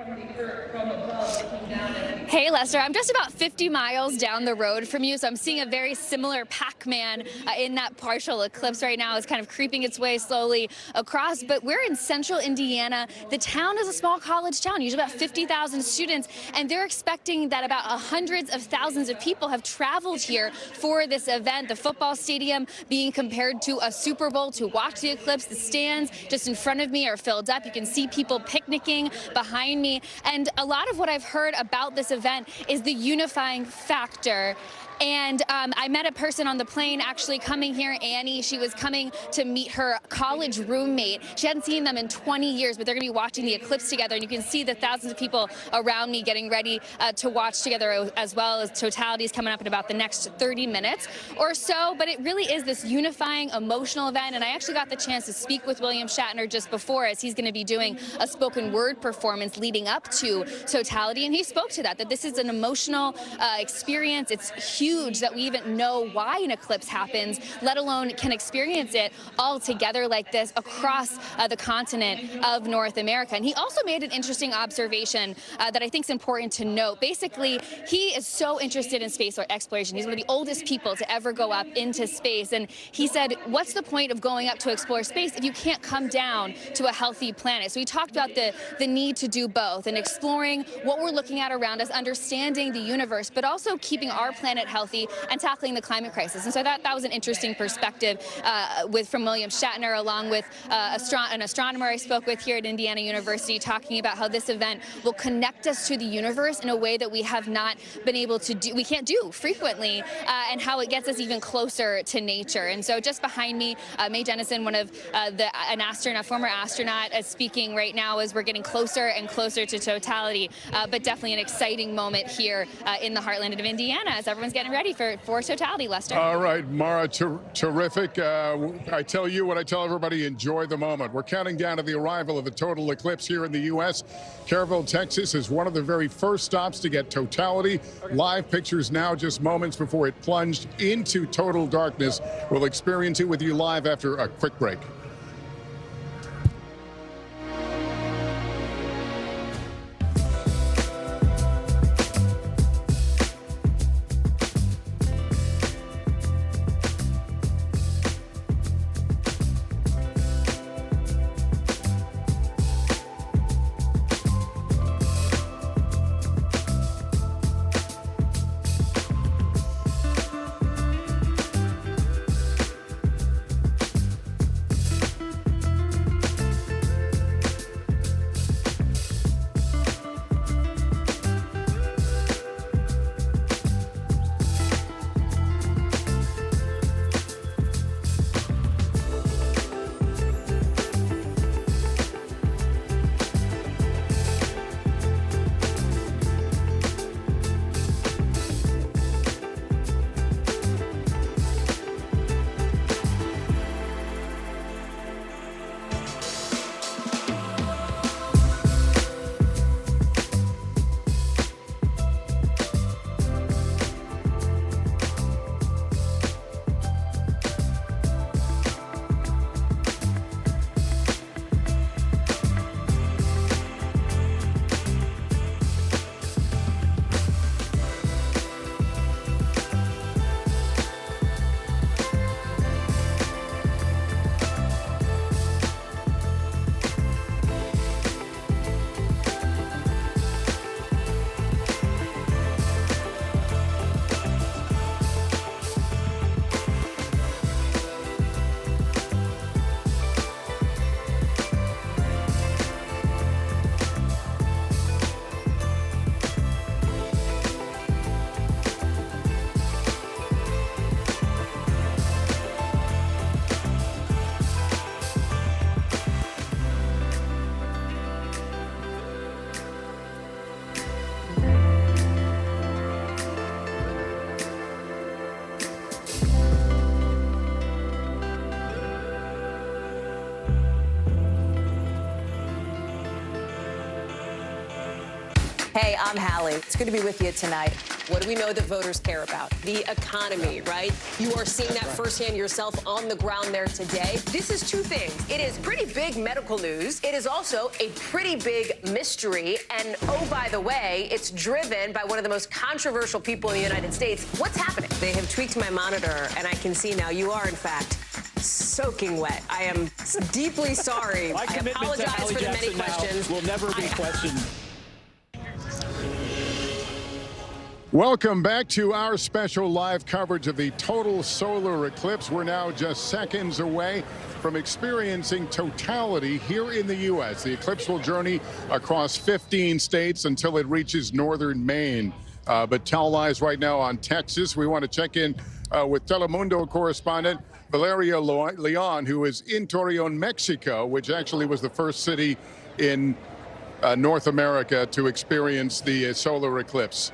Hey, Lester, I'm just about 50 miles down the road from you, so I'm seeing a very similar Pac-Man in that partial eclipse right now. It's kind of creeping its way slowly across, but we're in central Indiana. The town is a small college town, usually about 50,000 students, and they're expecting that about hundreds of thousands of people have traveled here for this event. The football stadium being compared to a Super Bowl to watch the eclipse. The stands just in front of me are filled up. You can see people picnicking behind me, and a lot of what I've heard about this event is the unifying factor. And I met a person on the plane actually coming here, Annie. She was coming to meet her college roommate. She hadn't seen them in 20 years, but they're going to be watching the eclipse together. And you can see the thousands of people around me getting ready to watch together, as well as totality is coming up in about the next 30 minutes or so. But it really is this unifying, emotional event. And I actually got the chance to speak with William Shatner just before, as he's going to be doing a spoken word performance leading up to totality. And he spoke to that this is an emotional experience. It's huge. huge that we even know why an eclipse happens, let alone can experience it all together like this across the continent of North America. And he also made an interesting observation that I think is important to note. Basically, he is so interested in space exploration. He's one of the oldest people to ever go up into space. And he said, what's the point of going up to explore space if you can't come down to a healthy planet? So he talked about the need to do both and exploring what we're looking at around us, understanding the universe, but also keeping our planet healthy and tackling the climate crisis. And so that was an interesting perspective from William Shatner, along with an astronomer I spoke with here at Indiana University, talking about how this event will connect us to the universe in a way that we have not been able to do, we can't do frequently, and how it gets us even closer to nature. And so just behind me, Mae Jennison, a former astronaut, is speaking right now as we're getting closer and closer to totality, but definitely an exciting moment here in the heartland of Indiana as everyone's getting ready for totality, Lester. All right, Mara, terrific. I tell you what I tell everybody, enjoy the moment. We're counting down to the arrival of a total eclipse here in the U.S. Kerrville, Texas is one of the very first stops to get totality. Live pictures now just moments before it plunged into total darkness. We'll experience it with you live after a quick break. Hey, I'm Hallie. It's good to be with you tonight. What do we know that voters care about? The economy, right? You are seeing that firsthand yourself on the ground there today. This is two things. It is pretty big medical news. It is also a pretty big mystery. And oh, by the way, it's driven by one of the most controversial people in the United States. What's happening? They have tweaked my monitor, and I can see now you are, in fact, soaking wet. I am deeply sorry. I apologize for the many questions. Will never be questioned. Welcome back to our special live coverage of the total solar eclipse. We're now just seconds away from experiencing totality here in the U.S. The eclipse will journey across 15 states until it reaches northern Maine. But televised right now on Texas. We want to check in with Telemundo correspondent Valeria Leon, who is in Torreon, Mexico, which actually was the first city in North America to experience the solar eclipse.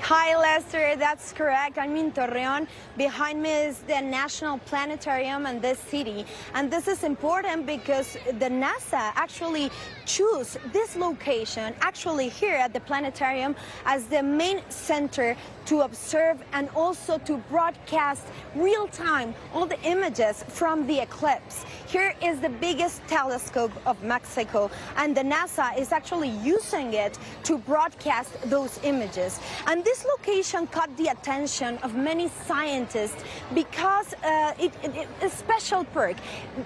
Hi, Lester. That's correct. I'm in Torreon. Behind me is the National Planetarium in this city. And this is important because the NASA actually chose this location, actually here at the planetarium, as the main center to observe and also to broadcast real-time all the images from the eclipse. Here is the biggest telescope of Mexico, and the NASA is actually using it to broadcast those images. And this location caught the attention of many scientists because it's a special perk.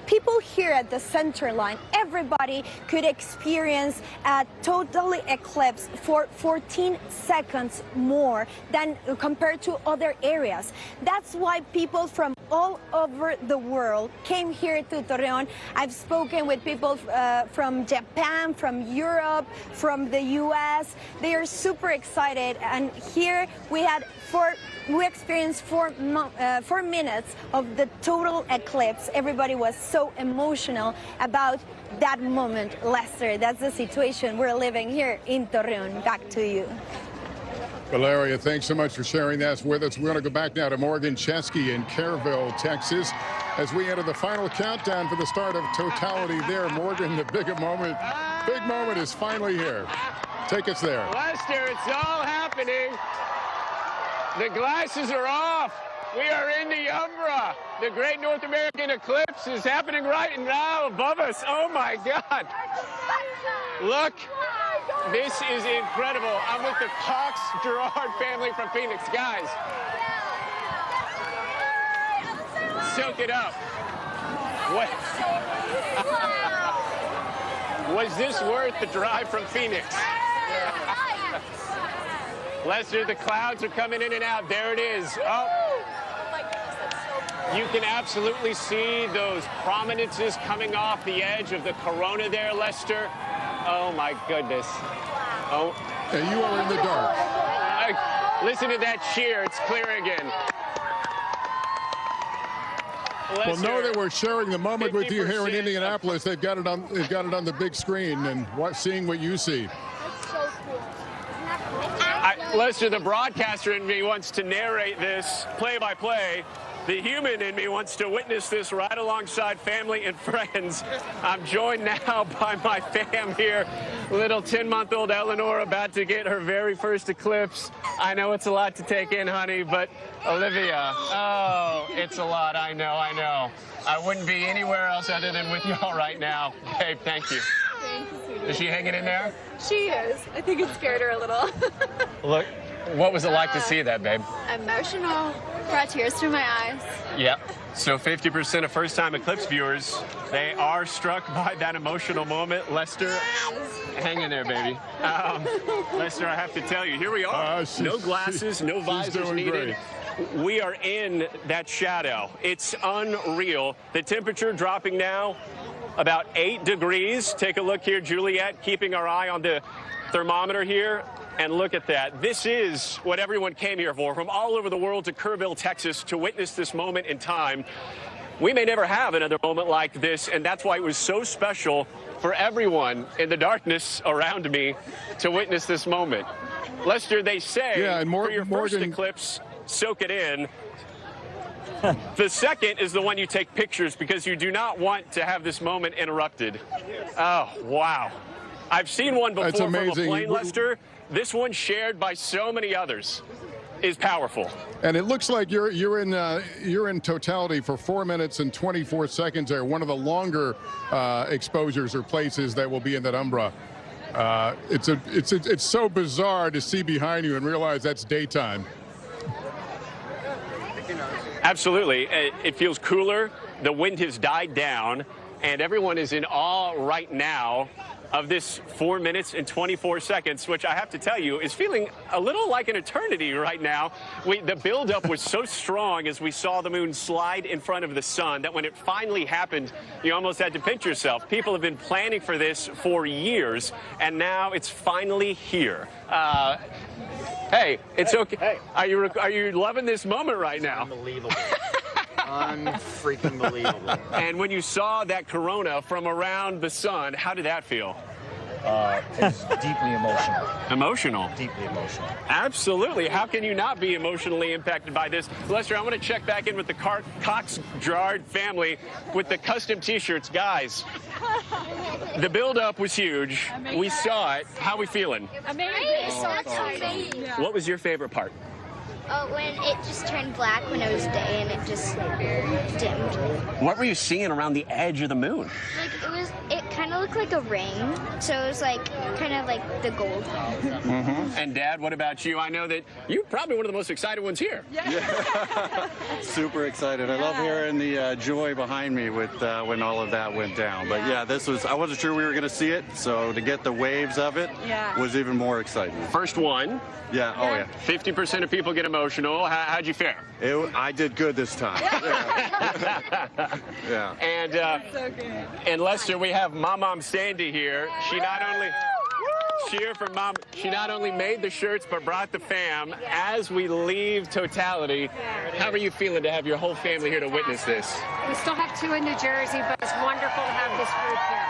People here at the center line, everybody could experience a total eclipse for 14 seconds more than compared to other areas. That's why people from all over the world came here to Torreon. I've spoken with people from Japan, from Europe, from the US. They are super excited, and here we experienced 4 minutes of the total eclipse. Everybody was so emotional about that moment. Lester, that's the situation we're living here in Torreon. Back to you. Valeria, thanks so much for sharing that with us. We're going to go back now to Morgan Chesky in Kerrville, Texas, as we enter the final countdown for the start of totality there. Morgan, the big moment is finally here. Take us there. Lester, it's all happening. The glasses are off. We are in the umbra. The Great North American Eclipse is happening right now above us. Oh, my God. Look. This is incredible. I'm with the Cox-Gerard family from Phoenix. Guys, soak it up. What? Was this worth the drive from Phoenix? Lester, the clouds are coming in and out. There it is. Oh. You can absolutely see those prominences coming off the edge of the corona there, Lester. Oh, my goodness. Oh. Hey, you are in the dark. Listen to that cheer. It's clear again. Well, know that we're sharing the moment with you here in Indianapolis. They've got it on the big screen, and seeing what you see. Lester, the broadcaster in me wants to narrate this play-by-play. The human in me wants to witness this right alongside family and friends. I'm joined now by my fam here. Little 10-month-old Eleanor about to get her very first eclipse. I know it's a lot to take in, honey, but Olivia, oh, it's a lot. I know. I wouldn't be anywhere else other than with y'all right now. Babe, thank you. Thank you, sweetie. Is she hanging in there? She is. I think it scared her a little. Look, what was it like to see that, babe? Emotional. Brought tears to my eyes. Yep. So 50% of first-time eclipse viewers, they are struck by that emotional moment. Lester, hang in there, baby. Lester, I have to tell you, here we are. No glasses, no visors needed. Great. We are in that shadow. It's unreal. The temperature dropping now about 8 degrees. Take a look here, Juliet, keeping our eye on the thermometer here. And look at that. This is what everyone came here for, from all over the world to Kerrville, Texas, to witness this moment in time. We may never have another moment like this, and that's why it was so special for everyone in the darkness around me to witness this moment. Lester, they say, for your first eclipse, soak it in. The second is the one you take pictures because you do not want to have this moment interrupted. Oh, wow. I've seen one before from a plane, Lester. This one shared by so many others is powerful. And it looks like you're in totality for 4 minutes and 24 seconds there. One of the longer exposures or places that will be in that umbra. It's so bizarre to see behind you and realize that's daytime. Absolutely. It feels cooler. The wind has died down, and everyone is in awe right now of this 4 minutes and 24 seconds, which I have to tell you is feeling a little like an eternity right now. The buildup was so strong as we saw the moon slide in front of the sun that when it finally happened, you almost had to pinch yourself. People have been planning for this for years, and now it's finally here. Hey, it's okay. Hey. Are you loving this moment right now? Unbelievable. Unfreaking believable. And when you saw that corona from around the sun, how did that feel? is deeply emotional. Emotional? Deeply emotional. Absolutely. How can you not be emotionally impacted by this? Lester, I want to check back in with the Cox-Gerard family with the custom T-shirts. Guys, the build-up was huge. Amazing. We saw it. How are we feeling? Amazing. So exciting. Yeah. What was your favorite part? Oh, when it just turned black when it was day and it just dimmed. What were you seeing around the edge of the moon? Like it kind of looked like a ring, so it was like kind of like the gold. And Dad, what about you? I know that you're probably one of the most excited ones here. Yeah. Super excited. I love hearing the joy behind me with when all of that went down. But yeah, I wasn't sure we were going to see it, so to get the waves of it was even more exciting. First one. Yeah, oh yeah. 50% of people get emotional. How'd you fare? I did good this time. Yeah. And So good. and Lester, we have Mom Sandy here. She not only cheer for Mom. She not only made the shirts but brought the fam. As we leave Totality, how are you feeling to have your whole family here to witness this? We still have two in New Jersey, but it's wonderful to have this group here.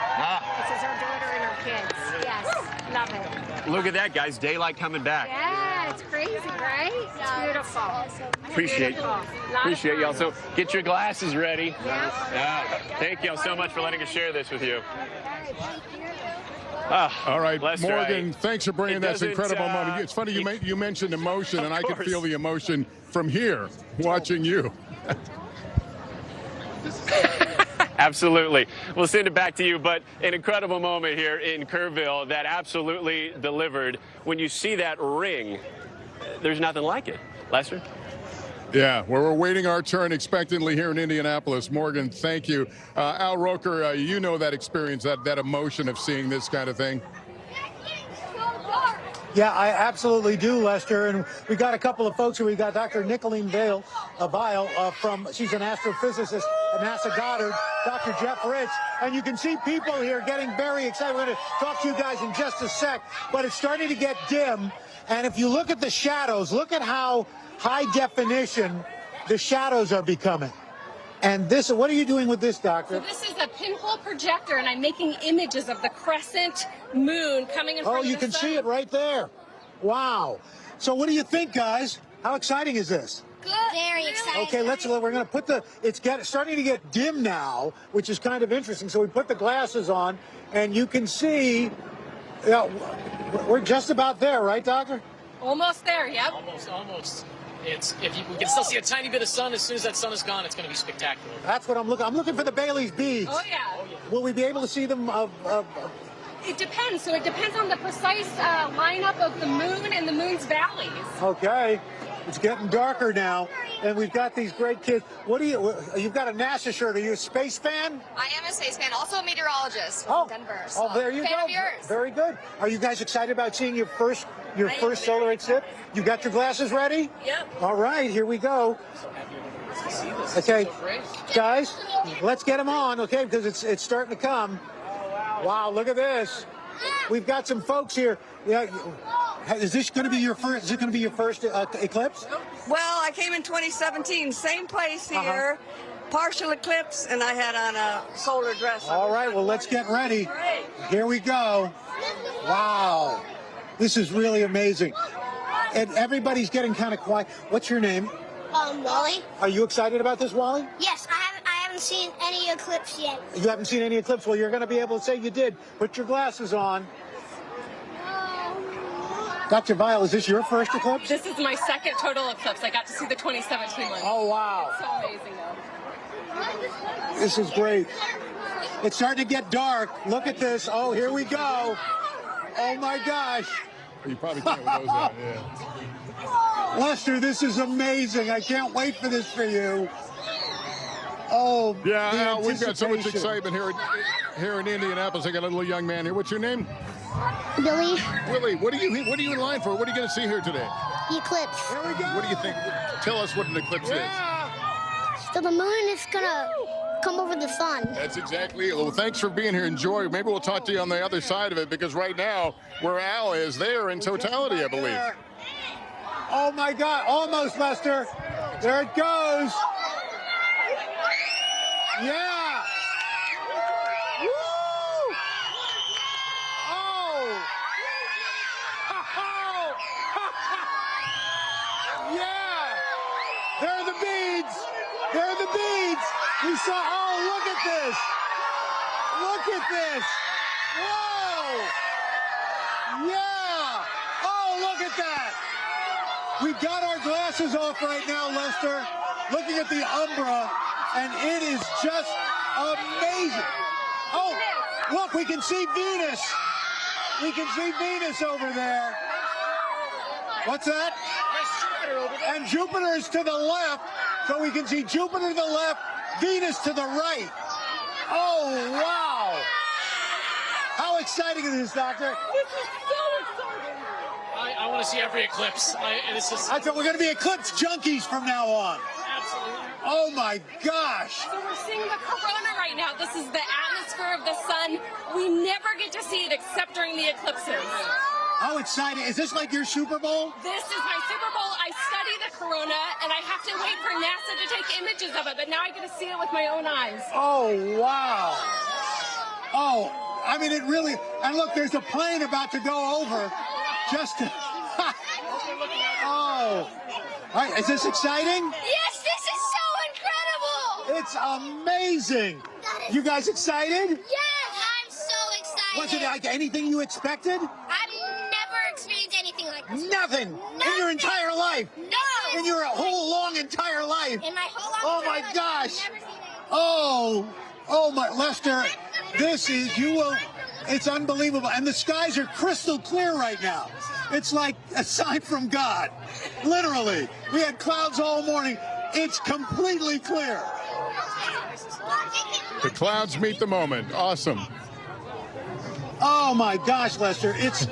This is our daughter and her kids. Yes, love it. Look at that, guys. Daylight coming back. Yeah, it's crazy, right? It's beautiful. Appreciate y'all. So get your glasses ready. Thank y'all so much for letting us share this with you. All right, Lester, Morgan, thanks for bringing this incredible moment. It's funny you mentioned emotion, and I could feel the emotion from here watching you. Absolutely. We'll send it back to you, but an incredible moment here in Kerrville that absolutely delivered. When you see that ring, there's nothing like it. Lester? Yeah, well, we're waiting our turn expectantly here in Indianapolis. Morgan, thank you. Al Roker, you know that experience, that emotion of seeing this kind of thing. Yeah, I absolutely do, Lester. And we got a couple of folks here. We got Dr. Nicolene Vile she's an astrophysicist at NASA Goddard, Dr. Jeff Rich. And you can see people here getting very excited. We're going to talk to you guys in just a sec, but it's starting to get dim. And if you look at the shadows, look at how high definition the shadows are becoming. And this, what are you doing with this, Doctor? So this is a pinhole projector, and I'm making images of the crescent moon coming in front of the sun. Oh, you can see it right there. Wow. So what do you think, guys? How exciting is this? Good. Very exciting. Okay, we're going to put it's starting to get dim now, which is kind of interesting. So we put the glasses on, and you can see, we're just about there, right, Doctor? Almost there, yep. Almost. We can still see a tiny bit of sun. As soon as that sun is gone, it's going to be spectacular. That's what I'm looking. I'm looking for the Bailey's beads. Oh yeah. Will we be able to see them? It depends. So it depends on the precise lineup of the moon and the moon's valleys. Okay. It's getting darker now, and we've got these great kids. You've got a NASA shirt. Are you a space fan? I am a space fan, also a meteorologist from Denver. So there you go. Of yours. Very good. Are you guys excited about seeing your first solar eclipse? You got your glasses ready? Yep. All right, here we go. Okay, guys, let's get them on, okay, because it's starting to come. Wow, look at this. We've got some folks here. Yeah, is this going to be your first? Is it going to be your first eclipse? Well, I came in 2017, same place here, partial eclipse, and I had on a solar dress. All right, well, let's get ready. Here we go. Wow, this is really amazing. And everybody's getting kind of quiet. What's your name? Wally. Are you excited about this, Wally? Yes, I haven't seen any eclipse yet. You haven't seen any eclipse? Well, you're going to be able to say you did. Put your glasses on. Dr. Vile, is this your first eclipse? This is my second total eclipse. I got to see the 2017 one. Oh, wow. It's so amazing, though. This is great. It's starting to get dark. Look at this. Oh, here we go. Oh, my gosh. You probably can't with those on, yeah. Lester, this is amazing. I can't wait for this for you. Oh, yeah, Al, we've got so much excitement here in Indianapolis. I got a little young man here. What's your name? Billy. Willie, what are you in line for? What are you going to see here today? The eclipse. Here we go. What do you think? Tell us what an eclipse is. So the moon is going to come over the sun. That's exactly it. Well, thanks for being here. Enjoy. Maybe we'll talk to you on the other side of it, because right now, where Al is, they're in totality, I believe. Oh, my God. Almost, Lester. There it goes. Yeah. Woo! Oh, There are the beads. We saw, oh, look at this. Look at this. Whoa. Yeah. Oh, look at that. We've got our glasses off right now, Lester, looking at the umbra, and it is just amazing. Oh, look, we can see Venus. We can see Venus over there. What's that? And Jupiter is to the left, so we can see Jupiter to the left, Venus to the right. Oh, wow. How exciting is this, Doctor? This is so exciting. I want to see every eclipse. That's what we're going to be eclipse junkies from now on. Absolutely. Oh, my gosh. So we're seeing the corona right now. This is the atmosphere of the sun. We never get to see it except during the eclipses. How exciting. Is this like your Super Bowl? This is my Super Bowl. I study the corona, and I have to wait for NASA to take images of it, but now I get to see it with my own eyes. Oh, wow. Oh, I mean, it really, and look, there's a plane about to go over just to, oh. All right, is this exciting? Yes, this is so incredible. It's amazing. You guys excited? Yes, I'm so excited. Was it like anything you expected? I've never experienced anything like this. Nothing. In your entire life. No. In your whole long entire life. In my whole life. Oh my gosh. Oh my, Lester, this is, it's unbelievable. And the skies are crystal clear right now. It's like a sign from God. Literally. We had clouds all morning. It's completely clear. The clouds meet the moment. Awesome. Oh my gosh, Lester, it's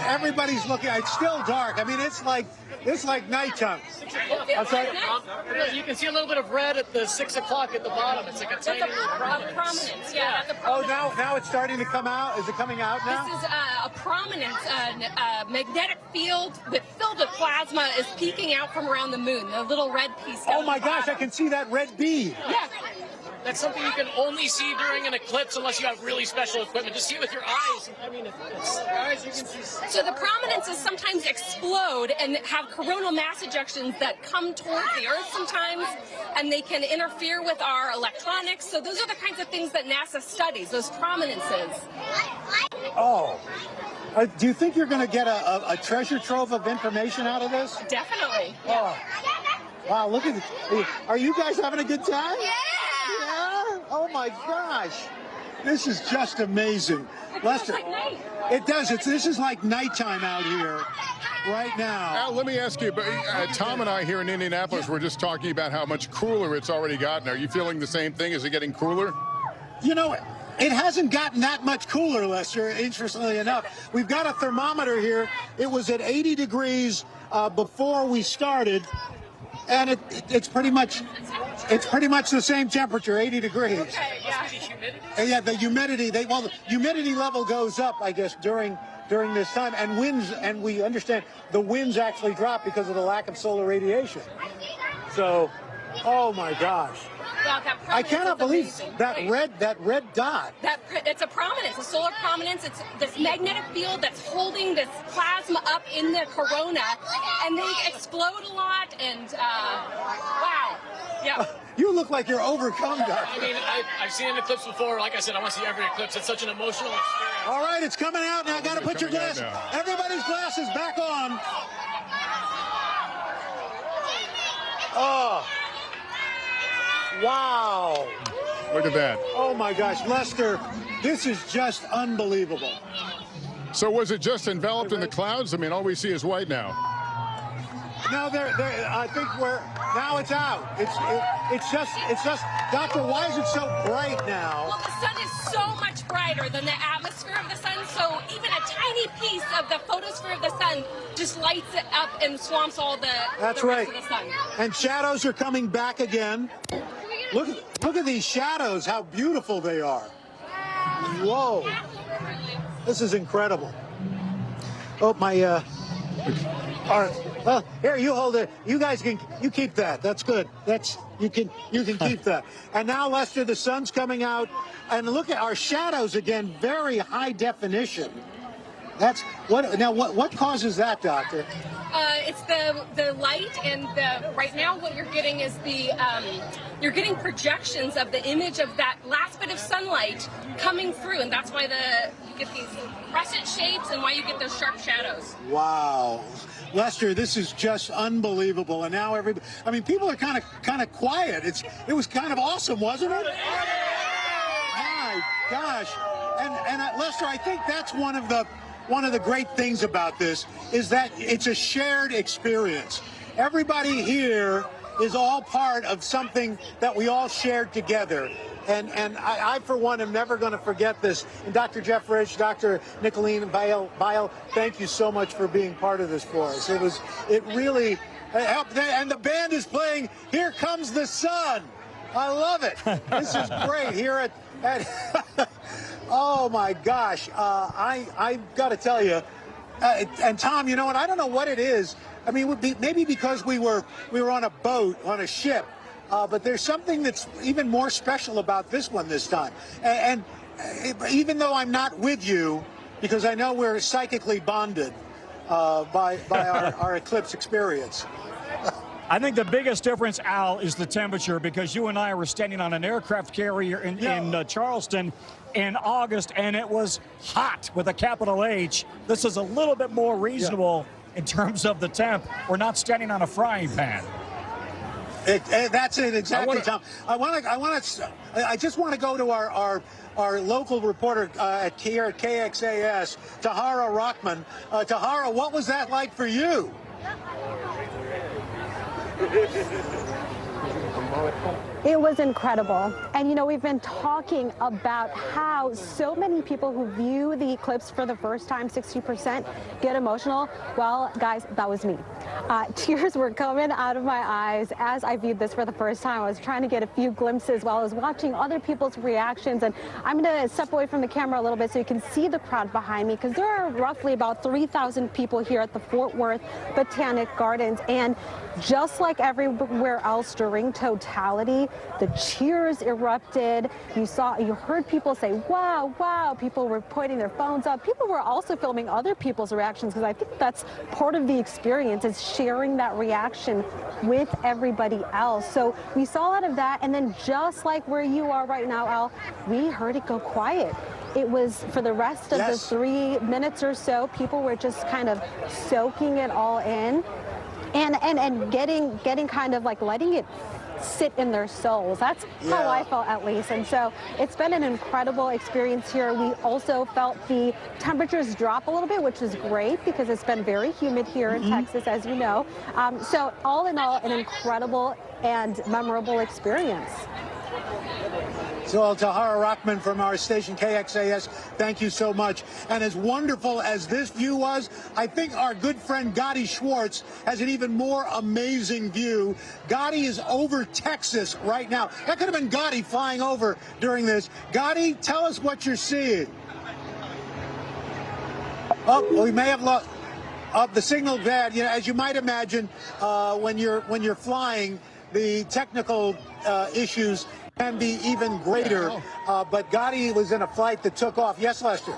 everybody's looking. It's still dark. I mean, it's like nighttime. I'm sorry. You can see a little bit of red at the 6 o'clock at the bottom. It's like a tiny little prominence. Yeah. Oh, now it's starting to come out. Is it coming out now? This is a prominence, a magnetic field that filled with plasma is peeking out from around the moon. The little red piece. Oh my gosh, I can see that red bead. Yeah. That's something you can only see during an eclipse unless you have really special equipment. Just see it with your eyes. I mean, it's eyes you can see. So the prominences sometimes explode and have coronal mass ejections that come towards the Earth sometimes, and they can interfere with our electronics. So those are the kinds of things that NASA studies, those prominences. Oh. Do you think you're going to get a treasure trove of information out of this? Definitely. Oh. Wow, look at this. Are you guys having a good time? Yeah. Oh my gosh, this is just amazing, Lester. It does. This is like nighttime out here right now. Al, let me ask you. Tom and I here in Indianapolis were just talking about how much cooler it's already gotten. Are you feeling the same thing? Is it getting cooler? You know, it hasn't gotten that much cooler, Lester. Interestingly enough, we've got a thermometer here. It was at 80 degrees before we started. And it's pretty much the same temperature, 80 degrees. Okay, yeah. And yeah, the humidity. The humidity level goes up, I guess, during this time, and winds. And we understand the winds actually drop because of the lack of solar radiation. So, oh my gosh. Wow, I cannot believe that red dot. It's a prominence, a solar prominence. It's this magnetic field that's holding this plasma up in the corona, and they explode a lot. And wow, yeah. You look like you're overcome, Doctor. I mean, I've seen an eclipse before. Like I said, I want to see every eclipse. It's such an emotional experience. All right, it's coming out now. Got to put your glasses. Everybody's glasses back on. Oh. Wow. Look at that. Oh, my gosh. Lester, this is just unbelievable. So was it just enveloped in the clouds? I mean, all we see is white now. No, I think now it's out. It's just, Doctor, why is it so bright now? Well, the sun is so much brighter than the atmosphere of the sun, so even a tiny piece of the photosphere of the sun just lights it up and swamps all the rest of the sun. And shadows are coming back again. Look at these shadows, how beautiful they are. Whoa. This is incredible. Oh, my, all right. Well, here, you hold it. You guys you keep that. That's good. You can keep that. And now, Lester, the sun's coming out. And look at our shadows again, very high definition. That's what. Now, what causes that, doctor? It's the light, and right now what you're getting is you're getting projections of the image of that last bit of sunlight coming through, and that's why you get these crescent shapes and why you get those sharp shadows. Wow, Lester, this is just unbelievable. And now people are kind of quiet. It was kind of awesome, wasn't it? My gosh, and Lester, I think that's one of the great things about this is that it's a shared experience. Everybody here is all part of something that we all shared together. And I, for one, am never going to forget this. And Dr. Jeff Rich, Dr. Nicolene Bile, thank you so much for being part of this for us. It really helped. And the band is playing Here Comes the Sun. I love it. This is great here at oh my gosh. I've got to tell you, and Tom, you know what? I don't know what it is. I mean, maybe because we were on a boat, on a ship, but there's something that's even more special about this one this time. And even though I'm not with you, because I know we're psychically bonded by our eclipse experience. I think the biggest difference, Al, is the temperature, because you and I were standing on an aircraft carrier in Charleston in August, and it was hot with a capital H. This is a little bit more reasonable in terms of the temp. We're not standing on a frying pan. That's it, exactly, Tom. I just want to go to our local reporter here at KXAS, Tahara Rockman. Tahara, what was that like for you? It was incredible. And, you know, we've been talking about how so many people who view the eclipse for the first time, 60%, get emotional. Well, guys, that was me. Tears were coming out of my eyes as I viewed this for the first time. I was trying to get a few glimpses while I was watching other people's reactions. And I'm going to step away from the camera a little bit so you can see the crowd behind me, because there are roughly about 3,000 people here at the Fort Worth Botanic Gardens. And just like everywhere else during totality, the cheers erupted. You heard people say, wow, wow. People were pointing their phones up. People were also filming other people's reactions, because I think that's part of the experience, is sharing that reaction with everybody else. So we saw a lot of that. And then just like where you are right now, Al, we heard it go quiet. It was, for the rest of the 3 minutes or so, people were just kind of soaking it all in. And getting kind of like letting it sit in their souls. That's how I felt, at least. And so it's been an incredible experience here. We also felt the temperatures drop a little bit, which is great, because it's been very humid here in Texas, as you know. So all in all, an incredible and memorable experience. So, Tahara Rockman from our station KXAS, thank you so much. And as wonderful as this view was, I think our good friend Gotti Schwartz has an even more amazing view. Gotti is over Texas right now. That could have been Gotti flying over during this. Gotti, tell us what you're seeing. Oh, we may have lost. The signal bad. You know, as you might imagine, when you're flying, the technical issues can be even greater, but Gotti was in a flight that took off. Yes, Lester?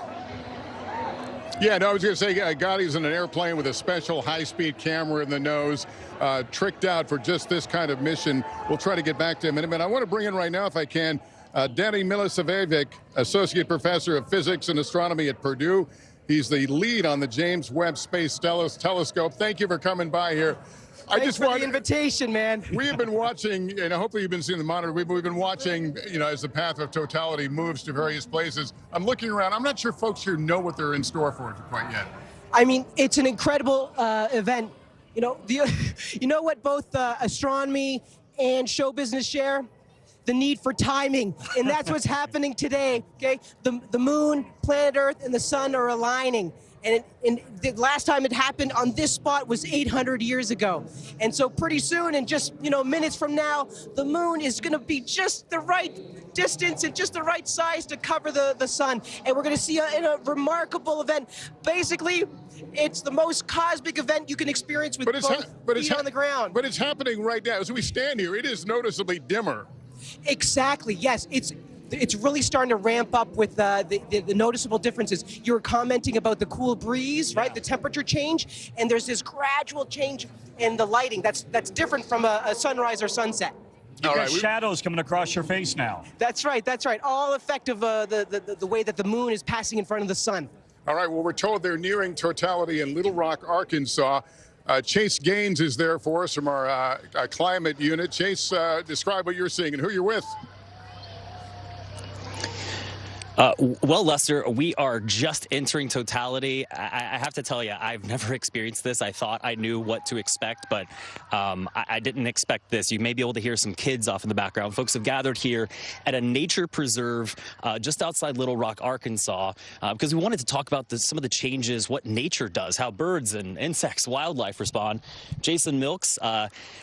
Yeah, no, I was going to say Gotti's in an airplane with a special high-speed camera in the nose, tricked out for just this kind of mission. We'll try to get back to him in a minute. I want to bring in right now, if I can, Danny Milicevic, Associate Professor of Physics and Astronomy at Purdue. He's the lead on the James Webb Space Telescope. Thank you for coming by here. Thanks for the invitation, man. We have been watching, and hopefully you've been seeing the monitor. We've been watching, you know, as the path of totality moves to various places. I'm looking around. I'm not sure folks here know what they're in store for quite yet. I mean, it's an incredible event. You know, you know what both astronomy and show business share? The need for timing, and that's what's happening today. Okay, the moon, planet Earth, and the sun are aligning. And the last time it happened on this spot was 800 years ago. And so pretty soon, in just, you know, minutes from now, the moon is going to be just the right distance and just the right size to cover the sun. And we're going to see a remarkable event. Basically, it's the most cosmic event you can experience with both feet on the ground. But it's happening right now. As we stand here, it is noticeably dimmer. Exactly, yes. it's really starting to ramp up with the noticeable differences. You were commenting about the cool breeze, right? The temperature change, and there's this gradual change in the lighting. That's different from a sunrise or sunset. You've got shadows coming across your face now. That's right. That's right. All effect of the way that the moon is passing in front of the sun. All right, well, we're told they're nearing totality in Little Rock, Arkansas. Chase Gaines is there for us from our climate unit. Chase, describe what you're seeing and who you're with. Well, Lester, we are just entering totality. I have to tell you, I've never experienced this. I thought I knew what to expect, but I didn't expect this. You may be able to hear some kids off in the background. Folks have gathered here at a nature preserve just outside Little Rock, Arkansas, because we wanted to talk about some of the changes, what nature does, how birds and insects, wildlife respond. Jason Milks,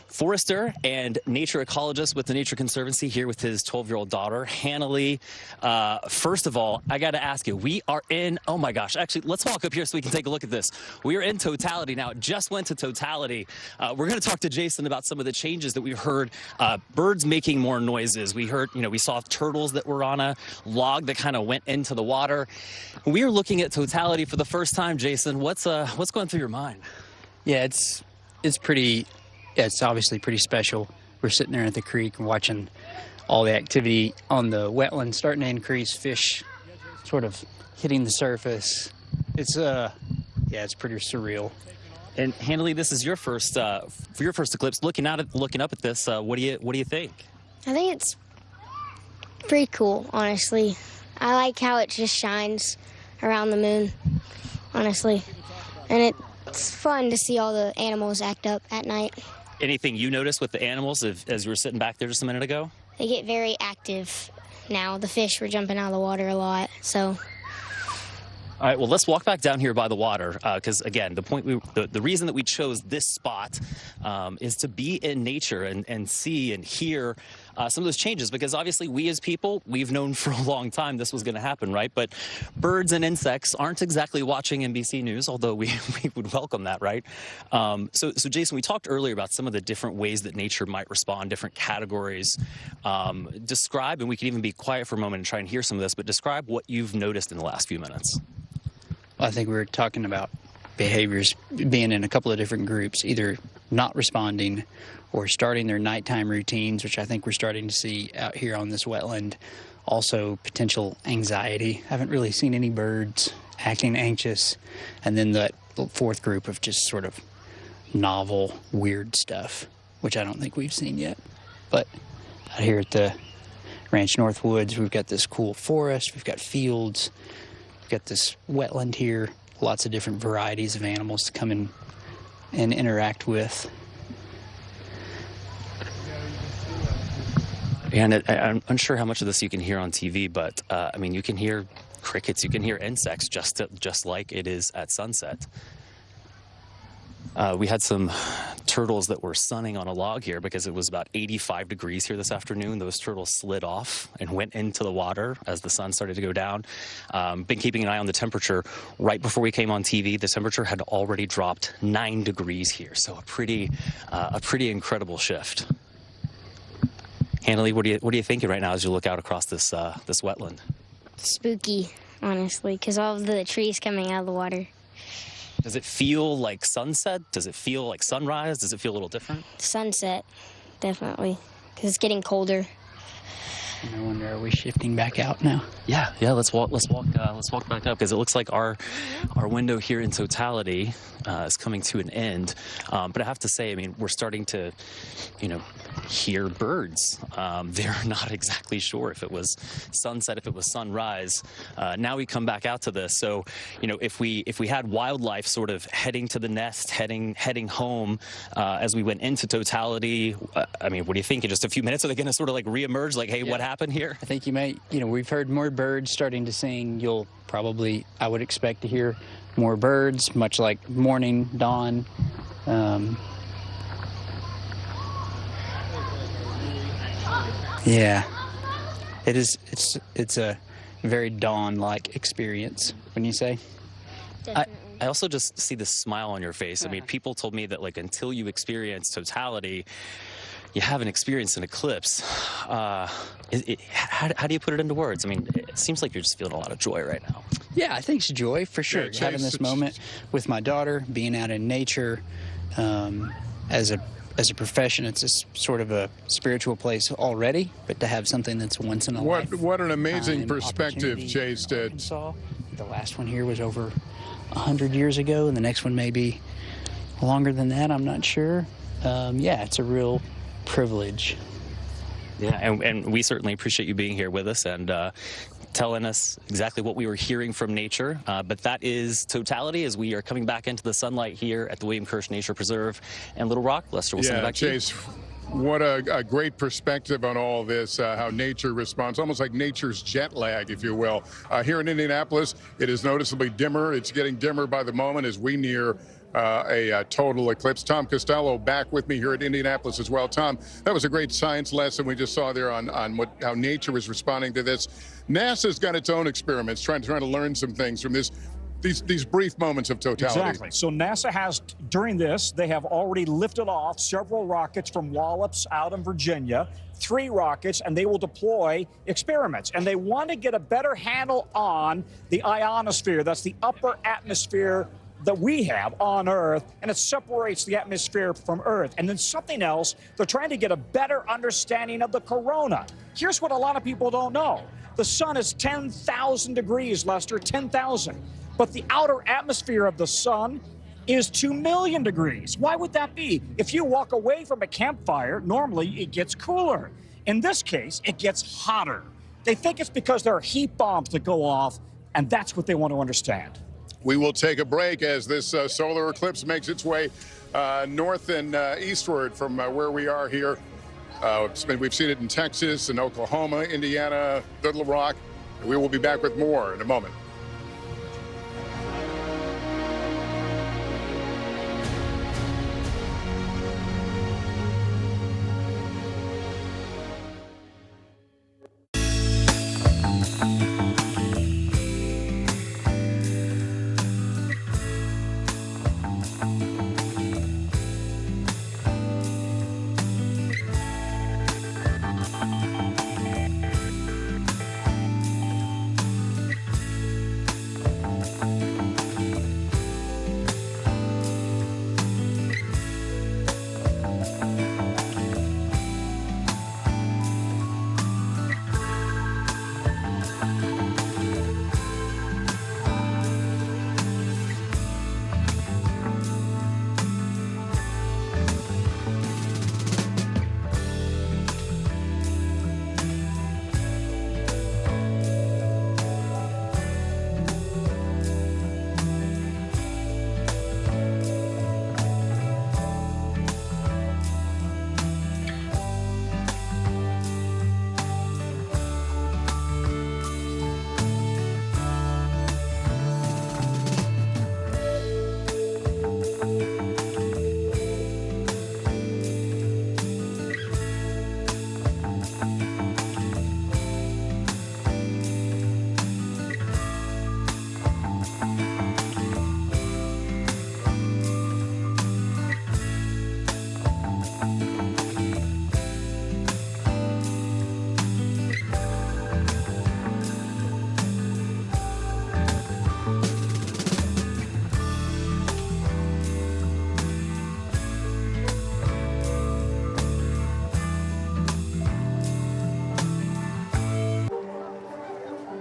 forester and nature ecologist with the Nature Conservancy, here with his 12-year-old daughter, Hannah Lee. First of all, I got to ask you, we are in, oh my gosh, actually, let's walk up here so we can take a look at this. We are in totality now. It just went to totality. We're going to talk to Jason about some of the changes that we've heard. Birds making more noises. We heard, we saw turtles that were on a log that kind of went into the water. We are looking at totality for the first time, Jason. What's going through your mind? Yeah, it's obviously pretty special. We're sitting there at the creek and watching all the activity on the wetland starting to increase, fish sort of hitting the surface. It's pretty surreal. And Hannah Lee, this is your first eclipse. Looking up at this, what do you think? I think it's pretty cool, honestly. I like how it just shines around the moon, honestly. And it's fun to see all the animals act up at night. Anything you noticed with the animals as you were sitting back there just a minute ago? They get very active now. The fish were jumping out of the water a lot, so. All right, well, let's walk back down here by the water, because again, the reason that we chose this spot is to be in nature and see and hear some of those changes, because obviously we as people, we've known for a long time this was going to happen, right? But birds and insects aren't exactly watching NBC News, although we would welcome that, right? So Jason, we talked earlier about some of the different ways that nature might respond, different categories. Describe, and we can even be quiet for a moment and try and hear some of this, but describe what you've noticed in the last few minutes. I think we were talking about behaviors being in a couple of different groups, either not responding or starting their nighttime routines, which I think we're starting to see out here on this wetland. Also, potential anxiety. Haven't really seen any birds acting anxious. And then that fourth group of just sort of novel, weird stuff, which I don't think we've seen yet. But out here at the Ranch North Woods, we've got this cool forest, we've got fields, we've got this wetland here, lots of different varieties of animals to come in and interact with. And I'm unsure how much of this you can hear on TV, but I mean, you can hear crickets, you can hear insects just like it is at sunset. We had some turtles that were sunning on a log here because it was about 85 degrees here this afternoon. Those turtles slid off and went into the water as the sun started to go down. Been keeping an eye on the temperature. Right before we came on TV, the temperature had already dropped 9 degrees here. So a pretty incredible shift. Hannah Lee, what are you thinking right now as you look out across this wetland? Spooky, honestly, because all of the trees coming out of the water. Does it feel like sunset? Does it feel like sunrise? Does it feel a little different? Sunset, definitely, because it's getting colder. I wonder, are we shifting back out now? Yeah. Let's walk back up, because it looks like our window here in totality is coming to an end. But I have to say, I mean, we're starting to, hear birds. They're not exactly sure if it was sunset, if it was sunrise. Now we come back out to this. So, if we had wildlife sort of heading to the nest, heading home as we went into totality, I mean, what do you think? In just a few minutes, are they going to sort of like reemerge? Like, hey, what happened here? I think you may. We've heard more birds starting to sing. You'll probably, I would expect to hear more birds, much like morning, dawn. Yeah, it is. It's a very dawn-like experience, wouldn't you say? Definitely. I also just see this smile on your face. I mean, people told me that, like, until you experience totality, you haven't experienced an eclipse. How do you put it into words? I mean, it seems like you're just feeling a lot of joy right now. Yeah, I think it's joy for sure. Yeah, Having this moment with my daughter, being out in nature, as a profession, it's a sort of a spiritual place already, but to have something that's once in a life. What an amazing perspective, Chase. The last one here was over 100 years ago, and the next one may be longer than that. I'm not sure. Yeah, it's a real privilege. Yeah, and we certainly appreciate you being here with us and telling us exactly what we were hearing from nature. But that is totality as we are coming back into the sunlight here at the William Kirsch Nature Preserve and Little Rock. Lester, we'll send it back to you. Chase, what a great perspective on all this, how nature responds, almost like nature's jet lag, if you will. Here in Indianapolis, it is noticeably dimmer. It's getting dimmer by the moment as we near a total eclipse. Tom Costello back with me here at Indianapolis as well. Tom, that was a great science lesson we just saw there on how nature is responding to this. NASA's got its own experiments trying to learn some things from these brief moments of totality. Exactly. So NASA has, during this, they have already lifted off several rockets from Wallops out in Virginia, 3 rockets, and they will deploy experiments. And they want to get a better handle on the ionosphere. That's the upper atmosphere that we have on Earth, and it separates the atmosphere from Earth. And then something else, they're trying to get a better understanding of the corona. Here's what a lot of people don't know. The sun is 10,000 degrees, Lester, 10,000. But the outer atmosphere of the sun is 2 million degrees. Why would that be? If you walk away from a campfire, normally it gets cooler. In this case, it gets hotter. They think it's because there are heat bombs that go off, and that's what they want to understand. We will take a break as this solar eclipse makes its way north and eastward from where we are here. We've seen it in Texas and Oklahoma, Indiana, Little Rock. We will be back with more in a moment.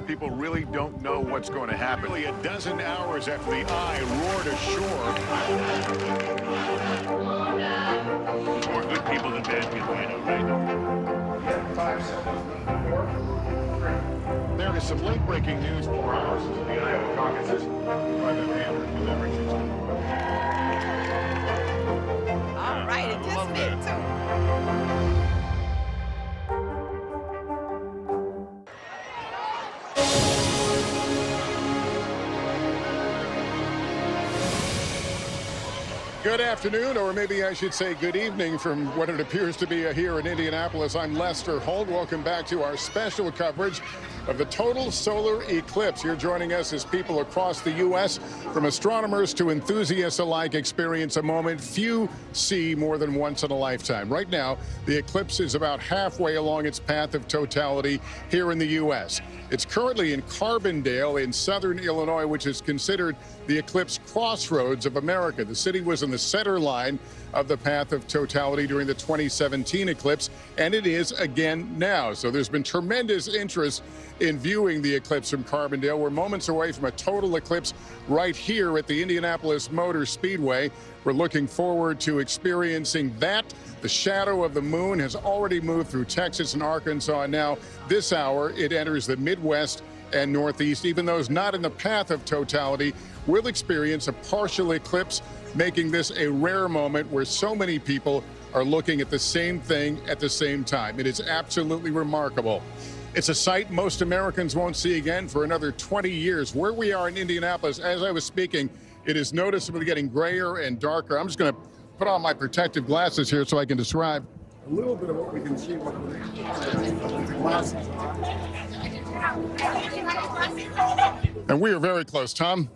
People really don't know what's going to happen. Nearly a dozen hours after the eye roared ashore. More good people than bad people, you know, right? There is some late-breaking news. 4 hours into the Iowa caucuses. All right, it just made too. Good afternoon, or maybe I should say good evening from what it appears to be here in Indianapolis. I'm Lester Holt. Welcome back to our special coverage of the total solar eclipse. Here joining us as people across the U.S., from astronomers to enthusiasts alike, experience a moment few see more than once in a lifetime. Right now, the eclipse is about halfway along its path of totality here in the U.S. It's currently in Carbondale in southern Illinois, which is considered the eclipse crossroads of America. The city was in the center line of the path of totality during the 2017 eclipse, and it is again now. So there's been tremendous interest in viewing the eclipse from Carbondale. We're moments away from a total eclipse right here at the Indianapolis Motor Speedway. We're looking forward to experiencing that. The shadow of the moon has already moved through Texas and Arkansas, and now this hour it enters the Midwest and Northeast. Even those not in the path of totality will experience a partial eclipse, making this a rare moment where so many people are looking at the same thing at the same time. It is absolutely remarkable. It's a sight most Americans won't see again for another 20 years. Where we are in Indianapolis, as I was speaking, it is noticeably getting grayer and darker. I'm just going to put on my protective glasses here so I can describe a little bit of what we can see with the glasses. And we are very close, Tom.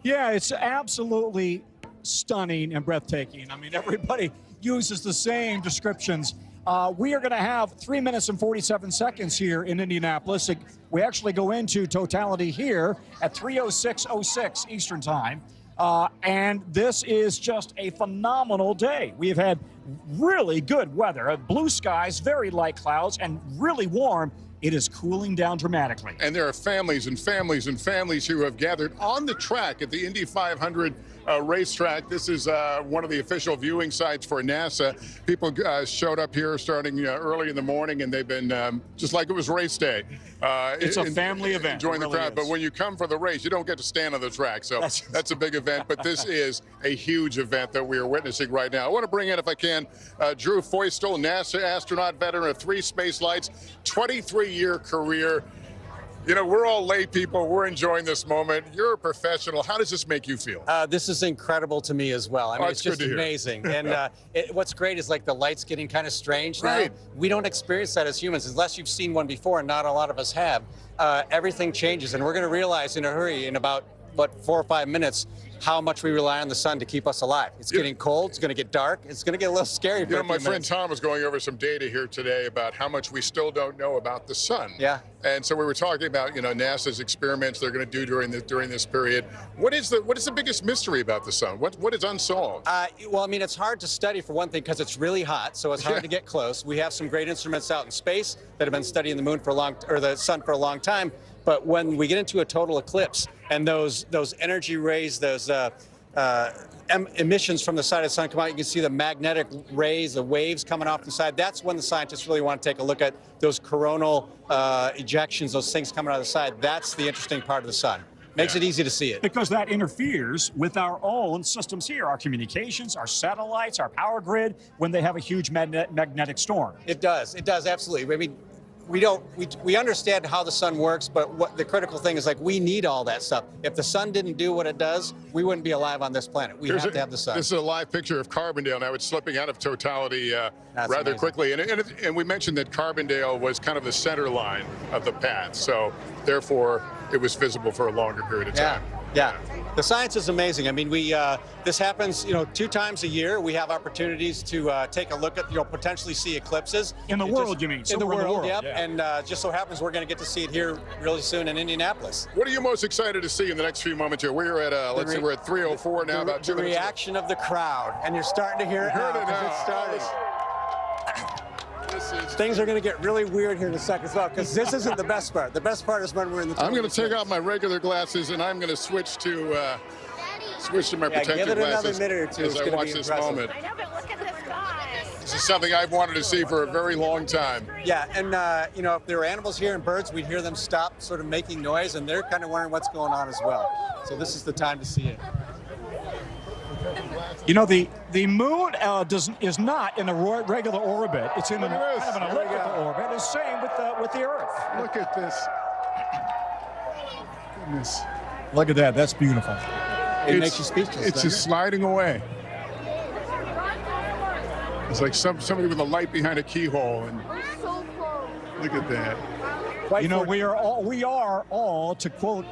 Yeah, it's absolutely stunning and breathtaking. I mean, everybody uses the same descriptions. We are going to have 3 minutes and 47 seconds here in Indianapolis. We actually go into totality here at 3:06:06 Eastern Time. And this is just a phenomenal day. We've had really good weather, blue skies, very light clouds, and really warm. It is cooling down dramatically. And there are families and families and families who have gathered on the track at the Indy 500 racetrack. This is one of the official viewing sites for NASA. People showed up here starting early in the morning, and they've been just like it was race day. It's a family event. Enjoying the crowd. But when you come for the race, you don't get to stand on the track. So that's a big event. But this is a huge event that we are witnessing right now. I want to bring in, if I can, Drew Feustel, NASA astronaut, veteran of 3 space flights, 23-year career. You know, we're all lay people. We're enjoying this moment. You're a professional. How does this make you feel? This is incredible to me as well. I mean, it's just amazing. And what's great is like the light's getting kind of strange now. We don't experience that as humans unless you've seen one before, and not a lot of us have. Everything changes, and we're going to realize in a hurry in about, 4 or 5 minutes, how much we rely on the sun to keep us alive. It's getting cold. It's going to get dark. It's going to get a little scary. You know, my friend Tom was going over some data here today about how much we still don't know about the sun. Yeah. And so we were talking about, you know, NASA's experiments they're going to do during this period. What is the biggest mystery about the sun? What is unsolved? Well, I mean, it's hard to study for one thing because it's really hot, so it's hard to get close. We have some great instruments out in space that have been studying the moon the sun for a long time. But when we get into a total eclipse and those energy rays, those emissions from the side of the sun come out, you can see the magnetic rays, the waves coming off the side. That's when the scientists really want to take a look at those coronal ejections, those things coming out of the side. That's the interesting part of the sun. Makes it easy to see it. Because that interferes with our own systems here, our communications, our satellites, our power grid, when they have a huge magnetic storm. It does, absolutely. I mean, we understand how the sun works, but what the critical thing is, like, we need all that stuff. If the sun didn't do what it does, we wouldn't be alive on this planet. We have to have the sun. This is a live picture of Carbondale. Now it's slipping out of totality rather quickly. And we mentioned that Carbondale was kind of the center line of the path. So therefore, it was visible for a longer period of time. Yeah. The science is amazing. I mean, this happens, 2 times a year. We have opportunities to take a look at, potentially see eclipses. In the world, you mean? In the world, yep. Yeah. And just so happens we're going to get to see it here really soon in Indianapolis. What are you most excited to see in the next few moments here? We're at, let's see, we're at 3:04 now, about 2 minutes. The reaction of the crowd. And you're starting to hear it now because it started. Things are going to get really weird here in a second as well, because this isn't the best part. The best part is when we're in the. I'm going to take out my regular glasses, and I'm going to switch to my protective give it glasses another minute or two. as I watch this moment. I know, but look at this guy. This is something I've wanted to see for a very long time. Yeah, and if there were animals here and birds, we'd hear them stop, sort of making noise, and they're kind of wondering what's going on as well. So this is the time to see it. You know, the moon is not in a regular orbit. It's in kind of an elliptical orbit. It's the same with the Earth. Look at this. Goodness. Look at that. That's beautiful. It makes you speechless. It's just sliding away. It's like somebody with a light behind a keyhole. And look at that. You know, we are all, to quote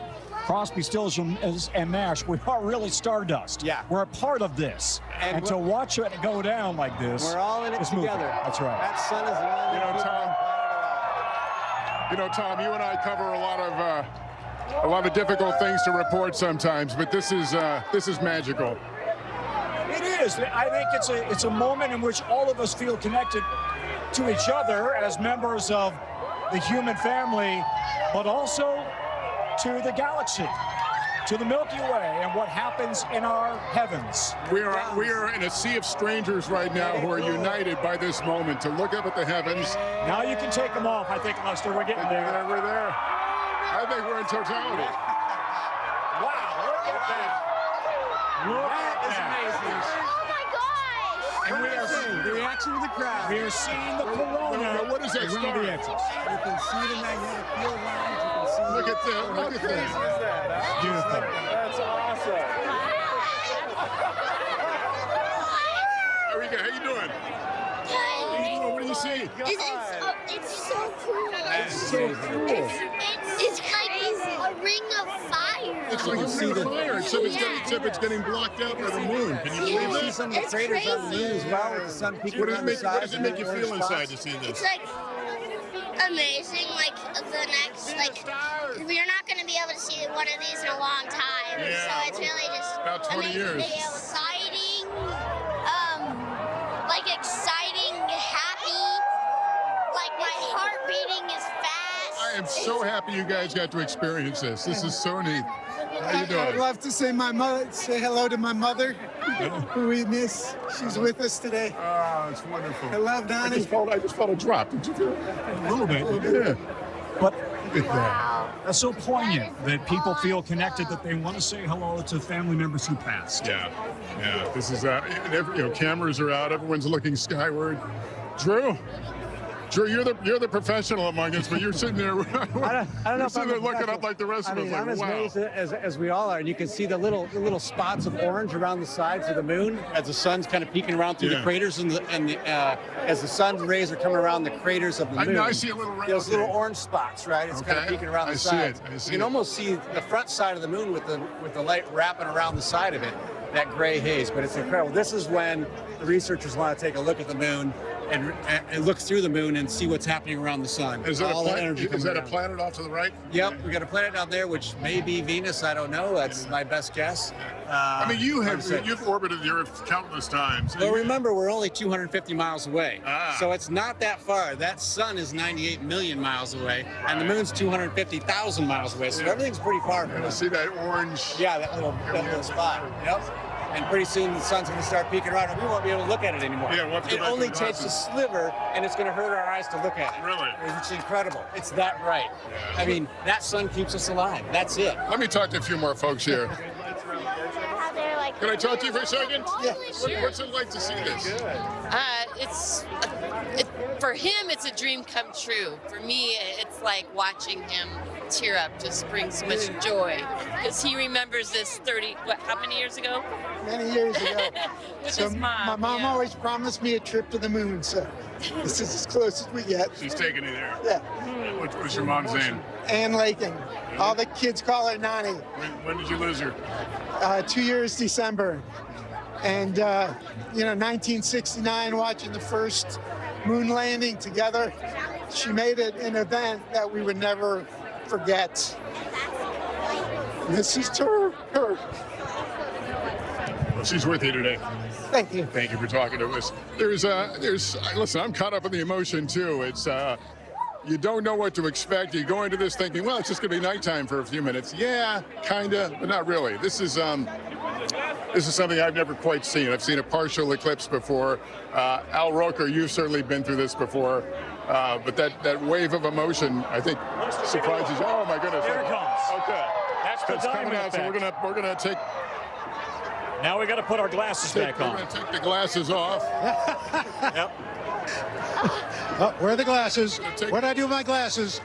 Crosby, Stills, and Nash, we are really stardust. Yeah. We're a part of this. And to watch it go down like this, we're all in it together. Moving. That's right. That sun is one. Tom, you and I cover a lot of difficult things to report sometimes, but this is magical. It is. I think it's a moment in which all of us feel connected to each other as members of the human family, but also to the galaxy, to the Milky Way, and what happens in our heavens. We are in a sea of strangers right now who are united by this moment to look up at the heavens. Now you can take them off, I think, Lester. We're getting there. We're there. I think we're in totality. Wow, look at that. That is amazing. Oh my gosh! And we are seeing the reaction of the crowd. We are seeing the corona. What is that around star? the edges. You can see the magnetic field lines. You can see. Look at that. Look at that. Beautiful. That's awesome. How you doing? What do you see? It's so cool. It's so cool. It's like a ring of fire. It's like a ring of fire, except it's getting blocked out by the moon. Can you believe see this? some of the craters on the moon as well with the sun peeking What around the does sides. it make you feel inside to see this? It's like amazing. Like the next, we're not going to be able to see one of these in a long time. Yeah. So it's really just About 20 years. Exciting, exciting, happy. Like my heart beating is fast. I am so happy you guys got to experience this. This is so neat. How you doing? I'd love to say say hello to my mother, who we miss. She's with us today. Oh, it's wonderful. I love Donnie. I just felt a drop. Did you feel it? A little bit. Yeah. But that's so poignant that people feel connected, that they want to say hello to family members who passed. Yeah. This is cameras are out. Everyone's looking skyward. Drew, you're the professional among us, but you're sitting there. I don't know if I'm looking up like the rest of us. I'm as wow. amazed as we all are, and you can see the little spots of orange around the sides of the moon as the sun's kind of peeking around through the craters, and as the sun's rays are coming around the craters of the moon. I see a little red. Those little orange spots, right? It's kind of peeking around the sides. You can almost see the front side of the moon with the light wrapping around the side of it, that gray haze. But it's incredible. This is when the researchers want to take a look at the moon and look through the moon and see what's happening around the sun. Is that a planet off to the right? Yep, we got a planet out there, which may be Venus. I don't know. That's my best guess. I mean, you've orbited the Earth countless times. Well, remember, we're only 250 miles away, so it's not that far. That sun is 98 million miles away, and the moon's 250,000 miles away. So everything's pretty far from us. See that orange? Yeah, that little spot. Yep. And pretty soon the sun's going to start peeking around, and we won't be able to look at it anymore. Yeah, it only takes a sliver, and it's going to hurt our eyes to look at it. Really? It's incredible. It's that bright. Yeah. I mean, that sun keeps us alive. That's it. Let me talk to a few more folks here. Can I talk to you for a second? Yeah. Sure. What's it like to see this? For him, it's a dream come true. For me, it's like watching him tear up just brings so much joy, because he remembers this how many years ago? Many years ago. With his mom. My mom always promised me a trip to the moon, so this is as close as we get. She's taking you there. Yeah. What's your mom's name? Ann Lakin. All the kids call her Nani. When did you lose her? 2 years December. And, 1969, watching the first moon landing together, she made it an event that we would never forget. This is to her. Well, she's with you today. Thank you. Thank you for talking to us. Listen, I'm caught up in the emotion too. It's, you don't know what to expect. You go into this thinking, well, it's just going to be nighttime for a few minutes. Yeah, kinda, but not really. This is something I've never quite seen. I've seen a partial eclipse before. Al Roker, you've certainly been through this before. But that wave of emotion, I think, surprises you. Oh my goodness! Here it comes. Okay, that's the diamond effect. So we're gonna take. Now we got to put our glasses back on. We're gonna take the glasses off. Yep. Oh, where are the glasses? What did I do with my glasses?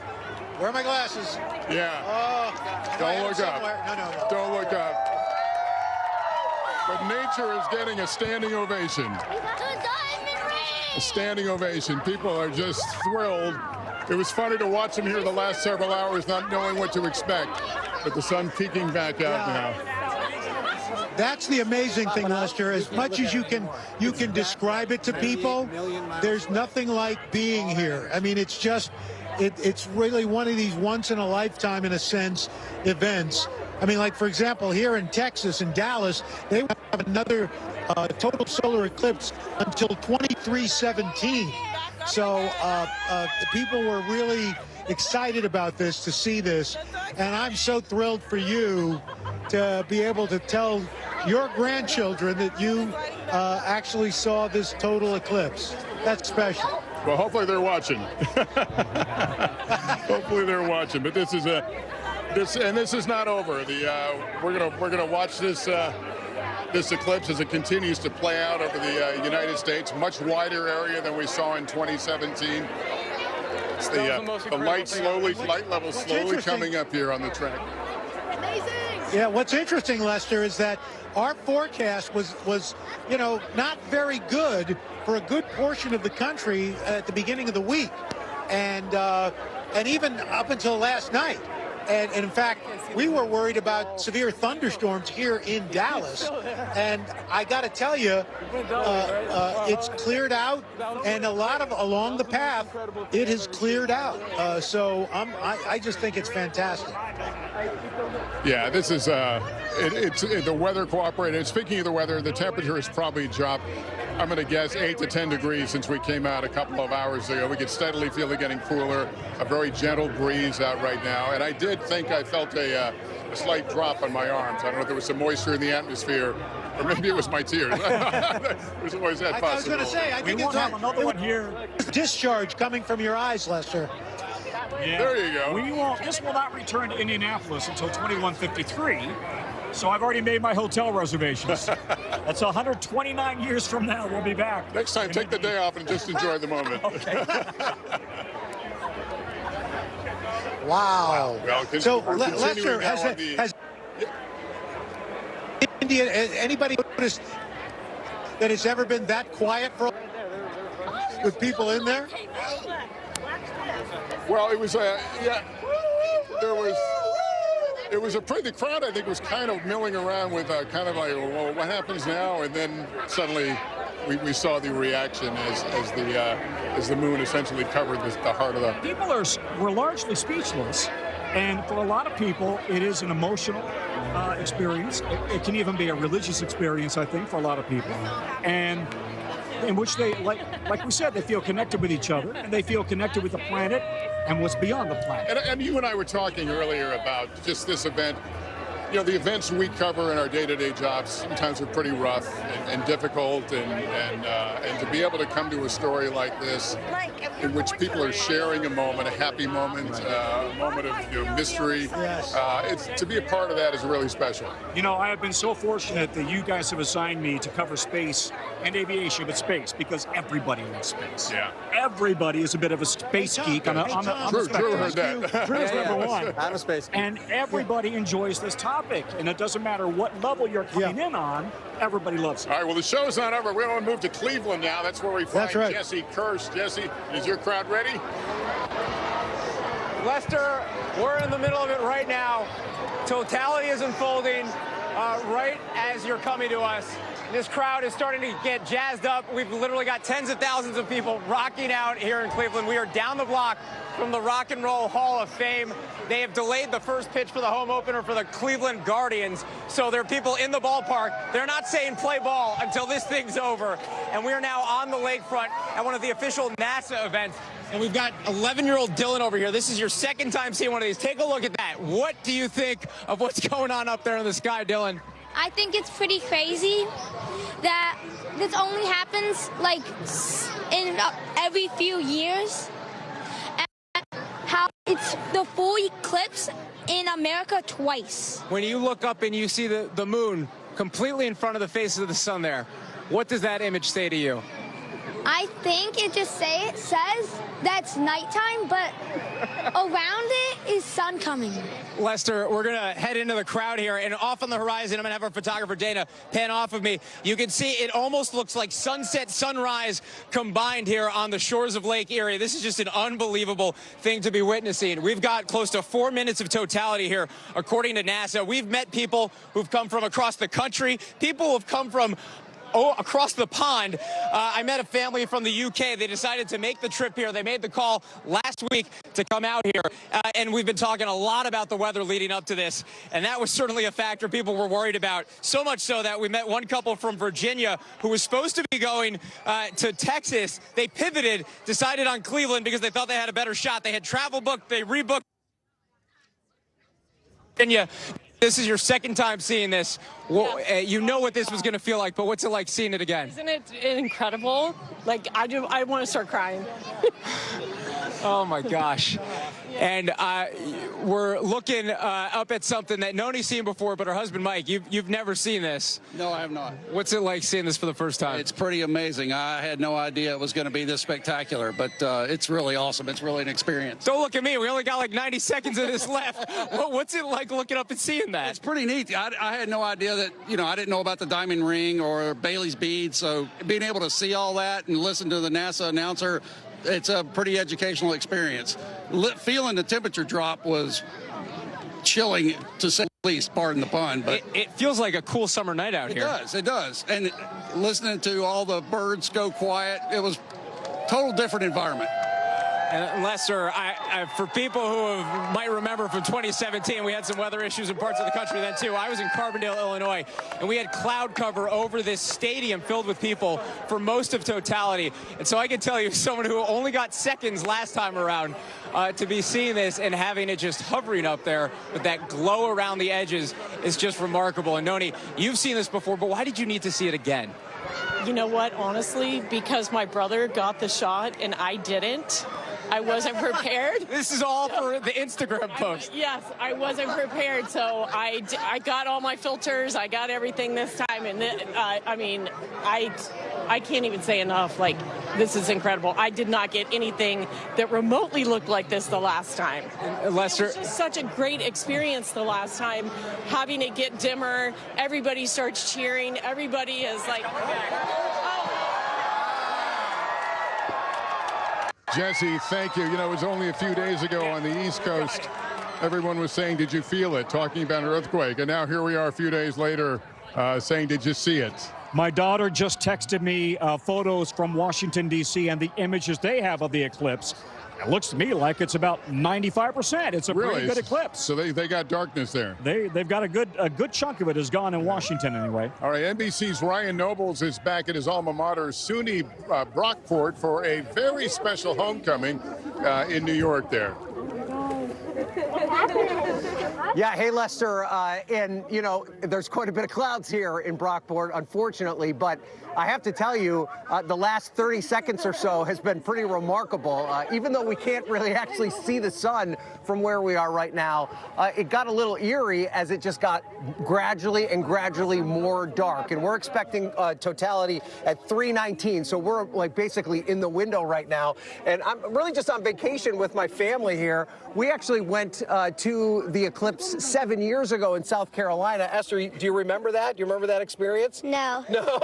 Where are my glasses? Yeah. Oh, don't look up. No. Don't look up. But nature is getting a standing ovation. The diamond ring! A standing ovation. People are just thrilled. It was funny to watch them here the last several hours, not knowing what to expect. But the sun peeking back out now. That's the amazing thing, Lester. As much as you can describe it to people, there's nothing like being here. I mean, it's just, it's really one of these once-in-a-lifetime, in a sense, events. I mean, like, for example, here in Texas, in Dallas, they have another total solar eclipse until 2317. So people were really excited about this, to see this. And I'm so thrilled for you to be able to tell your grandchildren that you actually saw this total eclipse. That's special. Well, hopefully they're watching. Hopefully they're watching. But this is this is not over. We're gonna watch this this eclipse as it continues to play out over the United States, much wider area than we saw in 2017. It's the light level slowly coming up here on the track. Amazing. Yeah, what's interesting, Lester, is that our forecast was not very good for a good portion of the country at the beginning of the week, and even up until last night. And in fact, we were worried about severe thunderstorms here in Dallas. And I got to tell you, it's cleared out, and a lot of along the path, it has cleared out. So I just think it's fantastic. Yeah, this is it's the weather cooperated. Speaking of the weather, the temperature has probably dropped, I'm going to guess, 8 to 10 degrees since we came out a couple of hours ago. We could steadily feel it getting cooler. A very gentle breeze out right now. And I did think I felt a slight drop on my arms. I don't know if there was some moisture in the atmosphere, or maybe it was my tears. There's always that possibility. I was going to say, I think it's another one here. Discharge coming from your eyes, Lester. Yeah. There you go. This will not return to Indianapolis until 2153. So I've already made my hotel reservations. That's 129 years from now. We'll be back. Next time, take the day off and just enjoy the moment. Okay. Wow. Well, so Lester, has India, anybody noticed that it's ever been that quiet with people in there? Well, it was it was a the crowd, I think, was kind of milling around with kind of like, well, what happens now? And then suddenly we saw the reaction as the moon essentially covered the heart of the... People were largely speechless, and for a lot of people, it is an emotional experience. It can even be a religious experience, I think, for a lot of people. And in which they, like we said, they feel connected with each other, and they feel connected with the planet and what's beyond the planet. And you and I were talking earlier about just this event. You know, the events we cover in our day-to-day jobs sometimes are pretty rough and difficult, and to be able to come to a story like this, in which people are sharing a moment, a happy moment, a moment of mystery, to be a part of that is really special. You know, I have been so fortunate that you guys have assigned me to cover space and aviation, but space, because everybody loves space. Yeah. Everybody is a bit of a space geek on the spectrum. Drew heard that. Drew's number one. I'm a space geek. And everybody enjoys this topic. And it doesn't matter what level you're coming in on, everybody loves it. All right, well, the show's not over. We're going to move to Cleveland now. That's where we find Jesse Kirsch. Jesse, is your crowd ready? Lester, we're in the middle of it right now. Totality is unfolding right as you're coming to us. This crowd is starting to get jazzed up. We've literally got tens of thousands of people rocking out here in Cleveland. We are down the block from the Rock and Roll Hall of Fame. They have delayed the first pitch for the home opener for the Cleveland Guardians. So there are people in the ballpark. They're not saying play ball until this thing's over. And we are now on the lakefront at one of the official NASA events. And we've got 11-year-old Dylan over here. This is your second time seeing one of these. Take a look at that. What do you think of what's going on up there in the sky, Dylan? I think it's pretty crazy that this only happens like in every few years. And how it's the full eclipse in America twice. When you look up and you see the moon completely in front of the face of the sun there, what does that image say to you? I think it just says that's nighttime, but around it is sun coming. Lester, we're going to head into the crowd here, and off on the horizon, I'm going to have our photographer, Dana, pan off of me. You can see it almost looks like sunset, sunrise combined here on the shores of Lake Erie. This is just an unbelievable thing to be witnessing. We've got close to 4 minutes of totality here, according to NASA. We've met people who've come from across the country, people who've come from across the pond. I met a family from the UK. They decided to make the trip here. They made the call last week to come out here. And we've been talking a lot about the weather leading up to this. And that was certainly a factor people were worried about. So much so that we met one couple from Virginia who was supposed to be going to Texas. They pivoted, decided on Cleveland because they thought they had a better shot. They had travel booked. They rebooked Virginia. This is your second time seeing this. Well, you know what this was going to feel like, but what's it like seeing it again? Isn't it incredible? Like, I want to start crying. Oh, my gosh. And we're looking up at something that Noni's seen before, but her husband, Mike, you've never seen this. No, I have not. What's it like seeing this for the first time? It's pretty amazing. I had no idea it was going to be this spectacular, but it's really awesome. It's really an experience. Don't look at me. We only got like 90 seconds of this left. What's it like looking up and seeing that? It's pretty neat. I had no idea that, I didn't know about the diamond ring or Bailey's beads, so being able to see all that and listen to the NASA announcer, it's a pretty educational experience. Feeling the temperature drop was chilling, to say the least, pardon the pun. But it feels like a cool summer night out here. It does. And listening to all the birds go quiet, it was a total different environment. And Lester, for people who might remember from 2017, we had some weather issues in parts of the country then too. I was in Carbondale, Illinois, and we had cloud cover over this stadium filled with people for most of totality. And so I can tell you, someone who only got seconds last time around, to be seeing this and having it just hovering up there with that glow around the edges is just remarkable. And Noni, you've seen this before, but why did you need to see it again? You know what, honestly, because my brother got the shot and I didn't. I wasn't prepared. This is all for the Instagram post. Yes, I wasn't prepared, so I got all my filters. I got everything this time, and I can't even say enough. Like, this is incredible. I did not get anything that remotely looked like this the last time. Lester, it was just such a great experience the last time. Having it get dimmer, everybody starts cheering. Everybody is like, Jesse, thank you. It was only a few days ago on the East Coast. Everyone was saying, did you feel it? Talking about an earthquake. And now here we are a few days later saying, did you see it? My daughter just texted me photos from Washington, D.C. and the images they have of the eclipse. It looks to me like it's about 95%. It's a pretty good eclipse. So they got darkness there. They've got a good chunk of it is gone in Washington anyway. All right, NBC's Ryan Nobles is back at his alma mater, SUNY Brockport, for a very special homecoming in New York there. Yeah, hey, Lester, and, there's quite a bit of clouds here in Brockport, unfortunately, but I have to tell you, the last 30 seconds or so has been pretty remarkable. Even though we can't really actually see the sun from where we are right now, it got a little eerie as it just got gradually more dark. And we're expecting totality at 3:19, so we're like basically in the window right now. And I'm really just on vacation with my family here. We actually went to the eclipse 7 years ago in South Carolina. Esther, do you remember that? Do you remember that experience? No. No?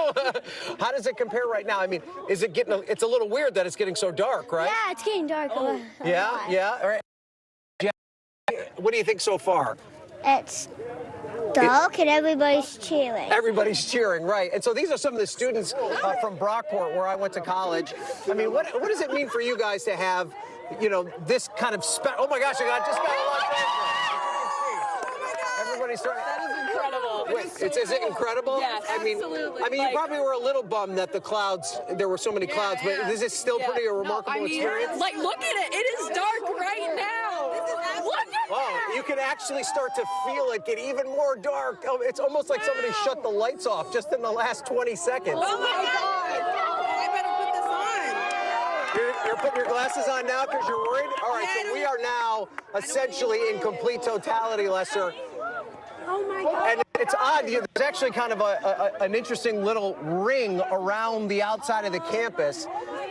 How does it compare right now? I mean, is it getting, it's a little weird that it's getting so dark, right? Yeah, it's getting dark. Yeah. All right. What do you think so far? It's dark and everybody's cheering. Everybody's cheering, right. And so these are some of the students from Brockport, where I went to college. I mean, what does it mean for you guys to have, this kind of oh my gosh, I just got a lot of everybody's starting. That is incredible. Wait, is it incredible? Yes, absolutely. I mean, you probably were a little bummed that there were so many clouds, but is it still pretty a remarkable experience? Like, look at it. It is dark right now. Look at that. You can actually start to feel it get even more dark. Oh, it's almost like somebody shut the lights off just in the last 20 seconds. Oh, my God. I better put this on. You're putting your glasses on now because you're worried? All right, so we are now essentially in complete totality, Lester. Oh, my God. And It's odd. There's actually kind of an interesting little ring around the outside of the campus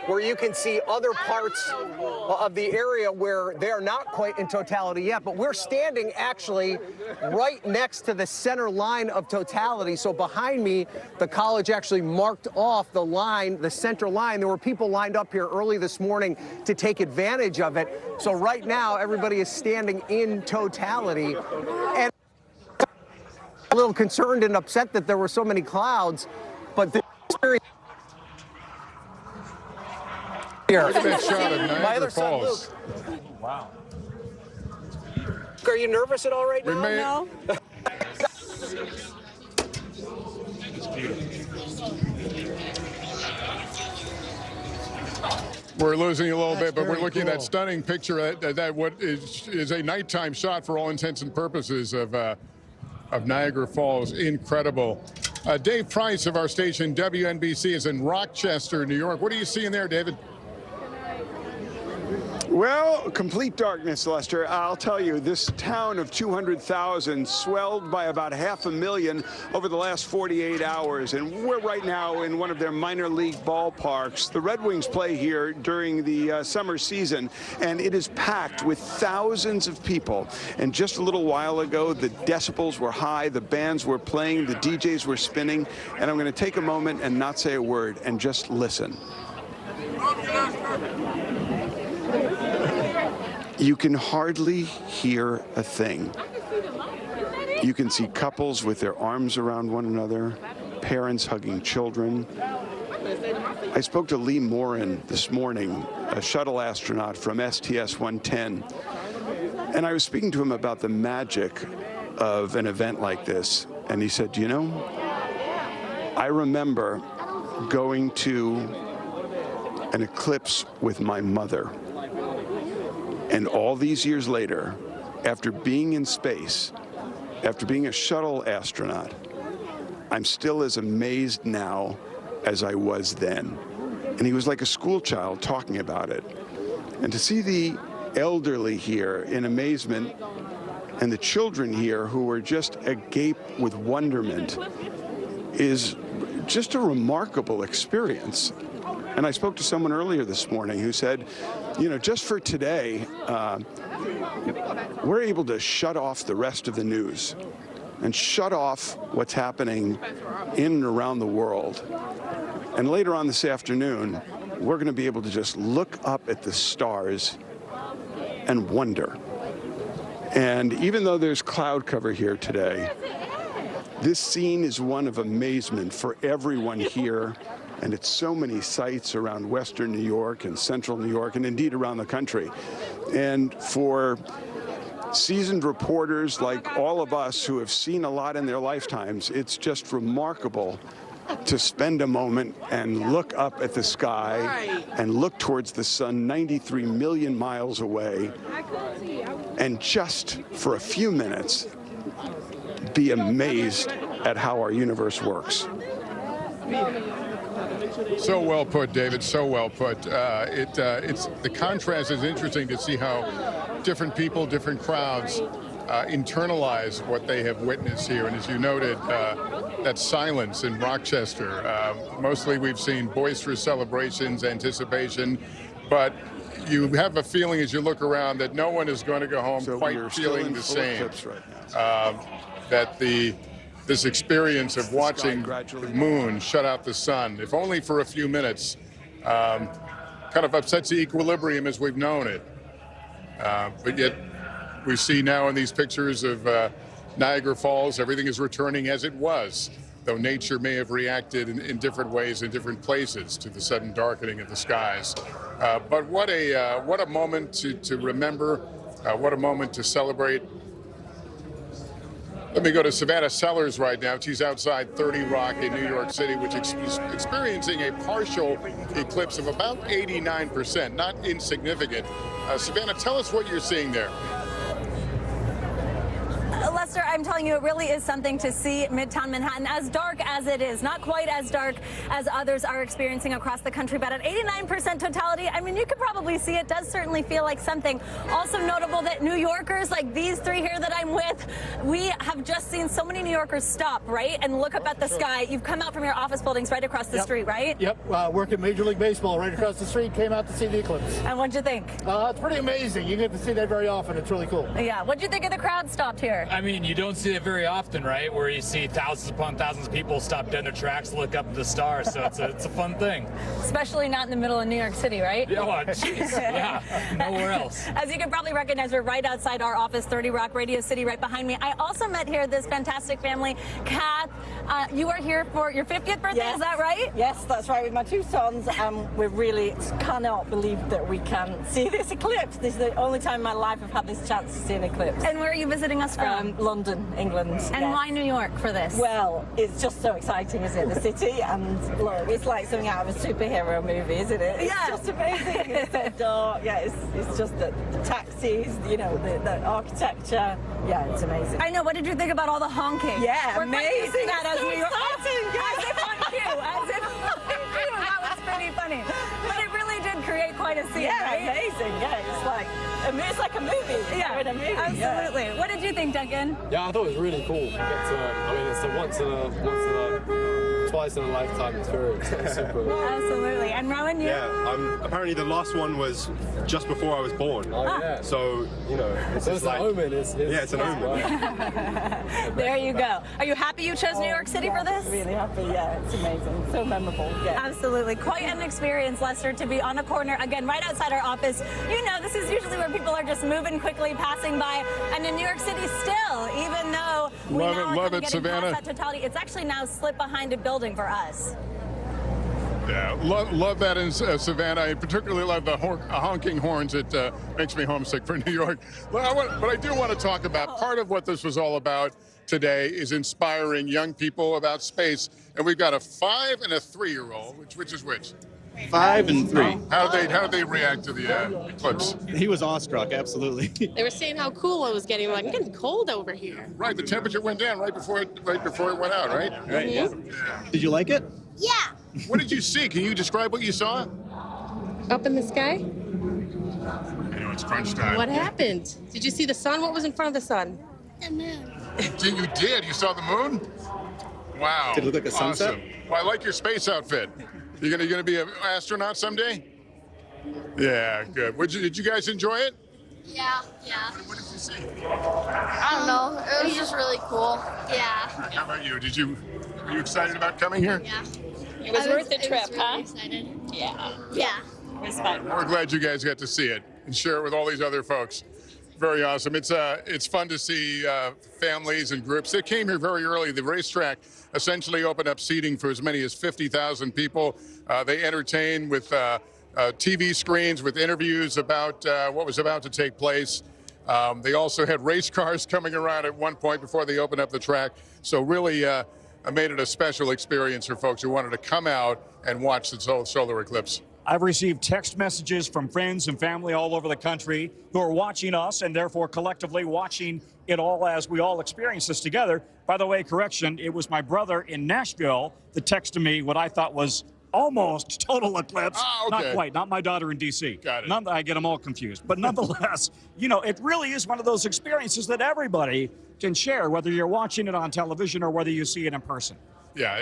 where you can see other parts of the area where they're not quite in totality yet. But we're standing actually right next to the center line of totality. So behind me, the college actually marked off the line, the center line. There were people lined up here early this morning to take advantage of it. So right now, everybody is standing in totality. And a little concerned and upset that there were so many clouds, but the experience here. Look at that shot of My Niagara other son, Falls. Luke. Wow. Are you nervous at all right now? No. We're losing a little bit, but we're looking at that stunning picture that what is a nighttime shot for all intents and purposes of Niagara Falls. Incredible. Dave Price of our station WNBC is in Rochester, New York. What are you seeing there, David? Well, complete darkness, Lester. I'll tell you, this town of 200,000 swelled by about 500,000 over the last 48 hours. And we're right now in one of their minor league ballparks. The Red Wings play here during the summer season, and it is packed with thousands of people. And just a little while ago, the decibels were high, the bands were playing, the DJs were spinning. And I'm going to take a moment and not say a word and just listen. You can hardly hear a thing. You can see couples with their arms around one another, parents hugging children. I spoke to Lee Morin this morning, a shuttle astronaut from STS-110, and I was speaking to him about the magic of an event like this. And he said, you know, I remember going to an eclipse with my mother. And all these years later, after being in space, after being a shuttle astronaut, I'm still as amazed now as I was then. And he was like a school child talking about it. And to see the elderly here in amazement and the children here who were just agape with wonderment is just a remarkable experience. And I spoke to someone earlier this morning who said, you know, just for today, we're able to shut off the rest of the news and shut off what's happening in and around the world. And later on this afternoon, we're going to be able to just look up at the stars and wonder. And even though there's cloud cover here today, this scene is one of amazement for everyone here. And it's so many sites around Western New York and Central New York and indeed around the country. And for seasoned reporters like all of us who have seen a lot in their lifetimes, it's just remarkable to spend a moment and look up at the sky and look towards the sun 93 million miles away and just for a few minutes be amazed at how our universe works. So well put, David. So well put. It's the contrast is interesting to see how different people, different crowds internalize what they have witnessed here. And as you noted, that silence in Rochester. Mostly we've seen boisterous celebrations, anticipation, but you have a feeling as you look around that no one is going to go home quite feeling the same. That this experience of watching the moon shut out the sun, if only for a few minutes, kind of upsets the equilibrium as we've known it. But yet we see now in these pictures of Niagara Falls, everything is returning as it was, though nature may have reacted in different ways in different places to the sudden darkening of the skies. But what a moment to remember, what a moment to celebrate. Let me go to Savannah Sellers right now. She's outside 30 Rock in New York City, which is experiencing a partial eclipse of about 89%, not insignificant. Savannah, tell us what you're seeing there. Lester, I'm telling you, it really is something to see Midtown Manhattan, as dark as it is. Not quite as dark as others are experiencing across the country, but at 89% totality, I mean, you could probably see it does certainly feel like something. Also notable that New Yorkers, like these three here that I'm with, we have just seen so many New Yorkers stop, right, and look up at the sky. You've come out from your office buildings right across the street, right? Yep. Work at Major League Baseball right across the street. Came out to see the eclipse. And what'd you think? It's pretty amazing. You get to see that very often. It's really cool. Yeah. What'd you think of the crowd stopped here? I mean, you don't see it very often, right? Where you see thousands upon thousands of people stop dead in their tracks, look up at the stars. So it's a fun thing. Especially not in the middle of New York City, right? Yeah, well, jeez. Yeah, nowhere else. As you can probably recognize, we're right outside our office, 30 Rock Radio City, right behind me. I also met here this fantastic family. Kath, you are here for your 50th birthday, yes. Is that right? Yes, that's right, with my two sons. We really cannot believe that we can see this eclipse. This is the only time in my life I've had this chance to see an eclipse. And where are you visiting us from? London, England. And why New York for this? Well, it's just so exciting, isn't it? The city, and look, it's like something out of a superhero movie, isn't it? It's just amazing. It's so dark. Yeah, it's just the taxis, you know, the architecture. Yeah, it's amazing. I know. What did you think about all the honking? Yeah, we're amazing. That as so New York, exciting. as if on cue, as if on cue. That was pretty funny. But it really did create quite a scene. Yeah, right? amazing. Yeah, it's like a movie. Yeah, in a movie. absolutely. Yeah. What did you think, Duncan? Yeah, I thought it was really cool. I mean, it's a twice in a lifetime experience. It's super. Absolutely. And Rowan, you? Yeah, apparently the last one was just before I was born. Oh, yeah. So, you know, it's an omen. It's an omen. There you go. Are you happy you chose New York City for this? Really happy, yeah. It's amazing. So memorable. Yeah. Absolutely. Quite an experience, Lester, to be on a corner, again, right outside our office. You know, this is usually where people are just moving quickly, passing by. And in New York City still, even though we love it, getting Savannah. past that totality, it's actually now slipped behind a building for us. Yeah, love that in Savannah. I particularly love the honking horns. It makes me homesick for New York. But I do want to talk about part of what this was all about today is inspiring young people about space. And we've got a 5 and a 3-year-old. Which is which? 5 and 3. How did they react to the eclipse? He was awestruck, absolutely. They were saying how cool it was getting. Like, I'm getting cold over here. Right, the temperature went down right before it went out, right? Right. Yeah. Did you like it? Yeah. What did you see? Can you describe what you saw? Up in the sky? I know it's crunch time. What happened? Did you see the sun? What was in front of the sun? The moon. You did? You saw the moon? Wow. Did it look like a sunset? Awesome. Well, I like your space outfit. You gonna be an astronaut someday? Yeah, good. Did you guys enjoy it? Yeah. What did you see? I don't know. It was just really cool. Yeah. How about you? Were you excited about coming here? Yeah. It was worth the trip, really excited. Yeah. Yeah. It was fun. We're glad you guys got to see it and share it with all these other folks. Very awesome. It's fun to see families and groups. They came here very early. The racetrack essentially opened up seating for as many as 50,000 people. They entertained with TV screens, with interviews about what was about to take place. They also had race cars coming around at one point before they opened up the track. So really made it a special experience for folks who wanted to come out and watch the solar eclipse. I've received text messages from friends and family all over the country who are watching us and therefore collectively watching it all as we all experience this together. By the way, correction, it was my brother in Nashville that texted me what I thought was almost total eclipse. Oh, okay. Not quite, not my daughter in D.C. Got it. I get them all confused. But nonetheless, you know, it really is one of those experiences that everybody can share, whether you're watching it on television or whether you see it in person. Yeah,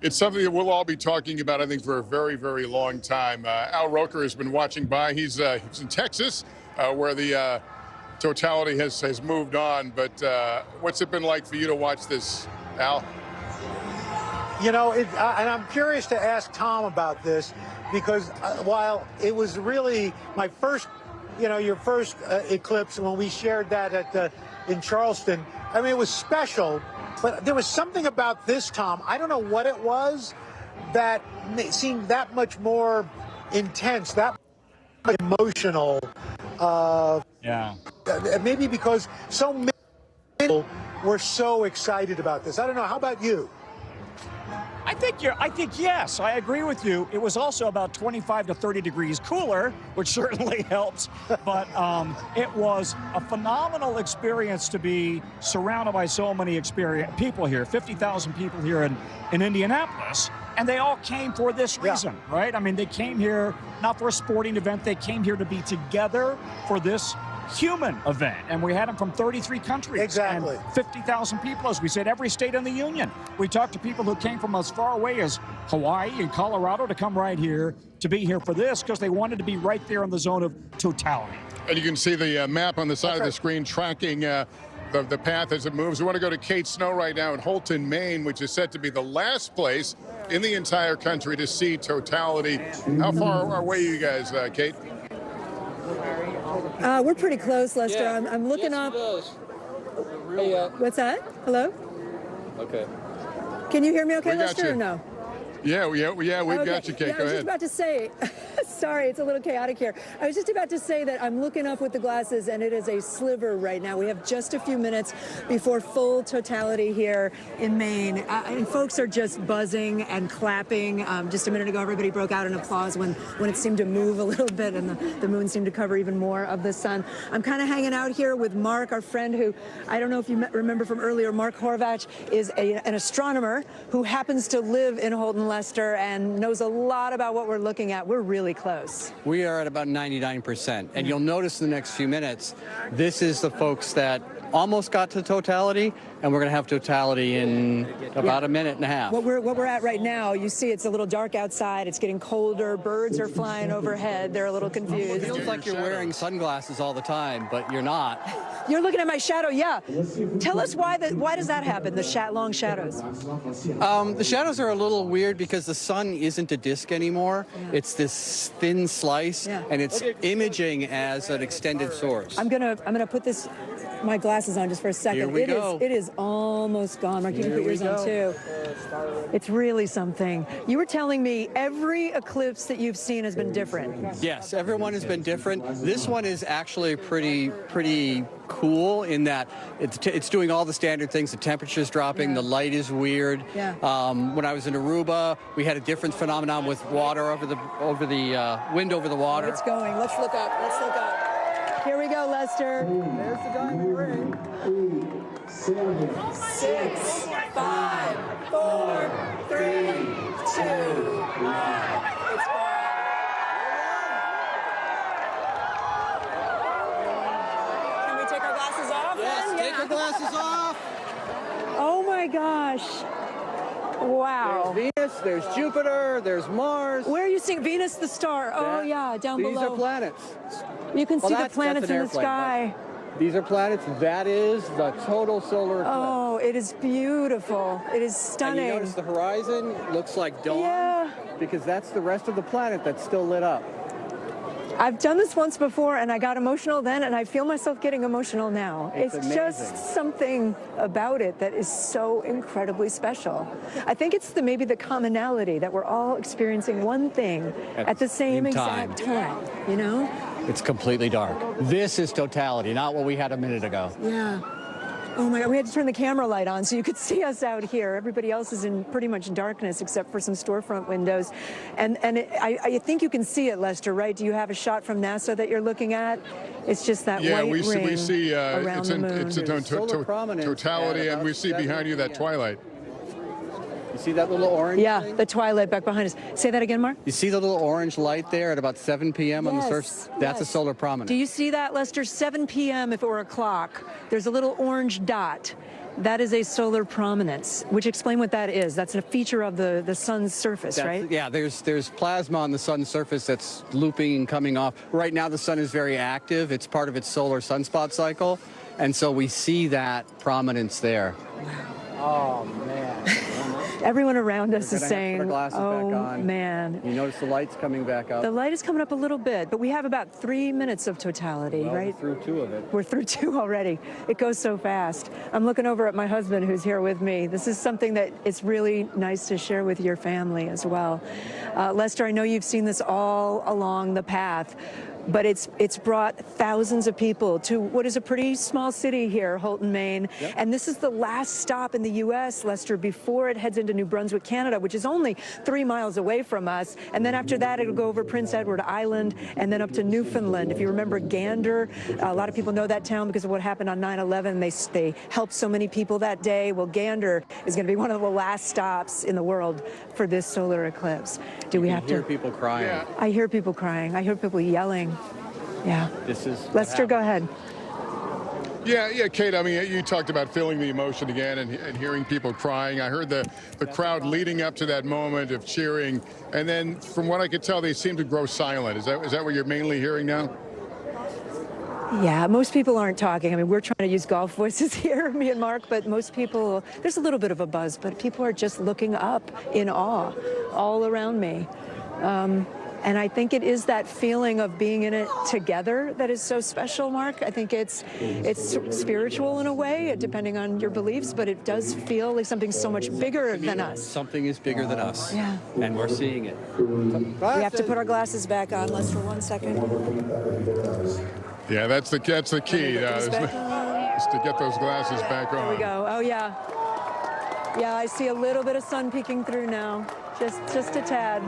it's something that we'll all be talking about, I think, for a very, very long time. Al Roker has been watching by. He's in Texas, where the totality has moved on. But what's it been like for you to watch this, Al? You know, and I'm curious to ask Tom about this, because while it was really my first, your first eclipse when we shared that in Charleston, I mean, it was special. But there was something about this, Tom, I don't know what it was, that seemed that much more intense, that much emotional. Yeah. Maybe because so many people were so excited about this. I don't know. How about you? I think yes, I agree with you. It was also about 25 to 30 degrees cooler, which certainly helps. But it was a phenomenal experience to be surrounded by so many people here, 50,000 people here in Indianapolis. And they all came for this reason, right? I mean, they came here not for a sporting event. They came here to be together for this human event, and we had them from 33 countries. Exactly. And 50,000 people, as we said, every state in the union. We talked to people who came from as far away as Hawaii and Colorado to come right here to be here for this because they wanted to be right there in the zone of totality. And you can see the map on the side of the screen tracking the path as it moves. We want to go to Kate Snow right now in Holton, Maine, which is set to be the last place in the entire country to see totality. How far away are you guys, Kate? We're pretty close, Lester. Yeah. I'm looking up. Hey, What's that? Hello? Okay. Can you hear me okay, We got Lester, you. or no? Yeah, we've got you, Kate. Yeah, Go I was ahead. just about to say, sorry, it's a little chaotic here. I was just about to say that I'm looking up with the glasses, and it is a sliver right now. We have just a few minutes before full totality here in Maine, and folks are just buzzing and clapping. Just a minute ago, everybody broke out in applause when it seemed to move a little bit, and the moon seemed to cover even more of the sun. I'm kind of hanging out here with Mark, our friend, who I don't know if you remember from earlier. Mark Horvath is an astronomer who happens to live in Holton, Lester, and knows a lot about what we're looking at. We're really close. We are at about 99%. And you'll notice in the next few minutes, this is the folks that almost got to totality, and we're going to have totality in about a minute and a half. What we're at right now, you see it's a little dark outside. It's getting colder. Birds are flying overhead. They're a little confused. It feels like you're wearing sunglasses all the time, but you're not. You're looking at my shadow, yeah. Tell us why does that happen, the long shadows? The shadows are a little weird because the sun isn't a disk anymore. Yeah. It's this thin slice, and it's imaging as an extended source. I'm gonna put my glasses on just for a second. Here we go. It is almost gone. Mark, you can put yours on too. It's really something. You were telling me every eclipse that you've seen has been different. Yes, everyone has been different. This one is actually pretty cool in that it's doing all the standard things. The temperature's dropping, the light is weird. Yeah. When I was in Aruba, we had a different phenomenon with water over the wind over the water. It's going. Let's look up. Here we go, Lester. There's the diamond ring. 6, 5, 4, 3, 2, 1. It's gone. Can we take our glasses off? Yes, take our glasses off. Oh my gosh. Wow. There's Venus, there's Jupiter, there's Mars. Where are you seeing Venus, the star? Oh, yeah, down below. These are planets. You can see the planets in the sky. These are planets. That is the total solar eclipse. Oh, it is beautiful. It is stunning. And you notice the horizon looks like dawn because that's the rest of the planet that's still lit up. I've done this once before, and I got emotional then, and I feel myself getting emotional now. It's just something about it that is so incredibly special. I think it's maybe the commonality that we're all experiencing one thing at the same exact time, you know? It's completely dark. This is totality, not what we had a minute ago. Yeah. Oh my God, we had to turn the camera light on so you could see us out here. Everybody else is in pretty much darkness except for some storefront windows. And I think you can see it, Lester, right? Do you have a shot from NASA that you're looking at? It's just that white ring we see around the moon. it's a totality, and we see behind you that twilight. You see that little orange thing? The twilight back behind us. Say that again, Mark? You see the little orange light there at about 7 p.m. on the surface? That's a solar prominence. Do you see that, Lester? 7 p.m. if it were a clock. There's a little orange dot. That is a solar prominence, which explain what that is. That's a feature of the sun's surface, right? Yeah, there's plasma on the sun's surface that's looping and coming off. Right now the sun is very active. It's part of its solar sunspot cycle. And so we see that prominence there. Oh, man. Everyone around us is saying, oh, man. You notice the light's coming back up. The light is coming up a little bit, but we have about 3 minutes of totality, right? We're through 2 of it. We're through 2 already. It goes so fast. I'm looking over at my husband who's here with me. This is something that it's really nice to share with your family as well. Lester, I know you've seen this all along the path. but it's brought thousands of people to what is a pretty small city here, Holton, Maine. Yep. And this is the last stop in the U.S., Lester, before it heads into New Brunswick, Canada, which is only 3 miles away from us. And then after that, it'll go over Prince Edward Island and then up to Newfoundland. If you remember Gander, a lot of people know that town because of what happened on 9/11. They helped so many people that day. Well, Gander is going to be one of the last stops in the world for this solar eclipse. Do we have to hear people crying? Yeah. I hear people crying. I hear people yelling. Yeah. This is Lester, go ahead. Yeah, Kate, I mean, you talked about feeling the emotion again and hearing people crying. I heard the crowd leading up to that moment of cheering, and then from what I could tell, they seem to grow silent. Is that what you're mainly hearing now? Yeah, most people aren't talking. I mean, we're trying to use golf voices here, me and Mark, but most people, there's a little bit of a buzz, but people are just looking up in awe all around me. And I think it is that feeling of being in it together that is so special, Mark. I think it's spiritual in a way, depending on your beliefs, but it does feel like something so much bigger than us. Something is bigger than us. Yeah. And we're seeing it. We have to put our glasses back on, Lester, 1 second. Yeah, that's the key, is to get those glasses back on. There we go. Oh, yeah. Yeah, I see a little bit of sun peeking through now, just a tad.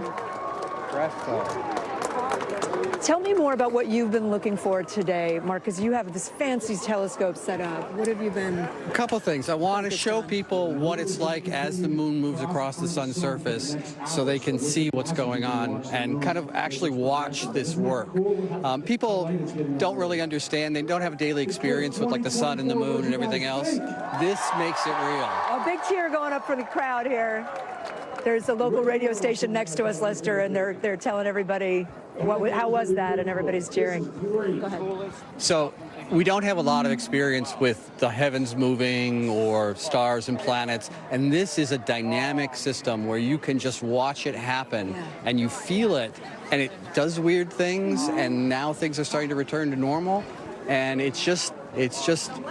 Tell me more about what you've been looking for today, Mark, because you have this fancy telescope set up. What have you been? A couple things. I want to show people what it's like as the moon moves across the sun's surface so they can see what's going on and kind of actually watch this work. People don't really understand. They don't have a daily experience with like the sun and the moon and everything else. This makes it real. A big cheer going up for the crowd here. There's a local radio station next to us, Lester, and they're telling everybody how was that, and everybody's cheering. Go ahead. So we don't have a lot of experience with the heavens moving or stars and planets, and this is a dynamic system where you can just watch it happen and you feel it, and it does weird things, and now things are starting to return to normal, and it's just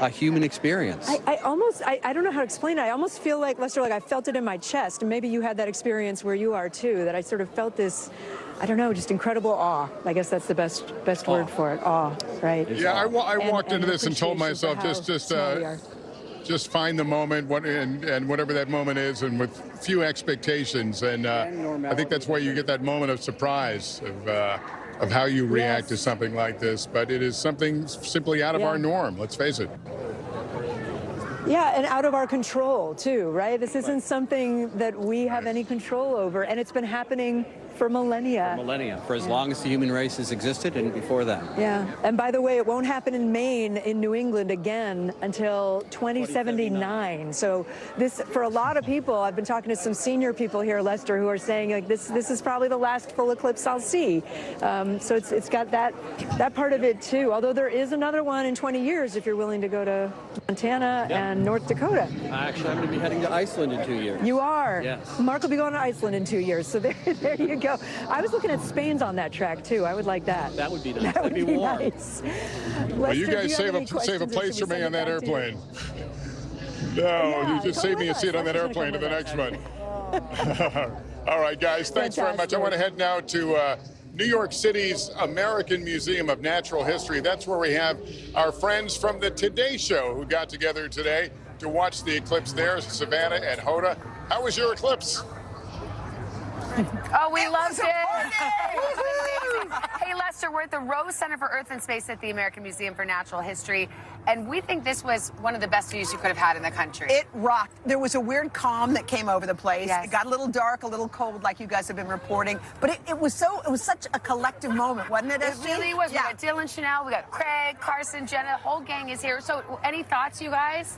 a human experience. I don't know how to explain it. I almost feel like, Lester, like I felt it in my chest, and maybe you had that experience where you are too, that I sort of felt this, I don't know, just incredible awe. I guess that's the best word for it, awe, right? Yeah, I walked into this and told myself just find the moment, and whatever that moment is, and with few expectations, and I think that's why you get that moment of surprise of how you react to something like this. But it is something simply out of our norm, let's face it. Yeah, and out of our control, too, right? This isn't something that we have any control over, and it's been happening for millennia. For as long as the human race has existed and before that. Yeah, and by the way, it won't happen in Maine, in New England again until 2079. So this, for a lot of people, I've been talking to some senior people here, Lester, who are saying like this is probably the last full eclipse I'll see. So it's got that part of it too. Although there is another one in 20 years if you're willing to go to Montana and North Dakota. Actually, I'm going to be heading to Iceland in 2 years. You are? Yes. Mark will be going to Iceland in 2 years. So there you go. I was looking at Spain's on that track too. I would like that. That would be nice. That'd be warm. Nice. Well, you guys save a place for me on that airplane. No, you just save me a seat on that airplane to the next one. All right, guys, thanks very much. I want to head now to New York City's American Museum of Natural History. That's where we have our friends from the Today Show who got together today to watch the eclipse there, Savannah and Hoda. How was your eclipse? Oh, we loved it. Hey, Lester, we're at the Rose Center for Earth and Space at the American Museum for Natural History, and we think this was one of the best views you could have had in the country. It rocked. There was a weird calm that came over the place. Yes. It got a little dark, a little cold, like you guys have been reporting, but it was such a collective moment, wasn't it, SG? It really was. Yeah. We got Dylan Chanel, we got Craig, Carson, Jenna, the whole gang is here. So any thoughts, you guys?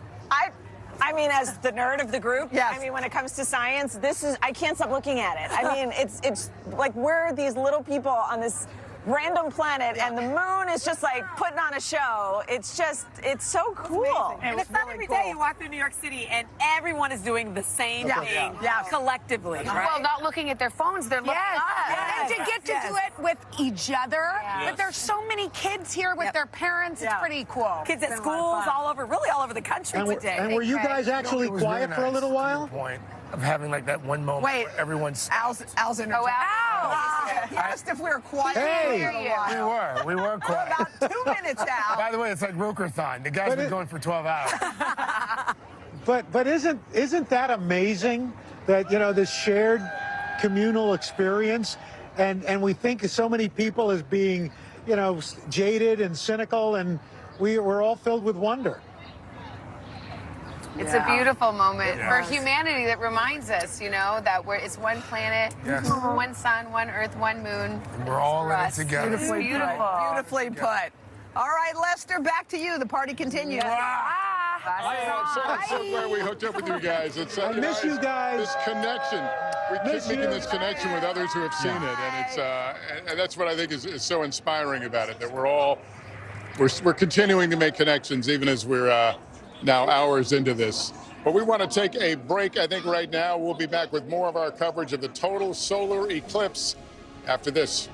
I mean, as the nerd of the group, yes. I mean, when it comes to science, I can't stop looking at it. I mean, it's like we're these little people on this random planet, and the moon is just like putting on a show. It's so cool. And it's not every day you walk through New York City and everyone is doing the same thing collectively. Right? Well, not looking at their phones, they're looking up. And to get to do it with each other. But there's so many kids here with their parents. It's pretty cool. Kids at schools all over the country today. And were you guys actually quiet for a little while? Point of having like that one moment where everyone's Al's in her He asked if we were quiet. Hey, we were quiet. About 2 minutes now. By the way, it's like Rukerthon. The guy's been going for 12 hours. But isn't that amazing that, you know, this shared communal experience, and we think of so many people as being, you know, jaded and cynical, and we're all filled with wonder. It's a beautiful moment for humanity that reminds us, you know, that it's one planet, one sun, one earth, one moon. And we're all in it together. Beautifully put. All right, Lester, back to you. The party continues. I'm so glad we hooked up with you guys. I miss you guys. This connection. We keep making this connection with others who have seen it, and it's and that's what I think is so inspiring about it. That we're continuing to make connections even as we're now hours into this. But we want to take a break. I think right now we'll be back with more of our coverage of the total solar eclipse after this.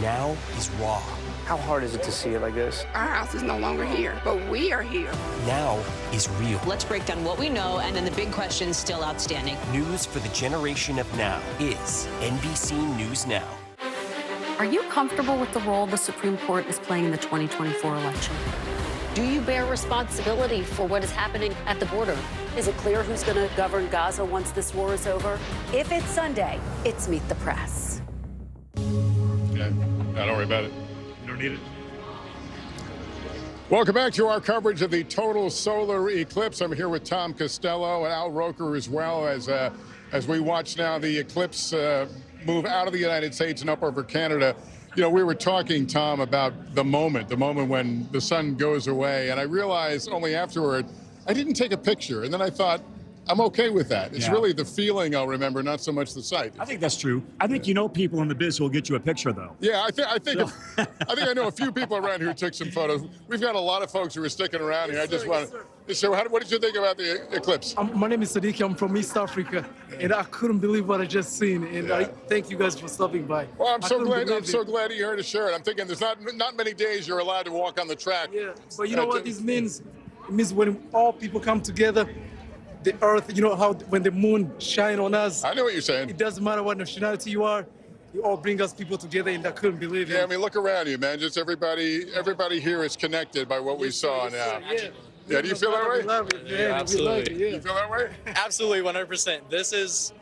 Now is raw. How hard is it to see it like this? Our house is no longer here, but we are here. Now is real. Let's break down what we know and then the big questions still outstanding. News for the generation of now is NBC News Now. Are you comfortable with the role the Supreme Court is playing in the 2024 election? Do you bear responsibility for what is happening at the border? Is it clear who's going to govern Gaza once this war is over? If it's Sunday, it's Meet the Press. Yeah, don't worry about it. You don't need it. Welcome back to our coverage of the total solar eclipse. I'm here with Tom Costello and Al Roker as well as we watch now the eclipse move out of the United States and up over Canada. You know, we were talking, Tom, about the moment when the sun goes away, and I realized only afterward I didn't take a picture, and then I thought, I'm okay with that. It's really the feeling I'll remember, not so much the sight. I think that's true. I think you know people in the biz who will get you a picture, though. Yeah, I think I know a few people around here who took some photos. We've got a lot of folks who are sticking around here. I just want to. So, what did you think about the eclipse? My name is Sadiq. I'm from East Africa, and I couldn't believe what I just seen. And I thank you guys for stopping by. Well, I'm so glad you're here to share it. I'm thinking there's not many days you're allowed to walk on the track. Yeah, but you know what this means? It means when all people come together. The earth, you know how when the moon shine on us. I know what you're saying. It doesn't matter what nationality you are. You all bring us people together, and I couldn't believe it. Yeah, I mean, look around you, man. Just everybody here is connected by what we saw now. Yeah. Yeah, do you feel that way? Love it, man. Yeah, absolutely. Yeah. You feel that way? Absolutely, 100%. This is,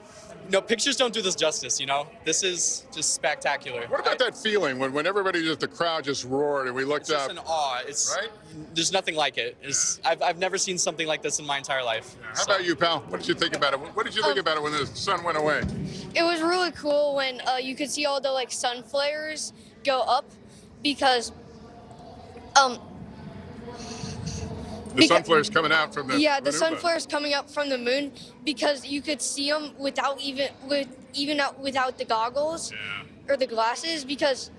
pictures don't do this justice, This is just spectacular. What about that feeling when everybody, the crowd just roared and we looked It's up? just an awe. There's nothing like it. I've never seen something like this in my entire life. How about you, pal? What did you think about it? What did you think about it when the sun went away? It was really cool when you could see all the sun flares go up because the sun flares coming out from the the sun flares coming up from the moon because you could see them without the goggles or the glasses because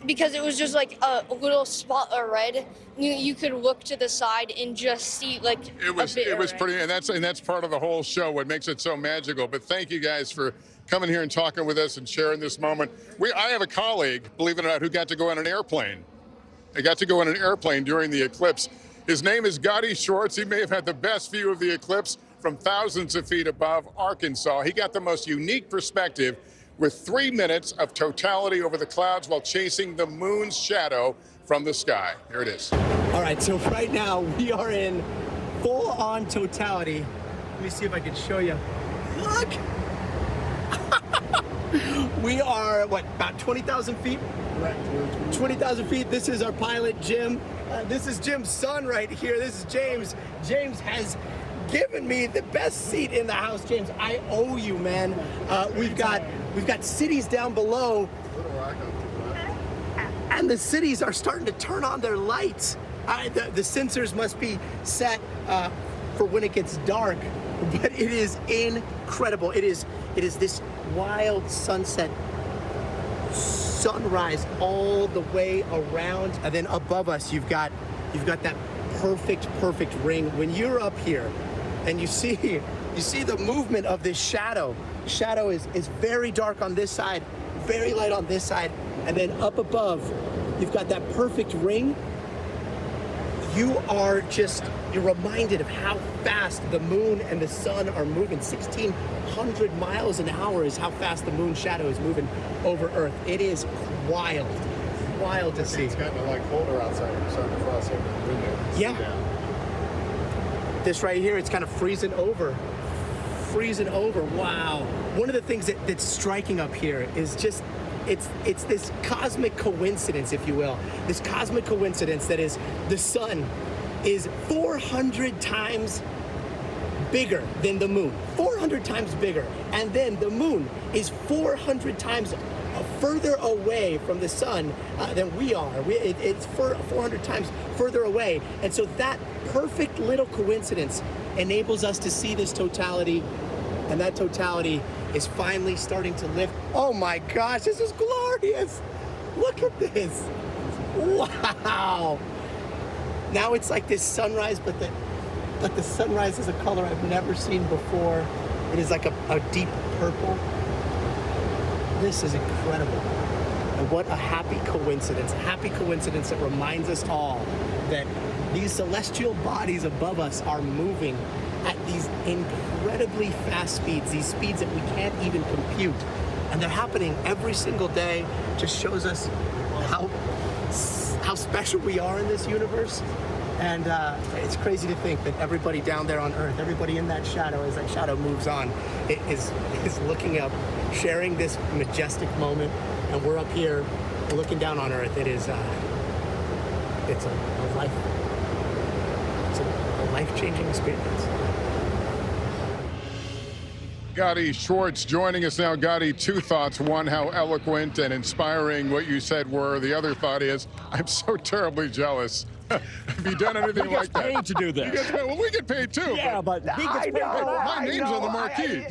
it was just like a little spot of red. You could look to the side and just see it was pretty, and that's part of the whole show. What makes it so magical. But thank you guys for coming here and talking with us and sharing this moment. I have a colleague, believe it or not, who got to go on an airplane. They got to go on an airplane during the eclipse. His name is Gotti Schwartz. He may have had the best view of the eclipse from thousands of feet above Arkansas. He got the most unique perspective with 3 minutes of totality over the clouds while chasing the moon's shadow from the sky. Here it is. All right, so right now we are in full-on totality. Let me see if I can show you. Look! We are, about 20,000 feet? Right. 20,000 feet. This is our pilot, Jim. This is Jim's son right here. This is James. James has given me the best seat in the house. James, I owe you, man. We've got cities down below, and the cities are starting to turn on their lights. The sensors must be set for when it gets dark, but it is incredible. It is this wild sunset, sunrise all the way around, and then above us you've got that perfect ring. When you're up here and you see the movement of this shadow. The shadow is very dark on this side, very light on this side, and then up above you've got that perfect ring. You're reminded of how fast the moon and the sun are moving. 1,600 miles an hour is how fast the moon's shadow is moving over Earth. It is wild to see. It's gotten colder outside. It's starting to frost over the window. Yeah. This right here, it's kind of freezing over. Wow. One of the things that's striking up here is just it's this cosmic coincidence, if you will. This cosmic coincidence that is the sun is 400 times bigger than the moon. 400 times bigger. And then the moon is 400 times further away from the sun than we are. It's 400 times further away. And so that perfect little coincidence enables us to see this totality, and that totality is finally starting to lift. Oh my gosh, this is glorious. Look at this. Wow. Now it's like this sunrise, but the sunrise is a color I've never seen before. It is like a deep purple. This is incredible. And what a happy coincidence that reminds us all that these celestial bodies above us are moving at these incredibly fast speeds, these speeds that we can't even compute. And they're happening every single day. Just shows us how special we are in this universe. And it's crazy to think that everybody down there on Earth, everybody in that shadow, as that shadow moves on, is looking up, sharing this majestic moment. And we're up here looking down on Earth. It's a life-changing experience. Gotti Schwartz joining us now. Gotti, two thoughts. One, how eloquent and inspiring what you said were. The other thought is, I'm so terribly jealous. Have you done anything like that? We get paid to do this. You get paid? Well, we get paid too. Yeah, but he gets paid. My name's on the marquee.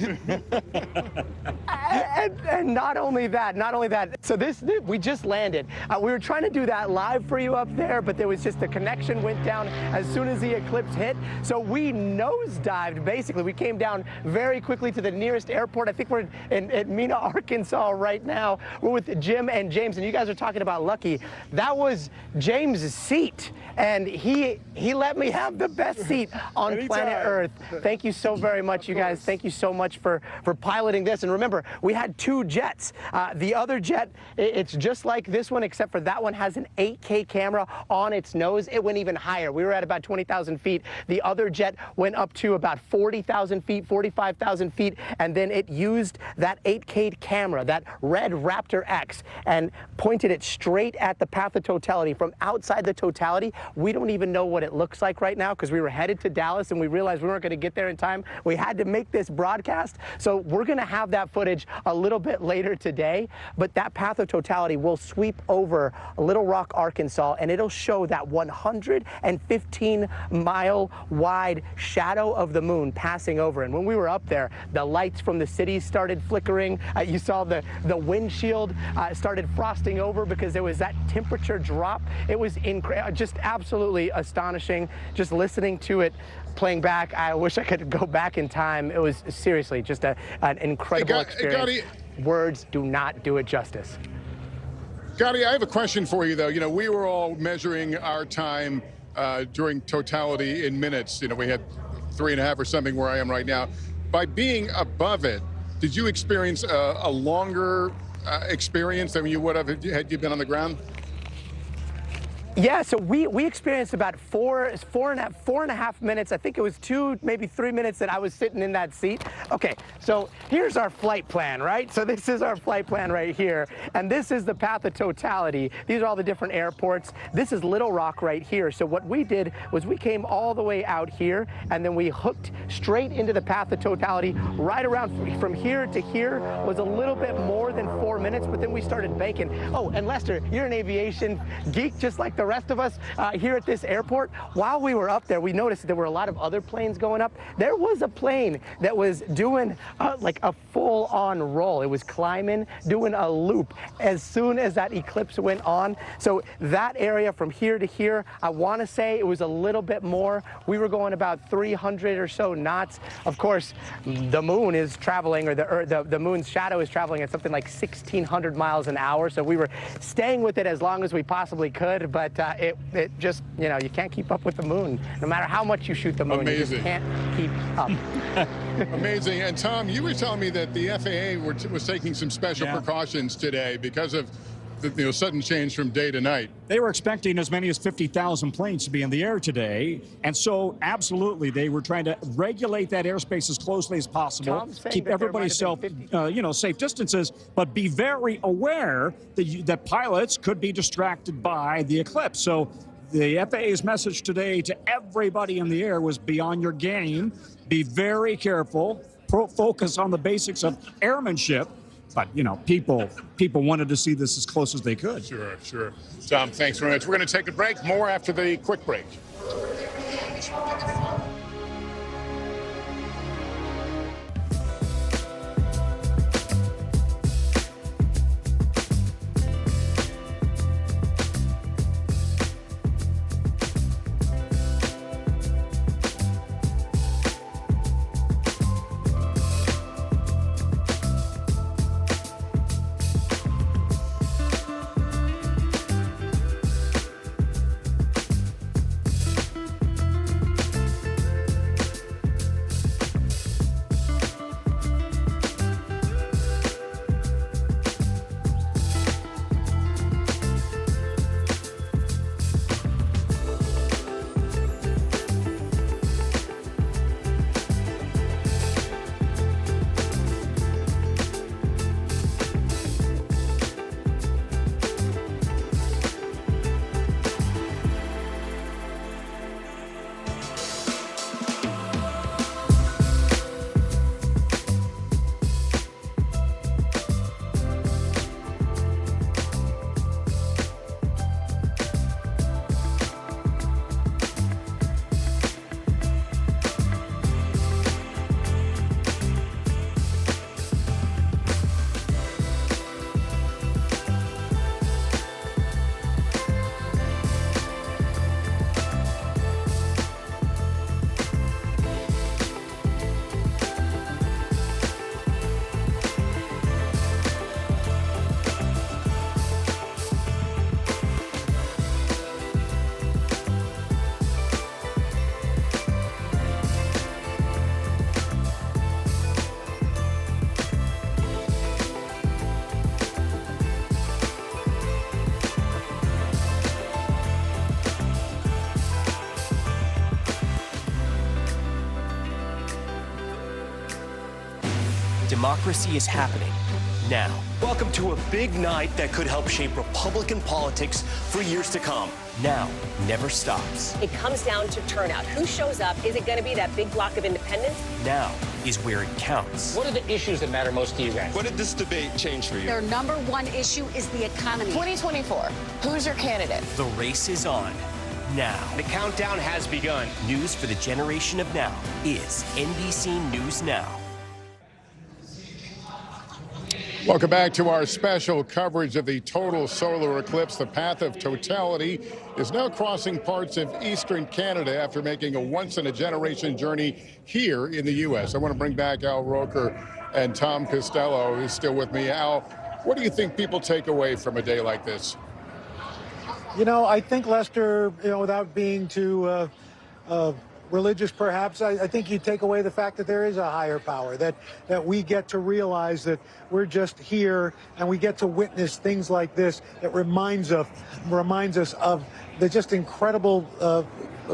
And not only that. So we just landed. We were trying to do that live for you up there, but there was just the connection went down as soon as the eclipse hit. So we nosedived, basically. We came down very quickly to the nearest airport. I think we're in Mena, Arkansas right now. We're with Jim and James, and you guys are talking about lucky. That was James's seat. and he let me have the best seat on planet Earth. Thank you so very much, you guys. Thank you so much for piloting this. And remember, we had 2 jets. The other jet, it's just like this one, except for that one has an 8K camera on its nose. It went even higher. We were at about 20,000 feet. The other jet went up to about 40,000 feet, 45,000 feet, and then it used that 8K camera, that red Raptor X, and pointed it straight at the path of totality. From outside the totality, we don't even know what it looks like right now because we were headed to Dallas and we realized we weren't going to get there in time. We had to make this broadcast, so we're going to have that footage a little bit later today, but that path of totality will sweep over Little Rock, Arkansas, and it'll show that 115-mile wide shadow of the moon passing over. And when we were up there, the lights from the city started flickering. You saw the windshield started frosting over because there was that temperature drop. It was just absolutely astonishing. Just listening to it playing back, I wish I could go back in time. It was seriously just an incredible experience. Words do not do it justice. Gotti, I have a question for you, though. You know, we were all measuring our time during totality in minutes. You know, we had 3.5 or something where I am right now. By being above it, did you experience a longer experience than you would have had you been on the ground? Yeah, so we experienced about four and a half minutes. I think it was 2, maybe 3 minutes that I was sitting in that seat. Okay, so here's our flight plan, right? So this is our flight plan right here, and this is the path of totality. These are all the different airports. This is Little Rock right here. So what we did was we came all the way out here, and then we hooked straight into the path of totality. Right around from here to here was a little bit more than 4 minutes, but then we started banking. Oh, and Lester, you're an aviation geek just like the rest of us here at this airport. While we were up there, we noticed there were a lot of other planes going up. There was a plane that was doing like a full-on roll. It was climbing, doing a loop as soon as that eclipse went on. So that area from here to here, I want to say it was a little bit more. We were going about 300 or so knots. Of course, the moon is traveling, or the moon's shadow is traveling at something like 1,600 miles an hour. So we were staying with it as long as we possibly could, but it just, you know, you can't keep up with the moon. No matter how much you shoot the moon, you just can't keep up. Amazing. And Tom, you were telling me that the FAA was taking some special precautions today because of the sudden change from day to night. They were expecting as many as 50,000 planes to be in the air today, and so absolutely they were trying to regulate that airspace as closely as possible, keep everybody safe distances, but be very aware that pilots could be distracted by the eclipse. So the FAA's message today to everybody in the air was be on your game, be very careful, focus on the basics of airmanship. But, you know, people wanted to see this as close as they could. Sure, sure. Tom, thanks very much. We're going to take a break. More after the quick break. Democracy is happening now. Welcome to a big night that could help shape Republican politics for years to come. Now never stops. It comes down to turnout. Who shows up? Is it going to be that big block of independents? Now is where it counts. What are the issues that matter most to you guys? What did this debate change for you? Their number one issue is the economy. 2024, who's your candidate? The race is on now. The countdown has begun. News for the generation of now is NBC News Now. Welcome back to our special coverage of the total solar eclipse. The path of totality is now crossing parts of eastern Canada after making a once-in-a-generation journey here in the U.S. I want to bring back Al Roker and Tom Costello, who's still with me. Al, what do you think people take away from a day like this? You know, I think, Lester, without being too religious perhaps, I think you take away the fact that there is a higher power, that we get to realize that we're just here and we get to witness things like this that reminds us of the just incredible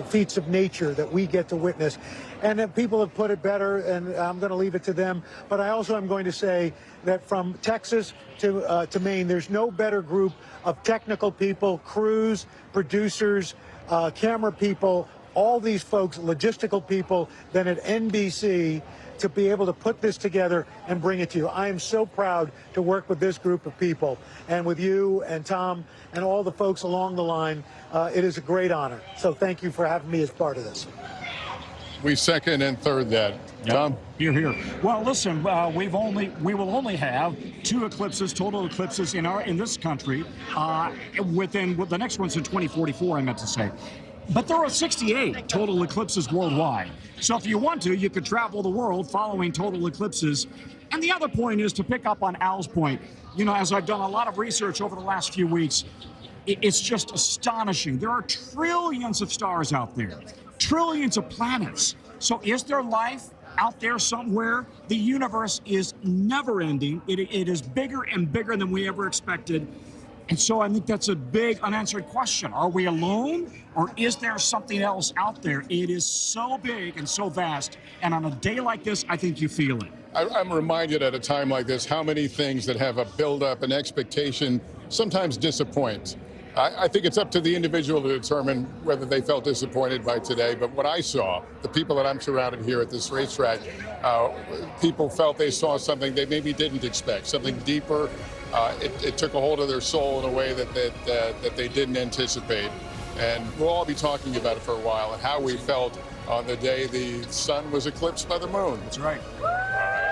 feats of nature that we get to witness. And that people have put it better, and I'm going to leave it to them. But I also am going to say that from Texas to Maine, there's no better group of technical people, crews, producers, camera people, all these folks, logistical people, than at NBC to be able to put this together and bring it to you. I am so proud to work with this group of people, and with you and Tom and all the folks along the line. It is a great honor. So thank you for having me as part of this. We second and third that. Tom? Here. Well, listen, we will only have 2 eclipses, total eclipses in this country. The next one's in 2044, I meant to say. But there are 68 total eclipses worldwide. So if you want to, you could travel the world following total eclipses. And the other point is to pick up on Al's point. As I've done a lot of research over the last few weeks, it's just astonishing. There are trillions of stars out there, trillions of planets. So is there life out there somewhere? The universe is never ending. It is bigger and bigger than we ever expected. And so I think that's a big unanswered question. Are we alone, or is there something else out there? It is so big and so vast. And on a day like this, I think you feel it. I'm reminded at a time like this how many things that have a build-up, an expectation, sometimes disappoint. I think it's up to the individual to determine whether they felt disappointed by today. But what I saw, the people that I'm surrounded here at this racetrack, people felt they saw something they maybe didn't expect, something deeper. It took a hold of their soul in a way that they didn't anticipate. And we'll all be talking about it for a while and how we felt on the day the sun was eclipsed by the moon. That's right. All right.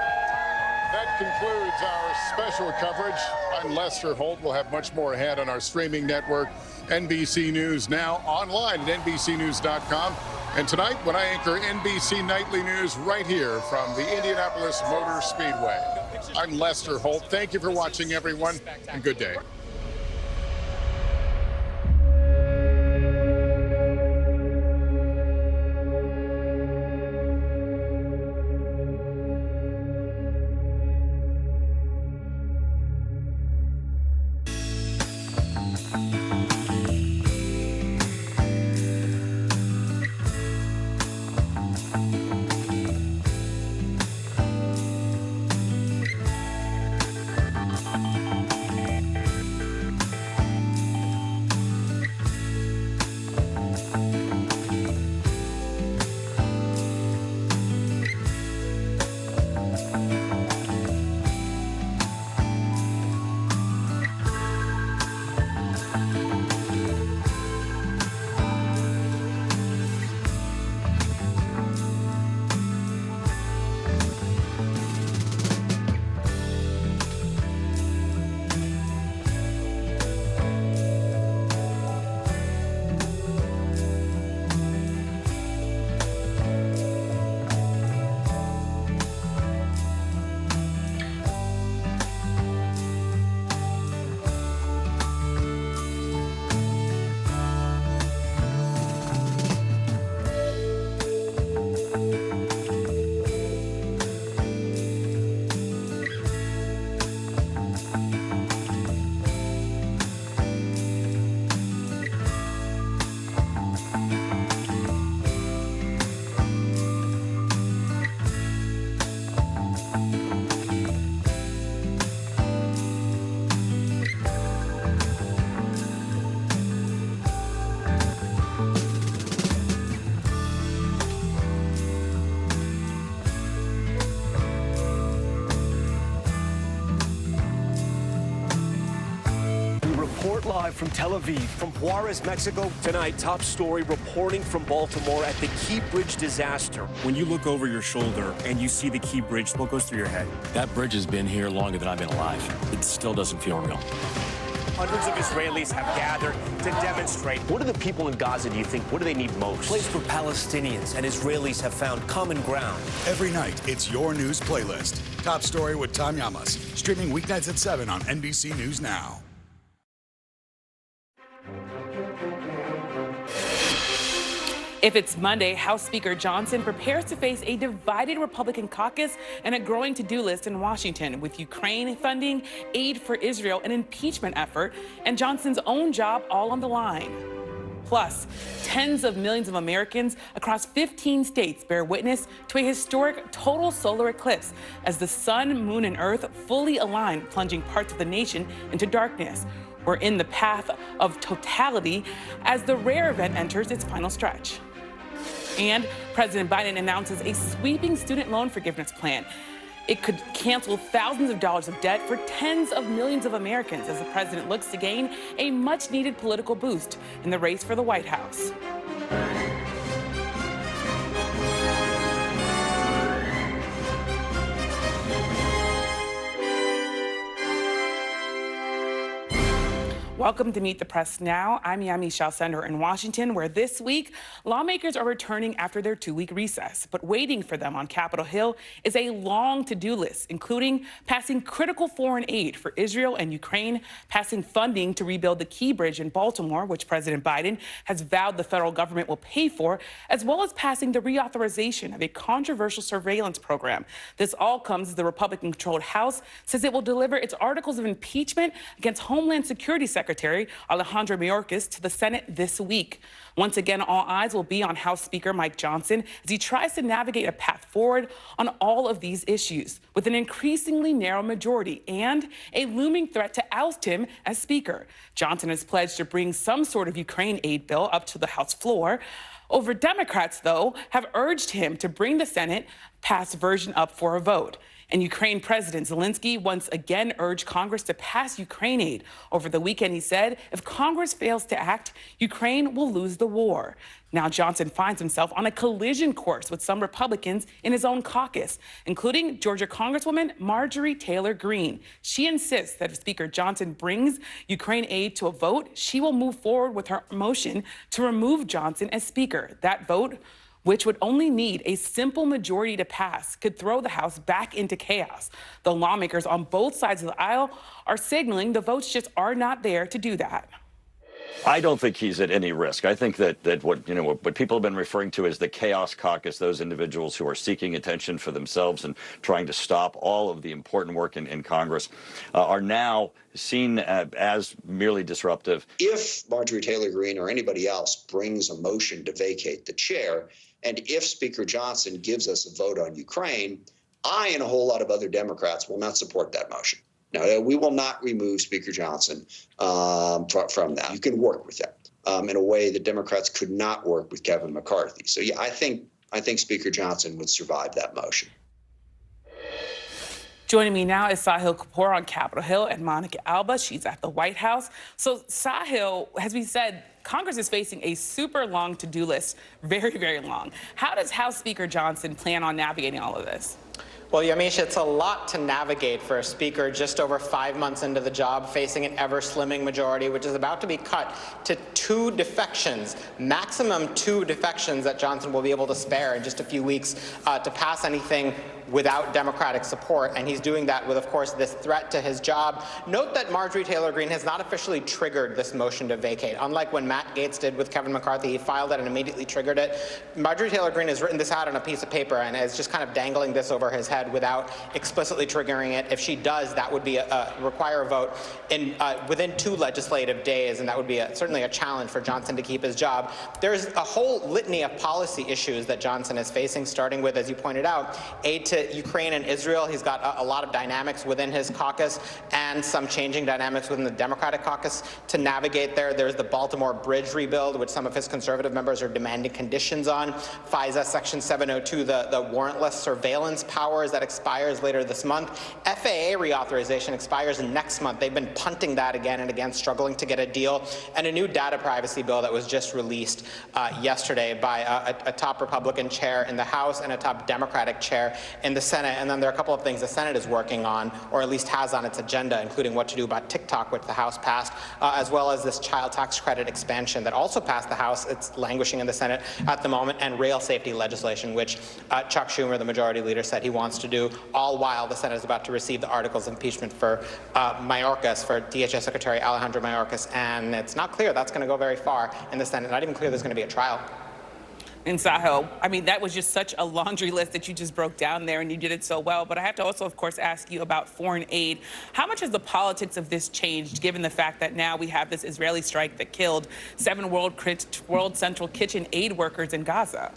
That concludes our special coverage. I'm Lester Holt. We'll have much more ahead on our streaming network, NBC News Now, online at NBCNews.com. And tonight, when I anchor NBC Nightly News right here from the Indianapolis Motor Speedway. I'm Lester Holt. Thank you for watching, everyone, and good day. live from Tel Aviv, from Juarez, Mexico. Tonight, top story reporting from Baltimore at the Key Bridge disaster. When you look over your shoulder and you see the Key Bridge, what goes through your head? That bridge has been here longer than I've been alive. It still doesn't feel real. Hundreds of Israelis have gathered to demonstrate. What do the people in Gaza, do you think, what do they need most? A place where Palestinians and Israelis have found common ground. Every night, it's your news playlist. Top Story with Tom Llamas. Streaming weeknights at 7 on NBC News Now. If it's Monday, House Speaker Johnson prepares to face a divided Republican caucus and a growing to-do list in Washington with Ukraine funding, aid for Israel, an impeachment effort, and Johnson's own job all on the line. Plus, tens of millions of Americans across 15 states bear witness to a historic total solar eclipse as the sun, moon, and earth fully align, plunging parts of the nation into darkness. We're in the path of totality as the rare event enters its final stretch. And President Biden announces a sweeping student loan forgiveness plan. It could cancel thousands of dollars of debt for tens of millions of Americans as the president looks to gain a much-needed political boost in the race for the White House. Welcome to Meet the Press Now. I'm Yami Shalsender in Washington, where this week, lawmakers are returning after their 2-week recess. But waiting for them on Capitol Hill is a long to-do list, including passing critical foreign aid for Israel and Ukraine, passing funding to rebuild the Key Bridge in Baltimore, which President Biden has vowed the federal government will pay for, as well as passing the reauthorization of a controversial surveillance program. This all comes as the Republican-controlled House says it will deliver its articles of impeachment against Homeland Security Secretary Alejandro Mayorkas to the Senate this week. Once again, all eyes will be on House Speaker Mike Johnson as he tries to navigate a path forward on all of these issues with an increasingly narrow majority and a looming threat to oust him as Speaker. Johnson has pledged to bring some sort of Ukraine aid bill up to the House floor. Over Democrats, though, have urged him to bring the Senate passed version up for a vote. And Ukraine President Zelensky once again urged Congress to pass Ukraine aid. Over the weekend, he said, if Congress fails to act, Ukraine will lose the war. Now Johnson finds himself on a collision course with some Republicans in his own caucus, including Georgia Congresswoman Marjorie Taylor Greene. She insists that if Speaker Johnson brings Ukraine aid to a vote, she will move forward with her motion to remove Johnson as Speaker. That vote, which would only need a simple majority to pass, could throw the House back into chaos. The lawmakers on both sides of the aisle are signaling the votes just are not there to do that. I don't think he's at any risk. I think that what people have been referring to as the chaos caucus, those individuals who are seeking attention for themselves and trying to stop all of the important work in Congress, are now seen as merely disruptive. If Marjorie Taylor Greene or anybody else brings a motion to vacate the chair, and if Speaker Johnson gives us a vote on Ukraine, I and a whole lot of other Democrats will not support that motion. No, we will not remove Speaker Johnson from that. You can work with that in a way that Democrats could not work with Kevin McCarthy. So, yeah, I think Speaker Johnson would survive that motion. Joining me now is Sahil Kapoor on Capitol Hill and Monica Alba. She's at the White House. So, Sahil, as we said, Congress is facing a super long to-do list, very, very long. How does House Speaker Johnson plan on navigating all of this? Well, Yamiche, it's a lot to navigate for a speaker just over 5 months into the job, facing an ever-slimming majority, which is about to be cut to 2 defections, maximum 2 defections that Johnson will be able to spare in just a few weeks to pass anything without Democratic support, and he's doing that with, of course, this threat to his job. Note that Marjorie Taylor Greene has not officially triggered this motion to vacate. Unlike when Matt Gaetz did with Kevin McCarthy, he filed it and immediately triggered it. Marjorie Taylor Greene has written this out on a piece of paper and is just kind of dangling this over his head without explicitly triggering it. If she does, that would be require a vote in within 2 legislative days, and that would be certainly a challenge for Johnson to keep his job. There's a whole litany of policy issues that Johnson is facing, starting with, as you pointed out, aid to Ukraine and Israel. He's got a lot of dynamics within his caucus, and and some changing dynamics within the Democratic caucus to navigate there. There's the Baltimore Bridge rebuild, which some of his conservative members are demanding conditions on. FISA Section 702, the warrantless surveillance powers that expires later this month. FAA reauthorization expires next month. They've been punting that again and again, struggling to get a deal. And a new data privacy bill that was just released yesterday by a top Republican chair in the House and a top Democratic chair in the Senate. And then there are a couple of things the Senate is working on, or at least has on its agenda, including what to do about TikTok, which the House passed, as well as this child tax credit expansion that also passed the House. It's languishing in the Senate at the moment, and rail safety legislation, which Chuck Schumer, the majority leader, said he wants to do, all while the Senate is about to receive the articles of impeachment for Mayorkas, for DHS Secretary Alejandro Mayorkas, and it's not clear that's going to go very far in the Senate. Not even clear there's going to be a trial. And Sahil, I mean, that was just such a laundry list that you just broke down there, and you did it so well. But I have to also, of course, ask you about foreign aid. How much has the politics of this changed, given the fact that now we have this Israeli strike that killed 7 World Central Kitchen aid workers in Gaza?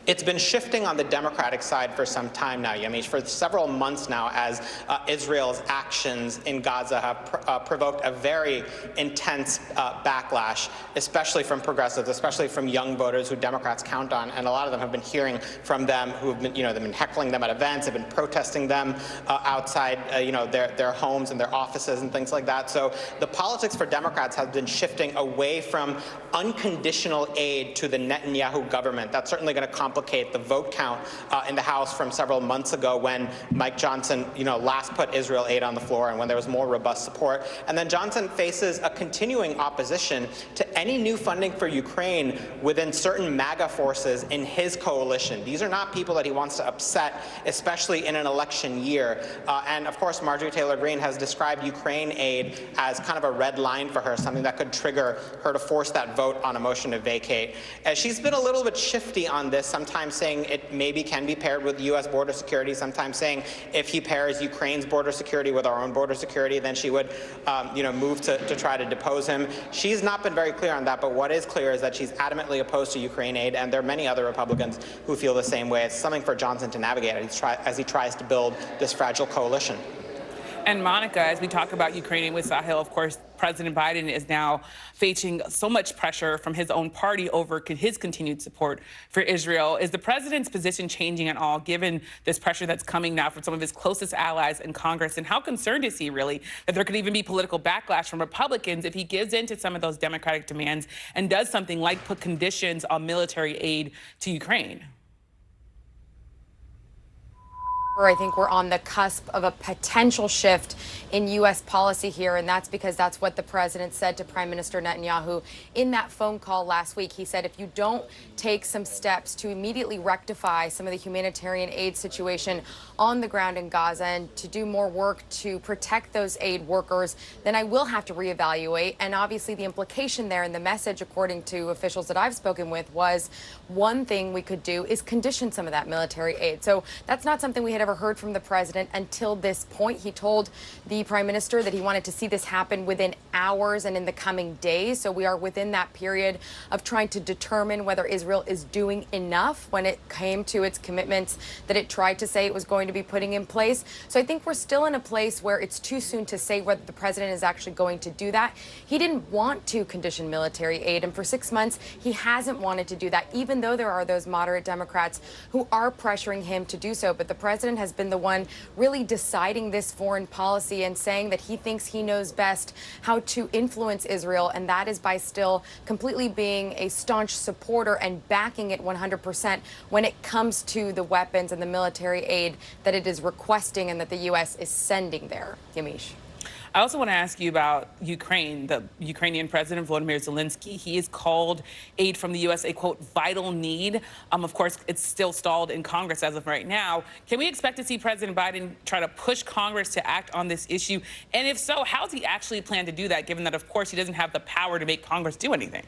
It's been shifting on the Democratic side for some time now, Yamiche, for several months now, as Israel's actions in Gaza have provoked a very intense backlash, especially from progressives, especially from young voters who Democrats count on, and a lot of them have been hearing from them, who have been, they've been heckling them at events, have been protesting them outside, their homes and their offices and things like that. So the politics for Democrats has been shifting away from unconditional aid to the Netanyahu government. That's certainly going to complicate the vote count in the House from several months ago, when Mike Johnson, last put Israel aid on the floor and when there was more robust support. And then Johnson faces a continuing opposition to any new funding for Ukraine within certain MAGA forces in his coalition. These are not people that he wants to upset, especially in an election year. And of course, Marjorie Taylor Greene has described Ukraine aid as kind of a red line for her, something that could trigger her to force that vote on a motion to vacate. She's been a little bit shifty on this, sometimes saying it maybe can be paired with U.S. border security, sometimes saying if he pairs Ukraine's border security with our own border security, then she would, move to try to depose him. She's not been very clear on that, but what is clear is that she's adamantly opposed to Ukraine aid, and there are many other Republicans who feel the same way. It's something for Johnson to navigate as he tries to build this fragile coalition. And Monica, as we talk about Ukraine with Sahil, of course, President Biden is now facing so much pressure from his own party over his continued support for Israel. Is the president's position changing at all, given this pressure that's coming now from some of his closest allies in Congress? And how concerned is he, really, that there could even be political backlash from Republicans if he gives in to some of those Democratic demands and does something like put conditions on military aid to Ukraine? I think we're on the cusp of a potential shift in U.S. policy here, and that's because that's what the president said to Prime Minister Netanyahu in that phone call last week. He said, if you don't take some steps to immediately rectify some of the humanitarian aid situation on the ground in Gaza and to do more work to protect those aid workers, then I will have to reevaluate. And obviously the implication there and the message, according to officials that I've spoken with, was one thing we could do is condition some of that military aid. So that's not something we had ever heard from the president until this point. He told the prime minister that he wanted to see this happen within hours and in the coming days. So we are within that period of trying to determine whether Israel is doing enough when it came to its commitments that it tried to say it was going to be putting in place. So I think we're still in a place where it's too soon to say whether the president is actually going to do that. He didn't want to condition military aid, and for 6 months he hasn't wanted to do that, even though there are those moderate Democrats who are pressuring him to do so. But the president has been the one really deciding this foreign policy and saying that he thinks he knows best how to influence Israel, and that is by still completely being a staunch supporter and backing it 100% when it comes to the weapons and the military aid that it is requesting and that the U.S. is sending there. Yamiche. I also want to ask you about Ukraine. The Ukrainian President Volodymyr Zelensky, he has called aid from the U.S. a, quote, vital need. Of course, it's still stalled in Congress as of right now. Can we expect to see President Biden try to push Congress to act on this issue? And if so, how does he actually plan to do that, given that, of course, he doesn't have the power to make Congress do anything?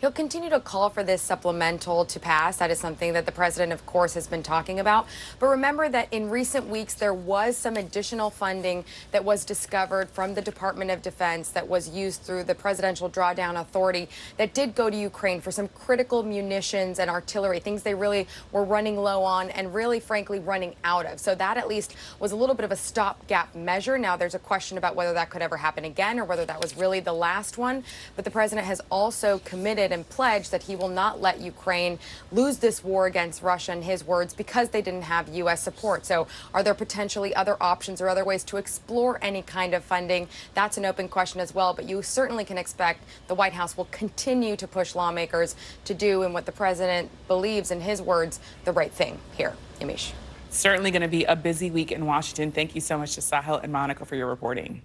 He'll continue to call for this supplemental to pass. That is something that the president, of course, has been talking about. But remember that in recent weeks, there was some additional funding that was discovered from the Department of Defense that was used through the Presidential Drawdown Authority that did go to Ukraine for some critical munitions and artillery, things they really were running low on and really, frankly, running out of. So that at least was a little bit of a stopgap measure. Now, there's a question about whether that could ever happen again or whether that was really the last one. But the president has also committed and pledged that he will not let Ukraine lose this war against Russia, in his words, because they didn't have U.S. support. So are there potentially other options or other ways to explore any kind of funding? That's an open question as well. But you certainly can expect the White House will continue to push lawmakers to do, in what the president believes, in his words, the right thing here. Yamiche. Certainly going to be a busy week in Washington. Thank you so much to Sahil and Monica for your reporting.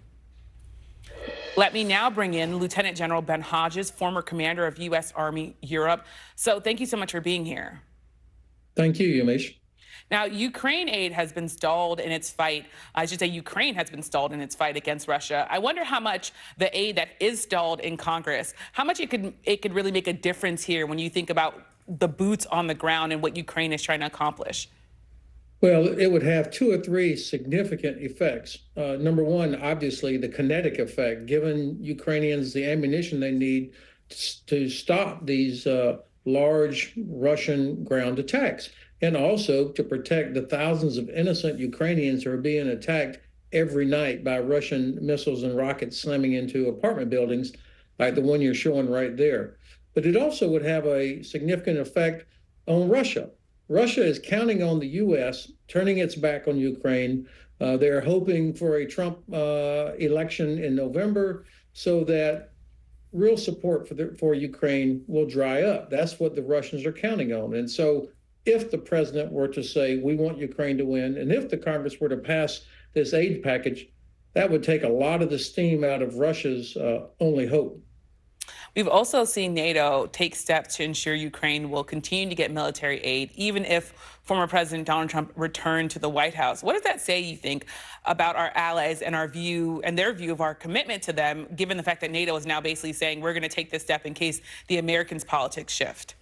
Let me now bring in Lieutenant General Ben Hodges, former commander of U.S. Army Europe. So thank you so much for being here. Thank you, Yamiche. Now, Ukraine aid has been stalled in its fight. I should say Ukraine has been stalled in its fight against Russia. I wonder how much the aid that is stalled in Congress, how much it could really make a difference here when you think about the boots on the ground and what Ukraine is trying to accomplish. Well, it would have two or three significant effects. Number one, obviously, the kinetic effect, giving Ukrainians the ammunition they need to stop these large Russian ground attacks, and also to protect the thousands of innocent Ukrainians who are being attacked every night by Russian missiles and rockets slamming into apartment buildings like the one you're showing right there. But it also would have a significant effect on Russia. Russia is counting on the U.S. turning its back on Ukraine. They're hoping for a Trump election in November so that real support for Ukraine will dry up. That's what the Russians are counting on. And so if the president were to say, we want Ukraine to win, and if the Congress were to pass this aid package, that would take a lot of the steam out of Russia's only hope. We've also seen NATO take steps to ensure Ukraine will continue to get military aid, even if former President Donald Trump returned to the White House. What does that say, you think, about our allies and our view and their view of our commitment to them, given the fact that NATO is now basically saying we're going to take this step in case the Americans' politics shift?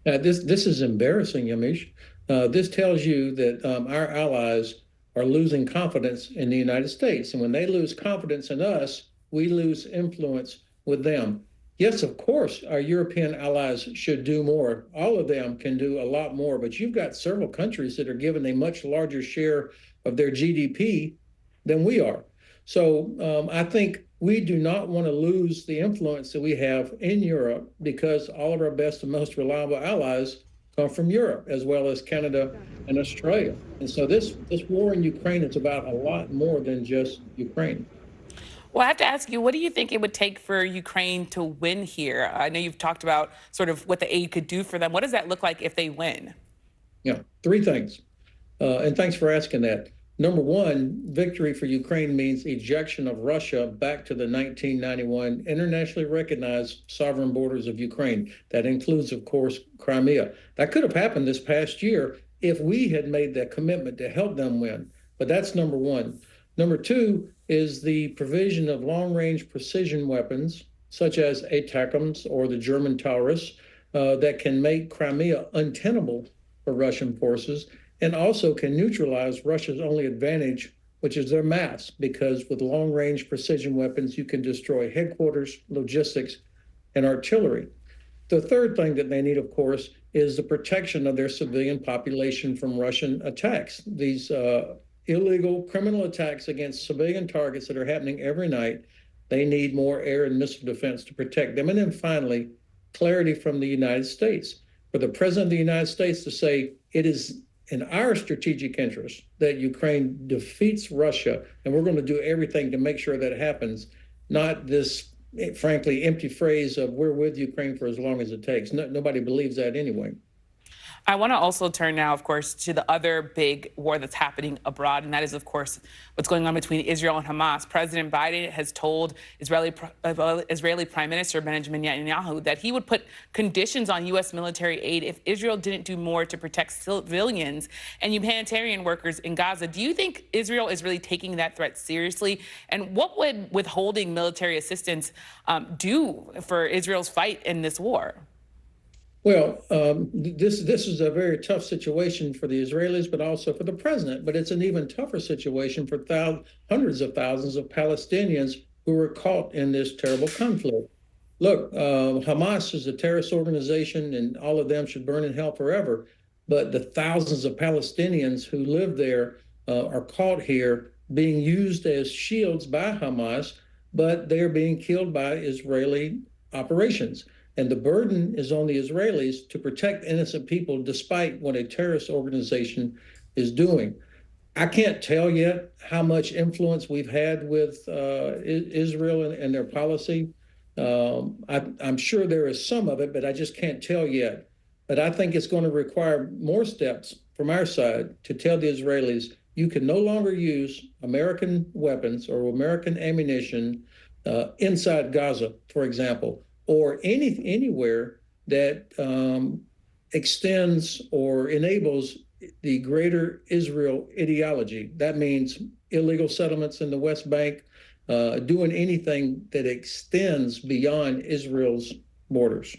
This is embarrassing, Yamiche. This tells you that our allies are losing confidence in the United States. And when they lose confidence in us, we lose influence with them. Yes, of course, our European allies should do more. All of them can do a lot more, but you've got several countries that are given a much larger share of their GDP than we are. So I think we do not want to lose the influence that we have in Europe, because all of our best and most reliable allies come from Europe, as well as Canada and Australia. And so this war in Ukraine is about a lot more than just Ukraine. Well, I have to ask you, what do you think it would take for Ukraine to win here? I know you've talked about sort of what the aid could do for them. What does that look like if they win? Yeah, three things. And thanks for asking that. Number one, victory for Ukraine means ejection of Russia back to the 1991 internationally recognized sovereign borders of Ukraine. That includes, of course, Crimea. That could have happened this past year if we had made that commitment to help them win. But that's number one. Number two is the provision of long-range precision weapons, such as ATACMS or the German Taurus, that can make Crimea untenable for Russian forces, and also can neutralize Russia's only advantage, which is their mass, because with long-range precision weapons, you can destroy headquarters, logistics, and artillery. The third thing that they need, of course, is the protection of their civilian population from Russian attacks. These illegal criminal attacks against civilian targets that are happening every night, they need more air and missile defense to protect them. And then finally, clarity from the United States. For the President of the United States to say it is in our strategic interest that Ukraine defeats Russia, and we're going to do everything to make sure that happens, not this, frankly, empty phrase of we're with Ukraine for as long as it takes. Nobody believes that anyway. I want to also turn now, of course, to the other big war that's happening abroad, and that is, of course, what's going on between Israel and Hamas. President Biden has told Israeli Prime Minister Benjamin Netanyahu that he would put conditions on U.S. military aid if Israel didn't do more to protect civilians and humanitarian workers in Gaza. Do you think Israel is really taking that threat seriously? And what would withholding military assistance do for Israel's fight in this war? Well, this is a very tough situation for the Israelis, but also for the president. But it's an even tougher situation for hundreds of thousands of Palestinians who were caught in this terrible conflict. Look, Hamas is a terrorist organization, and all of them should burn in hell forever. But the thousands of Palestinians who live there are caught here being used as shields by Hamas, but they're being killed by Israeli operations. And the burden is on the Israelis to protect innocent people despite what a terrorist organization is doing. I can't tell yet how much influence we've had with Israel and their policy. I'm sure there is some of it, but I just can't tell yet. But I think it's going to require more steps from our side to tell the Israelis, you can no longer use American weapons or American ammunition inside Gaza, for example, or anywhere that extends or enables the greater Israel ideology. That means illegal settlements in the West Bank, doing anything that extends beyond Israel's borders.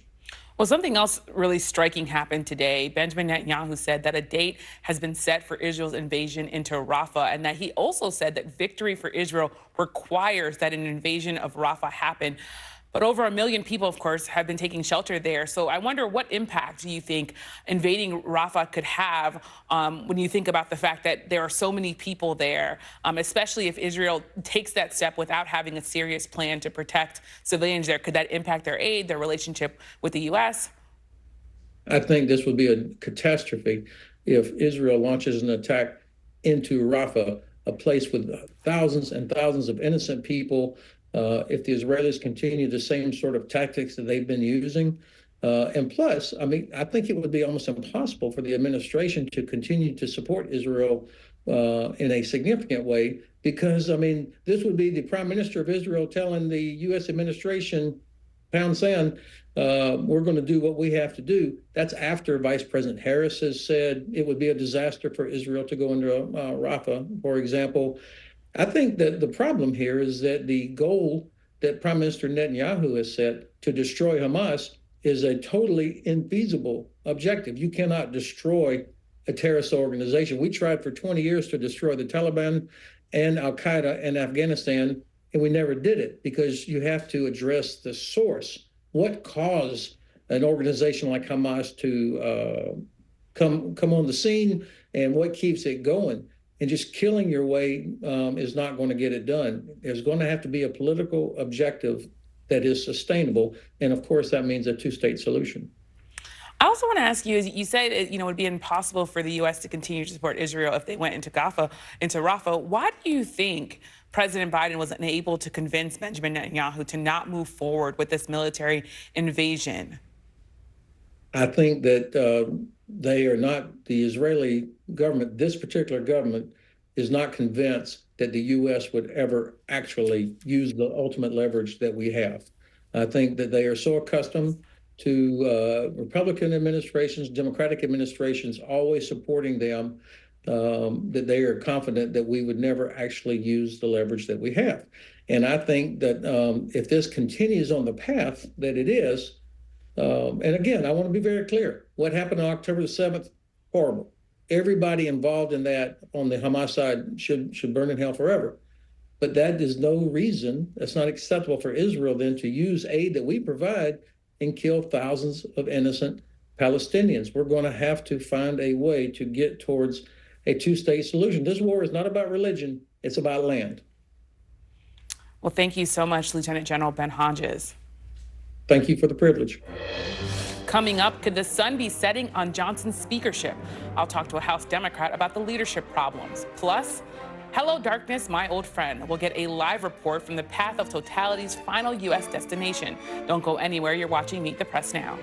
Well, something else really striking happened today. Benjamin Netanyahu said that a date has been set for Israel's invasion into Rafah, and that he also said that victory for Israel requires that an invasion of Rafah happen. But over 1 million people, of course, have been taking shelter there. So I wonder, what impact do you think invading Rafah could have when you think about the fact that there are so many people there, especially if Israel takes that step without having a serious plan to protect civilians there? Could that impact their aid, their relationship with the U.S.? I think this would be a catastrophe if Israel launches an attack into Rafah, a place with thousands and thousands of innocent people. If the Israelis continue the same sort of tactics that they've been using. And plus, I mean, I think it would be almost impossible for the administration to continue to support Israel in a significant way, because, I mean, this would be the prime minister of Israel telling the U.S. administration, pound sand, we're going to do what we have to do. That's after Vice President Harris has said it would be a disaster for Israel to go into Rafah, for example. I think that the problem here is that the goal that Prime Minister Netanyahu has set to destroy Hamas is a totally infeasible objective. You cannot destroy a terrorist organization. We tried for 20 years to destroy the Taliban and Al-Qaeda in Afghanistan, and we never did it, because you have to address the source. What caused an organization like Hamas to come on the scene, and what keeps it going? And just killing your way is not going to get it done. There's going to have to be a political objective that is sustainable. And of course, that means a two-state solution. I also want to ask you, you said it would be impossible for the U.S. to continue to support Israel if they went into Rafah. Why do you think President Biden was unable to convince Benjamin Netanyahu to not move forward with this military invasion? I think that they are not, the Israeli government, this particular government, is not convinced that the U.S. would ever actually use the ultimate leverage that we have. I think that they are so accustomed to Republican administrations, Democratic administrations always supporting them, that they are confident that we would never actually use the leverage that we have. And I think that if this continues on the path that it is, and again, I want to be very clear. What happened on October the 7th, horrible. Everybody involved in that on the Hamas side should burn in hell forever. But that is no reason, that's not acceptable for Israel then to use aid that we provide and kill thousands of innocent Palestinians. We're going to have to find a way to get towards a two-state solution. This war is not about religion, it's about land. Well, thank you so much, Lieutenant General Ben Hodges. Thank you for the privilege. Coming up, could the sun be setting on Johnson's speakership? I'll talk to a House Democrat about the leadership problems. Plus, Hello Darkness, My Old Friend. We'll get a live report from the path of totality's final U.S. destination. Don't go anywhere. You're watching Meet the Press Now.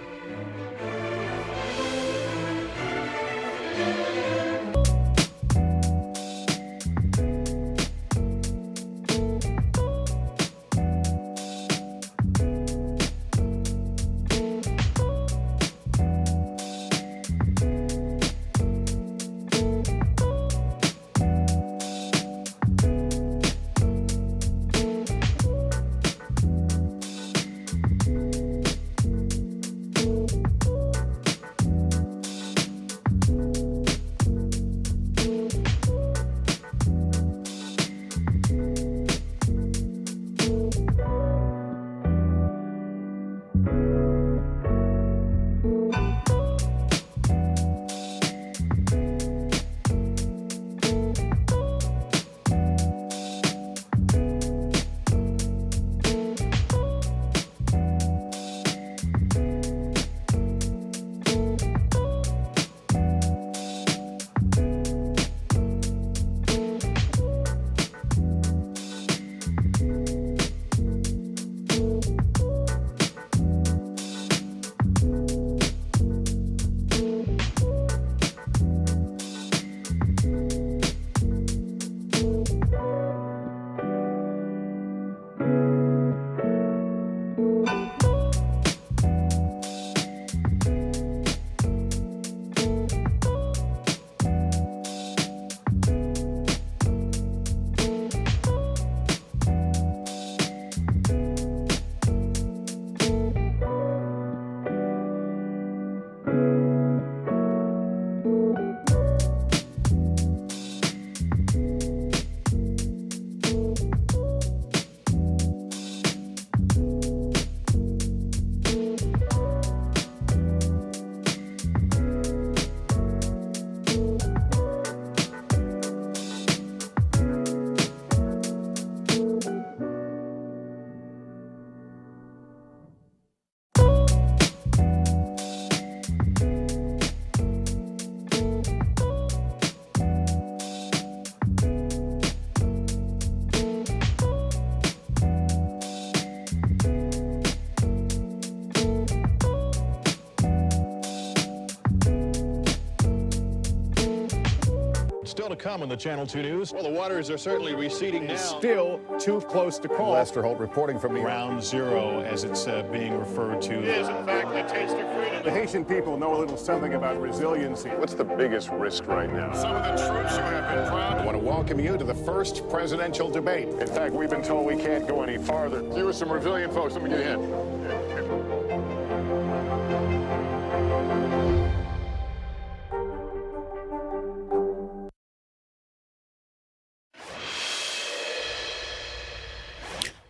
come on the Channel 2 News. Well, the waters are certainly receding now. Still too close to call. Lester Holt reporting from Ground Zero, as it's being referred to. It is, in fact, the taste of freedom. The Haitian people know a little something about resiliency. What's the biggest risk right now? Some of the troops who have been proud. I want to welcome you to the first presidential debate. In fact, we've been told we can't go any farther. You were some resilient folks. Let me get a hand.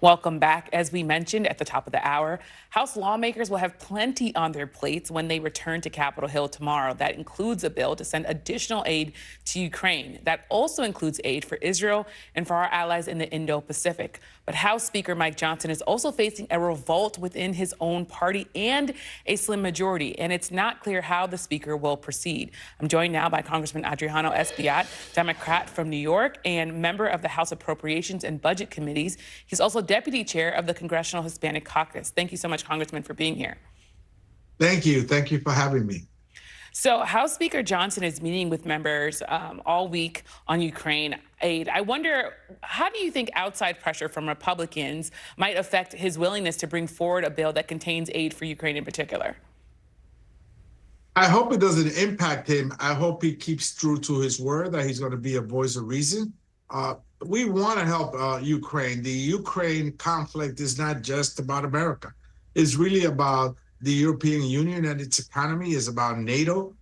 Welcome back. As we mentioned at the top of the hour, House lawmakers will have plenty on their plates when they return to Capitol Hill tomorrow. That includes a bill to send additional aid to Ukraine. That also includes aid for Israel and for our allies in the Indo-Pacific. But House Speaker Mike Johnson is also facing a revolt within his own party and a slim majority, and it's not clear how the speaker will proceed. I'm joined now by Congressman Adriano Espaillat, Democrat from New York and member of the House Appropriations and Budget Committees. He's also deputy chair of the Congressional Hispanic Caucus. Thank you so much, Congressman, for being here. Thank you. Thank you for having me. So House Speaker Johnson is meeting with members all week on Ukraine aid. I wonder, how do you think outside pressure from Republicans might affect his willingness to bring forward a bill that contains aid for Ukraine in particular? I hope it doesn't impact him. I hope he keeps true to his word that he's going to be a voice of reason. We want to help Ukraine. The Ukraine conflict is not just about America. It's really about the European Union and its economy. It's about NATO.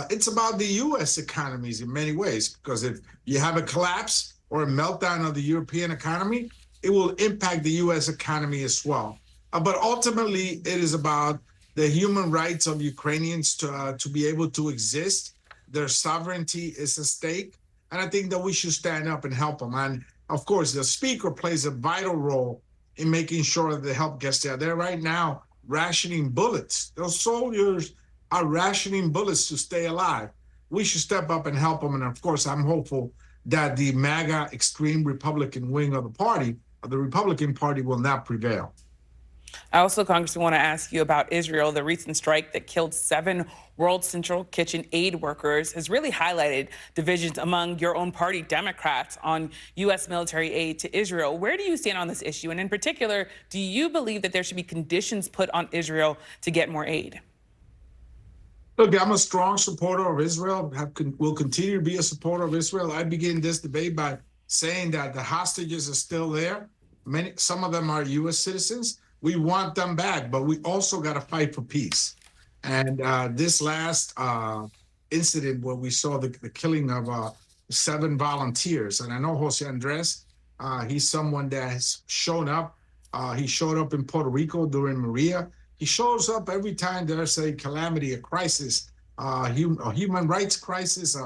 It's about the U.S. economies in many ways, because if you have a collapse or a meltdown of the European economy, it will impact the U.S. economy as well. But ultimately, it is about the human rights of Ukrainians to be able to exist. Their sovereignty is at stake. And I think that we should stand up and help them. And of course, the speaker plays a vital role in making sure that the help gets there. They're right now rationing bullets. Those soldiers are rationing bullets to stay alive. We should step up and help them. And of course, I'm hopeful that the MAGA extreme Republican wing of the party, of the Republican Party, will not prevail. I also, Congressman, want to ask you about Israel. The recent strike that killed 7 World Central Kitchen aid workers has really highlighted divisions among your own party, Democrats, on U.S. military aid to Israel. Where do you stand on this issue? And in particular, do you believe that there should be conditions put on Israel to get more aid? Look, I'm a strong supporter of Israel, will continue to be a supporter of Israel. I begin this debate by saying that the hostages are still there. Some of them are U.S. citizens. We want them back, but we also got to fight for peace. And this last incident where we saw the killing of 7 volunteers, and I know Jose Andres, he's someone that has shown up. He showed up in Puerto Rico during Maria. He shows up every time there's a calamity, a crisis, a human rights crisis,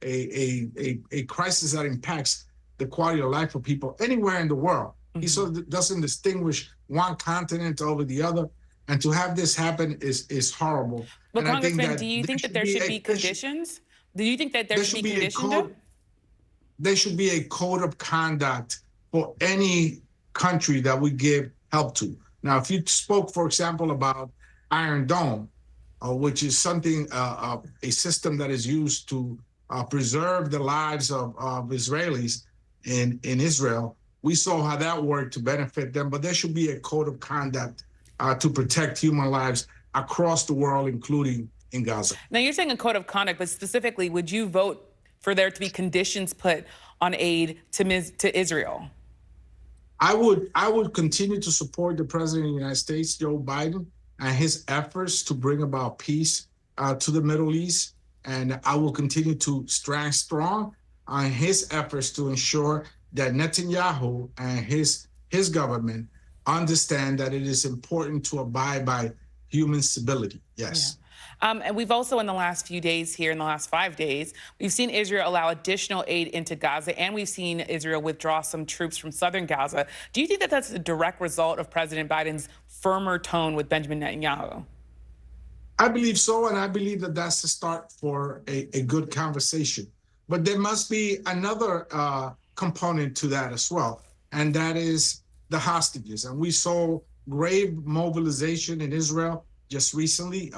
a crisis that impacts the quality of life of people anywhere in the world. He sort of doesn't distinguish one continent over the other. And to have this happen is horrible. But and Congressman, do you think that there should be conditions? Do you think that there should be conditions? There should be a code of conduct for any country that we give help to. Now, if you spoke, for example, about Iron Dome, which is something, a system that is used to preserve the lives of Israelis in Israel, we saw how that worked to benefit them, but there should be a code of conduct to protect human lives across the world, including in Gaza. Now, you're saying a code of conduct, but specifically, would you vote for there to be conditions put on aid to Israel? I would continue to support the President of the United States, Joe Biden, and his efforts to bring about peace to the Middle East. And I will continue to stand strong on his efforts to ensure that Netanyahu and his government understand that it is important to abide by human civility. Yes. Yeah. And we've also, in the last few days here, in the last 5 days, we've seen Israel allow additional aid into Gaza, and we've seen Israel withdraw some troops from southern Gaza. Do you think that that's a direct result of President Biden's firmer tone with Benjamin Netanyahu? I believe so, and I believe that that's the start for a good conversation. But there must be another component to that as well, and that is the hostages. And we saw grave mobilization in Israel just recently.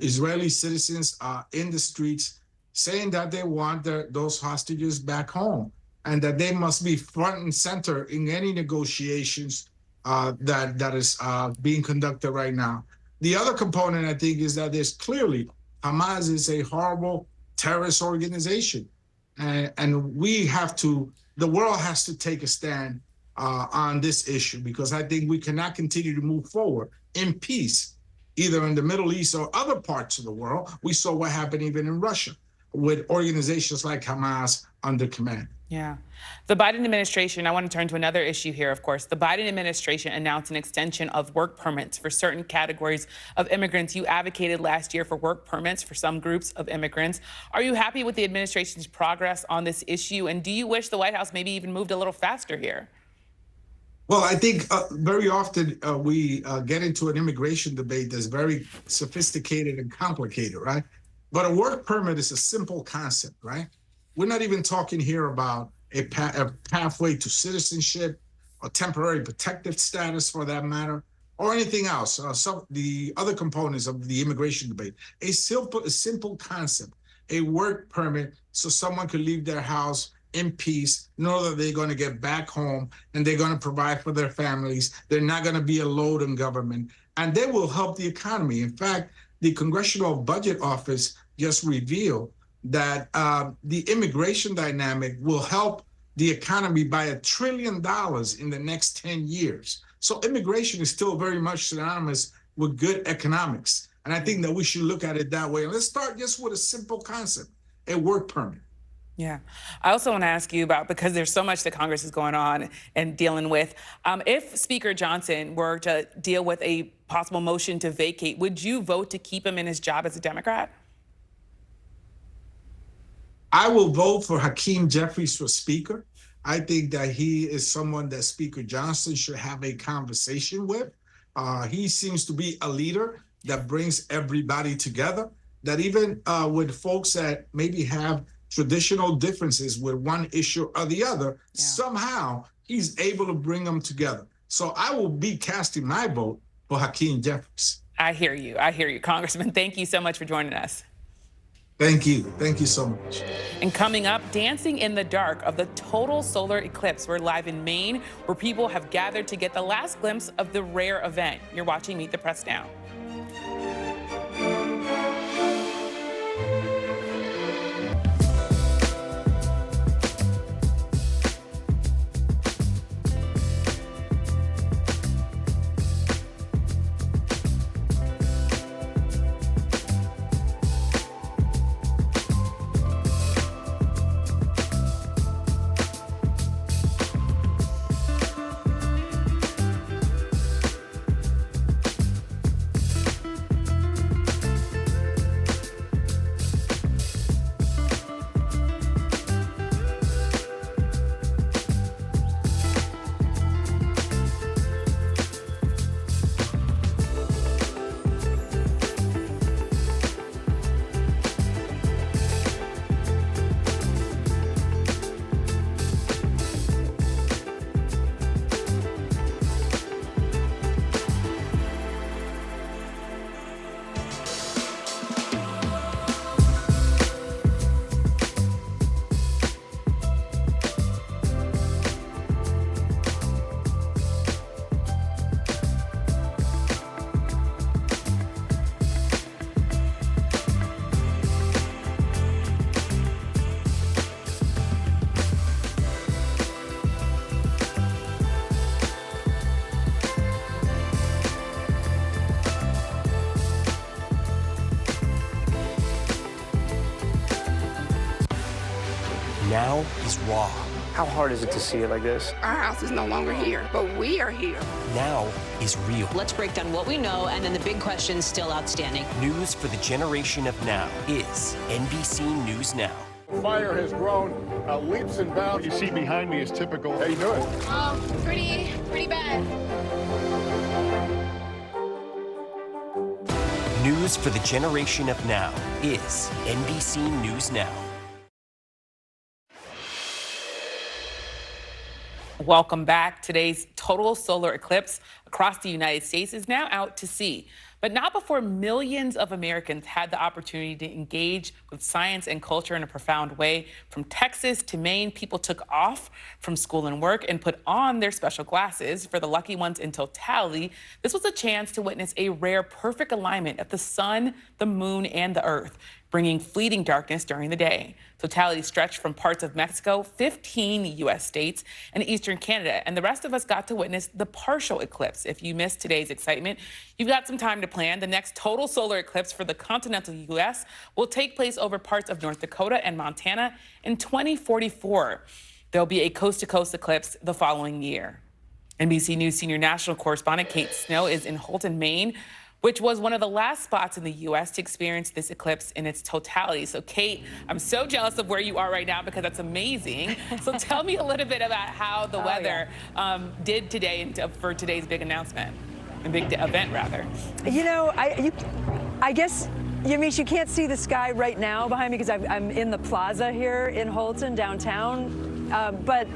Israeli citizens in the streets saying that they want those hostages back home and that they must be front and center in any negotiations that is being conducted right now. The other component, I think, is that there's clearly Hamas is a horrible terrorist organization. And we have to, the world has to take a stand on this issue, because I think we cannot continue to move forward in peace, either in the Middle East or other parts of the world. We saw what happened even in Russia with organizations like Hamas under command. Yeah. The Biden administration, I want to turn to another issue here, of course. The Biden administration announced an extension of work permits for certain categories of immigrants. You advocated last year for work permits for some groups of immigrants. Are you happy with the administration's progress on this issue? And do you wish the White House maybe even moved a little faster here? Well, I think very often we get into an immigration debate that's very sophisticated and complicated, right? But a work permit is a simple concept, right? We're not even talking here about a pathway to citizenship or temporary protective status, for that matter, or anything else. Some the other components of the immigration debate. A simple concept, a work permit, so someone could leave their house in peace, know that they're going to get back home and they're going to provide for their families. They're not going to be a load on government, and they will help the economy. In fact, the Congressional Budget Office just revealed that the immigration dynamic will help the economy by $1 trillion in the next 10 years. So immigration is still very much synonymous with good economics. And I think that we should look at it that way. And let's start just with a simple concept, a work permit. Yeah. I also want to ask you about, because there's so much that Congress is going on and dealing with, if Speaker Johnson were to deal with a possible motion to vacate, would you vote to keep him in his job as a Democrat? I will vote for Hakeem Jeffries for Speaker. I think that he is someone that Speaker Johnson should have a conversation with. He seems to be a leader that brings everybody together, that even with folks that maybe have traditional differences with one issue or the other, somehow he's able to bring them together. So I will be casting my vote for Hakeem Jeffries. I hear you. I hear you, Congressman. Thank you so much for joining us. Thank you. Thank you so much. And coming up, dancing in the dark of the total solar eclipse. We're live in Maine, where people have gathered to get the last glimpse of the rare event. You're watching Meet the Press Now. Now is raw. How hard is it to see it like this? Our house is no longer here, but we are here. Now is real. Let's break down what we know and then the big questions still outstanding. News for the generation of now is NBC News Now. Fire has grown leaps and bounds. You see behind me is typical. How you doing? Pretty bad. News for the generation of now is NBC News Now. Welcome back. Today's total solar eclipse across the United States is now out to sea. but not before millions of Americans had the opportunity to engage with science and culture in a profound way. From Texas to Maine, people took off from school and work and put on their special glasses. For the lucky ones in totality, this was a chance to witness a rare perfect alignment of the sun, the moon, and the earth, bringing fleeting darkness during the day. Totality stretched from parts of Mexico, 15 U.S. states, and eastern Canada, and the rest of us got to witness the partial eclipse. If you missed today's excitement, you've got some time to plan. The next total solar eclipse for the continental U.S. will take place over parts of North Dakota and Montana in 2044. There'll be a coast-to-coast eclipse the following year. NBC News senior national correspondent Kate Snow is in Houlton, Maine, which was one of the last spots in the U.S. to experience this eclipse in its totality. So, Kate, I'm so jealous of where you are right now because that's amazing. So tell me a little bit about how the weather did today and for today's big announcement, and big event, rather. You know, I guess, Yamiche, you can't see the sky right now behind me because I'm in the plaza here in Houlton, downtown, but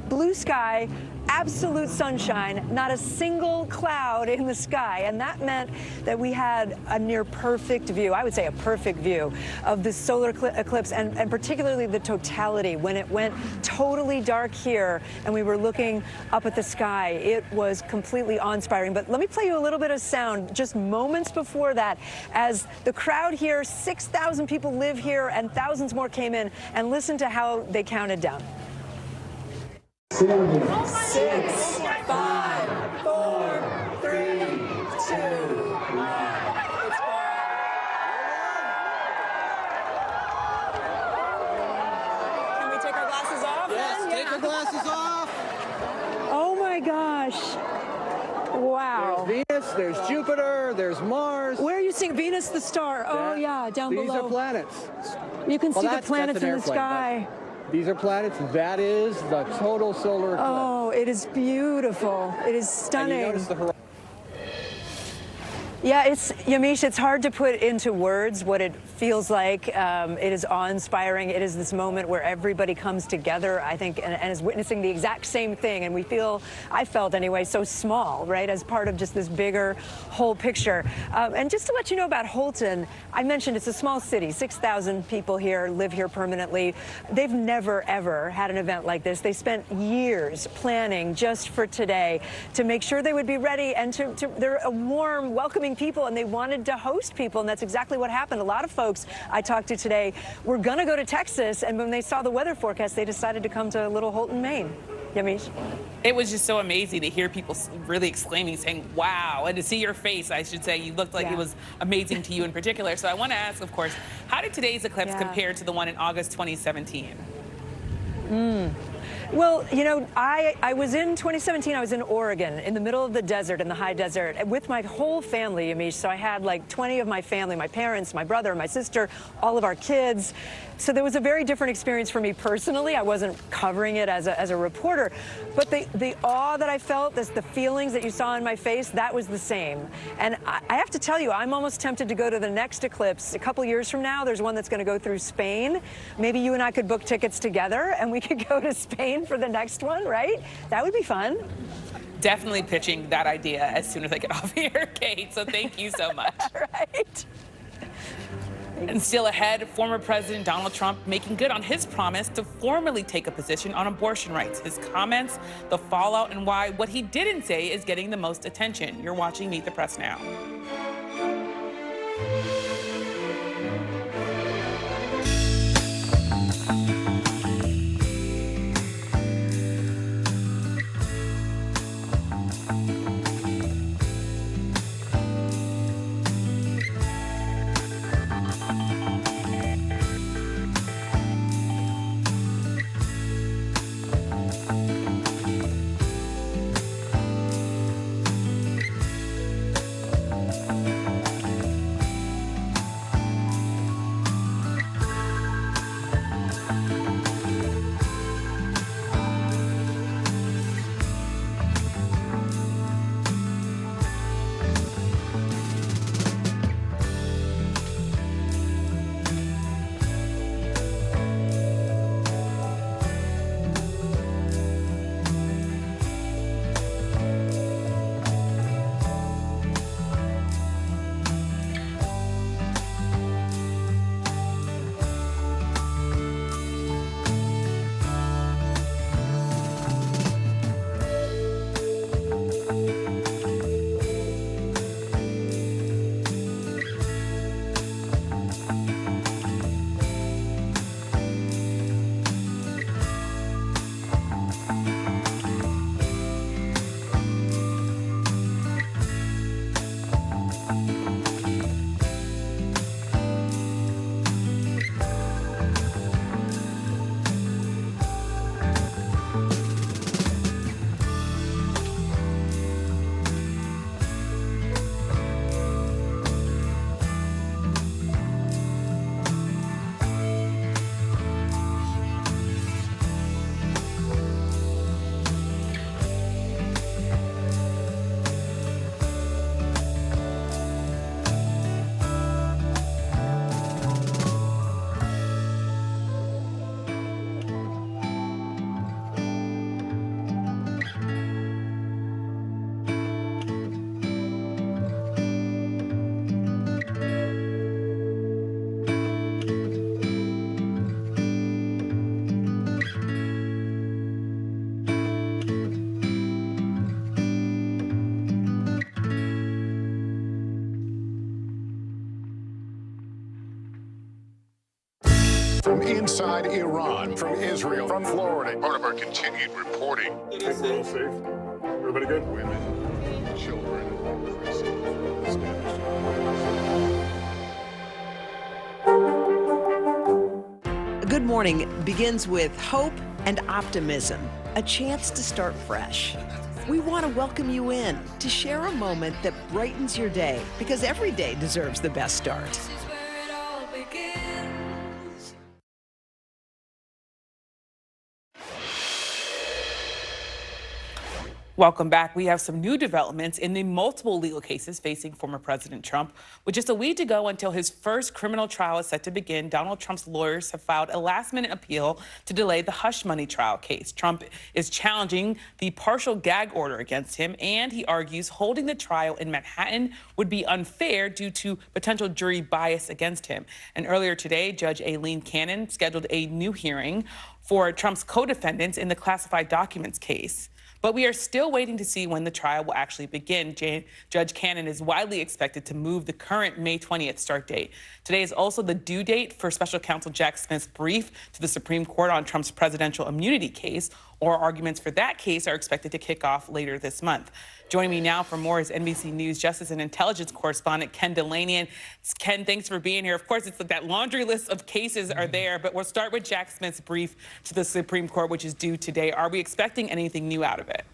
blue sky, absolute sunshine, not a single cloud in the sky. And that meant that we had a near perfect view, I would say a perfect view, of the solar eclipse and particularly the totality. When it went totally dark here and we were looking up at the sky, it was completely awe-inspiring. But let me play you a little bit of sound just moments before that as the crowd here, 6,000 people live here and thousands more came in, and listen to how they counted down. 6, 5, 4, 3, 2, 1. Can we take our glasses off? Yes, take your glasses off. Oh my gosh. Wow. There's Venus, there's Jupiter, there's Mars. Where are you seeing Venus, the star? Oh, yeah, down below. These are planets. You can see the planets in the sky. These are planets. That is the total solar eclipse. Oh, it is beautiful. It is stunning. And you notice the horizon. Yeah, Yamiche, it's hard to put into words what it feels like. It is awe-inspiring. It is this moment where everybody comes together, I think, and is witnessing the exact same thing. And we feel, I felt anyway, so small, right, as part of just this bigger whole picture. And just to let you know about Houlton, I mentioned it's a small city. 6,000 people here live here permanently. They've never, ever had an event like this. They spent years planning just for today to make sure they would be ready, and they're a warm, welcoming people, and they wanted to host people, and that's exactly what happened. A lot of folks I talked to today were going to go to Texas, and when they saw the weather forecast, they decided to come to Little Houlton, Maine. Yamiche? It was just so amazing to hear people really exclaiming, saying, wow, and to see your face, I should say. You looked like it was amazing to you in particular. So I want to ask, of course, how did today's eclipse compare to the one in August 2017? Well, you know, I was in 2017, I was in Oregon, in the middle of the desert, in the high desert, with my whole family, Yamiche. So I had like 20 of my family, my parents, my brother, my sister, all of our kids. So there was a very different experience for me personally. I wasn't covering it as a reporter, but the awe that I felt, the feelings that you saw in my face, that was the same. And I have to tell you, I'm almost tempted to go to the next eclipse. A couple years from now, there's one that's going to go through Spain. Maybe you and I could book tickets together and we could go to Spain for the next one, right? That would be fun. Definitely pitching that idea as soon as I get off here, Kate. So thank you so much. Right. And still ahead, former President Donald Trump making good on his promise to formally take a position on abortion rights. His comments, the fallout, and why what he didn't say is getting the most attention. You're watching Meet the Press Now. inside Iran, from Israel, from Florida. Part of our continued reporting. We're all safe. Everybody good? Women, children, Good morning begins with hope and optimism, a chance to start fresh. We want to welcome you in to share a moment that brightens your day, because every day deserves the best start. Welcome back. We have some new developments in the multiple legal cases facing former President Trump. With just a week to go until his first criminal trial is set to begin, Donald Trump's lawyers have filed a last-minute appeal to delay the hush money trial case. Trump is challenging the partial gag order against him, and he argues holding the trial in Manhattan would be unfair due to potential jury bias against him. And earlier today, Judge Aileen Cannon scheduled a new hearing for Trump's co-defendants in the classified documents case. But we are still waiting to see when the trial will actually begin. Judge Cannon is widely expected to move the current May 20th start date. Today is also the due date for special counsel Jack Smith's brief to the Supreme Court on Trump's presidential immunity case. Oral arguments for that case are expected to kick off later this month. Joining me now for more is NBC News Justice and Intelligence correspondent Ken Delaney. And Ken, thanks for being here. Of course, it's like that laundry list of cases are there, but we'll start with Jack Smith's brief to the Supreme Court, which is due today. Are we expecting anything new out of it?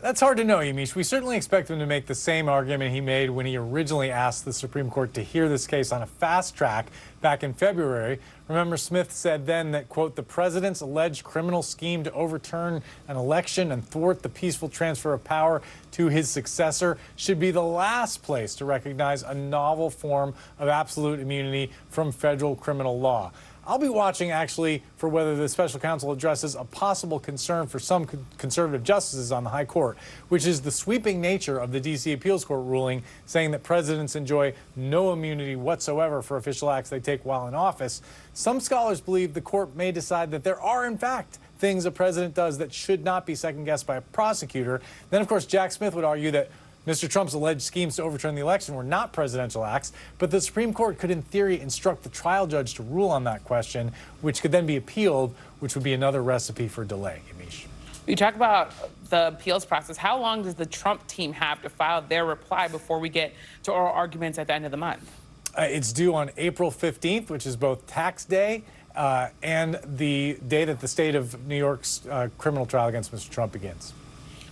That's hard to know, Yamiche. We certainly expect him to make the same argument he made when he originally asked the Supreme Court to hear this case on a fast track back in February. Remember, Smith said then that, quote, the president's alleged criminal scheme to overturn an election and thwart the peaceful transfer of power to his successor should be the last place to recognize a novel form of absolute immunity from federal criminal law. I'll be watching, actually, for whether the special counsel addresses a possible concern for some conservative justices on the high court, which is the sweeping nature of the D.C. Appeals Court ruling saying that presidents enjoy no immunity whatsoever for official acts they take while in office. Some scholars believe the court may decide that there are, in fact, things a president does that should not be second-guessed by a prosecutor. Then, of course, Jack Smith would argue that Mr. Trump's alleged schemes to overturn the election were not presidential acts, but the Supreme Court could, in theory, instruct the trial judge to rule on that question, which could then be appealed, which would be another recipe for delay. Yamiche. You talk about the appeals process. How long does the Trump team have to file their reply before we get to oral arguments at the end of the month? It's due on April 15th, which is both tax day and the day that the state of New York's criminal trial against Mr. Trump begins.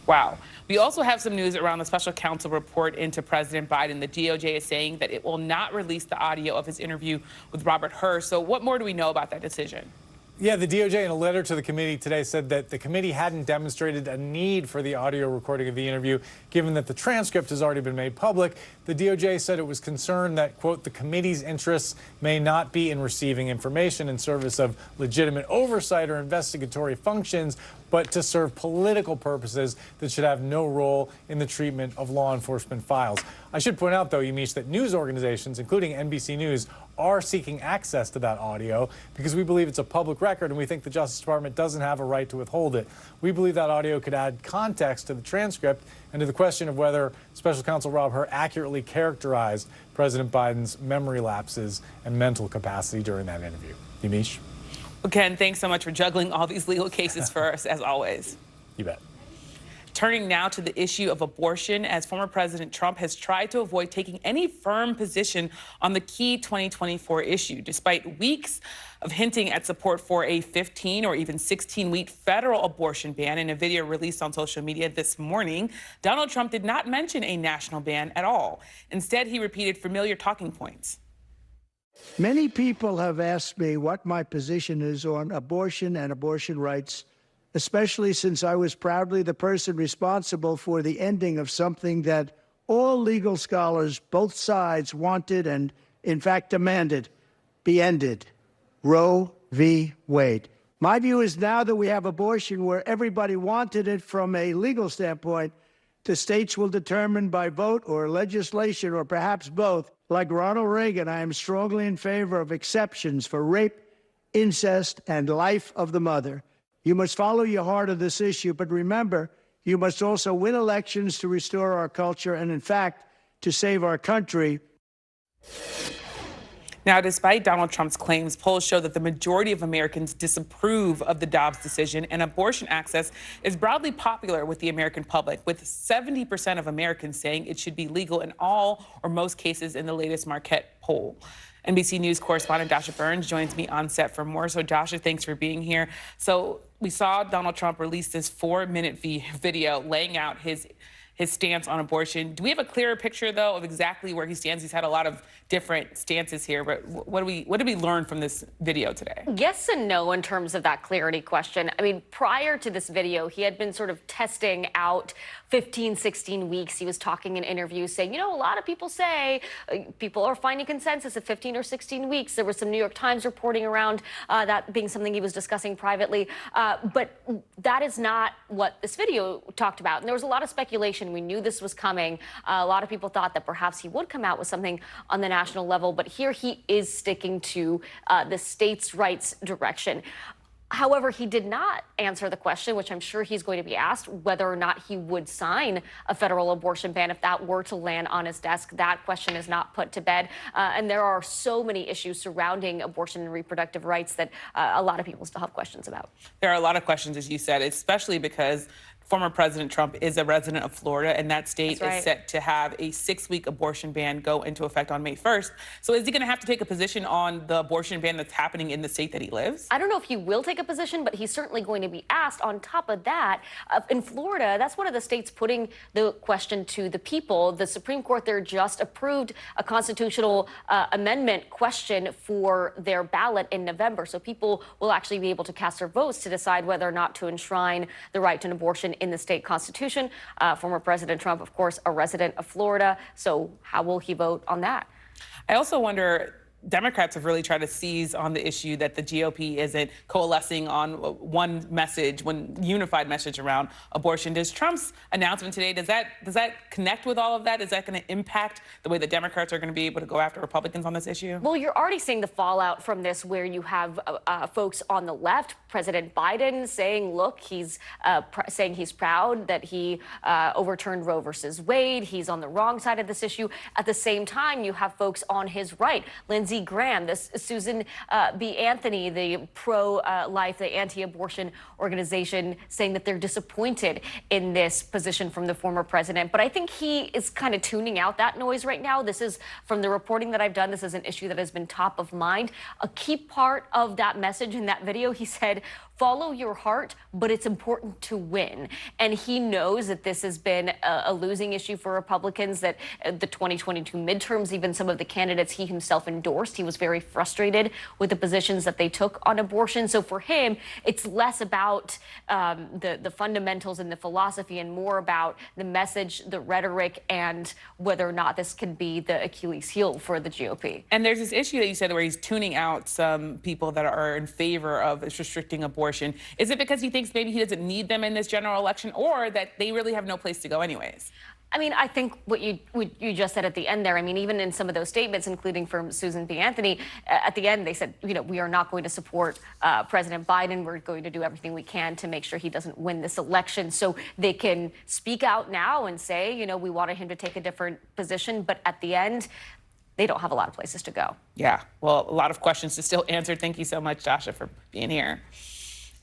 Wow. We also have some news around the special counsel report into President Biden. The DOJ is saying that it will not release the audio of his interview with Robert Hur. So what more do we know about that decision? Yeah, the DOJ in a letter to the committee today said that the committee hadn't demonstrated a need for the audio recording of the interview, given that the transcript has already been made public. The DOJ said it was concerned that, quote, the committee's interests may not be in receiving information in service of legitimate oversight or investigatory functions, but to serve political purposes that should have no role in the treatment of law enforcement files. I should point out, though, Yamiche, that news organizations, including NBC News, are seeking access to that audio because we believe it's a public record and we think the Justice Department doesn't have a right to withhold it. We believe that audio could add context to the transcript and to the question of whether Special Counsel Rob Hur accurately characterized President Biden's memory lapses and mental capacity during that interview. Yamiche? Well, Ken, thanks so much for juggling all these legal cases for us, as always. You bet. Turning now to the issue of abortion, as former President Trump has tried to avoid taking any firm position on the key 2024 issue, despite weeks of hinting at support for a 15 or even 16-week federal abortion ban. In a video released on social media this morning, Donald Trump did not mention a national ban at all. Instead, he repeated familiar talking points. Many people have asked me what my position is on abortion and abortion rights, especially since I was proudly the person responsible for the ending of something that all legal scholars, both sides, wanted and, in fact, demanded be ended. Roe v. Wade. My view is now that we have abortion where everybody wanted it from a legal standpoint, the states will determine by vote or legislation or perhaps both. Like Ronald Reagan, I am strongly in favor of exceptions for rape, incest, and life of the mother. You must follow your heart of this issue, but remember, you must also win elections to restore our culture and, in fact, to save our country. Now, despite Donald Trump's claims, polls show that the majority of Americans disapprove of the Dobbs decision, and abortion access is broadly popular with the American public, with 70% of Americans saying it should be legal in all or most cases in the latest Marquette poll. NBC News correspondent Dasha Burns joins me on set for more. So, Dasha, thanks for being here. So, we saw Donald Trump release this 4-minute video laying out his stance on abortion. Do we have a clearer picture, though, of exactly where he stands? He's had a lot of different stances here, but what did we learn from this video today? Yes and no in terms of that clarity question. I mean, prior to this video, he had been sort of testing out 15, 16 weeks. He was talking in interviews saying, a lot of people say people are finding consensus at 15 or 16 weeks. There was some New York Times reporting around that being something he was discussing privately. But that is not what this video talked about. And there was a lot of speculation. We knew this was coming. A lot of people thought that perhaps he would come out with something on the national level. But here he is sticking to the states' rights direction. However, he did not answer the question, which I'm sure he's going to be asked, whether or not he would sign a federal abortion ban if that were to land on his desk. That question is not put to bed. And there are so many issues surrounding abortion and reproductive rights that a lot of people still have questions about. There are a lot of questions, as you said, especially because former President Trump is a resident of Florida, and that state is set to have a 6-week abortion ban go into effect on May 1st. So is he going to have to take a position on the abortion ban that's happening in the state that he lives? I don't know if he will take a position, but he's certainly going to be asked. On top of that, in Florida, that's one of the states putting the question to the people. The Supreme Court there just approved a constitutional amendment question for their ballot in November. So people will actually be able to cast their votes to decide whether or not to enshrine the right to an abortion in the state constitution. Former President Trump, of course, a resident of Florida. So how will he vote on that? I also wonder, Democrats have really tried to seize on the issue that the GOP isn't coalescing on one message, one unified message around abortion. Does Trump's announcement today, does that connect with all of that? Is that going to impact the way the Democrats are going to be able to go after Republicans on this issue? Well, you're already seeing the fallout from this, where you have folks on the left, President Biden saying, look, he's saying he's proud that he overturned Roe versus Wade. He's on the wrong side of this issue. At the same time, you have folks on his right, Lindsey Graham, this Susan B. Anthony, the pro-life, the anti-abortion organization, saying that they're disappointed in this position from the former president. But I think he is kind of tuning out that noise right now. This is, from the reporting that I've done, this is an issue that has been top of mind. A key part of that message in that video, he said, follow your heart, but it's important to win. And he knows that this has been a losing issue for Republicans, that the 2022 midterms, even some of the candidates he himself endorsed, he was very frustrated with the positions that they took on abortion. So for him, it's less about the fundamentals and the philosophy and more about the message, the rhetoric, and whether or not this can be the Achilles heel for the GOP. And there's this issue that you said where he's tuning out some people that are in favor of restricting abortion. Is it because he thinks maybe he doesn't need them in this general election, or that they really have no place to go anyways? I mean, I think what you just said at the end there, I mean, even in some of those statements, including from Susan B. Anthony, at the end, they said, we are not going to support President Biden. We're going to do everything we can to make sure he doesn't win this election. So they can speak out now and say, we wanted him to take a different position. But at the end, they don't have a lot of places to go. Yeah, well, a lot of questions to still answer. Thank you so much, Dasha, for being here.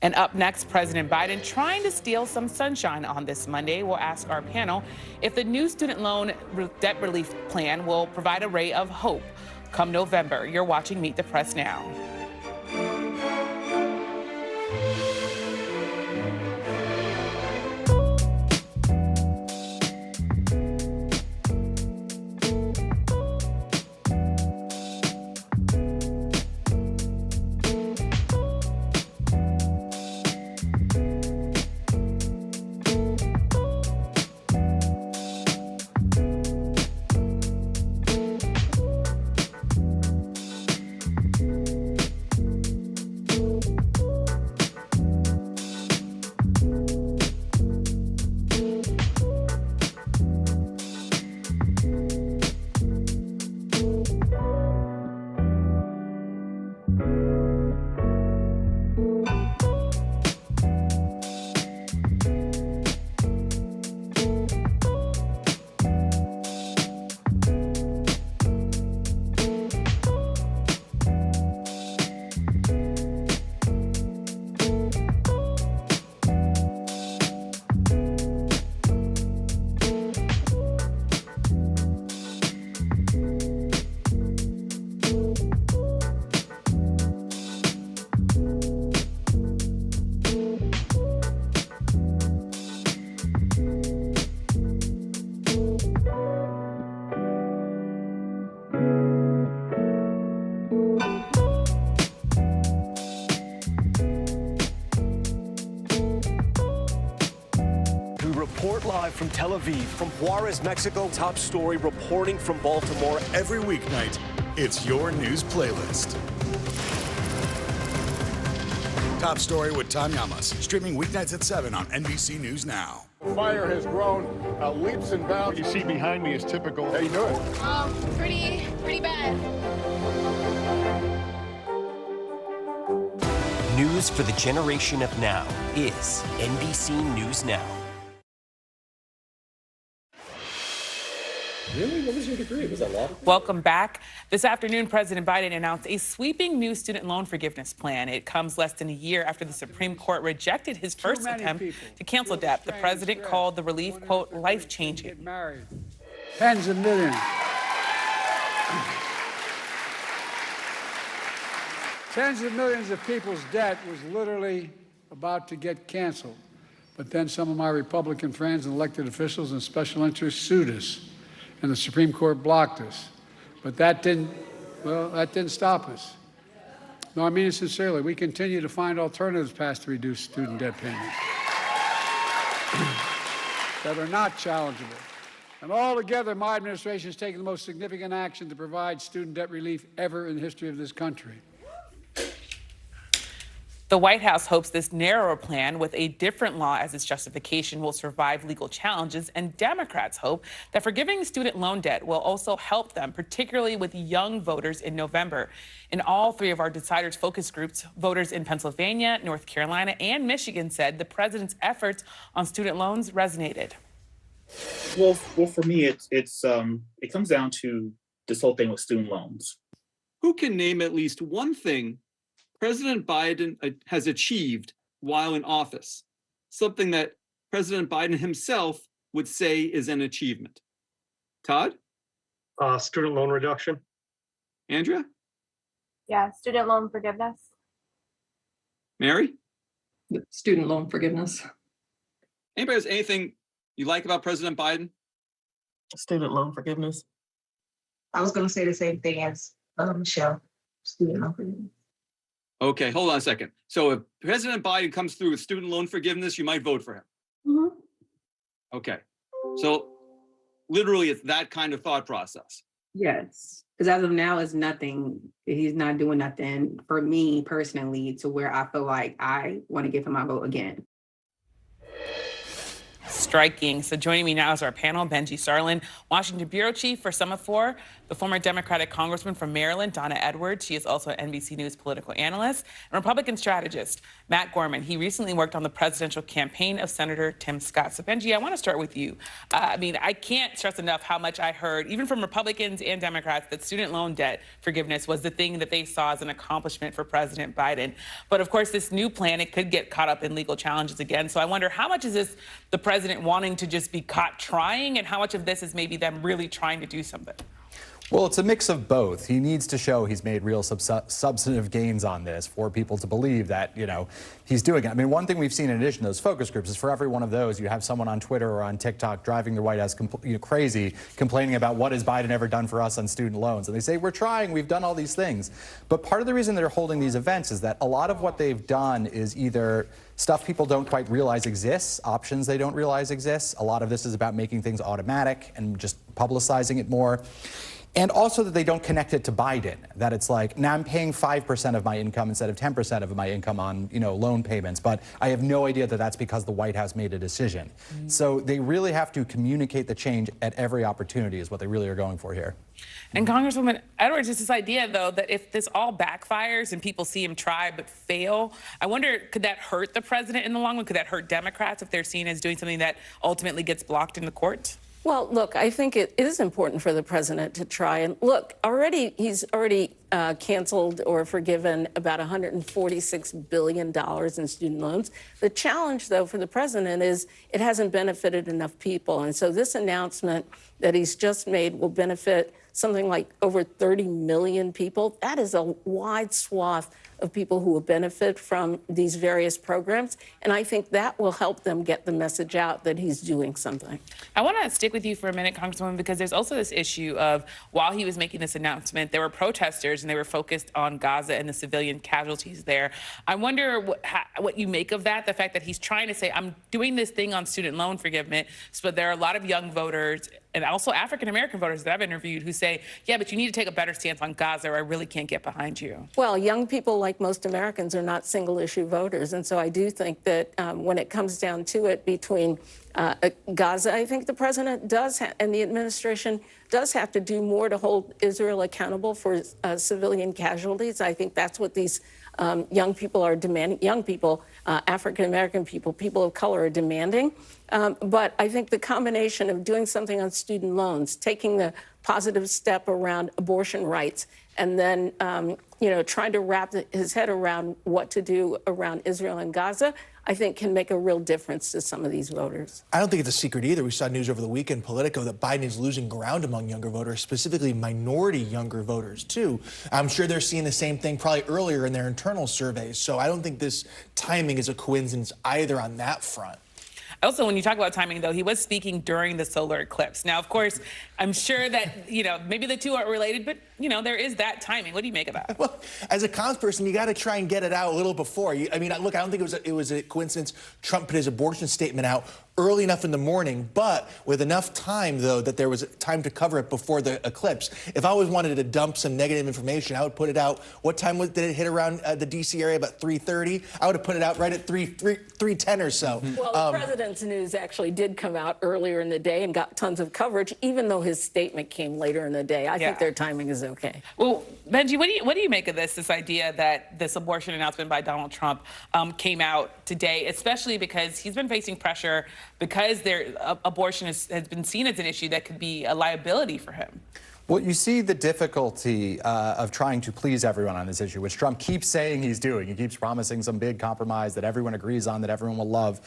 And up next, President Biden trying to steal some sunshine on this Monday. We'll ask our panel if the new student loan debt relief plan will provide a ray of hope come November. You're watching Meet the Press Now. report live from Tel Aviv, from Juarez, Mexico. Top story reporting from Baltimore. Every weeknight, it's your news playlist. Top Story with Tom Yamas, streaming weeknights at 7 on NBC News Now. The fire has grown leaps and bounds. What you see behind me is typical. How you doing? Pretty bad. News for the generation of now is NBC News Now. Really? What was your degree? Was that law? Welcome back. This afternoon, President Biden announced a sweeping new student loan forgiveness plan. It comes less than a year after the Supreme Court rejected his first attempt to cancel debt. The president called the relief, quote, life-changing. Tens of millions. Tens of millions of people's debt was literally about to get canceled. But then some of my Republican friends and elected officials and special interests sued us. And the Supreme Court blocked us. But that didn't stop us. No, I mean it sincerely. We continue to find alternatives passed to reduce student debt payments that are not challengeable. And altogether, my administration has taken the most significant action to provide student debt relief ever in the history of this country. The White House hopes this narrower plan with a different law as its justification will survive legal challenges, and Democrats hope that forgiving student loan debt will also help them, particularly with young voters in November. In all three of our Deciders focus groups, voters in Pennsylvania, North Carolina, and Michigan said the president's efforts on student loans resonated. Well, for me, it comes down to this whole thing with student loans. Who can name at least one thing President Biden has achieved while in office, something that President Biden himself would say is an achievement? Todd? Student loan reduction. Andrea? Yeah, student loan forgiveness. Mary? Student loan forgiveness. Anybody has anything you like about President Biden? Student loan forgiveness. I was going to say the same thing as Michelle. Student loan forgiveness. Okay, hold on a second. So if President Biden comes through with student loan forgiveness, you might vote for him. Mm-hmm. Okay. So literally it's that kind of thought process. Yes, because as of now, it's nothing. He's not doing nothing for me personally to where I feel like I want to give him my vote again. Striking. So joining me now is our panel, Benji Sarlin, Washington Bureau Chief for Semaphore, the former Democratic Congressman from Maryland, Donna Edwards. She is also an NBC News political analyst, and Republican strategist, Matt Gorman. He recently worked on the presidential campaign of Senator Tim Scott. So Benji, I want to start with you. I can't stress enough how much I heard, even from Republicans and Democrats, that student loan debt forgiveness was the thing that they saw as an accomplishment for President Biden. But of course, this new plan, it could get caught up in legal challenges again. So I wonder, how much is this the president wanting to just be caught trying, and how much of this is maybe them really trying to do something? Well, it's a mix of both. He needs to show he's made real substantive gains on this for people to believe that, he's doing it. I mean, one thing we've seen in addition to those focus groups is for every one of those, you have someone on Twitter or on TikTok driving the White House crazy, complaining about what has Biden ever done for us on student loans. And they say, we're trying, we've done all these things. But part of the reason they're holding these events is that a lot of what they've done is either stuff people don't quite realize exists, options they don't realize exists. A lot of this is about making things automatic and just publicizing it more. And also that they don't connect it to Biden, that it's like, now I'm paying 5% of my income instead of 10% of my income on, loan payments, but I have no idea that that's because the White House made a decision. So they really have to communicate the change at every opportunity is what they really are going for here. And Congresswoman Edwards, just this idea, though, that if this all backfires and people see him try but fail, I wonder, could that hurt the president in the long run? Could that hurt Democrats if they're seen as doing something that ultimately gets blocked in the courts? Well, look, I think it is important for the president to try. And look, he's already canceled or forgiven about $146 billion in student loans. The challenge, though, for the president is it hasn't benefited enough people. And so this announcement that he's just made will benefit something like over 30 million people. That is a wide swath of people who will benefit from these various programs. And I think that will help them get the message out that he's doing something. I want to stick with you for a minute, Congresswoman, because there's also this issue of while he was making this announcement, there were protesters and they were focused on Gaza and the civilian casualties there. I wonder what you make of that, the fact that he's trying to say, I'm doing this thing on student loan forgiveness, but there are a lot of young voters and also African-American voters that I've interviewed who say, yeah, but you need to take a better stance on Gaza or I really can't get behind you. Well, young people, like most Americans, are not single-issue voters. And so I do think that when it comes down to it between Gaza, I think the president does and the administration does have to do more to hold Israel accountable for civilian casualties. I think that's what these young people are demanding. Young people, African-American people, people of color are demanding. But I think the combination of doing something on student loans, taking the positive step around abortion rights, and then, trying to wrap his head around what to do around Israel and Gaza, I think can make a real difference to some of these voters. I don't think it's a secret either. We saw news over the weekend, Politico, that Biden is losing ground among younger voters, specifically minority younger voters, too. I'm sure they're seeing the same thing probably earlier in their internal surveys. So I don't think this timing is a coincidence either on that front. Also, when you talk about timing, though, he was speaking during the solar eclipse. Now, of course, I'm sure that, maybe the two aren't related, but, there is that timing. What do you make of that? Well, as a comms person, you got to try and get it out a little before. Look, I don't think it was a coincidence Trump put his abortion statement out early enough in the morning, but with enough time, though, that there was time to cover it before the eclipse. If I always wanted to dump some negative information, I would put it out. What time did it hit around the D.C. area? About 3:30? I would have put it out right at 3:10 or so. Well, the president's news actually did come out earlier in the day and got tons of coverage, even though his statement came later in the day. I think their timing is okay. Well, Benji, what do you make of this idea that this abortion announcement by Donald Trump came out today, especially because he's been facing pressure because abortion has been seen as an issue that could be a liability for him? Well, you see the difficulty of trying to please everyone on this issue, which Trump keeps saying he's doing. He keeps promising some big compromise that everyone agrees on, that everyone will love.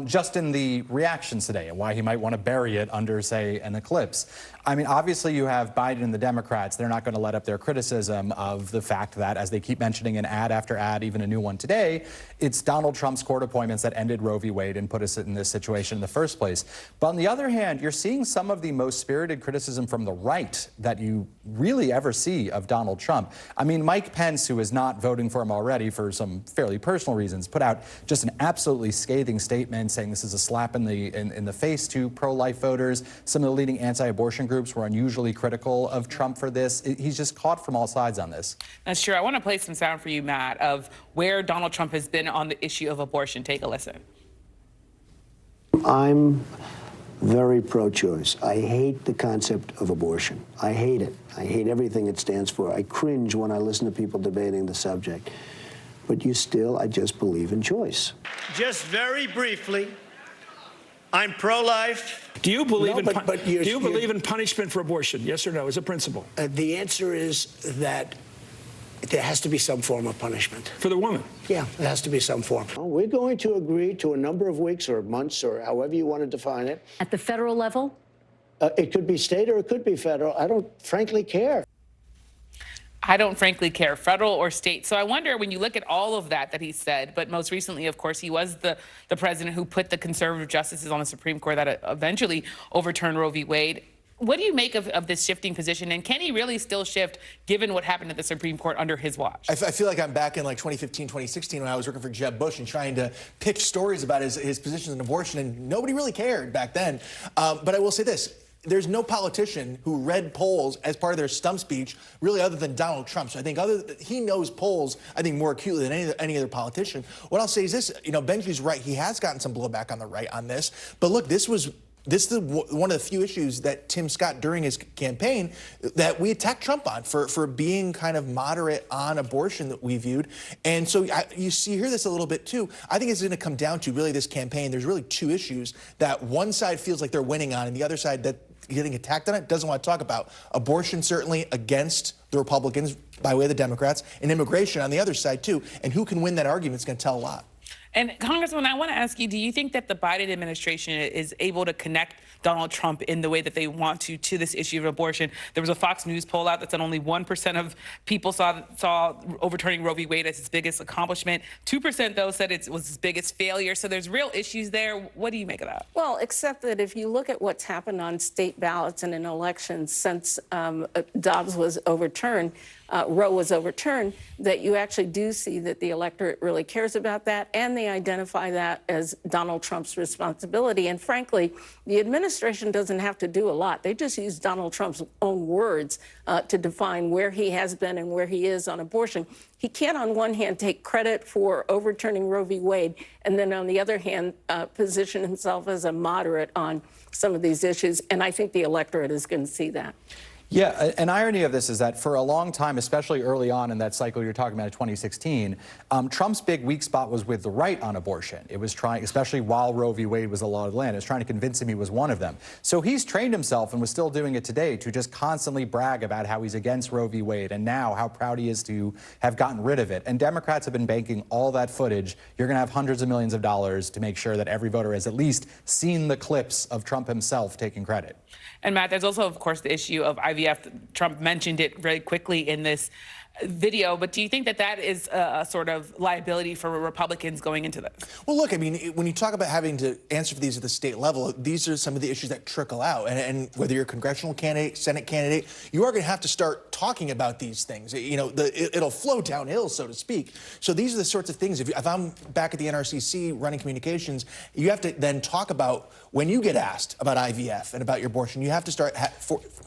Just in the reactions today and why he might want to bury it under, say, an eclipse. Obviously, you have Biden and the Democrats. They're not going to let up their criticism of the fact that, as they keep mentioning in ad after ad, even a new one today, it's Donald Trump's court appointments that ended Roe v. Wade and put us in this situation in the first place. But on the other hand, you're seeing some of the most spirited criticism from the right that you really ever see of Donald Trump. Mike Pence, who is not voting for him already for some fairly personal reasons, put out just an absolutely scathing statement saying this is a slap in the face to pro-life voters. Some of the leading anti-abortion groups were unusually critical of Trump for this. He's just caught from all sides on this. That's true. I want to play some sound for you, Matt, of where Donald Trump has been on the issue of abortion. Take a listen. I'm very pro-choice. I hate the concept of abortion. I hate it. I hate everything it stands for. I cringe when I listen to people debating the subject. But I just believe in choice. Just very briefly, I'm pro-life. Do you believe believe in punishment for abortion? Yes or no, as a principle? The answer is that there has to be some form of punishment. For the woman? Yeah, there has to be some form. Well, we're going to agree to a number of weeks or months or however you want to define it. At the federal level? It could be state or it could be federal. I don't frankly care. I don't frankly care, federal or state. So I wonder, when you look at all of that he said, but most recently, of course, he was the president who put the conservative justices on the Supreme Court that eventually overturned Roe v. Wade. What do you make of this shifting position? And can he really still shift given what happened at the Supreme Court under his watch? I feel like I'm back in 2015, 2016 when I was working for Jeb Bush and trying to pitch stories about his positions on abortion, and nobody really cared back then. But I will say this. There's no politician who read polls as part of their stump speech, really, other than Donald Trump. So I think he knows polls, I think, more acutely than any other politician. What I'll say is this, Benji's right. He has gotten some blowback on the right on this. But look, this is one of the few issues that Tim Scott, during his campaign, that we attacked Trump on for being kind of moderate on abortion that we viewed. And so you hear this a little bit, too. I think it's going to come down to really this campaign. There's really two issues that one side feels like they're winning on, and the other side that getting attacked on it doesn't want to talk about. Abortion certainly against the Republicans by way of the Democrats, and immigration on the other side, too. And who can win that argument is going to tell a lot. And Congressman, I want to ask you, do you think that the Biden administration is able to connect Donald Trump in the way that they want to this issue of abortion? There was a Fox News poll out that said only 1% of people saw overturning Roe v. Wade as its biggest accomplishment. 2%, though, said it was its biggest failure. So there's real issues there. What do you make of that? Well, except that if you look at what's happened on state ballots and in elections since Dobbs was overturned, Roe was overturned, that you actually do see that the electorate really cares about that, and they identify that as Donald Trump's responsibility. And frankly, the administration doesn't have to do a lot. They just use Donald Trump's own words to define where he has been and where he is on abortion. He can't, on one hand, take credit for overturning Roe v. Wade, and then on the other hand, position himself as a moderate on some of these issues. And I think the electorate is going to see that. Yeah, an irony of this is that for a long time, especially early on in that cycle you're talking about in 2016, Trump's big weak spot was with the right on abortion. It was trying, especially while Roe v. Wade was the law of the land, it was trying to convince him he was one of them. So he's trained himself, and was still doing it today, to just constantly brag about how he's against Roe v. Wade and now how proud he is to have gotten rid of it. And Democrats have been banking all that footage. You're going to have hundreds of millions of dollars to make sure that every voter has at least seen the clips of Trump himself taking credit. And Matt, there's also, of course, the issue of IVF. Trump mentioned it very quickly in this video, but do you think that that is a sort of liability for Republicans going into this? Well, look, I mean, when you talk about having to answer for these at the state level, these are some of the issues that trickle out. And whether you're a congressional candidate, Senate candidate, you are going to have to start talking about these things. You know, it'll flow downhill, so to speak. So these are the sorts of things. If I'm back at the NRCC running communications, you have to then talk about when you get asked about IVF and about your abortion, you have to start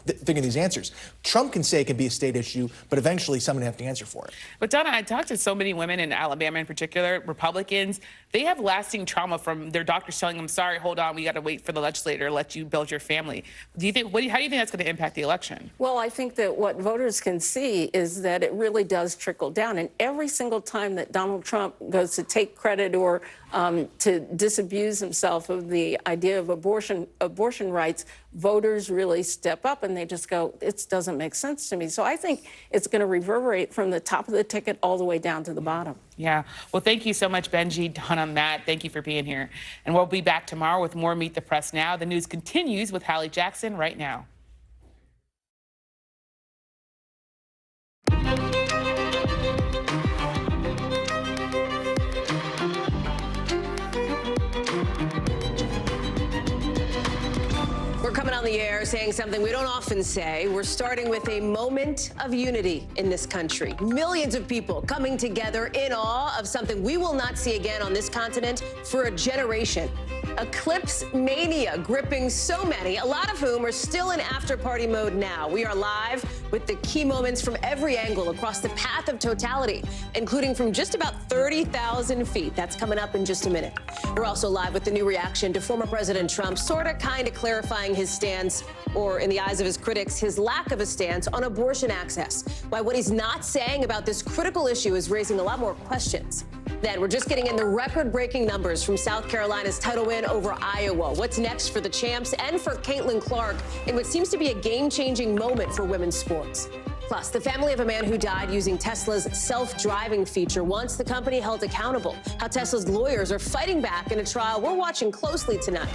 thinking of these answers. Trump can say it can be a state issue, but eventually someone have to answer for it. But Donna, I talked to so many women in Alabama in particular, Republicans. They have lasting trauma from their doctors telling them, sorry, hold on, we got to wait for the legislator to let you build your family. Do you think, how do you think that's going to impact the election? Well, I think that what voters can see is that it really does trickle down. And every single time that Donald Trump goes to take credit or to disabuse himself of the idea of abortion rights, voters really step up and they just go, it doesn't make sense to me. So I think it's going to reverberate from the top of the ticket all the way down to the bottom. Yeah. Well, thank you so much, Benji, Donna, Matt. Thank you for being here. And we'll be back tomorrow with more Meet the Press Now. The news continues with Hallie Jackson right now. We're coming on the air saying something we don't often say. We're starting with a moment of unity in this country. Millions of people coming together in awe of something we will not see again on this continent for a generation. Eclipse mania gripping so many, a lot of whom are still in after-party mode now. We are live with the key moments from every angle across the path of totality, including from just about 30,000 feet. That's coming up in just a minute. We're also live with the new reaction to former President Trump, sort of kind of clarifying his stance, or in the eyes of his critics, his lack of a stance on abortion access. Why what he's not saying about this critical issue is raising a lot more questions. Then we're just getting in the record-breaking numbers from South Carolina's title win over Iowa. What's next for the champs and for Caitlin Clark in what seems to be a game-changing moment for women's sports? Plus, the family of a man who died using Tesla's self-driving feature wants the company held accountable. How Tesla's lawyers are fighting back in a trial we're watching closely tonight.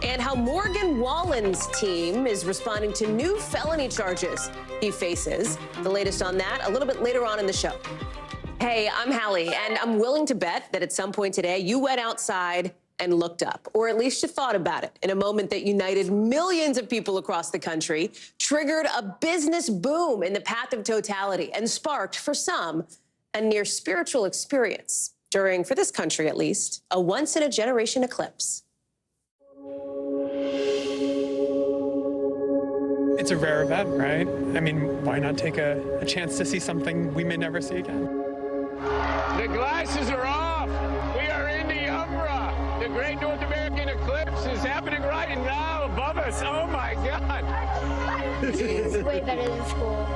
And how Morgan Wallen's team is responding to new felony charges he faces. The latest on that a little bit later on in the show. Hey, I'm Hallie, and I'm willing to bet that at some point today you went outside and looked up, or at least you thought about it, in a moment that united millions of people across the country, triggered a business boom in the path of totality, and sparked, for some, a near spiritual experience during, for this country at least, a once-in-a-generation eclipse. It's a rare event, right? I mean, why not take a chance to see something we may never see again? The glasses are off. We are in the umbra. The Great North American Eclipse is happening right now above us. Oh, my God. It's way better than school.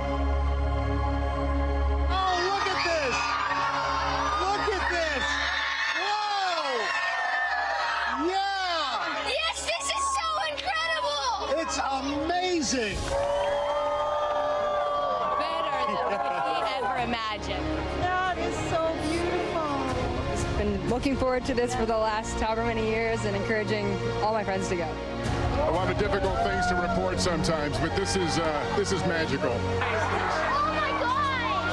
Oh, look at this. Look at this. Whoa. Yeah. Yes, this is so incredible. It's amazing. Better than we ever imagined. That is so beautiful. been looking forward to this for the last however many years and encouraging all my friends to go. A lot of difficult things to report sometimes, but this is magical. Oh my God!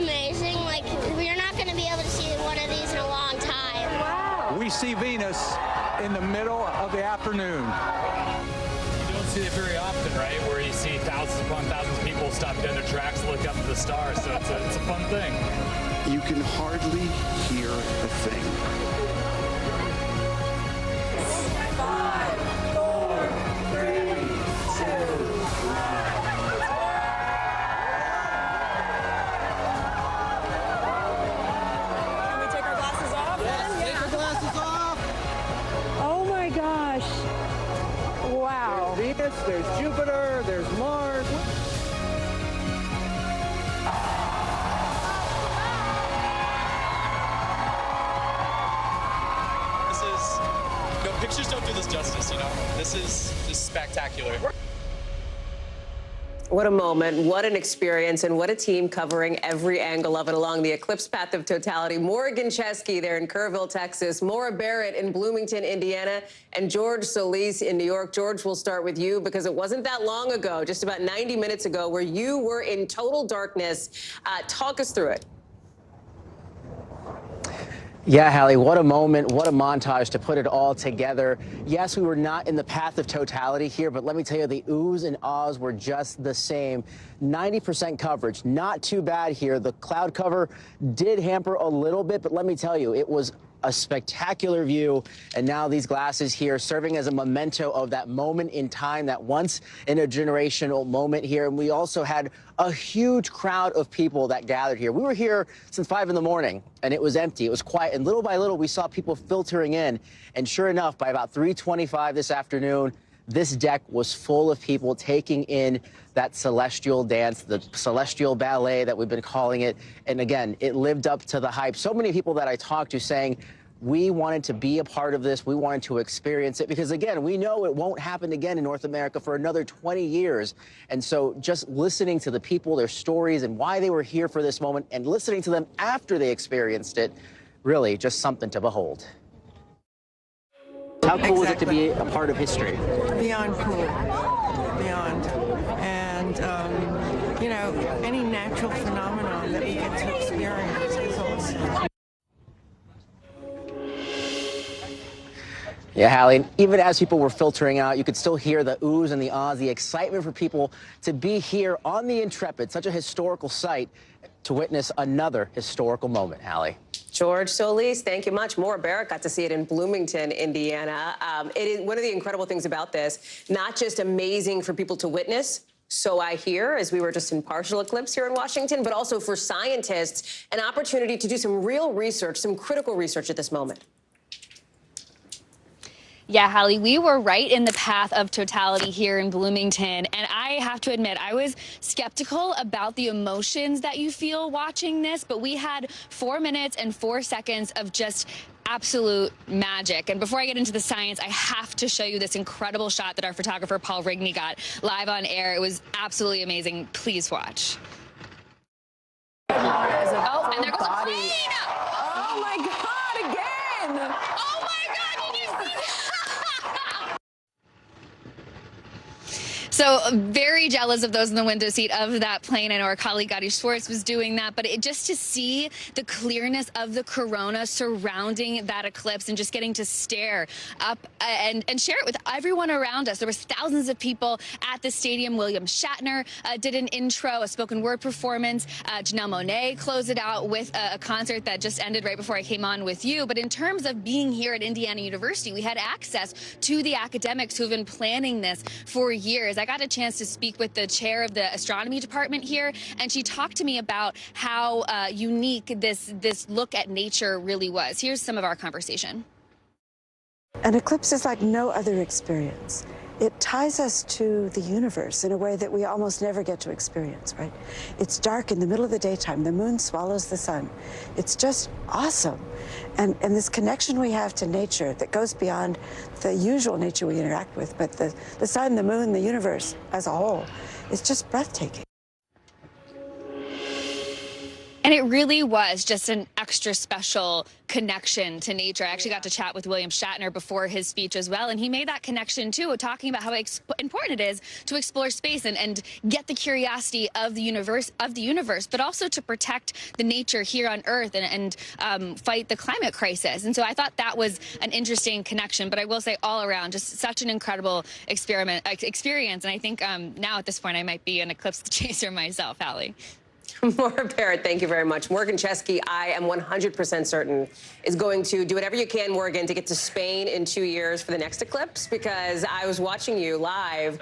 Amazing. Like, we're not going to be able to see one of these in a long time. Wow. We see Venus in the middle of the afternoon. You don't see it very often, right? Where you see thousands upon thousands of people stop down their tracks to look up at the stars. So it's a fun thing. You can hardly hear a thing. 5, 4, 3, 2, 1. Can we take our glasses off? Yes, take your glasses off. Oh my gosh. Wow. There's Venus, there's Jupiter, there's Mars. Pictures don't do this justice, you know. This is just spectacular. What a moment, what an experience, and what a team covering every angle of it along the eclipse path of totality. Morgan Chesky there in Kerrville, Texas, Maura Barrett in Bloomington, Indiana, and George Solis in New York. George, we'll start with you because it wasn't that long ago, just about 90 minutes ago, where you were in total darkness. Talk us through it. Yeah, Hallie, what a moment, what a montage to put it all together. Yes, we were not in the path of totality here, but let me tell you, the oohs and ahs were just the same. 90% coverage, not too bad here. The cloud cover did hamper a little bit, but let me tell you, it was a spectacular view. And now these glasses here serving as a memento of that moment in time, that once in a generational moment here. And we also had a huge crowd of people that gathered here. We were here since 5 in the morning and it was empty. It was quiet. And little by little, we saw people filtering in. And sure enough, by about 3:25 this afternoon, this deck was full of people taking in that celestial dance, the celestial ballet that we've been calling it. And again, it lived up to the hype. So many people that I talked to saying, we wanted to be a part of this. We wanted to experience it because, again, we know it won't happen again in North America for another 20 years. And so just listening to the people, their stories, and why they were here for this moment, and listening to them after they experienced it, really just something to behold. How cool is it to be a part of history? Beyond cool. Beyond. And, you know, any natural phenomenon that we get to experience is awesome. Yeah, Hallie, even as people were filtering out, you could still hear the oohs and the ahs, the excitement for people to be here on the Intrepid, such a historical site, to witness another historical moment, Hallie. George Solis, thank you much. Maura Barrett got to see it in Bloomington, Indiana. It is one of the incredible things about this, not just amazing for people to witness, so I hear, as we were just in partial eclipse here in Washington, but also for scientists, an opportunity to do some real research, some critical research at this moment. Yeah, Hallie, we were right in the path of totality here in Bloomington. And I have to admit, I was skeptical about the emotions that you feel watching this. But we had 4 minutes and 4 seconds of just absolute magic. And before I get into the science, I have to show you this incredible shot that our photographer, Paul Rigney, got live on air. It was absolutely amazing. Please watch. Oh, and there goes a plane! Oh my God, again! Oh my God, did you see that? So very jealous of those in the window seat of that plane. I know our colleague Gadi Schwartz was doing that, but just to see the clearness of the corona surrounding that eclipse and just getting to stare up and share it with everyone around us. There was thousands of people at the stadium. William Shatner did an intro, a spoken word performance. Janelle Monáe closed it out with a concert that just ended right before I came on with you. But in terms of being here at Indiana University, we had access to the academics who have been planning this for years. I got a chance to speak with the chair of the astronomy department here, and she talked to me about how unique this look at nature really was. Here's some of our conversation. An eclipse is like no other experience. It ties us to the universe in a way that we almost never get to experience, right? It's dark in the middle of the daytime. The moon swallows the sun. It's just awesome. And this connection we have to nature that goes beyond the usual nature we interact with, but the sun, the moon, the universe as a whole, is just breathtaking. And it really was just an extra special connection to nature. I actually got to chat with William Shatner before his speech as well, and he made that connection too, talking about how important it is to explore space and get the curiosity of the universe, but also to protect the nature here on Earth and fight the climate crisis. And so I thought that was an interesting connection. But I will say, all around, just such an incredible experience. And I think now at this point I might be an eclipse chaser myself, Hallie. Maura Barrett, thank you very much. Morgan Chesky, I am 100% certain, is going to do whatever you can, Morgan, to get to Spain in 2 years for the next eclipse, because I was watching you live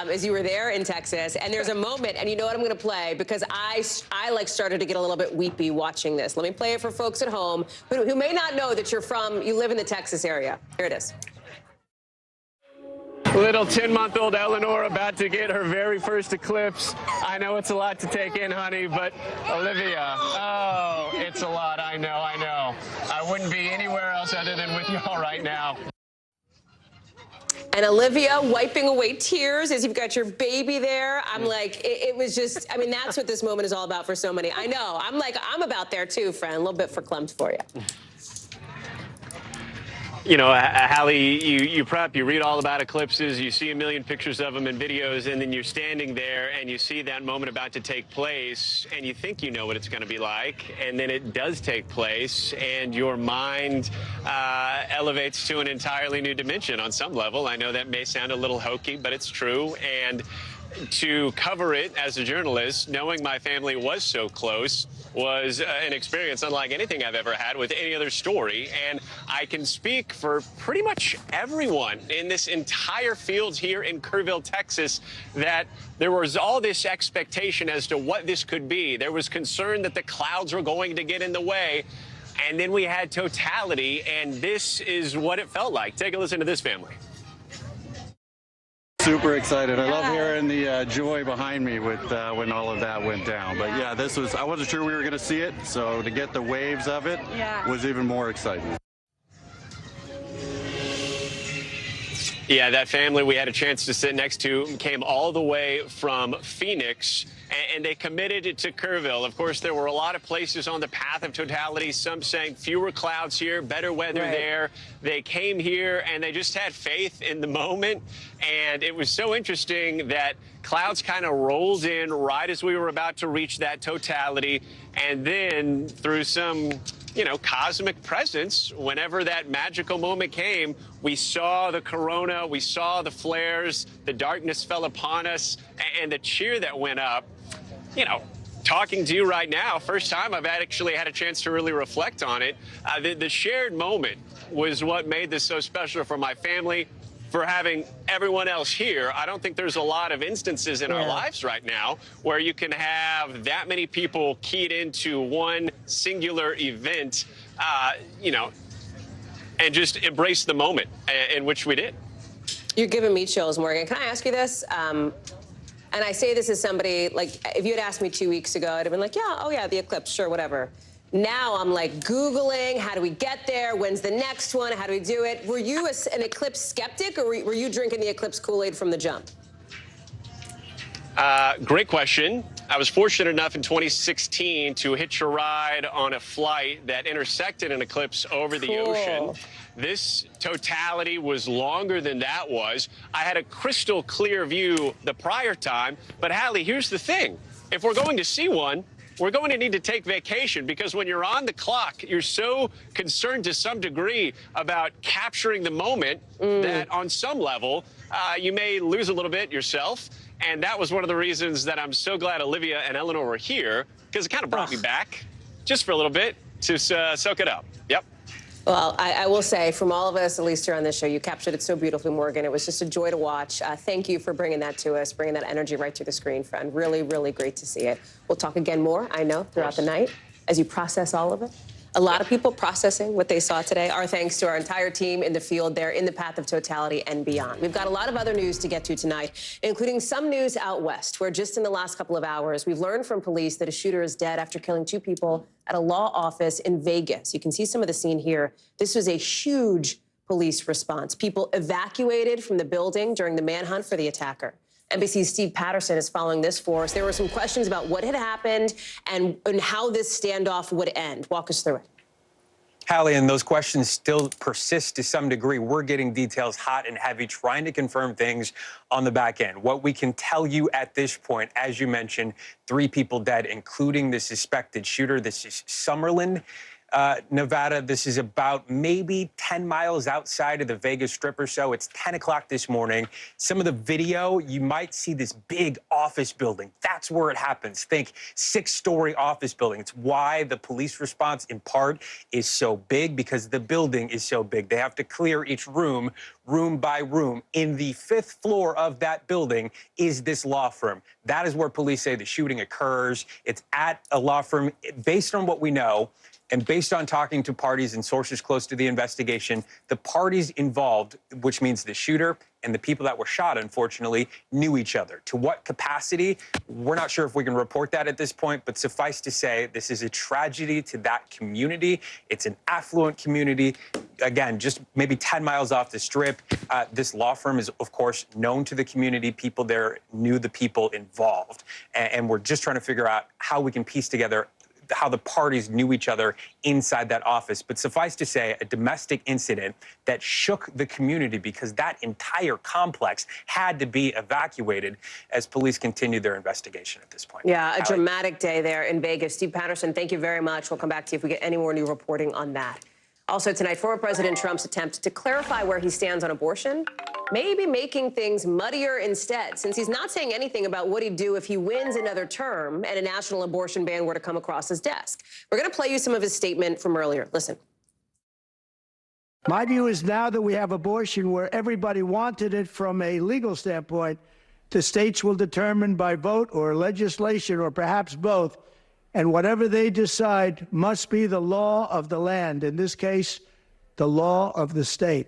as you were there in Texas, and there's a moment, and you know what I'm going to play, because I started to get a little bit weepy watching this. Let me play it for folks at home who may not know that you live in the Texas area. Here it is. Little 10-month-old Eleanor about to get her very first eclipse. I know it's a lot to take in, honey, but Olivia, oh, it's a lot. I know. I wouldn't be anywhere else other than with y'all right now. And Olivia wiping away tears as you've got your baby there. I'm like, it was just, I mean, that's what this moment is all about for so many. I know. I'm about there too, friend. A little bit verklempt for you. You know, Hallie, you prep, you read all about eclipses, you see a million pictures of them and videos, and then you're standing there and you see that moment about to take place, and you think you know what it's going to be like, and then it does take place, and your mind elevates to an entirely new dimension on some level. I know that may sound a little hokey, but it's true. And to cover it as a journalist, knowing my family was so close, was an experience unlike anything I've ever had with any other story. And I can speak for pretty much everyone in this entire field here in Kerrville, Texas, that there was all this expectation as to what this could be. There was concern that the clouds were going to get in the way. And then we had totality, and this is what it felt like. Take a listen to this family. Super excited. I love hearing the joy behind me with when all of that went down. But yeah, I wasn't sure we were going to see it, so to get the waves of it was even more exciting. Yeah, that family we had a chance to sit next to came all the way from Phoenix, and they committed it to Kerrville. Of course, there were a lot of places on the path of totality, some saying fewer clouds here, better weather there. They came here, and they just had faith in the moment, and it was so interesting that clouds kind of rolled in right as we were about to reach that totality, and then through some cosmic presence, whenever that magical moment came, we saw the corona, we saw the flares, the darkness fell upon us, and the cheer that went up. Talking to you right now, first time I've actually had a chance to really reflect on it. The shared moment was what made this so special for my family, for having everyone else here. I don't think there's a lot of instances in our lives right now where you can have that many people keyed into one singular event, and just embrace the moment in which we did. You're giving me chills, Morgan. Can I ask you this? And I say this as somebody, like, if you had asked me 2 weeks ago, I'd have been like, yeah, oh yeah, the eclipse, sure, whatever. Now I'm like Googling, how do we get there? When's the next one? How do we do it? Were you an eclipse skeptic, or were you drinking the eclipse Kool-Aid from the jump? Great question. I was fortunate enough in 2016 to hitch a ride on a flight that intersected an eclipse over the ocean. This totality was longer than that was. I had a crystal clear view the prior time, but Hallie, here's the thing. If we're going to see one, we're going to need to take vacation, because when you're on the clock, you're so concerned to some degree about capturing the moment that on some level, you may lose a little bit yourself. And that was one of the reasons that I'm so glad Olivia and Eleanor were here, because it kind of brought me back just for a little bit to soak it up. Yep. Well, I will say, from all of us, at least here on this show, you captured it so beautifully, Morgan. It was just a joy to watch. Thank you for bringing that to us, bringing that energy right to the screen, friend. Really, really great to see it. We'll talk again more, I know, throughout the night as you process all of it. A lot of people processing what they saw today. Our thanks to our entire team in the field there in the path of totality and beyond. We've got a lot of other news to get to tonight, including some news out west, where just in the last couple of hours, we've learned from police that a shooter is dead after killing 2 people at a law office in Vegas. You can see some of the scene here. This was a huge police response. People evacuated from the building during the manhunt for the attacker. NBC's Steve Patterson is following this for us. There were some questions about what had happened and how this standoff would end. Walk us through it. Hallie, and those questions still persist to some degree. We're getting details hot and heavy, trying to confirm things on the back end. What we can tell you at this point, as you mentioned, 3 people dead, including the suspected shooter. This is Summerlin, Nevada. This is about maybe 10 miles outside of the Vegas Strip or so. It's 10 o'clock this morning. Some of the video, you might see this big office building. That's where it happens. Think 6-story office building. It's why the police response, in part, is so big, because the building is so big. They have to clear each room, room by room. In the 5th floor of that building is this law firm. That is where police say the shooting occurs. It's at a law firm. Based on what we know, and based on talking to parties and sources close to the investigation, the parties involved, which means the shooter and the people that were shot, unfortunately, knew each other. To what capacity? We're not sure if we can report that at this point, but suffice to say, this is a tragedy to that community. It's an affluent community. Again, just maybe 10 miles off the Strip. This law firm is, of course, known to the community. People there knew the people involved. And we're just trying to figure out how we can piece together how the parties knew each other inside that office. But suffice to say, a domestic incident that shook the community, because that entire complex had to be evacuated as police continue their investigation at this point. Yeah, a dramatic day there in Vegas. Steve Patterson, thank you very much. We'll come back to you if we get any more new reporting on that. Also tonight, former President Trump's attempt to clarify where he stands on abortion, maybe making things muddier instead, since he's not saying anything about what he'd do if he wins another term and a national abortion ban were to come across his desk. We're going to play you some of his statement from earlier. Listen. My view is now that we have abortion where everybody wanted it from a legal standpoint, the states will determine by vote or legislation or perhaps both, and whatever they decide must be the law of the land. In this case, the law of the state.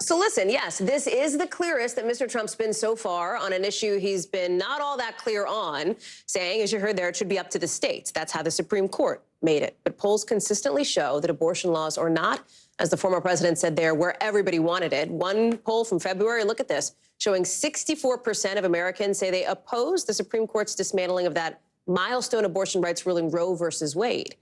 So listen, yes, this is the clearest that Mr. Trump's been so far on an issue he's been not all that clear on, saying, as you heard there, it should be up to the states. That's how the Supreme Court made it. But polls consistently show that abortion laws are not, as the former president said there, where everybody wanted it. One poll from February, look at this, showing 64% of Americans say they oppose the Supreme Court's dismantling of that milestone abortion rights ruling Roe versus Wade.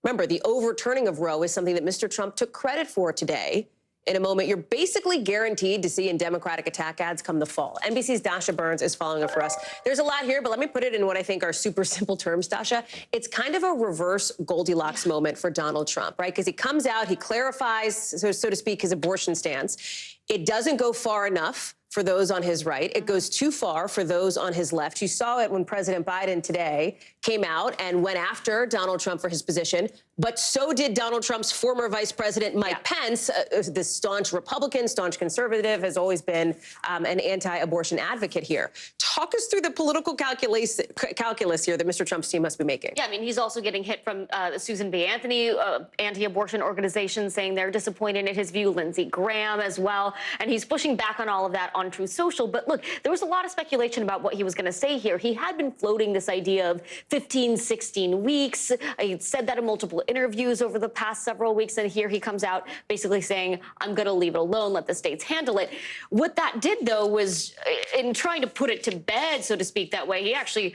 Remember, the overturning of Roe is something that Mr. Trump took credit for today. In a moment, you're basically guaranteed to see in Democratic attack ads come the fall. NBC's Dasha Burns is following it for us. There's a lot here, but let me put it in what I think are super simple terms, Dasha. It's kind of a reverse Goldilocks moment for Donald Trump, right? Because he comes out, he clarifies, so to speak, his abortion stance. It doesn't go far enough for those on his right. It goes too far for those on his left. You saw it when President Biden today came out and went after Donald Trump for his position, but so did Donald Trump's former Vice President Mike Pence, this staunch Republican, staunch conservative, has always been an anti-abortion advocate here. Talk us through the political calculus here that Mr. Trump's team must be making. Yeah, I mean, he's also getting hit from Susan B. Anthony, anti-abortion organizations, saying they're disappointed in his view, Lindsey Graham as well, and he's pushing back on all of that on Truth Social. But look, there was a lot of speculation about what he was going to say here. He had been floating this idea of 15, 16 weeks. He said that in multiple interviews over the past several weeks, and here he comes out basically saying, I'm going to leave it alone, let the states handle it. What that did, though, was in trying to put it to bed, so to speak, that way, he actually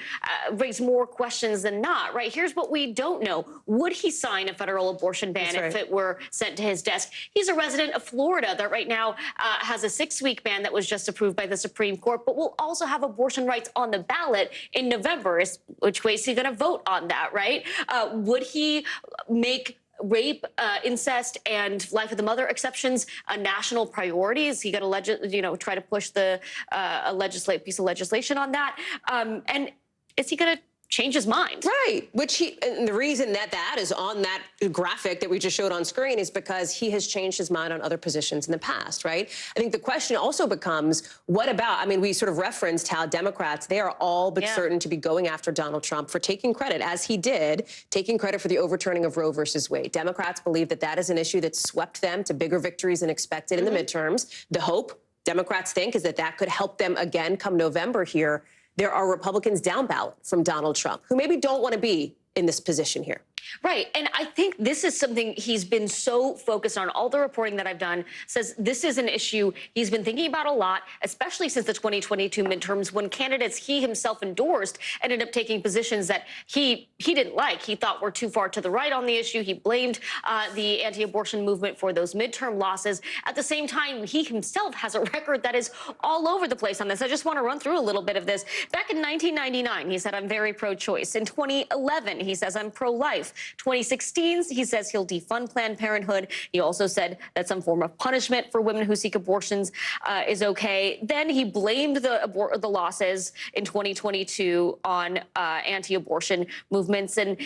raised more questions than not, right? Here's what we don't know. Would he sign a federal abortion ban if it were sent to his desk? He's a resident of Florida that right now has a 6-week ban that was just approved by the Supreme Court, but will also have abortion rights on the ballot in November. Which way is he going to vote on that, right? Would he make rape, incest, and life of the mother exceptions a national priority? Is he going to try to push the piece of legislation on that? And is he going to change his mind? Right, and the reason that is on that graphic that we just showed on screen is because he has changed his mind on other positions in the past, right? I think the question also becomes, what about, I mean, we sort of referenced how Democrats, they are all but certain to be going after Donald Trump for taking credit, as he did, taking credit for the overturning of Roe versus Wade. Democrats believe that that is an issue that swept them to bigger victories than expected in the midterms. The hope, Democrats think, is that that could help them again come November here. There are Republicans down ballot from Donald Trump who maybe don't want to be in this position here. Right. And I think this is something he's been so focused on. All the reporting that I've done says this is an issue he's been thinking about a lot, especially since the 2022 midterms, when candidates he himself endorsed ended up taking positions that he didn't like. He thought were too far to the right on the issue. He blamed the anti-abortion movement for those midterm losses. At the same time, he himself has a record that is all over the place on this. I just want to run through a little bit of this. Back in 1999, he said, I'm very pro-choice. In 2011, he says, I'm pro-life. 2016, he says he'll defund Planned Parenthood. He also said that some form of punishment for women who seek abortions is okay. Then he blamed the losses in 2022 on anti-abortion movements. And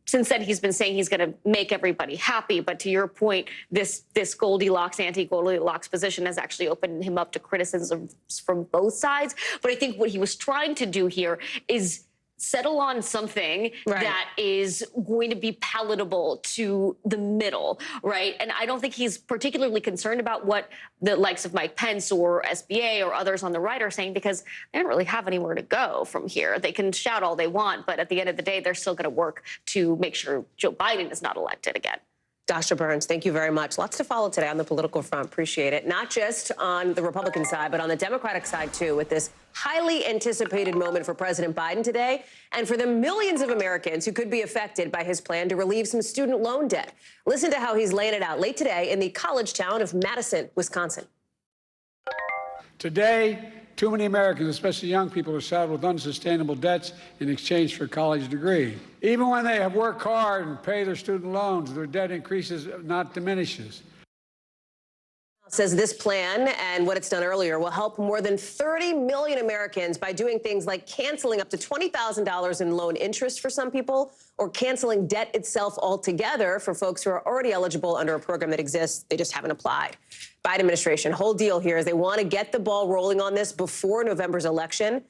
since then, he's been saying he's going to make everybody happy. But to your point, this Goldilocks, anti-Goldilocks position has actually opened him up to criticism from both sides. But I think what he was trying to do here is settle on something that is going to be palatable to the middle, right? And I don't think he's particularly concerned about what the likes of Mike Pence or SBA or others on the right are saying, because they don't really have anywhere to go from here. They can shout all they want, but at the end of the day, they're still going to work to make sure Joe Biden is not elected again. Dasha Burns, thank you very much. Lots to follow today on the political front. Appreciate it. Not just on the Republican side, but on the Democratic side, too, with this highly anticipated moment for President Biden today and for the millions of Americans who could be affected by his plan to relieve some student loan debt. Listen to how he's laying it out late today in the college town of Madison, Wisconsin. Today, too many Americans, especially young people, are saddled with unsustainable debts in exchange for a college degree. Even when they have worked hard and pay their student loans, their debt increases, not diminishes. Says this plan and what it's done earlier will help more than 30 million Americans by doing things like canceling up to $20,000 in loan interest for some people, or canceling debt itself altogether for folks who are already eligible under a program that exists. They just haven't applied. Biden administration, whole deal here is they want to get the ball rolling on this before November's election.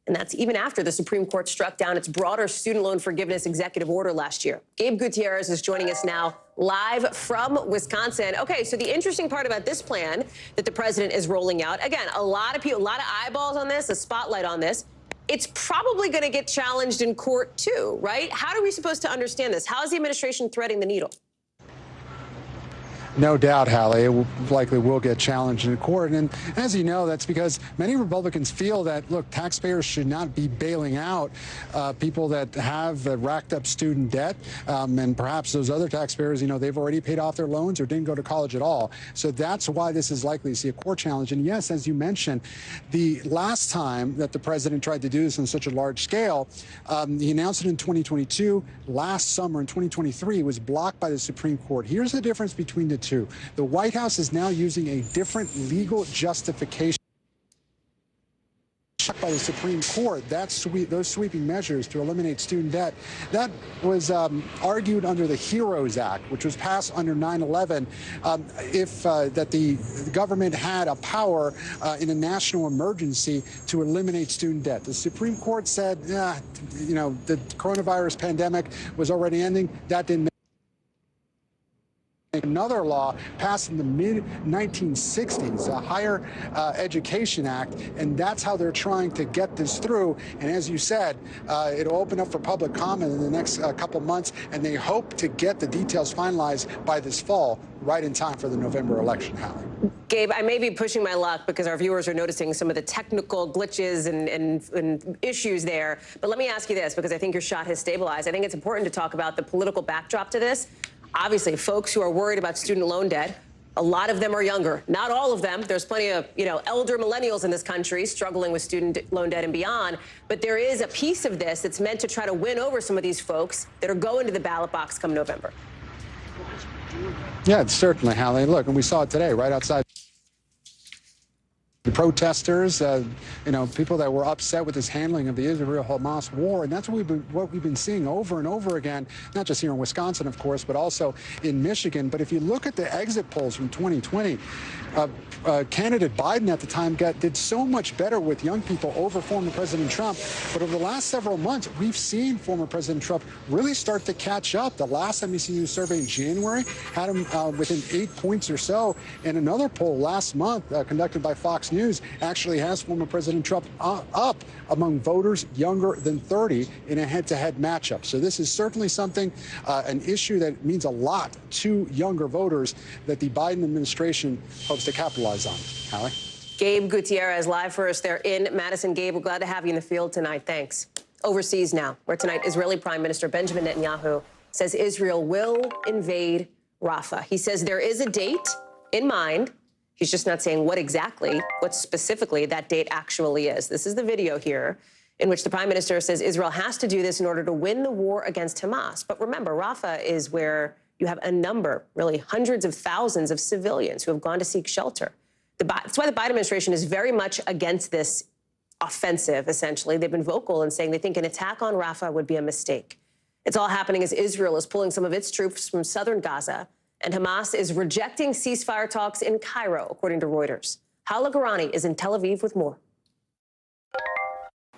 And that's even after the Supreme Court struck down its broader student loan forgiveness executive order last year. Gabe Gutierrez is joining us now live from Wisconsin. Okay, so the interesting part about this plan that the president is rolling out, again, a lot of people, a lot of eyeballs on this, a spotlight on this. It's probably going to get challenged in court, too, right? How are we supposed to understand this? How is the administration threading the needle? No doubt, Hallie, it likely will get challenged in court. And as you know, that's because many Republicans feel that, look, taxpayers should not be bailing out people that have racked up student debt. And perhaps those other taxpayers, they've already paid off their loans or didn't go to college at all. So that's why this is likely to see a court challenge. And yes, as you mentioned, the last time that the president tried to do this on such a large scale, he announced it in 2022. Last summer in 2023 was blocked by the Supreme Court. Here's the difference between the two. The White House is now using a different legal justification by the Supreme Court. Those sweeping measures to eliminate student debt, that was argued under the HEROES Act, which was passed under 9/11, that the government had a power in a national emergency to eliminate student debt. The Supreme Court said, the coronavirus pandemic was already ending. That didn't another law passed in the mid-1960s, a Higher Education Act, and that's how they're trying to get this through. And as you said, it'll open up for public comment in the next couple months, and they hope to get the details finalized by this fall, right in time for the November election, Hallie. Gabe, I may be pushing my luck because our viewers are noticing some of the technical glitches and issues there. But let me ask you this, because I think your shot has stabilized. I think it's important to talk about the political backdrop to this. Obviously, folks who are worried about student loan debt, a lot of them are younger. Not all of them. There's plenty of, elder millennials in this country struggling with student loan debt and beyond. But there is a piece of this that's meant to try to win over some of these folks that are going to the ballot box come November. Yeah, certainly, Hallie. Look, and we saw it today right outside. The protesters, people that were upset with this handling of the Israel-Hamas war, and that's what we've been seeing over and over again, not just here in Wisconsin, of course, but also in Michigan. But if you look at the exit polls from 2020, candidate Biden at the time did so much better with young people over former President Trump. But over the last several months, we've seen former President Trump really start to catch up. The last NBC News survey in January had him within 8 points or so. And another poll last month conducted by Fox News News actually has former President Trump up among voters younger than 30 in a head-to-head matchup. So this is certainly something, an issue that means a lot to younger voters that the Biden administration hopes to capitalize on. Hallie? Gabe Gutierrez live for us there in Madison. Gabe, we're glad to have you in the field tonight. Thanks. Overseas now, where tonight Israeli Prime Minister Benjamin Netanyahu says Israel will invade Rafah. He says there is a date in mind. He's just not saying what exactly, what specifically that date actually is. This is the video here in which the Prime Minister says Israel has to do this in order to win the war against Hamas. But remember, Rafah is where you have a number, really hundreds of thousands of civilians who have gone to seek shelter. That's why the Biden administration is very much against this offensive, essentially. They've been vocal in saying they think an attack on Rafah would be a mistake. It's all happening as Israel is pulling some of its troops from southern Gaza, and Hamas is rejecting ceasefire talks in Cairo, according to Reuters. Hala Garani is in Tel Aviv with more.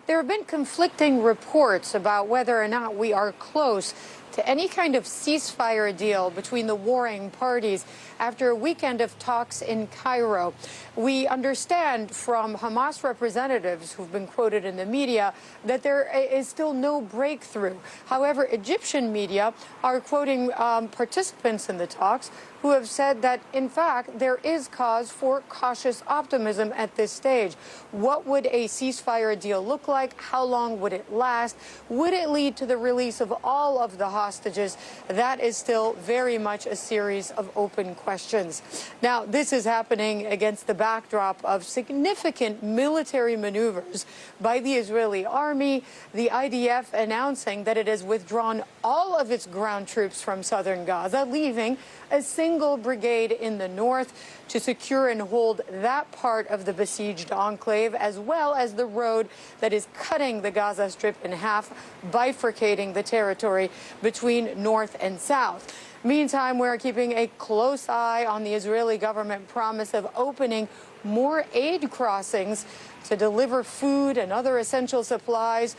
There have been conflicting reports about whether or not we are close to any kind of ceasefire deal between the warring parties after a weekend of talks in Cairo. We understand from Hamas representatives who've been quoted in the media that there is still no breakthrough. However, Egyptian media are quoting participants in the talks who have said that, in fact, there is cause for cautious optimism at this stage. What would a ceasefire deal look like? How long would it last? Would it lead to the release of all of the hostages? That is still very much a series of open questions. Now, this is happening against the backdrop of significant military maneuvers by the Israeli army, the IDF announcing that it has withdrawn all of its ground troops from southern Gaza, leaving a single brigade in the north to secure and hold that part of the besieged enclave, as well as the road that is cutting the Gaza Strip in half, bifurcating the territory between north and south. Meantime, we're keeping a close eye on the Israeli government promise of opening more aid crossings to deliver food and other essential supplies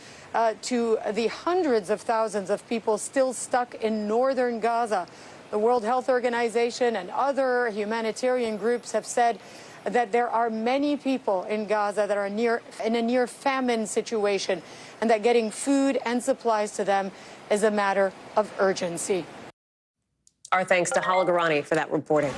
to the hundreds of thousands of people still stuck in northern Gaza. The World Health Organization and other humanitarian groups have said that there are many people in Gaza that are in a near famine situation, and that getting food and supplies to them is a matter of urgency. Our thanks to Hala Garani for that reporting.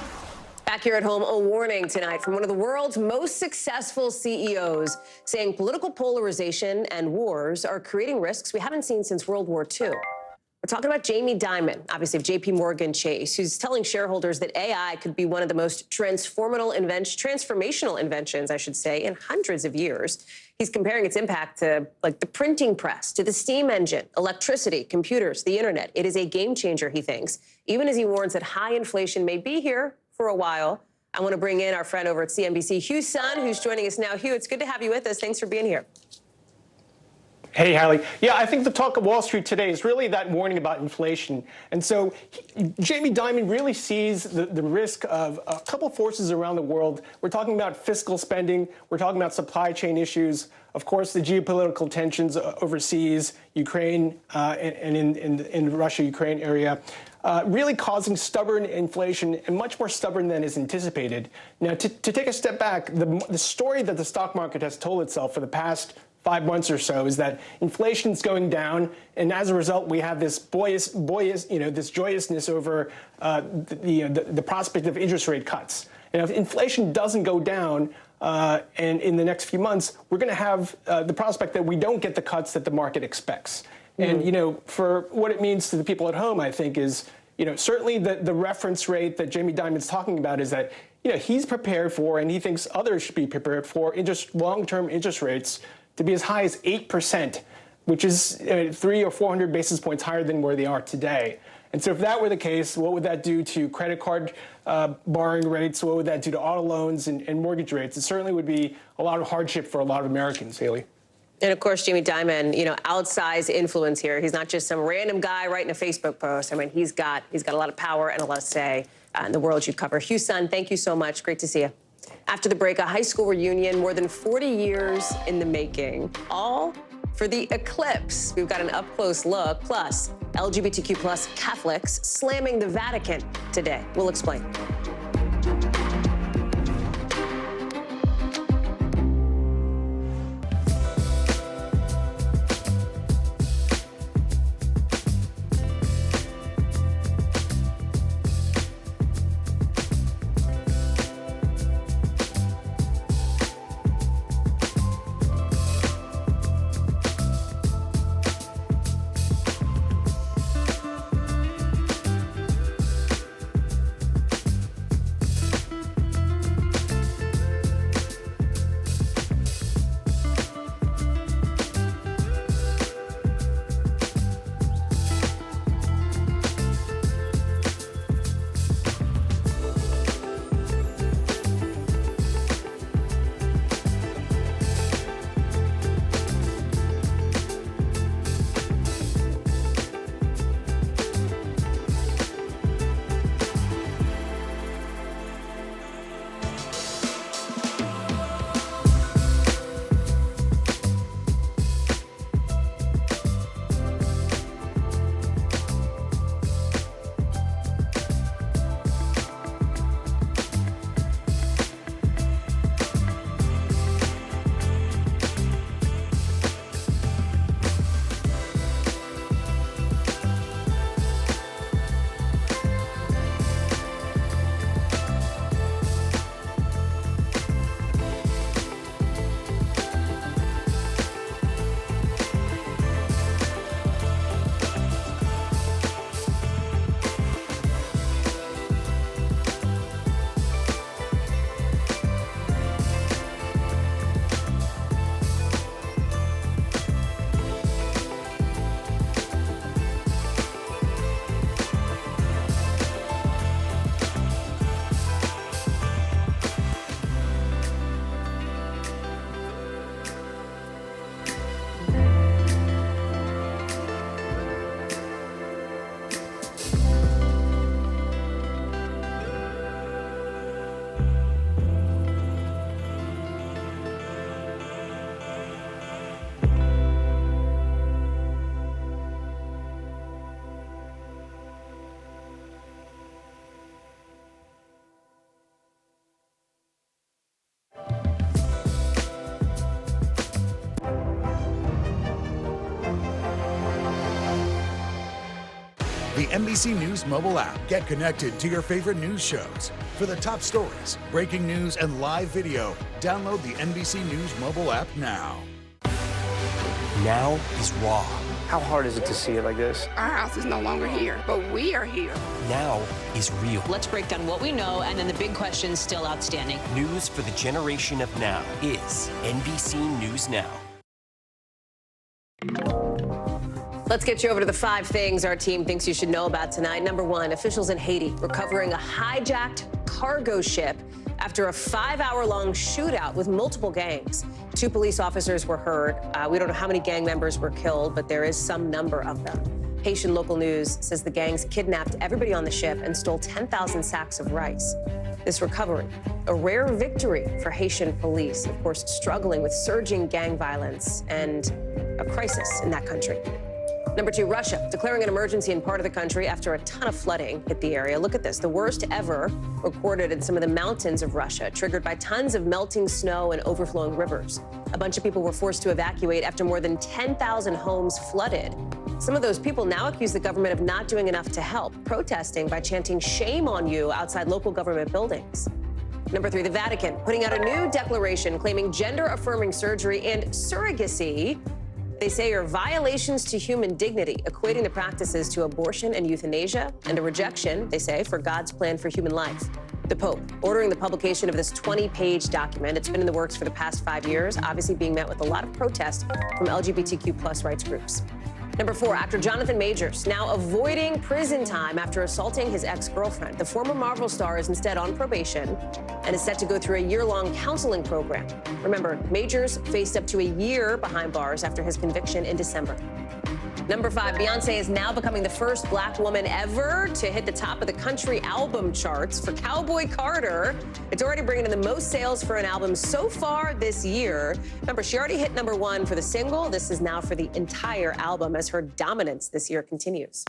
Back here at home, a warning tonight from one of the world's most successful CEOs, saying political polarization and wars are creating risks we haven't seen since World War II. We're talking about Jamie Dimon, obviously of JP Chase, who's telling shareholders that AI could be one of the most transformational inventions, I should say, in hundreds of years. He's comparing its impact to, like, the printing press, to the steam engine, electricity, computers, the internet. It is a game changer, he thinks, even as he warns that high inflation may be here for a while. I want to bring in our friend over at CNBC, Hugh Sun, who's joining us now. Hugh, it's good to have you with us. Thanks for being here. Hey, Hallie. Yeah, I think the talk of Wall Street today is really that warning about inflation. And so Jamie Dimon really sees the risk of a couple forces around the world. We're talking about fiscal spending. We're talking about supply chain issues. Of course, the geopolitical tensions overseas, Ukraine, and in the Russia-Ukraine area, really causing stubborn inflation, and much more stubborn than is anticipated. Now, to take a step back, the story that the stock market has told itself for the past 5 months or so is that inflation's going down, and as a result, we have this this joyousness over the prospect of interest rate cuts. And if inflation doesn't go down, and in the next few months, we're going to have the prospect that we don't get the cuts that the market expects. And for what it means to the people at home, I think is certainly the reference rate that Jamie Dimon's talking about is that he's prepared for, and he thinks others should be prepared for, long-term interest rates to be as high as 8%, which is 300 or 400 basis points higher than where they are today. And so if that were the case, what would that do to credit card borrowing rates? What would that do to auto loans and mortgage rates? It certainly would be a lot of hardship for a lot of Americans, Haley. And of course, Jamie Dimon, outsized influence here. He's not just some random guy writing a Facebook post. I mean, he's got a lot of power and a lot of say in the world you cover. Hugh Sun, thank you so much. Great to see you. After the break, a high school reunion more than 40 years in the making, all for the eclipse. We've got an up-close look, plus LGBTQ plus Catholics slamming the Vatican today. We'll explain. NBC News mobile app. Get connected to your favorite news shows. For the top stories, breaking news, and live video, download the NBC News mobile app now. Now is raw. How hard is it to see it like this? Our house is no longer here, but we are here. Now is real. Let's break down what we know and then the big questions still outstanding. News for the generation of now is NBC News Now. Let's get you over to the 5 things our team thinks you should know about tonight. Number 1, officials in Haiti recovering a hijacked cargo ship after a 5-hour-long shootout with multiple gangs. 2 police officers were hurt. We don't know how many gang members were killed, but there is some number of them. Haitian local news says the gangs kidnapped everybody on the ship and stole 10,000 sacks of rice. This recovery, a rare victory for Haitian police, of course, struggling with surging gang violence and a crisis in that country. Number 2, Russia declaring an emergency in part of the country after a ton of flooding hit the area. Look at this, the worst ever recorded in some of the mountains of Russia, triggered by tons of melting snow and overflowing rivers. A bunch of people were forced to evacuate after more than 10,000 homes flooded. Some of those people now accuse the government of not doing enough to help, protesting by chanting "shame on you" outside local government buildings. Number 3, the Vatican putting out a new declaration claiming gender-affirming surgery and surrogacy, they say, are violations to human dignity, equating the practices to abortion and euthanasia, and a rejection, they say, for God's plan for human life. The Pope ordering the publication of this 20-page document. It's been in the works for the past 5 years, obviously being met with a lot of protest from LGBTQ+ rights groups. Number 4, actor Jonathan Majors now avoiding prison time after assaulting his ex-girlfriend. The former Marvel star is instead on probation and is set to go through a year-long counseling program. Remember, Majors faced up to a year behind bars after his conviction in December. Number 5, Beyonce is now becoming the first black woman ever to hit the top of the country album charts for Cowboy Carter. It's already bringing in the most sales for an album so far this year. Remember, she already hit number 1 for the single. This is now for the entire album as her dominance this year continues.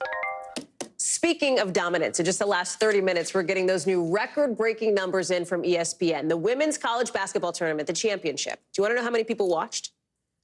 Speaking of dominance, in just the last 30 minutes, we're getting those new record-breaking numbers in from ESPN. The women's college basketball tournament, the championship. Do you want to know how many people watched?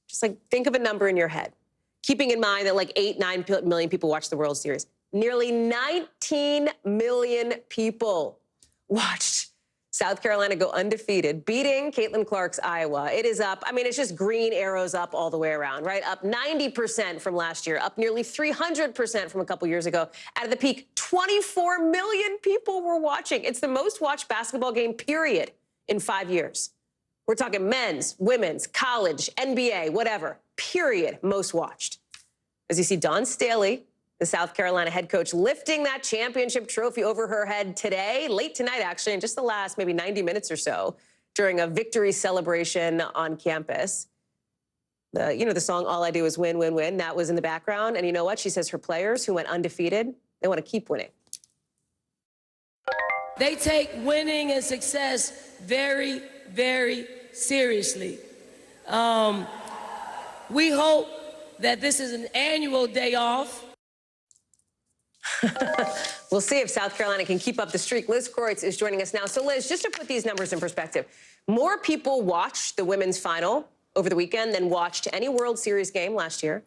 Just like think of a number in your head. Keeping in mind that like 8-9 million people watched the World Series. Nearly 19 million people watched South Carolina go undefeated, beating Caitlin Clark's Iowa. It is up. I mean, it's just green arrows up all the way around, right? Up 90% from last year, up nearly 300% from a couple years ago. At the peak, 24 million people were watching. It's the most watched basketball game, period, in 5 years. We're talking men's, women's, college, NBA, whatever. Period, most watched. As you see Dawn Staley, the South Carolina head coach, lifting that championship trophy over her head today, late tonight, actually, in just the last maybe 90 minutes or so, during a victory celebration on campus. The song "All I Do Is Win, Win, Win," that was in the background. And you know what? She says her players who went undefeated, they want to keep winning. They take winning and success very, very seriously. We hope that this is an annual day off. We'll see if South Carolina can keep up the streak. Liz Kreutz is joining us now. So, Liz, just to put these numbers in perspective, more people watched the women's final over the weekend than watched any World Series game last year,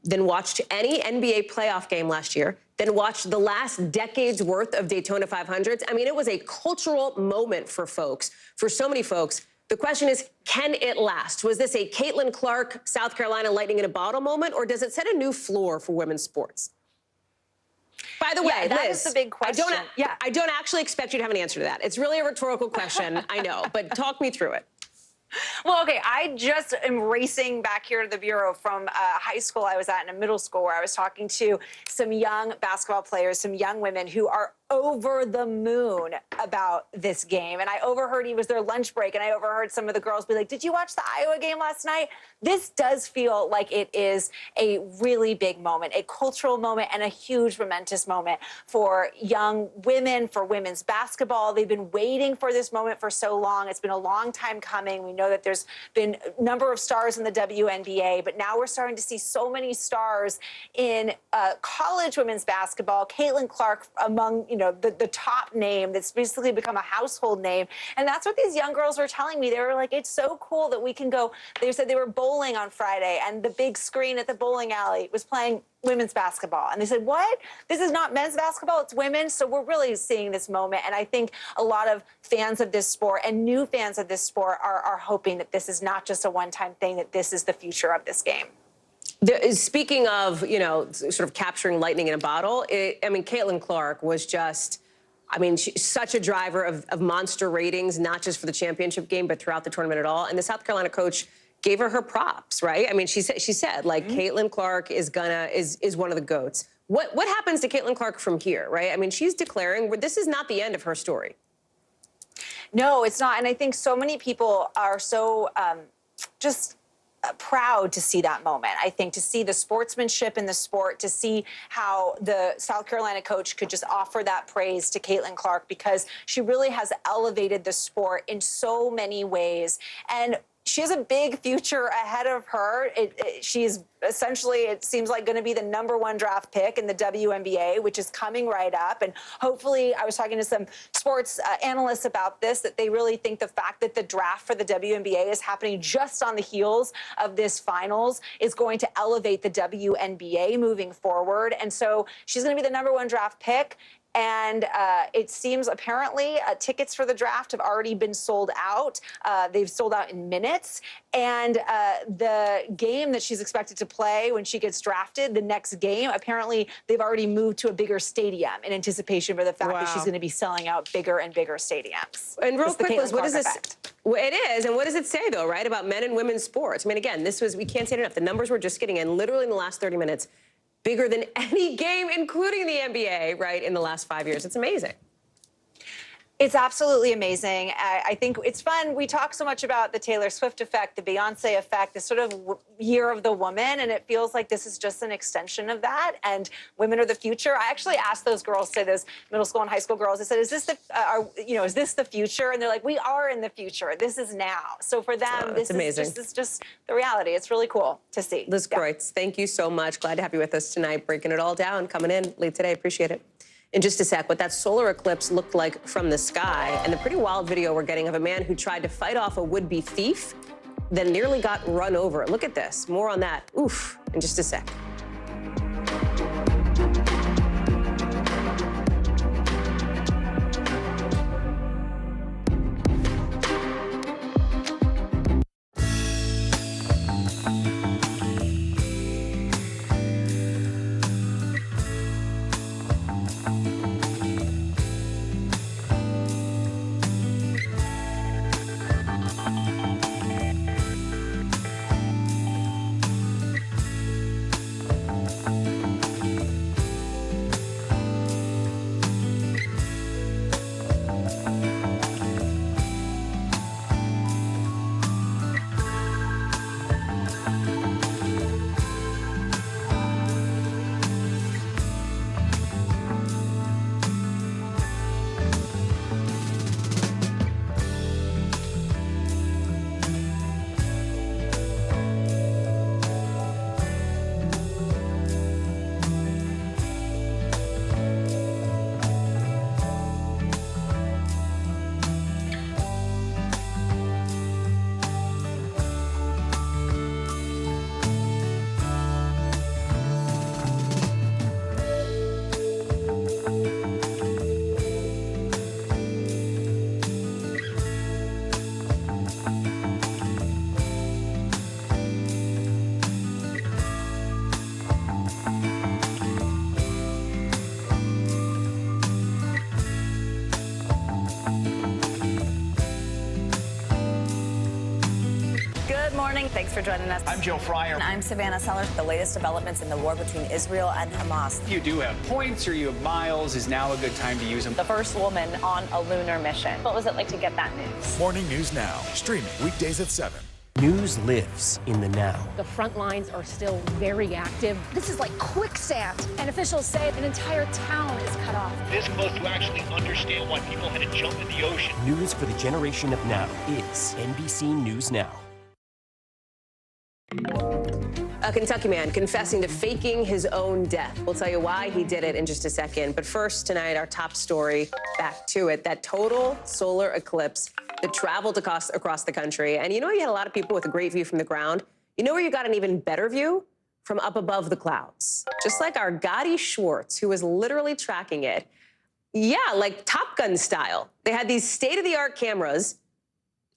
than watched any NBA playoff game last year, than watched the last decade's worth of Daytona 500s. I mean, it was a cultural moment for folks, for so many folks. The question is, can it last? Was this a Caitlin Clark, South Carolina lightning in a bottle moment, or does it set a new floor for women's sports? By the way, that Liz, is the big question. I don't actually expect you to have an answer to that. It's really a rhetorical question, I know, but talk me through it. Well, okay, I just am racing back here to the Bureau from high school I was at and a middle school where I was talking to some young basketball players, some young women who are over the moon about this game. And I overheard, it was their lunch break, and I overheard some of the girls be like, "Did you watch the Iowa game last night?" This does feel like it is a really big moment, a cultural moment and a huge momentous moment for young women, for women's basketball. They've been waiting for this moment for so long. It's been a long time coming. We know that there's been a number of stars in the WNBA, but now we're starting to see so many stars in college women's basketball. Caitlin Clark among, the top name that's basically become a household name. And that's what these young girls were telling me. They were like, it's so cool that we can go. They said they were bowling on Friday, and the big screen at the bowling alley was playing women's basketball. And they said, what? This is not men's basketball, it's women's. So we're really seeing this moment. And I think a lot of fans of this sport and new fans of this sport are hoping that this is not just a one-time thing, that this is the future of this game. Speaking of, you know, sort of capturing lightning in a bottle, I mean, Caitlin Clark was just, I mean, she's such a driver of monster ratings, not just for the championship game, but throughout the tournament at all. And the South Carolina coach gave her props, right? I mean, she said like, Caitlin Clark is one of the GOATs. What happens to Caitlin Clark from here, right? I mean, she's declaring this is not the end of her story. No, it's not. And I think so many people are so just proud to see that moment. I think to see the sportsmanship in the sport, to see how the South Carolina coach could just offer that praise to Caitlin Clark, because she really has elevated the sport in so many ways. And she has a big future ahead of her. She's essentially, it seems like, going to be the #1 draft pick in the WNBA, which is coming right up. And hopefully, I was talking to some sports analysts about this, that they really think the fact that the draft for the WNBA is happening just on the heels of this finals is going to elevate the WNBA moving forward. And so she's going to be the #1 draft pick. And it seems apparently tickets for the draft have already been sold out. They've sold out in minutes. And the game that she's expected to play when she gets drafted, the next game, apparently they've already moved to a bigger stadium in anticipation for the fact that she's going to be selling out bigger and bigger stadiums. And real quick, Liz, what does this? Well, it is. And what does it say, though, right, about men and women's sports? I mean, again, we can't say it enough. The numbers we're just getting in literally in the last 30 minutes. Bigger than any game, including the NBA, right, in the last 5 years. It's amazing. It's absolutely amazing. I think it's fun. We talk so much about the Taylor Swift effect, the Beyonce effect, this sort of year of the woman, and it feels like this is just an extension of that. And women are the future. I actually asked those girls, say those middle school and high school girls, I said, "Is this the, is this the future?" And they're like, "We are in the future. This is now." So for them, this is just the reality. It's really cool to see. Liz Kreutz, thank you so much. Glad to have you with us tonight, breaking it all down, coming in late today. Appreciate it. In just a sec, what that solar eclipse looked like from the sky, and the pretty wild video we're getting of a man who tried to fight off a would-be thief, then nearly got run over. Look at this. More on that. Oof, in just a sec. Thanks for joining us. I'm Joe Fryer. And I'm Savannah Sellers. The latest developments in the war between Israel and Hamas. If you do have points or you have miles, is now a good time to use them. The first woman on a lunar mission. What was it like to get that news? Morning News Now, streaming weekdays at 7. News lives in the now. The front lines are still very active. This is like quicksand, and officials say an entire town is cut off. This close to actually understand why people had to jump in the ocean. News for the generation of now is NBC News Now. A Kentucky man confessing to faking his own death. We'll tell you why he did it in just a second. But first, tonight, our top story, back to it, that total solar eclipse that traveled across the country. And you know, you had a lot of people with a great view from the ground. You know where you got an even better view? from up above the clouds, just like our Gotti Schwartz, who was literally tracking it. Yeah, like Top Gun style. They had these state-of-the-art cameras,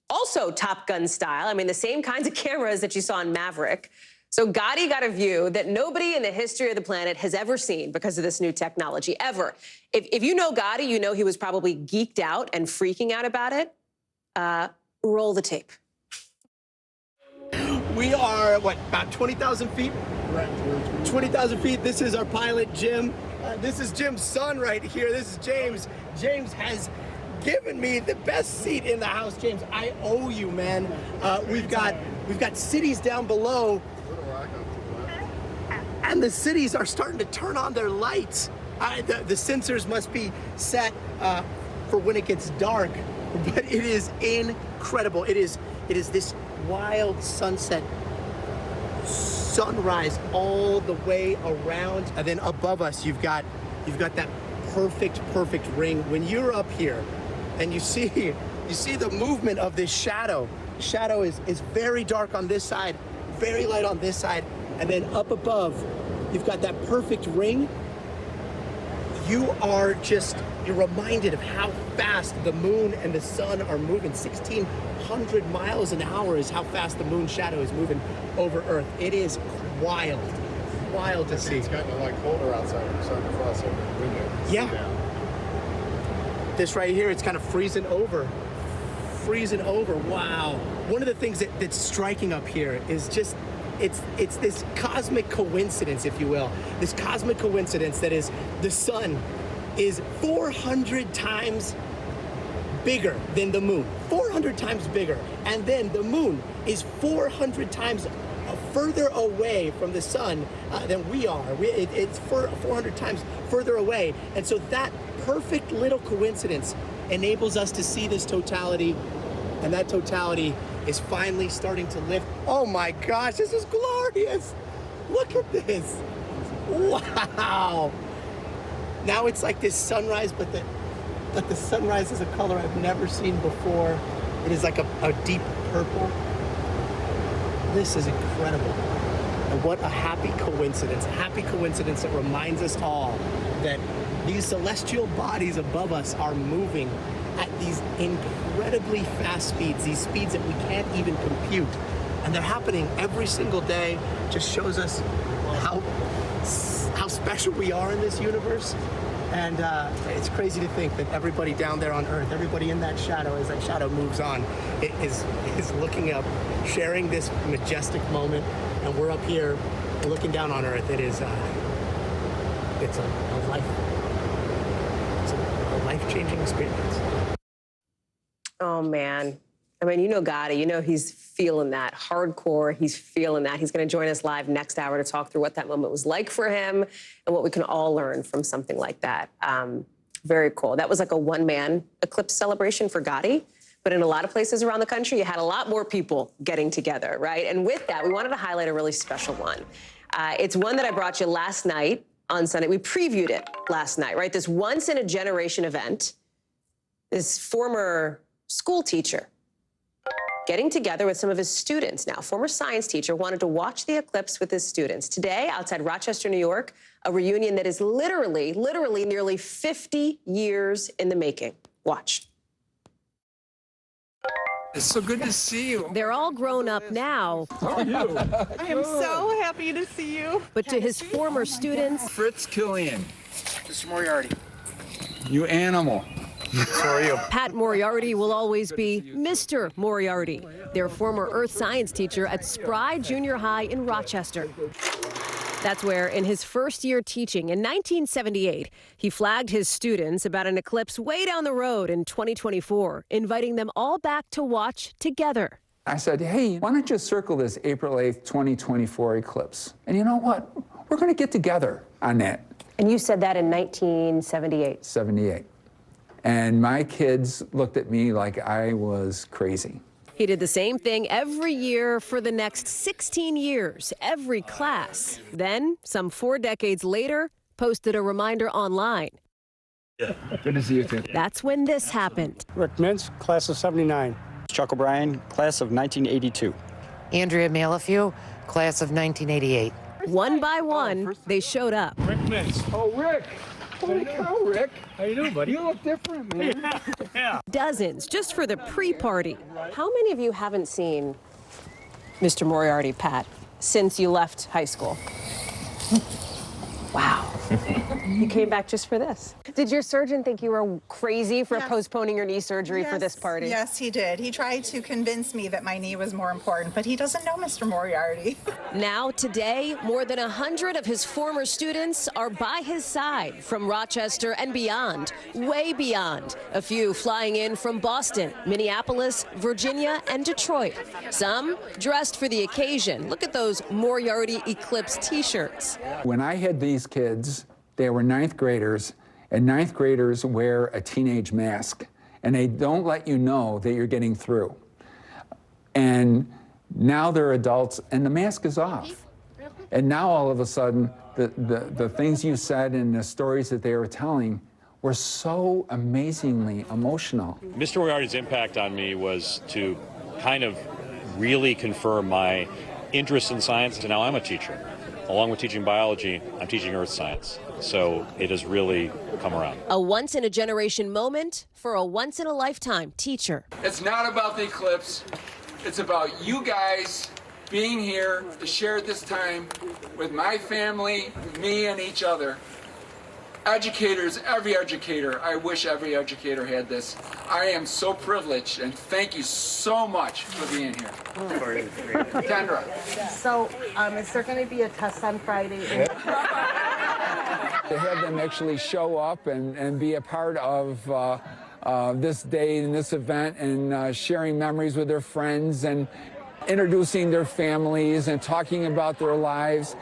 also Top Gun style. I mean, the same kinds of cameras that you saw in Maverick. So Gotti got a view that nobody in the history of the planet has ever seen because of this new technology, ever. If you know Gotti, you know he was probably geeked out and freaking out about it. Roll the tape. We are, what, about 20,000 feet? Right. 20,000 feet. This is our pilot, Jim. This is Jim's son right here. This is James. James has given me the best seat in the house. James, I owe you, man. We've got cities down below, and the cities are starting to turn on their lights. The sensors must be set for when it gets dark, but it is incredible. It is this wild sunset, sunrise all the way around, and then above us you've got that perfect ring. When you're up here and you see the movement of this shadow. The shadow is very dark on this side, very light on this side, and then up above you've got that perfect ring. You're reminded of how fast the moon and the sun are moving. 1,600 miles an hour is how fast the moon's shadow is moving over Earth. It is wild to see. It's gotten a lot colder outside. We're starting to frost over the window. Yeah. This right here, it's kind of freezing over. Wow. One of the things that's striking up here is just it's this cosmic coincidence, if you will. This cosmic coincidence that is the sun is 400 times bigger than the moon. 400 times bigger. And then the moon is 400 times further away from the sun than we are. It's 400 times further away. And so that perfect little coincidence enables us to see this totality, and that totality is finally starting to lift. Oh my gosh, this is glorious. Look at this. Wow. Now it's like this sunrise, but the sunrise is a color I've never seen before. It is like a deep purple. This is incredible. And what a happy coincidence that reminds us all that these celestial bodies above us are moving at these incredibly fast speeds, these speeds that we can't even compute. And they're happening every single day. Just shows us how special we are in this universe. And it's crazy to think that everybody down there on Earth, everybody in that shadow, as that shadow moves on, is looking up, sharing this majestic moment, and we're up here looking down on Earth. It's a life-changing experience. Oh man. I mean, you know Gotti, you know he's feeling that hardcore. He's feeling that. He's going to join us live next hour to talk through what that moment was like for him and what we can all learn from something like that. Very cool. That was like a one-man eclipse celebration for Gotti. But in a lot of places around the country, you had a lot more people getting together, right? And with that, we wanted to highlight a really special one. It's one that I brought you last night on Sunday. We previewed it last night, right? This once-in-a-generation event. This former school teacher getting together with some of his students now. Former science teacher wanted to watch the eclipse with his students. Today, outside Rochester, New York, a reunion that is literally nearly 50 years in the making. Watch. It's so good to see you. They're all grown up now. How are you? I am so happy to see you. But to his former students... Fritz Killian. Mr. Moriarty. You animal. How are you? Pat Moriarty will always be Mr. Moriarty, their former earth science teacher at Spry Junior High in Rochester. That's where, in his first year teaching in 1978, he flagged his students about an eclipse way down the road in 2024, inviting them all back to watch together. I said, hey, why don't you circle this April 8th, 2024 eclipse? And you know what? We're going to get together on that. And you said that in 1978? 78. And my kids looked at me like I was crazy. He did the same thing every year for the next 16 years, every class. Then, some 4 decades later, posted a reminder online. Yeah, good to see you too. That's when this happened. Rick Mintz, class of 79. Chuck O'Brien, class of 1982. Andrea Malafew, class of 1988. One by one, they showed up. Rick Mintz. Oh, Rick. Holy cow, Rick. How you doing, buddy? You look different, man. Yeah. Dozens just for the pre-party. How many of you haven't seen Mr. Moriarty, Pat, since you left high school? Wow. You came back just for this. Did your surgeon think you were crazy for postponing your knee surgery for this party? Yes, he did. He tried to convince me that my knee was more important, but he doesn't know Mr. Moriarty. Now, today, more than 100 of his former students are by his side from Rochester and beyond, way beyond. A few flying in from Boston, Minneapolis, Virginia, and Detroit. Some dressed for the occasion. Look at those Moriarty Eclipse t-shirts. When I had these kids, they were 9th graders, and 9th graders wear a teenage mask, and they don't let you know that you're getting through. And now they're adults, and the mask is off. And now all of a sudden, the things you said and the stories that they were telling were so amazingly emotional. Mr. Moriarty's impact on me was to kind of really confirm my interest in science, and now I'm a teacher. Along with teaching biology, I'm teaching earth science. So it has really come around. A once-in-a-generation moment for a once-in-a-lifetime teacher. It's not about the eclipse. It's about you guys being here to share this time with my family, me, and each other. Educators, every educator, I wish every educator had this. I am so privileged, and thank you so much for being here. Kendra. So, is there going to be a test on Friday? To have them actually show up and be a part of this day and this event and sharing memories with their friends and introducing their families and talking about their lives.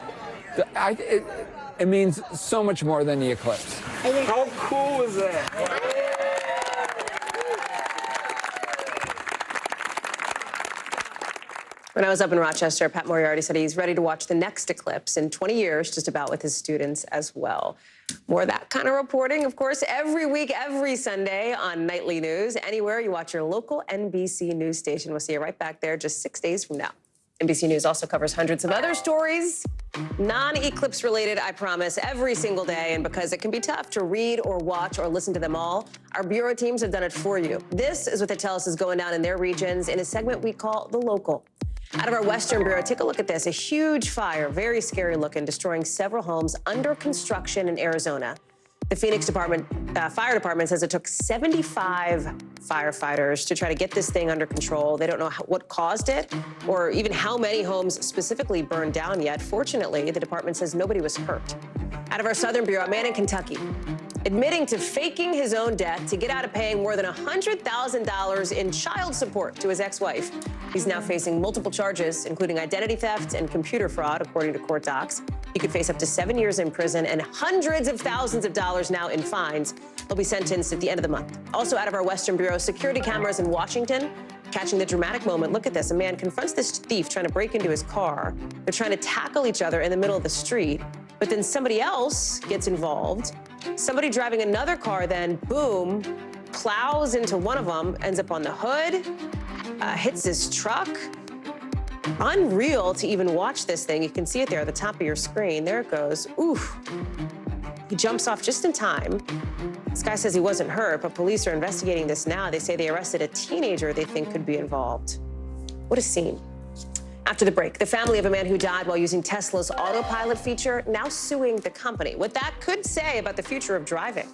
It means so much more than the eclipse. How cool is that? When I was up in Rochester, Pat Moriarty said he's ready to watch the next eclipse in 20 years, just about, with his students as well. More of that kind of reporting, of course, every week, every Sunday on Nightly News. Anywhere you watch your local NBC News station. We'll see you right back there just 6 days from now. NBC News also covers hundreds of other stories, non-eclipse related, I promise, every single day. And because it can be tough to read or watch or listen to them all, our bureau teams have done it for you. This is what they tell us is going down in their regions in a segment we call The Local. Out of our Western Bureau, take a look at this. A huge fire, very scary looking, destroying several homes under construction in Arizona. The Phoenix Fire Department says it took 75 firefighters to try to get this thing under control. They don't know what caused it or even how many homes specifically burned down yet. Fortunately, the department says nobody was hurt. Out of our Southern Bureau, a man in Kentucky admitting to faking his own death to get out of paying more than $100,000 in child support to his ex-wife. He's now facing multiple charges, including identity theft and computer fraud, according to court docs. He could face up to 7 years in prison and hundreds of thousands of dollars now in fines. He'll be sentenced at the end of the month. Also out of our Western Bureau, security cameras in Washington catching the dramatic moment. Look at this. A man confronts this thief trying to break into his car. They're trying to tackle each other in the middle of the street, but then somebody else gets involved. Somebody driving another car then, boom, plows into one of them, ends up on the hood, hits his truck. Unreal to even watch this thing. You can see it there at the top of your screen. There it goes. Oof. He jumps off just in time. This guy says he wasn't hurt, but police are investigating this now. They say they arrested a teenager they think could be involved. What a scene. After the break, the family of a man who died while using Tesla's autopilot feature now suing the company. What that could say about the future of driving.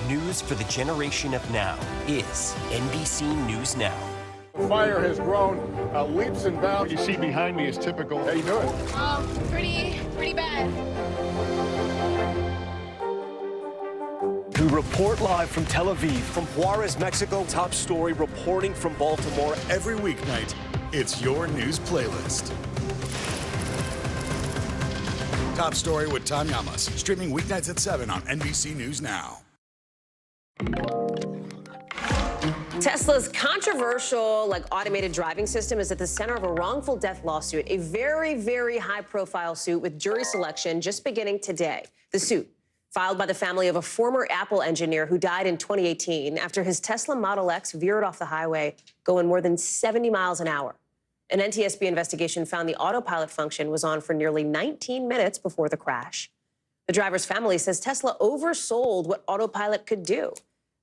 News for the generation of now is NBC News Now. Fire has grown leaps and bounds. What you see behind me is typical. How you doing? Pretty bad. We report live from Tel Aviv, from Juarez, Mexico. Top story reporting from Baltimore. Every weeknight, it's your news playlist. Top Story with Tom Yamas, streaming weeknights at 7 on NBC News Now. Tesla's controversial, automated driving system is at the center of a wrongful death lawsuit, a very, very high-profile suit with jury selection just beginning today. The suit, filed by the family of a former Apple engineer who died in 2018 after his Tesla Model X veered off the highway going more than 70 miles an hour. An NTSB investigation found the autopilot function was on for nearly 19 minutes before the crash. The driver's family says Tesla oversold what autopilot could do,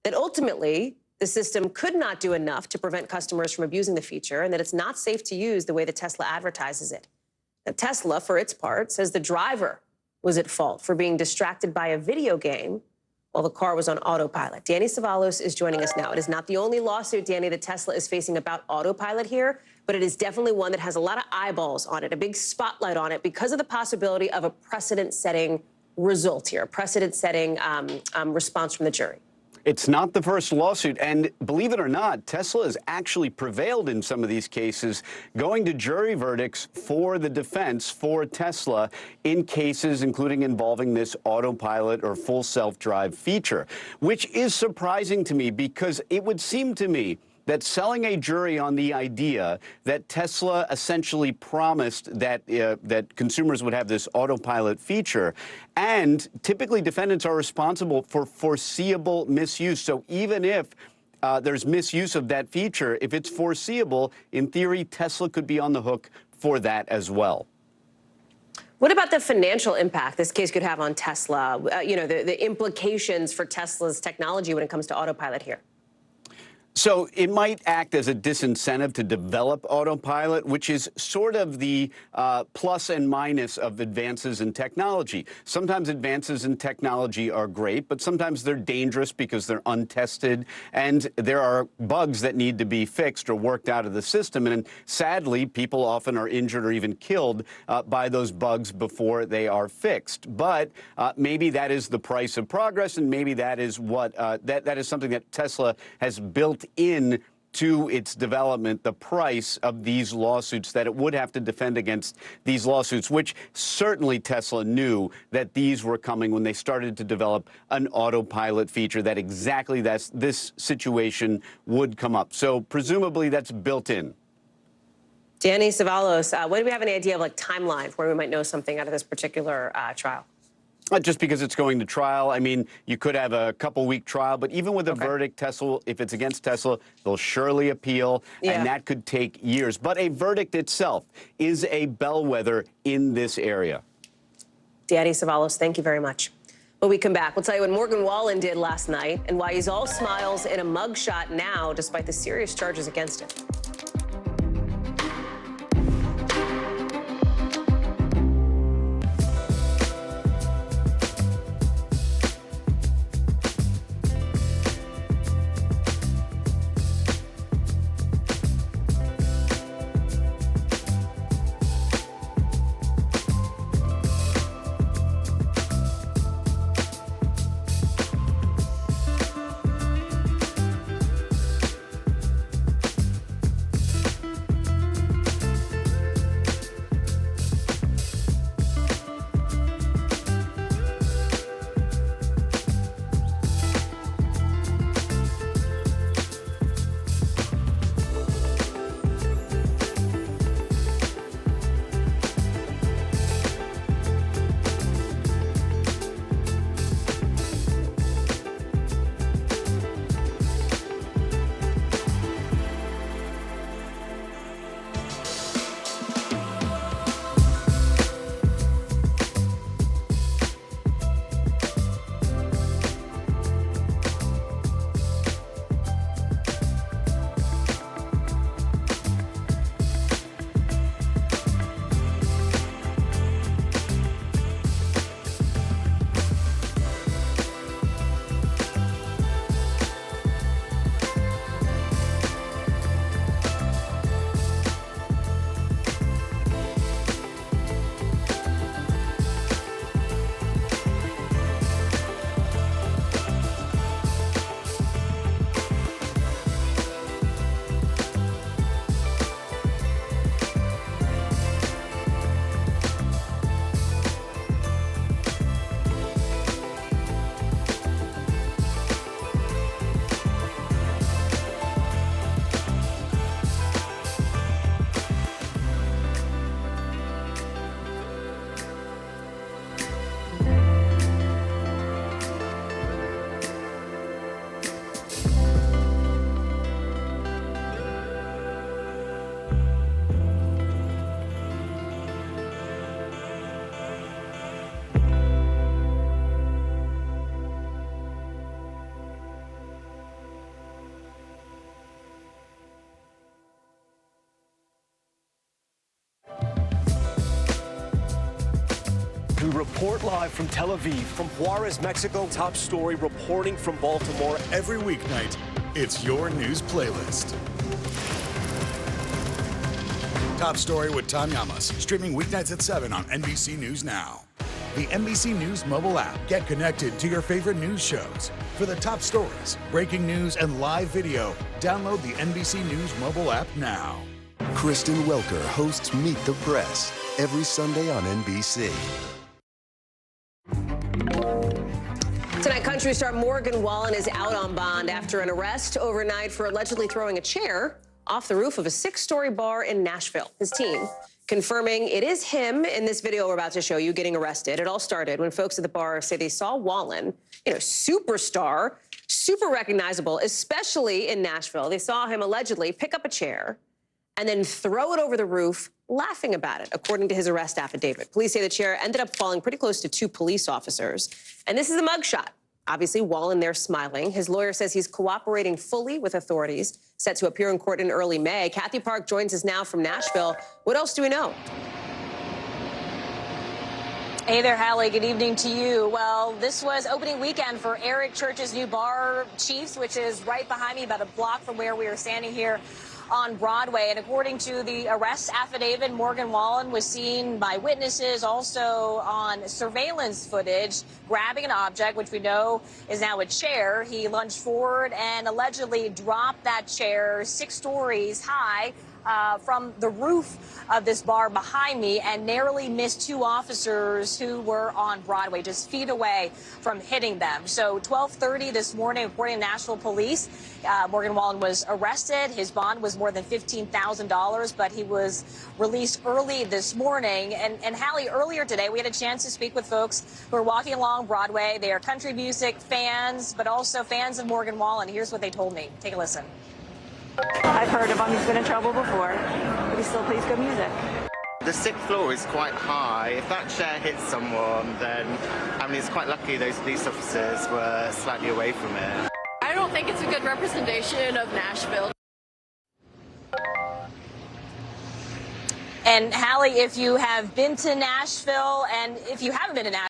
that ultimately the system could not do enough to prevent customers from abusing the feature, and that it's not safe to use the way that Tesla advertises it. Now, Tesla, for its part, says the driver was at fault for being distracted by a video game while the car was on autopilot. Danny Savalos is joining us now. It is not the only lawsuit, Danny, that Tesla is facing about autopilot here, but it is definitely one that has a lot of eyeballs on it, a big spotlight on it, because of the possibility of a precedent-setting result here, a precedent-setting response from the jury. It's not the first lawsuit, and believe it or not, Tesla has actually prevailed in some of these cases, going to jury verdicts for the defense for Tesla in cases including involving this autopilot or full self-drive feature, which is surprising to me because it would seem to me that selling a jury on the idea that Tesla essentially promised that that consumers would have this autopilot feature, and typically defendants are responsible for foreseeable misuse. So even if there's misuse of that feature, if it's foreseeable, in theory, Tesla could be on the hook for that as well. What about the financial impact this case could have on Tesla? The implications for Tesla's technology when it comes to autopilot here? So it might act as a disincentive to develop autopilot, which is sort of the plus and minus of advances in technology. Sometimes advances in technology are great, but sometimes they're dangerous because they're untested and there are bugs that need to be fixed or worked out of the system. And sadly, people often are injured or even killed by those bugs before they are fixed. But maybe that is the price of progress, and maybe that is what that is something that Tesla has built in to its development, the price of these lawsuits, that it would have to defend against these lawsuits, which certainly Tesla knew that these were coming when they started to develop an autopilot feature, that exactly this situation would come up. So presumably that's built in. Danny Savalos, what do we have any idea of timeline for when we might know something out of this particular trial? Just because it's going to trial. I mean, you could have a couple-week trial, but even with a verdict, Tesla, if it's against Tesla, they'll surely appeal, and that could take years. But a verdict itself is a bellwether in this area. Danny Savalos, thank you very much. When we come back, we'll tell you what Morgan Wallen did last night and why he's all smiles in a mugshot now, despite the serious charges against him. report live from Tel Aviv, from Juarez, Mexico. Top story reporting from Baltimore. Every weeknight, it's your news playlist. Top Story with Tom Llamas, streaming weeknights at 7 on NBC News Now. The NBC News mobile app. Get connected to your favorite news shows. For the top stories, breaking news, and live video, download the NBC News mobile app now. Kristen Welker hosts Meet the Press every Sunday on NBC. Tonight, country star Morgan Wallen is out on bond after an arrest overnight for allegedly throwing a chair off the roof of a 6-story bar in Nashville. His team confirming it is him in this video we're about to show you getting arrested. It all started when folks at the bar say they saw Wallen, superstar, super recognizable, especially in Nashville. They saw him allegedly pick up a chair and then throw it over the roof, laughing about it, according to his arrest affidavit. Police say the chair ended up falling pretty close to 2 police officers. And this is a mugshot. Obviously, Wallen there smiling. His lawyer says he's cooperating fully with authorities, set to appear in court in early May. Kathy Park joins us now from Nashville. What else do we know? Hey there, Hallie. Good evening to you. Well, this was opening weekend for Eric Church's new bar, Chiefs, which is right behind me, about a block from where we are standing here on Broadway. And according to the arrest affidavit, Morgan Wallen was seen by witnesses, also on surveillance footage, grabbing an object, which we know is now a chair. He lunged forward and allegedly dropped that chair 6 stories high from the roof of this bar behind me and narrowly missed 2 officers who were on Broadway, just feet away from hitting them. So 12:30 this morning, according to Nashville police, Morgan Wallen was arrested. His bond was more than $15,000, but he was released early this morning. And Hallie, earlier today, we had a chance to speak with folks who are walking along Broadway. They are country music fans, but also fans of Morgan Wallen. Here's what they told me. Take a listen. I've heard of him. He's been in trouble before, but he still plays good music. The 6th floor is quite high. If that chair hits someone, then, it's quite lucky those police officers were slightly away from it. I don't think it's a good representation of Nashville. And Hallie, if you have been to Nashville, and if you haven't been to Nashville,